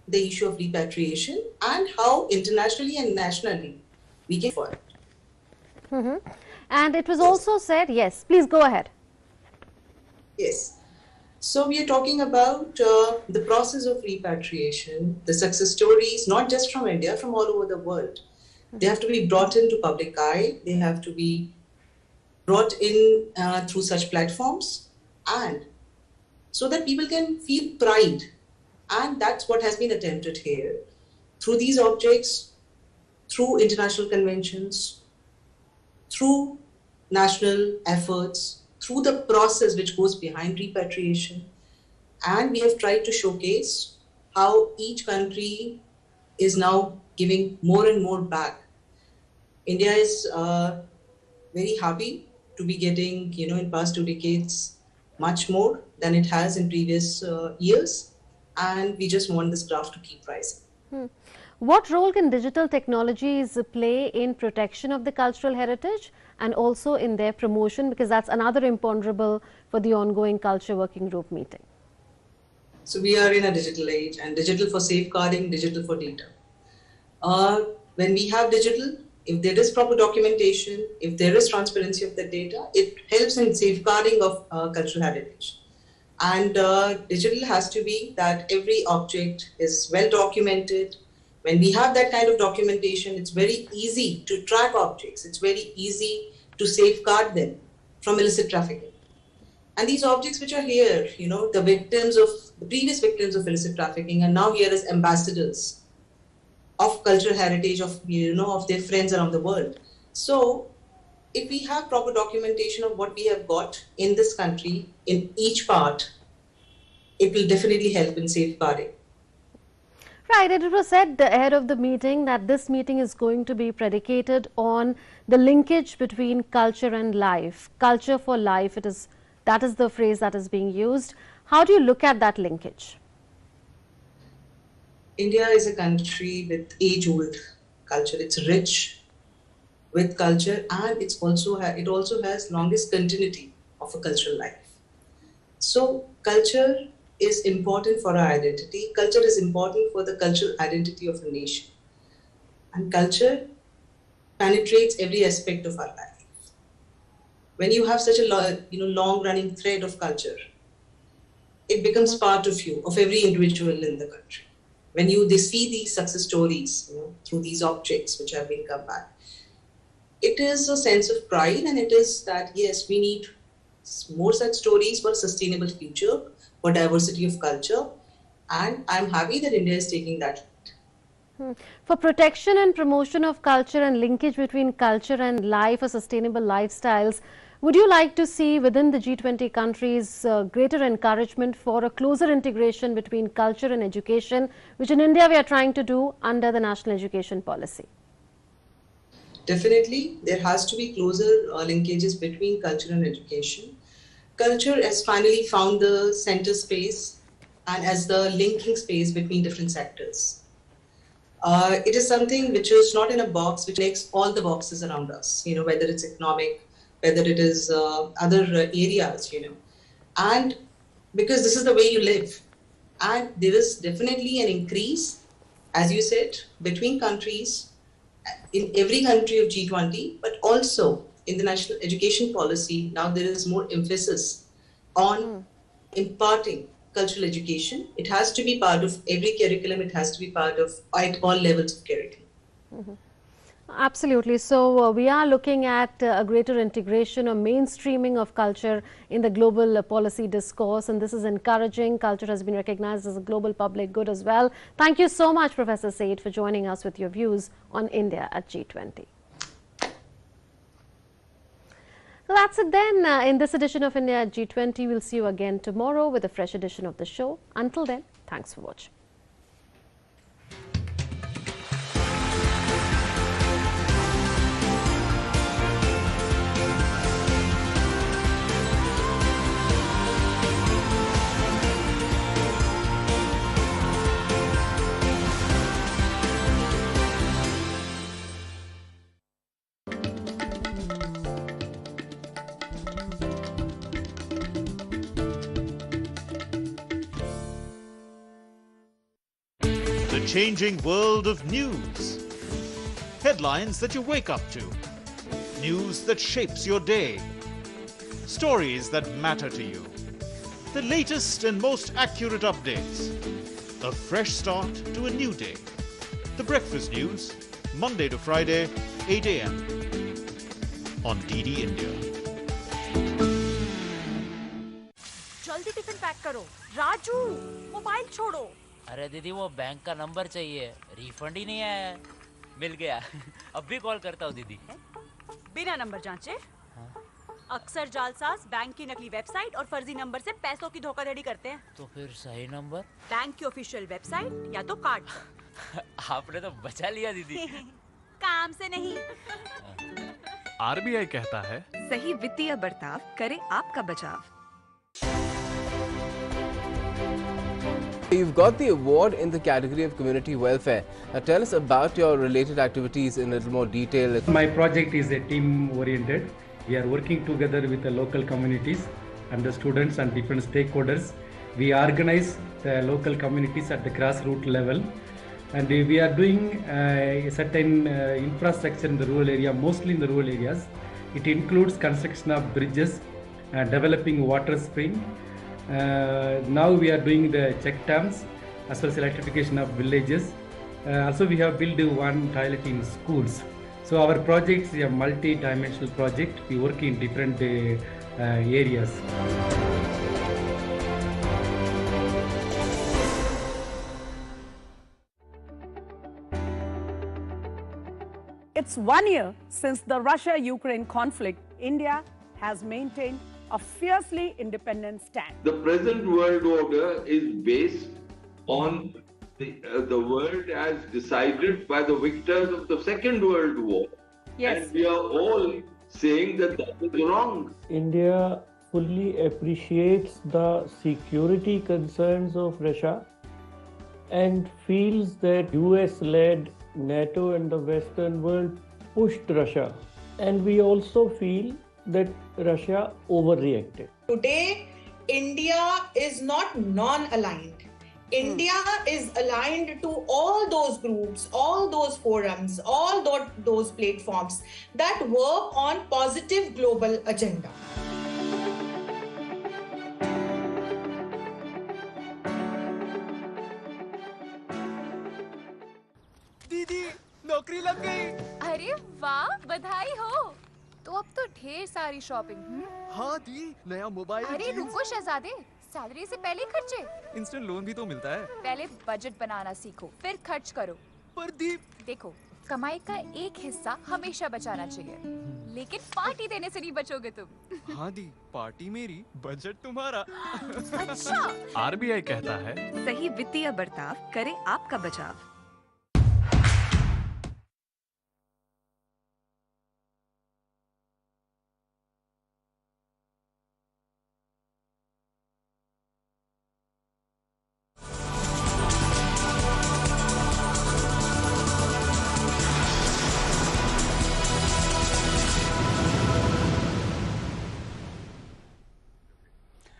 the issue of repatriation and how internationally and nationally we can for it. And it was also said, yes, please go ahead. Yes. So we are talking about the process of repatriation, the success stories, not just from India, from all over the world. They have to be brought into public eye. They have to be brought in through such platforms, and so that people can feel pride. And that's what has been attempted here. Through these objects, through international conventions, through national efforts, through the process which goes behind repatriation. And we have tried to showcase how each country is now giving more and more back. India is very happy to be getting, in past 2 decades, much more than it has in previous years. And we just want this graph to keep rising. What role can digital technologies play in protection of the cultural heritage and also in their promotion? Because that's another imponderable for the ongoing culture working group meeting. So we are in a digital age, and digital for safeguarding, digital for data. When we have digital, if there is proper documentation, if there is transparency of the data, it helps in safeguarding of cultural heritage. And digital has to be that every object is well documented. When we have that kind of documentation, it's very easy to track objects. It's very easy to safeguard them from illicit trafficking. And these objects which are here, the previous victims of illicit trafficking are now here as ambassadors of cultural heritage of their friends around the world. So if we have proper documentation of what we have got in this country, in each part, it will definitely help in safeguarding. Right, and it was said ahead of the meeting that this meeting is going to be predicated on the linkage between culture and life. Culture for life, that is the phrase that is being used. How do you look at that linkage? India is a country with age-old culture. It's rich with culture, and it also has longest continuity of a cultural life. So culture is important for our identity. Culture is important for the cultural identity of a nation. And culture penetrates every aspect of our life. When you have such a long-running thread of culture, it becomes part of you, of every individual in the country. When they see these success stories through these objects which have been come back, it is a sense of pride, and it is that, yes, we need more such stories for a sustainable future, for diversity of culture, and I'm happy that India is taking that. For protection and promotion of culture and linkage between culture and life or sustainable lifestyles, would you like to see within the G20 countries greater encouragement for a closer integration between culture and education, which in India we are trying to do under the National Education Policy? Definitely, there has to be closer linkages between culture and education. Culture has finally found the center space and as the linking space between different sectors. It is something which is not in a box, which makes all the boxes around us, whether it's economic, whether it is other areas, and because this is the way you live. And there is definitely an increase, as you said, between countries, in every country of G20, but also in the national education policy. Now there is more emphasis on imparting cultural education. It has to be part of every curriculum. It has to be part of at all levels of curriculum. Absolutely. So we are looking at a greater integration or mainstreaming of culture in the global policy discourse, and this is encouraging. Culture has been recognized as a global public good as well. Thank you so much, Professor Said, for joining us with your views on India at G20. Well, that's it then in this edition of India at G20. We'll see you again tomorrow with a fresh edition of the show. Until then, thanks for watching. The changing world of news. Headlines that you wake up to. News that shapes your day. Stories that matter to you. The latest and most accurate updates. A fresh start to a new day. The Breakfast News, Monday to Friday, 8 a.m. on DD India. जल्दी tiffin pack करो। Raju, mobile छोड़ो। अरे दीदी वो bank का number चाहिए, refund ही नहीं आया है। मिल गया। अब भी कॉल करता हूँ दीदी। बिना नंबर जांचे? अक्सर जालसाज बैंक की नकली वेबसाइट और फर्जी नंबर से पैसों की धोखाधड़ी करते हैं। तो फिर सही नंबर? बैंक की ऑफिशियल वेबसाइट या तो कार्ड पर। आपने तो बचा लिया दीदी। काम से नहीं। आरबीआई कहता है, सही वित्तीय बर्ताव करे आपका बचाव। You've got the award in the category of community welfare. Now tell us about your related activities in a little more detail. My project is a team-oriented. We are working together with the local communities and the students and different stakeholders. We organize the local communities at the grassroots level, and we are doing a certain infrastructure in the rural area, mostly in the rural areas. It includes construction of bridges, developing water spring. Now we are doing the check dams as well as electrification of villages. Also we have built one toilet in schools. So our project is a multi-dimensional project. We work in different areas. It's 1 year since the Russia-Ukraine conflict. India has maintained a fiercely independent stand. The present world order is based on the world as decided by the victors of the Second World War. Yes. And we are all saying that that is wrong. India fully appreciates the security concerns of Russia and feels that US-led NATO and the Western world pushed Russia. And we also feel that Russia overreacted. Today, India is not non-aligned. India is aligned to all those groups, all those forums, all those platforms that work on positive global agenda. दीदी, नौकरी लग गई। अरे वाह, बधाई हो। तो अब तो ढेर सारी शॉपिंग। हाँ दी, नया मोबाइल। अरे रुको शहजादे, सैलरी से पहले खर्चे। इंस्टेंट लोन भी तो मिलता है। पहले बजट बनाना सीखो, फिर खर्च करो। पर दी, देखो, कमाई का एक हिस्सा हमेशा बचाना चाहिए, लेकिन पार्टी देने से नहीं बचोगे तुम। हाँ दी, पार्टी मेरी, बजट तुम्हारा। अच्छा। आरबीआई कहता है, सही वित्तीय बर्ताव करे आपका बचाव।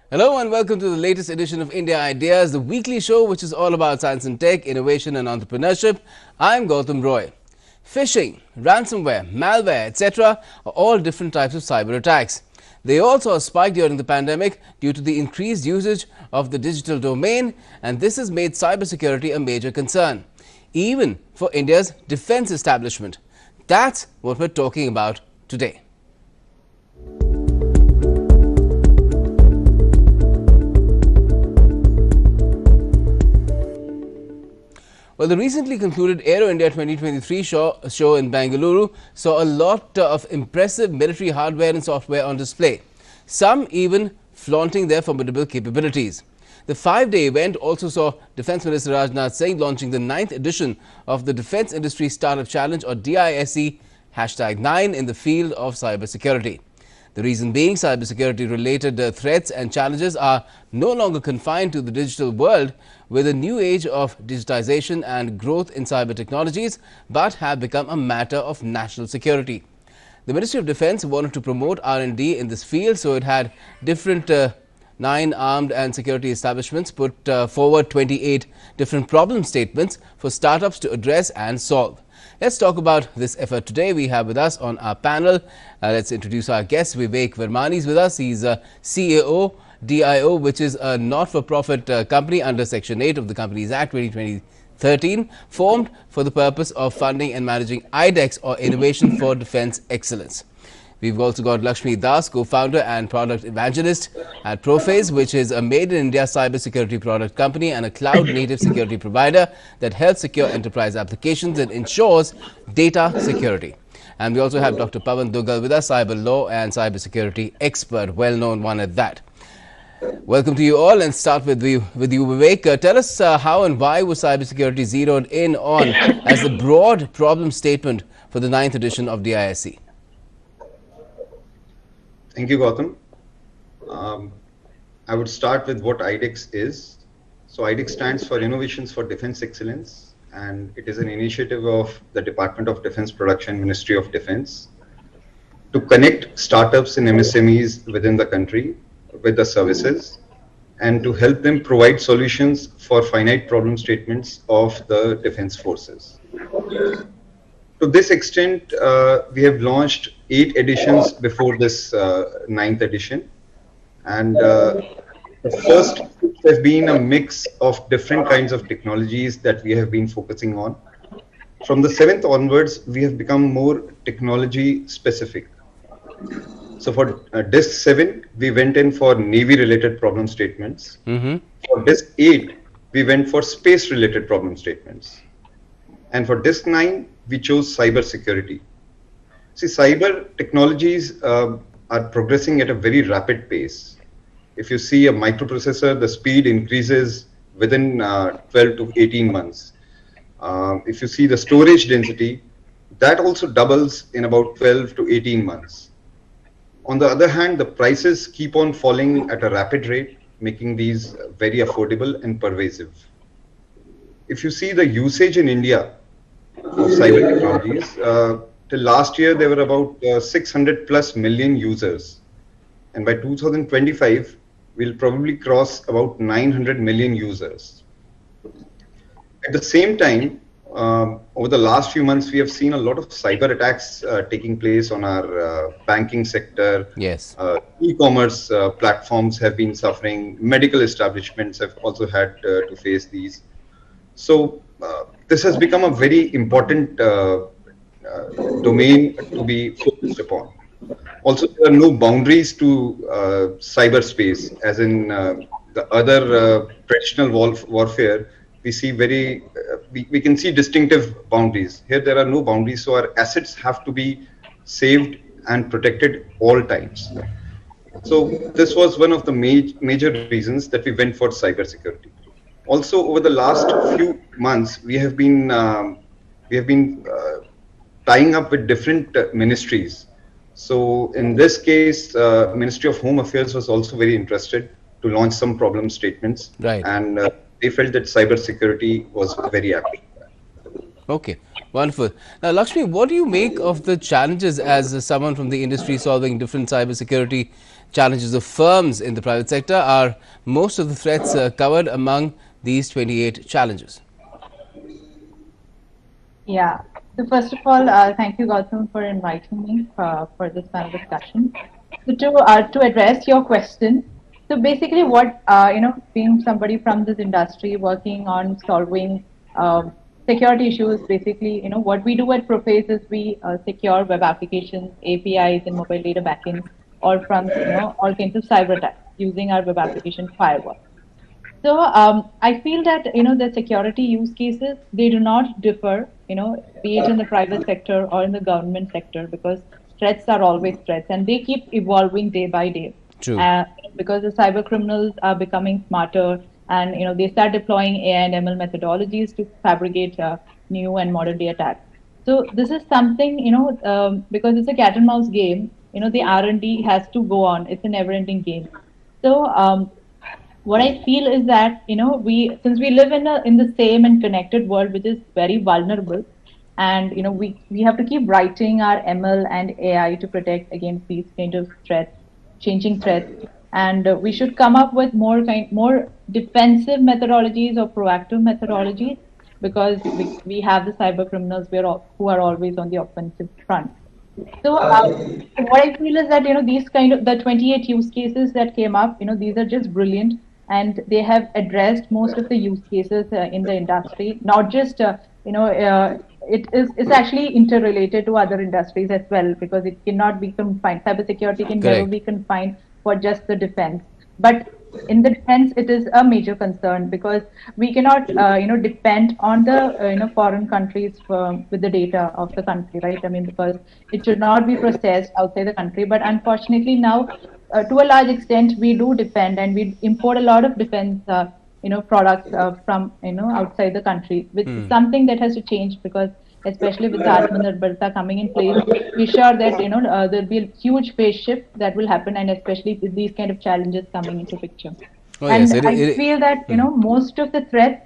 Hello and welcome to the latest edition of India Ideas, the weekly show which is all about science and tech, innovation and entrepreneurship. I'm Gautam Roy. Phishing, ransomware, malware, etc. are all different types of cyber attacks. They also a spike during the pandemic due to the increased usage of the digital domain, and this has made cybersecurity a major concern, even for India's defense establishment. That's what we're talking about today. Well, the recently concluded Aero India 2023 show in Bengaluru saw a lot of impressive military hardware and software on display, some even flaunting their formidable capabilities. The 5-day event also saw Defence Minister Rajnath Singh launching the 9th edition of the Defence Industry Startup Challenge, or DISE #9, in the field of cybersecurity. The reason being, cybersecurity-related threats and challenges are no longer confined to the digital world with a new age of digitization and growth in cyber technologies, but have become a matter of national security. The Ministry of Defence wanted to promote R&D in this field, so it had different 9 armed and security establishments put forward 28 different problem statements for startups to address and solve. Let's talk about this effort today. We have with us on our panel, let's introduce our guest. Vivek Vermani is with us. He's a CAO, DIO, which is a not-for-profit company under Section 8 of the Companies Act 2013, formed for the purpose of funding and managing IDEX, or Innovation for Defence Excellence. We've also got Lakshmi Das, co-founder and product evangelist at Prophase, which is a made-in-India cybersecurity product company and a cloud-native security provider that helps secure enterprise applications and ensures data security. And we also have Dr. Pawan Dugal with us, cyber law and cybersecurity expert, well-known one at that. Welcome to you all, and start with you Vivek. Tell us how and why was cybersecurity zeroed in on as the broad problem statement for the 9th edition of DISE? Thank you, Gautam. I would start with what IDEX is. So IDEX stands for Innovations for Defence Excellence, and it is an initiative of the Department of Defence Production, Ministry of Defence, to connect startups and MSMEs within the country with the services and to help them provide solutions for finite problem statements of the defense forces. To this extent, we have launched 8 editions before this 9th edition, and the first has been a mix of different kinds of technologies that we have been focusing on. From the 7th onwards, we have become more technology specific. So for DISC 7, we went in for Navy-related problem statements. For DISC 8, we went for space-related problem statements. And for DISC 9, we chose cyber security. See, cyber technologies are progressing at a very rapid pace. If you see a microprocessor, the speed increases within 12 to 18 months. If you see the storage density, that also doubles in about 12 to 18 months. On the other hand, the prices keep on falling at a rapid rate, making these very affordable and pervasive. If you see the usage in India of cyber technologies, till last year there were about 600 plus million users, and by 2025 we'll probably cross about 900 million users. At the same time, over the last few months, we have seen a lot of cyber attacks taking place on our banking sector. Yes. E-commerce platforms have been suffering. Medical establishments have also had to face these. So this has become a very important domain to be focused upon. Also, there are no boundaries to cyberspace, as in the other traditional warfare. We see we can see distinctive boundaries. Here there are no boundaries, so our assets have to be saved and protected all times. So this was one of the major reasons that we went for cybersecurity. Also, over the last few months, we have been tying up with different ministries. So in this case, Ministry of Home Affairs was also very interested to launch some problem statements. Right. And they felt that cybersecurity was very apt. Okay, wonderful. Now, Lakshmi, what do you make of the challenges as someone from the industry solving different cybersecurity challenges of firms in the private sector? Are most of the threats covered among these 28 challenges? Yeah. So first of all, thank you, Gautam, for inviting me for this panel discussion. So to address your question, so basically, what being somebody from this industry working on solving security issues, basically, what we do at Prophase is we secure web applications, APIs, and mobile data backends, all from all kinds of cyber attacks using our web application firewall. So I feel that the security use cases, they do not differ, be it in the private sector or in the government sector, because threats are always threats and they keep evolving day by day. True. Because the cyber criminals are becoming smarter, and they start deploying AI and ML methodologies to fabricate new and modern day attacks. So this is something because it's a cat and mouse game. The R&D has to go on. It's a never-ending game. So what I feel is that since we live in the same and connected world, which is very vulnerable, and we have to keep writing our ML and AI to protect against these kind of threats, changing threats, and we should come up with more defensive methodologies or proactive methodologies, because we have the cyber criminals who are always on the offensive front. So what I feel is that these kind of the 28 use cases that came up, these are just brilliant, and they have addressed most of the use cases in the industry. Not just it's actually interrelated to other industries as well, because it cannot be confined. Cybersecurity can never be confined for just the defense, but in the defense it is a major concern, because we cannot depend on the foreign countries with the data of the country, right? I mean, because it should not be processed outside the country, but unfortunately now to a large extent we do depend, and we import a lot of defense products from outside the country, which is something that has to change, because especially with the Atmanirbharta coming in place, we're sure that there'll be a huge phase shift that will happen, and especially with these kind of challenges coming into picture. Oh, and yes, I feel that most of the threats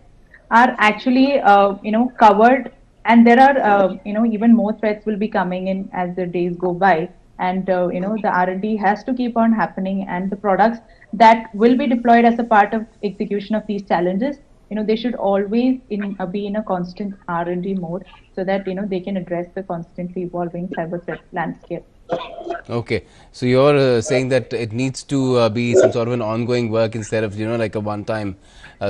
are actually covered, and there are even more threats will be coming in as the days go by, and the R&D has to keep on happening, and the products that will be deployed as a part of execution of these challenges, they should always be in a constant R&D mode, so that they can address the constantly evolving cyber threat landscape. Okay, so you're saying that it needs to be some sort of an ongoing work instead of like a one-time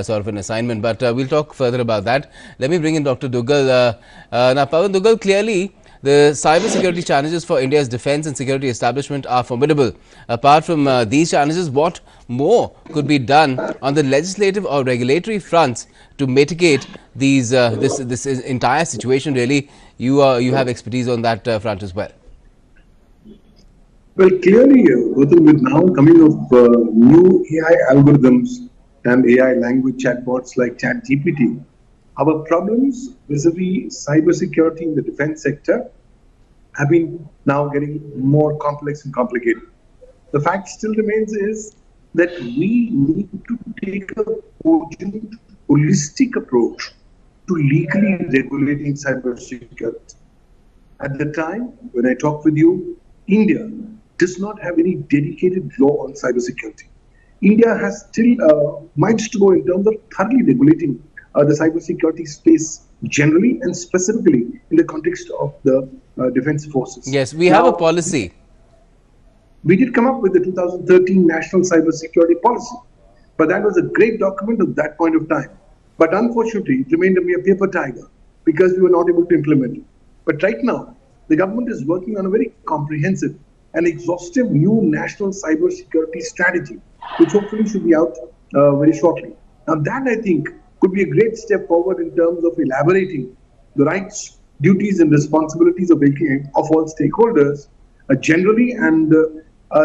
sort of an assignment. But we'll talk further about that. Let me bring in Dr. Duggal. Now, Pawan Duggal, clearly the cybersecurity challenges for India's defence and security establishment are formidable. Apart from these challenges, what more could be done on the legislative or regulatory fronts to mitigate these this entire situation? Really, you have expertise on that front as well. Well, clearly, with now coming of new AI algorithms and AI language chatbots like ChatGPT, our problems vis-a-vis cybersecurity in the defense sector have been now getting more complex and complicated. The fact still remains is that we need to take a cogent, holistic approach to legally regulating cybersecurity. At the time when I talked with you, India does not have any dedicated law on cybersecurity. India has still miles to go in terms of thoroughly regulating the cybersecurity space generally and specifically in the context of the defense forces. Yes, we have a policy. We did come up with the 2013 National Cybersecurity Policy, but that was a great document at that point of time. But unfortunately, it remained a mere paper tiger because we were not able to implement it. But right now, the government is working on a very comprehensive and exhaustive new national cybersecurity strategy, which hopefully should be out very shortly. Now that, I think, could be a great step forward in terms of elaborating the rights, duties and responsibilities of all stakeholders generally and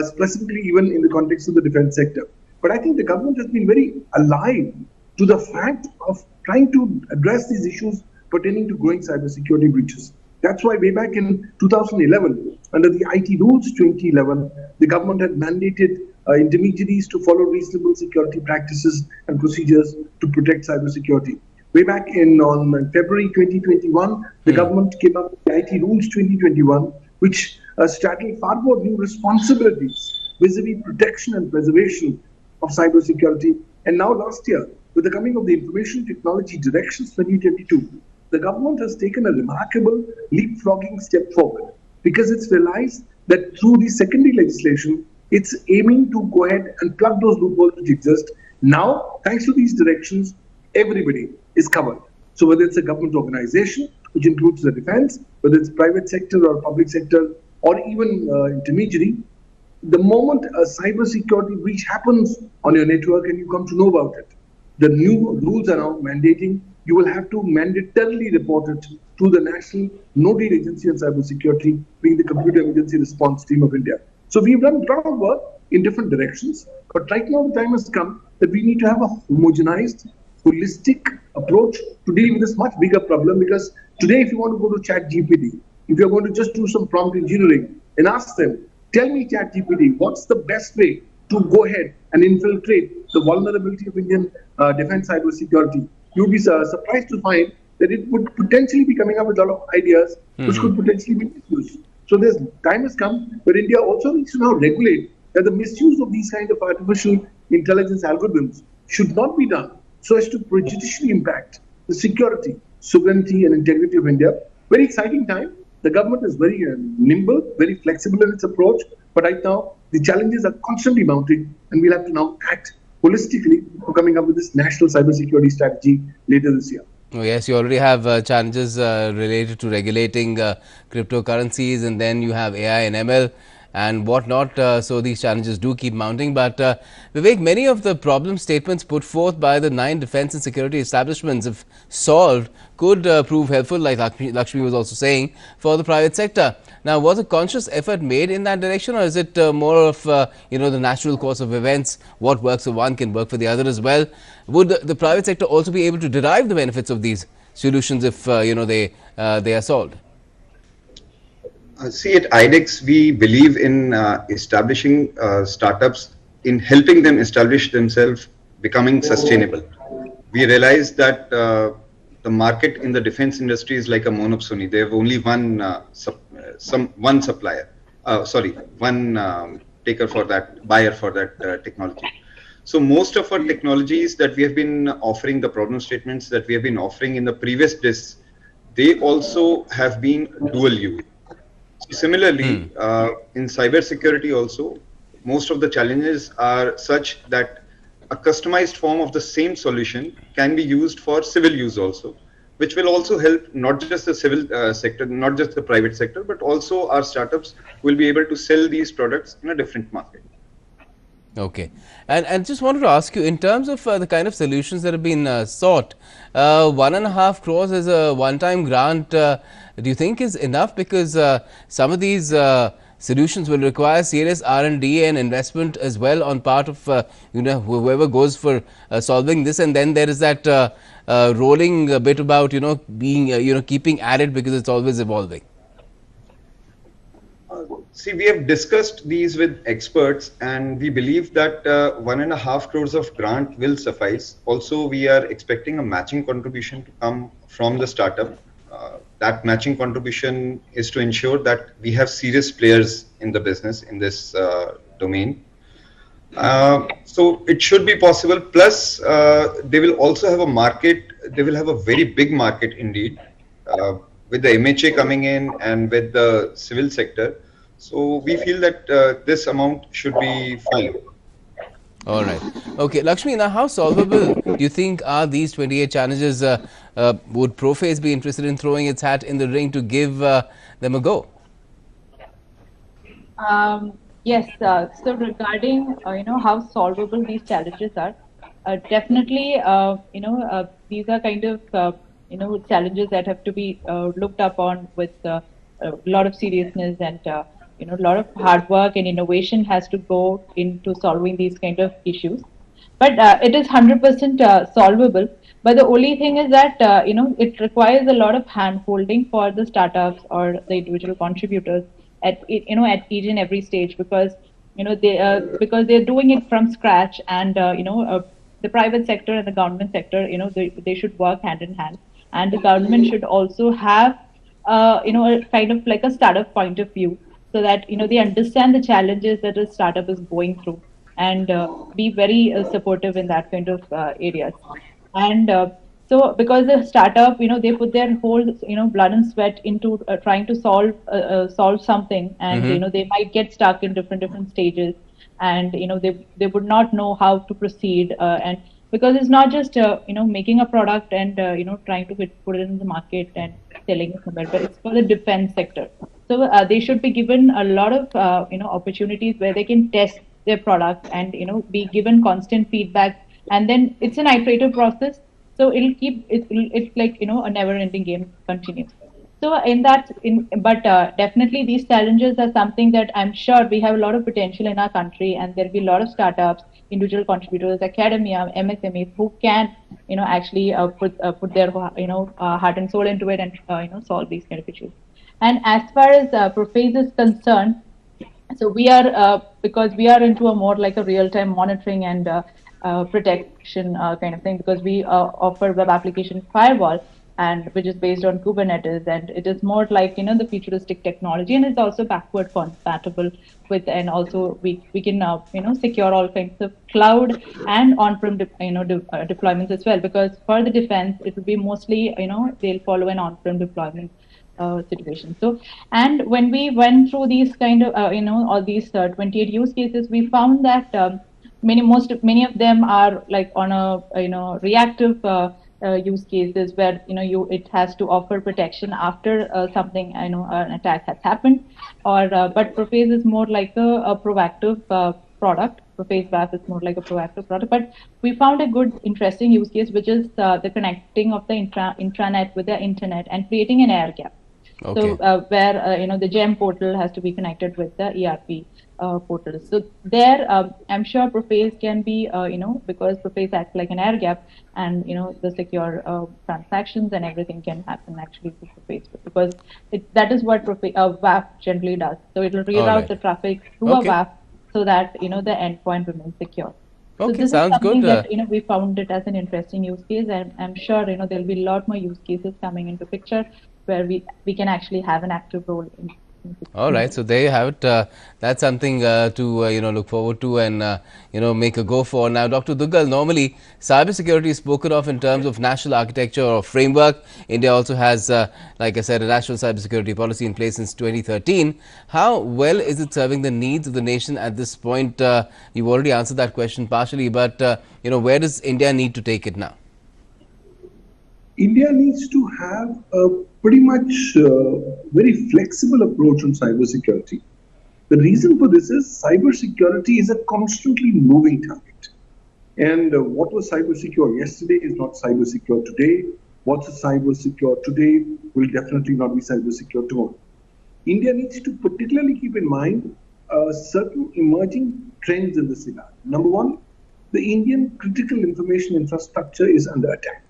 specifically even in the context of the defense sector. But I think the government has been very alive to the fact of trying to address these issues pertaining to growing cybersecurity breaches. That's why way back in 2011, under the IT Rules 2011, the government had mandated intermediaries to follow reasonable security practices and procedures to protect cybersecurity. Way back on February 2021, the government came up with the IT Rules 2021, which straddle far more new responsibilities vis-a-vis protection and preservation of cybersecurity. And now last year, with the coming of the Information Technology Directions 2022, the government has taken a remarkable leapfrogging step forward because it's realized that through the secondary legislation, it's aiming to go ahead and plug those loopholes which exist. Now, thanks to these directions, everybody is covered. So whether it's a government organization, which includes the defense, whether it's private sector or public sector, or even intermediary, the moment a cybersecurity breach happens on your network and you come to know about it, the new rules are now mandating you will have to mandatorily report it to the National Nodal Agency on Cybersecurity, being the Computer Emergency Response Team of India. So we've done a lot of work in different directions, but right now the time has come that we need to have a homogenized, holistic approach to deal with this much bigger problem. Because today, if you want to go to ChatGPT, if you're going to just do some prompt engineering and ask them, tell me ChatGPT, what's the best way to go ahead and infiltrate the vulnerability of Indian defense cybersecurity, you'd be surprised to find that it would potentially be coming up with a lot of ideas which could potentially be misused. So this time has come where India also needs to now regulate that the misuse of these kind of artificial intelligence algorithms should not be done so as to prejudicially impact the security, sovereignty and integrity of India. Very exciting time. The government is very nimble, very flexible in its approach, but right now the challenges are constantly mounting and we'll have to now act holistically for coming up with this national cybersecurity strategy later this year. Oh, yes, you already have challenges related to regulating cryptocurrencies, and then you have AI and ML and whatnot. So these challenges do keep mounting. But Vivek, many of the problem statements put forth by the 9 defense and security establishments, if solved, could prove helpful, like Lakshmi was also saying, for the private sector. Now, was a conscious effort made in that direction, or is it more of the natural course of events? What works for one can work for the other as well. Would the private sector also be able to derive the benefits of these solutions if they are solved? See, at IDEX, we believe in establishing startups, in helping them establish themselves, becoming sustainable. We realize that the market in the defense industry is like a monopsony. They have only one supplier, one taker for that, buyer for that technology. So most of our technologies that we have been offering, the problem statements that we have been offering in the previous discs, they also have been dual use. Similarly, in cybersecurity also, most of the challenges are such that a customized form of the same solution can be used for civil use also, which will also help not just the civil sector, not just the private sector, but also our startups will be able to sell these products in a different market. Okay, and just wanted to ask you, in terms of the kind of solutions that have been sought, 1.5 crores as a one-time grant, do you think is enough? Because some of these solutions will require serious R&D and investment as well on part of whoever goes for solving this, and then there is that rolling bit about being keeping at it because it's always evolving. See, we have discussed these with experts, and we believe that 1.5 crores of grant will suffice. Also, we are expecting a matching contribution to come from the startup. That matching contribution is to ensure that we have serious players in the business in this domain. So it should be possible. Plus, they will also have a market. They will have a very big market indeed, with the MHA coming in and with the civil sector. So we feel that this amount should be fine. All right. Okay, Lakshmi, now how solvable do you think are these 28 challenges? Would Prophase be interested in throwing its hat in the ring to give them a go? Yes. So regarding how solvable these challenges are, definitely these are kind of challenges that have to be looked upon with a lot of seriousness, and a lot of hard work and innovation has to go into solving these kind of issues. But it is 100% solvable. But the only thing is that it requires a lot of hand holding for the startups or the individual contributors at at each and every stage, because because they're doing it from scratch, and the private sector and the government sector, they should work hand in hand, and the government should also have, a kind of like a startup point of view, so that they understand the challenges that a startup is going through, and be very supportive in that kind of areas. And so because the startup, they put their whole, blood and sweat into trying to solve something, and Mhm. they might get stuck in different stages, and they would not know how to proceed, and because it's not just making a product and trying to put it in the market and selling it somewhere, but it's for the defense sector. So they should be given a lot of opportunities where they can test their product, and be given constant feedback, and then it's an iterative process, so it's like a never ending game continues. So but definitely these challenges are something that I'm sure we have a lot of potential in our country, and there'll be a lot of startups, individual contributors, academia, MSMEs who can actually put their heart and soul into it, and solve these kind of issues. And as far as Prophase is concerned, so we are, because we are into a more like a real-time monitoring and protection kind of thing, because we offer web application firewall, and which is based on Kubernetes, and it is more like the futuristic technology, and it's also backward compatible with, and also we can secure all kinds of cloud and on-prem deployments as well, because for the defense it will be mostly they'll follow an on-prem deployment situation. So, and when we went through these kind of, all these 28 use cases, we found that many of them are like on a, reactive use cases where, it has to offer protection after something, an attack has happened, or, but Prophase is more like a proactive product. Prophase WAF is more like a proactive product, but we found a good, interesting use case, which is the connecting of the intranet with the internet and creating an air gap. Okay. So where the GEM portal has to be connected with the ERP portal. So there, I'm sure Prophase can be, because Prophase acts like an air gap, and the secure transactions and everything can happen actually through Prophase, because that is what WAF generally does. So it will reroute Alright. the traffic through Okay. a WAF, so that the endpoint remains secure. So Okay, this sounds is something good. that we found it as an interesting use case, and I'm sure there'll be a lot more use cases coming into picture where we can actually have an active role in. All right, so there you have it. That's something to look forward to and make a go for. Now, Dr. Duggal, normally cybersecurity is spoken of in terms of national architecture or framework. India also has, like I said, a national cybersecurity policy in place since 2013. How well is it serving the needs of the nation at this point? You've already answered that question partially, but where does India need to take it now? India needs to have a pretty much very flexible approach on cybersecurity. The reason for this is cybersecurity is a constantly moving target. And what was cyber secure yesterday is not cyber secure today. What's cyber secure today will definitely not be cyber secure tomorrow. India needs to particularly keep in mind certain emerging trends in this regard. Number one, the Indian critical information infrastructure is under attack.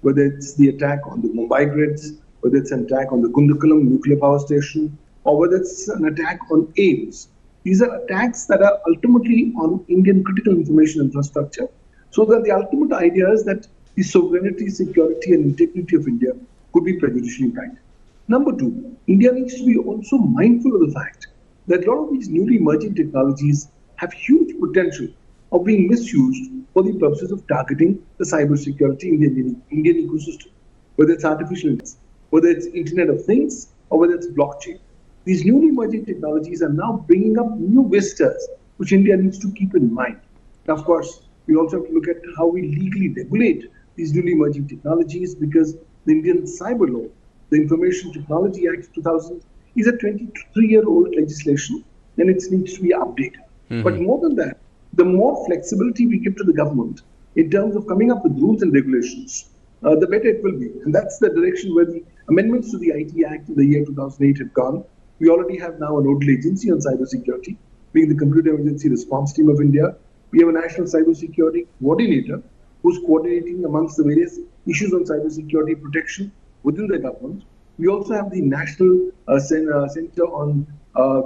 Whether it's the attack on the Mumbai grids, whether it's an attack on the Gundakulam nuclear power station, or whether it's an attack on AIMS. These are attacks that are ultimately on Indian critical information infrastructure, so that the ultimate idea is that the sovereignty, security, and integrity of India could be prejudicially impacted. Number two, India needs to be also mindful of the fact that a lot of these newly emerging technologies have huge potential of being misused for the purposes of targeting the cybersecurity in the Indian ecosystem, whether it's artificial intelligence, whether it's Internet of Things, or whether it's blockchain. These newly emerging technologies are now bringing up new vistas, which India needs to keep in mind. Now, of course, we also have to look at how we legally regulate these newly emerging technologies, because the Indian cyber law, the Information Technology Act 2000, is a 23-year-old legislation, and it needs to be updated. But more than that, the more flexibility we give to the government in terms of coming up with rules and regulations, the better it will be. And that's the direction where the amendments to the IT Act in the year 2008 have gone. We already have now a nodal agency on cybersecurity, being the Computer Emergency Response Team of India. We have a National Cybersecurity Coordinator who's coordinating amongst the various issues on cybersecurity protection within the government. We also have the National Center on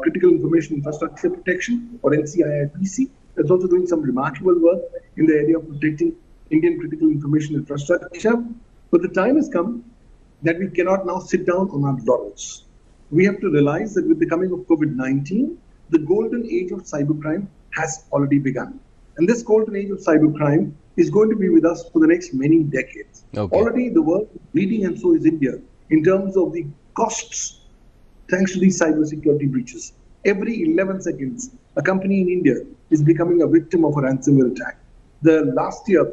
Critical Information Infrastructure Protection, or NCIIPC, that's also doing some remarkable work in the area of protecting Indian critical information infrastructure. But the time has come that we cannot now sit down on our laurels. We have to realize that with the coming of COVID-19, the golden age of cybercrime has already begun. And this golden age of cybercrime is going to be with us for the next many decades. Okay. Already the world is bleeding, and so is India, in terms of the costs thanks to these cybersecurity breaches. Every 11 seconds, a company in India is becoming a victim of a ransomware attack. The last year,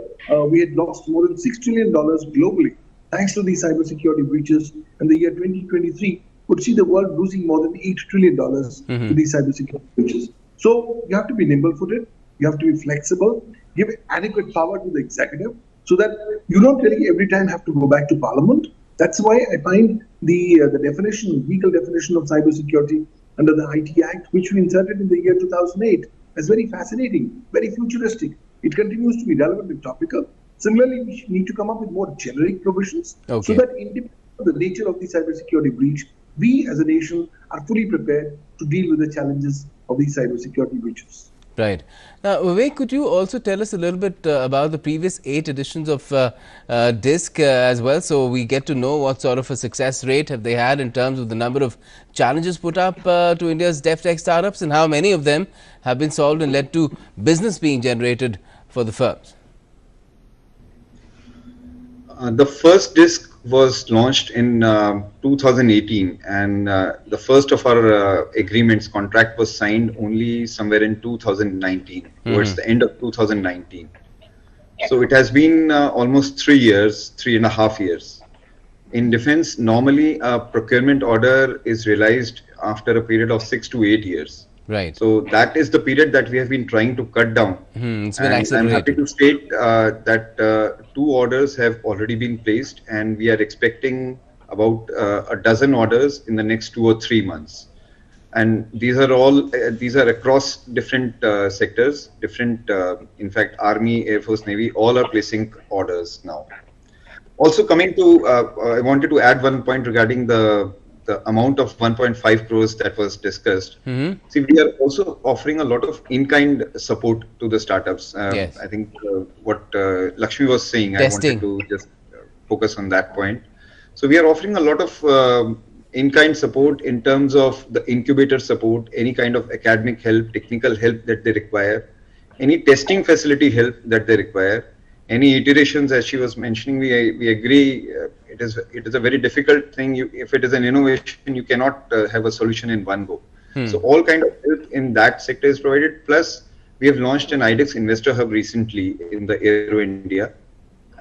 we had lost more than $6 trillion globally thanks to these cybersecurity breaches, and the year 2023 would see the world losing more than $8 trillion to these cybersecurity breaches. So you have to be nimble-footed, you have to be flexible, give adequate power to the executive so that you don't really every time have to go back to Parliament. That's why I find the definition, legal definition of cybersecurity under the IT Act, which we inserted in the year 2008, as very fascinating, very futuristic. It continues to be relevant and topical. Similarly, we need to come up with more generic provisions so that independent of the nature of the cybersecurity breach, we as a nation are fully prepared to deal with the challenges of these cybersecurity breaches. Right. Now, Vivek, could you also tell us a little bit about the previous 8 editions of DISC as well, so we get to know what sort of a success rate have they had in terms of the number of challenges put up to India's DevTech startups, and how many of them have been solved and led to business being generated for the firms? The first DISC was launched in 2018, and the first of our agreements contract was signed only somewhere in 2019, towards the end of 2019. So it has been almost 3 years, 3.5 years. In defense, normally a procurement order is realized after a period of 6 to 8 years. Right. So that is the period that we have been trying to cut down. It's been And I'm happy accelerated. to state that 2 orders have already been placed, and we are expecting about a dozen orders in the next 2 or 3 months. And these are all these are across different sectors, different in fact, Army, Air Force, Navy, all are placing orders now. Also coming to, I wanted to add one point regarding the amount of 1.5 crores that was discussed. See, we are also offering a lot of in-kind support to the startups. Yes. I think what Lakshmi was saying, Testing. I wanted to just focus on that point. So we are offering a lot of in-kind support in terms of the incubator support, any kind of academic help, technical help that they require, any testing facility help that they require, any iterations, as she was mentioning. We agree. It is a very difficult thing. If it is an innovation, you cannot have a solution in one go. So all kind of help in that sector is provided. Plus, we have launched an IDEX Investor Hub recently in the Aero India,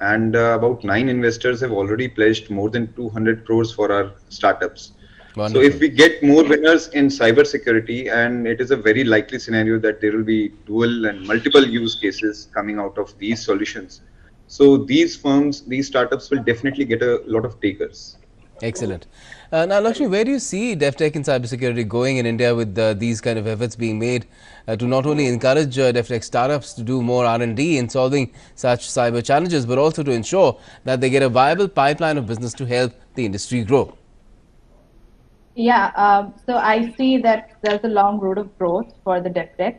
and about 9 investors have already pledged more than 200 crores for our startups. Wonderful. So if we get more winners in cybersecurity, and it is a very likely scenario that there will be dual and multiple use cases coming out of these solutions. So these firms, these startups will definitely get a lot of takers. Excellent. Now, Lakshmi, where do you see DevTech and cybersecurity going in India with these kind of efforts being made to not only encourage DevTech startups to do more R&D in solving such cyber challenges, but also to ensure that they get a viable pipeline of business to help the industry grow? Yeah, so I see that there's a long road of growth for the DevTech,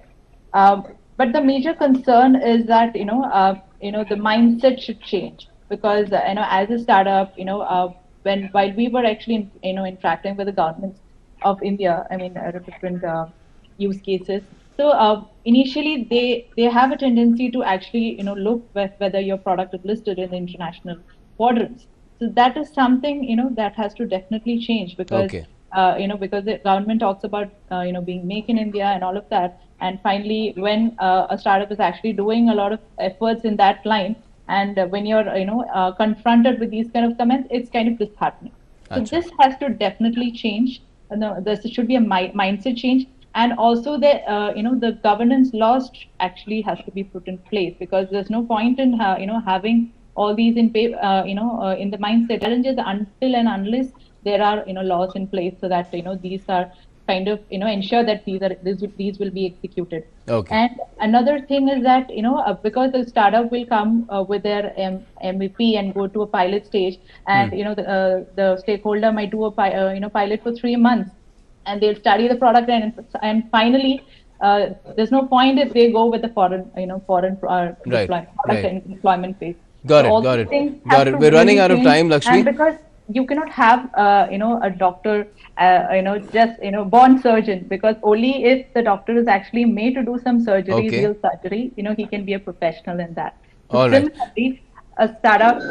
but the major concern is that the mindset should change, because as a startup, while we were actually interacting with the governments of India, different use cases. So initially they have a tendency to actually look whether your product is listed in the international quadrants. So that is something that has to definitely change, because because the government talks about being make in India and all of that, and finally when a startup is actually doing a lot of efforts in that line, and when you're confronted with these kind of comments, it's kind of disheartening. So this has to definitely change. There should be a mindset change, and also the governance laws actually has to be put in place, because there's no point in having all these in in the mindset challenges until and unless there are laws in place, so that these are kind of ensure that these will be executed. Okay. And another thing is that because the startup will come with their MVP and go to a pilot stage, and the stakeholder might do a pilot for 3 months, and they'll study the product, and finally there's no point if they go with the foreign deployment phase. Got So it. Got these it. things Got have it. to We're running really out of change. time, Lakshmi. And because you cannot have a doctor just born surgeon, because only if the doctor is actually made to do some surgery, Okay. real surgery, he can be a professional in that. So All right. similarly, a startup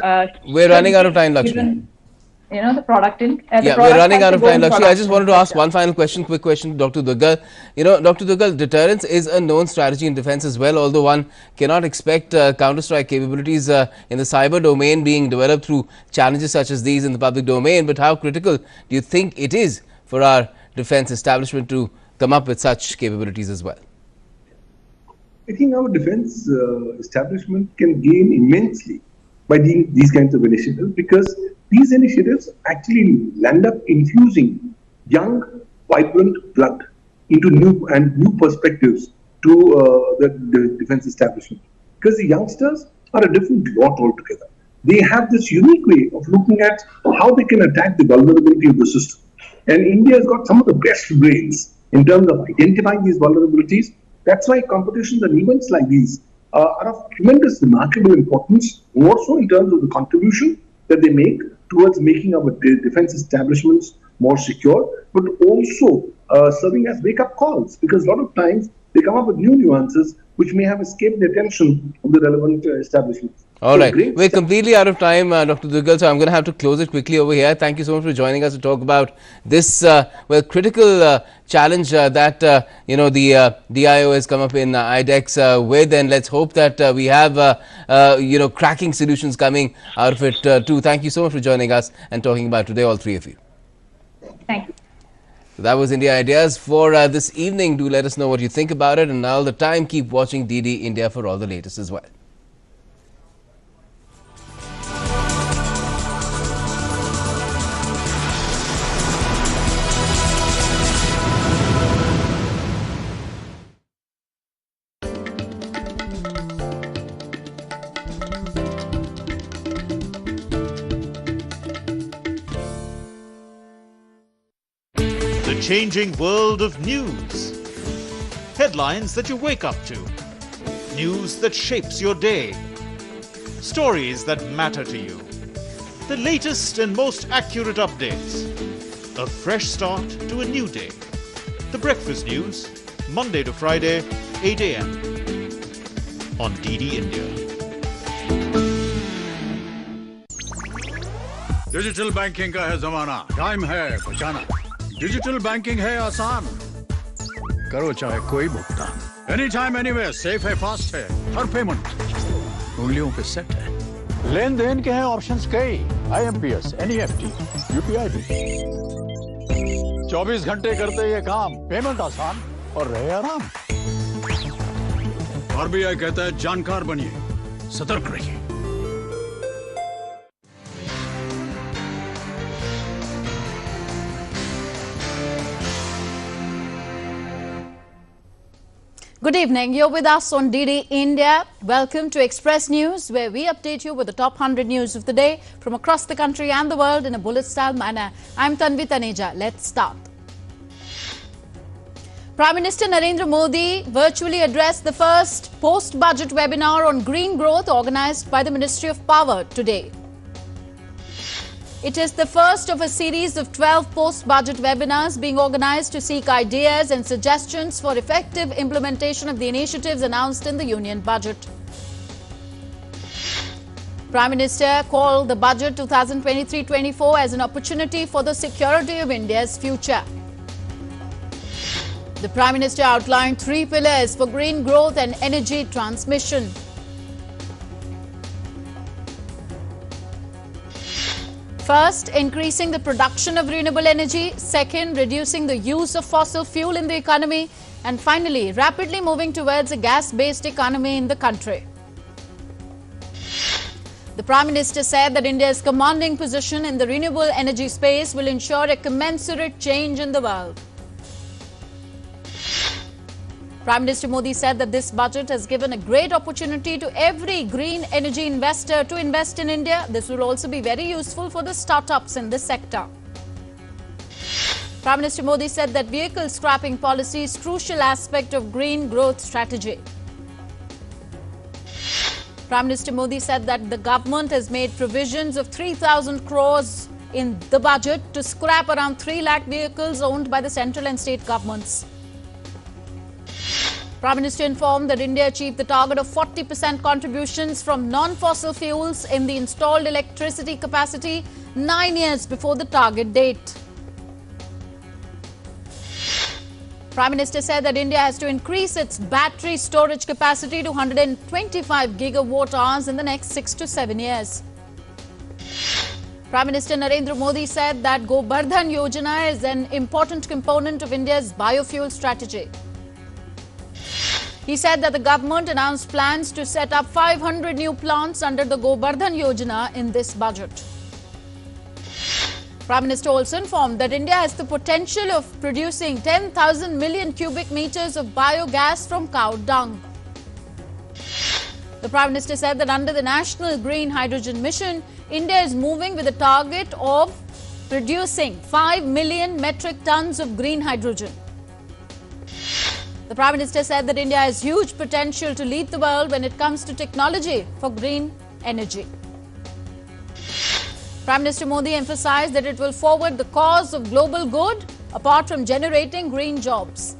We're running out of time, Lakshmi. The product in Yeah, we're running out of time, Lakshmi. I just wanted to ask one final question, quick question to Dr. Duggal. Dr. Duggal, deterrence is a known strategy in defense as well, although one cannot expect counter-strike capabilities in the cyber domain being developed through challenges such as these in the public domain. But how critical do you think it is for our defense establishment to come up with such capabilities as well? I think our defense establishment can gain immensely by these kinds of initiatives, because these initiatives actually land up infusing young, vibrant blood into new perspectives to the defense establishment. Because the youngsters are a different lot altogether. They have this unique way of looking at how they can attack the vulnerability of the system. And India has got some of the best brains in terms of identifying these vulnerabilities. That's why competitions and events like these are of tremendous, remarkable importance, more so in terms of the contribution that they make towards making our defense establishments more secure, but also serving as wake-up calls, because a lot of times they come up with new nuances which may have escaped the attention of the relevant establishments. All right. We're completely out of time, Dr. Duggal, so I'm going to have to close it quickly over here. Thank you so much for joining us to talk about this critical challenge that the DIO has come up in IDEX with, and let's hope that we have cracking solutions coming out of it too. Thank you so much for joining us and talking about today, all three of you. Thank you. So that was India Ideas for this evening. Do let us know what you think about it, and all the time keep watching DD India for all the latest as well. The changing world of news. Headlines that you wake up to. News that shapes your day. Stories that matter to you. The latest and most accurate updates. A fresh start to a new day. The Breakfast News, Monday to Friday, 8 a.m. on DD India. Digital banking का है जमाना, time है बचाना। Digital banking है आसान, करो चाहे कोई भुगतान, एनी टाइम एनीवेयर, सेफ है, फास्ट है, हर पेमेंट उंगलियों पे सेट है। लेन देन के हैं ऑप्शंस कई, IMPS, NEFT, UPI भी। 24 घंटे करते ये काम, पेमेंट आसान और रहे आराम। RBI कहता है जानकार बनिए, सतर्क रहिए। Good evening. You're with us on DD India. Welcome to Express News, where we update you with the top 100 news of the day from across the country and the world in a bullet-style manner. I'm Tanvi Taneja. Let's start. Prime Minister Narendra Modi virtually addressed the first post-budget webinar on green growth organized by the Ministry of Power today. It is the first of a series of 12 post-budget webinars being organized to seek ideas and suggestions for effective implementation of the initiatives announced in the Union Budget. Prime Minister called the Budget 2023-24 as an opportunity for the security of India's future. The Prime Minister outlined 3 pillars for green growth and energy transmission. First, increasing the production of renewable energy. Second, reducing the use of fossil fuel in the economy. And finally, rapidly moving towards a gas-based economy in the country. The Prime Minister said that India's commanding position in the renewable energy space will ensure a commensurate change in the world. Prime Minister Modi said that this budget has given a great opportunity to every green energy investor to invest in India. This will also be very useful for the startups in this sector. Prime Minister Modi said that vehicle scrapping policy is crucial aspect of green growth strategy. Prime Minister Modi said that the government has made provisions of 3,000 crores in the budget to scrap around 3 lakh vehicles owned by the central and state governments. Prime Minister informed that India achieved the target of 40% contributions from non-fossil fuels in the installed electricity capacity 9 years before the target date. Prime Minister said that India has to increase its battery storage capacity to 125 gigawatt hours in the next 6 to 7 years. Prime Minister Narendra Modi said that Gobardhan Yojana is an important component of India's biofuel strategy. He said that the government announced plans to set up 500 new plants under the Gobardhan Yojana in this budget. Prime Minister also informed that India has the potential of producing 10,000 million cubic meters of biogas from cow dung. The Prime Minister said that under the National Green Hydrogen Mission, India is moving with a target of producing 5 million metric tons of green hydrogen. The Prime Minister said that India has huge potential to lead the world when it comes to technology for green energy. Prime Minister Modi emphasized that it will forward the cause of global good apart from generating green jobs.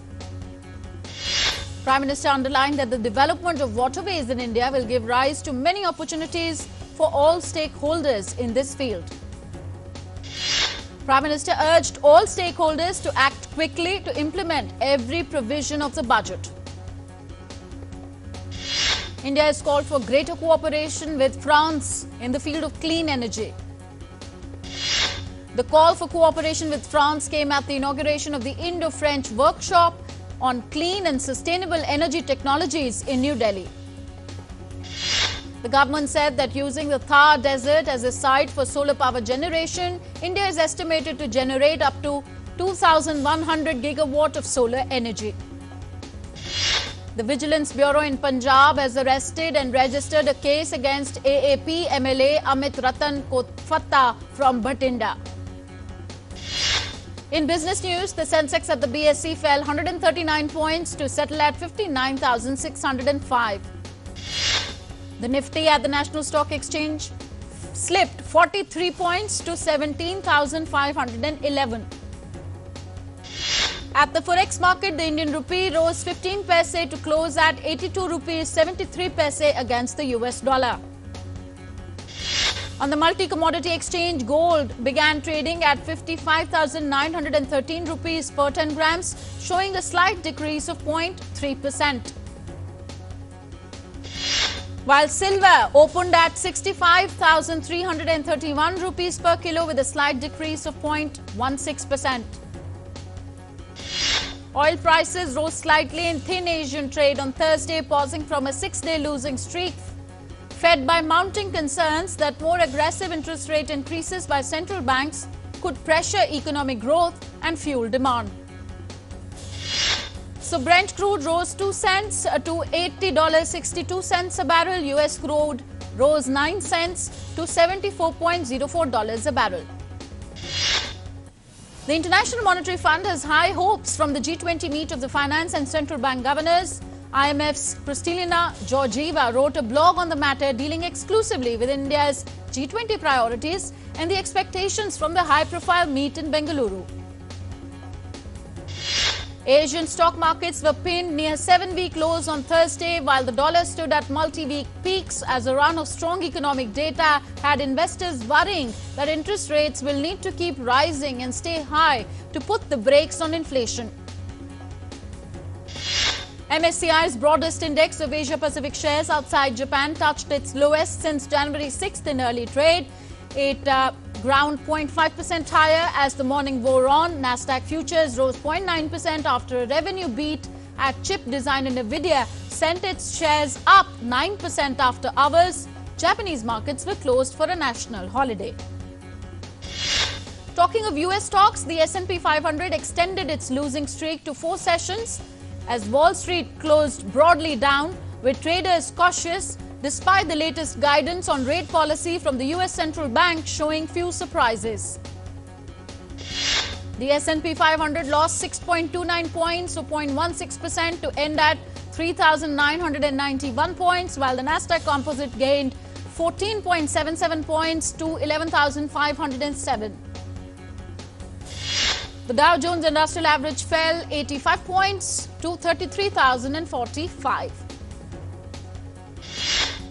Prime Minister underlined that the development of waterways in India will give rise to many opportunities for all stakeholders in this field. Prime Minister urged all stakeholders to act quickly to implement every provision of the budget. India has called for greater cooperation with France in the field of clean energy. The call for cooperation with France came at the inauguration of the Indo-French workshop on clean and sustainable energy technologies in New Delhi. The government said that using the Thar Desert as a site for solar power generation, India is estimated to generate up to 2,100 gigawatt of solar energy. The Vigilance Bureau in Punjab has arrested and registered a case against AAP MLA Amit Ratan Kotfatta from Bhatinda. In business news, the Sensex at the BSE fell 139 points to settle at 59,605. The Nifty at the National Stock Exchange slipped 43 points to 17,511. At the Forex market, the Indian rupee rose 15 paise to close at 82 rupees 73 paise against the US dollar. On the multi-commodity exchange, gold began trading at 55,913 rupees per 10 grams, showing a slight decrease of 0.3%. While silver opened at 65,331 rupees per kilo with a slight decrease of 0.16%. Oil prices rose slightly in thin Asian trade on Thursday, pausing from a 6-day losing streak, fed by mounting concerns that more aggressive interest rate increases by central banks could pressure economic growth and fuel demand. So Brent crude rose 2 cents to $80.62 a barrel. US crude rose 9 cents to $74.04 a barrel. The International Monetary Fund has high hopes from the G20 meet of the finance and central bank governors. IMF's Kristalina Georgieva wrote a blog on the matter dealing exclusively with India's G20 priorities and the expectations from the high-profile meet in Bengaluru. Asian stock markets were pinned near 7-week lows on Thursday, while the dollar stood at multi-week peaks as a run of strong economic data had investors worrying that interest rates will need to keep rising and stay high to put the brakes on inflation. MSCI's broadest index of Asia-Pacific shares outside Japan touched its lowest since January 6th in early trade. It ground 0.5% higher as the morning wore on. Nasdaq futures rose 0.9% after a revenue beat at chip design and Nvidia sent its shares up 9% after hours. Japanese markets were closed for a national holiday. Talking of US stocks, the S&P 500 extended its losing streak to 4 sessions as Wall Street closed broadly down, with traders cautious despite the latest guidance on rate policy from the US Central Bank showing few surprises. The S&P 500 lost 6.29 points, or 0.16%, to end at 3,991 points, while the Nasdaq Composite gained 14.77 points to 11,507. The Dow Jones Industrial Average fell 85 points to 33,045.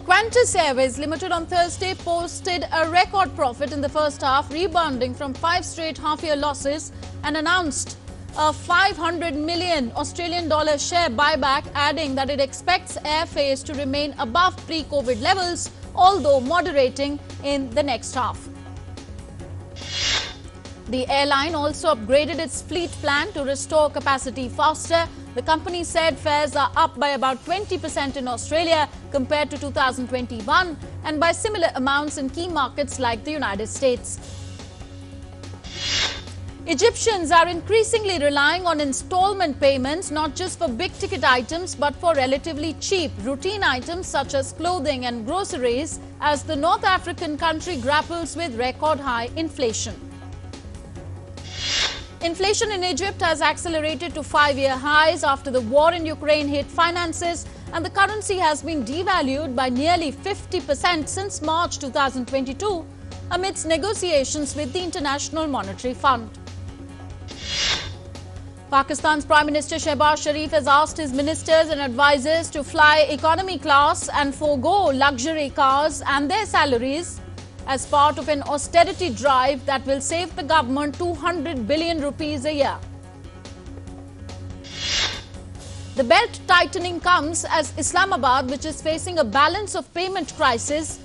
Qantas Airways Limited on Thursday posted a record profit in the first half, rebounding from 5 straight half-year losses, and announced a 500 million Australian dollar share buyback, adding that it expects airfares to remain above pre-COVID levels, although moderating in the next half. The airline also upgraded its fleet plan to restore capacity faster. The company said fares are up by about 20% in Australia compared to 2021, and by similar amounts in key markets like the United States. Egyptians are increasingly relying on installment payments, not just for big-ticket items, but for relatively cheap routine items such as clothing and groceries, as the North African country grapples with record-high inflation. Inflation in Egypt has accelerated to 5-year highs after the war in Ukraine hit finances, and the currency has been devalued by nearly 50% since March 2022, amidst negotiations with the International Monetary Fund. Pakistan's Prime Minister Shehbaz Sharif has asked his ministers and advisors to fly economy class and forego luxury cars and their salaries as part of an austerity drive that will save the government 200 billion rupees a year. The belt tightening comes as Islamabad, which is facing a balance of payment crisis,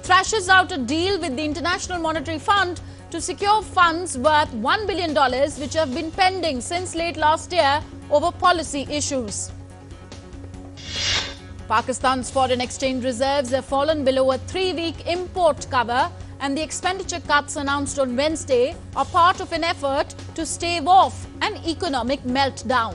thrashes out a deal with the International Monetary Fund to secure funds worth $1 billion, which have been pending since late last year over policy issues. Pakistan's foreign exchange reserves have fallen below a 3-week import cover, and the expenditure cuts announced on Wednesday are part of an effort to stave off an economic meltdown.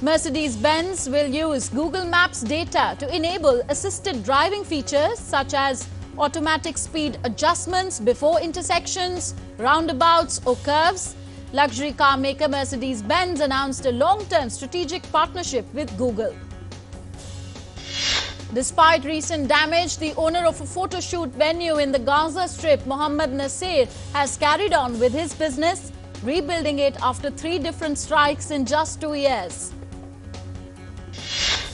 Mercedes-Benz will use Google Maps data to enable assisted driving features such as automatic speed adjustments before intersections, roundabouts or curves. Luxury car maker Mercedes-Benz announced a long-term strategic partnership with Google. Despite recent damage, the owner of a photo shoot venue in the Gaza Strip, Mohammed Nasir, has carried on with his business, rebuilding it after 3 different strikes in just 2 years.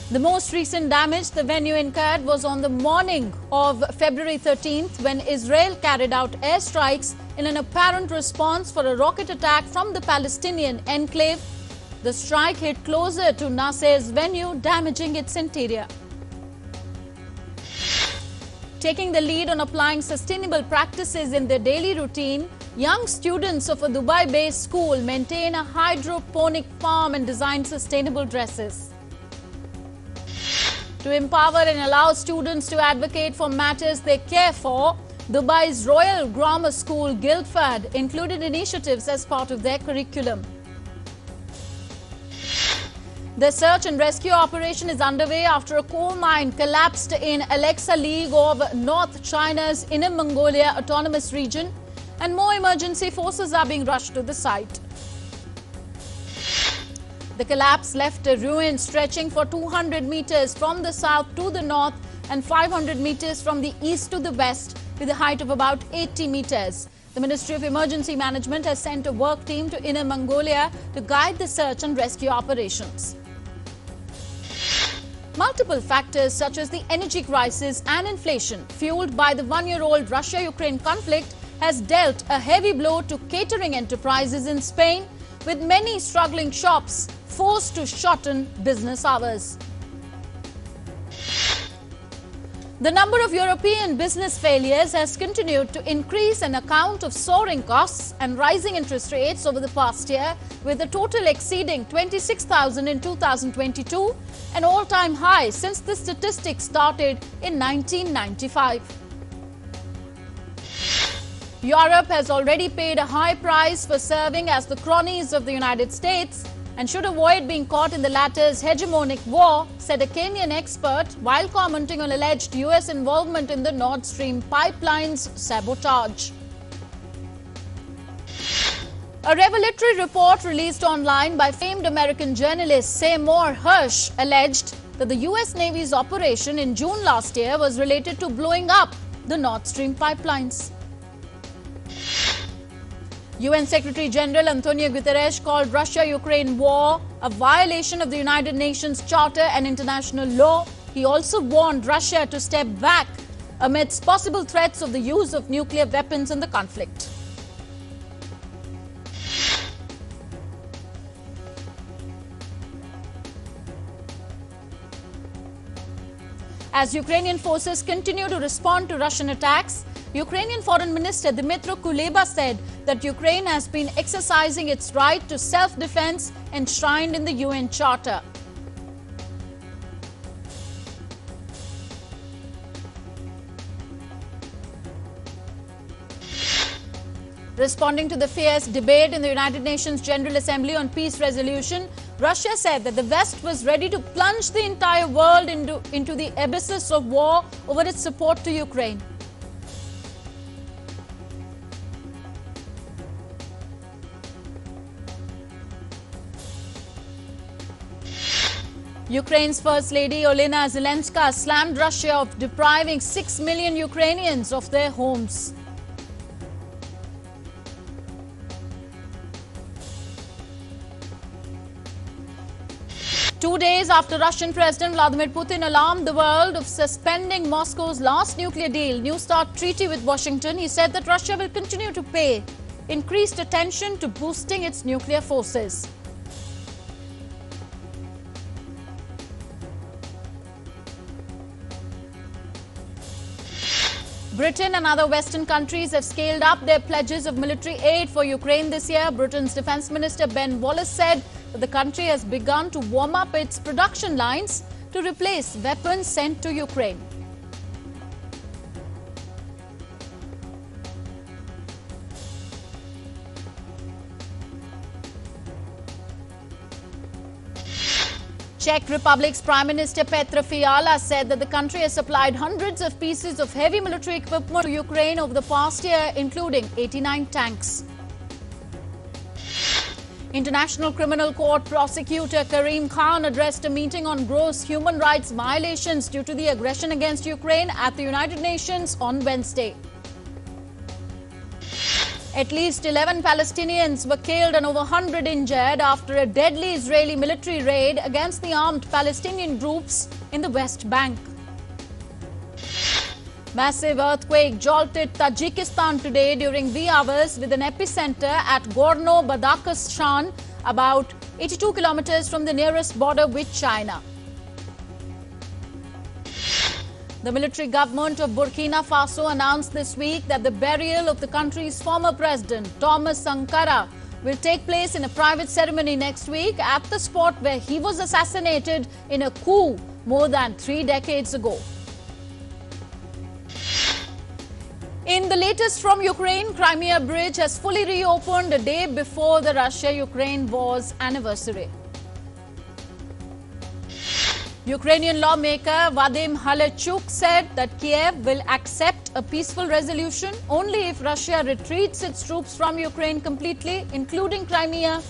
The most recent damage the venue incurred was on the morning of February 13th, when Israel carried out airstrikes in an apparent response for a rocket attack from the Palestinian enclave. The strike hit closer to Nasir's venue, damaging its interior. Taking the lead on applying sustainable practices in their daily routine, young students of a Dubai-based school maintain a hydroponic farm and design sustainable dresses. To empower and allow students to advocate for matters they care for, Dubai's Royal Grammar School, Guildford, included initiatives as part of their curriculum. The search and rescue operation is underway after a coal mine collapsed in Alexa League of North China's Inner Mongolia Autonomous Region, and more emergency forces are being rushed to the site. The collapse left a ruin stretching for 200 meters from the south to the north and 500 meters from the east to the west, with a height of about 80 meters. The Ministry of Emergency Management has sent a work team to Inner Mongolia to guide the search and rescue operations. Multiple factors such as the energy crisis and inflation, fueled by the 1-year-old Russia-Ukraine conflict, has dealt a heavy blow to catering enterprises in Spain, with many struggling shops forced to shorten business hours. The number of European business failures has continued to increase on account of soaring costs and rising interest rates over the past year, with the total exceeding 26,000 in 2022, an all-time high since the statistics started in 1995. Europe has already paid a high price for serving as the cronies of the United States and should avoid being caught in the latter's hegemonic war, said a Kenyan expert while commenting on alleged US involvement in the Nord Stream pipeline's sabotage. A revelatory report released online by famed American journalist Seymour Hersh alleged that the US Navy's operation in June last year was related to blowing up the Nord Stream pipelines. UN Secretary General Antonio Guterres called Russia-Ukraine war a violation of the United Nations Charter and international law. He also warned Russia to step back amidst possible threats of the use of nuclear weapons in the conflict. As Ukrainian forces continue to respond to Russian attacks, Ukrainian Foreign Minister Dmytro Kuleba said that Ukraine has been exercising its right to self-defense enshrined in the UN Charter. Responding to the fierce debate in the United Nations General Assembly on peace resolution, Russia said that the West was ready to plunge the entire world into the abysses of war over its support to Ukraine. Ukraine's First Lady Olena Zelenska slammed Russia of depriving 6 million Ukrainians of their homes. Two days after Russian President Vladimir Putin alarmed the world of suspending Moscow's last nuclear deal, New START treaty with Washington, he said that Russia will continue to pay increased attention to boosting its nuclear forces. Britain and other Western countries have scaled up their pledges of military aid for Ukraine this year. Britain's Defence Minister Ben Wallace said that the country has begun to warm up its production lines to replace weapons sent to Ukraine. Czech Republic's Prime Minister Petr Fiala said that the country has supplied hundreds of pieces of heavy military equipment to Ukraine over the past year, including 89 tanks. International Criminal Court prosecutor Karim Khan addressed a meeting on gross human rights violations due to the aggression against Ukraine at the United Nations on Wednesday. At least 11 Palestinians were killed and over 100 injured after a deadly Israeli military raid against the armed Palestinian groups in the West Bank. Massive earthquake jolted Tajikistan today during wee hours with an epicenter at Gorno-Badakhshan, about 82 kilometers from the nearest border with China. The military government of Burkina Faso announced this week that the burial of the country's former president, Thomas Sankara, will take place in a private ceremony next week at the spot where he was assassinated in a coup more than 3 decades ago. In the latest from Ukraine, Crimea Bridge has fully reopened a day before the Russia-Ukraine war's anniversary. Ukrainian lawmaker Vadim Halechuk said that Kiev will accept a peaceful resolution only if Russia retreats its troops from Ukraine completely, including Crimea,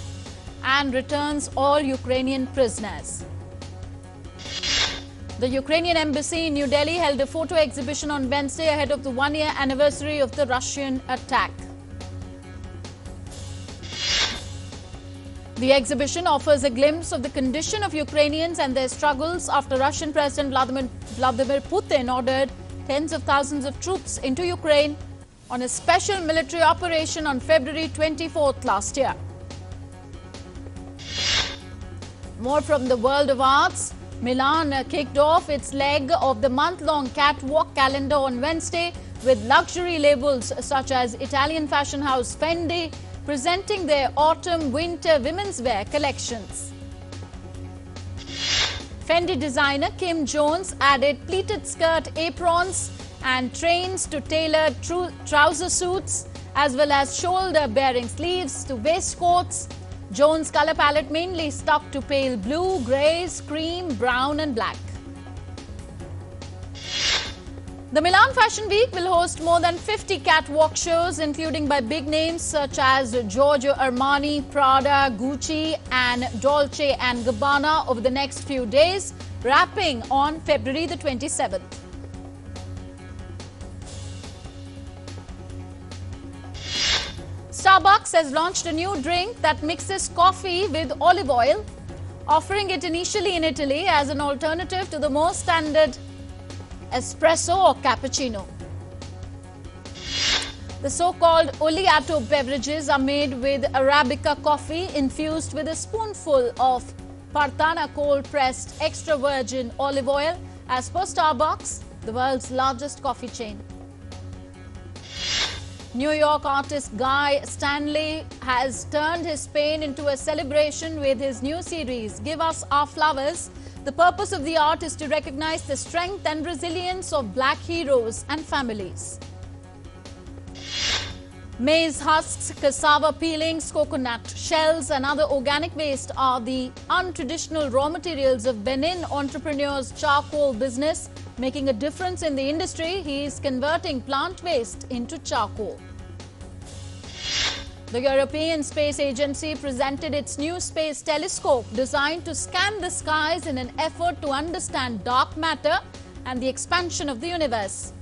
and returns all Ukrainian prisoners. The Ukrainian embassy in New Delhi held a photo exhibition on Wednesday ahead of the one-year anniversary of the Russian attack. The exhibition offers a glimpse of the condition of Ukrainians and their struggles after Russian President Vladimir Putin ordered tens of thousands of troops into Ukraine on a special military operation on February 24th last year. More from the world of arts. Milan kicked off its leg of the month-long catwalk calendar on Wednesday with luxury labels such as Italian fashion house Fendi presenting their autumn-winter women's wear collections. Fendi designer Kim Jones added pleated skirt aprons and trains to tailored trouser suits, as well as shoulder-bearing sleeves to waistcoats. Jones' color palette mainly stuck to pale blue, greys, cream, brown and black. The Milan Fashion Week will host more than 50 catwalk shows, including by big names such as Giorgio Armani, Prada, Gucci and Dolce & Gabbana over the next few days, wrapping on February the 27th. Starbucks has launched a new drink that mixes coffee with olive oil, offering it initially in Italy as an alternative to the more standard espresso or cappuccino. The so-called oleato beverages are made with Arabica coffee infused with a spoonful of Partana cold-pressed extra virgin olive oil, as per Starbucks, the world's largest coffee chain. New York artist Guy Stanley has turned his pain into a celebration with his new series, Give Us Our Flowers. The purpose of the art is to recognize the strength and resilience of black heroes and families. Maize husks, cassava peelings, coconut shells and other organic waste are the untraditional raw materials of Benin entrepreneur's charcoal business. Making a difference in the industry, he is converting plant waste into charcoal. The European Space Agency presented its new space telescope designed to scan the skies in an effort to understand dark matter and the expansion of the universe.